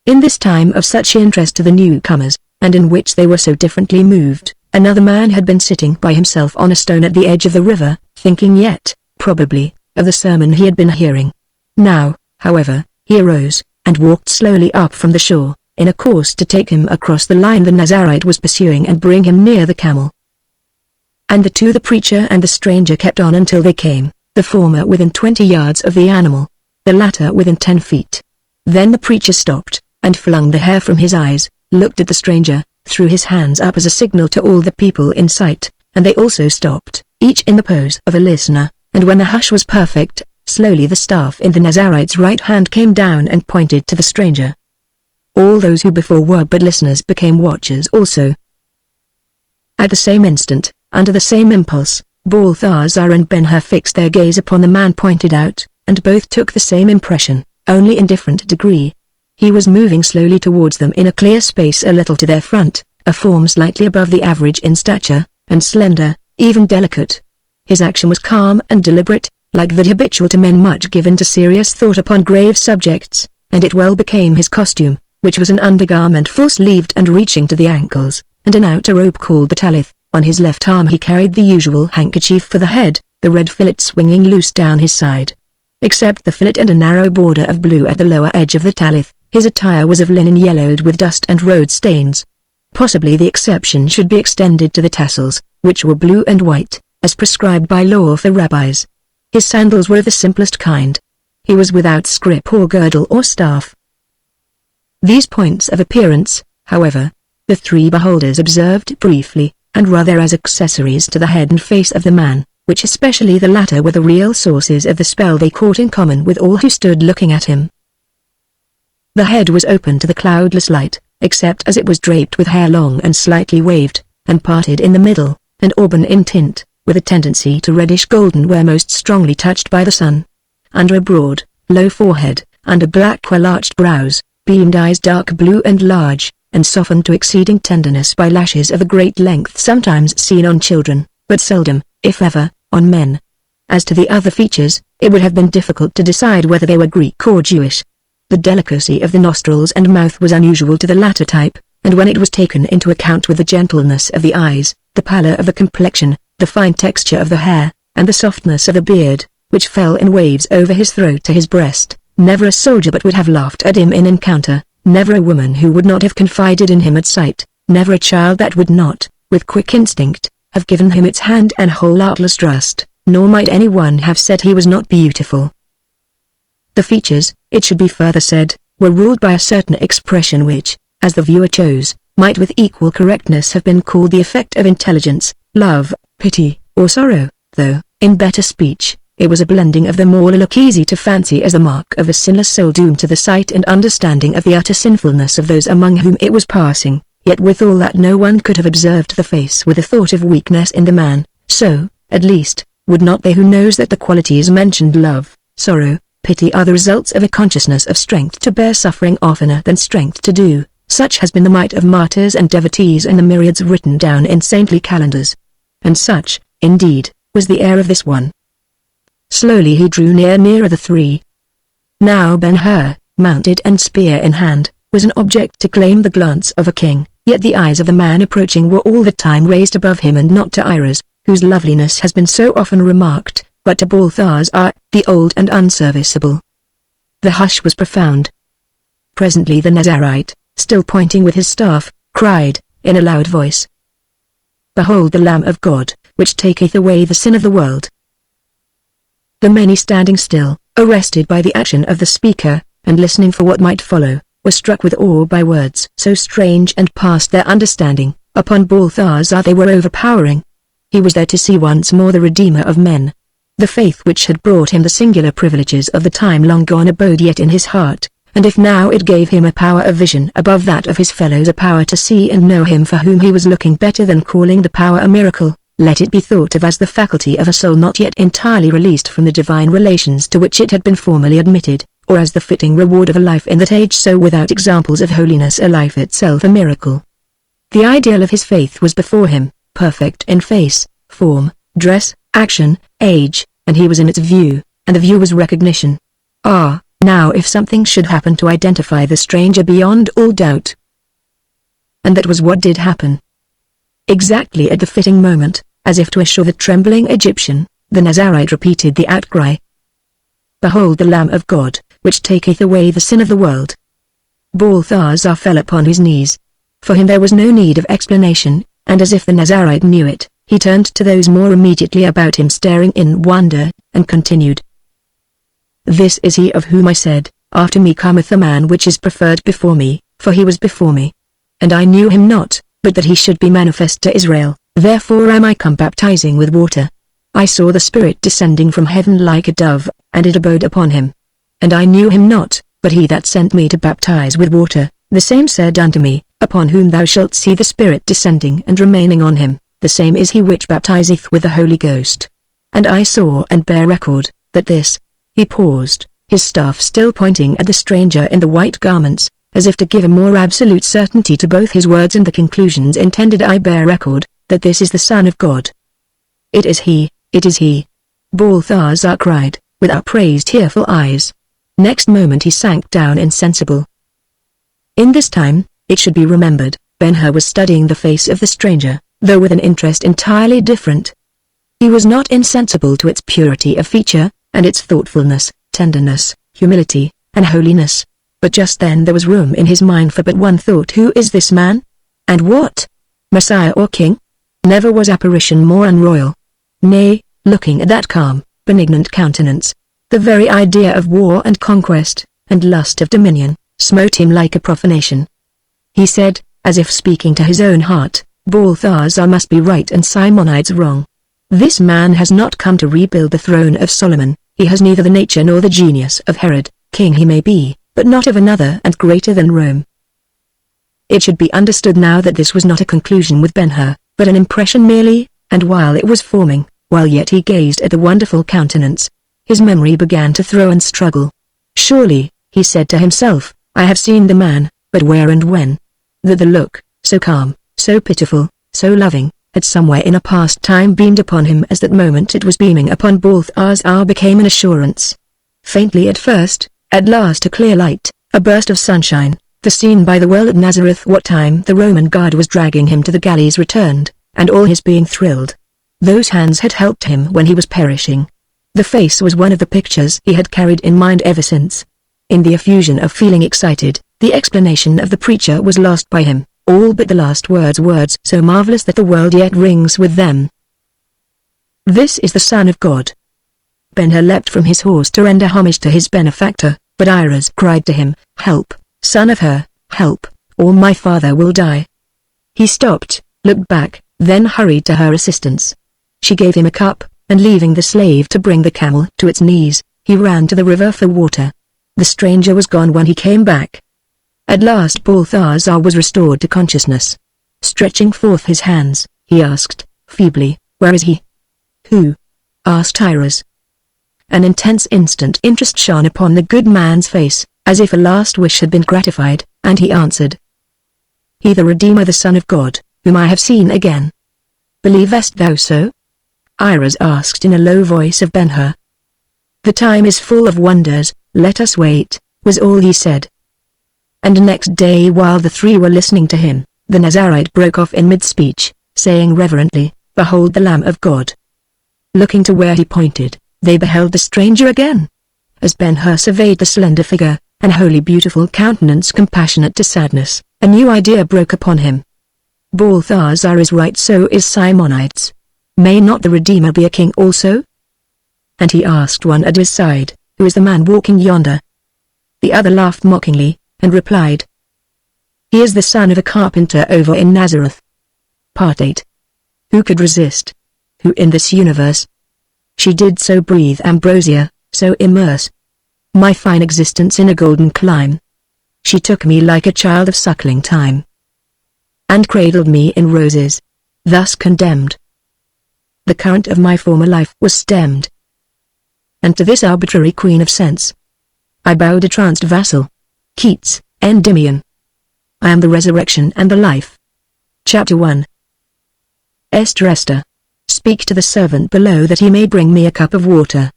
In this time of such interest to the newcomers, and in which they were so differently moved, another man had been sitting by himself on a stone at the edge of the river, thinking yet, probably, of the sermon he had been hearing. Now, however, he arose, and walked slowly up from the shore, in a course to take him across the line the Nazarite was pursuing and bring him near the camel. And the preacher and the stranger kept on until they came, the former within 20 yards of the animal, the latter within 10 feet. Then the preacher stopped, and flung the hair from his eyes, looked at the stranger, threw his hands up as a signal to all the people in sight, and they also stopped, each in the pose of a listener, and when the hush was perfect, slowly the staff in the Nazarite's right hand came down and pointed to the stranger. All those who before were but listeners became watchers also. At the same instant, under the same impulse, Balthazar and Ben-Hur fixed their gaze upon the man pointed out, and both took the same impression, only in different degree. He was moving slowly towards them in a clear space a little to their front, a form slightly above the average in stature, and slender, even delicate. His action was calm and deliberate, like that habitual to men much given to serious thought upon grave subjects, and it well became his costume, which was an undergarment full-sleeved and reaching to the ankles, and an outer robe called the talith. On his left arm he carried the usual handkerchief for the head, the red fillet swinging loose down his side. Except the fillet and a narrow border of blue at the lower edge of the talith, his attire was of linen yellowed with dust and road stains. Possibly the exception should be extended to the tassels, which were blue and white, as prescribed by law for rabbis. His sandals were of the simplest kind. He was without scrip or girdle or staff. These points of appearance, however, the three beholders observed briefly, and rather as accessories to the head and face of the man, which especially the latter were the real sources of the spell they caught in common with all who stood looking at him. The head was open to the cloudless light, except as it was draped with hair long and slightly waved, and parted in the middle, and auburn in tint, with a tendency to reddish-golden where most strongly touched by the sun. Under a broad, low forehead, under black well-arched brows, beamed eyes dark blue and large, and softened to exceeding tenderness by lashes of a great length sometimes seen on children, but seldom, if ever, on men. As to the other features, it would have been difficult to decide whether they were Greek or Jewish. The delicacy of the nostrils and mouth was unusual to the latter type, and when it was taken into account with the gentleness of the eyes, the pallor of the complexion, the fine texture of the hair, and the softness of the beard, which fell in waves over his throat to his breast, never a soldier but would have laughed at him in encounter, never a woman who would not have confided in him at sight, never a child that would not, with quick instinct, have given him its hand and whole artless trust, nor might anyone have said he was not beautiful. The features, it should be further said, were ruled by a certain expression which, as the viewer chose, might with equal correctness have been called the effect of intelligence, love, pity, or sorrow, though, in better speech, it was a blending of them all, a look easy to fancy as the mark of a sinless soul doomed to the sight and understanding of the utter sinfulness of those among whom it was passing, yet withal that no one could have observed the face with a thought of weakness in the man, so, at least, would not they who knows that the qualities mentioned love, sorrow, pity are the results of a consciousness of strength to bear suffering oftener than strength to do. Such has been the might of martyrs and devotees and the myriads written down in saintly calendars. And such, indeed, was the air of this one. Slowly he drew nearer the three. Now Ben-Hur, mounted and spear in hand, was an object to claim the glance of a king, yet the eyes of the man approaching were all the time raised above him and not to Ira's, whose loveliness has been so often remarked, but to Balthazar, the old and unserviceable. The hush was profound. Presently the Nazarite, still pointing with his staff, cried, in a loud voice, "Behold the Lamb of God, which taketh away the sin of the world." The many standing still, arrested by the action of the speaker, and listening for what might follow, were struck with awe by words so strange and past their understanding. Upon Balthazar they were overpowering. He was there to see once more the Redeemer of men. The faith which had brought him the singular privileges of the time long gone abode yet in his heart, and if now it gave him a power of vision above that of his fellows, a power to see and know him for whom he was looking, better than calling the power a miracle, let it be thought of as the faculty of a soul not yet entirely released from the divine relations to which it had been formally admitted, or as the fitting reward of a life in that age so without examples of holiness a life itself a miracle. The ideal of his faith was before him, perfect in face, form, dress, action, age, and he was in its view, and the view was recognition. Now if something should happen to identify the stranger beyond all doubt. And that was what did happen. Exactly at the fitting moment, as if to assure the trembling Egyptian, the Nazarite repeated the outcry, "Behold the Lamb of God, which taketh away the sin of the world." Balthazar fell upon his knees. For him there was no need of explanation, and as if the Nazarite knew it, he turned to those more immediately about him staring in wonder, and continued, "This is he of whom I said, After me cometh a man which is preferred before me, for he was before me. And I knew him not, but that he should be manifest to Israel, therefore am I come baptizing with water. I saw the Spirit descending from heaven like a dove, and it abode upon him. And I knew him not, but he that sent me to baptize with water, the same said unto me, Upon whom thou shalt see the Spirit descending and remaining on him, the same is he which baptizeth with the Holy Ghost. And I saw and bear record, that this." He paused, his staff still pointing at the stranger in the white garments, as if to give a more absolute certainty to both his words and the conclusions intended. "I bear record, that this is the Son of God." "It is he, it is he!" Balthazar cried, with upraised tearful eyes. Next moment he sank down insensible. In this time, it should be remembered, Ben-Hur was studying the face of the stranger, though with an interest entirely different. He was not insensible to its purity of feature, and its thoughtfulness, tenderness, humility, and holiness. But just then there was room in his mind for but one thought: who is this man? And what? Messiah or king? Never was apparition more unroyal. Nay, looking at that calm, benignant countenance, the very idea of war and conquest, and lust of dominion, smote him like a profanation. He said, as if speaking to his own heart, Balthazar must be right and Simonides wrong. This man has not come to rebuild the throne of Solomon, he has neither the nature nor the genius of Herod. King he may be, but not of another and greater than Rome. It should be understood now that this was not a conclusion with Ben-Hur, but an impression merely, and while it was forming, while yet he gazed at the wonderful countenance, his memory began to throw and struggle. Surely, he said to himself, I have seen the man, but where and when? That the look, so calm, so pitiful, so loving, had somewhere in a past time beamed upon him as that moment it was beaming upon Balthazar became an assurance. Faintly at first, at last a clear light, a burst of sunshine, the scene by the well at Nazareth what time the Roman guard was dragging him to the galleys returned, and all his being thrilled. Those hands had helped him when he was perishing. The face was one of the pictures he had carried in mind ever since. In the effusion of feeling excited, the explanation of the preacher was lost by him, all but the last words so marvelous that the world yet rings with them. This is the Son of God. Ben-Hur leapt from his horse to render homage to his benefactor, but Iris cried to him, Help, son of Hur, help, or my father will die. He stopped, looked back, then hurried to her assistance. She gave him a cup, and leaving the slave to bring the camel to its knees, he ran to the river for water. The stranger was gone when he came back. At last Balthazar was restored to consciousness. Stretching forth his hands, he asked, feebly, Where is he? Who? Asked Iris. An intense instant interest shone upon the good man's face, as if a last wish had been gratified, and he answered, He the Redeemer, the Son of God, whom I have seen again. Believest thou so? Iris asked in a low voice of Ben-Hur. The time is full of wonders, let us wait, was all he said. And next day while the three were listening to him, the Nazarite broke off in mid-speech, saying reverently, Behold the Lamb of God. Looking to where he pointed, they beheld the stranger again. As Ben-Hur surveyed the slender figure, and wholly beautiful countenance compassionate to sadness, a new idea broke upon him. Balthazar is right, so is Simonides. May not the Redeemer be a king also? And he asked one at his side, Who is the man walking yonder? The other laughed mockingly, and replied, He is the son of a carpenter over in Nazareth. Part 8. Who could resist? Who in this universe? She did so breathe ambrosia, so immerse my fine existence in a golden clime. She took me like a child of suckling time, and cradled me in roses. Thus condemned, the current of my former life was stemmed. And to this arbitrary queen of sense, I bowed a tranced vassal. Keats, Endymion. I am the resurrection and the life. Chapter 1. Esther, speak to the servant below that he may bring me a cup of water.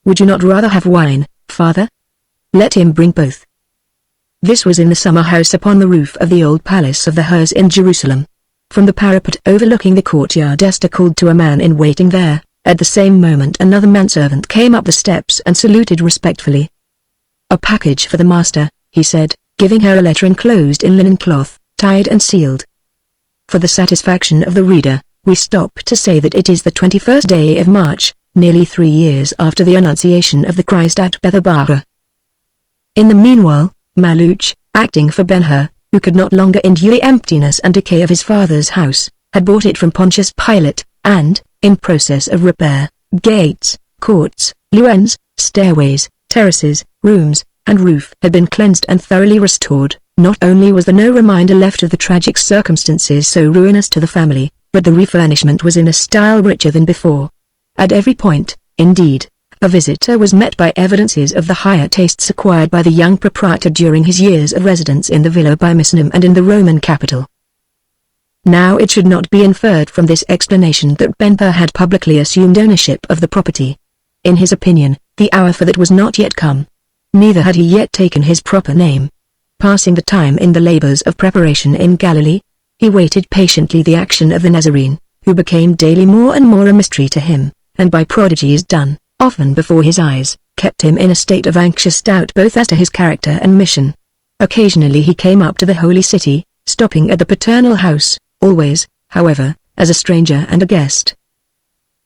Would you not rather have wine, father? Let him bring both. This was in the summer house upon the roof of the old palace of the Hers in Jerusalem. From the parapet overlooking the courtyard Esther called to a man in waiting there. At the same moment another manservant came up the steps and saluted respectfully. A package for the master, he said, giving her a letter enclosed in linen cloth, tied and sealed. For the satisfaction of the reader, we stop to say that it is the 21st day of March, nearly 3 years after the Annunciation of the Christ at Bethabara. In the meanwhile, Malouch, acting for Ben-Hur, who could not longer endure the emptiness and decay of his father's house, had bought it from Pontius Pilate, and, in process of repair, gates, courts, lewens, stairways, terraces, rooms, and roof had been cleansed and thoroughly restored. Not only was there no reminder left of the tragic circumstances so ruinous to the family, but the refurnishment was in a style richer than before. At every point, indeed, a visitor was met by evidences of the higher tastes acquired by the young proprietor during his years of residence in the villa by Misenum and in the Roman capital. Now it should not be inferred from this explanation that Ben-Hur had publicly assumed ownership of the property. In his opinion, the hour for that was not yet come. Neither had he yet taken his proper name. Passing the time in the labors of preparation in Galilee, he waited patiently the action of the Nazarene, who became daily more and more a mystery to him, and by prodigies done, often before his eyes, kept him in a state of anxious doubt both as to his character and mission. Occasionally he came up to the holy city, stopping at the paternal house, always, however, as a stranger and a guest.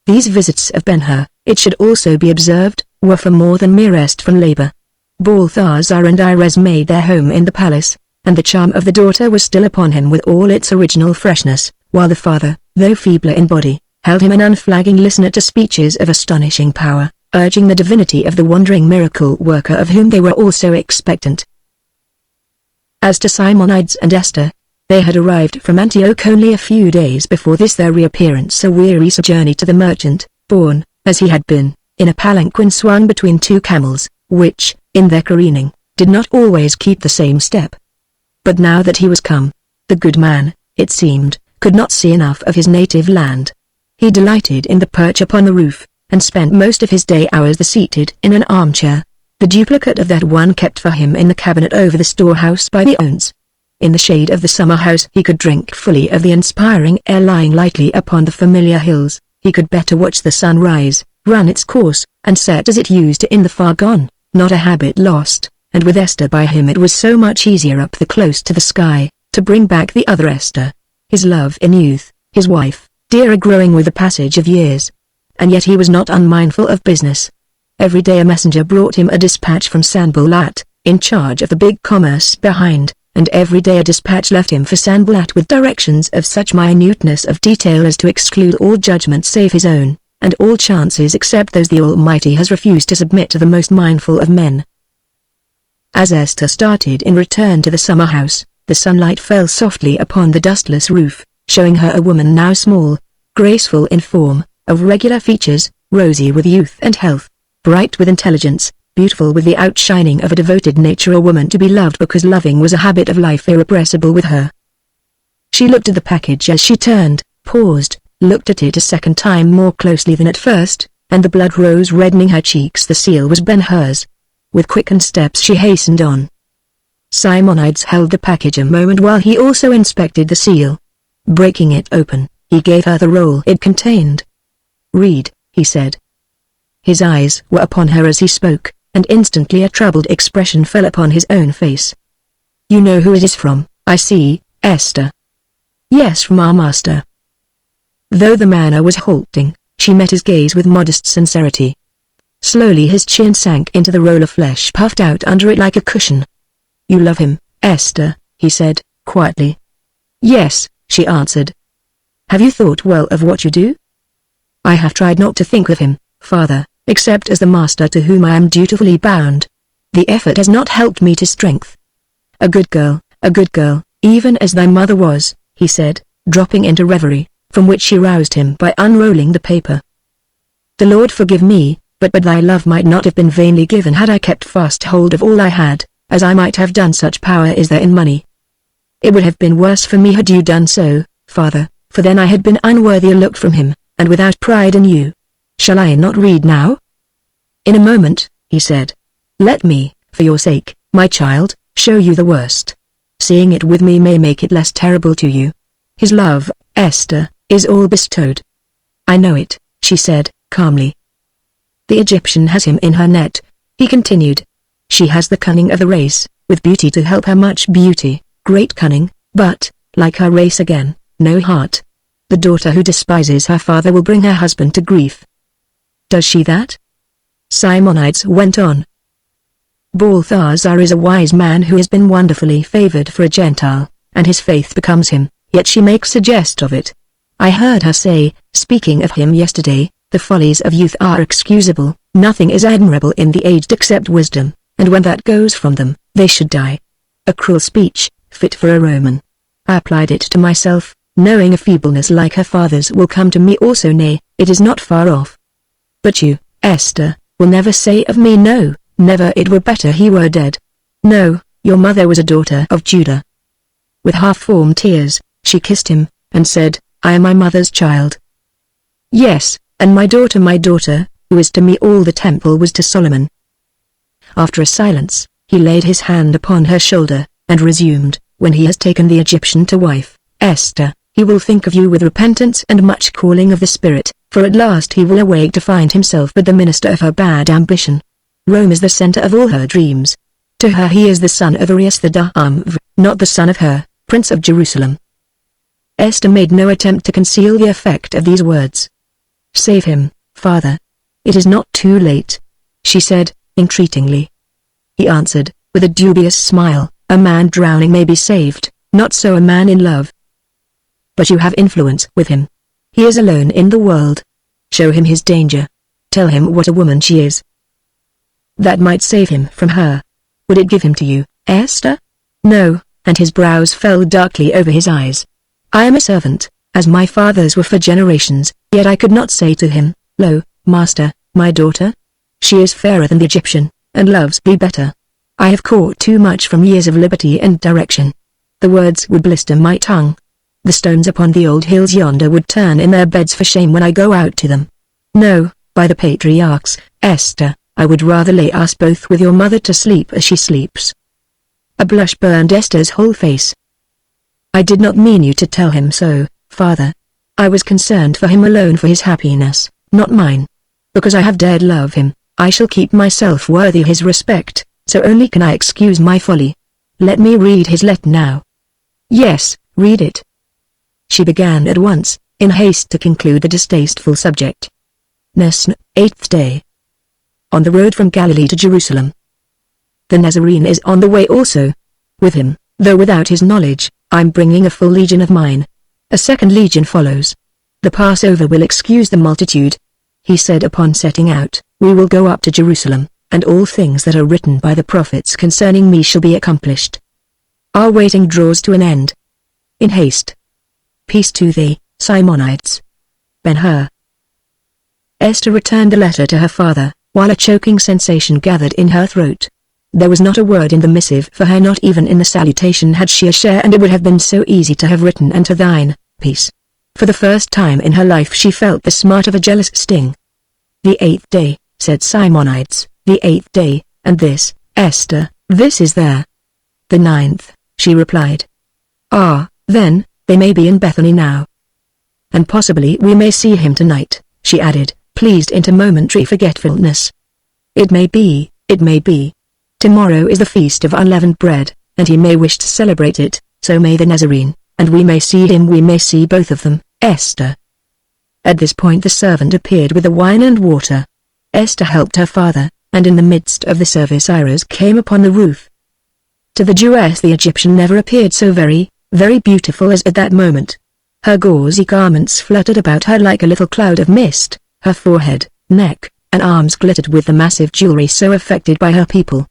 These visits of Ben-Hur, it should also be observed, were for more than mere rest from labor. Balthazar and Iris made their home in the palace, and the charm of the daughter was still upon him with all its original freshness, while the father, though feebler in body, held him an unflagging listener to speeches of astonishing power, urging the divinity of the wandering miracle worker of whom they were all so expectant. As to Simonides and Esther, they had arrived from Antioch only a few days before this their reappearance, a weary journey to the merchant, borne, as he had been, in a palanquin swung between 2 camels, which, in their careening, did not always keep the same step. But now that he was come, the good man, it seemed, could not see enough of his native land. He delighted in the perch upon the roof, and spent most of his day hours seated in an armchair, the duplicate of that one kept for him in the cabinet over the storehouse by the Ounce. In the shade of the summer house he could drink fully of the inspiring air lying lightly upon the familiar hills, he could better watch the sun rise, run its course, and set as it used to in the far gone, not a habit lost, and with Esther by him it was so much easier up the close to the sky, to bring back the other Esther, his love in youth, his wife, dearer growing with the passage of years. And yet he was not unmindful of business. Every day a messenger brought him a dispatch from Sanballat, in charge of the big commerce behind, and every day a dispatch left him for Sanballat with directions of such minuteness of detail as to exclude all judgment save his own, and all chances except those the Almighty has refused to submit to the most mindful of men. As Esther started in return to the summer house, the sunlight fell softly upon the dustless roof, showing her a woman now small, graceful in form, of regular features, rosy with youth and health, bright with intelligence, beautiful with the outshining of a devoted nature, a woman to be loved because loving was a habit of life irrepressible with her. She looked at the package as she turned, paused, looked at it a second time more closely than at first, and the blood rose reddening her cheeks. The seal was Ben-Hur's. With quickened steps she hastened on. Simonides held the package a moment while he also inspected the seal. Breaking it open, he gave her the roll it contained. "Read," he said. His eyes were upon her as he spoke, and instantly a troubled expression fell upon his own face. "You know who it is from, I see, Esther." "Yes, from our master." Though the manner was halting, she met his gaze with modest sincerity. Slowly his chin sank into the roll of flesh puffed out under it like a cushion. "You love him, Esther," he said, quietly. "Yes," she answered. "Have you thought well of what you do?" "I have tried not to think of him, father, except as the master to whom I am dutifully bound. The effort has not helped me to strength." "A good girl, even as thy mother was," he said, dropping into reverie. from which she roused him by unrolling the paper. "The Lord forgive me, but thy love might not have been vainly given had I kept fast hold of all I had, as I might have done. Such power is there in money. It would have been worse for me had you done so, father, for then I had been unworthy a look from him, and without pride in you. Shall I not read now?" "In a moment," he said. "Let me, for your sake, my child, show you the worst. Seeing it with me may make it less terrible to you. His love, Esther, is all bestowed." "I know it," she said, calmly. "The Egyptian has him in her net," he continued. "She has the cunning of the race, with beauty to help her, much beauty, great cunning, but, like her race again, no heart. The daughter who despises her father will bring her husband to grief." "Does she that?" Simonides went on. "Balthazar is a wise man who has been wonderfully favored for a Gentile, and his faith becomes him, yet she makes a jest of it. I heard her say, speaking of him yesterday, the follies of youth are excusable, nothing is admirable in the aged except wisdom, and when that goes from them, they should die. A cruel speech, fit for a Roman. I applied it to myself, knowing a feebleness like her father's will come to me also, nay, it is not far off. But you, Esther, will never say of me no, never. It were better he were dead. No, your mother was a daughter of Judah." With half-formed tears, she kissed him, and said, "I am my mother's child." "Yes, and my daughter, who is to me all the temple was to Solomon." After a silence, he laid his hand upon her shoulder, and resumed, "When he has taken the Egyptian to wife, Esther, he will think of you with repentance and much calling of the Spirit, for at last he will awake to find himself but the minister of her bad ambition. Rome is the center of all her dreams. To her he is the son of Arius the Damv, not the son of her, Prince of Jerusalem." Esther made no attempt to conceal the effect of these words. "Save him, father. It is not too late," she said, entreatingly. He answered, with a dubious smile, "A man drowning may be saved, not so a man in love. But you have influence with him. He is alone in the world. Show him his danger. Tell him what a woman she is. That might save him from her. Would it give him to you, Esther?" "No," and his brows fell darkly over his eyes. "I am a servant, as my fathers were for generations, yet I could not say to him, 'Lo, master, my daughter? She is fairer than the Egyptian, and loves thee better.' I have caught too much from years of liberty and direction. The words would blister my tongue. The stones upon the old hills yonder would turn in their beds for shame when I go out to them. No, by the patriarchs, Esther, I would rather lay us both with your mother to sleep as she sleeps." A blush burned Esther's whole face. "I did not mean you to tell him so, father. I was concerned for him alone, for his happiness, not mine. Because I have dared love him, I shall keep myself worthy his respect, so only can I excuse my folly. Let me read his letter now." "Yes, read it." She began at once, in haste to conclude the distasteful subject. Nesn, 8th day. On the road from Galilee to Jerusalem. The Nazarene is on the way also. With him, though without his knowledge, I'm bringing a full legion of mine. A second legion follows. The Passover will excuse the multitude. He said upon setting out, "We will go up to Jerusalem, and all things that are written by the prophets concerning me shall be accomplished." Our waiting draws to an end. In haste. Peace to thee, Simonides. Ben-Hur. Esther returned the letter to her father, while a choking sensation gathered in her throat. There was not a word in the missive for her, not even in the salutation had she a share, and it would have been so easy to have written "And to thine, peace." For the first time in her life she felt the smart of a jealous sting. "The 8th day," said Simonides, "the 8th day, and this, Esther, this is there." "The 9th, she replied. "Ah, then, they may be in Bethany now. And possibly we may see him tonight," she added, pleased into momentary forgetfulness. "It may be, it may be. Tomorrow is the feast of unleavened bread, and he may wish to celebrate it, so may the Nazarene, and we may see him, we may see both of them, Esther." At this point the servant appeared with the wine and water. Esther helped her father, and in the midst of the service Iris came upon the roof. To the Jewess the Egyptian never appeared so very, very beautiful as at that moment. Her gauzy garments fluttered about her like a little cloud of mist, her forehead, neck, and arms glittered with the massive jewelry so affected by her people.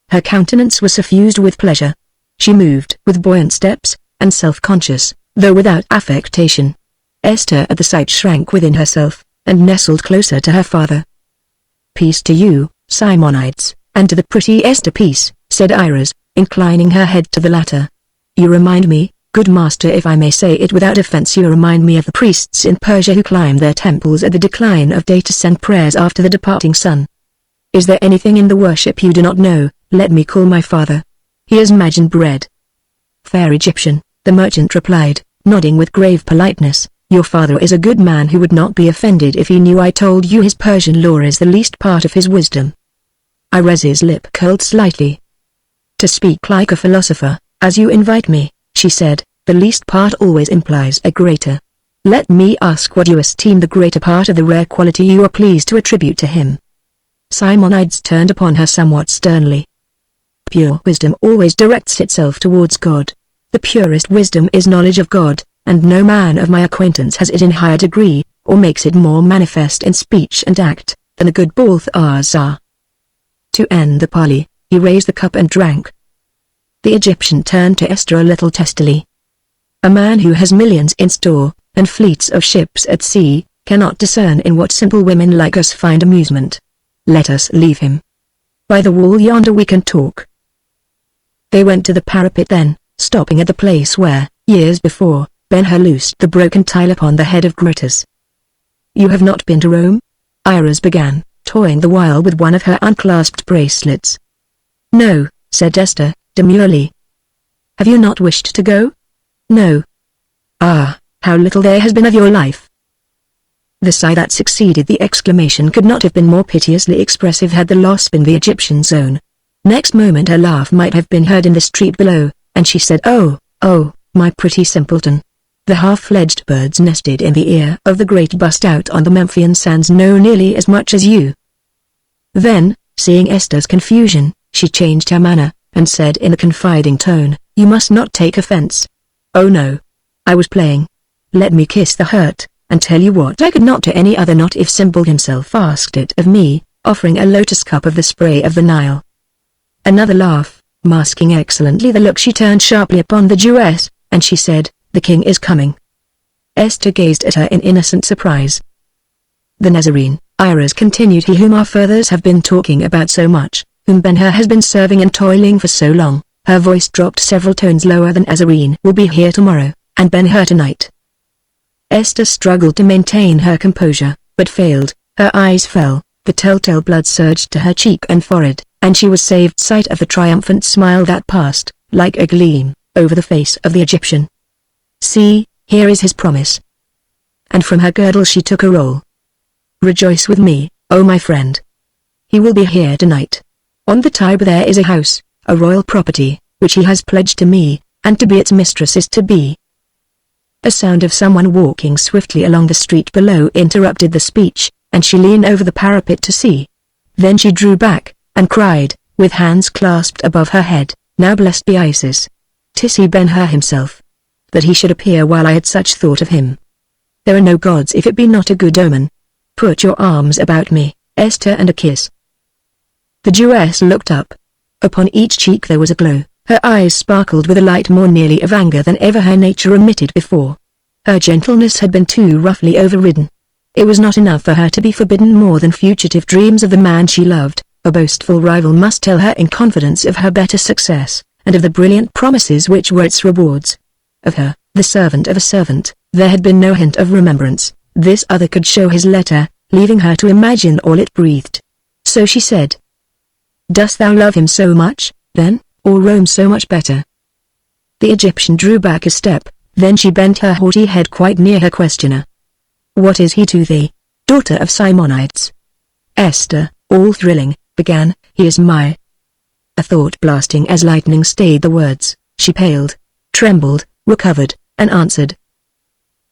Her countenance was suffused with pleasure. She moved with buoyant steps, and self-conscious, though without affectation. Esther at the sight shrank within herself, and nestled closer to her father. "Peace to you, Simonides, and to the pretty Esther." "Peace," said Iris, inclining her head to the latter. "You remind me, good master, if I may say it without offense, you remind me of the priests in Persia who climbed their temples at the decline of day to send prayers after the departing sun. Is there anything in the worship you do not know? Let me call my father. He is MagneonBread." "Fair Egyptian," the merchant replied, nodding with grave politeness, "your father is a good man who would not be offended if he knew I told you his Persian lore is the least part of his wisdom." Iris's lip curled slightly. "To speak like a philosopher, as you invite me," she said, "the least part always implies a greater. Let me ask what you esteem the greater part of the rare quality you are pleased to attribute to him." Simonides turned upon her somewhat sternly. "Pure wisdom always directs itself towards God. The purest wisdom is knowledge of God, and no man of my acquaintance has it in higher degree, or makes it more manifest in speech and act, than the good both ours are." To end the parley, he raised the cup and drank. The Egyptian turned to Esther a little testily. "A man who has millions in store, and fleets of ships at sea, cannot discern in what simple women like us find amusement. Let us leave him. By the wall yonder we can talk." They went to the parapet then, stopping at the place where, years before, Ben-Hur loosed the broken tile upon the head of Grotus. "You have not been to Rome?" Iris began, toying the while with one of her unclasped bracelets. "No," said Esther, demurely. "Have you not wished to go?" "No." "Ah, how little there has been of your life." The sigh that succeeded the exclamation could not have been more piteously expressive had the loss been the Egyptian's own. Next moment her laugh might have been heard in the street below, and she said, "Oh, oh, my pretty simpleton. The half-fledged birds nested in the ear of the great bust out on the Memphian sands know nearly as much as you." Then, seeing Esther's confusion, she changed her manner, and said in a confiding tone, "You must not take offense. Oh no. I was playing. Let me kiss the hurt, and tell you what I could not to any other, not if Symbol himself asked it of me," offering a lotus cup of the spray of the Nile. Another laugh, masking excellently the look she turned sharply upon the Jewess, and she said, "The king is coming." Esther gazed at her in innocent surprise. "The Nazarene," Iris continued, "he whom our fathers have been talking about so much, whom Ben-Hur has been serving and toiling for so long." Her voice dropped several tones lower than Nazarene will be here tomorrow, and Ben-Hur tonight. Esther struggled to maintain her composure, but failed. Her eyes fell, the telltale blood surged to her cheek and forehead, and she was saved sight of the triumphant smile that passed, like a gleam, over the face of the Egyptian. "See, here is his promise." And from her girdle she took a roll. "Rejoice with me, O my friend. He will be here tonight. On the Tiber there is a house, a royal property, which he has pledged to me, and to be its mistress is to be." A sound of someone walking swiftly along the street below interrupted the speech, and she leaned over the parapet to see. Then she drew back, and cried, with hands clasped above her head, "Now blessed be Isis. 'Tis he Ben-Hur himself. That he should appear while I had such thought of him. There are no gods if it be not a good omen. Put your arms about me, Esther, and a kiss." The Jewess looked up. Upon each cheek there was a glow. Her eyes sparkled with a light more nearly of anger than ever her nature emitted before. Her gentleness had been too roughly overridden. It was not enough for her to be forbidden more than fugitive dreams of the man she loved. A boastful rival must tell her in confidence of her better success, and of the brilliant promises which were its rewards. Of her, the servant of a servant, there had been no hint of remembrance. This other could show his letter, leaving her to imagine all it breathed. So she said, "Dost thou love him so much, then, or Rome so much better?" The Egyptian drew back a step, then she bent her haughty head quite near her questioner. "What is he to thee, daughter of Simonides?" Esther, all thrilling, began, "He is my—" A thought blasting as lightning stayed the words. She paled, trembled, recovered, and answered,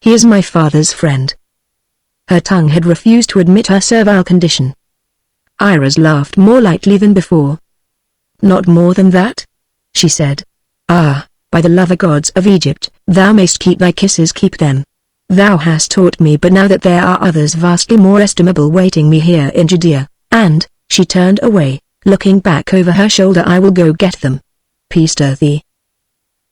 "He is my father's friend." Her tongue had refused to admit her servile condition. Iris laughed more lightly than before. "Not more than that?" she said. "Ah, by the lover gods of Egypt, thou mayst keep thy kisses, keep them. Thou hast taught me, but now that there are others vastly more estimable waiting me here in Judea, and," she turned away, looking back over her shoulder, "I will go get them. Peace to thee."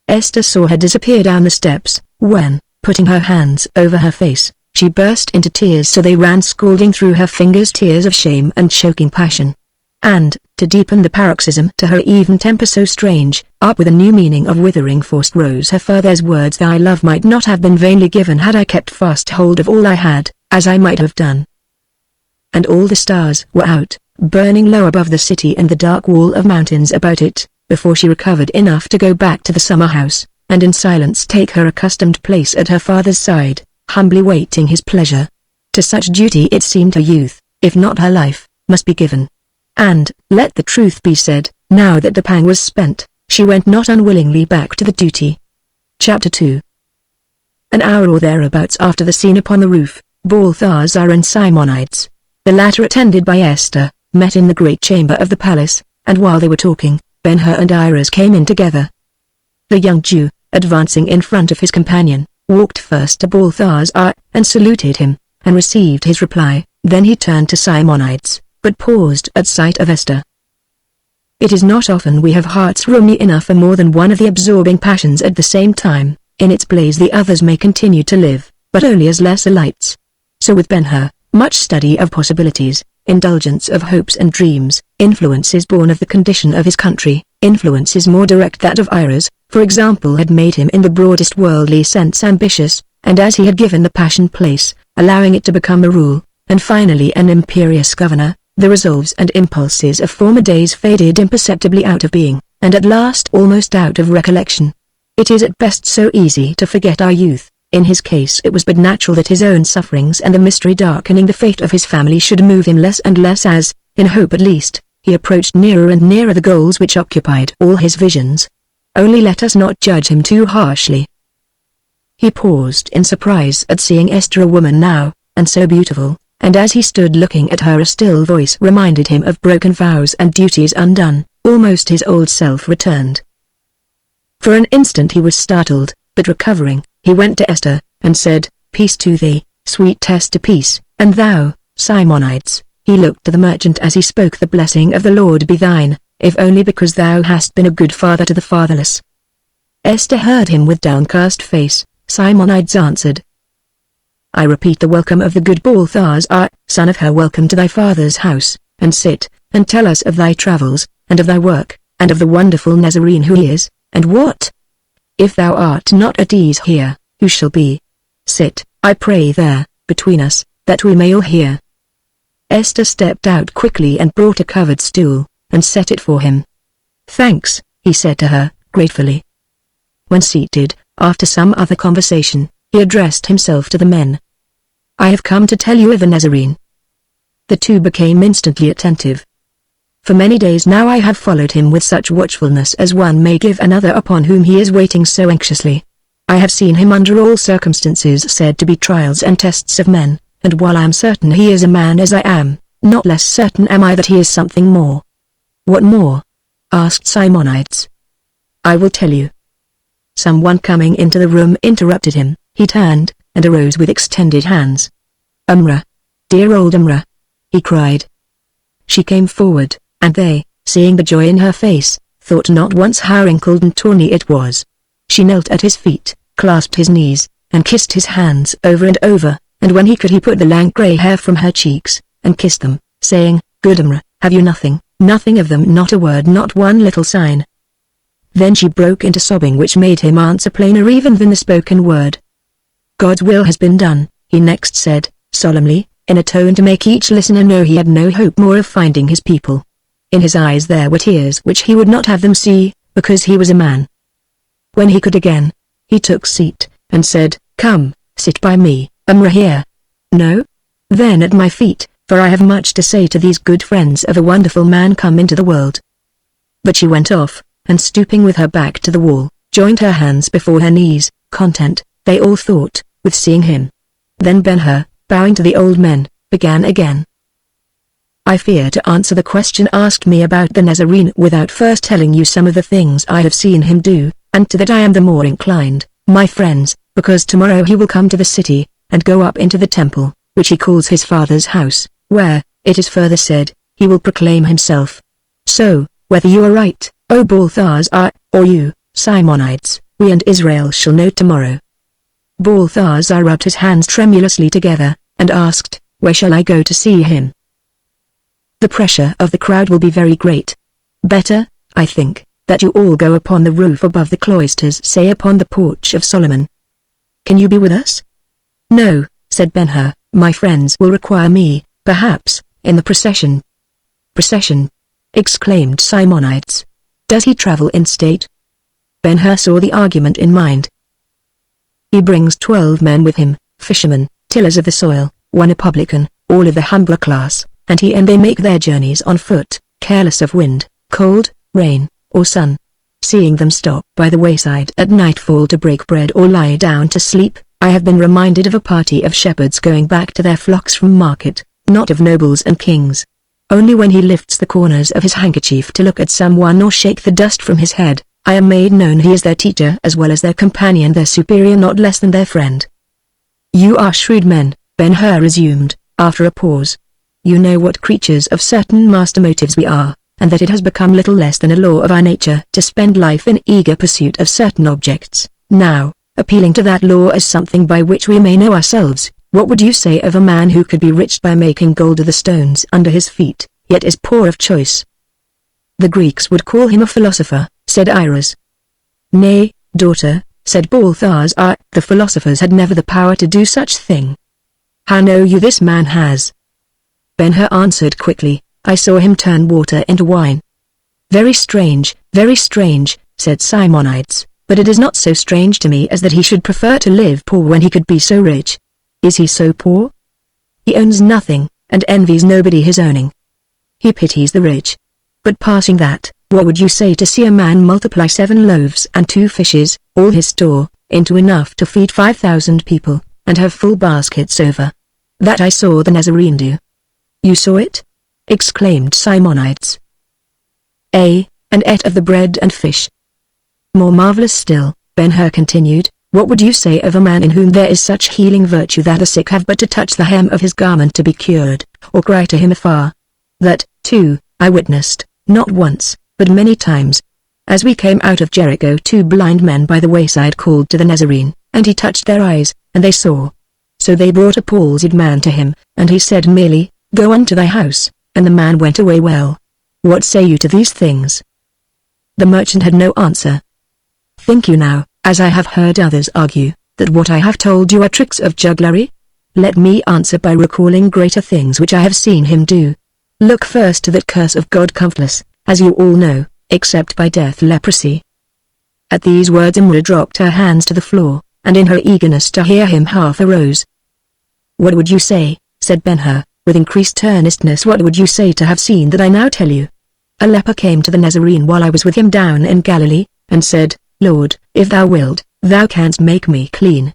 Esther saw her disappear down the steps, when, Putting her hands over her face, she burst into tears, so they ran scalding through her fingers, tears of shame and choking passion. And, to deepen the paroxysm to her even temper so strange, up with a new meaning of withering force rose her father's words: "Thy love might not have been vainly given had I kept fast hold of all I had, as I might have done." And all the stars were out, burning low above the city and the dark wall of mountains about it, before she recovered enough to go back to the summer house, and in silence take her accustomed place at her father's side, humbly waiting his pleasure. To such duty it seemed her youth, if not her life, must be given. And, let the truth be said, now that the pang was spent, she went not unwillingly back to the duty. Chapter 2. An hour or thereabouts after the scene upon the roof, Balthazar and Simonides, the latter attended by Esther, met in the great chamber of the palace, and while they were talking, Ben-Hur and Iris came in together. The young Jew, advancing in front of his companion, walked first to Balthazar, and saluted him, and received his reply. Then he turned to Simonides, but paused at sight of Esther. It is not often we have hearts roomy enough for more than one of the absorbing passions at the same time. In its blaze the others may continue to live, but only as lesser lights. So with Ben-Hur, much study of possibilities, indulgence of hopes and dreams, influences born of the condition of his country, influences more direct that of Iris, for example, had made him in the broadest worldly sense ambitious, and as he had given the passion place, allowing it to become a rule, and finally an imperious governor, the resolves and impulses of former days faded imperceptibly out of being, and at last almost out of recollection. It is at best so easy to forget our youth. In his case it was but natural that his own sufferings and the mystery darkening the fate of his family should move him less and less as, in hope at least, he approached nearer and nearer the goals which occupied all his visions. Only let us not judge him too harshly. He paused in surprise at seeing Esther, a woman now, and so beautiful, and as he stood looking at her a still voice reminded him of broken vows and duties undone. Almost his old self returned. For an instant he was startled, but recovering, he went to Esther, and said, "Peace to thee, sweet Esther, peace, and thou, Simonides." He looked to the merchant as he spoke, "The blessing of the Lord be thine, if only because thou hast been a good father to the fatherless." Esther heard him with downcast face. Simonides answered, "I repeat the welcome of the good Balthazar, son of Hur. Welcome to thy father's house, and sit, and tell us of thy travels, and of thy work, and of the wonderful Nazarene who he is, and what? If thou art not at ease here, who shall be? Sit, I pray there, between us, that we may all hear." Esther stepped out quickly and brought a covered stool, and set it for him. "Thanks," he said to her, gratefully. When seated, after some other conversation, he addressed himself to the men. "I have come to tell you of the Nazarene." The two became instantly attentive. "For many days now I have followed him with such watchfulness as one may give another upon whom he is waiting so anxiously. I have seen him under all circumstances said to be trials and tests of men, and while I am certain he is a man as I am, not less certain am I that he is something more." "What more?" asked Simonides. "I will tell you." Someone coming into the room interrupted him. He turned, and arose with extended hands. "Umrah! Dear old Umrah!" he cried. She came forward, and they, seeing the joy in her face, thought not once how wrinkled and tawny it was. She knelt at his feet, clasped his knees, and kissed his hands over and over, and when he could he put the lank grey hair from her cheeks, and kissed them, saying, "Good Umrah, have you nothing of them, not a word, not one little sign?" Then she broke into sobbing which made him answer plainer even than the spoken word. "God's will has been done," he next said, solemnly, in a tone to make each listener know he had no hope more of finding his people. In his eyes there were tears which he would not have them see, because he was a man. When he could again, he took seat, and said, "Come, sit by me, Umrah, here. No? Then at my feet, for I have much to say to these good friends of a wonderful man come into the world." But she went off, and stooping with her back to the wall, joined her hands before her knees, content, they all thought, with seeing him. Then Ben-Hur, bowing to the old men, began again. "I fear to answer the question asked me about the Nazarene without first telling you some of the things I have seen him do, and to that I am the more inclined, my friends, because tomorrow he will come to the city, and go up into the temple, which he calls his father's house, where, it is further said, he will proclaim himself. So, whether you are right, O Balthazar, or you, Simonides, we and Israel shall know tomorrow." Balthazar rubbed his hands tremulously together, and asked, "Where shall I go to see him?" "The pressure of the crowd will be very great. Better, I think, that you all go upon the roof above the cloisters, say upon the porch of Solomon." "Can you be with us?" "No," said Ben-Hur, "my friends will require me, perhaps, in the procession." "Procession?" exclaimed Simonides. "Does he travel in state?" Ben-Hur saw the argument in mind. "He brings 12 men with him, fishermen, tillers of the soil, one a publican, all of the humbler class, and he and they make their journeys on foot, careless of wind, cold, rain, or sun. Seeing them stop by the wayside at nightfall to break bread or lie down to sleep, I have been reminded of a party of shepherds going back to their flocks from market, not of nobles and kings. Only when he lifts the corners of his handkerchief to look at someone or shake the dust from his head, I am made known he is their teacher as well as their companion, their superior not less than their friend." "You are shrewd men," Ben-Hur resumed, after a pause. "You know what creatures of certain master motives we are, and that it has become little less than a law of our nature to spend life in eager pursuit of certain objects. Now, appealing to that law as something by which we may know ourselves, what would you say of a man who could be rich by making gold of the stones under his feet, yet is poor of choice?" "The Greeks would call him a philosopher," said Iris. "Nay, daughter," said Balthazar, "the philosophers had never the power to do such thing." "How know you this man has?" Ben-Hur answered quickly, "I saw him turn water into wine." very strange," said Simonides, "but it is not so strange to me as that he should prefer to live poor when he could be so rich. Is he so poor? He owns nothing, and envies nobody his owning. He pities the rich. But passing that, what would you say to see a man multiply 7 loaves and 2 fishes, all his store, into enough to feed 5,000 people, and have full baskets over? That I saw the Nazarene do." "You saw it?" exclaimed Simonides. "Ay, and ate of the bread and fish." "More marvelous still," Ben-Hur continued, "what would you say of a man in whom there is such healing virtue that the sick have but to touch the hem of his garment to be cured, or cry to him afar? That, too, I witnessed, not once, but many times. As we came out of Jericho 2 blind men by the wayside called to the Nazarene, and he touched their eyes, and they saw. So they brought a palsied man to him, and he said merely, 'Go unto thy house,' and the man went away well. What say you to these things?" The merchant had no answer. "Think you now, as I have heard others argue, that what I have told you are tricks of jugglery? Let me answer by recalling greater things which I have seen him do. Look first to that curse of God comfortless, as you all know, except by death leprosy." At these words Imra dropped her hands to the floor, and in her eagerness to hear him half arose. "What would you say," said Ben-Hur, with increased earnestness, "what would you say to have seen that I now tell you? A leper came to the Nazarene while I was with him down in Galilee, and said, 'Lord, if thou wilt, thou canst make me clean.'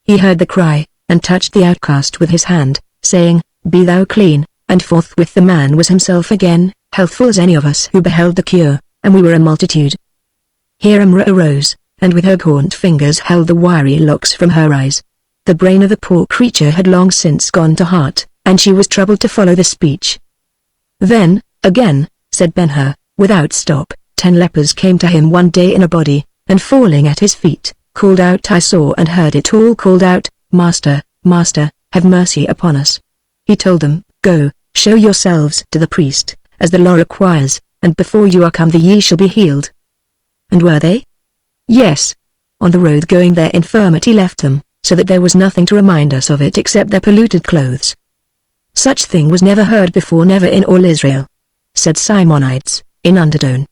He heard the cry, and touched the outcast with his hand, saying, 'Be thou clean,' and forthwith the man was himself again, healthful as any of us who beheld the cure, and we were a multitude." Here Imra arose, and with her gaunt fingers held the wiry locks from her eyes. The brain of the poor creature had long since gone to heart, and she was troubled to follow the speech. "Then, again," said Ben-Hur, without stop, 10 lepers came to him one day in a body, and falling at his feet, called out, I saw and heard it all, called out, 'Master, Master, have mercy upon us.' He told them, 'Go, show yourselves to the priest, as the law requires, and before you are come ye shall be healed.' And were they? Yes. On the road going their infirmity left them, so that there was nothing to remind us of it except their polluted clothes." "Such thing was never heard before, never in all Israel," said Simonides, in undertone.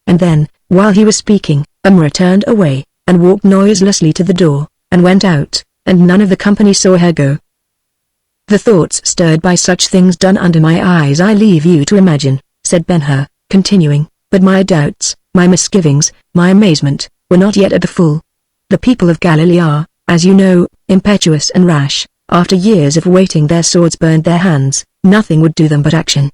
And then, while he was speaking, Imra turned away, and walked noiselessly to the door, and went out, and none of the company saw her go. "The thoughts stirred by such things done under my eyes I leave you to imagine," said Ben-Hur, continuing, "but my doubts, my misgivings, my amazement, were not yet at the full. The people of Galilee are, as you know, impetuous and rash. After years of waiting their swords burned their hands, nothing would do them but action.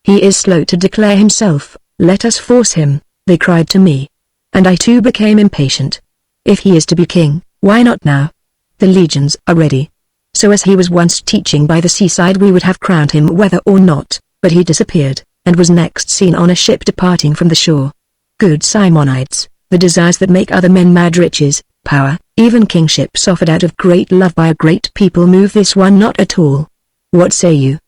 'He is slow to declare himself, let us force him,' they cried to me. And I too became impatient. If he is to be king, why not now? The legions are ready. So as he was once teaching by the seaside we would have crowned him whether or not, but he disappeared, and was next seen on a ship departing from the shore. Good Simonides, the desires that make other men mad, riches, power, Even kingships offered out of great love by a great people move this one not at all. What say you?"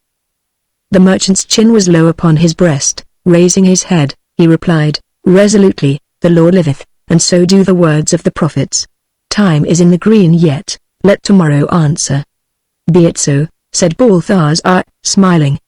The merchant's chin was low upon his breast. Raising his head, he replied, resolutely, "The Lord liveth, and so do the words of the prophets. Time is in the green yet, let tomorrow answer." "Be it so," said Balthazar, smiling.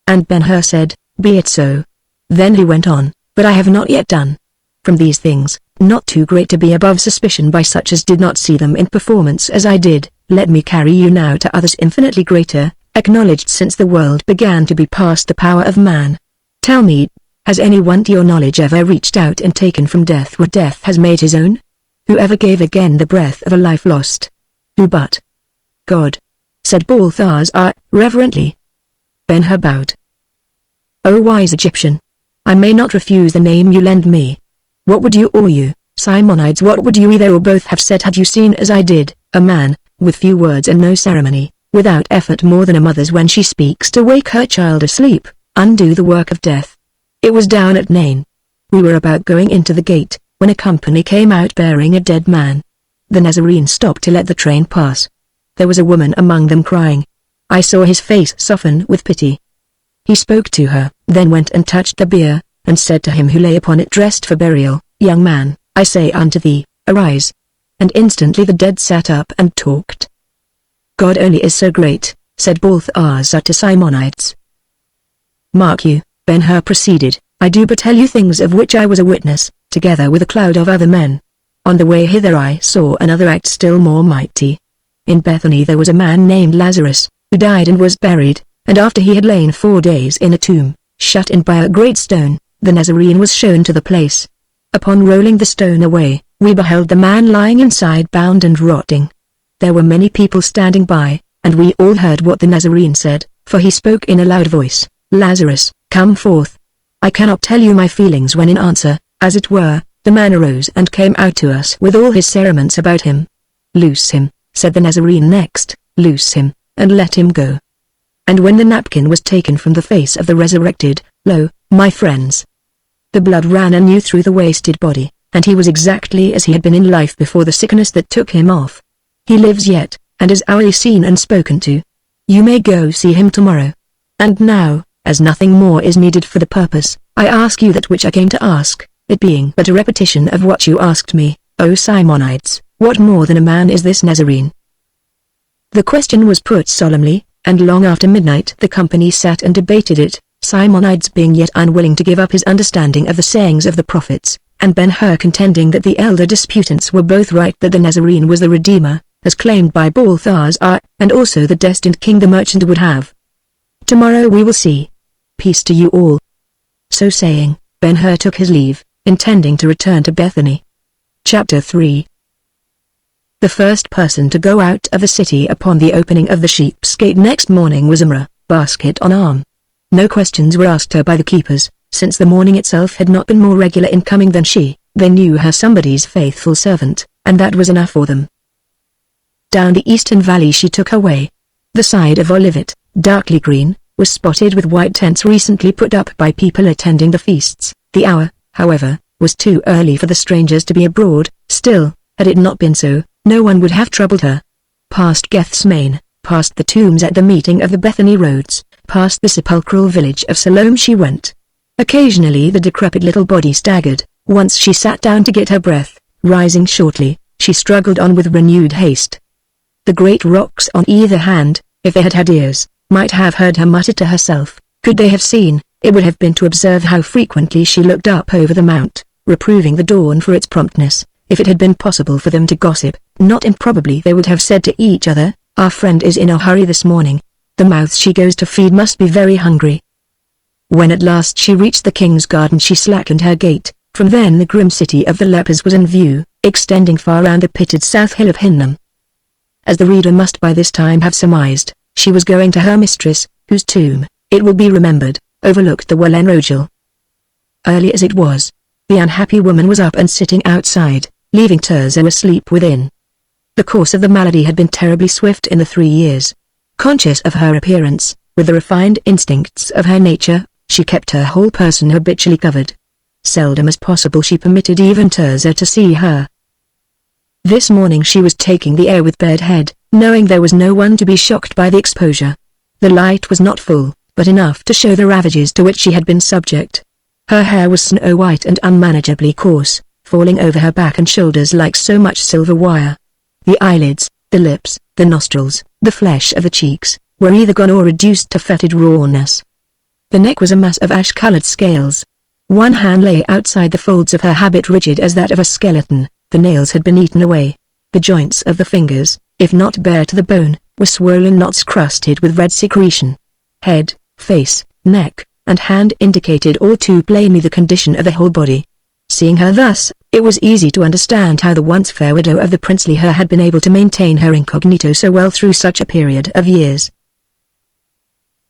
And Ben-Hur said, "Be it so." Then he went on, "But I have not yet done. From these things, not too great to be above suspicion by such as did not see them in performance as I did, let me carry you now to others infinitely greater, acknowledged since the world began to be past the power of man. Tell me, has anyone to your knowledge ever reached out and taken from death what death has made his own? Who ever gave again the breath of a life lost? Who but God?" said Balthazar, reverently. Ben-Hur bowed. "O wise Egyptian! I may not refuse the name you lend me. What would you or you, Simonides, what would you either or both have said had you seen as I did, a man, with few words and no ceremony, without effort more than a mother's when she speaks to wake her child asleep, undo the work of death? It was down at Nain. We were about going into the gate, when a company came out bearing a dead man. The Nazarene stopped to let the train pass. There was a woman among them crying. I saw his face soften with pity. He spoke to her, then went and touched the bier, and said to him who lay upon it dressed for burial, Young man, I say unto thee, arise. And instantly the dead sat up and talked. God only is so great, said Balthazar to Simonides. Mark you, Ben-Hur proceeded, I do but tell you things of which I was a witness, together with a cloud of other men. On the way hither I saw another act still more mighty. In Bethany there was a man named Lazarus, who died and was buried, and after he had lain 4 days in a tomb, shut in by a great stone, the Nazarene was shown to the place. Upon rolling the stone away, we beheld the man lying inside bound and rotting. There were many people standing by, and we all heard what the Nazarene said, for he spoke in a loud voice, Lazarus, come forth. I cannot tell you my feelings when in answer, as it were, the man arose and came out to us with all his cerements about him. Loose him, said the Nazarene next, loose him, and let him go. And when the napkin was taken from the face of the resurrected, lo, my friends, the blood ran anew through the wasted body, and he was exactly as he had been in life before the sickness that took him off. He lives yet, and is hourly seen and spoken to. You may go see him tomorrow. And now, as nothing more is needed for the purpose, I ask you that which I came to ask, it being but a repetition of what you asked me, O Simonides, what more than a man is this Nazarene? The question was put solemnly, and long after midnight the company sat and debated it, Simonides being yet unwilling to give up his understanding of the sayings of the prophets, and Ben-Hur contending that the elder disputants were both right that the Nazarene was the Redeemer, as claimed by Balthazar, and also the destined king the merchant would have. Tomorrow we will see. Peace to you all. So saying, Ben-Hur took his leave, intending to return to Bethany. Chapter 3. The first person to go out of the city upon the opening of the sheep's gate next morning was Amrah, basket on arm. No questions were asked her by the keepers, since the morning itself had not been more regular in coming than she. They knew her somebody's faithful servant, and that was enough for them. Down the eastern valley she took her way. The side of Olivet, darkly green, was spotted with white tents recently put up by people attending the feasts. The hour, however, was too early for the strangers to be abroad. Still, had it not been so, no one would have troubled her. Past Gethsemane, past the tombs at the meeting of the Bethany roads, past the sepulchral village of Siloam she went. Occasionally the decrepit little body staggered. Once she sat down to get her breath. Rising shortly, she struggled on with renewed haste. The great rocks on either hand, if they had had ears, might have heard her mutter to herself. Could they have seen, it would have been to observe how frequently she looked up over the mount, reproving the dawn for its promptness. If it had been possible for them to gossip, not improbably they would have said to each other, our friend is in a hurry this morning. The mouths she goes to feed must be very hungry. When at last she reached the king's garden she slackened her gait. From then the grim city of the lepers was in view, extending far round the pitted south hill of Hinnom. As the reader must by this time have surmised, she was going to her mistress, whose tomb, it will be remembered, overlooked the Well en Rogel. Early as it was, the unhappy woman was up and sitting outside, leaving Tirzah asleep within. The course of the malady had been terribly swift in the 3 years. Conscious of her appearance, with the refined instincts of her nature, she kept her whole person habitually covered. Seldom as possible she permitted even Tirzah to see her. This morning she was taking the air with bared head, knowing there was no one to be shocked by the exposure. The light was not full, but enough to show the ravages to which she had been subject. Her hair was snow white and unmanageably coarse, falling over her back and shoulders like so much silver wire. The eyelids, the lips, the nostrils, the flesh of the cheeks, were either gone or reduced to fetid rawness. The neck was a mass of ash-colored scales. One hand lay outside the folds of her habit rigid as that of a skeleton. The nails had been eaten away. The joints of the fingers, if not bare to the bone, were swollen knots crusted with red secretion. Head, face, neck, and hand indicated all too plainly the condition of the whole body. Seeing her thus, it was easy to understand how the once fair widow of the princely heir had been able to maintain her incognito so well through such a period of years.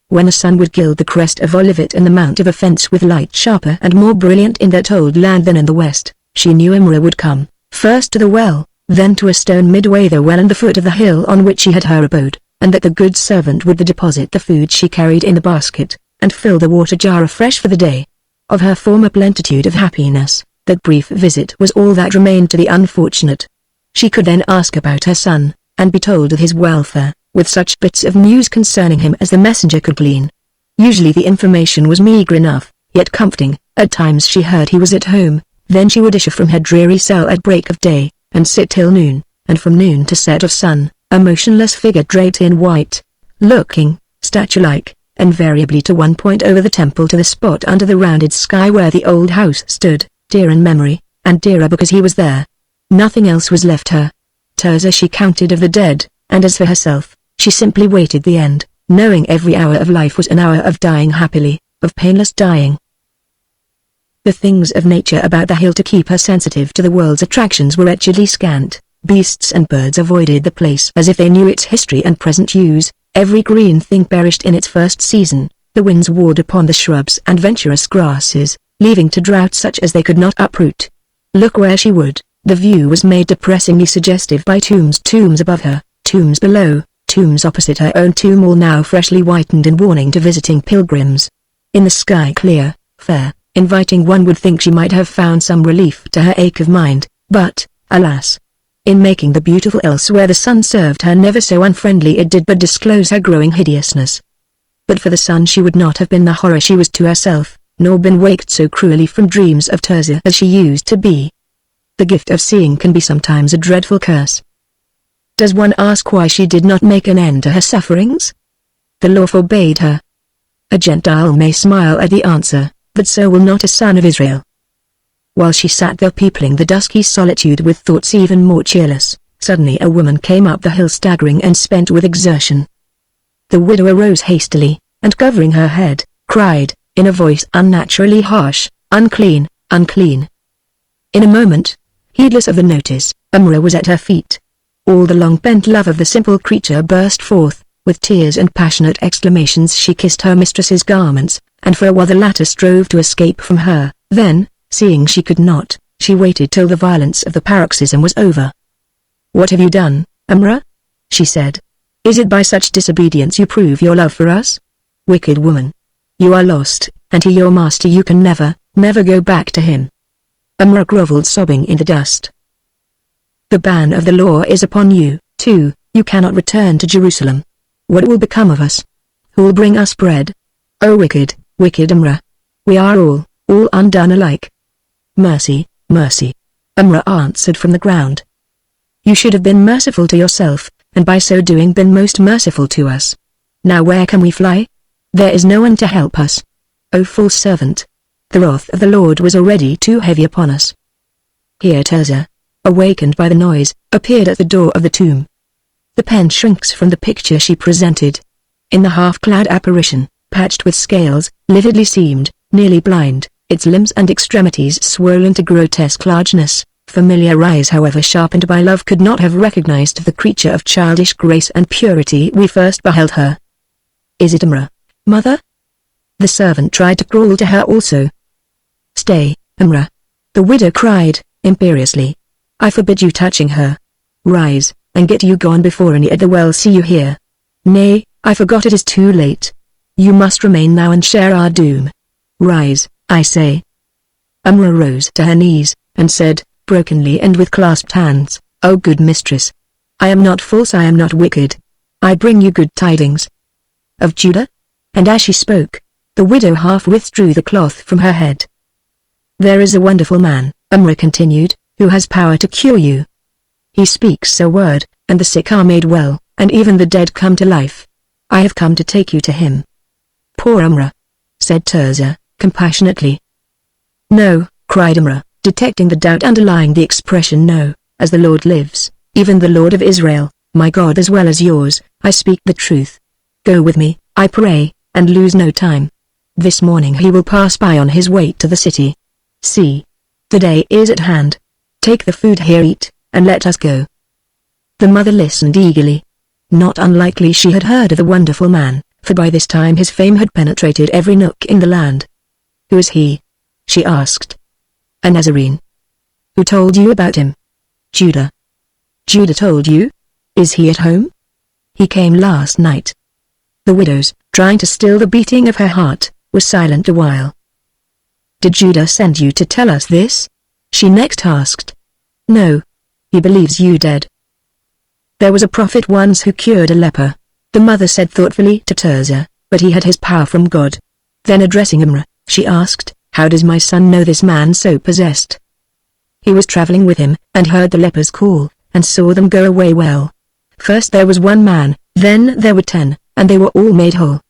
When the sun would gild the crest of Olivet and the mount of a fence with light sharper and more brilliant in that old land than in the west, she knew Imra would come, first to the well, then to a stone midway the well and the foot of the hill on which she had her abode, and that the good servant would deposit the food she carried in the basket, and fill the water jar afresh for the day. Of her former plenitude of happiness, that brief visit was all that remained to the unfortunate. She could then ask about her son, and be told of his welfare, with such bits of news concerning him as the messenger could glean. Usually the information was meagre enough, yet comforting. At times she heard he was at home, then she would issue from her dreary cell at break of day, and sit till noon, and from noon to set of sun, a motionless figure draped in white, looking, statue-like, invariably to one point over the temple to the spot under the rounded sky where the old house stood, dear in memory, and dearer because he was there. Nothing else was left her. Tirzah she counted of the dead, and as for herself, she simply waited the end, knowing every hour of life was an hour of dying happily, of painless dying. The things of nature about the hill to keep her sensitive to the world's attractions were wretchedly scant. Beasts and birds avoided the place as if they knew its history and present use. Every green thing perished in its first season. The winds warred upon the shrubs and venturous grasses, leaving to drought such as they could not uproot. Look where she would, the view was made depressingly suggestive by tombs above her, tombs below, tombs opposite her own tomb, all now freshly whitened and warning to visiting pilgrims. In the sky clear, fair, inviting, one would think she might have found some relief to her ache of mind, but, alas! In making the beautiful elsewhere the sun served her never so unfriendly, it did but disclose her growing hideousness. But for the sun she would not have been the horror she was to herself, nor been waked so cruelly from dreams of Tirzah as she used to be. The gift of seeing can be sometimes a dreadful curse. Does one ask why she did not make an end to her sufferings? The law forbade her. A Gentile may smile at the answer, but so will not a son of Israel. While she sat there peopling the dusky solitude with thoughts even more cheerless, suddenly a woman came up the hill staggering and spent with exertion. The widow arose hastily, and covering her head, cried, in a voice unnaturally harsh, "Unclean, unclean!" In a moment, heedless of the notice, Imra was at her feet. All the long-pent love of the simple creature burst forth. With tears and passionate exclamations she kissed her mistress's garments, and for a while the latter strove to escape from her. Then, seeing she could not, she waited till the violence of the paroxysm was over. "What have you done, Imra?" she said. "Is it by such disobedience you prove your love for us? Wicked woman! You are lost, and he your master. You can never, never go back to him." Imra grovelled sobbing in the dust. "The ban of the law is upon you, too. You cannot return to Jerusalem. What will become of us? Who will bring us bread? Oh wicked, wicked Imra! We are all undone alike." "Mercy, mercy!" Imra answered from the ground. "You should have been merciful to yourself, and by so doing been most merciful to us. Now where can we fly? There is no one to help us. O false servant! The wrath of the Lord was already too heavy upon us." Here Tirzah, awakened by the noise, appeared at the door of the tomb. The pen shrinks from the picture she presented. In the half-clad apparition, patched with scales, lividly seamed, nearly blind, its limbs and extremities swollen to grotesque largeness, familiar eyes however sharpened by love could not have recognized the creature of childish grace and purity we first beheld her. "Is it Imra, mother?" The servant tried to crawl to her also. "Stay, Imra!" the widow cried, imperiously. "I forbid you touching her. Rise, and get you gone before any at the well see you here. Nay, I forgot it is too late. You must remain now and share our doom. Rise, I say." Imra rose to her knees, and said, brokenly and with clasped hands, "O good mistress, I am not false, I am not wicked. I bring you good tidings." "Of Judah?" And as she spoke, the widow half withdrew the cloth from her head. "There is a wonderful man," Umrah continued, "who has power to cure you. He speaks a word, and the sick are made well, and even the dead come to life. I have come to take you to him." "Poor Umrah," said Tirzah, compassionately. "No," cried Umrah, detecting the doubt underlying the expression "no, as the Lord lives, even the Lord of Israel, my God as well as yours, I speak the truth. Go with me, I pray, and lose no time. This morning he will pass by on his way to the city. See, the day is at hand. Take the food here, eat, and let us go." The mother listened eagerly. Not unlikely she had heard of the wonderful man, for by this time his fame had penetrated every nook in the land. "Who is he?" she asked. "A Nazarene." "Who told you about him?" "Judah." "Judah told you? Is he at home?" "He came last night." The widows, trying to still the beating of her heart, was silent a while. "Did Judah send you to tell us this?" she next asked. "No. He believes you dead." "There was a prophet once who cured a leper," the mother said thoughtfully to Tirzah, "but he had his power from God." Then addressing Umrah, she asked, "How does my son know this man so possessed?" "He was traveling with him, and heard the lepers call, and saw them go away well. First there was one man, then there were 10, and they were all made whole."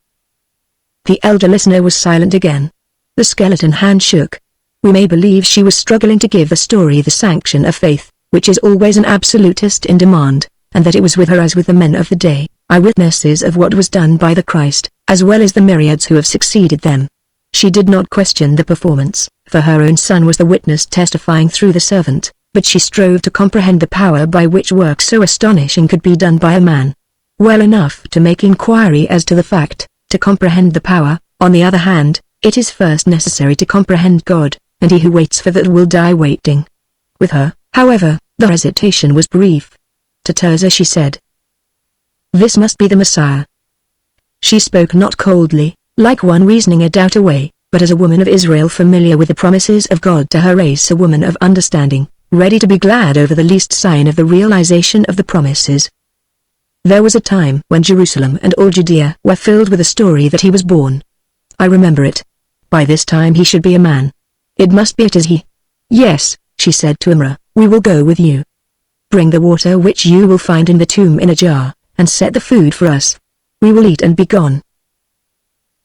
The elder listener was silent again. The skeleton hand shook. We may believe she was struggling to give the story the sanction of faith, which is always an absolutist in demand, and that it was with her as with the men of the day, eyewitnesses of what was done by the Christ, as well as the myriads who have succeeded them. She did not question the performance, for her own son was the witness testifying through the servant, but she strove to comprehend the power by which work so astonishing could be done by a man. Well enough to make inquiry as to the fact, to comprehend the power, on the other hand, it is first necessary to comprehend God, and he who waits for that will die waiting. With her, however, the hesitation was brief. To Tirzah she said, "This must be the Messiah." She spoke not coldly, like one reasoning a doubt away, but as a woman of Israel familiar with the promises of God to her race, a woman of understanding, ready to be glad over the least sign of the realization of the promises. "There was a time when Jerusalem and all Judea were filled with the story that he was born. I remember it. By this time he should be a man. It must be it is he." "Yes," she said to Umrah, "we will go with you. Bring the water which you will find in the tomb in a jar, and set the food for us. We will eat and be gone."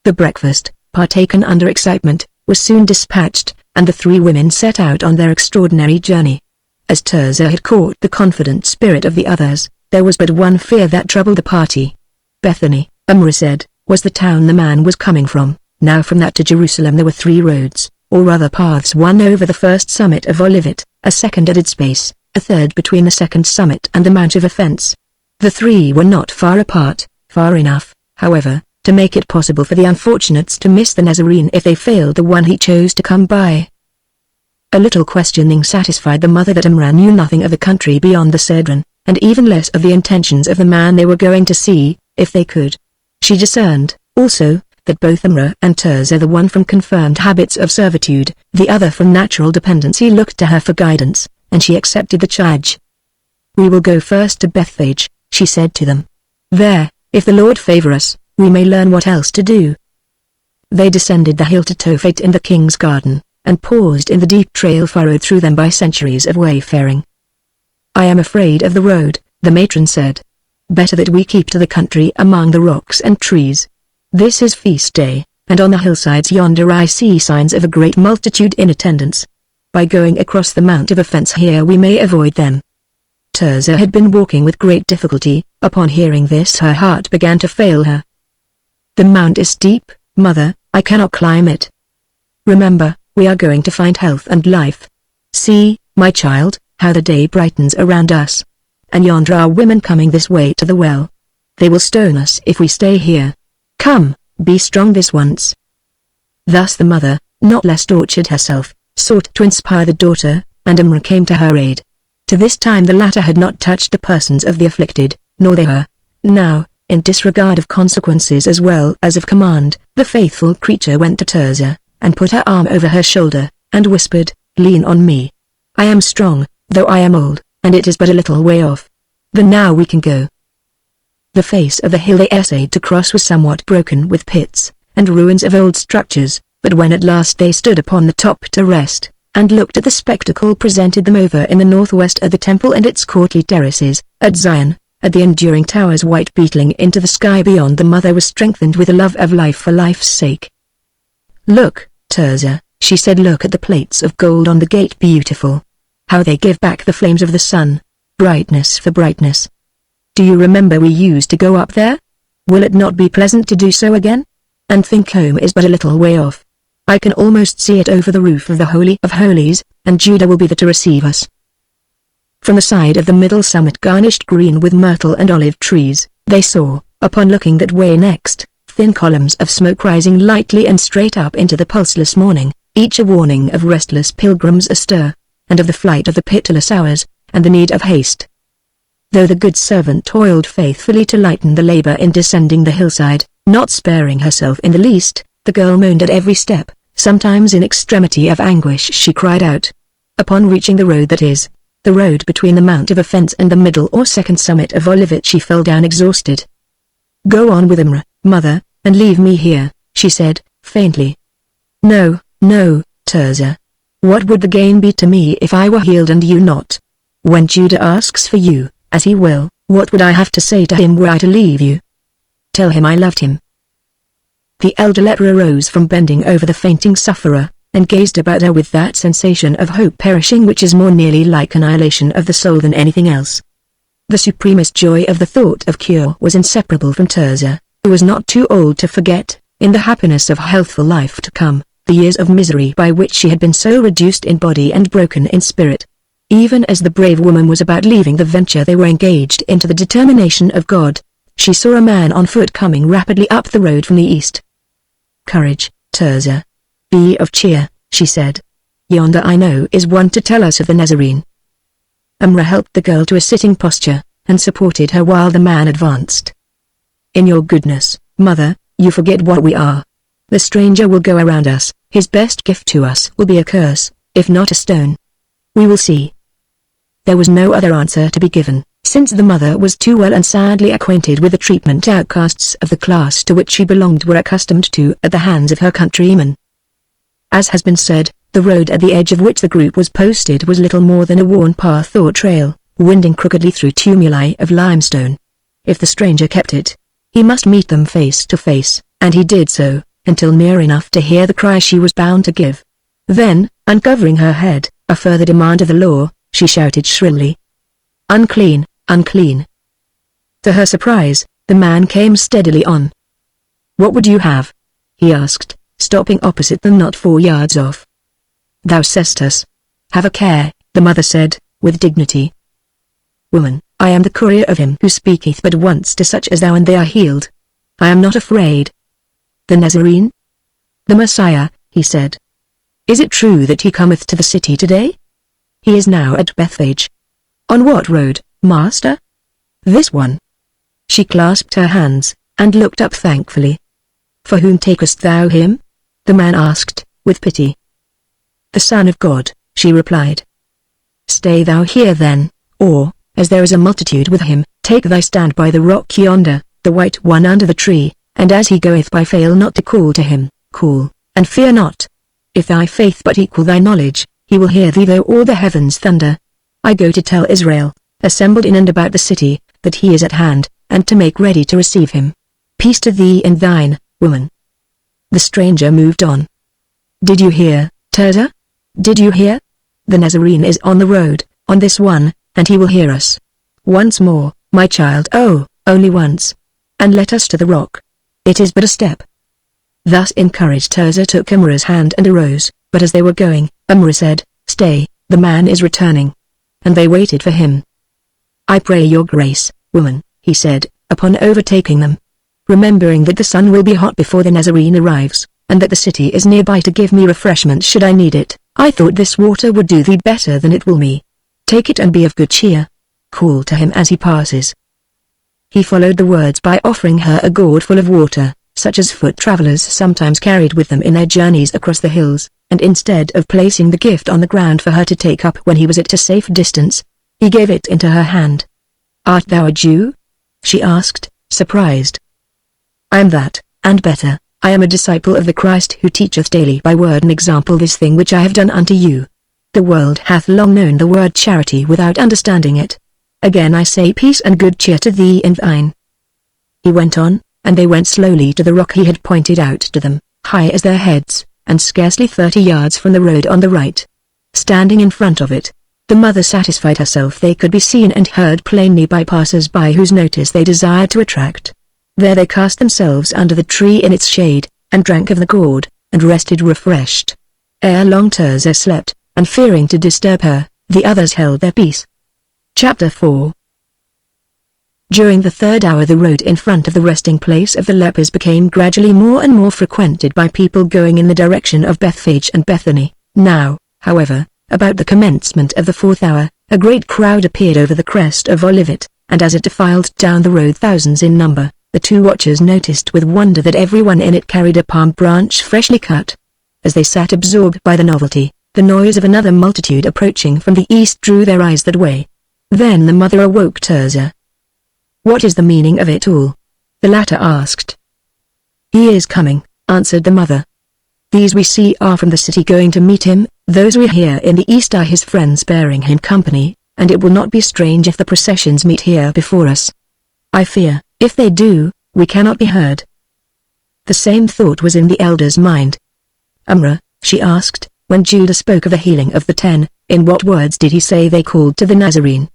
The breakfast, partaken under excitement, was soon dispatched, and the three women set out on their extraordinary journey. As Tirzah had caught the confident spirit of the others, there was but one fear that troubled the party. Bethany, Umrah said, was the town the man was coming from. Now from that to Jerusalem there were 3 roads, or rather paths, one over the first summit of Olivet, a second at its base, a third between the second summit and the Mount of Offense. The 3 were not far apart, far enough, however, to make it possible for the unfortunates to miss the Nazarene if they failed the one he chose to come by. A little questioning satisfied the mother that Umrah knew nothing of the country beyond the Cedron, and even less of the intentions of the man they were going to see, if they could. She discerned, also, that both Umrah and Tirzah, the one from confirmed habits of servitude, the other from natural dependency, looked to her for guidance, and she accepted the charge. "We will go first to Bethphage," she said to them. "There, if the Lord favor us, we may learn what else to do." They descended the hill to Tophet in the king's garden, and paused in the deep trail furrowed through them by centuries of wayfaring. "I am afraid of the road," the matron said. "Better that we keep to the country among the rocks and trees. This is feast day, and on the hillsides yonder I see signs of a great multitude in attendance. By going across the Mount of Offense here we may avoid them." Tirzah had been walking with great difficulty. Upon hearing this her heart began to fail her. "The mount is steep, mother, I cannot climb it." "Remember, we are going to find health and life. See, my child, how the day brightens around us. And yonder are women coming this way to the well. They will stone us if we stay here. Come, be strong this once." Thus the mother, not less tortured herself, sought to inspire the daughter, and Umrah came to her aid. To this time the latter had not touched the persons of the afflicted, nor they her. Now, in disregard of consequences as well as of command, the faithful creature went to Tirzah, and put her arm over her shoulder, and whispered, "Lean on me. I am strong, though I am old, and it is but a little way off. Then now we can go. The face of the hill they essayed to cross was somewhat broken with pits and ruins of old structures, but when at last they stood upon the top to rest, and looked at the spectacle presented them over in the northwest at the temple and its courtly terraces, at Zion, at the enduring towers white beetling into the sky beyond, the mother was strengthened with a love of life for life's sake. "Look, Tirzah," she said, "look at the plates of gold on the gate, beautiful. How they give back the flames of the sun, brightness for brightness. Do you remember we used to go up there? Will it not be pleasant to do so again? And think, home is but a little way off. I can almost see it over the roof of the Holy of Holies, and Judah will be there to receive us." From the side of the middle summit, garnished green with myrtle and olive trees, they saw, upon looking that way next, thin columns of smoke rising lightly and straight up into the pulseless morning, each a warning of restless pilgrims astir, and of the flight of the pitiless hours, and the need of haste. Though the good servant toiled faithfully to lighten the labor in descending the hillside, not sparing herself in the least, the girl moaned at every step. Sometimes in extremity of anguish she cried out. Upon reaching the road that is, the road between the Mount of Offense and the middle or second summit of Olivet, she fell down exhausted. "Go on with Imra, mother, and leave me here," she said, faintly. "No, no, Tirzah. What would the gain be to me if I were healed and you not? When Judah asks for you, as he will, what would I have to say to him were I to leave you? Tell him I loved him." The elder leper arose from bending over the fainting sufferer, and gazed about her with that sensation of hope perishing which is more nearly like annihilation of the soul than anything else. The supremest joy of the thought of cure was inseparable from Tirzah, who was not too old to forget, in the happiness of healthful life to come, the years of misery by which she had been so reduced in body and broken in spirit. Even as the brave woman was about leaving the venture they were engaged into the determination of God, she saw a man on foot coming rapidly up the road from the east. "Courage, Tirzah. Be of cheer," she said. "Yonder I know is one to tell us of the Nazarene." Imra helped the girl to a sitting posture, and supported her while the man advanced. "In your goodness, mother, you forget what we are. The stranger will go around us, his best gift to us will be a curse, if not a stone. We will see." There was no other answer to be given, since the mother was too well and sadly acquainted with the treatment outcasts of the class to which she belonged were accustomed to at the hands of her countrymen. As has been said, the road at the edge of which the group was posted was little more than a worn path or trail, winding crookedly through tumuli of limestone. If the stranger kept it, he must meet them face to face, and he did so, until near enough to hear the cry she was bound to give. Then, uncovering her head, a further demand of the law, she shouted shrilly, "Unclean, unclean." To her surprise, the man came steadily on. "What would you have?" he asked, stopping opposite them not 4 yards off. "Thou sayest us. Have a care," the mother said, with dignity. "Woman, I am the courier of him who speaketh but once to such as thou, and they are healed. I am not afraid." "The Nazarene?" "The Messiah," he said. "Is it true that he cometh to the city today?" "He is now at Bethphage." "On what road, master?" "This one." She clasped her hands, and looked up thankfully. "For whom takest thou him?" the man asked, with pity. "The Son of God," she replied. "Stay thou here then, or, as there is a multitude with him, take thy stand by the rock yonder, the white one under the tree, and as he goeth by fail not to call to him, call, and fear not. If thy faith but equal thy knowledge, he will hear thee though all the heavens thunder. I go to tell Israel, assembled in and about the city, that he is at hand, and to make ready to receive him. Peace to thee and thine, woman." The stranger moved on. "Did you hear, Tirzah? Did you hear? The Nazarene is on the road, on this one, and he will hear us. Once more, my child, oh, only once. And let us to the rock. It is but a step." Thus encouraged, Tirzah took Imra's hand and arose, but as they were going, Imra said, "Stay, the man is returning." And they waited for him. "I pray your grace, woman," he said, upon overtaking them. "Remembering that the sun will be hot before the Nazarene arrives, and that the city is nearby to give me refreshment should I need it, I thought this water would do thee better than it will me. Take it and be of good cheer. Call to him as he passes." He followed the words by offering her a gourd full of water, such as foot travelers sometimes carried with them in their journeys across the hills, and instead of placing the gift on the ground for her to take up when he was at a safe distance, He gave it into her hand. "Art thou a Jew?" she asked, surprised. "I am that, and better. I am a disciple of the Christ who teacheth daily by word and example this thing which I have done unto you. The world hath long known the word charity without understanding it. Again I say peace and good cheer to thee and thine." He went on, and they went slowly to the rock he had pointed out to them, high as their heads, and scarcely 30 yards from the road on the right. Standing in front of it, the mother satisfied herself they could be seen and heard plainly by passers-by whose notice they desired to attract. There they cast themselves under the tree in its shade, and drank of the gourd, and rested refreshed. Ere long Tirzah slept, and fearing to disturb her, the others held their peace. Chapter 4. During the third hour the road in front of the resting place of the lepers became gradually more and more frequented by people going in the direction of Bethphage and Bethany. Now, however, about the commencement of the fourth hour, a great crowd appeared over the crest of Olivet, and as it defiled down the road thousands in number, the two watchers noticed with wonder that everyone in it carried a palm branch freshly cut. As they sat absorbed by the novelty, the noise of another multitude approaching from the east drew their eyes that way. Then the mother awoke Tirzah. "What is the meaning of it all?" the latter asked. "He is coming," answered the mother. "These we see are from the city going to meet him, those we hear in the east are his friends bearing him company, and it will not be strange if the processions meet here before us. I fear, if they do, we cannot be heard." The same thought was in the elder's mind. "Umrah," she asked, when Judah spoke of the healing of the 10, in what words did he say they called to the Nazarene?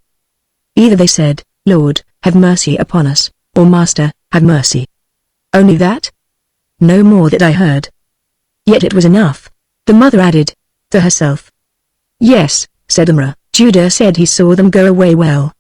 Either they said, "Lord, have mercy upon us," or "Master, have mercy." Only that? No more that I heard. Yet it was enough. The mother added, to herself. "Yes," said Umrah, "Judah said he saw them go away well."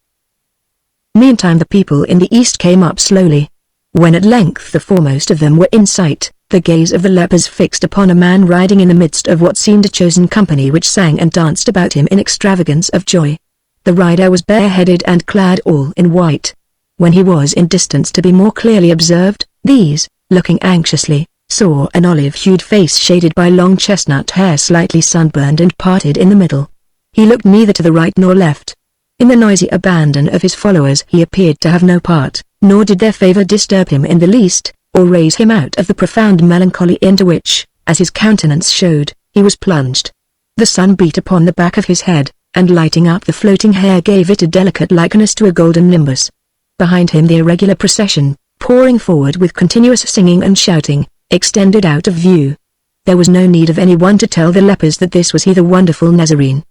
Meantime the people in the east came up slowly. When at length the foremost of them were in sight, the gaze of the lepers fixed upon a man riding in the midst of what seemed a chosen company which sang and danced about him in extravagance of joy. The rider was bareheaded and clad all in white. When he was in distance to be more clearly observed, these, looking anxiously, saw an olive-hued face shaded by long chestnut hair slightly sunburned and parted in the middle. He looked neither to the right nor left. In the noisy abandon of his followers he appeared to have no part, nor did their favor disturb him in the least, or raise him out of the profound melancholy into which, as his countenance showed, he was plunged. The sun beat upon the back of his head, and lighting up the floating hair gave it a delicate likeness to a golden nimbus. Behind him the irregular procession, pouring forward with continuous singing and shouting, extended out of view. There was no need of anyone to tell the lepers that this was he, the wonderful Nazarene.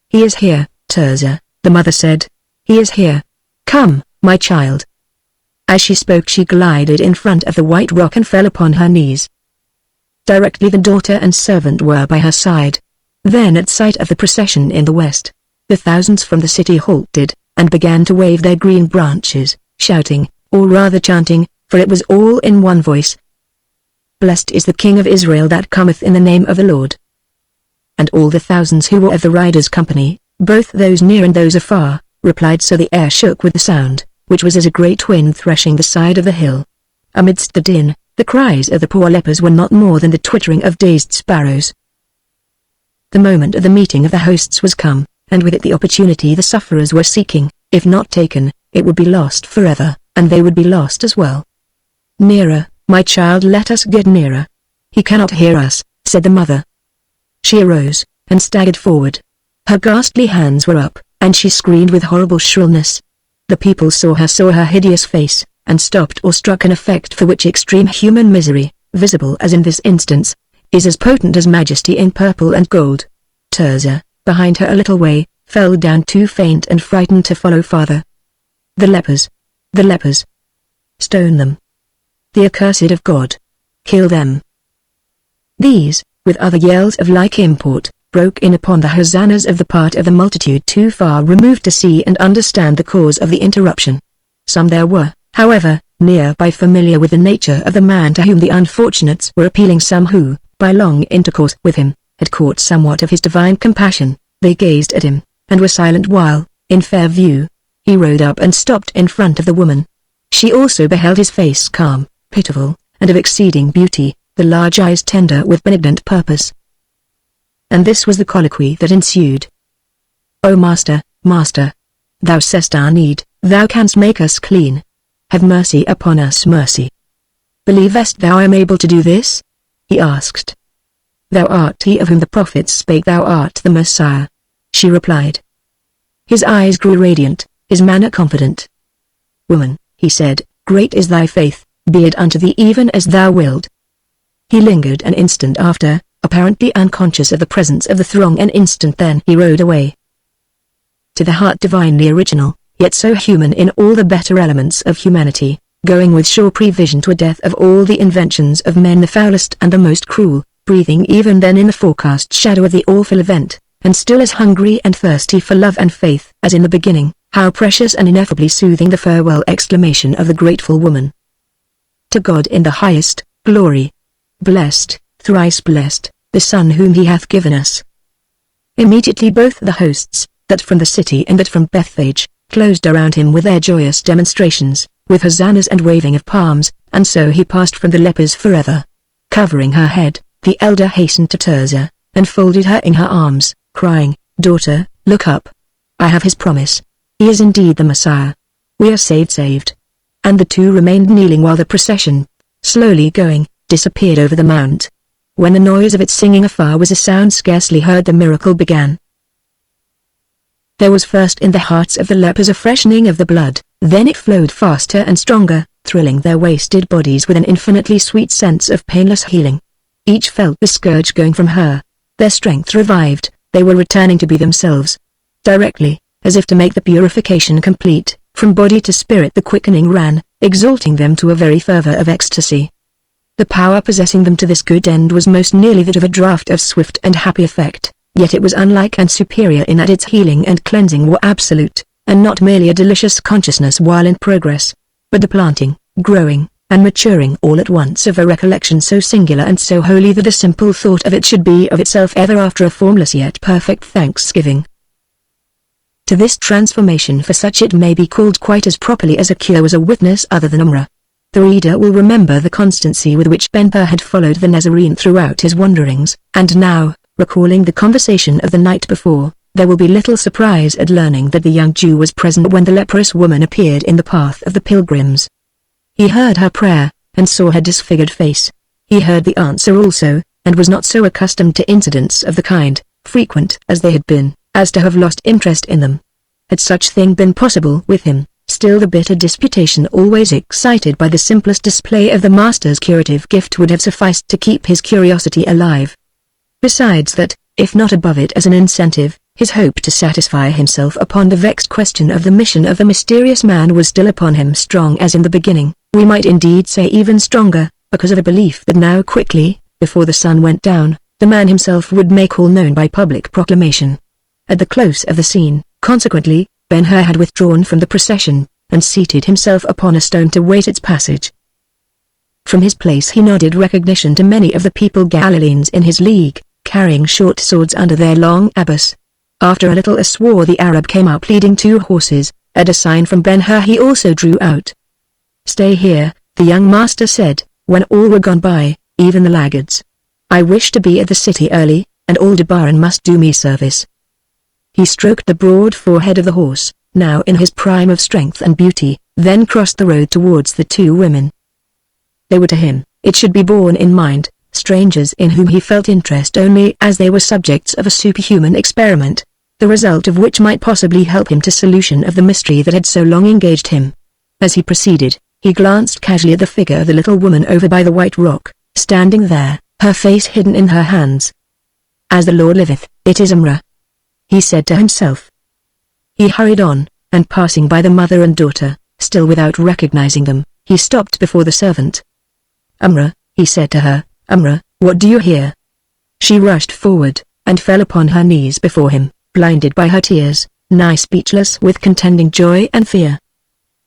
"He is here, Tirzah," the mother said. "He is here. Come, my child." As she spoke she glided in front of the white rock and fell upon her knees. Directly the daughter and servant were by her side. Then at sight of the procession in the west, the thousands from the city halted, and began to wave their green branches, shouting, or rather chanting, for it was all in one voice, "Blessed is the King of Israel that cometh in the name of the Lord." And all the thousands who were of the riders' company, both those near and those afar, replied, so the air shook with the sound, which was as a great wind threshing the side of the hill. Amidst the din, the cries of the poor lepers were not more than the twittering of dazed sparrows. The moment of the meeting of the hosts was come, and with it the opportunity the sufferers were seeking. If not taken, it would be lost forever, and they would be lost as well. "Nearer, my child, let us get nearer. He cannot hear us," said the mother. She arose, and staggered forward. Her ghastly hands were up, and she screamed with horrible shrillness. The people saw her hideous face, and stopped awe-struck, an effect for which extreme human misery, visible as in this instance, is as potent as majesty in purple and gold. Tirzah, behind her a little way, fell down too faint and frightened to follow farther. The lepers! The lepers! Stone them! The accursed of God! Kill them! These, with other yells of like import, broke in upon the hosannas of the part of the multitude too far removed to see and understand the cause of the interruption. Some there were, however, nearby familiar with the nature of the man to whom the unfortunates were appealing, some who, by long intercourse with him, had caught somewhat of his divine compassion. They gazed at him, and were silent while, in fair view, he rode up and stopped in front of the woman. She also beheld his face calm, pitiful, and of exceeding beauty, the large eyes tender with benignant purpose. And this was the colloquy that ensued. "O Master, Master. Thou sayest our need, thou canst make us clean. Have mercy upon us, mercy. Believest thou I am able to do this? He asked. Thou art he of whom the prophets spake, thou art the Messiah. She replied. His eyes grew radiant, his manner confident. Woman, he said, great is thy faith, be it unto thee even as thou wilt. He lingered an instant after, apparently unconscious of the presence of the throng. An instant then he rode away. To the heart divinely original, yet so human in all the better elements of humanity, going with sure prevision to a death of all the inventions of men, the foulest and the most cruel, breathing even then in the forecast shadow of the awful event, and still as hungry and thirsty for love and faith as in the beginning, how precious and ineffably soothing the farewell exclamation of the grateful woman. To God in the highest, glory. Blessed, thrice blessed, the Son whom he hath given us. Immediately both the hosts, that from the city and that from Bethphage, closed around him with their joyous demonstrations, with hosannas and waving of palms, and so he passed from the lepers forever. Covering her head, the elder hastened to Tirzah, and folded her in her arms, crying, Daughter, look up. I have his promise. He is indeed the Messiah. We are saved. And the two remained kneeling while the procession, slowly going, disappeared over the mount. When the noise of its singing afar was a sound scarcely heard, the miracle began. There was first in the hearts of the lepers a freshening of the blood, then it flowed faster and stronger, thrilling their wasted bodies with an infinitely sweet sense of painless healing. Each felt the scourge going from her. Their strength revived, they were returning to be themselves. Directly, as if to make the purification complete, from body to spirit the quickening ran, exalting them to a very fervor of ecstasy. The power possessing them to this good end was most nearly that of a draught of swift and happy effect, yet it was unlike and superior in that its healing and cleansing were absolute, and not merely a delicious consciousness while in progress, but the planting, growing, and maturing all at once of a recollection so singular and so holy that a simple thought of it should be of itself ever after a formless yet perfect thanksgiving. To this transformation, for such it may be called quite as properly as a cure, was a witness other than Umrah. The reader will remember the constancy with which Ben-Hur had followed the Nazarene throughout his wanderings, and now, recalling the conversation of the night before, there will be little surprise at learning that the young Jew was present when the leprous woman appeared in the path of the pilgrims. He heard her prayer, and saw her disfigured face. He heard the answer also, and was not so accustomed to incidents of the kind, frequent as they had been, as to have lost interest in them. Had such thing been possible with him, still the bitter disputation always excited by the simplest display of the Master's curative gift would have sufficed to keep his curiosity alive. Besides that, if not above it as an incentive, his hope to satisfy himself upon the vexed question of the mission of the mysterious man was still upon him, strong as in the beginning, we might indeed say even stronger, because of a belief that now quickly, before the sun went down, the man himself would make all known by public proclamation. At the close of the scene, consequently, Ben-Hur had withdrawn from the procession, and seated himself upon a stone to wait its passage. From his place he nodded recognition to many of the people Galileans in his league, carrying short swords under their long abas. After a little a swarthy Arab came up leading 2 horses, at a sign from Ben-Hur he also drew out. Stay here, the young master said, when all were gone by, even the laggards. I wish to be at the city early, and Aldebaran must do me service. He stroked the broad forehead of the horse, now in his prime of strength and beauty, then crossed the road towards the 2 women. They were to him, it should be borne in mind, strangers in whom he felt interest only as they were subjects of a superhuman experiment, the result of which might possibly help him to solution of the mystery that had so long engaged him. As he proceeded, he glanced casually at the figure of the little woman over by the white rock, standing there, her face hidden in her hands. As the Lord liveth, it is Umrah, he said to himself. He hurried on, and passing by the mother and daughter, still without recognizing them, he stopped before the servant. Umrah, he said to her, Umrah, what do you here? She rushed forward, and fell upon her knees before him, blinded by her tears, nigh speechless with contending joy and fear.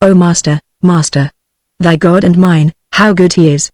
O Master, Master! Thy God and mine, how good he is!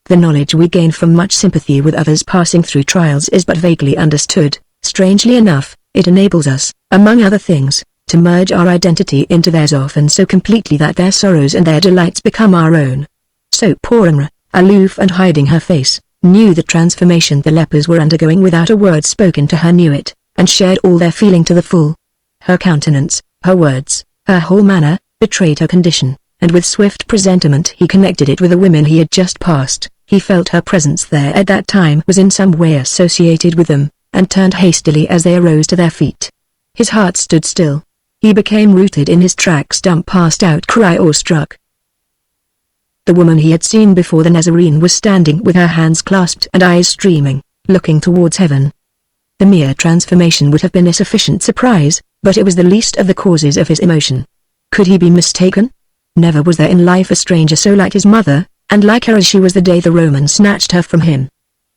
The knowledge we gain from much sympathy with others passing through trials is but vaguely understood. Strangely enough, it enables us, among other things, to merge our identity into theirs often so completely that their sorrows and their delights become our own. So poor Umrah, aloof and hiding her face, knew the transformation the lepers were undergoing without a word spoken to her, knew it, and shared all their feeling to the full. Her countenance, her words, her whole manner, betrayed her condition, and with swift presentiment he connected it with the women he had just passed. He felt her presence there at that time was in some way associated with them, and turned hastily as they arose to their feet. His heart stood still. He became rooted in his tracks, dumb past outcry awestruck. The woman he had seen before the Nazarene was standing with her hands clasped and eyes streaming, looking towards heaven. The mere transformation would have been a sufficient surprise, but it was the least of the causes of his emotion. Could he be mistaken? Never was there in life a stranger so like his mother, and like her as she was the day the Roman snatched her from him.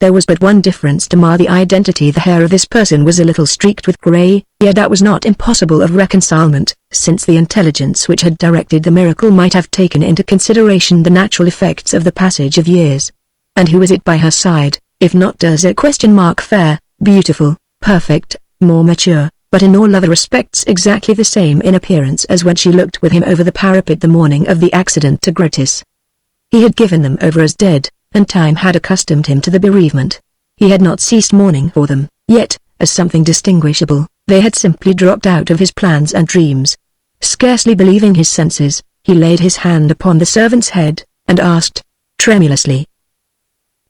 There was but one difference to mar the identity. The hair of this person was a little streaked with grey, yet that was not impossible of reconcilement, since the intelligence which had directed the miracle might have taken into consideration the natural effects of the passage of years. And who was it by her side, if not Teresa? Fair, beautiful, perfect, more mature, but in all other respects exactly the same in appearance as when she looked with him over the parapet the morning of the accident to Gratis. He had given them over as dead, and time had accustomed him to the bereavement. He had not ceased mourning for them, yet, as something distinguishable, they had simply dropped out of his plans and dreams. Scarcely believing his senses, he laid his hand upon the servant's head, and asked, tremulously,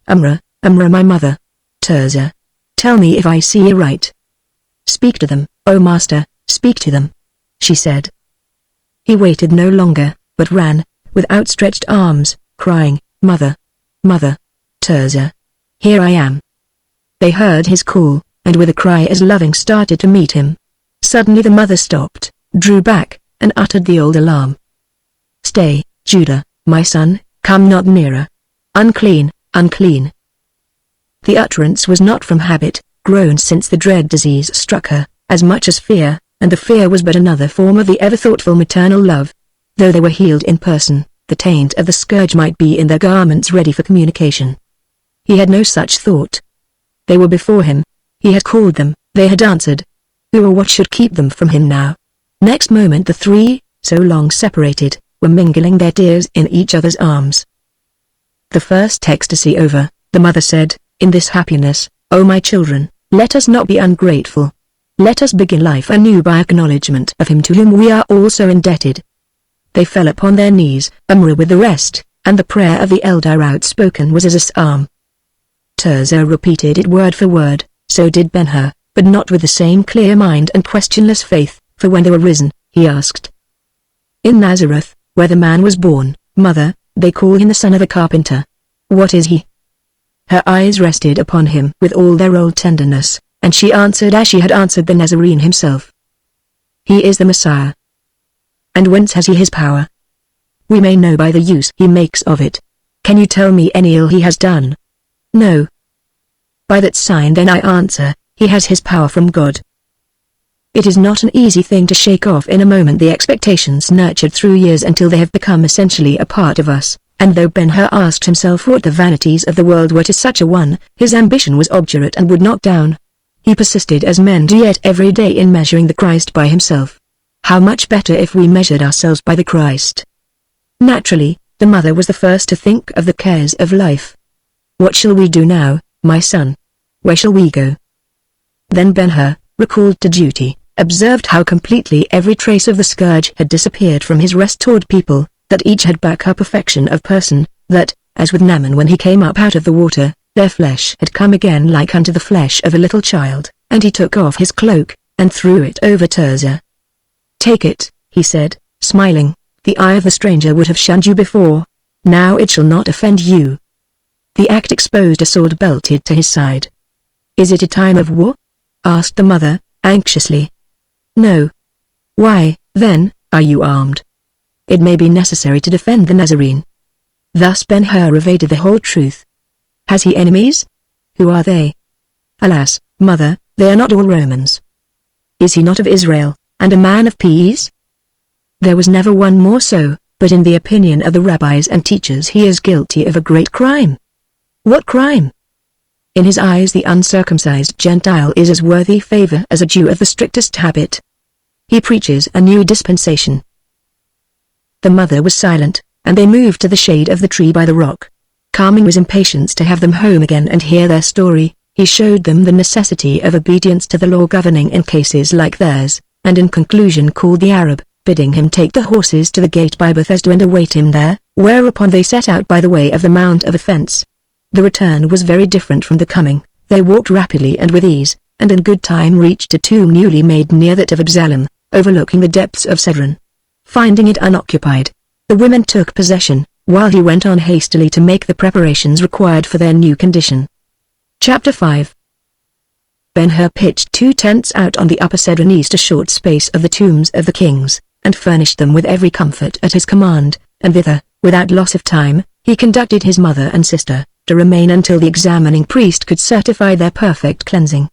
Amra, my mother. Teresa. Tell me if I see aright. Speak to them, O master, speak to them, she said. He waited no longer, but ran, with outstretched arms, crying, Mother, Teresa. Here I am. They heard his call, and with a cry as loving started to meet him. Suddenly the mother stopped, drew back, and uttered the old alarm. Stay, Judah, my son, come not nearer. Unclean, unclean. The utterance was not from habit, grown since the dread disease struck her, as much as fear, and the fear was but another form of the ever-thoughtful maternal love. Though they were healed in person, the taint of the scourge might be in their garments ready for communication. He had no such thought. They were before him. He had called them, they had answered. Who or what should keep them from him now? Next moment the three, so long separated, were mingling their tears in each other's arms. The first ecstasy over, the mother said, in this happiness, O my children, let us not be ungrateful. Let us begin life anew by acknowledgement of him to whom we are also indebted. They fell upon their knees, Amra with the rest, and the prayer of the elder outspoken was as a psalm. Teresa repeated it word for word, so did Ben-Hur, but not with the same clear mind and questionless faith, for when they were risen, he asked. In Nazareth, where the man was born, mother, they call him the son of a carpenter. What is he? Her eyes rested upon him with all their old tenderness, and she answered as she had answered the Nazarene himself. He is the Messiah. And whence has he his power? We may know by the use he makes of it. Can you tell me any ill he has done? No. By that sign then I answer, he has his power from God. It is not an easy thing to shake off in a moment the expectations nurtured through years until they have become essentially a part of us, and though Ben-Hur asked himself what the vanities of the world were to such a one, his ambition was obdurate and would not down. He persisted as men do yet every day in measuring the Christ by himself. How much better if we measured ourselves by the Christ. Naturally, the mother was the first to think of the cares of life. What shall we do now, my son? Where shall we go? Then Ben-Hur, recalled to duty, observed how completely every trace of the scourge had disappeared from his restored people, that each had back her perfection of person, that, as with Naaman when he came up out of the water, their flesh had come again like unto the flesh of a little child, and he took off his cloak, and threw it over Teresa. Take it, he said, smiling, the eye of the stranger would have shunned you before. Now it shall not offend you. The act exposed a sword belted to his side. Is it a time of war? Asked the mother, anxiously. No. Why, then, are you armed? It may be necessary to defend the Nazarene. Thus Ben-Hur evaded the whole truth. Has he enemies? Who are they? Alas, mother, they are not all Romans. Is he not of Israel, and a man of peace? There was never one more so, but in the opinion of the rabbis and teachers he is guilty of a great crime. What crime? In his eyes the uncircumcised Gentile is as worthy favor as a Jew of the strictest habit. He preaches a new dispensation. The mother was silent, and they moved to the shade of the tree by the rock. Calming his impatience to have them home again and hear their story, he showed them the necessity of obedience to the law governing in cases like theirs. and in conclusion called the Arab, bidding him take the horses to the gate by Bethesda and await him there, whereupon they set out by the way of the Mount of Offense. The return was very different from the coming. They walked rapidly and with ease, and in good time reached a tomb newly made near that of Absalom, overlooking the depths of Cedron. Finding it unoccupied, the women took possession, while he went on hastily to make the preparations required for their new condition. Chapter 5. Ben-Hur pitched 2 tents out on the upper Cedron east a short space of the tombs of the kings, and furnished them with every comfort at his command, and thither, without loss of time, he conducted his mother and sister, to remain until the examining priest could certify their perfect cleansing.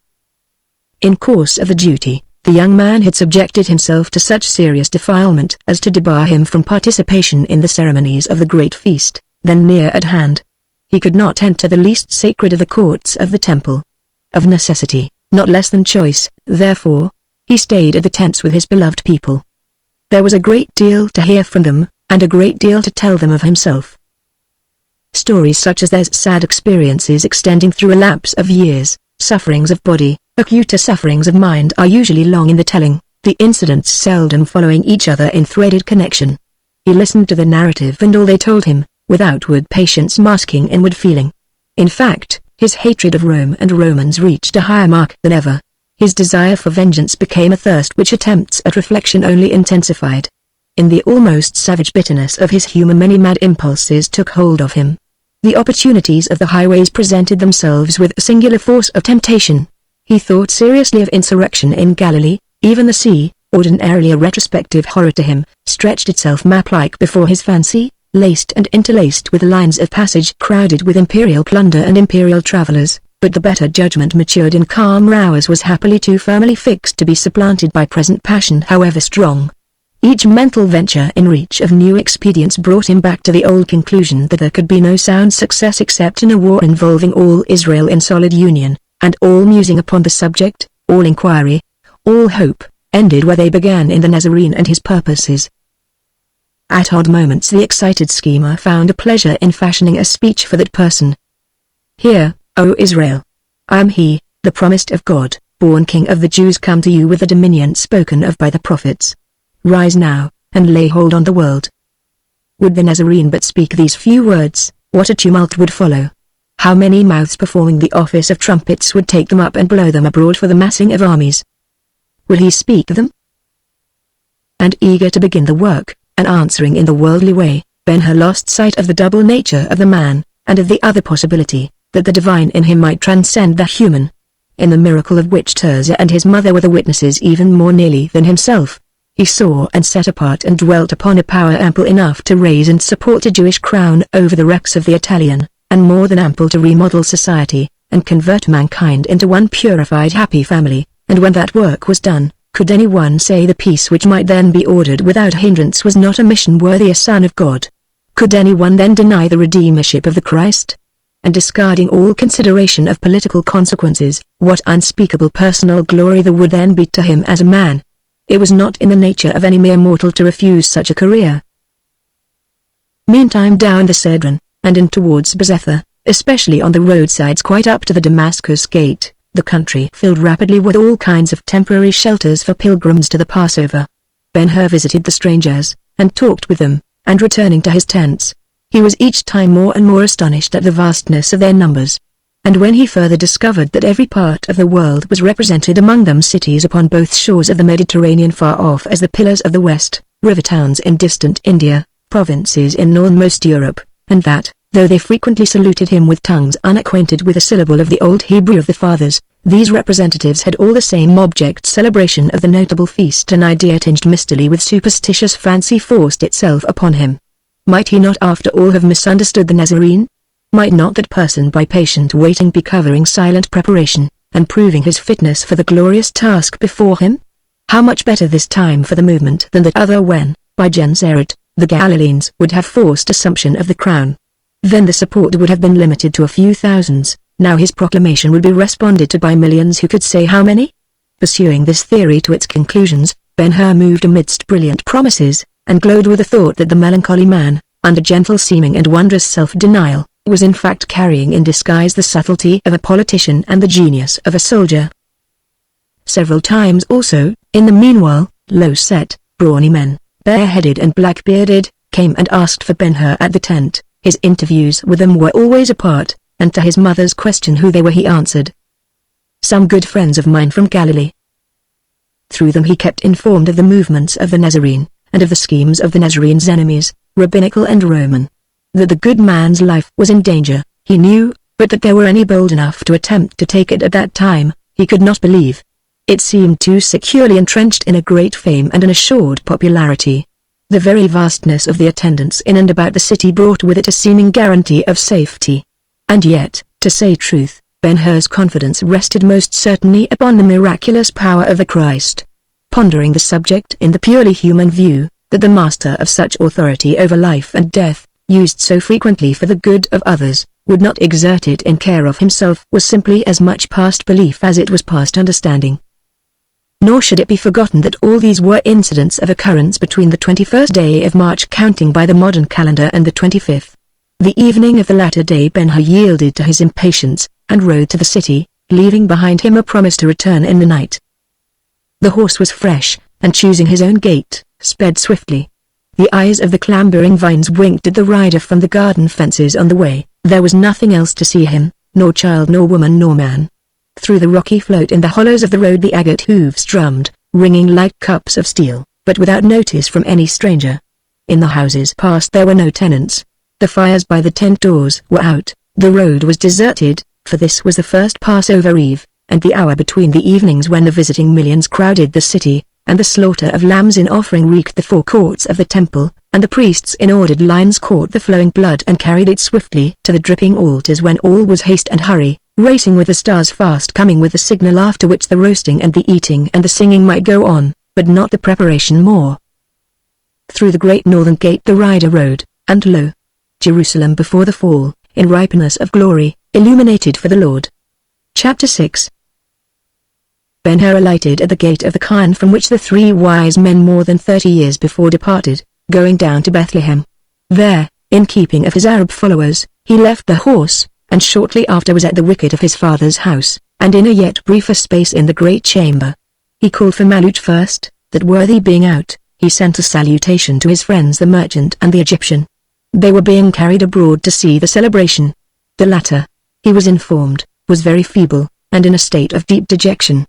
In course of the duty, the young man had subjected himself to such serious defilement as to debar him from participation in the ceremonies of the great feast, then near at hand. He could not enter the least sacred of the courts of the temple. Of necessity, not less than choice, therefore, he stayed at the tents with his beloved people. There was a great deal to hear from them, and a great deal to tell them of himself. Stories such as their sad experiences extending through a lapse of years, sufferings of body, acuter sufferings of mind are usually long in the telling, the incidents seldom following each other in threaded connection. He listened to the narrative and all they told him, with outward patience masking inward feeling. In fact, his hatred of Rome and Romans reached a higher mark than ever. His desire for vengeance became a thirst which attempts at reflection only intensified. In the almost savage bitterness of his humor many mad impulses took hold of him. The opportunities of the highways presented themselves with a singular force of temptation. He thought seriously of insurrection in Galilee. Even the sea, ordinarily a retrospective horror to him, stretched itself map-like before his fancy, laced and interlaced with lines of passage crowded with imperial plunder and imperial travelers, but the better judgment matured in calmer hours was happily too firmly fixed to be supplanted by present passion however strong. Each mental venture in reach of new expedients brought him back to the old conclusion that there could be no sound success except in a war involving all Israel in solid union, and all musing upon the subject, all inquiry, all hope, ended where they began in the Nazarene and his purposes. At odd moments the excited schemer found a pleasure in fashioning a speech for that person. "Hear, O Israel! I am he, the promised of God, born King of the Jews, come to you with the dominion spoken of by the prophets. Rise now, and lay hold on the world." Would the Nazarene but speak these few words, what a tumult would follow! How many mouths performing the office of trumpets would take them up and blow them abroad for the massing of armies! Will he speak them? And eager to begin the work, and answering in the worldly way, Ben-Hur lost sight of the double nature of the man, and of the other possibility, that the divine in him might transcend the human. In the miracle of which Tirzah and his mother were the witnesses even more nearly than himself, he saw and set apart and dwelt upon a power ample enough to raise and support a Jewish crown over the wrecks of the Italian, and more than ample to remodel society, and convert mankind into one purified happy family, and when that work was done, could anyone say the peace which might then be ordered without hindrance was not a mission worthy a Son of God? Could anyone then deny the redeemership of the Christ? And discarding all consideration of political consequences, what unspeakable personal glory there would then be to him as a man! It was not in the nature of any mere mortal to refuse such a career. Meantime down the Cedron, and in towards Bezetha, especially on the roadsides quite up to the Damascus gate, the country filled rapidly with all kinds of temporary shelters for pilgrims to the Passover. Ben-Hur visited the strangers, and talked with them, and returning to his tents, he was each time more and more astonished at the vastness of their numbers. And when he further discovered that every part of the world was represented among them, cities upon both shores of the Mediterranean far off as the pillars of the West, river towns in distant India, provinces in northernmost Europe, and that, though they frequently saluted him with tongues unacquainted with a syllable of the old Hebrew of the fathers, these representatives had all the same object celebration of the notable feast, an idea tinged mistily with superstitious fancy forced itself upon him. Might he not after all have misunderstood the Nazarene? Might not that person by patient waiting be covering silent preparation, and proving his fitness for the glorious task before him? How much better this time for the movement than that other when, by Gennesaret, the Galileans would have forced assumption of the crown. Then the support would have been limited to a few thousands, now his proclamation would be responded to by millions who could say how many? Pursuing this theory to its conclusions, Ben-Hur moved amidst brilliant promises, and glowed with the thought that the melancholy man, under gentle seeming and wondrous self-denial, was in fact carrying in disguise the subtlety of a politician and the genius of a soldier. Several times also, in the meanwhile, low-set, brawny men, bare-headed and black-bearded, came and asked for Ben-Hur at the tent. His interviews with them were always apart, and to his mother's question who they were he answered, "Some good friends of mine from Galilee." Through them he kept informed of the movements of the Nazarene, and of the schemes of the Nazarene's enemies, rabbinical and Roman. That the good man's life was in danger, he knew, but that there were any bold enough to attempt to take it at that time, he could not believe. It seemed too securely entrenched in a great fame and an assured popularity. The very vastness of the attendance in and about the city brought with it a seeming guarantee of safety. And yet, to say truth, Ben-Hur's confidence rested most certainly upon the miraculous power of the Christ. Pondering the subject in the purely human view, that the master of such authority over life and death, used so frequently for the good of others, would not exert it in care of himself was simply as much past belief as it was past understanding. Nor should it be forgotten that all these were incidents of occurrence between the 21st day of March counting by the modern calendar and the 25th. The evening of the latter day Ben-Hur yielded to his impatience, and rode to the city, leaving behind him a promise to return in the night. The horse was fresh, and choosing his own gait, sped swiftly. The eyes of the clambering vines winked at the rider from the garden fences on the way. There was nothing else to see him, nor child nor woman nor man. Through the rocky float in the hollows of the road the agate hooves drummed, ringing like cups of steel, but without notice from any stranger. In the houses past there were no tenants. The fires by the tent doors were out, the road was deserted, for this was the first Passover Eve, and the hour between the evenings when the visiting millions crowded the city, and the slaughter of lambs in offering reeked the forecourts of the temple, and the priests in ordered lines caught the flowing blood and carried it swiftly to the dripping altars when all was haste and hurry, racing with the stars fast coming with the signal after which the roasting and the eating and the singing might go on, but not the preparation more. Through the great northern gate the rider rode, and lo! Jerusalem before the fall, in ripeness of glory, illuminated for the Lord. Chapter 6. Ben-Hur alighted at the gate of the Khan from which the 3 wise men more than 30 years before departed, going down to Bethlehem. There, in keeping of his Arab followers, he left the horse, and shortly after was at the wicket of his father's house, and in a yet briefer space in the great chamber. He called for Maluch first, that worthy being out, he sent a salutation to his friends the merchant and the Egyptian. They were being carried abroad to see the celebration. The latter, he was informed, was very feeble, and in a state of deep dejection.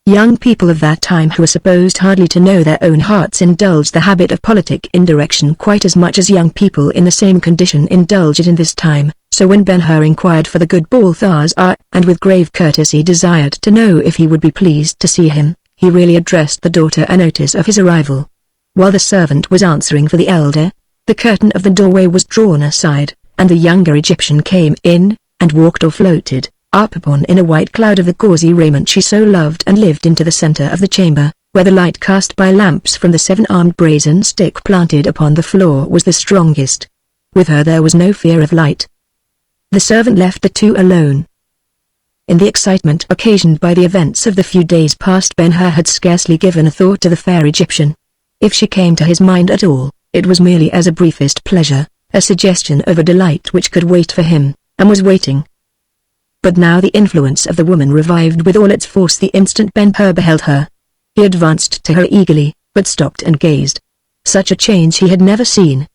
Young people of that time who were supposed hardly to know their own hearts indulged the habit of politic indirection quite as much as young people in the same condition indulge it in this time, so when Ben-Hur inquired for the good Balthazar, and with grave courtesy desired to know if he would be pleased to see him, he really addressed the daughter a notice of his arrival. While the servant was answering for the elder, the curtain of the doorway was drawn aside, and the younger Egyptian came in, and walked or floated up upon in a white cloud of the gauzy raiment she so loved and lived into the center of the chamber, where the light cast by lamps from the 7-armed brazen stick planted upon the floor was the strongest. With her there was no fear of light. The servant left the two alone. In the excitement occasioned by the events of the few days past Ben-Hur had scarcely given a thought to the fair Egyptian. If she came to his mind at all, it was merely as a briefest pleasure, a suggestion of a delight which could wait for him, and was waiting. But now the influence of the woman revived with all its force the instant Ben-Hur beheld her. He advanced to her eagerly, but stopped and gazed. Such a change he had never seen.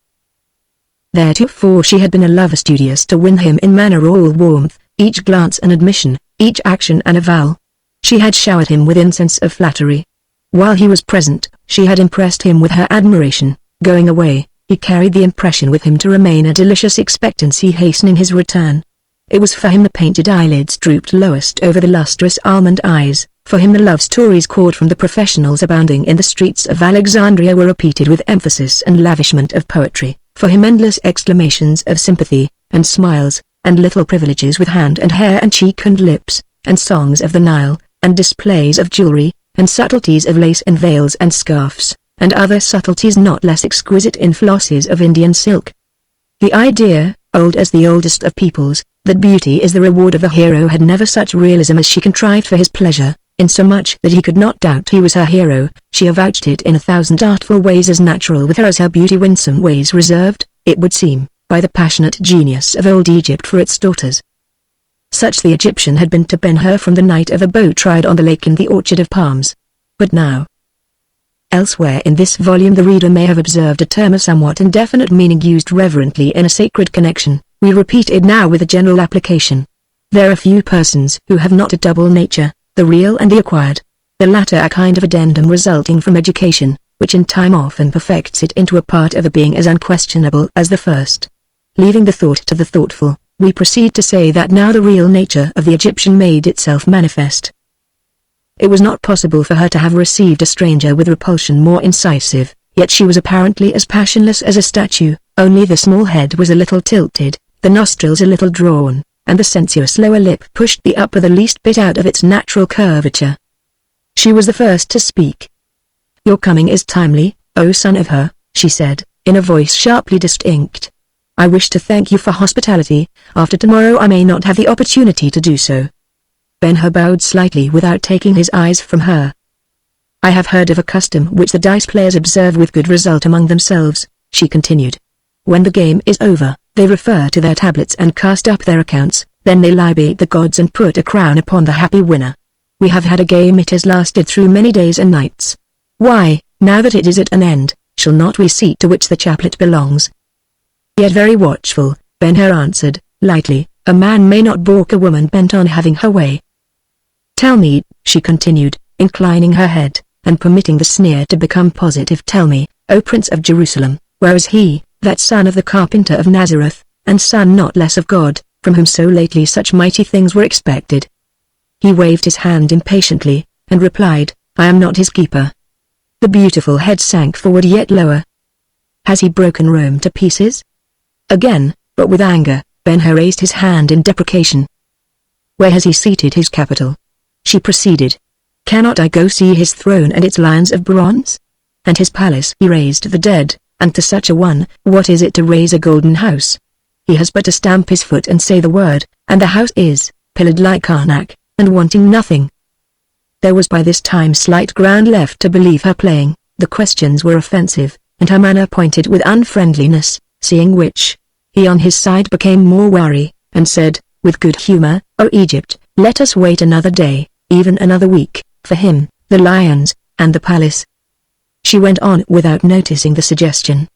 Theretofore she had been a lover studious to win him in manner all warmth, each glance an admission, each action an avowal. She had showered him with incense of flattery. While he was present, she had impressed him with her admiration. Going away, he carried the impression with him to remain a delicious expectancy hastening his return. It was for him the painted eyelids drooped lowest over the lustrous almond eyes, for him the love stories caught from the professionals abounding in the streets of Alexandria were repeated with emphasis and lavishment of poetry, for him endless exclamations of sympathy, and smiles, and little privileges with hand and hair and cheek and lips, and songs of the Nile, and displays of jewelry, and subtleties of lace and veils and scarfs, and other subtleties not less exquisite in flosses of Indian silk. The idea, old as the oldest of peoples, that beauty is the reward of the hero had never such realism as she contrived for his pleasure, insomuch that he could not doubt he was her hero. She avouched it in 1,000 artful ways as natural with her as her beauty winsome ways reserved, it would seem, by the passionate genius of old Egypt for its daughters. Such the Egyptian had been to Ben-Hur from the night of a boat ride on the lake in the Orchard of Palms. But now, elsewhere in this volume the reader may have observed a term of somewhat indefinite meaning used reverently in a sacred connection. We repeat it now with a general application. There are few persons who have not a double nature, the real and the acquired. The latter a kind of addendum resulting from education, which in time often perfects it into a part of a being as unquestionable as the first. Leaving the thought to the thoughtful, we proceed to say that now the real nature of the Egyptian made itself manifest. It was not possible for her to have received a stranger with repulsion more incisive, yet she was apparently as passionless as a statue, only the small head was a little tilted, the nostrils a little drawn, and the sensuous lower lip pushed the upper the least bit out of its natural curvature. She was the first to speak. "Your coming is timely, O son of Her," she said, in a voice sharply distinct. "I wish to thank you for hospitality. After tomorrow I may not have the opportunity to do so." Ben-Hur bowed slightly without taking his eyes from her. "I have heard of a custom which the dice players observe with good result among themselves," she continued. "When the game is over, they refer to their tablets and cast up their accounts, then they libate the gods and put a crown upon the happy winner. We have had a game, it has lasted through many days and nights. Why, now that it is at an end, shall not we see to which the chaplet belongs?" "Yet very watchful," Ben-Hur answered, lightly, "a man may not balk a woman bent on having her way." "Tell me," she continued, inclining her head, and permitting the sneer to become positive, "tell me, O Prince of Jerusalem, where is he, that son of the carpenter of Nazareth, and son not less of God, from whom so lately such mighty things were expected?" He waved his hand impatiently, and replied, "I am not his keeper." The beautiful head sank forward yet lower. "Has he broken Rome to pieces?" Again, but with anger, Ben-Hur raised his hand in deprecation. "Where has he seated his capital?" She proceeded. "Cannot I go see his throne and its lions of bronze? And his palace? He raised the dead, and to such a one, what is it to raise a golden house? He has but to stamp his foot and say the word, and the house is, pillared like Karnak, and wanting nothing." There was by this time slight ground left to believe her playing. The questions were offensive, and her manner pointed with unfriendliness, seeing which, he on his side became more wary, and said, with good humor, "O Egypt, let us wait another day, even another week, for him, the lions, and the palace." She went on without noticing the suggestion.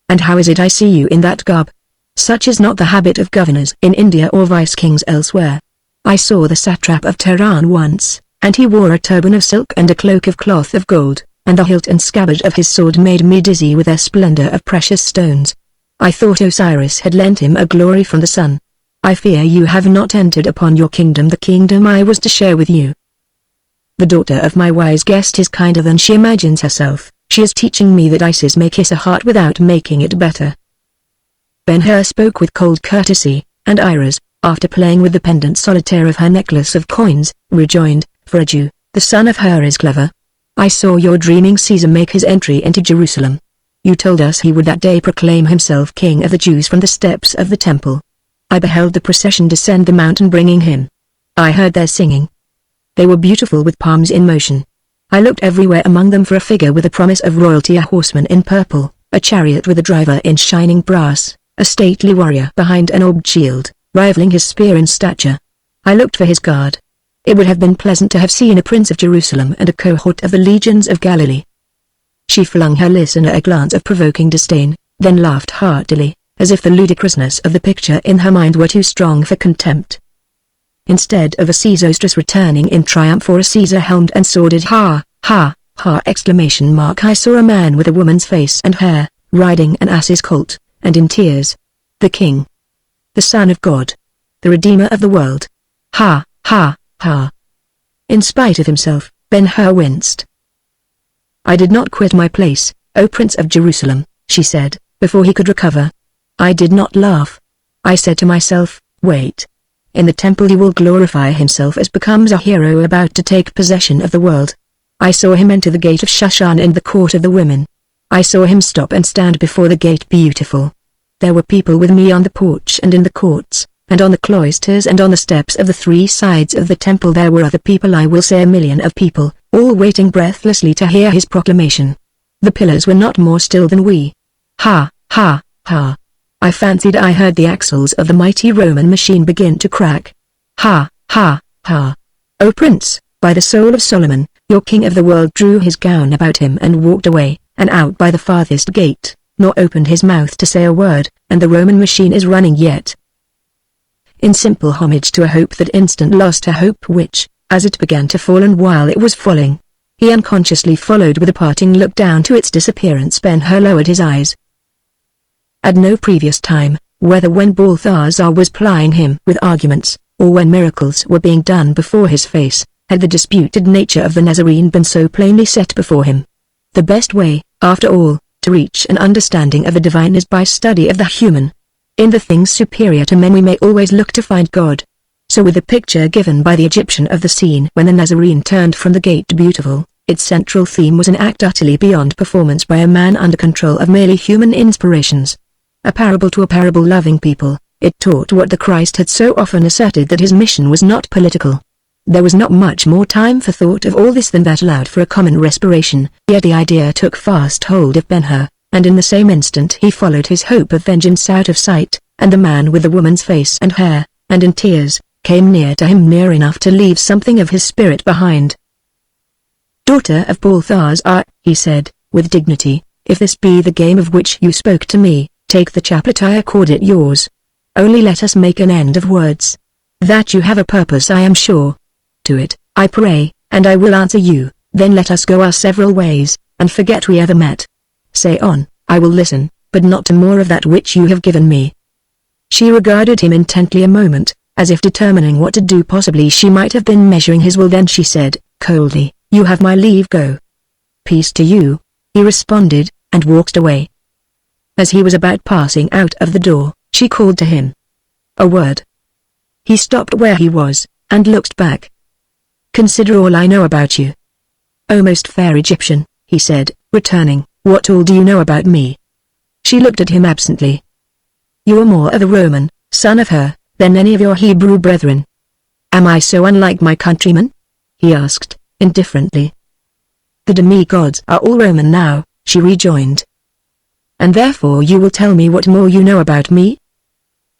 "And how is it I see you in that garb? Such is not the habit of governors in India or vice-kings elsewhere. I saw the satrap of Tehran once, and he wore a turban of silk and a cloak of cloth of gold, and the hilt and scabbard of his sword made me dizzy with their splendor of precious stones. I thought Osiris had lent him a glory from the sun. I fear you have not entered upon your kingdom, the kingdom I was to share with you. The daughter of my wise guest is kinder than she imagines herself. She is teaching me that Isis may kiss a heart without making it better." Ben-Hur spoke with cold courtesy, and Iris, after playing with the pendant solitaire of her necklace of coins, rejoined, "For a Jew, the son of Hur is clever. I saw your dreaming Caesar make his entry into Jerusalem. You told us he would that day proclaim himself king of the Jews from the steps of the temple. I beheld the procession descend the mountain bringing him. I heard their singing. They were beautiful with palms in motion. I looked everywhere among them for a figure with a promise of royalty, a horseman in purple, a chariot with a driver in shining brass, a stately warrior behind an orbed shield, rivaling his spear in stature. I looked for his guard. It would have been pleasant to have seen a prince of Jerusalem and a cohort of the legions of Galilee." She flung her listener a glance of provoking disdain, then laughed heartily, as if the ludicrousness of the picture in her mind were too strong for contempt. Instead of a Caesarstress returning in triumph or a Caesar helmed and sworded ha, ha, ha I saw a man with a woman's face and hair, riding an ass's colt, and in tears. The king. The Son of God. The Redeemer of the world. Ha, ha, ha. In spite of himself, Ben-Hur winced. "I did not quit my place, O Prince of Jerusalem," she said, before he could recover. "I did not laugh. I said to myself, wait. In the temple he will glorify himself as becomes a hero about to take possession of the world. I saw him enter the gate of Shushan and the court of the women. I saw him stop and stand before the gate beautiful. There were people with me on the porch and in the courts, and on the cloisters and on the steps of the three sides of the temple there were other people, I will say 1,000,000 of people, all waiting breathlessly to hear his proclamation. The pillars were not more still than we. Ha, ha, ha. I fancied I heard the axles of the mighty Roman machine begin to crack. Ha, ha, ha. O Prince, by the soul of Solomon, your king of the world drew his gown about him and walked away, and out by the farthest gate, nor opened his mouth to say a word, and the Roman machine is running yet. In simple homage to a hope that instant lost a hope which, as it began to fall and while it was falling, he unconsciously followed with a parting look down to its disappearance. Ben-Hur lowered his eyes. At no previous time, whether when Balthazar was plying him with arguments, or when miracles were being done before his face, had the disputed nature of the Nazarene been so plainly set before him. The best way, after all, to reach an understanding of the divine is by study of the human. In the things superior to men we may always look to find God. So with the picture given by the Egyptian of the scene when the Nazarene turned from the gate beautiful, its central theme was an act utterly beyond performance by a man under control of merely human inspirations. A parable to a parable-loving people, it taught what the Christ had so often asserted, that his mission was not political. There was not much more time for thought of all this than that allowed for a common respiration, yet the idea took fast hold of Ben-Hur, and in the same instant he followed his hope of vengeance out of sight, and the man with the woman's face and hair, and in tears, came near to him, near enough to leave something of his spirit behind. "Daughter of Balthazar," he said, with dignity, "if this be the game of which you spoke to me, take the chaplet I accord it yours. Only let us make an end of words. That you have a purpose I am sure. To it, I pray, and I will answer you, then let us go our several ways, and forget we ever met. Say on, I will listen, but not to more of that which you have given me." She regarded him intently a moment, as if determining what to do. Possibly she might have been measuring his will. Then she said, coldly, "You have my leave, go." "Peace to you," he responded, and walked away. As he was about passing out of the door, she called to him. "A word." He stopped where he was, and looked back. "Consider all I know about you." "O most fair Egyptian," he said, returning, "what all do you know about me?" She looked at him absently. "You are more of a Roman, son of Hur, than any of your Hebrew brethren." "Am I so unlike my countrymen?" he asked, indifferently. "The demigods are all Roman now," she rejoined. "And therefore you will tell me what more you know about me?"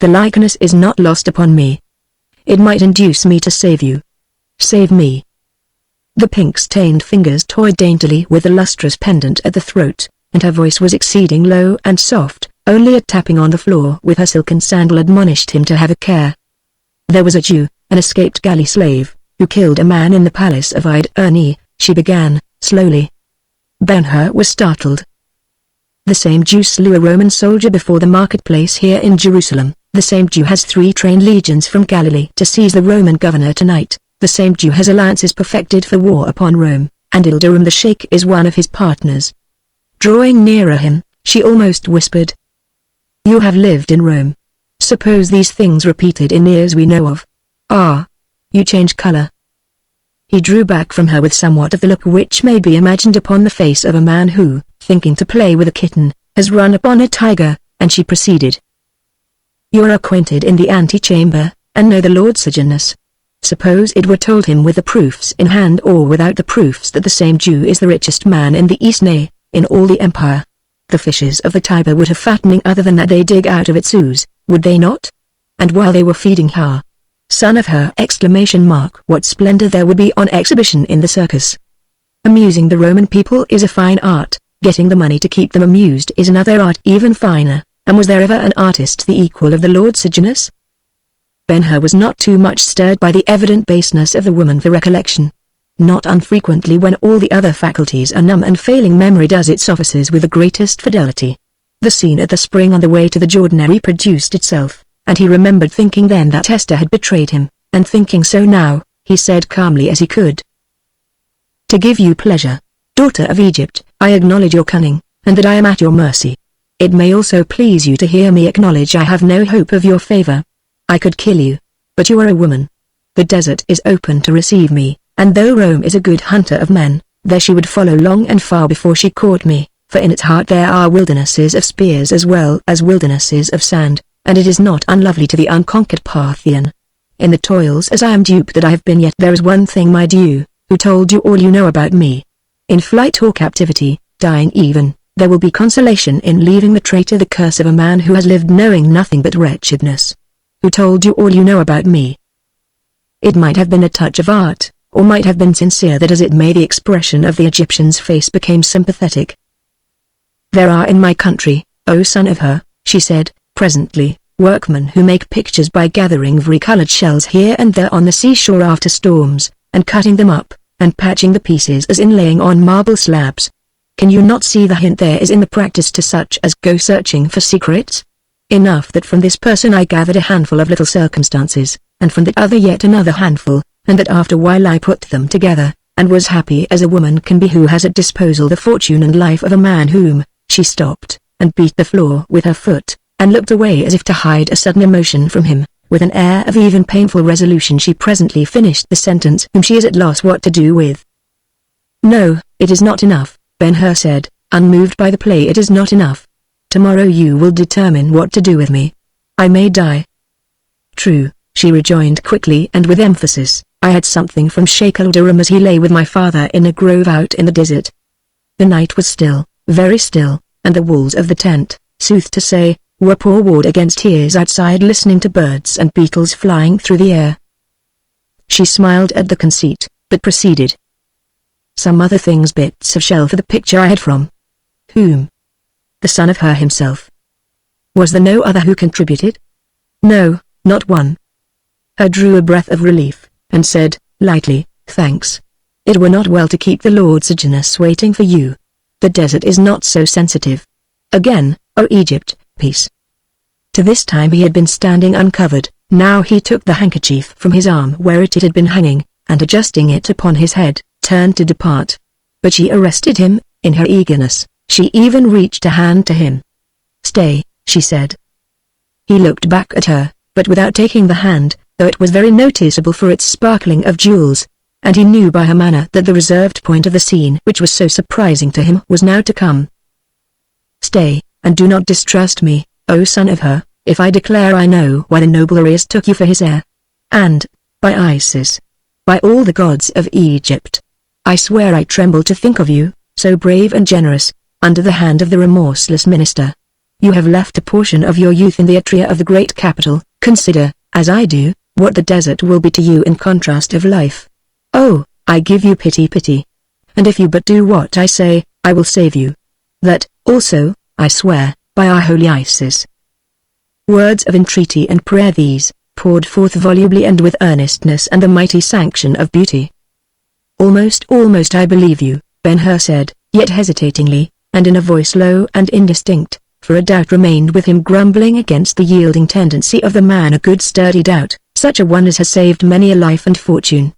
"The likeness is not lost upon me. It might induce me to save you." "Save me." The pink-stained fingers toyed daintily with the lustrous pendant at the throat, and her voice was exceeding low and soft. Only a tapping on the floor with her silken sandal admonished him to have a care. "There was a Jew, an escaped galley slave, who killed a man in the palace of Id-Erni," she began, slowly. Ben-Hur was startled. "The same Jew slew a Roman soldier before the marketplace here in Jerusalem. The same Jew has 3 trained legions from Galilee to seize the Roman governor tonight. The same Jew has alliances perfected for war upon Rome, and Ilderim the Sheikh is one of his partners." Drawing nearer him, she almost whispered, "You have lived in Rome. Suppose these things repeated in ears we know of. Ah! You change color." He drew back from her with somewhat of the look which may be imagined upon the face of a man who, thinking to play with a kitten, has run upon a tiger, and she proceeded. "You are acquainted in the antechamber, and know the Lord's sojourners. Suppose it were told him with the proofs in hand or without the proofs that the same Jew is the richest man in the East, nay, in all the empire. The fishes of the Tiber would have fattening other than that they dig out of its ooze, would they not? And while they were feeding her, son of Hur! What splendor there would be on exhibition in the circus. Amusing the Roman people is a fine art, getting the money to keep them amused is another art even finer, and was there ever an artist the equal of the Lord's sojourners?" Ben-Hur was not too much stirred by the evident baseness of the woman for recollection. Not unfrequently when all the other faculties are numb and failing memory does its offices with the greatest fidelity. The scene at the spring on the way to the Jordan reproduced itself, and he remembered thinking then that Esther had betrayed him, and thinking so now, he said calmly as he could, "To give you pleasure, daughter of Egypt, I acknowledge your cunning, and that I am at your mercy. It may also please you to hear me acknowledge I have no hope of your favor. I could kill you, but you are a woman. The desert is open to receive me, and though Rome is a good hunter of men, there she would follow long and far before she caught me, for in its heart there are wildernesses of spears as well as wildernesses of sand, and it is not unlovely to the unconquered Parthian. In the toils as I am duped that I have been, yet there is one thing my due, who told you all you know about me. In flight or captivity, dying even, there will be consolation in leaving the traitor the curse of a man who has lived knowing nothing but wretchedness. Who told you all you know about me?" It might have been a touch of art, or might have been sincere, that as it may the expression of the Egyptian's face became sympathetic. "There are in my country, O son of her," she said, presently, "workmen who make pictures by gathering varicolored shells here and there on the seashore after storms, and cutting them up, and patching the pieces as in laying on marble slabs. Can you not see the hint there is in the practice to such as go searching for secrets? Enough that from this person I gathered a handful of little circumstances, and from the other yet another handful, and that after a while I put them together, and was happy as a woman can be who has at disposal the fortune and life of a man whom." She stopped, and beat the floor with her foot, and looked away as if to hide a sudden emotion from him. With an air of even painful resolution she presently finished the sentence, "whom she is at loss what to do with." "No, it is not enough," Ben-Hur said, unmoved by the play. "It is not enough. Tomorrow you will determine what to do with me. I may die." "True," she rejoined quickly and with emphasis. "I had something from Sheikh al-Duram as he lay with my father in a grove out in the desert." The night was still, very still, and the walls of the tent, sooth to say, were poured against tears outside, listening to birds and beetles flying through the air. She smiled at the conceit, but proceeded. "Some other things, bits of shell for the picture I had from." "Whom?" "The son of her himself." "Was there no other who contributed?" "No, not one." Her drew a breath of relief, and said, lightly, "Thanks. It were not well to keep the Lord Sejanus waiting for you. The desert is not so sensitive. Again, O Egypt, peace." To this time he had been standing uncovered. Now he took the handkerchief from his arm where it had been hanging, and adjusting it upon his head, turned to depart. But she arrested him. In her eagerness, she even reached a hand to him. "Stay," she said. He looked back at her, but without taking the hand, though it was very noticeable for its sparkling of jewels, and he knew by her manner that the reserved point of the scene which was so surprising to him was now to come. "Stay, and do not distrust me, O son of her, if I declare I know why the noble Arius took you for his heir. And, by Isis, by all the gods of Egypt, I swear I tremble to think of you, so brave and generous, under the hand of the remorseless minister. You have left a portion of your youth in the atria of the great capital. Consider, as I do, what the desert will be to you in contrast of life. Oh, I give you pity. And if you but do what I say, I will save you. That, also, I swear, by our holy Isis." Words of entreaty and prayer these, poured forth volubly and with earnestness and the mighty sanction of beauty. Almost I believe you," Ben-Hur said, yet hesitatingly, and in a voice low and indistinct, for a doubt remained with him grumbling against the yielding tendency of the man, a good sturdy doubt, such a one as has saved many a life and fortune.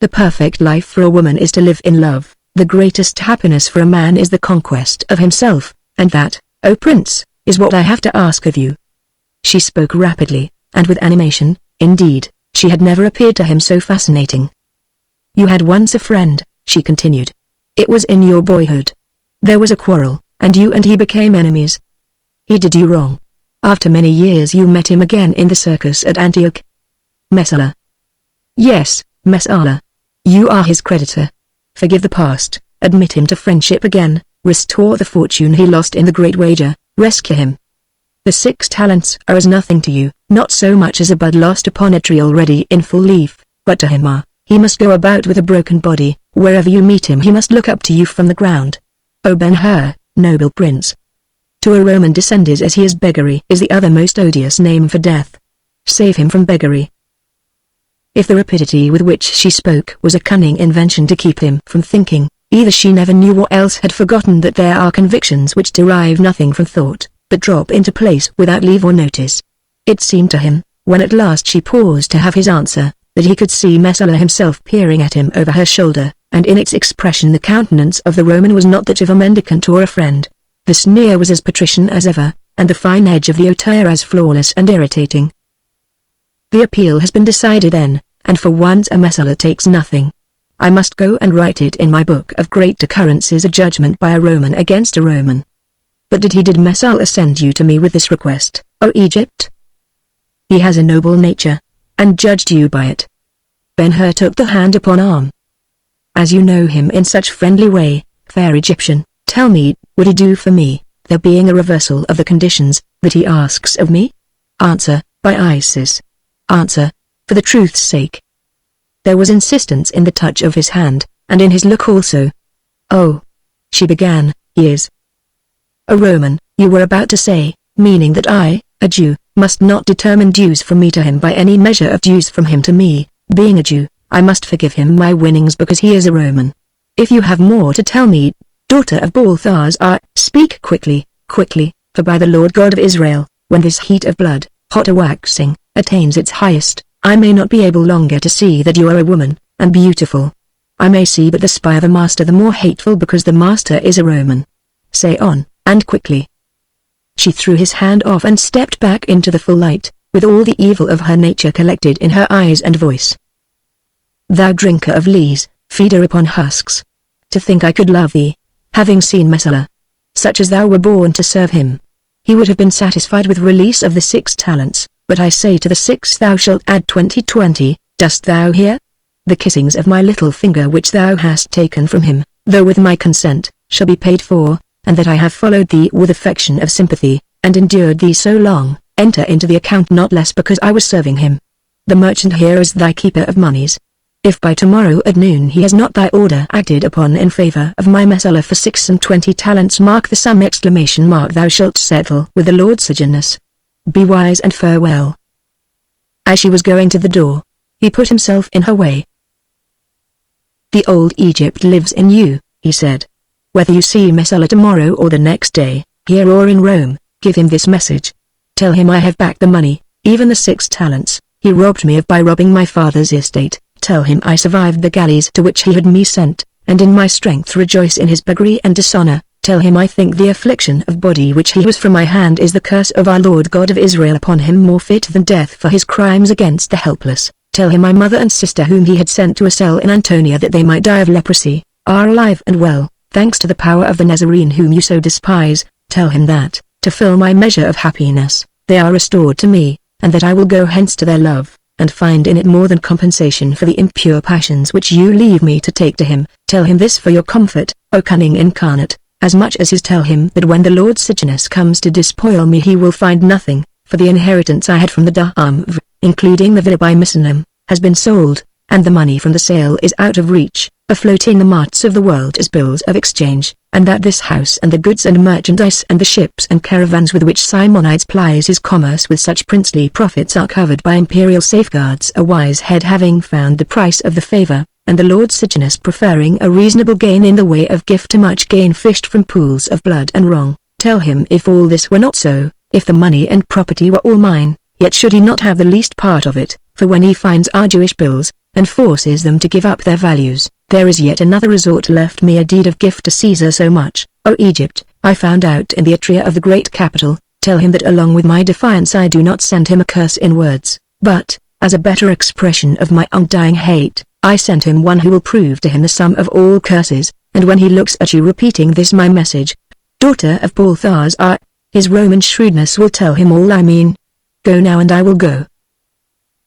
"The perfect life for a woman is to live in love, the greatest happiness for a man is the conquest of himself, and that, O Prince, is what I have to ask of you." She spoke rapidly, and with animation. Indeed, she had never appeared to him so fascinating. "You had once a friend," she continued. "It was in your boyhood. There was a quarrel, and you and he became enemies. He did you wrong. After many years you met him again in the circus at Antioch." "Messala." "Yes, Messala. You are his creditor. Forgive the past, admit him to friendship again, restore the fortune he lost in the great wager, rescue him. The 6 talents are as nothing to you, not so much as a bud lost upon a tree already in full leaf, but to him he must go about with a broken body. Wherever you meet him he must look up to you from the ground. O Ben-Hur, noble prince. To a Roman descended as he is beggary is the other most odious name for death. Save him from beggary." If the rapidity with which she spoke was a cunning invention to keep him from thinking, either she never knew or else had forgotten that there are convictions which derive nothing from thought, but drop into place without leave or notice. It seemed to him, when at last she paused to have his answer, that he could see Messala himself peering at him over her shoulder, and in its expression the countenance of the Roman was not that of a mendicant or a friend. The sneer was as patrician as ever, and the fine edge of the hauteur as flawless and irritating. "The appeal has been decided then, and for once a Messala takes nothing. I must go and write it in my book of great occurrences, a judgment by a Roman against a Roman. But did Messala send you to me with this request, O Egypt? He has a noble nature, and judged you by it." Ben-Hur took the hand upon arm. "As you know him in such friendly way, fair Egyptian, tell me, would he do for me, there being a reversal of the conditions that he asks of me?" "Answer, by Isis. Answer." for the truth's sake." There was insistence in the touch of his hand, and in his look also. "Oh," she began, "he is a Roman, you were about to say, meaning that I, a Jew, must not determine dues from me to him by any measure of dues from him to me. Being a Jew, I must forgive him my winnings because he is a Roman. If you have more to tell me, daughter of Balthazar, speak quickly, quickly, for by the Lord God of Israel, when this heat of blood, hotter waxing, attains its highest, I may not be able longer to see that you are a woman, and beautiful. I may see but the spy of a master the more hateful because the master is a Roman. Say on, and quickly." She threw his hand off and stepped back into the full light, with all the evil of her nature collected in her eyes and voice. "Thou drinker of lees, feeder upon husks. To think I could love thee, having seen Messala. Such as thou were born to serve him. He would have been satisfied with release of the 6 talents, but I say to the 6 thou shalt add 20. Dost thou hear? The kissings of my little finger which thou hast taken from him, though with my consent, shall be paid for, and that I have followed thee with affection of sympathy, and endured thee so long, enter into the account not less because I was serving him. The merchant here is thy keeper of moneys. If by tomorrow at noon he has not thy order acted upon in favor of my Messala for 26 talents, mark the sum ! Thou shalt settle with the Lord Sejanus. Be wise and farewell." As she was going to the door, he put himself in her way. "The old Egypt lives in you," he said. "Whether you see Messala tomorrow or the next day, here or in Rome, give him this message. Tell him I have back the money, even the 6 talents, he robbed me of by robbing my father's estate. Tell him I survived the galleys to which he had me sent, and in my strength rejoice in his beggary and dishonor. Tell him I think the affliction of body which he was from my hand is the curse of our Lord God of Israel upon him, more fit than death for his crimes against the helpless. Tell him my mother and sister whom he had sent to a cell in Antonia that they might die of leprosy, are alive and well, thanks to the power of the Nazarene whom you so despise. Tell him that, to fill my measure of happiness, they are restored to me, and that I will go hence to their love, and find in it more than compensation for the impure passions which you leave me to take to him. Tell him this for your comfort, O cunning incarnate, as much as is tell him that when the Lord Sejanus comes to despoil me he will find nothing, for the inheritance I had from the Da'am, including the villa by Misenum, has been sold, and the money from the sale is out of reach, afloat in the marts of the world as bills of exchange, and that this house and the goods and merchandise and the ships and caravans with which Simonides plies his commerce with such princely profits are covered by imperial safeguards, a wise head having found the price of the favor, and the Lord Sejanus preferring a reasonable gain in the way of gift to much gain fished from pools of blood and wrong. Tell him if all this were not so, if the money and property were all mine, yet should he not have the least part of it, for when he finds our Jewish bills, and forces them to give up their values, there is yet another resort left me, a deed of gift to Caesar. So much, O Egypt, I found out in the atria of the great capital. Tell him that along with my defiance I do not send him a curse in words, but, as a better expression of my undying hate, I send him one who will prove to him the sum of all curses, and when he looks at you repeating this my message, daughter of Balthazar, his Roman shrewdness will tell him all I mean. Go now and I will go."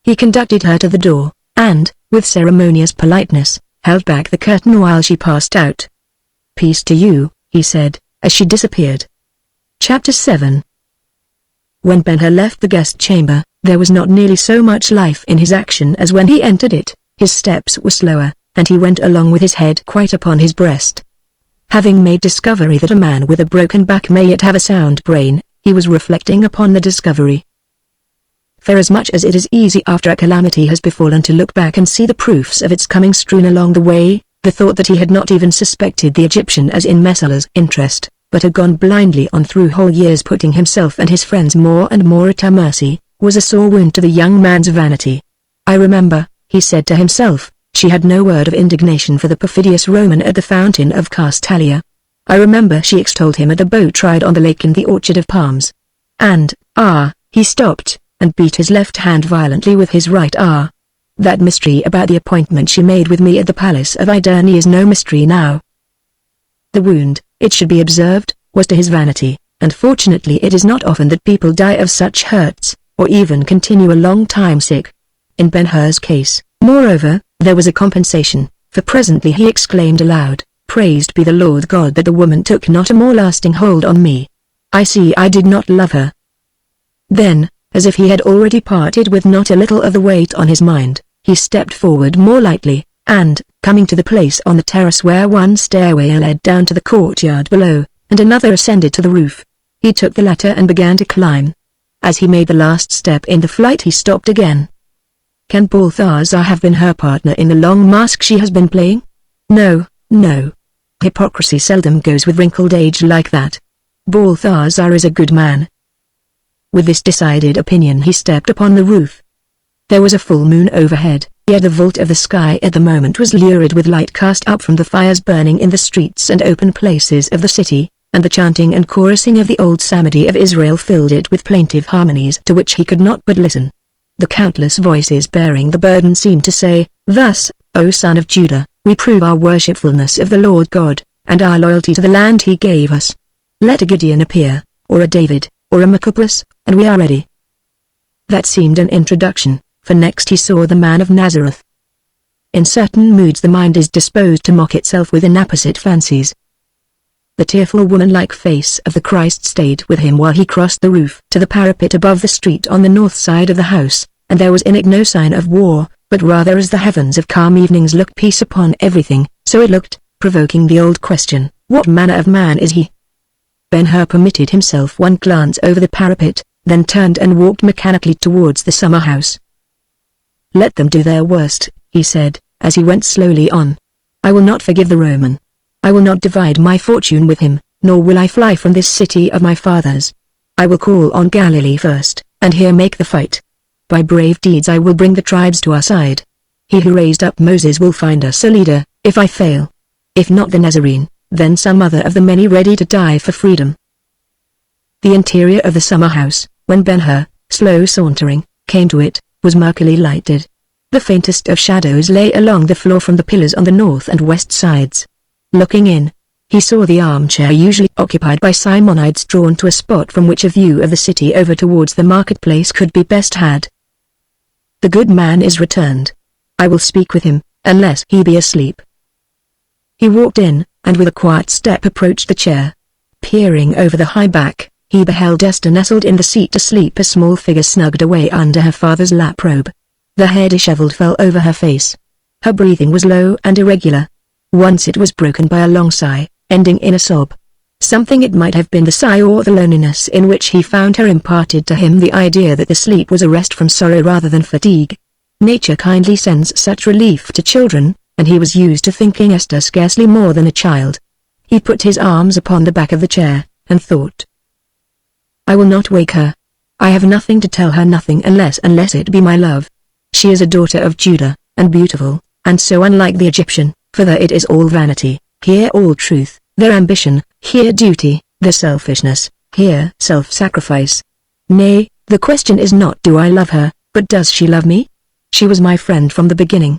He conducted her to the door, and, with ceremonious politeness, held back the curtain while she passed out. "Peace to you," he said, as she disappeared. Chapter 7. When Ben-Hur left the guest chamber, there was not nearly so much life in his action as when he entered it. His steps were slower, and he went along with his head quite upon his breast. Having made discovery that a man with a broken back may yet have a sound brain, he was reflecting upon the discovery. For as much as it is easy after a calamity has befallen to look back and see the proofs of its coming strewn along the way, the thought that he had not even suspected the Egyptian as in Messala's interest, but had gone blindly on through whole years putting himself and his friends more and more at her mercy, was a sore wound to the young man's vanity. "I remember," he said to himself, "she had no word of indignation for the perfidious Roman at the fountain of Castalia. I remember she extolled him at the boat ride on the lake in the orchard of palms. And, he stopped, and beat his left hand violently with his right. That mystery about the appointment she made with me at the palace of Iderne is no mystery now." The wound, it should be observed, was to his vanity, and fortunately it is not often that people die of such hurts, or even continue a long time sick. In Ben-Hur's case, moreover, there was a compensation, for presently he exclaimed aloud, "Praised be the Lord God that the woman took not a more lasting hold on me. I see I did not love her." Then, as if he had already parted with not a little of the weight on his mind. He stepped forward more lightly, and, coming to the place on the terrace where one stairway led down to the courtyard below, and another ascended to the roof, he took the latter and began to climb. As he made the last step in the flight he stopped again. Can Balthazar have been her partner in the long mask she has been playing? No, no. Hypocrisy seldom goes with wrinkled age like that. Balthazar is a good man. With this decided opinion he stepped upon the roof. There was a full moon overhead, yet the vault of the sky at the moment was lurid with light cast up from the fires burning in the streets and open places of the city, and the chanting and chorusing of the old psalmody of Israel filled it with plaintive harmonies to which he could not but listen. The countless voices bearing the burden seemed to say, "Thus, O son of Judah, we prove our worshipfulness of the Lord God, and our loyalty to the land he gave us. Let a Gideon appear, or a David, or a Mephibosheth, and we are ready." That seemed an introduction, for next he saw the man of Nazareth. In certain moods the mind is disposed to mock itself with inapposite fancies. The tearful woman-like face of the Christ stayed with him while he crossed the roof to the parapet above the street on the north side of the house, and there was in it no sign of war, but rather as the heavens of calm evenings look peace upon everything, so it looked, provoking the old question, what manner of man is he? Ben-Hur permitted himself one glance over the parapet, then turned and walked mechanically towards the summer house. "Let them do their worst," he said, as he went slowly on. "I will not forgive the Roman. I will not divide my fortune with him, nor will I fly from this city of my fathers. I will call on Galilee first, and here make the fight. By brave deeds I will bring the tribes to our side. He who raised up Moses will find us a leader, if I fail. If not the Nazarene, then some other of the many ready to die for freedom." The interior of the summer house, when Ben-Hur, slow sauntering, came to it, was murkily lighted. The faintest of shadows lay along the floor from the pillars on the north and west sides. Looking in, he saw the armchair usually occupied by Simonides drawn to a spot from which a view of the city over towards the marketplace could be best had. "The good man is returned. I will speak with him, unless he be asleep." He walked in, and with a quiet step approached the chair. Peering over the high back, he beheld Esther nestled in the seat asleep, a small figure snugged away under her father's lap robe. The hair dishevelled fell over her face. Her breathing was low and irregular. Once it was broken by a long sigh, ending in a sob. Something, it might have been the sigh or the loneliness in which he found her, imparted to him the idea that the sleep was a rest from sorrow rather than fatigue. Nature kindly sends such relief to children, and he was used to thinking Esther scarcely more than a child. He put his arms upon the back of the chair, and thought, "I will not wake her. I have nothing to tell her, nothing unless it be my love. She is a daughter of Judah, and beautiful, and so unlike the Egyptian, for there it is all vanity, here all truth, their ambition, here duty, their selfishness, here self-sacrifice. Nay, the question is not do I love her, but does she love me? She was my friend from the beginning.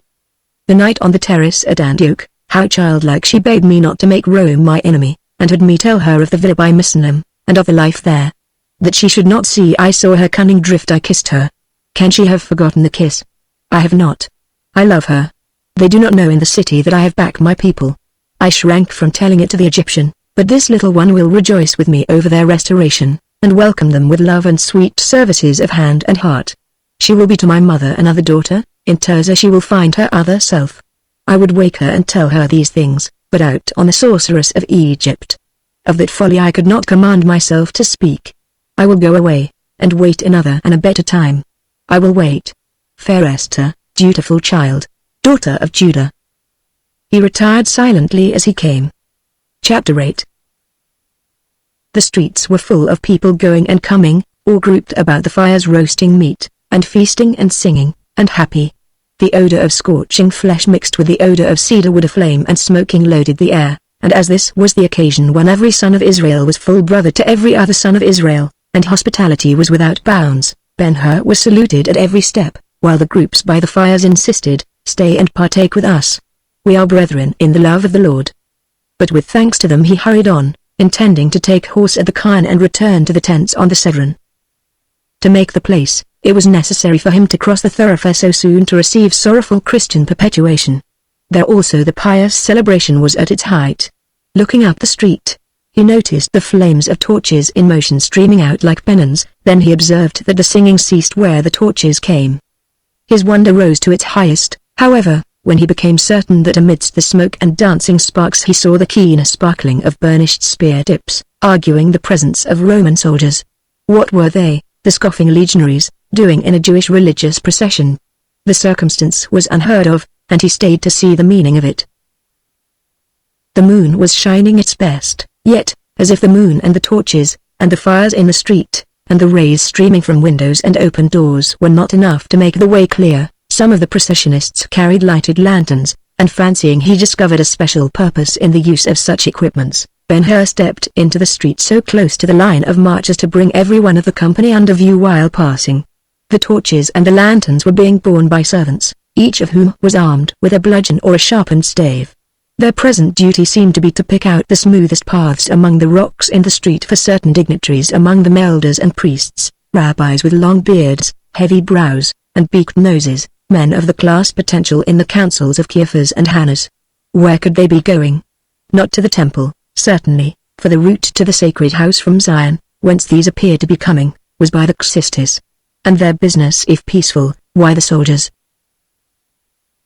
The night on the terrace at Antioch, how childlike she begged me not to make Rome my enemy, and had me tell her of the villa by Misenum, and of the life there. That she should not see I saw her cunning drift, I kissed her. Can she have forgotten the kiss? I have not. I love her. They do not know in the city that I have back my people. I shrank from telling it to the Egyptian, but this little one will rejoice with me over their restoration, and welcome them with love and sweet services of hand and heart. She will be to my mother another daughter, in Tirzah she will find her other self. I would wake her and tell her these things, but out on the sorceress of Egypt. Of that folly I could not command myself to speak. I will go away, and wait another and a better time. I will wait. Fair Esther, dutiful child, daughter of Judah." He retired silently as he came. Chapter 8. The streets were full of people going and coming, all grouped about the fires roasting meat, and feasting and singing, and happy. The odor of scorching flesh mixed with the odor of cedar wood aflame and smoking loaded the air, and as this was the occasion when every son of Israel was full brother to every other son of Israel, and hospitality was without bounds, Ben-Hur was saluted at every step, while the groups by the fires insisted, "Stay and partake with us. We are brethren in the love of the Lord." But with thanks to them he hurried on, intending to take horse at the Carn and return to the tents on the Cedron. To make the place, it was necessary for him to cross the thoroughfare so soon to receive sorrowful Christian perpetuation. There also the pious celebration was at its height. Looking up the street, He noticed the flames of torches in motion streaming out like pennons, then he observed that the singing ceased where the torches came. His wonder rose to its highest, however, when he became certain that amidst the smoke and dancing sparks he saw the keen sparkling of burnished spear tips, arguing the presence of Roman soldiers. What were they, the scoffing legionaries, doing in a Jewish religious procession? The circumstance was unheard of, and he stayed to see the meaning of it. The moon was shining its best, yet, as if the moon and the torches, and the fires in the street, and the rays streaming from windows and open doors were not enough to make the way clear, some of the processionists carried lighted lanterns, and fancying he discovered a special purpose in the use of such equipments, Ben-Hur stepped into the street so close to the line of march as to bring every one of the company under view while passing. The torches and the lanterns were being borne by servants, each of whom was armed with a bludgeon or a sharpened stave. Their present duty seemed to be to pick out the smoothest paths among the rocks in the street for certain dignitaries among them, elders and priests, rabbis with long beards, heavy brows, and beaked noses, men of the class potential in the councils of Caiaphas and Hannas. Where could they be going? Not to the temple, certainly, for the route to the sacred house from Zion, whence these appeared to be coming, was by the Xystis. And their business if peaceful, why the soldiers?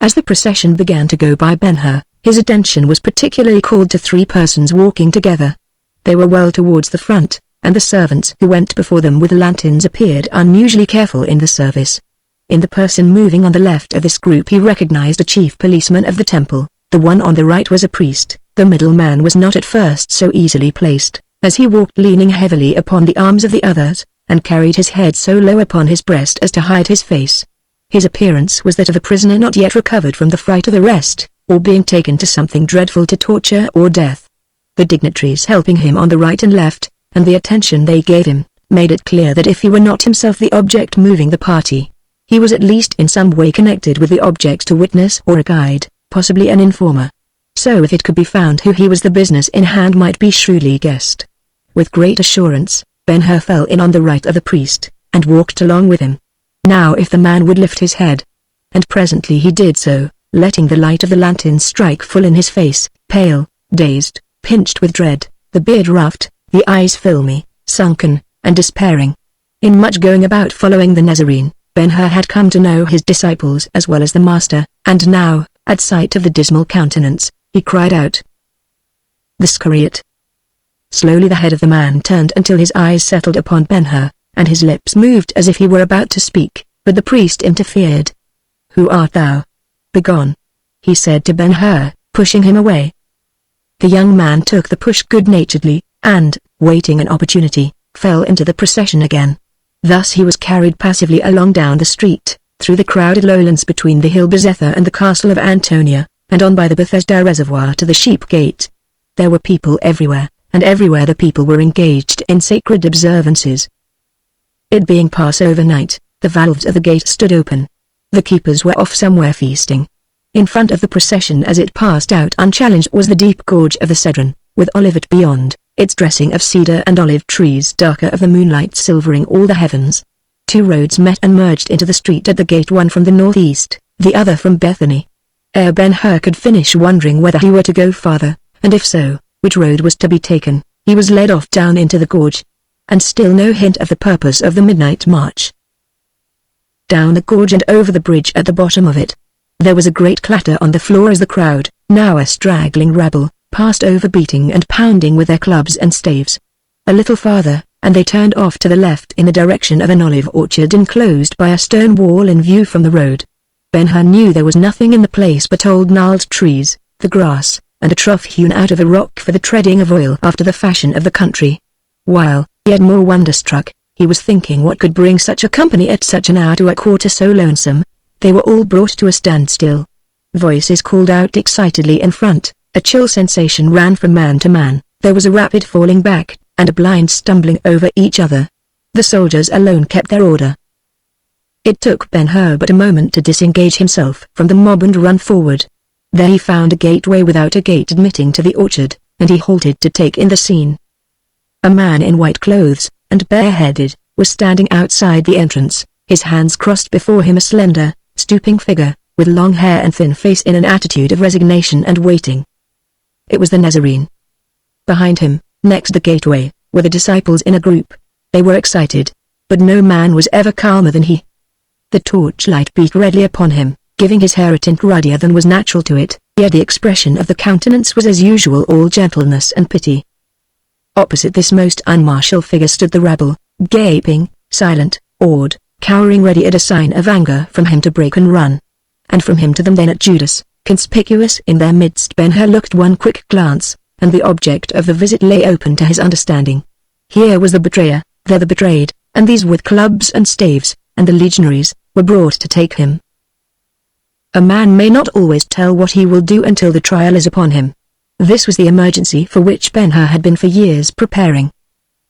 As the procession began to go by Ben-Hur, his attention was particularly called to three persons walking together. They were well towards the front, and the servants who went before them with lanterns appeared unusually careful in the service. In the person moving on the left of this group he recognized a chief policeman of the temple, the one on the right was a priest, the middle man was not at first so easily placed, as he walked leaning heavily upon the arms of the others, and carried his head so low upon his breast as to hide his face. His appearance was that of a prisoner not yet recovered from the fright of arrest, or being taken to something dreadful to torture or death. The dignitaries helping him on the right and left, and the attention they gave him, made it clear that if he were not himself the object moving the party, he was at least in some way connected with the object to witness or a guide, possibly an informer. So if it could be found who he was, the business in hand might be shrewdly guessed. With great assurance, Ben-Hur fell in on the right of the priest, and walked along with him. Now if the man would lift his head. And presently he did so, letting the light of the lantern strike full in his face, pale, dazed, pinched with dread, the beard roughed, the eyes filmy, sunken, and despairing. In much going about following the Nazarene, Ben-Hur had come to know his disciples as well as the master, and now, at sight of the dismal countenance, he cried out, "The Scariot!" Slowly the head of the man turned until his eyes settled upon Ben-Hur, and his lips moved as if he were about to speak, but the priest interfered. "Who art thou? Begone," he said to Ben-Hur, pushing him away. The young man took the push good-naturedly, and, waiting an opportunity, fell into the procession again. Thus he was carried passively along down the street, through the crowded lowlands between the hill Bezetha and the castle of Antonia, and on by the Bethesda reservoir to the sheep gate. There were people everywhere, and everywhere the people were engaged in sacred observances. It being Passover night, the valves of the gate stood open. The keepers were off somewhere feasting. In front of the procession as it passed out unchallenged was the deep gorge of the Cedron, with Olivet beyond, its dressing of cedar and olive trees darker of the moonlight silvering all the heavens. Two roads met and merged into the street at the gate, one from the northeast, the other from Bethany. Ere Ben-Hur could finish wondering whether he were to go farther, and if so, which road was to be taken, he was led off down into the gorge. And still no hint of the purpose of the midnight march. Down the gorge and over the bridge at the bottom of it. There was a great clatter on the floor as the crowd, now a straggling rabble, passed over beating and pounding with their clubs and staves. A little farther, and they turned off to the left in the direction of an olive orchard enclosed by a stone wall in view from the road. Ben-Hur knew there was nothing in the place but old gnarled trees, the grass, and a trough hewn out of a rock for the treading of oil after the fashion of the country. While, yet more wonderstruck, he was thinking what could bring such a company at such an hour to a quarter so lonesome, they were all brought to a standstill. Voices called out excitedly in front, a chill sensation ran from man to man, there was a rapid falling back, and a blind stumbling over each other. The soldiers alone kept their order. It took Ben-Hur but a moment to disengage himself from the mob and run forward. There he found a gateway without a gate admitting to the orchard, and he halted to take in the scene. A man in white clothes, and bareheaded, was standing outside the entrance, his hands crossed before him, a slender, stooping figure, with long hair and thin face in an attitude of resignation and waiting. It was the Nazarene. Behind him, Next the gateway, were the disciples in a group. They were excited, but no man was ever calmer than he. The torchlight beat redly upon him, giving his hair a tint ruddier than was natural to it, yet the expression of the countenance was as usual all gentleness and pity. Opposite this most unmartial figure stood the rabble, gaping, silent, awed, cowering ready at a sign of anger from him to break and run. And from him to them then at Judas, conspicuous in their midst. Ben-Hur looked one quick glance, and the object of the visit lay open to his understanding. Here was the betrayer, there the betrayed, and these with clubs and staves, and the legionaries, were brought to take him. A man may not always tell what he will do until the trial is upon him. This was the emergency for which Ben-Hur had been for years preparing.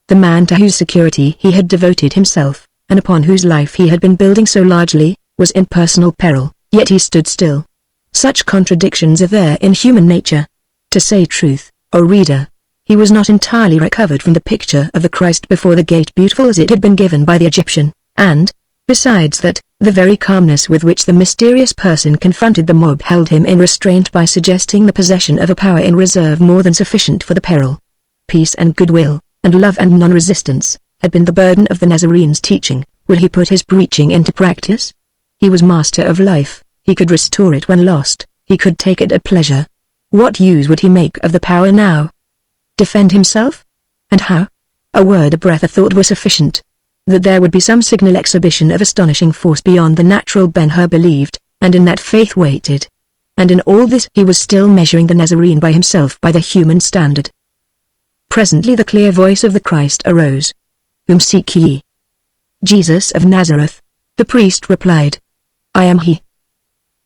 The man to whose security he had devoted himself, and upon whose life he had been building so largely, was in personal peril, yet he stood still. Such contradictions are there in human nature. To say truth, O reader, he was not entirely recovered from the picture of the Christ before the gate, beautiful as it had been given by the Egyptian, and, besides that, the very calmness with which the mysterious person confronted the mob held him in restraint by suggesting the possession of a power in reserve more than sufficient for the peril. Peace and goodwill, and love and non-resistance, had been the burden of the Nazarene's teaching. Will he put his preaching into practice? He was master of life, he could restore it when lost, he could take it at pleasure. What use would he make of the power now? Defend himself? And how? A word, a breath, a thought were sufficient. That there would be some signal exhibition of astonishing force beyond the natural Ben-Hur believed, and in that faith waited. And in all this he was still measuring the Nazarene by himself by the human standard. Presently the clear voice of the Christ arose. Whom seek ye? Jesus of Nazareth. The priest replied. I am he.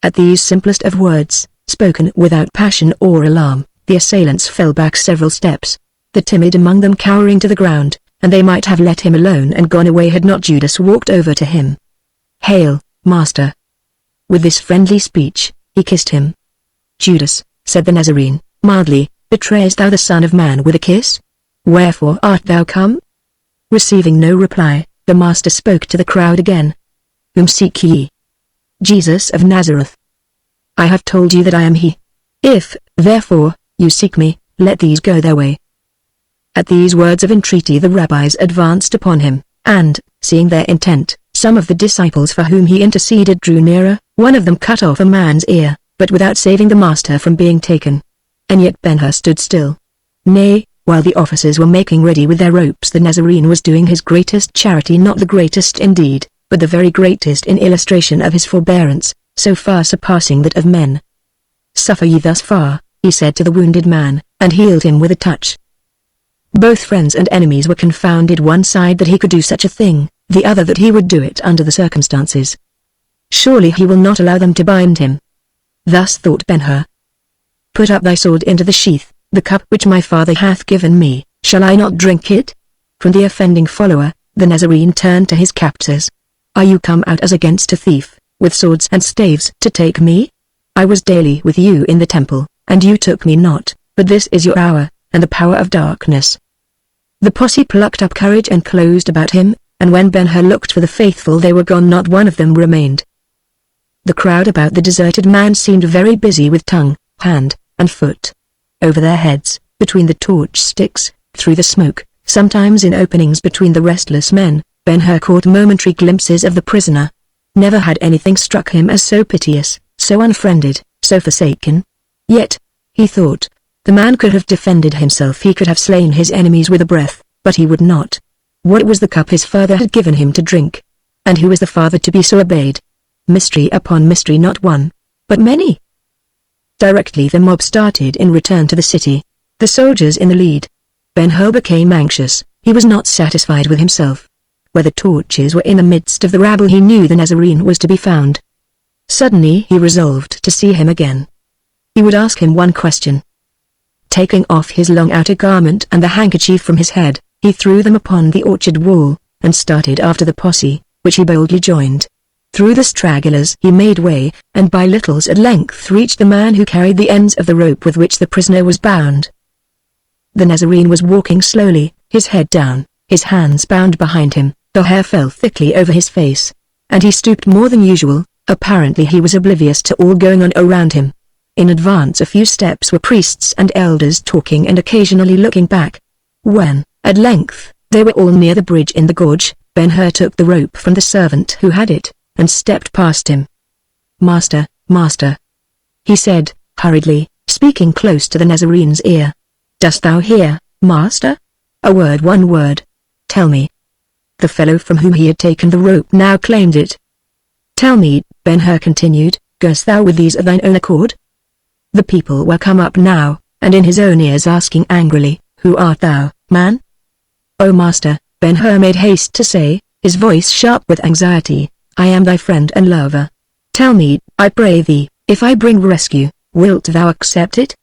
At these simplest of words, spoken without passion or alarm, the assailants fell back several steps, the timid among them cowering to the ground, and they might have let him alone and gone away had not Judas walked over to him. Hail, Master. With this friendly speech, he kissed him. Judas, said the Nazarene, mildly, betrayest thou the Son of Man with a kiss? Wherefore art thou come? Receiving no reply, the Master spoke to the crowd again. Whom seek ye? Jesus of Nazareth. I have told you that I am he. If, therefore, you seek me, let these go their way. At these words of entreaty the rabbis advanced upon him, and, seeing their intent, some of the disciples for whom he interceded drew nearer. One of them cut off a man's ear, but without saving the Master from being taken. And yet Ben-Hur stood still. Nay, while the officers were making ready with their ropes, the Nazarene was doing his greatest charity, not the greatest indeed, but the very greatest in illustration of his forbearance, so far surpassing that of men. Suffer ye thus far, he said to the wounded man, and healed him with a touch. Both friends and enemies were confounded, one side that he could do such a thing, the other that he would do it under the circumstances. Surely he will not allow them to bind him. Thus thought Ben-Hur. Put up thy sword into the sheath, the cup which my Father hath given me, shall I not drink it? From the offending follower, the Nazarene turned to his captors. Are you come out as against a thief, with swords and staves to take me? I was daily with you in the temple, and you took me not, but this is your hour, and the power of darkness. The posse plucked up courage and closed about him, and when Ben-Hur looked for the faithful they were gone, not one of them remained. The crowd about the deserted man seemed very busy with tongue, hand, and foot. Over their heads, between the torch sticks, through the smoke, sometimes in openings between the restless men, Ben-Hur caught momentary glimpses of the prisoner. Never had anything struck him as so piteous, so unfriended, so forsaken. Yet, he thought, the man could have defended himself, he could have slain his enemies with a breath, but he would not. What was the cup his father had given him to drink? And who was the father to be so obeyed? Mystery upon mystery, not one, but many. Directly the mob started in return to the city, the soldiers in the lead. Ben-Hur became anxious, he was not satisfied with himself. Where the torches were in the midst of the rabble he knew the Nazarene was to be found. Suddenly he resolved to see him again. He would ask him one question. Taking off his long outer garment and the handkerchief from his head, he threw them upon the orchard wall, and started after the posse, which he boldly joined. Through the stragglers he made way, and by littles at length reached the man who carried the ends of the rope with which the prisoner was bound. The Nazarene was walking slowly, his head down, his hands bound behind him, the hair fell thickly over his face, and he stooped more than usual. Apparently he was oblivious to all going on around him. In advance a few steps were priests and elders talking and occasionally looking back. When, at length, they were all near the bridge in the gorge, Ben-Hur took the rope from the servant who had it, and stepped past him. "Master, master," he said, hurriedly, speaking close to the Nazarene's ear. "Dost thou hear, master? A word, one word. Tell me." The fellow from whom he had taken the rope now claimed it. "Tell me," Ben-Hur continued, "goest thou with these of thine own accord?" The people were come up now, and in his own ears asking angrily, "Who art thou, man?" "O master," Ben-Hur made haste to say, his voice sharp with anxiety, "I am thy friend and lover. Tell me, I pray thee, if I bring rescue, wilt thou accept it?"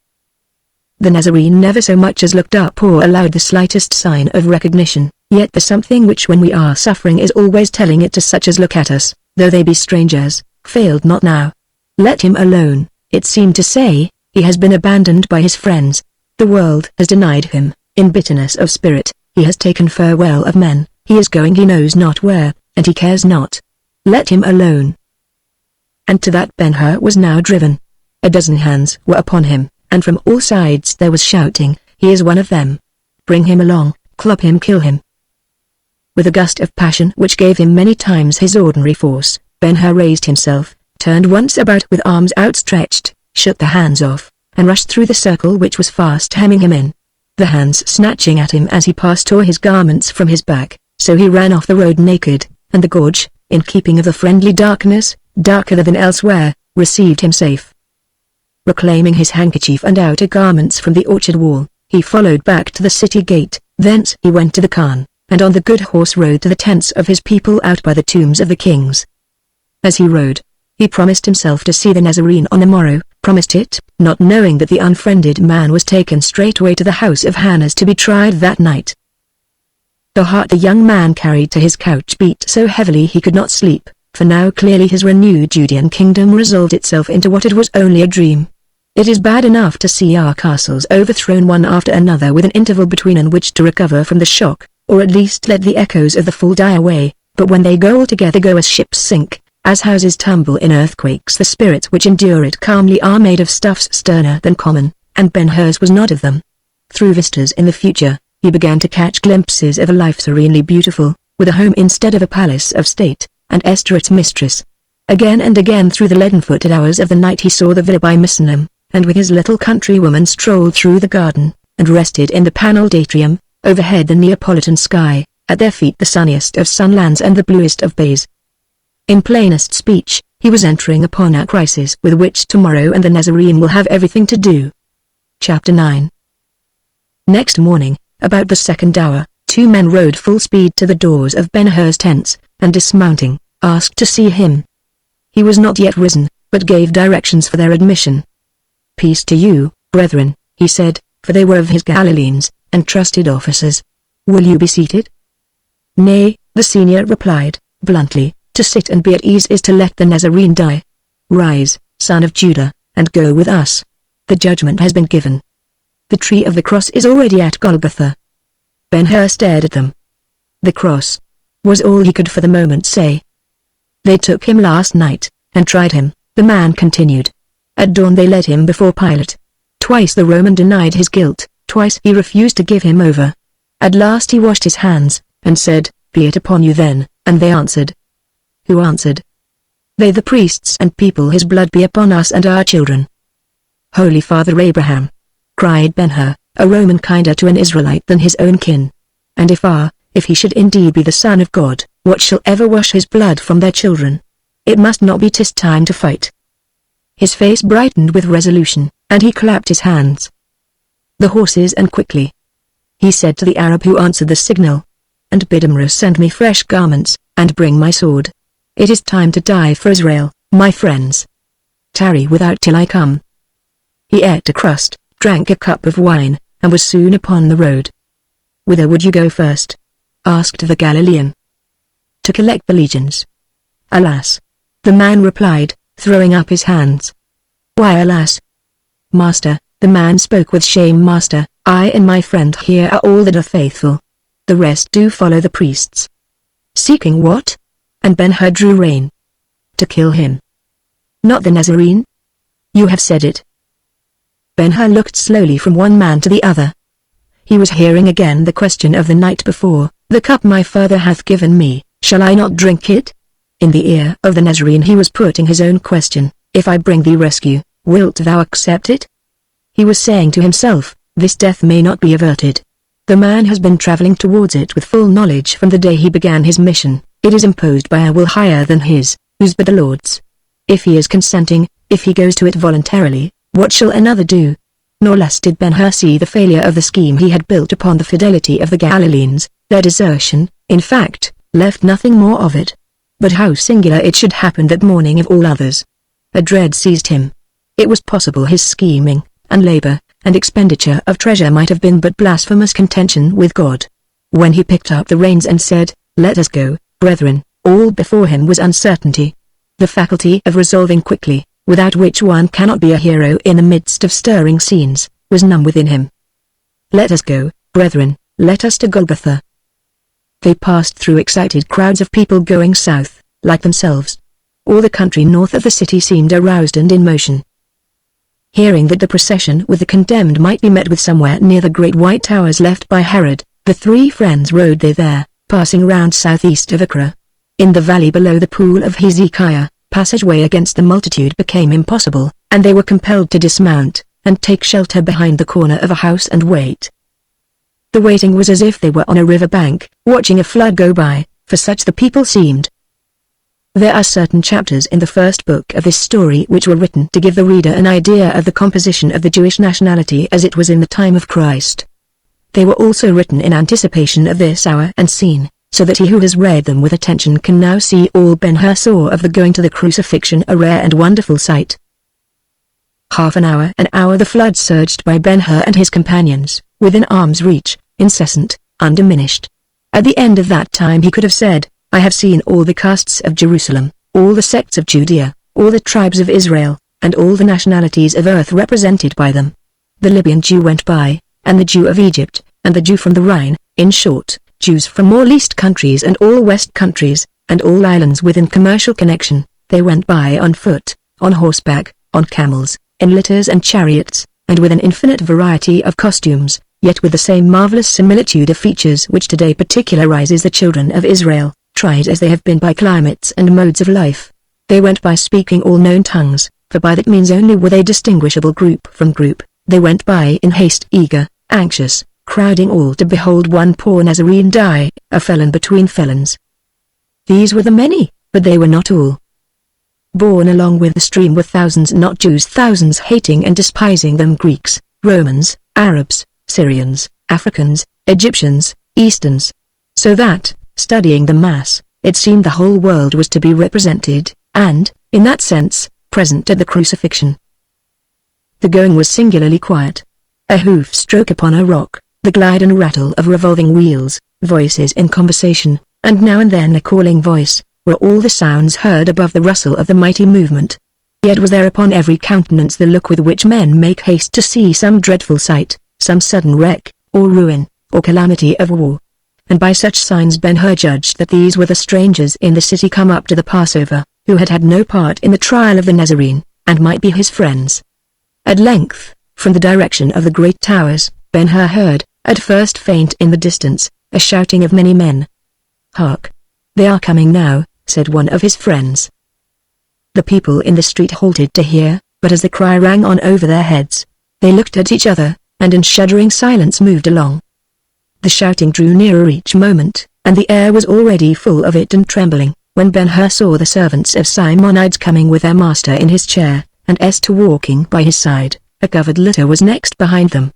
The Nazarene never so much as looked up or allowed the slightest sign of recognition, yet the something which when we are suffering is always telling it to such as look at us, though they be strangers, failed not now. Let him alone, it seemed to say, he has been abandoned by his friends. The world has denied him, in bitterness of spirit, he has taken farewell of men, he is going he knows not where, and he cares not. Let him alone. And to that Ben-Hur was now driven. A dozen hands were upon him, and from all sides there was shouting, "He is one of them. Bring him along, club him, kill him." With a gust of passion which gave him many times his ordinary force, Ben-Hur raised himself, turned once about with arms outstretched, shook the hands off, and rushed through the circle which was fast hemming him in. The hands snatching at him as he passed tore his garments from his back, so he ran off the road naked, and the gorge, in keeping of the friendly darkness, darker than elsewhere, received him safe. Reclaiming his handkerchief and outer garments from the orchard wall, he followed back to the city gate, thence he went to the Khan, and on the good horse rode to the tents of his people out by the tombs of the kings. As he rode, he promised himself to see the Nazarene on the morrow, promised it, not knowing that the unfriended man was taken straightway to the house of Hannas to be tried that night. The heart the young man carried to his couch beat so heavily he could not sleep, for now clearly his renewed Judean kingdom resolved itself into what it was only a dream. It is bad enough to see our castles overthrown one after another with an interval between in which to recover from the shock, or at least let the echoes of the fall die away, but when they go altogether go as ships sink, as houses tumble in earthquakes, the spirits which endure it calmly are made of stuffs sterner than common, and Ben-Hur's was not of them. Through vistas in the future, he began to catch glimpses of a life serenely beautiful, with a home instead of a palace of state, and Esther its mistress. Again and again through the leaden-footed hours of the night he saw the villa by Misenum, and with his little countrywoman strolled through the garden, and rested in the panelled atrium, overhead the Neapolitan sky, at their feet the sunniest of sunlands and the bluest of bays. In plainest speech, he was entering upon a crisis with which tomorrow and the Nazarene will have everything to do. Chapter 9. Next morning, about the second hour, two men rode full speed to the doors of Ben-Hur's tents, and dismounting, asked to see him. He was not yet risen, but gave directions for their admission. "Peace to you, brethren," he said, for they were of his Galileans, and trusted officers. "Will you be seated?" "Nay," the senior replied, bluntly, "to sit and be at ease is to let the Nazarene die. Rise, son of Judah, and go with us. The judgment has been given. The tree of the cross is already at Golgotha." Ben-Hur stared at them. "The cross," was all he could for the moment say. "They took him last night, and tried him," the man continued. "At dawn they led him before Pilate. Twice the Roman denied his guilt, twice he refused to give him over. At last he washed his hands, and said, 'Be it upon you then,' and they answered." "Who answered?" "They the priests and people. His blood be upon us and our children." "Holy Father Abraham," cried Ben-Hur, "a Roman kinder to an Israelite than his own kin. And if he should indeed be the Son of God, what shall ever wash his blood from their children? It must not be. 'Tis time to fight." His face brightened with resolution, and he clapped his hands. "The horses, and quickly," he said to the Arab who answered the signal. "And bid Amru send me fresh garments, and bring my sword. It is time to die for Israel, my friends. Tarry without till I come." He ate a crust, drank a cup of wine, and was soon upon the road. "Whither would you go first?" asked the Galilean. "To collect the legions." "Alas!" the man replied, throwing up his hands. "Why alas?" "Master," the man spoke with shame, "master, I and my friend here are all that are faithful. The rest do follow the priests." "Seeking what?" And Ben-Hur drew rein. "To kill him." "Not the Nazarene?" "You have said it." Ben-Hur looked slowly from one man to the other. He was hearing again the question of the night before, "The cup my Father hath given me, shall I not drink it?" In the ear of the Nazarene he was putting his own question, "If I bring thee rescue, wilt thou accept it?" He was saying to himself, "This death may not be averted. The man has been traveling towards it with full knowledge from the day he began his mission. It is imposed by a will higher than his, whose but the Lord's. If he is consenting, if he goes to it voluntarily, what shall another do?" Nor less did Ben-Hur see the failure of the scheme he had built upon the fidelity of the Galileans. Their desertion, in fact, left nothing more of it. But how singular it should happen that morning of all others. A dread seized him. It was possible his scheming, and labor, and expenditure of treasure might have been but blasphemous contention with God. When he picked up the reins and said, "Let us go, brethren," all before him was uncertainty. The faculty of resolving quickly, without which one cannot be a hero in the midst of stirring scenes, was numb within him. "Let us go, brethren, let us to Golgotha." They passed through excited crowds of people going south, like themselves. All the country north of the city seemed aroused and in motion. Hearing that the procession with the condemned might be met with somewhere near the great white towers left by Herod, the three friends rode thither, passing round southeast of Acre. In the valley below the pool of Hezekiah, passageway against the multitude became impossible, and they were compelled to dismount, and take shelter behind the corner of a house and wait. The waiting was as if they were on a river bank, watching a flood go by, for such the people seemed. There are certain chapters in the first book of this story which were written to give the reader an idea of the composition of the Jewish nationality as it was in the time of Christ. They were also written in anticipation of this hour and scene, so that he who has read them with attention can now see all Ben-Hur saw of the going to the crucifixion, a rare and wonderful sight. Half an hour the flood surged by Ben-Hur and his companions, within arm's reach, incessant, undiminished. At the end of that time he could have said, "I have seen all the castes of Jerusalem, all the sects of Judea, all the tribes of Israel, and all the nationalities of earth represented by them. The Libyan Jew went by, and the Jew of Egypt, and the Jew from the Rhine, in short, Jews from all east countries and all west countries, and all islands within commercial connection. They went by on foot, on horseback, on camels, in litters and chariots, and with an infinite variety of costumes, yet with the same marvelous similitude of features which today particularizes the children of Israel, tried as they have been by climates and modes of life. They went by speaking all known tongues, for by that means only were they distinguishable group from group. They went by in haste, eager, anxious, crowding all to behold one poor Nazarene die, a felon between felons. These were the many, but they were not all. Borne along with the stream were thousands not Jews, thousands hating and despising them, Greeks, Romans, Arabs, Syrians, Africans, Egyptians, Easterns. So that, studying the mass, it seemed the whole world was to be represented, and, in that sense, present at the crucifixion. The going was singularly quiet. A hoof stroke upon a rock, the glide and rattle of revolving wheels, voices in conversation, and now and then a calling voice, were all the sounds heard above the rustle of the mighty movement. Yet was there upon every countenance the look with which men make haste to see some dreadful sight, some sudden wreck, or ruin, or calamity of war. And by such signs Ben-Hur judged that these were the strangers in the city come up to the Passover, who had had no part in the trial of the Nazarene, and might be his friends. At length, from the direction of the great towers, Ben-Hur heard, at first faint in the distance, a shouting of many men. "Hark! They are coming now," said one of his friends. The people in the street halted to hear, but as the cry rang on over their heads, they looked at each other, and in shuddering silence moved along. The shouting drew nearer each moment, and the air was already full of it and trembling, when Ben-Hur saw the servants of Simonides coming with their master in his chair, and Esther walking by his side. A covered litter was next behind them.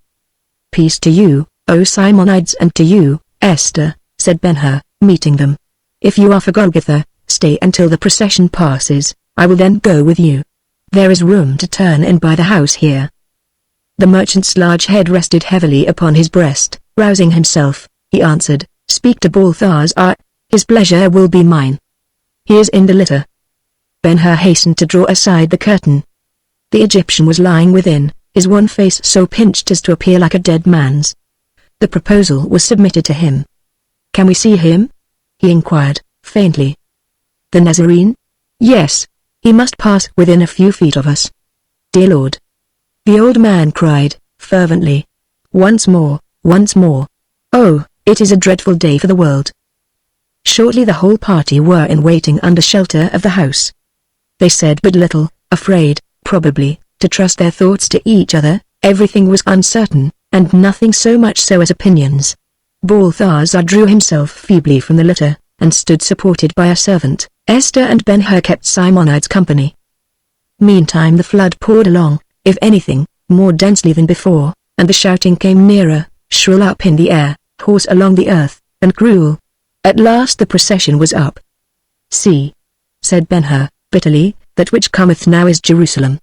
"Peace to you, O Simonides, and to you, Esther," said Ben-Hur, meeting them. "If you are for Golgotha, stay until the procession passes, I will then go with you. There is room to turn in by the house here." The merchant's large head rested heavily upon his breast. Rousing himself, he answered, "Speak to Balthazar, his pleasure will be mine. He is in the litter." Ben-Hur hastened to draw aside the curtain. The Egyptian was lying within, his one face so pinched as to appear like a dead man's. The proposal was submitted to him. "Can we see him?" he inquired, faintly. "The Nazarene? Yes. He must pass within a few feet of us." "Dear Lord," the old man cried, fervently. "Once more, once more. "Oh, it is a dreadful day for the world." Shortly the whole party were in waiting under shelter of the house. They said but little, afraid, probably, to trust their thoughts to each other. Everything was uncertain, and nothing so much so as opinions. Balthazar drew himself feebly from the litter, and stood supported by a servant. Esther and Ben-Hur kept Simonides company. Meantime the flood poured along, if anything, more densely than before, and the shouting came nearer, shrill up in the air, hoarse along the earth, and cruel. At last the procession was up. "See," said Ben-Hur, bitterly, "that which cometh now is Jerusalem."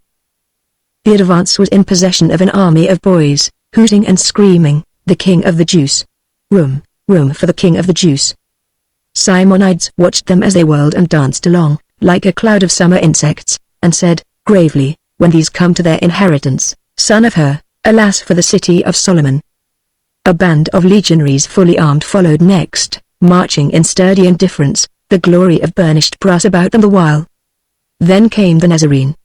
The advance was in possession of an army of boys, hooting and screaming, "The King of the Jews! Room, room for the King of the Jews!" Simonides watched them as they whirled and danced along, like a cloud of summer insects, and said, gravely, "When these come to their inheritance, son of Hur, alas for the city of Solomon." A band of legionaries fully armed followed next, marching in sturdy indifference, the glory of burnished brass about them the while. Then came the Nazarene.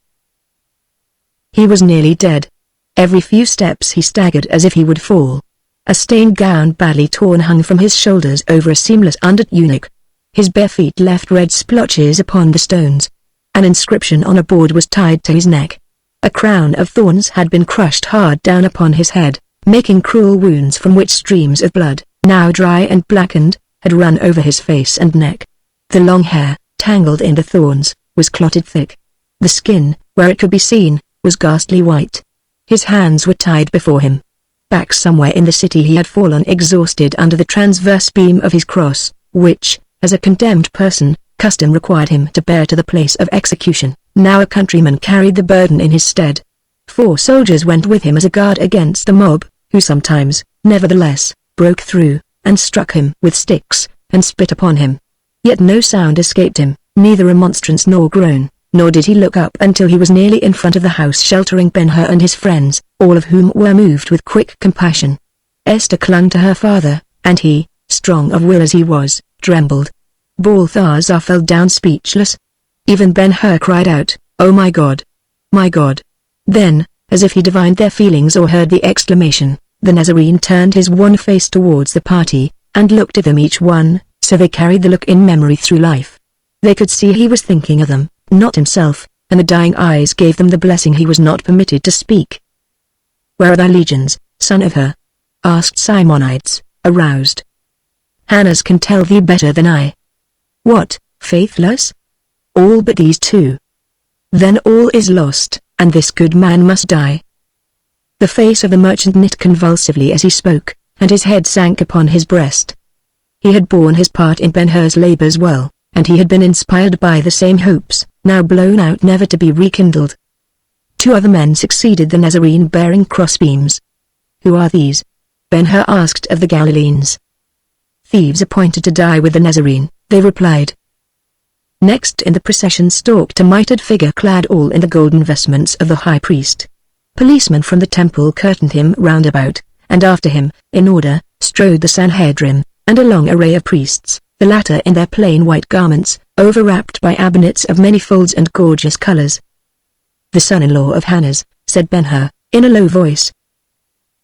He was nearly dead. Every few steps he staggered as if he would fall. A stained gown badly torn hung from his shoulders over a seamless under-tunic. His bare feet left red splotches upon the stones. An inscription on a board was tied to his neck. A crown of thorns had been crushed hard down upon his head, making cruel wounds from which streams of blood, now dry and blackened, had run over his face and neck. The long hair, tangled in the thorns, was clotted thick. The skin, where it could be seen, was ghastly white. His hands were tied before him. Back somewhere in the city he had fallen exhausted under the transverse beam of his cross, which, as a condemned person, custom required him to bear to the place of execution. Now a countryman carried the burden in his stead. 4 soldiers went with him as a guard against the mob, who sometimes, nevertheless, broke through, and struck him with sticks, and spit upon him. Yet no sound escaped him, neither remonstrance nor groan, nor did he look up until he was nearly in front of the house sheltering Ben-Hur and his friends, all of whom were moved with quick compassion. Esther clung to her father, and he, strong of will as he was, trembled. Balthazar fell down speechless. Even Ben-Hur cried out, "Oh my God! My God!" Then, as if he divined their feelings or heard the exclamation, the Nazarene turned his wan face towards the party, and looked at them each one, so they carried the look in memory through life. They could see he was thinking of them, not himself, and the dying eyes gave them the blessing he was not permitted to speak. "Where are thy legions, son of Hur?" asked Simonides, aroused. "Hannas can tell thee better than I." "What, faithless?" "All but these 2. Then all is lost, and this good man must die." The face of the merchant knit convulsively as he spoke, and his head sank upon his breast. He had borne his part in Ben-Hur's labors well, and he had been inspired by the same hopes, now blown out never to be rekindled. 2 other men succeeded the Nazarene bearing crossbeams. "Who are these?" Ben-Hur asked of the Galileans. "Thieves appointed to die with the Nazarene," they replied. Next in the procession stalked a mitred figure clad all in the golden vestments of the high priest. Policemen from the temple curtained him round about, and after him, in order, strode the Sanhedrin, and a long array of priests, the latter in their plain white garments, overwrapped by abnets of many folds and gorgeous colors. "The son-in-law of Hannas," said Ben-Hur, in a low voice.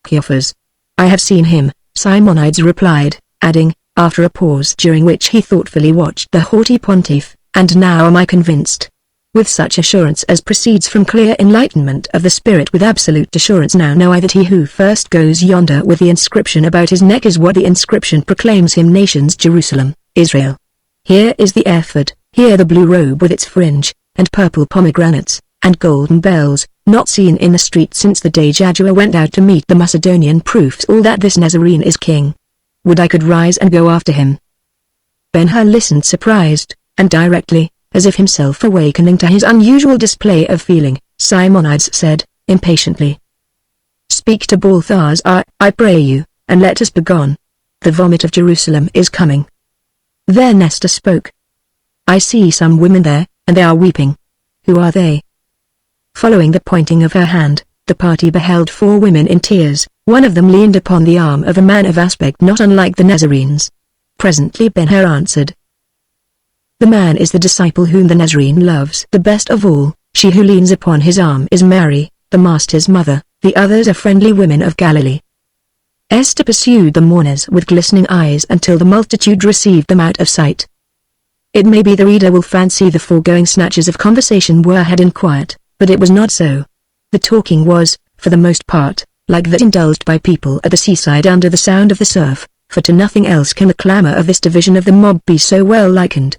"Cleophas." "I have seen him," Simonides replied, adding, after a pause during which he thoughtfully watched the haughty pontiff, "And now am I convinced. With such assurance as proceeds from clear enlightenment of the spirit, with absolute assurance now know I that he who first goes yonder with the inscription about his neck is what the inscription proclaims him, nations Jerusalem, Israel. Here is the ephod, here the blue robe with its fringe, and purple pomegranates, and golden bells, not seen in the street since the day Jaddua went out to meet the Macedonian, proofs all that this Nazarene is king. Would I could rise and go after him." Ben-Hur listened surprised, and directly, as if himself awakening to his unusual display of feeling, Simonides said, impatiently, "Speak to Balthazar, I pray you, and let us begone. The vomit of Jerusalem is coming." Then Esther spoke. "I see some women there, and they are weeping. Who are they?" Following the pointing of her hand, the party beheld 4 women in tears. One of them leaned upon the arm of a man of aspect not unlike the Nazarenes. Presently Ben-Hur answered, "The man is the disciple whom the Nazarene loves the best of all. She who leans upon his arm is Mary, the Master's mother, the others are friendly women of Galilee." Esther pursued the mourners with glistening eyes until the multitude received them out of sight. It may be the reader will fancy the foregoing snatches of conversation were had in quiet, but it was not so. The talking was, for the most part, like that indulged by people at the seaside under the sound of the surf, for to nothing else can the clamour of this division of the mob be so well likened.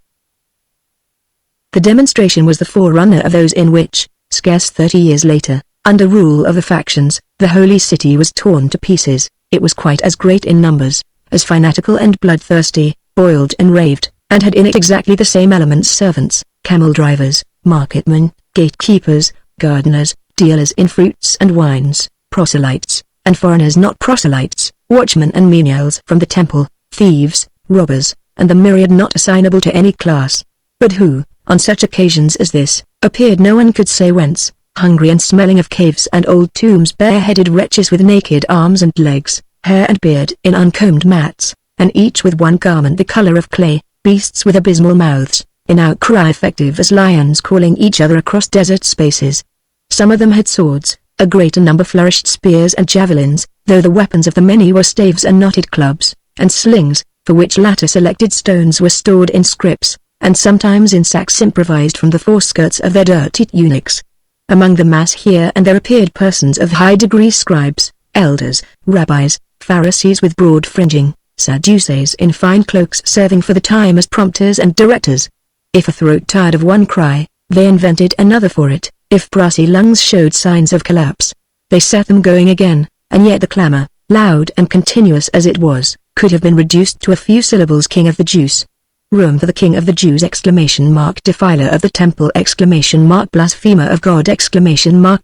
The demonstration was the forerunner of those in which, scarce 30 years later, under rule of the factions, the holy city was torn to pieces. It was quite as great in numbers, as fanatical and bloodthirsty, boiled and raved, and had in it exactly the same elements: servants, camel drivers, marketmen, gatekeepers, gardeners, dealers in fruits and wines, proselytes, and foreigners not proselytes, watchmen and menials from the temple, thieves, robbers, and the myriad not assignable to any class, but who, on such occasions as this, appeared no one could say whence, hungry and smelling of caves and old tombs, bare-headed wretches with naked arms and legs, hair and beard in uncombed mats, and each with one garment the colour of clay, beasts with abysmal mouths, in outcry effective as lions calling each other across desert spaces. Some of them had swords, a greater number flourished spears and javelins, though the weapons of the many were staves and knotted clubs, and slings, for which latter selected stones were stored in scrips, and sometimes in sacks improvised from the foreskirts of their dirty tunics. Among the mass here and there appeared persons of high degree: scribes, elders, rabbis, Pharisees with broad fringing, Sadducees in fine cloaks serving for the time as prompters and directors. If a throat tired of one cry, they invented another for it. If brassy lungs showed signs of collapse, they set them going again, and yet the clamour, loud and continuous as it was, could have been reduced to a few syllables: King of the Jews. Room for the King of the Jews! Defiler of the temple! Blasphemer of God!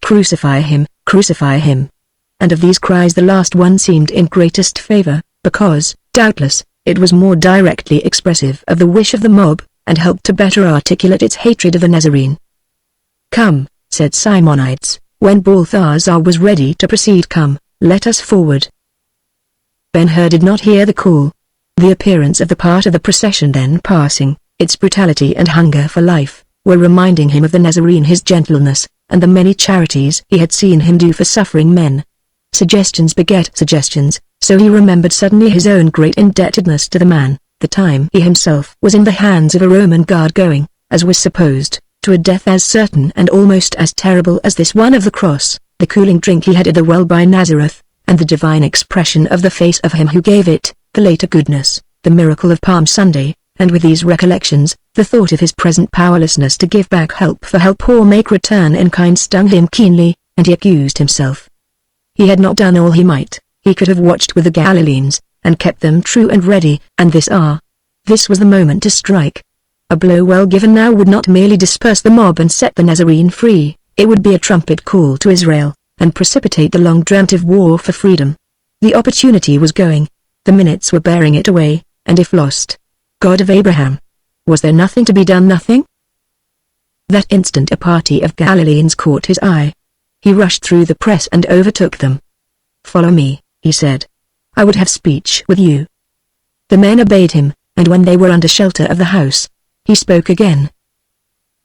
Crucify him, crucify him! And of these cries the last one seemed in greatest favour, because, doubtless, it was more directly expressive of the wish of the mob, and helped to better articulate its hatred of the Nazarene. "Come," said Simonides, when Balthazar was ready to proceed, "come, let us forward." Ben-Hur did not hear the call. The appearance of the part of the procession then passing, its brutality and hunger for life, were reminding him of the Nazarene, his gentleness, and the many charities he had seen him do for suffering men. Suggestions beget suggestions, so he remembered suddenly his own great indebtedness to the man, the time he himself was in the hands of a Roman guard going, as was supposed, to a death as certain and almost as terrible as this one of the cross, the cooling drink he had at the well by Nazareth, and the divine expression of the face of him who gave it, the later goodness, the miracle of Palm Sunday, and with these recollections, the thought of his present powerlessness to give back help for help or make return in kind stung him keenly, and he accused himself. He had not done all he might. He could have watched with the Galileans, and kept them true and ready, and this was the moment to strike. A blow well given now would not merely disperse the mob and set the Nazarene free, it would be a trumpet call to Israel, and precipitate the long-dreamt-of war for freedom. The opportunity was going. The minutes were bearing it away, and if lost, God of Abraham, was there nothing to be done? Nothing? That instant a party of Galileans caught his eye. He rushed through the press and overtook them. "Follow me," he said. "I would have speech with you." The men obeyed him, and when they were under shelter of the house, he spoke again.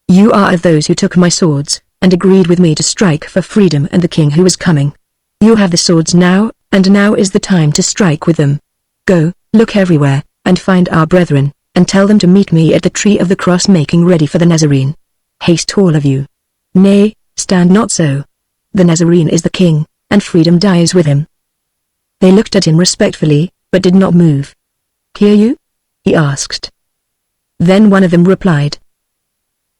"You are of those who took my swords, and agreed with me to strike for freedom and the king who is coming. You have the swords now, and now is the time to strike with them. Go, look everywhere, and find our brethren, and tell them to meet me at the tree of the cross, making ready for the Nazarene. Haste all of you. Nay, stand not so. The Nazarene is the king, and freedom dies with him." They looked at him respectfully, but did not move. "Hear you?" he asked. Then one of them replied,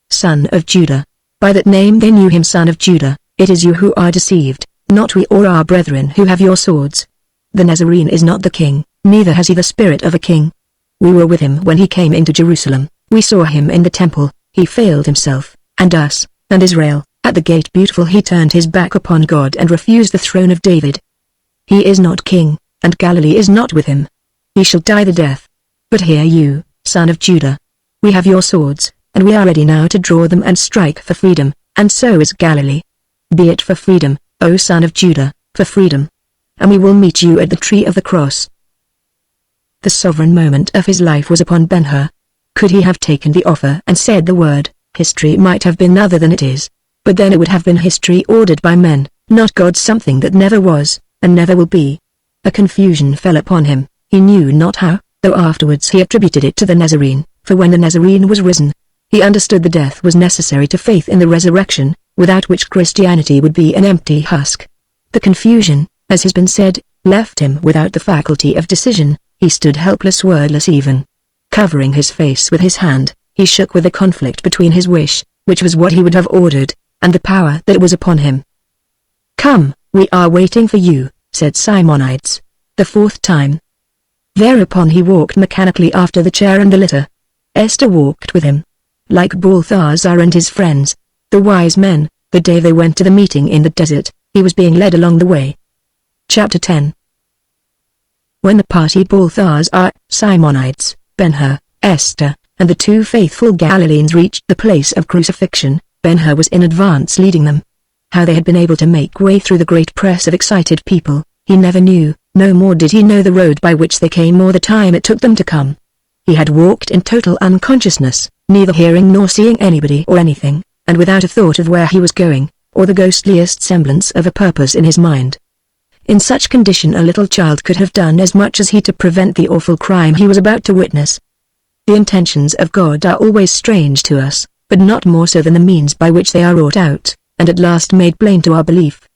"Son of Judah." By that name they knew him. "Son of Judah, it is you who are deceived, not we or our brethren who have your swords. The Nazarene is not the king, neither has he the spirit of a king. We were with him when he came into Jerusalem, we saw him in the temple, he failed himself, and us, and Israel. At the gate beautiful he turned his back upon God and refused the throne of David. He is not king, and Galilee is not with him. He shall die the death. But hear you, son of Judah. We have your swords, and we are ready now to draw them and strike for freedom, and so is Galilee. Be it for freedom, O son of Judah, for freedom. And we will meet you at the tree of the cross." The sovereign moment of his life was upon Ben-Hur. Could he have taken the offer and said the word, history might have been other than it is. But then it would have been history ordered by men, not God, something that never was, and never will be. A confusion fell upon him, he knew not how, though afterwards he attributed it to the Nazarene, for when the Nazarene was risen, he understood the death was necessary to faith in the resurrection, without which Christianity would be an empty husk. The confusion, as has been said, left him without the faculty of decision. He stood helpless, wordless even. Covering his face with his hand, he shook with the conflict between his wish, which was what he would have ordered, and the power that was upon him. "Come, we are waiting for you," said Simonides, the fourth time. Thereupon he walked mechanically after the chair and the litter. Esther walked with him. Like Balthazar and his friends, the wise men, the day they went to the meeting in the desert, he was being led along the way. Chapter 10. When the party Balthazar, Simonides, Ben-Hur, Esther, and the two faithful Galileans reached the place of crucifixion, Ben-Hur was in advance leading them. How they had been able to make way through the great press of excited people, he never knew, no more did he know the road by which they came or the time it took them to come. He had walked in total unconsciousness, neither hearing nor seeing anybody or anything, and without a thought of where he was going, or the ghostliest semblance of a purpose in his mind. In such condition a little child could have done as much as he to prevent the awful crime he was about to witness. The intentions of God are always strange to us, but not more so than the means by which they are wrought out, and at last made plain to our belief.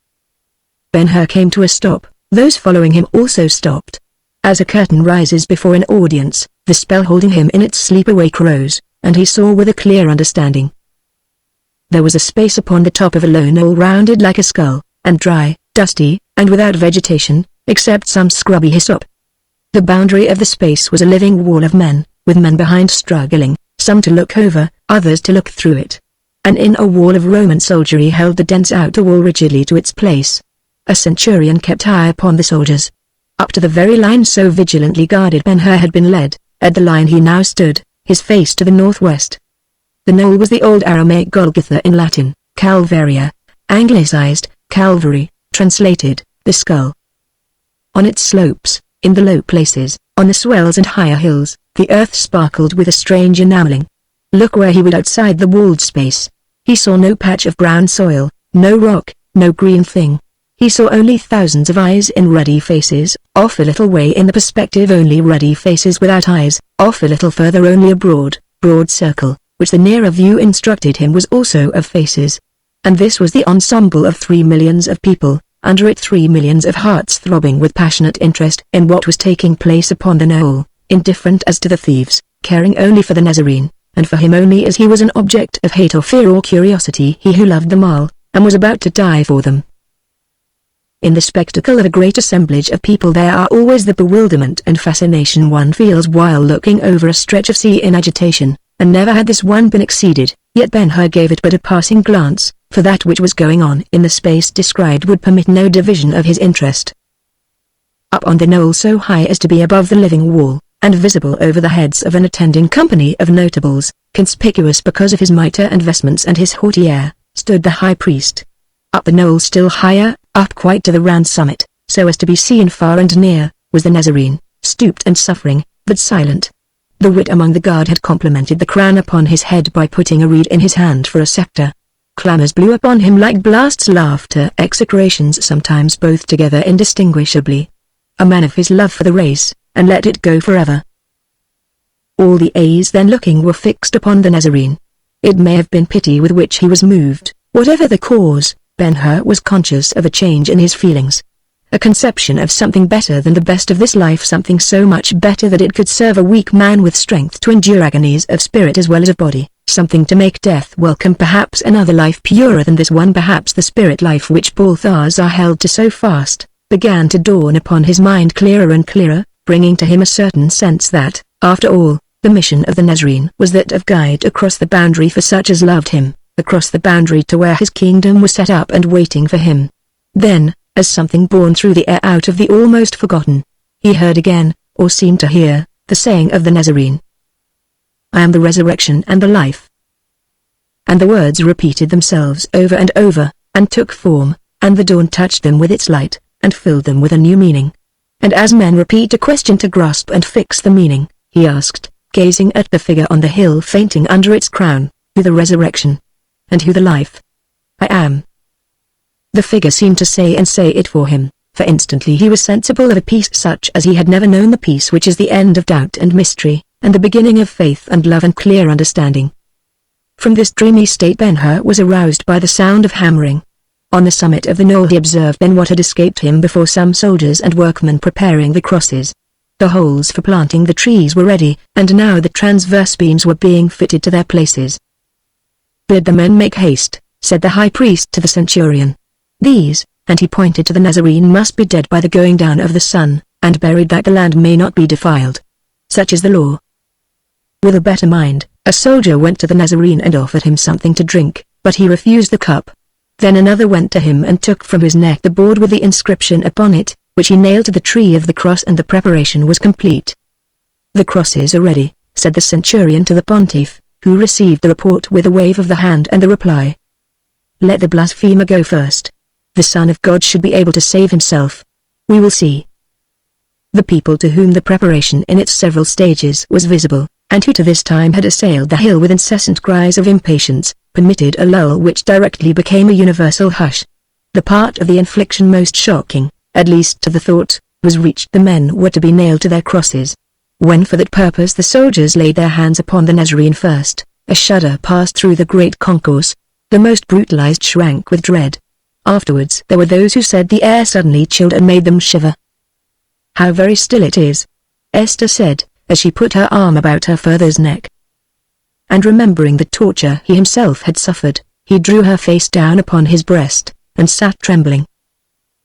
Ben-Hur came to a stop, those following him also stopped. As a curtain rises before an audience, the spell holding him in its sleep-awake rose, and he saw with a clear understanding. There was a space upon the top of a low knoll rounded like a skull, and dry, dusty, and without vegetation, except some scrubby hyssop. The boundary of the space was a living wall of men, with men behind struggling, some to look over, others to look through it. An inner wall of Roman soldiery held the dense outer wall rigidly to its place. A centurion kept eye upon the soldiers. Up to the very line so vigilantly guarded Ben-Hur had been led, at the line he now stood, his face to the northwest. The knoll was the old Aramaic Golgotha in Latin, Calvaria, anglicized, Calvary, translated, the skull. On its slopes, in the low places, on the swells and higher hills, the earth sparkled with a strange enameling. Look where he would outside the walled space. He saw no patch of brown soil, no rock, no green thing. He saw only thousands of eyes in ruddy faces, off a little way in the perspective only ruddy faces without eyes, off a little further only a broad circle, which the nearer view instructed him was also of faces. And this was the ensemble of 3 millions of people, under it 3 millions of hearts throbbing with passionate interest in what was taking place upon the knoll, indifferent as to the thieves, caring only for the Nazarene, and for him only as he was an object of hate or fear or curiosity, he who loved them all, and was about to die for them. In the spectacle of a great assemblage of people there are always the bewilderment and fascination one feels while looking over a stretch of sea in agitation, and never had this one been exceeded, yet Ben-Hur gave it but a passing glance, for that which was going on in the space described would permit no division of his interest. Up on the knoll so high as to be above the living wall, and visible over the heads of an attending company of notables, conspicuous because of his mitre and vestments and his haughty air, stood the high priest. Up the knoll still higher, up quite to the round summit, so as to be seen far and near, was the Nazarene, stooped and suffering, but silent. The wit among the guard had complimented the crown upon his head by putting a reed in his hand for a sceptre. Clamours blew upon him like blasts, laughter, execrations, sometimes both together indistinguishably. A man of his love for the race, and let it go forever. All the eyes then looking were fixed upon the Nazarene. It may have been pity with which he was moved, whatever the cause. Ben-Hur was conscious of a change in his feelings. A conception of something better than the best of this life, something so much better that it could serve a weak man with strength to endure agonies of spirit as well as of body, something to make death welcome, perhaps another life purer than this one, perhaps the spirit life which Balthazar held to so fast, began to dawn upon his mind clearer and clearer, bringing to him a certain sense that, after all, the mission of the Nazarene was that of guide across the boundary for such as loved him, across the boundary to where his kingdom was set up and waiting for him. Then, as something borne through the air out of the almost forgotten, he heard again, or seemed to hear, the saying of the Nazarene. "I am the resurrection and the life." And the words repeated themselves over and over, and took form, and the dawn touched them with its light, and filled them with a new meaning. And as men repeat a question to grasp and fix the meaning, he asked, gazing at the figure on the hill fainting under its crown, "Who the resurrection? And who the life?" "I am." The figure seemed to say and say it for him. for instantly he was sensible of a peace such as he had never known, the peace which is the end of doubt and mystery, and the beginning of faith and love and clear understanding. From this dreamy state Ben-Hur was aroused by the sound of hammering. On the summit of the knoll he observed then what had escaped him before: some soldiers and workmen preparing the crosses. The holes for planting the trees were ready, and now the transverse beams were being fitted to their places. "Bid the men make haste," said the high priest to the centurion. "These," and he pointed to the Nazarene, "must be dead by the going down of the sun, and buried that the land may not be defiled. Such is the law." With a better mind, a soldier went to the Nazarene and offered him something to drink, but he refused the cup. Then another went to him and took from his neck the board with the inscription upon it, which he nailed to the tree of the cross, and the preparation was complete. "The crosses are ready," said the centurion to the pontiff, who received the report with a wave of the hand and the reply: "Let the blasphemer go first. The Son of God should be able to save himself. We will see." The people, to whom the preparation in its several stages was visible, and who to this time had assailed the hill with incessant cries of impatience, permitted a lull which directly became a universal hush. The part of the infliction most shocking, at least to the thought, was reached. The men were to be nailed to their crosses. When for that purpose the soldiers laid their hands upon the Nazarene first, a shudder passed through the great concourse. The most brutalized shrank with dread. Afterwards there were those who said the air suddenly chilled and made them shiver. "How very still it is," Esther said, as she put her arm about her father's neck. And remembering the torture he himself had suffered, he drew her face down upon his breast, and sat trembling.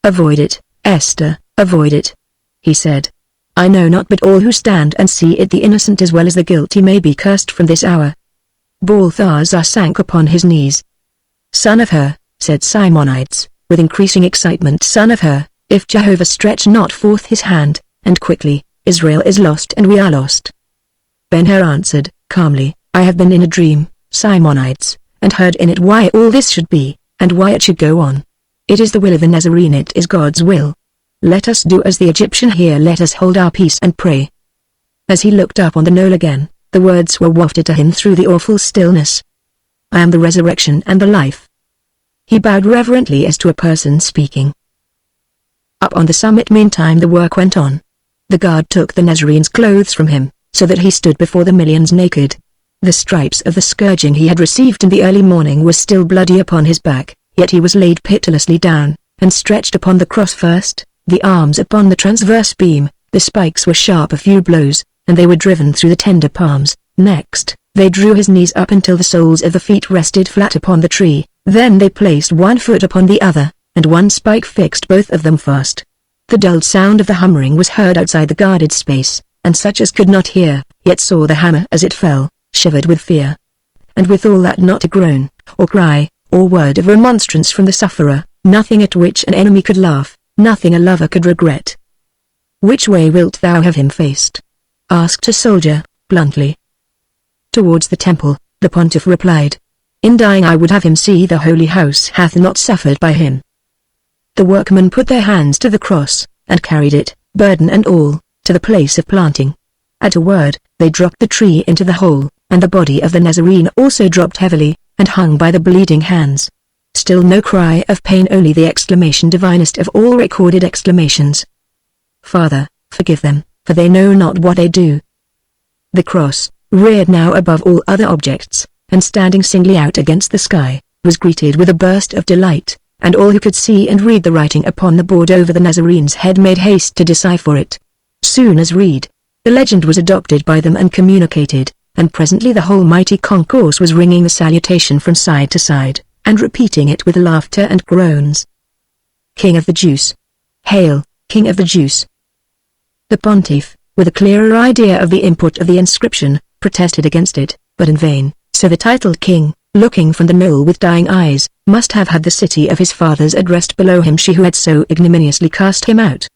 "Avoid it, Esther, avoid it," he said. "I know not, but all who stand and see it, the innocent as well as the guilty, may be cursed from this hour." Balthazar sank upon his knees. "Son of Hur," said Simonides, with increasing excitement, "Son of Hur, if Jehovah stretch not forth his hand, and quickly, Israel is lost and we are lost." Ben-Hur answered, calmly, "I have been in a dream, Simonides, and heard in it why all this should be, and why it should go on. It is the will of the Nazarene, it is God's will. Let us do as the Egyptian here, let us hold our peace and pray." As he looked up on the knoll again, the words were wafted to him through the awful stillness: "I am the resurrection and the life." He bowed reverently as to a person speaking. Up on the summit meantime the work went on. The guard took the Nazarene's clothes from him, so that he stood before the millions naked. The stripes of the scourging he had received in the early morning were still bloody upon his back, yet he was laid pitilessly down, and stretched upon the cross first, the arms upon the transverse beam. The spikes were sharp, a few blows, and they were driven through the tender palms. Next, they drew his knees up until the soles of the feet rested flat upon the tree. Then they placed one foot upon the other, and one spike fixed both of them fast. The dulled sound of the hammering was heard outside the guarded space, and such as could not hear, yet saw the hammer as it fell, shivered with fear. And withal that not a groan, or cry, or word of remonstrance from the sufferer, nothing at which an enemy could laugh, nothing a lover could regret. "Which way wilt thou have him faced?" asked a soldier, bluntly. "Towards the temple," the pontiff replied. "In dying I would have him see the holy house hath not suffered by him." The workmen put their hands to the cross, and carried it, burden and all, to the place of planting. At a word, they dropped the tree into the hole, and the body of the Nazarene also dropped heavily, and hung by the bleeding hands. Still no cry of pain, only the exclamation, divinest of all recorded exclamations: "Father, forgive them, for they know not what they do." The cross, reared now above all other objects, and standing singly out against the sky, was greeted with a burst of delight, and all who could see and read the writing upon the board over the Nazarene's head made haste to decipher it. Soon as read, the legend was adopted by them and communicated, and presently the whole mighty concourse was ringing the salutation from side to side, and repeating it with laughter and groans. "King of the Jews! Hail, King of the Jews!" The pontiff, with a clearer idea of the import of the inscription, protested against it, but in vain. So the titled king, looking from the knoll with dying eyes, must have had the city of his fathers addressed below him, she who had so ignominiously cast him out.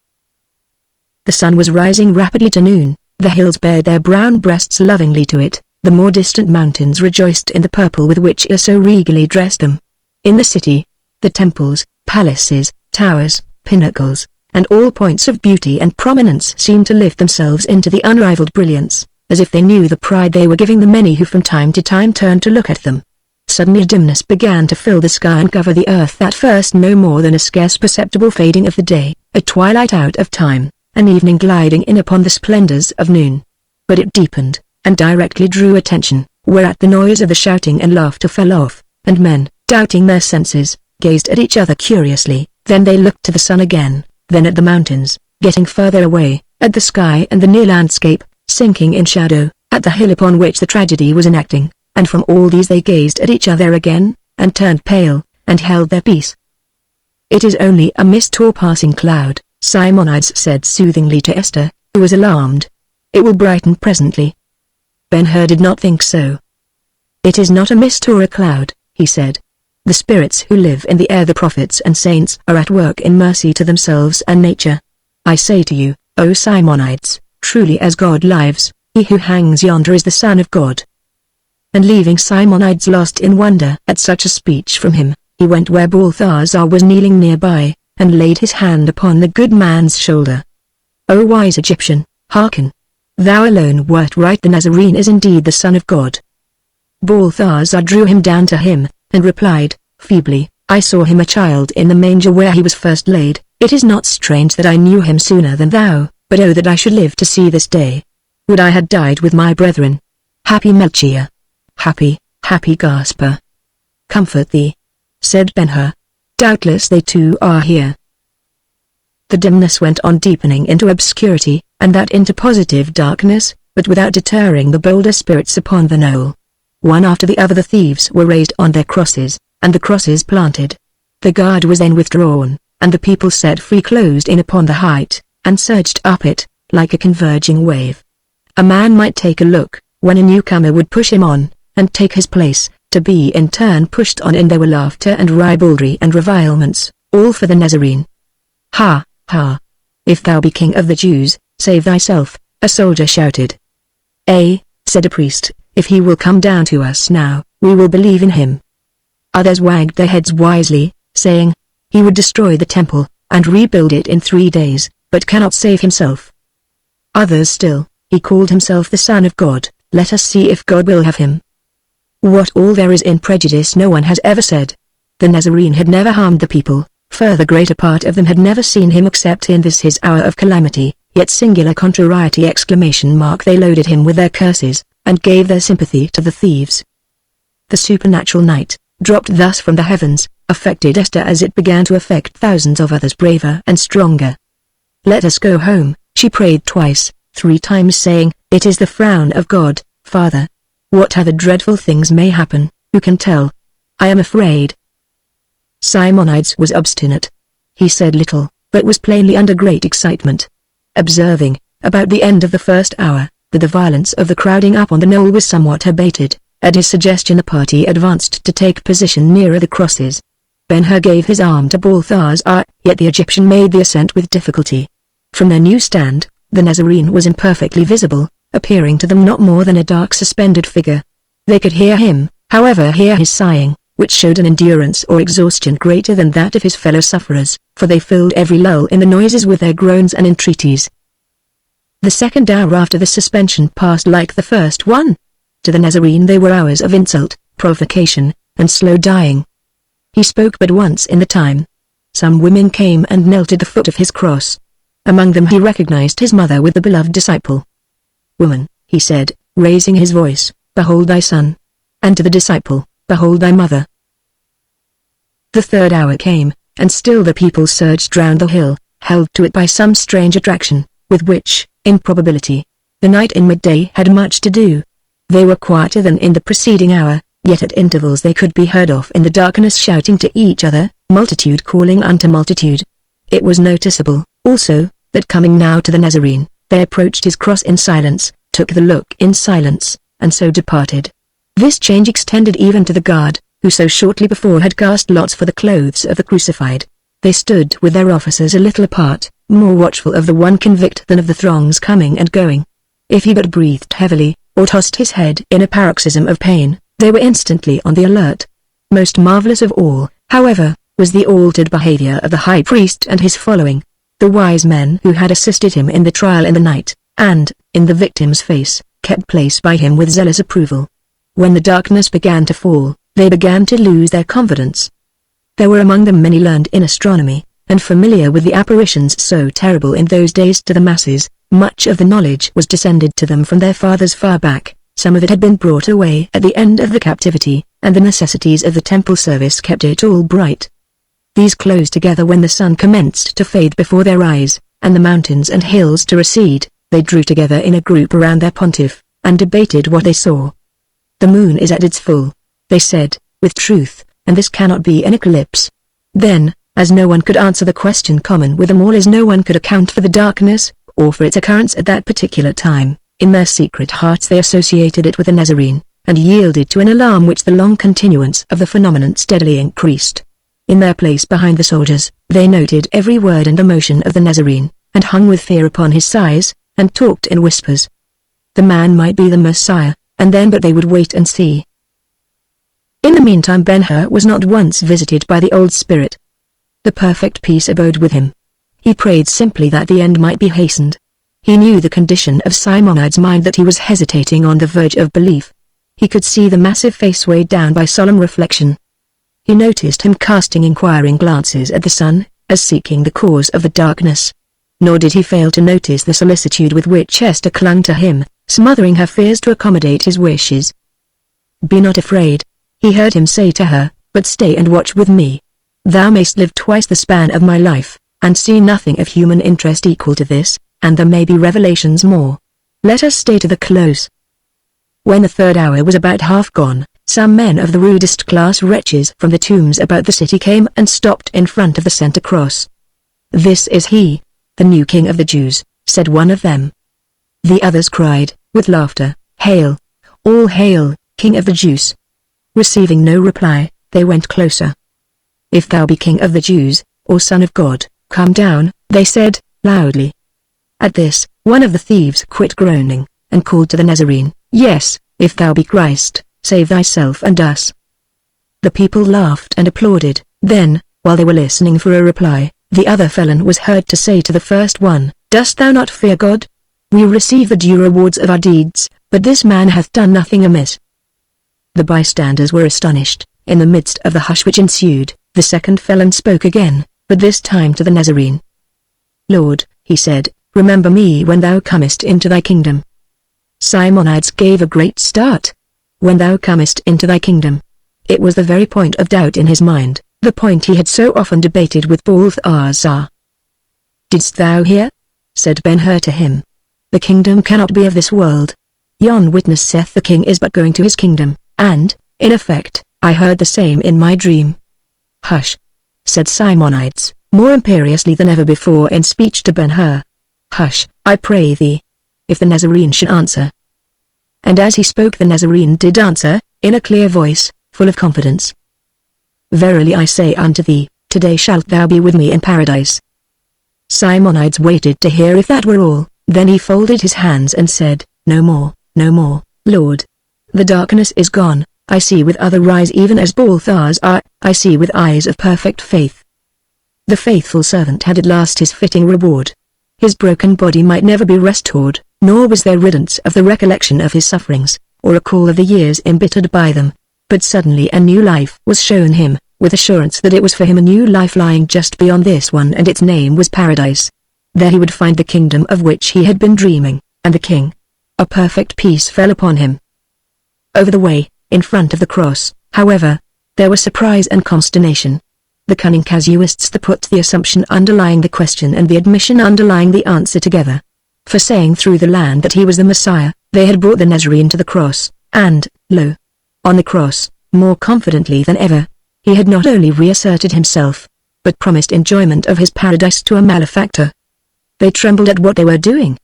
The sun was rising rapidly to noon, the hills bared their brown breasts lovingly to it, the more distant mountains rejoiced in the purple with which it so regally dressed them. In the city, the temples, palaces, towers, pinnacles, and all points of beauty and prominence seemed to lift themselves into the unrivaled brilliance, as if they knew the pride they were giving the many who from time to time turned to look at them. Suddenly dimness began to fill the sky and cover the earth, at first no more than a scarce perceptible fading of the day, a twilight out of time, an evening gliding in upon the splendors of noon. But it deepened, and directly drew attention, whereat the noise of the shouting and laughter fell off, and men, doubting their senses, gazed at each other curiously. Then they looked to the sun again, then at the mountains, getting further away, at the sky and the near landscape, sinking in shadow, at the hill upon which the tragedy was enacting, and from all these they gazed at each other again, and turned pale, and held their peace. "It is only a mist or passing cloud," Simonides said soothingly to Esther, who was alarmed. "It will brighten presently." Ben-Hur did not think so. "It is not a mist or a cloud," he said. "The spirits who live in the air, the prophets and saints, are at work in mercy to themselves and nature. I say to you, O Simonides, truly as God lives, he who hangs yonder is the Son of God." And leaving Simonides lost in wonder at such a speech from him, he went where Balthazar was kneeling nearby, and laid his hand upon the good man's shoulder. "O wise Egyptian, hearken. Thou alone wert right, the Nazarene is indeed the Son of God." Balthazar drew him down to him, and replied, feebly, "I saw him a child in the manger where he was first laid. It is not strange that I knew him sooner than thou, but oh that I should live to see this day. Would I had died with my brethren. Happy Melchior. Happy, happy Gasper. Comfort thee," said Ben-Hur. "Doubtless they too are here." The dimness went on deepening into obscurity, and that into positive darkness, but without deterring the bolder spirits upon the knoll. One after the other the thieves were raised on their crosses, and the crosses planted. The guard was then withdrawn, and the people set free closed in upon the height, and surged up it, like a converging wave. A man might take a look, when a newcomer would push him on, and take his place, to be in turn pushed on, and there were laughter and ribaldry and revilements, all for the Nazarene. "Ha, ha! If thou be king of the Jews, save thyself," a soldier shouted. "Ay," said a priest, "if he will come down to us now, we will believe in him." Others wagged their heads wisely, saying, "He would destroy the temple, and rebuild it in 3 days, but cannot save himself." Others still, "He called himself the Son of God, let us see if God will have him." What all there is in prejudice no one has ever said. The Nazarene had never harmed the people, for the greater part of them had never seen him except in this his hour of calamity, yet singular contrariety ! They loaded him with their curses, and gave their sympathy to the thieves. The supernatural night, dropped thus from the heavens, affected Esther as it began to affect thousands of others braver and stronger. "Let us go home," she prayed twice, 3 times saying, "It is the frown of God, Father. What other dreadful things may happen, who can tell? I am afraid." Simonides was obstinate. He said little, but was plainly under great excitement. Observing, about the end of the first hour, that the violence of the crowding up on the knoll was somewhat abated, at his suggestion the party advanced to take position nearer the crosses. Ben-Hur gave his arm to Balthazar, yet the Egyptian made the ascent with difficulty. From their new stand, the Nazarene was imperfectly visible, appearing to them not more than a dark suspended figure. They could hear him, however, hear his sighing, which showed an endurance or exhaustion greater than that of his fellow sufferers, for they filled every lull in the noises with their groans and entreaties. The second hour after the suspension passed like the first one. To the Nazarene they were hours of insult, provocation, and slow dying. He spoke but once in the time. Some women came and knelt at the foot of his cross. Among them he recognized his mother with the beloved disciple. "Woman," he said, raising his voice, "behold thy son." And to the disciple, "Behold thy mother." The third hour came, and still the people surged round the hill, held to it by some strange attraction, with which, in probability, the night and midday had much to do. They were quieter than in the preceding hour, yet at intervals they could be heard off in the darkness shouting to each other, multitude calling unto multitude. It was noticeable, also, that coming now to the Nazarene, they approached his cross in silence, took the look in silence, and so departed. This change extended even to the guard, who so shortly before had cast lots for the clothes of the crucified. They stood with their officers a little apart, more watchful of the one convict than of the throngs coming and going. If he but breathed heavily, or tossed his head in a paroxysm of pain, they were instantly on the alert. Most marvelous of all, however, was the altered behavior of the high priest and his following. The wise men who had assisted him in the trial in the night, and, in the victim's face, kept place by him with zealous approval. When the darkness began to fall, they began to lose their confidence. There were among them many learned in astronomy, and familiar with the apparitions so terrible in those days to the masses. Much of the knowledge was descended to them from their fathers far back, some of it had been brought away at the end of the captivity, and the necessities of the temple service kept it all bright. These closed together when the sun commenced to fade before their eyes, and the mountains and hills to recede. They drew together in a group around their pontiff, and debated what they saw. "The moon is at its full," they said, with truth, "and this cannot be an eclipse." Then, as no one could answer the question common with them all, as no one could account for the darkness, or for its occurrence at that particular time, in their secret hearts they associated it with the Nazarene, and yielded to an alarm which the long continuance of the phenomenon steadily increased. In their place behind the soldiers, they noted every word and emotion of the Nazarene, and hung with fear upon his sighs, and talked in whispers. The man might be the Messiah, and then but they would wait and see. In the meantime Ben-Hur was not once visited by the old spirit. The perfect peace abode with him. He prayed simply that the end might be hastened. He knew the condition of Simonides' mind, that he was hesitating on the verge of belief. He could see the massive face weighed down by solemn reflection. He noticed him casting inquiring glances at the sun, as seeking the cause of the darkness. Nor did he fail to notice the solicitude with which Esther clung to him, smothering her fears to accommodate his wishes. "Be not afraid," he heard him say to her, "but stay and watch with me. Thou mayst live twice the span of my life, and see nothing of human interest equal to this, and there may be revelations more. Let us stay to the close." When the third hour was about half gone, some men of the rudest class wretches from the tombs about the city came and stopped in front of the center cross. "This is he, the new king of the Jews," said one of them. The others cried, with laughter, "Hail! All hail, King of the Jews!" Receiving no reply, they went closer. "If thou be King of the Jews, or Son of God, come down," they said, loudly. At this, one of the thieves quit groaning, and called to the Nazarene, "Yes, if thou be Christ, save thyself and us." The people laughed and applauded. Then, while they were listening for a reply, the other felon was heard to say to the first one, "Dost thou not fear God? We receive the due rewards of our deeds, but this man hath done nothing amiss." The bystanders were astonished. In the midst of the hush which ensued, the second felon spoke again, but this time to the Nazarene. "Lord," he said, "remember me when thou comest into thy kingdom." Simonides gave a great start. "When thou comest into thy kingdom." It was the very point of doubt in his mind, the point he had so often debated with Balthazar. "Didst thou hear?" said Ben-Hur to him. "The kingdom cannot be of this world. Yon witness saith the king is but going to his kingdom, and, in effect, I heard the same in my dream." "Hush," said Simonides, more imperiously than ever before in speech to Ben-Hur. "Hush, I pray thee. If the Nazarene should answer." And as he spoke the Nazarene did answer, in a clear voice, full of confidence. "Verily I say unto thee, today shalt thou be with me in paradise." Simonides waited to hear if that were all, then he folded his hands and said, "No more, Lord. The darkness is gone, I see with other eyes, even as Balthazar, I see with eyes of perfect faith." The faithful servant had at last his fitting reward. His broken body might never be restored, nor was there riddance of the recollection of his sufferings, or a call of the years embittered by them. But suddenly a new life was shown him, with assurance that it was for him a new life lying just beyond this one, and its name was paradise. There he would find the kingdom of which he had been dreaming, and the king. A perfect peace fell upon him. Over the way, in front of the cross, however, there was surprise and consternation. The cunning casuists that put the assumption underlying the question and the admission underlying the answer together. For saying through the land that he was the Messiah, they had brought the Nazarene to the cross, and, lo! On the cross, more confidently than ever, he had not only reasserted himself, but promised enjoyment of his paradise to a malefactor. They trembled at what they were doing.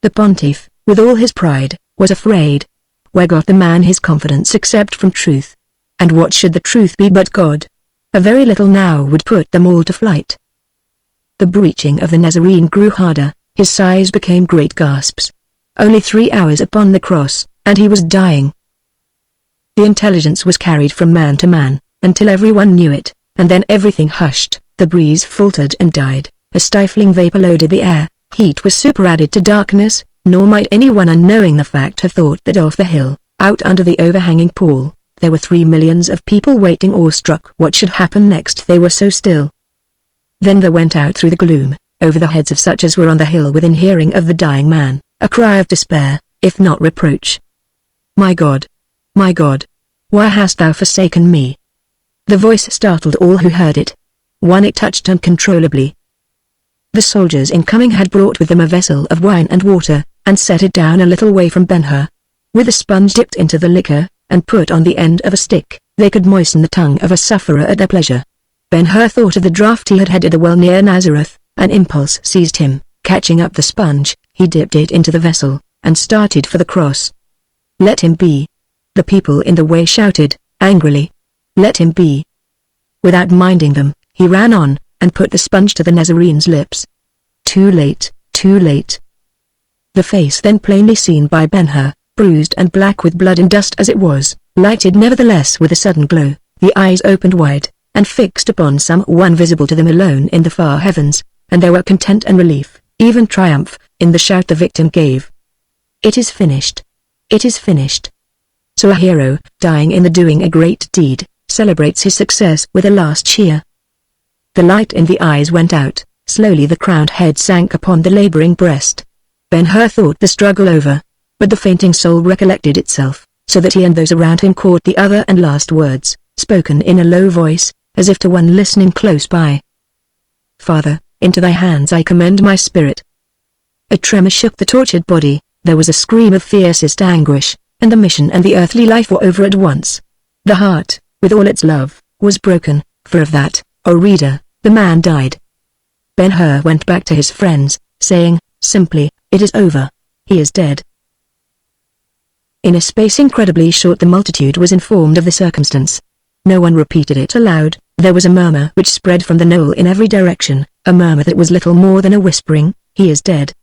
The pontiff, with all his pride, was afraid. Where got the man his confidence except from truth? And what should the truth be but God? A very little now would put them all to flight. The breaching of the Nazarene grew harder, his sighs became great gasps. Only 3 hours upon the cross, and he was dying. The intelligence was carried from man to man, until everyone knew it, and then everything hushed, the breeze faltered and died, a stifling vapor loaded the air, heat was superadded to darkness, nor might anyone unknowing the fact have thought that off the hill, out under the overhanging pool, there were 3 millions of people waiting awestruck what should happen next. They were so still. Then there went out through the gloom, over the heads of such as were on the hill within hearing of the dying man, a cry of despair, if not reproach. My God! My God! Why hast thou forsaken me? The voice startled all who heard it. One it touched uncontrollably. The soldiers incoming had brought with them a vessel of wine and water, and set it down a little way from Ben-Hur. With a sponge dipped into the liquor, and put on the end of a stick, they could moisten the tongue of a sufferer at their pleasure. Ben-Hur thought of the draught he had had at the well near Nazareth. An impulse seized him. Catching up the sponge, he dipped it into the vessel, and started for the cross. Let him be. The people in the way shouted, angrily. Let him be. Without minding them, he ran on, and put the sponge to the Nazarene's lips. Too late, too late. The face then plainly seen by Ben-Hur, bruised and black with blood and dust as it was, lighted nevertheless with a sudden glow. The eyes opened wide, and fixed upon some one visible to them alone in the far heavens, and there were content and relief, even triumph, in the shout the victim gave. It is finished. It is finished. So a hero, dying in the doing a great deed, celebrates his success with a last cheer. The light in the eyes went out, slowly the crowned head sank upon the laboring breast. Ben-Hur thought the struggle over, but the fainting soul recollected itself, so that he and those around him caught the other and last words, spoken in a low voice, as if to one listening close by. Father, into thy hands I commend my spirit. A tremor shook the tortured body, there was a scream of fiercest anguish, and the mission and the earthly life were over at once. The heart, with all its love, was broken, for of that, O reader, the man died. Ben-Hur went back to his friends, saying, simply, it is over. He is dead. In a space incredibly short the multitude was informed of the circumstance. No one repeated it aloud. There was a murmur which spread from the knoll in every direction, a murmur that was little more than a whispering, he is dead.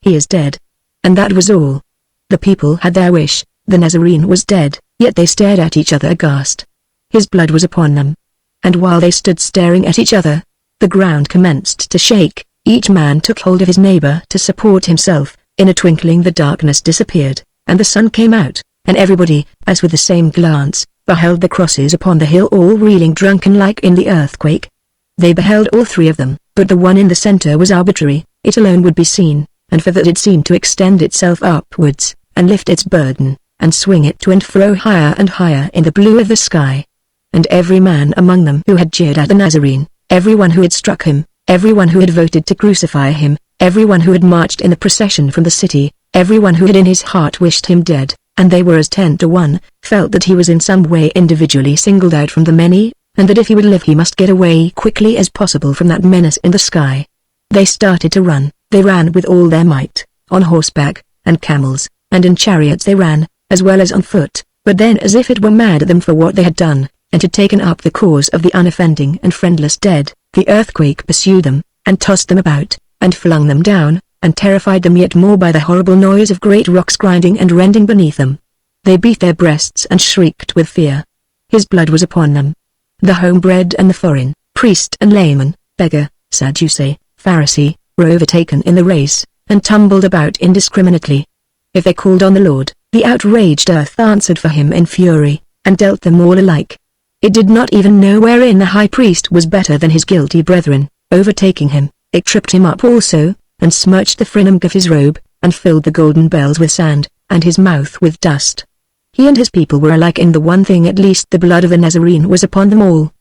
He is dead. And that was all. The people had their wish, the Nazarene was dead, yet they stared at each other aghast. His blood was upon them. And while they stood staring at each other, the ground commenced to shake, each man took hold of his neighbor to support himself, in a twinkling the darkness disappeared, and the sun came out, and everybody, as with the same glance, beheld the crosses upon the hill all reeling drunken like in the earthquake. They beheld all three of them, but the one in the center was arbitrary, it alone would be seen, and for that it seemed to extend itself upwards, and lift its burden, and swing it to and fro higher and higher in the blue of the sky. And every man among them who had jeered at the Nazarene, everyone who had struck him, everyone who had voted to crucify him, everyone who had marched in the procession from the city, everyone who had in his heart wished him dead, and they were as 10 to 1, felt that he was in some way individually singled out from the many, and that if he would live he must get away quickly as possible from that menace in the sky. They started to run, they ran with all their might, on horseback, and camels, and in chariots they ran, as well as on foot, but then as if it were mad at them for what they had done, and had taken up the cause of the unoffending and friendless dead, the earthquake pursued them, and tossed them about, and flung them down, and terrified them yet more by the horrible noise of great rocks grinding and rending beneath them. They beat their breasts and shrieked with fear. His blood was upon them. The homebred and the foreign, priest and layman, beggar, Sadducee, Pharisee, were overtaken in the race, and tumbled about indiscriminately. If they called on the Lord, the outraged earth answered for him in fury, and dealt them all alike. It did not even know wherein the high priest was better than his guilty brethren. Overtaking him, it tripped him up also, and smirched the fringe of his robe, and filled the golden bells with sand, and his mouth with dust. He and his people were alike in the one thing, at least the blood of the Nazarene was upon them all.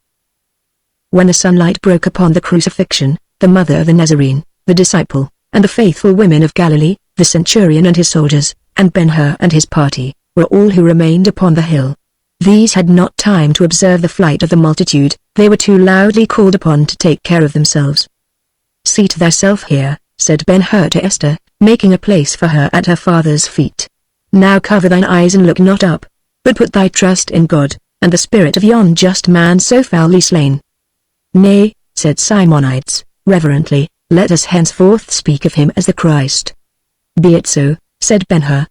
When the sunlight broke upon the crucifixion, the mother of the Nazarene, the disciple, and the faithful women of Galilee, the centurion and his soldiers, and Ben-Hur and his party, were all who remained upon the hill. These had not time to observe the flight of the multitude, they were too loudly called upon to take care of themselves. "Seat thyself here," said Ben-Hur to Esther, making a place for her at her father's feet. "Now cover thine eyes and look not up, but put thy trust in God, and the spirit of yon just man so foully slain." "Nay," said Simonides, reverently, "let us henceforth speak of him as the Christ." "Be it so," said Ben-Hur.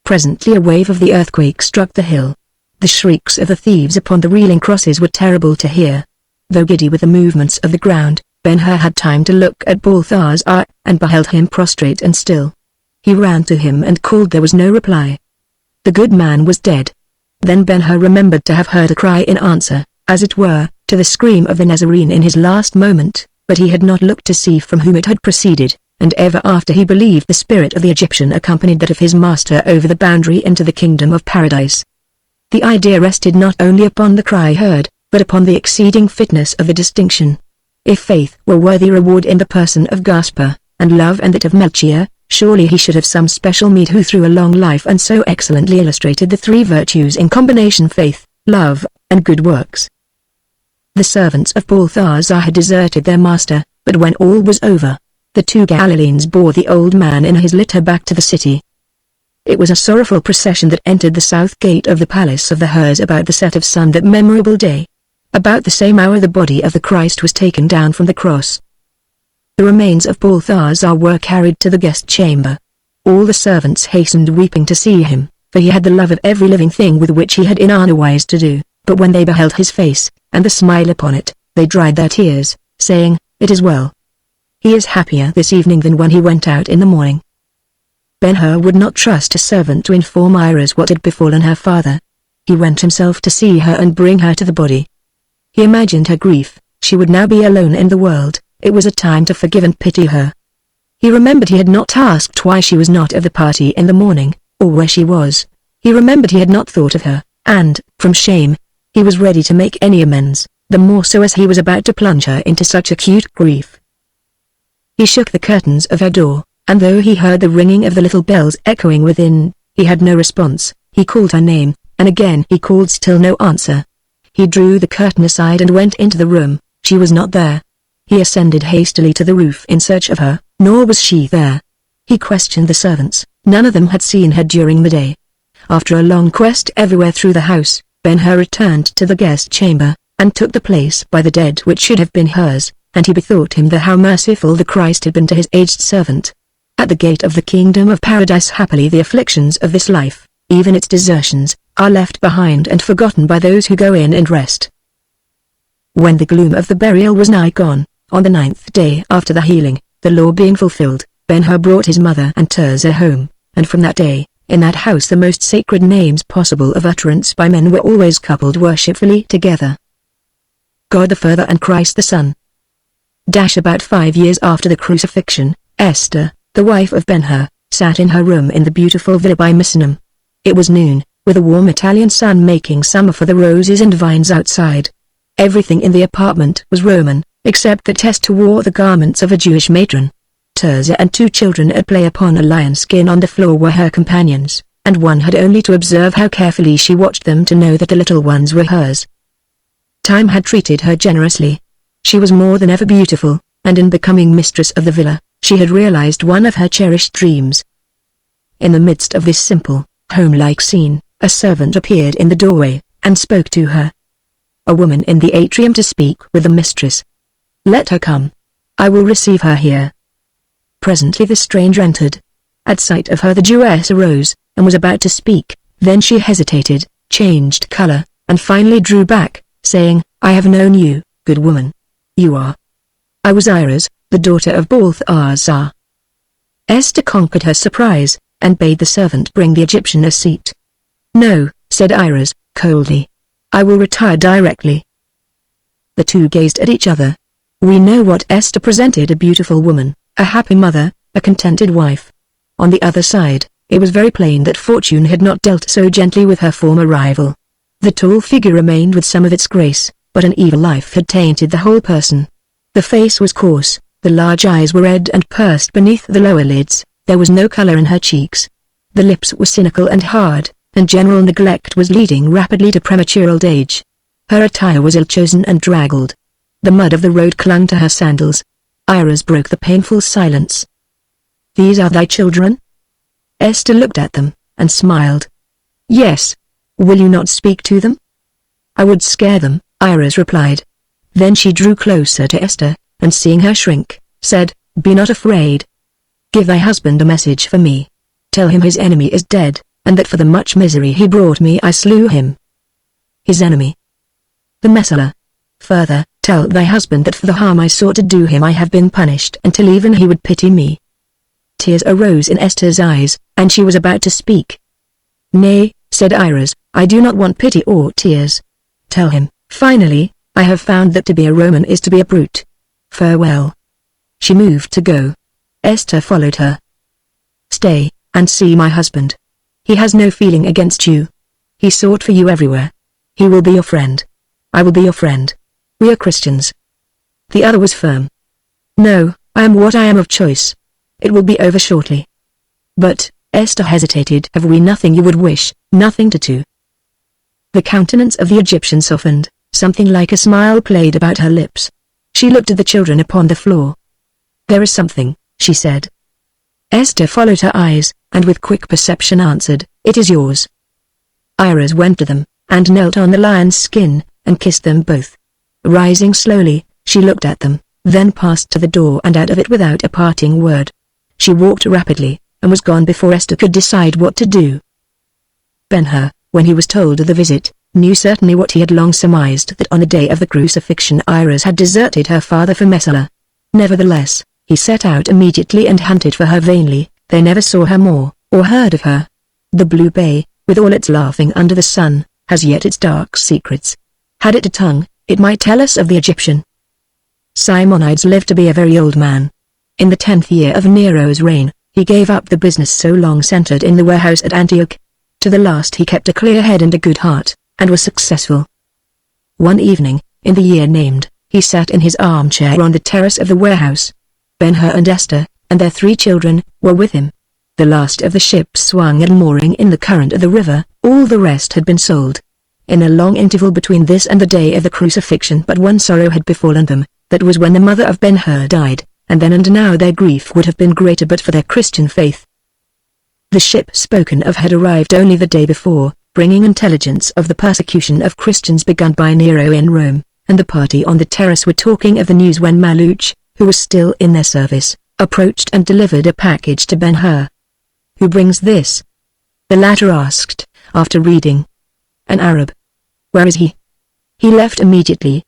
Presently a wave of the earthquake struck the hill. The shrieks of the thieves upon the reeling crosses were terrible to hear. Though giddy with the movements of the ground, Ben-Hur had time to look at Balthasar, and beheld him prostrate and still. He ran to him and called. There was no reply. The good man was dead. Then Ben-Hur remembered to have heard a cry in answer, as it were, to the scream of the Nazarene in his last moment, but he had not looked to see from whom it had proceeded, and ever after he believed the spirit of the Egyptian accompanied that of his master over the boundary into the kingdom of paradise. The idea rested not only upon the cry heard, but upon the exceeding fitness of the distinction. If faith were worthy reward in the person of Gaspar, and love and that of Melchior, surely he should have some special meed who through a long life and so excellently illustrated the three virtues in combination: faith, love, and good works. The servants of Balthazar had deserted their master, but when all was over, the two Galileans bore the old man in his litter back to the city. It was a sorrowful procession that entered the south gate of the palace of the Hers about the set of sun that memorable day. About the same hour the body of the Christ was taken down from the cross. The remains of Balthazar were carried to the guest chamber. All the servants hastened weeping to see him, for he had the love of every living thing with which he had in unwise to do, but when they beheld his face, and the smile upon it, they dried their tears, saying, "It is well. He is happier this evening than when he went out in the morning." Ben-Hur would not trust a servant to inform Iris what had befallen her father. He went himself to see her and bring her to the body. He imagined her grief. She would now be alone in the world. It was a time to forgive and pity her. He remembered he had not asked why she was not of the party in the morning, or where she was. He remembered he had not thought of her, and, from shame, he was ready to make any amends, the more so as he was about to plunge her into such acute grief. He shook the curtains of her door, and though he heard the ringing of the little bells echoing within, he had no response. He called her name, and again he called, still no answer. He drew the curtain aside and went into the room. She was not there. He ascended hastily to the roof in search of her, nor was she there. He questioned the servants. None of them had seen her during the day. After a long quest everywhere through the house, Ben-Hur returned to the guest chamber, and took the place by the dead which should have been hers, and he bethought him how merciful the Christ had been to his aged servant. At the gate of the kingdom of paradise happily the afflictions of this life, even its desertions, are left behind and forgotten by those who go in and rest. When the gloom of the burial was nigh gone, on the 9th day after the healing, the law being fulfilled, Ben-Hur brought his mother and Tirzah home, and from that day, in that house the most sacred names possible of utterance by men were always coupled worshipfully together. God the Father and Christ the Son. About 5 years after the crucifixion, Esther, the wife of Ben-Hur, sat in her room in the beautiful villa by Misenum. It was noon, with a warm Italian sun making summer for the roses and vines outside. Everything in the apartment was Roman, except that Esther wore the garments of a Jewish matron. Tirzah and 2 children at play upon a lion skin on the floor were her companions, and one had only to observe how carefully she watched them to know that the little ones were hers. Time had treated her generously. She was more than ever beautiful, and in becoming mistress of the villa, she had realized one of her cherished dreams. In the midst of this simple, home-like scene, a servant appeared in the doorway, and spoke to her. A woman in the atrium to speak with the mistress. Let her come. I will receive her here. Presently the stranger entered. At sight of her the Jewess arose, and was about to speak, then she hesitated, changed color, and finally drew back, saying, I have known you, good woman. You are. I was Iris, the daughter of Balthazar. Esther conquered her surprise, and bade the servant bring the Egyptian a seat. No, said Iris, coldly. I will retire directly. The two gazed at each other. We know what Esther presented: a beautiful woman, a happy mother, a contented wife. On the other side, it was very plain that fortune had not dealt so gently with her former rival. The tall figure remained with some of its grace, but an evil life had tainted the whole person. The face was coarse, the large eyes were red and pursed beneath the lower lids, there was no color in her cheeks. The lips were cynical and hard, and general neglect was leading rapidly to premature old age. Her attire was ill-chosen and draggled. The mud of the road clung to her sandals. Iris broke the painful silence. These are thy children? Esther looked at them, and smiled. Yes. Will you not speak to them? I would scare them, Iris replied. Then she drew closer to Esther, and seeing her shrink, said, Be not afraid. Give thy husband a message for me. Tell him his enemy is dead, and that for the much misery he brought me I slew him. His enemy? The Messiah. Further, tell thy husband that for the harm I sought to do him I have been punished until even he would pity me. Tears arose in Esther's eyes, and she was about to speak. Nay, said Iris, I do not want pity or tears. Tell him, finally, I have found that to be a Roman is to be a brute. Farewell." She moved to go. Esther followed her. "Stay, and see my husband. He has no feeling against you. He sought for you everywhere. He will be your friend. I will be your friend. We are Christians." The other was firm. "No, I am what I am of choice. It will be over shortly." "But," Esther hesitated, "have we nothing you would wish, nothing to do?" The countenance of the Egyptian softened, something like a smile played about her lips. She looked at the children upon the floor. "There is something," she said. Esther followed her eyes, and with quick perception answered, "It is yours." Iris went to them, and knelt on the lion's skin, and kissed them both. Rising slowly, she looked at them, then passed to the door and out of it without a parting word. She walked rapidly, and was gone before Esther could decide what to do. Ben-Hur, when he was told of the visit, knew certainly what he had long surmised, that on the day of the crucifixion Iris had deserted her father for Messala. Nevertheless, he set out immediately and hunted for her vainly. They never saw her more, or heard of her. The Blue Bay, with all its laughing under the sun, has yet its dark secrets. Had it a tongue, it might tell us of the Egyptian. Simonides lived to be a very old man. In the 10th year of Nero's reign, he gave up the business so long centered in the warehouse at Antioch. To the last he kept a clear head and a good heart, and was successful. One evening, in the year named, he sat in his armchair on the terrace of the warehouse. Ben-Hur and Esther, and their 3 children, were with him. The last of the ships swung at mooring in the current of the river, all the rest had been sold. In a long interval between this and the day of the crucifixion but one sorrow had befallen them, that was when the mother of Ben-Hur died, and then and now their grief would have been greater but for their Christian faith. The ship spoken of had arrived only the day before, bringing intelligence of the persecution of Christians begun by Nero in Rome, and the party on the terrace were talking of the news when Maluch, who was still in their service, approached and delivered a package to Ben-Hur. "Who brings this?" the latter asked, after reading. "An Arab." "Where is he?" "He left immediately."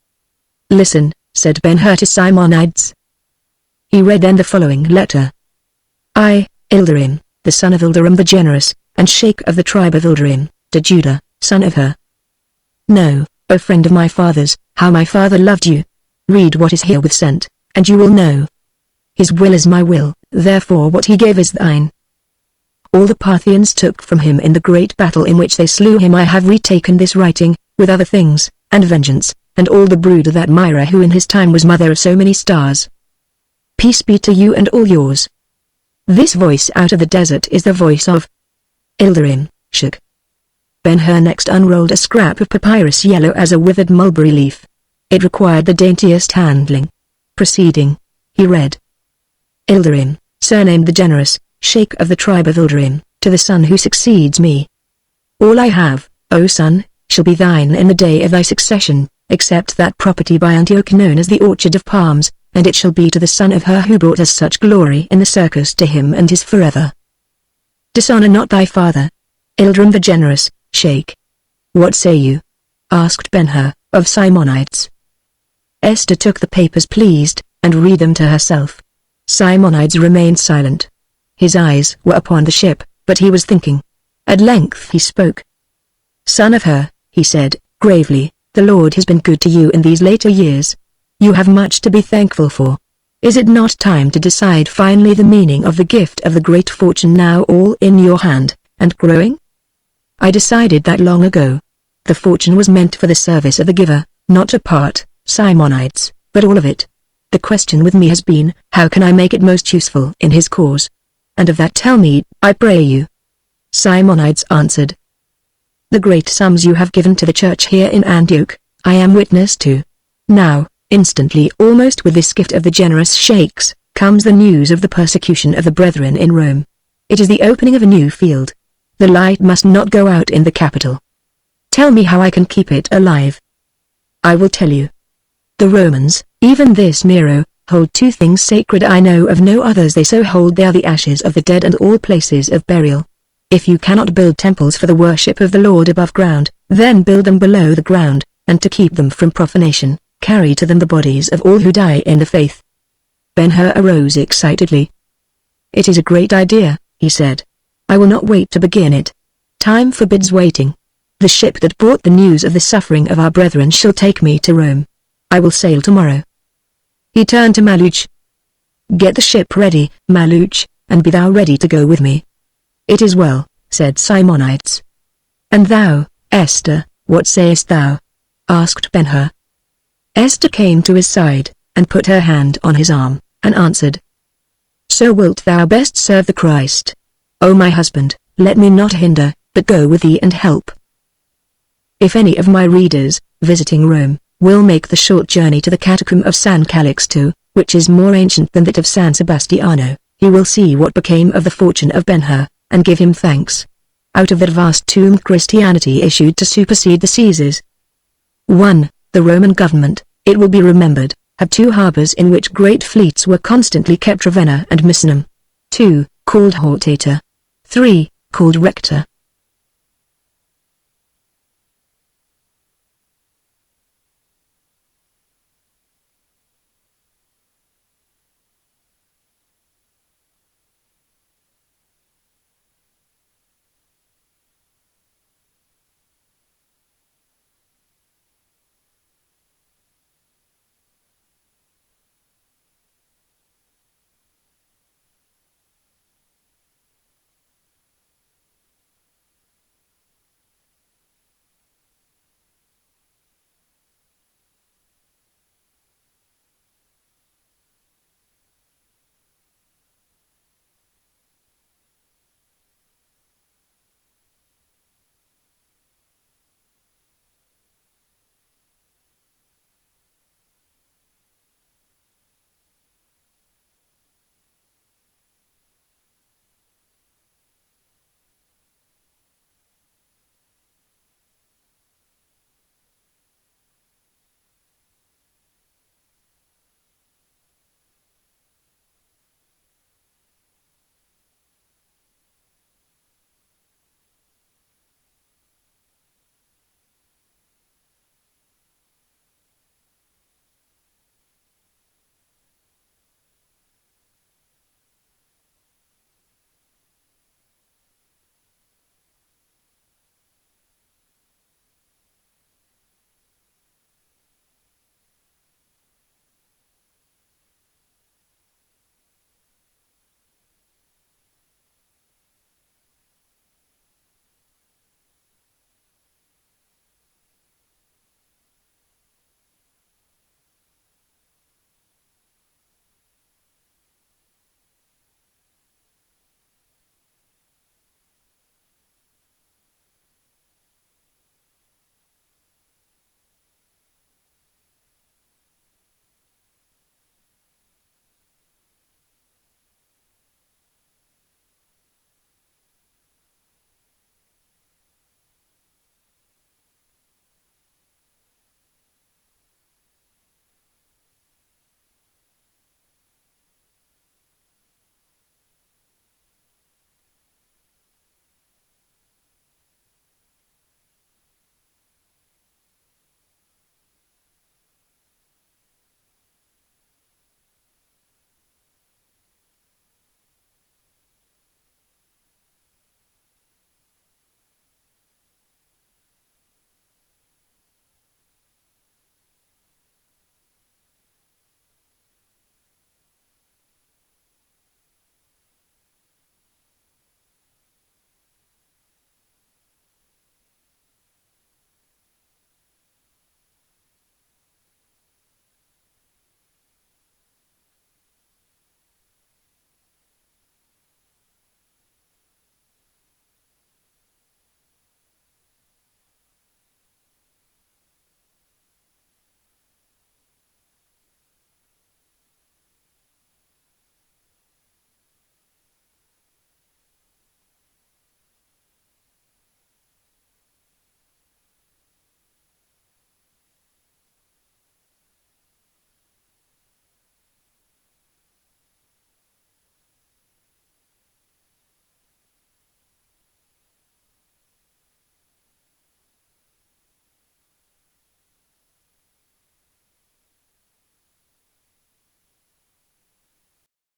"Listen," said Ben-Hur to Simonides. He read then the following letter. "I, Ilderim, the son of Ilderim the Generous, and Sheikh of the tribe of Ilderim, to Judah, son of Hur. Know, O friend of my father's, how my father loved you. Read what is herewith sent, and you will know. His will is my will, therefore what he gave is thine. All the Parthians took from him in the great battle in which they slew him. I have retaken this writing, with other things, and vengeance, and all the brood of that Myra who in his time was mother of so many stars. Peace be to you and all yours." This voice out of the desert is the voice of Ilderim, Shuk. Ben-Hur next unrolled a scrap of papyrus yellow as a withered mulberry leaf. It required the daintiest handling. Proceeding, he read. Ilderim, surnamed the Generous, Sheikh of the tribe of Ilderim, to the son who succeeds me. All I have, O son, shall be thine in the day of thy succession, except that property by Antioch known as the Orchard of Palms, and it shall be to the son of her who brought us such glory in the circus, to him and his forever. Dishonor not thy father. Ilderim the Generous, Sheikh. What say you? Asked Ben-Hur, of Simonides. Esther took the papers pleased, and read them to herself. Simonides remained silent. His eyes were upon the ship, but he was thinking. At length he spoke. Son of Hur, he said, gravely, the Lord has been good to you in these later years. You have much to be thankful for. Is it not time to decide finally the meaning of the gift of the great fortune now all in your hand, and growing? I decided that long ago. The fortune was meant for the service of the giver, not a part, Simonides, but all of it. The question with me has been, how can I make it most useful in his cause? And of that tell me, I pray you. Simonides answered. The great sums you have given to the church here in Antioch, I am witness to. Now, instantly almost with this gift of the generous sheikhs, comes the news of the persecution of the brethren in Rome. It is the opening of a new field. The light must not go out in the capital. Tell me how I can keep it alive. I will tell you. The Romans, even this Nero, hold 2 things sacred. I know of no others they so hold. They are the ashes of the dead and all places of burial. If you cannot build temples for the worship of the Lord above ground, then build them below the ground, and to keep them from profanation, carry to them the bodies of all who die in the faith. Ben-Hur arose excitedly. It is a great idea, he said. I will not wait to begin it. Time forbids waiting. The ship that brought the news of the suffering of our brethren shall take me to Rome. I will sail tomorrow." He turned to Maluch. "Get the ship ready, Maluch, and be thou ready to go with me." "It is well," said Simonides. "And thou, Esther, what sayest thou?" asked Ben-Hur. Esther came to his side, and put her hand on his arm, and answered, "So wilt thou best serve the Christ. O my husband, let me not hinder, but go with thee and help." If any of my readers, visiting Rome, will make the short journey to the catacomb of San Calixto, which is more ancient than that of San Sebastiano, he will see what became of the fortune of Ben-Hur, and give him thanks. Out of that vast tomb Christianity issued to supersede the Caesars. 1. The Roman government, it will be remembered, had two harbors in which great fleets were constantly kept, Ravenna and Misenum. 2. Called Hortata. 3. Called Recta.